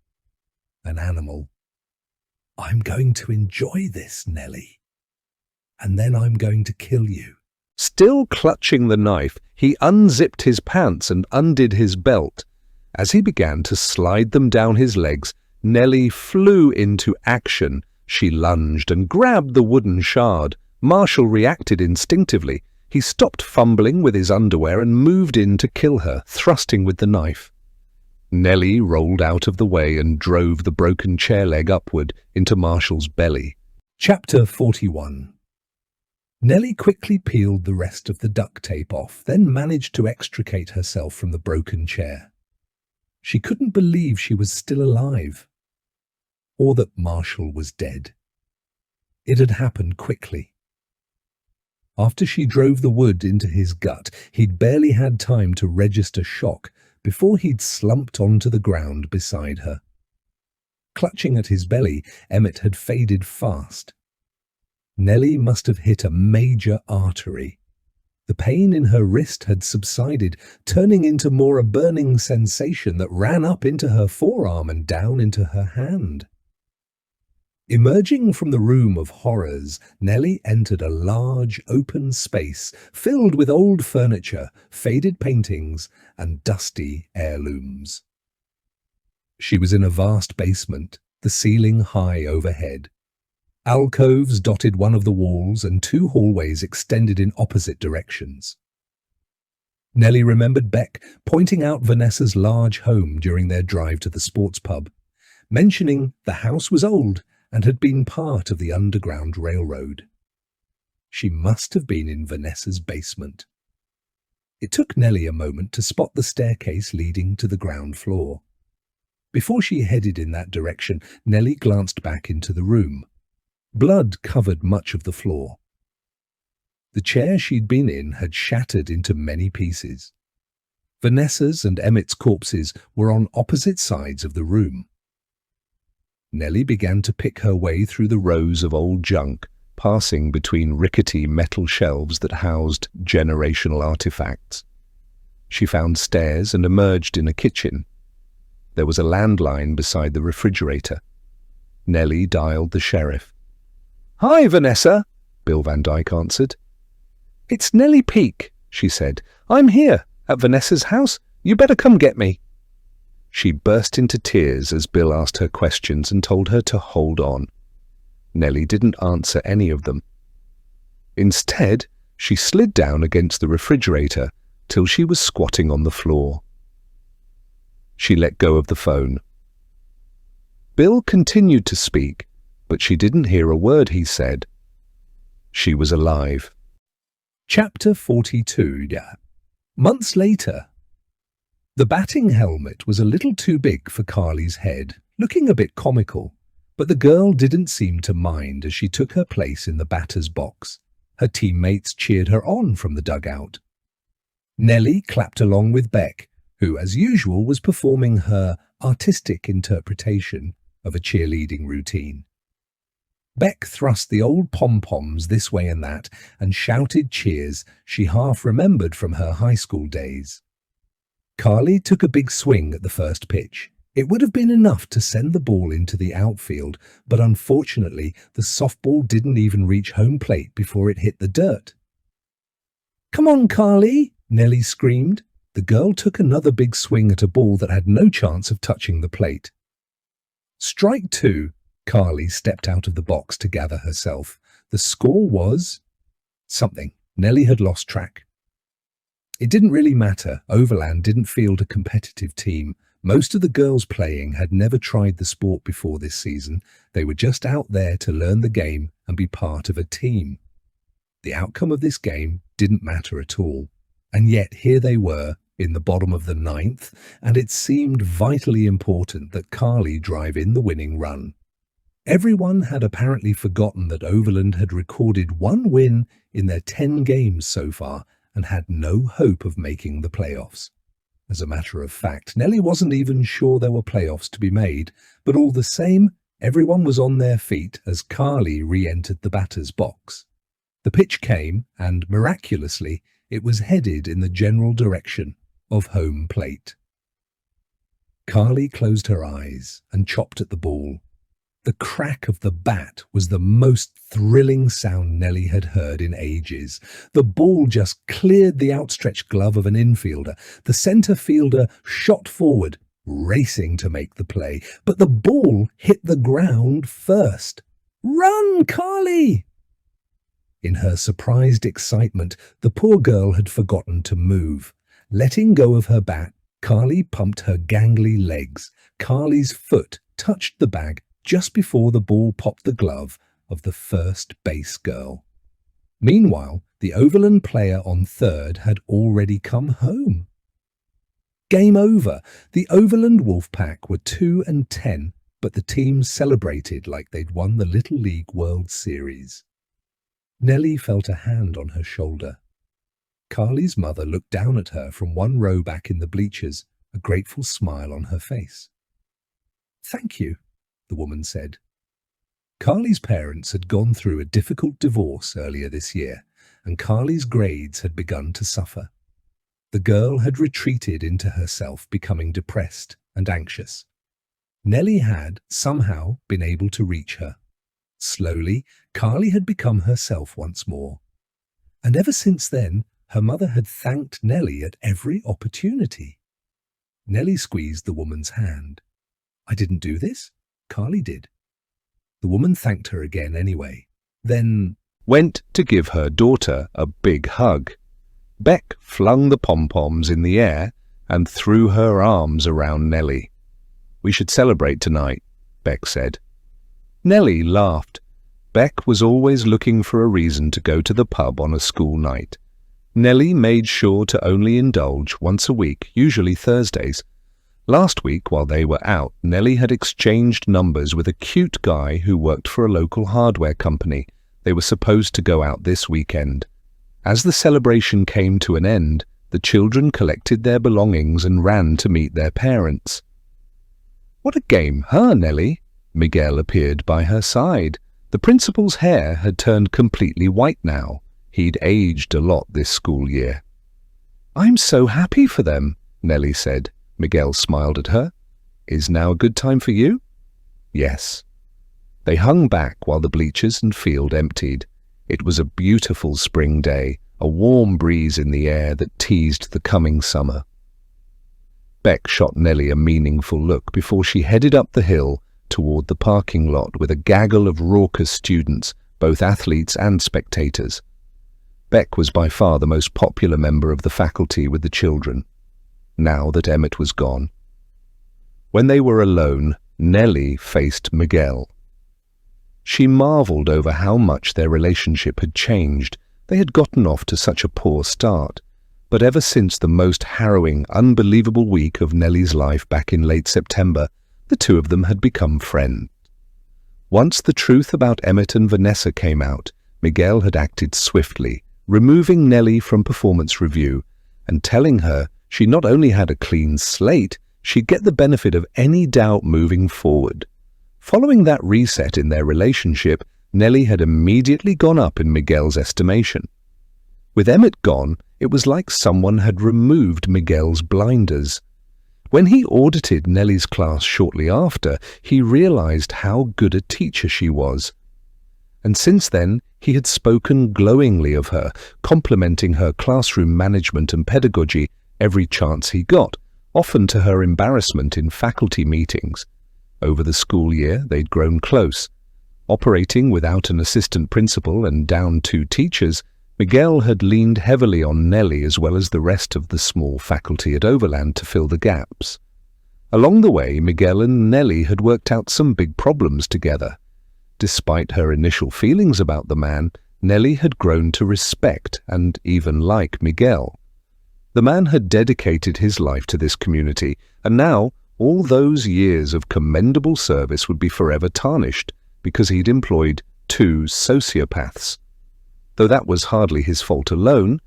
an animal. "I'm going to enjoy this, Nelly. And then I'm going to kill you." Still clutching the knife, he unzipped his pants and undid his belt. As he began to slide them down his legs, Nelly flew into action. She lunged and grabbed the wooden shard. Marshall reacted instinctively. He stopped fumbling with his underwear and moved in to kill her, thrusting with the knife. Nelly rolled out of the way and drove the broken chair leg upward into Marshall's belly. Chapter 41. Nelly quickly peeled the rest of the duct tape off, then managed to extricate herself from the broken chair. She couldn't believe she was still alive, or that Marshall was dead. It had happened quickly. After she drove the wood into his gut, he'd barely had time to register shock before he'd slumped onto the ground beside her. Clutching at his belly, Emmett had faded fast. Nelly must have hit a major artery. The pain in her wrist had subsided, turning into more a burning sensation that ran up into her forearm and down into her hand. Emerging from the room of horrors, Nelly entered a large, open space filled with old furniture, faded paintings, and dusty heirlooms. She was in a vast basement, the ceiling high overhead. Alcoves dotted one of the walls, and two hallways extended in opposite directions. Nelly remembered Beck pointing out Vanessa's large home during their drive to the sports pub. mentioning the house was old and had been part of the Underground Railroad. She must have been in Vanessa's basement. It took Nelly a moment to spot the staircase leading to the ground floor. Before she headed in that direction, Nelly glanced back into the room. Blood covered much of the floor. The chair she'd been in had shattered into many pieces. Vanessa's and Emmett's corpses were on opposite sides of the room. Nelly began to pick her way through the rows of old junk, passing between rickety metal shelves that housed generational artifacts. She found stairs and emerged in a kitchen. There was a landline beside the refrigerator. Nelly dialed the sheriff. "Hi, Vanessa," Bill Van Dyke answered. "It's Nelly Peak," she said. "I'm here, at Vanessa's house. You better come get me." She burst into tears as Bill asked her questions and told her to hold on. Nelly didn't answer any of them. Instead, she slid down against the refrigerator till she was squatting on the floor. She let go of the phone. Bill continued to speak, but she didn't hear a word he said. She was alive. Chapter 42. Months later. The batting helmet was a little too big for Carly's head, looking a bit comical, but the girl didn't seem to mind as she took her place in the batter's box. Her teammates cheered her on from the dugout. Nelly clapped along with Beck, who, as usual, was performing her artistic interpretation of a cheerleading routine. Beck thrust the old pom-poms this way and that and shouted cheers she half remembered from her high school days. Carly took a big swing at the first pitch. It would have been enough to send the ball into the outfield, but unfortunately the softball didn't even reach home plate before it hit the dirt. "Come on, Carly," Nelly screamed. The girl took another big swing at a ball that had no chance of touching the plate. Strike two. Carly stepped out of the box to gather herself. The score was something. Nelly had lost track. It didn't really matter. Overland didn't field a competitive team. Most of the girls playing had never tried the sport before this season. They were just out there to learn the game and be part of a team. The outcome of this game didn't matter at all. And yet here they were, in the bottom of the ninth, and it seemed vitally important that Carly drive in the winning run. Everyone had apparently forgotten that Overland had recorded one win in their 10 games so far and had no hope of making the playoffs. As a matter of fact, Nelly wasn't even sure there were playoffs to be made, but all the same, everyone was on their feet as Carly re-entered the batter's box. The pitch came, and miraculously, it was headed in the general direction of home plate. Carly closed her eyes and chopped at the ball. The crack of the bat was the most thrilling sound Nelly had heard in ages. The ball just cleared the outstretched glove of an infielder. The center fielder shot forward, racing to make the play, but the ball hit the ground first. "Run, Carly!" In her surprised excitement, the poor girl had forgotten to move. Letting go of her bat, Carly pumped her gangly legs. Carly's foot touched the bag just before the ball popped the glove of the first base girl. Meanwhile, the Overland player on third had already come home. Game over. The Overland Wolfpack were 2-10, but the team celebrated like they'd won the Little League World Series. Nelly felt a hand on her shoulder. Carly's mother looked down at her from one row back in the bleachers, a grateful smile on her face. "Thank you," the woman said. Carly's parents had gone through a difficult divorce earlier this year, and Carly's grades had begun to suffer. The girl had retreated into herself, becoming depressed and anxious. Nelly had, somehow, been able to reach her. Slowly, Carly had become herself once more. And ever since then, her mother had thanked Nelly at every opportunity. Nelly squeezed the woman's hand. "I didn't do this. Carly did." The woman thanked her again anyway, then went to give her daughter a big hug. Beck flung the pom-poms in the air and threw her arms around Nelly. "We should celebrate tonight," Beck said. Nelly laughed. Beck was always looking for a reason to go to the pub on a school night. Nelly made sure to only indulge once a week, usually Thursdays. Last week, while they were out, Nelly had exchanged numbers with a cute guy who worked for a local hardware company. They were supposed to go out this weekend. As the celebration came to an end, the children collected their belongings and ran to meet their parents. "What a game, huh, Nelly?" Miguel appeared by her side. The principal's hair had turned completely white now. He'd aged a lot this school year. "I'm so happy for them," Nelly said. Miguel smiled at her. "Is now a good time for you?" "Yes." They hung back while the bleachers and field emptied. It was a beautiful spring day, a warm breeze in the air that teased the coming summer. Beck shot Nelly a meaningful look before she headed up the hill toward the parking lot with a gaggle of raucous students, both athletes and spectators. Beck was by far the most popular member of the faculty with the children, now that Emmett was gone. When they were alone, Nelly faced Miguel. She marveled over how much their relationship had changed. They had gotten off to such a poor start, but ever since the most harrowing, unbelievable week of Nelly's life back in late September, the two of them had become friends. Once the truth about Emmett and Vanessa came out, Miguel had acted swiftly, removing Nelly from performance review and telling her she not only had a clean slate, she'd get the benefit of any doubt moving forward. Following that reset in their relationship, Nelly had immediately gone up in Miguel's estimation. With Emmett gone, it was like someone had removed Miguel's blinders. When he audited Nelly's class shortly after, he realized how good a teacher she was. And since then, he had spoken glowingly of her, complimenting her classroom management and pedagogy every chance he got, often to her embarrassment in faculty meetings. Over the school year, they'd grown close. Operating without an assistant principal and down 2 teachers, Miguel had leaned heavily on Nelly as well as the rest of the small faculty at Overland to fill the gaps. Along the way, Miguel and Nelly had worked out some big problems together. Despite her initial feelings about the man, Nelly had grown to respect and even like Miguel. The man had dedicated his life to this community, and now all those years of commendable service would be forever tarnished because he'd employed 2 sociopaths. Though that was hardly his fault alone,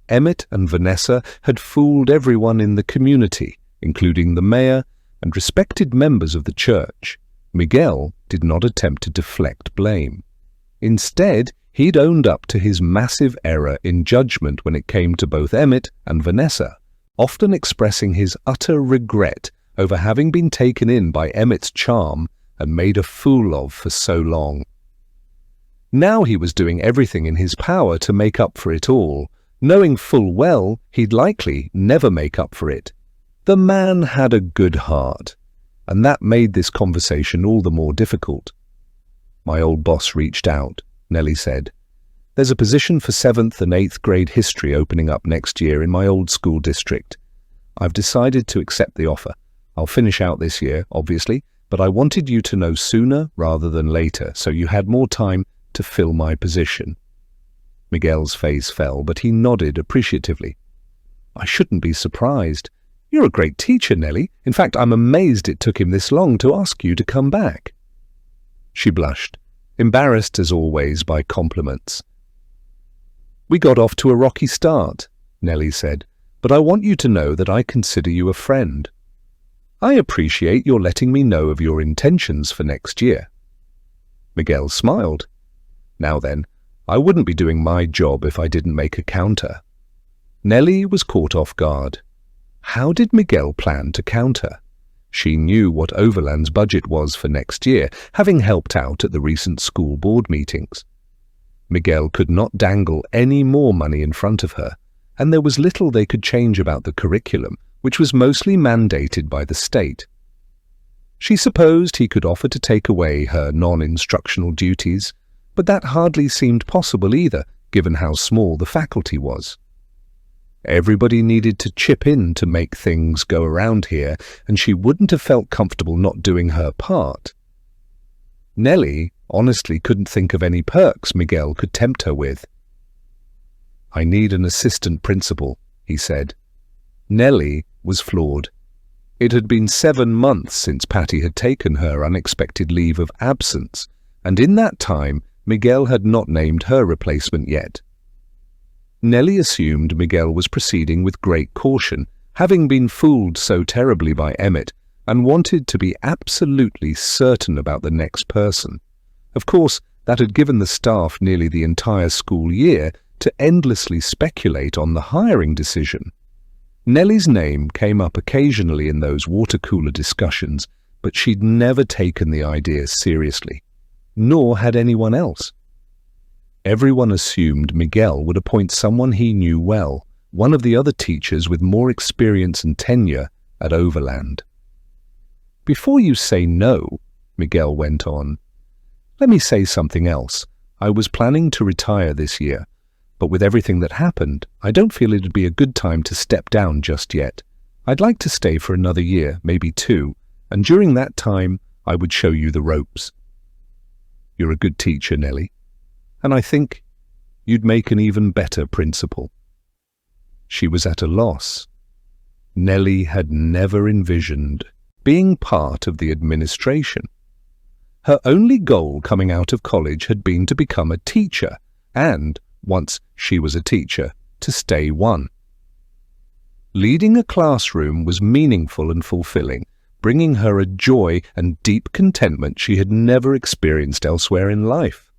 Emmett and Vanessa had fooled everyone in the community, including the mayor and respected members of the church. Miguel did not attempt to deflect blame. Instead, he'd owned up to his massive error in judgment when it came to both Emmett and Vanessa, often expressing his utter regret over having been taken in by Emmett's charm and made a fool of for so long. Now he was doing everything in his power to make up for it all, knowing full well he'd likely never make up for it. The man had a good heart, and that made this conversation all the more difficult. "My old boss reached out," Nelly said. "There's a position for 7th and 8th grade history opening up next year in my old school district. I've decided to accept the offer. I'll finish out this year, obviously, but I wanted you to know sooner rather than later, so you had more time to fill my position." Miguel's face fell, but he nodded appreciatively. "I shouldn't be surprised. You're a great teacher, Nelly. In fact, I'm amazed it took him this long to ask you to come back." She blushed, embarrassed as always by compliments. "We got off to a rocky start," Nelly said, "but I want you to know that I consider you a friend. I appreciate your letting me know of your intentions for next year." Miguel smiled. "Now then, I wouldn't be doing my job if I didn't make a counter." Nelly was caught off guard. How did Miguel plan to counter? She knew what Overland's budget was for next year, having helped out at the recent school board meetings. Miguel could not dangle any more money in front of her, and there was little they could change about the curriculum, which was mostly mandated by the state. She supposed he could offer to take away her non-instructional duties, but that hardly seemed possible either, given how small the faculty was. Everybody needed to chip in to make things go around here, and she wouldn't have felt comfortable not doing her part. Nelly honestly couldn't think of any perks Miguel could tempt her with. "I need an assistant principal," he said. Nelly was floored. It had been 7 months since Patty had taken her unexpected leave of absence, and in that time Miguel had not named her replacement yet. Nelly assumed Miguel was proceeding with great caution, having been fooled so terribly by Emmett, and wanted to be absolutely certain about the next person. Of course, that had given the staff nearly the entire school year to endlessly speculate on the hiring decision. Nelly's name came up occasionally in those water cooler discussions, but she'd never taken the idea seriously, nor had anyone else. Everyone assumed Miguel would appoint someone he knew well, one of the other teachers with more experience and tenure at Overland. "Before you say no," Miguel went on, "let me say something else. I was planning to retire this year, but with everything that happened, I don't feel it'd be a good time to step down just yet. I'd like to stay for another year, maybe 2, and during that time, I would show you the ropes. You're a good teacher, Nelly, and I think you'd make an even better principal." She was at a loss. Nelly had never envisioned being part of the administration. Her only goal coming out of college had been to become a teacher, and, once she was a teacher, to stay one. Leading a classroom was meaningful and fulfilling, bringing her a joy and deep contentment she had never experienced elsewhere in life.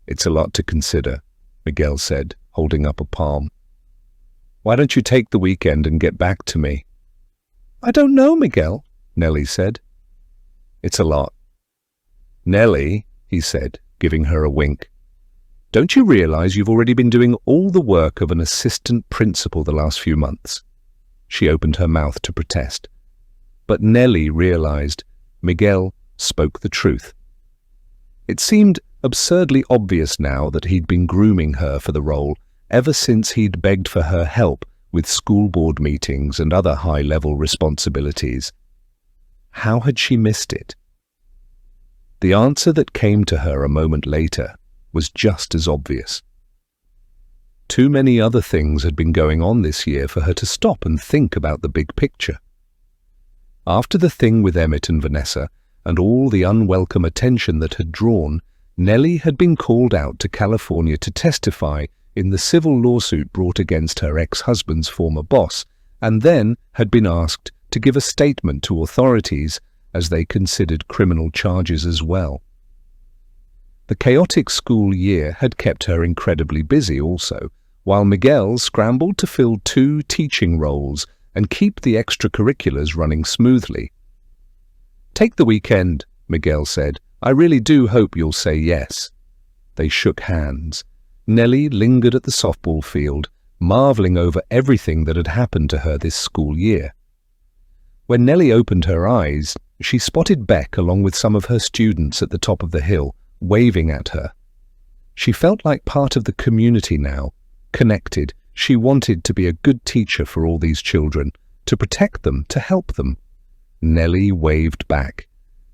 "It's a lot to consider," Miguel said, holding up a palm. "Why don't you take the weekend and get back to me?" "I don't know, Miguel," Nelly said. "It's a lot." "Nelly," he said, giving her a wink, "don't you realize you've already been doing all the work of an assistant principal the last few months?" She opened her mouth to protest. But Nelly realized Miguel spoke the truth. It seemed absurdly obvious now that he'd been grooming her for the role ever since he'd begged for her help with school board meetings and other high-level responsibilities. How had she missed it? The answer that came to her a moment later was just as obvious. Too many other things had been going on this year for her to stop and think about the big picture. After the thing with Emmett and Vanessa, and all the unwelcome attention that had drawn, Nelly had been called out to California to testify in the civil lawsuit brought against her ex-husband's former boss, and then had been asked to give a statement to authorities as they considered criminal charges as well. The chaotic school year had kept her incredibly busy also, while Miguel scrambled to fill 2 teaching roles and keep the extracurriculars running smoothly. "Take the weekend," Miguel said. "I really do hope you'll say yes." They shook hands. Nelly lingered at the softball field, marveling over everything that had happened to her this school year. When Nelly opened her eyes, she spotted Beck along with some of her students at the top of the hill, waving at her. She felt like part of the community now, connected. She wanted to be a good teacher for all these children, to protect them, to help them. Nelly waved back.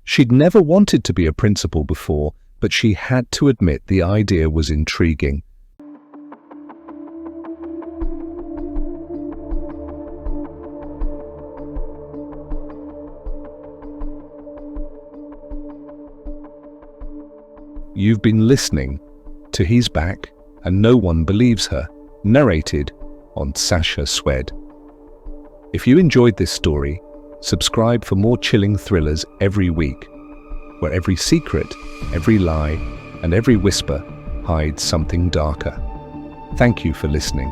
She'd never wanted to be a principal before, but she had to admit the idea was intriguing. You've been listening to He's Back and No One Believes Her, narrated on Sacha Szwed. If you enjoyed this story, subscribe for more chilling thrillers every week, where every secret, every lie, and every whisper hides something darker. Thank you for listening.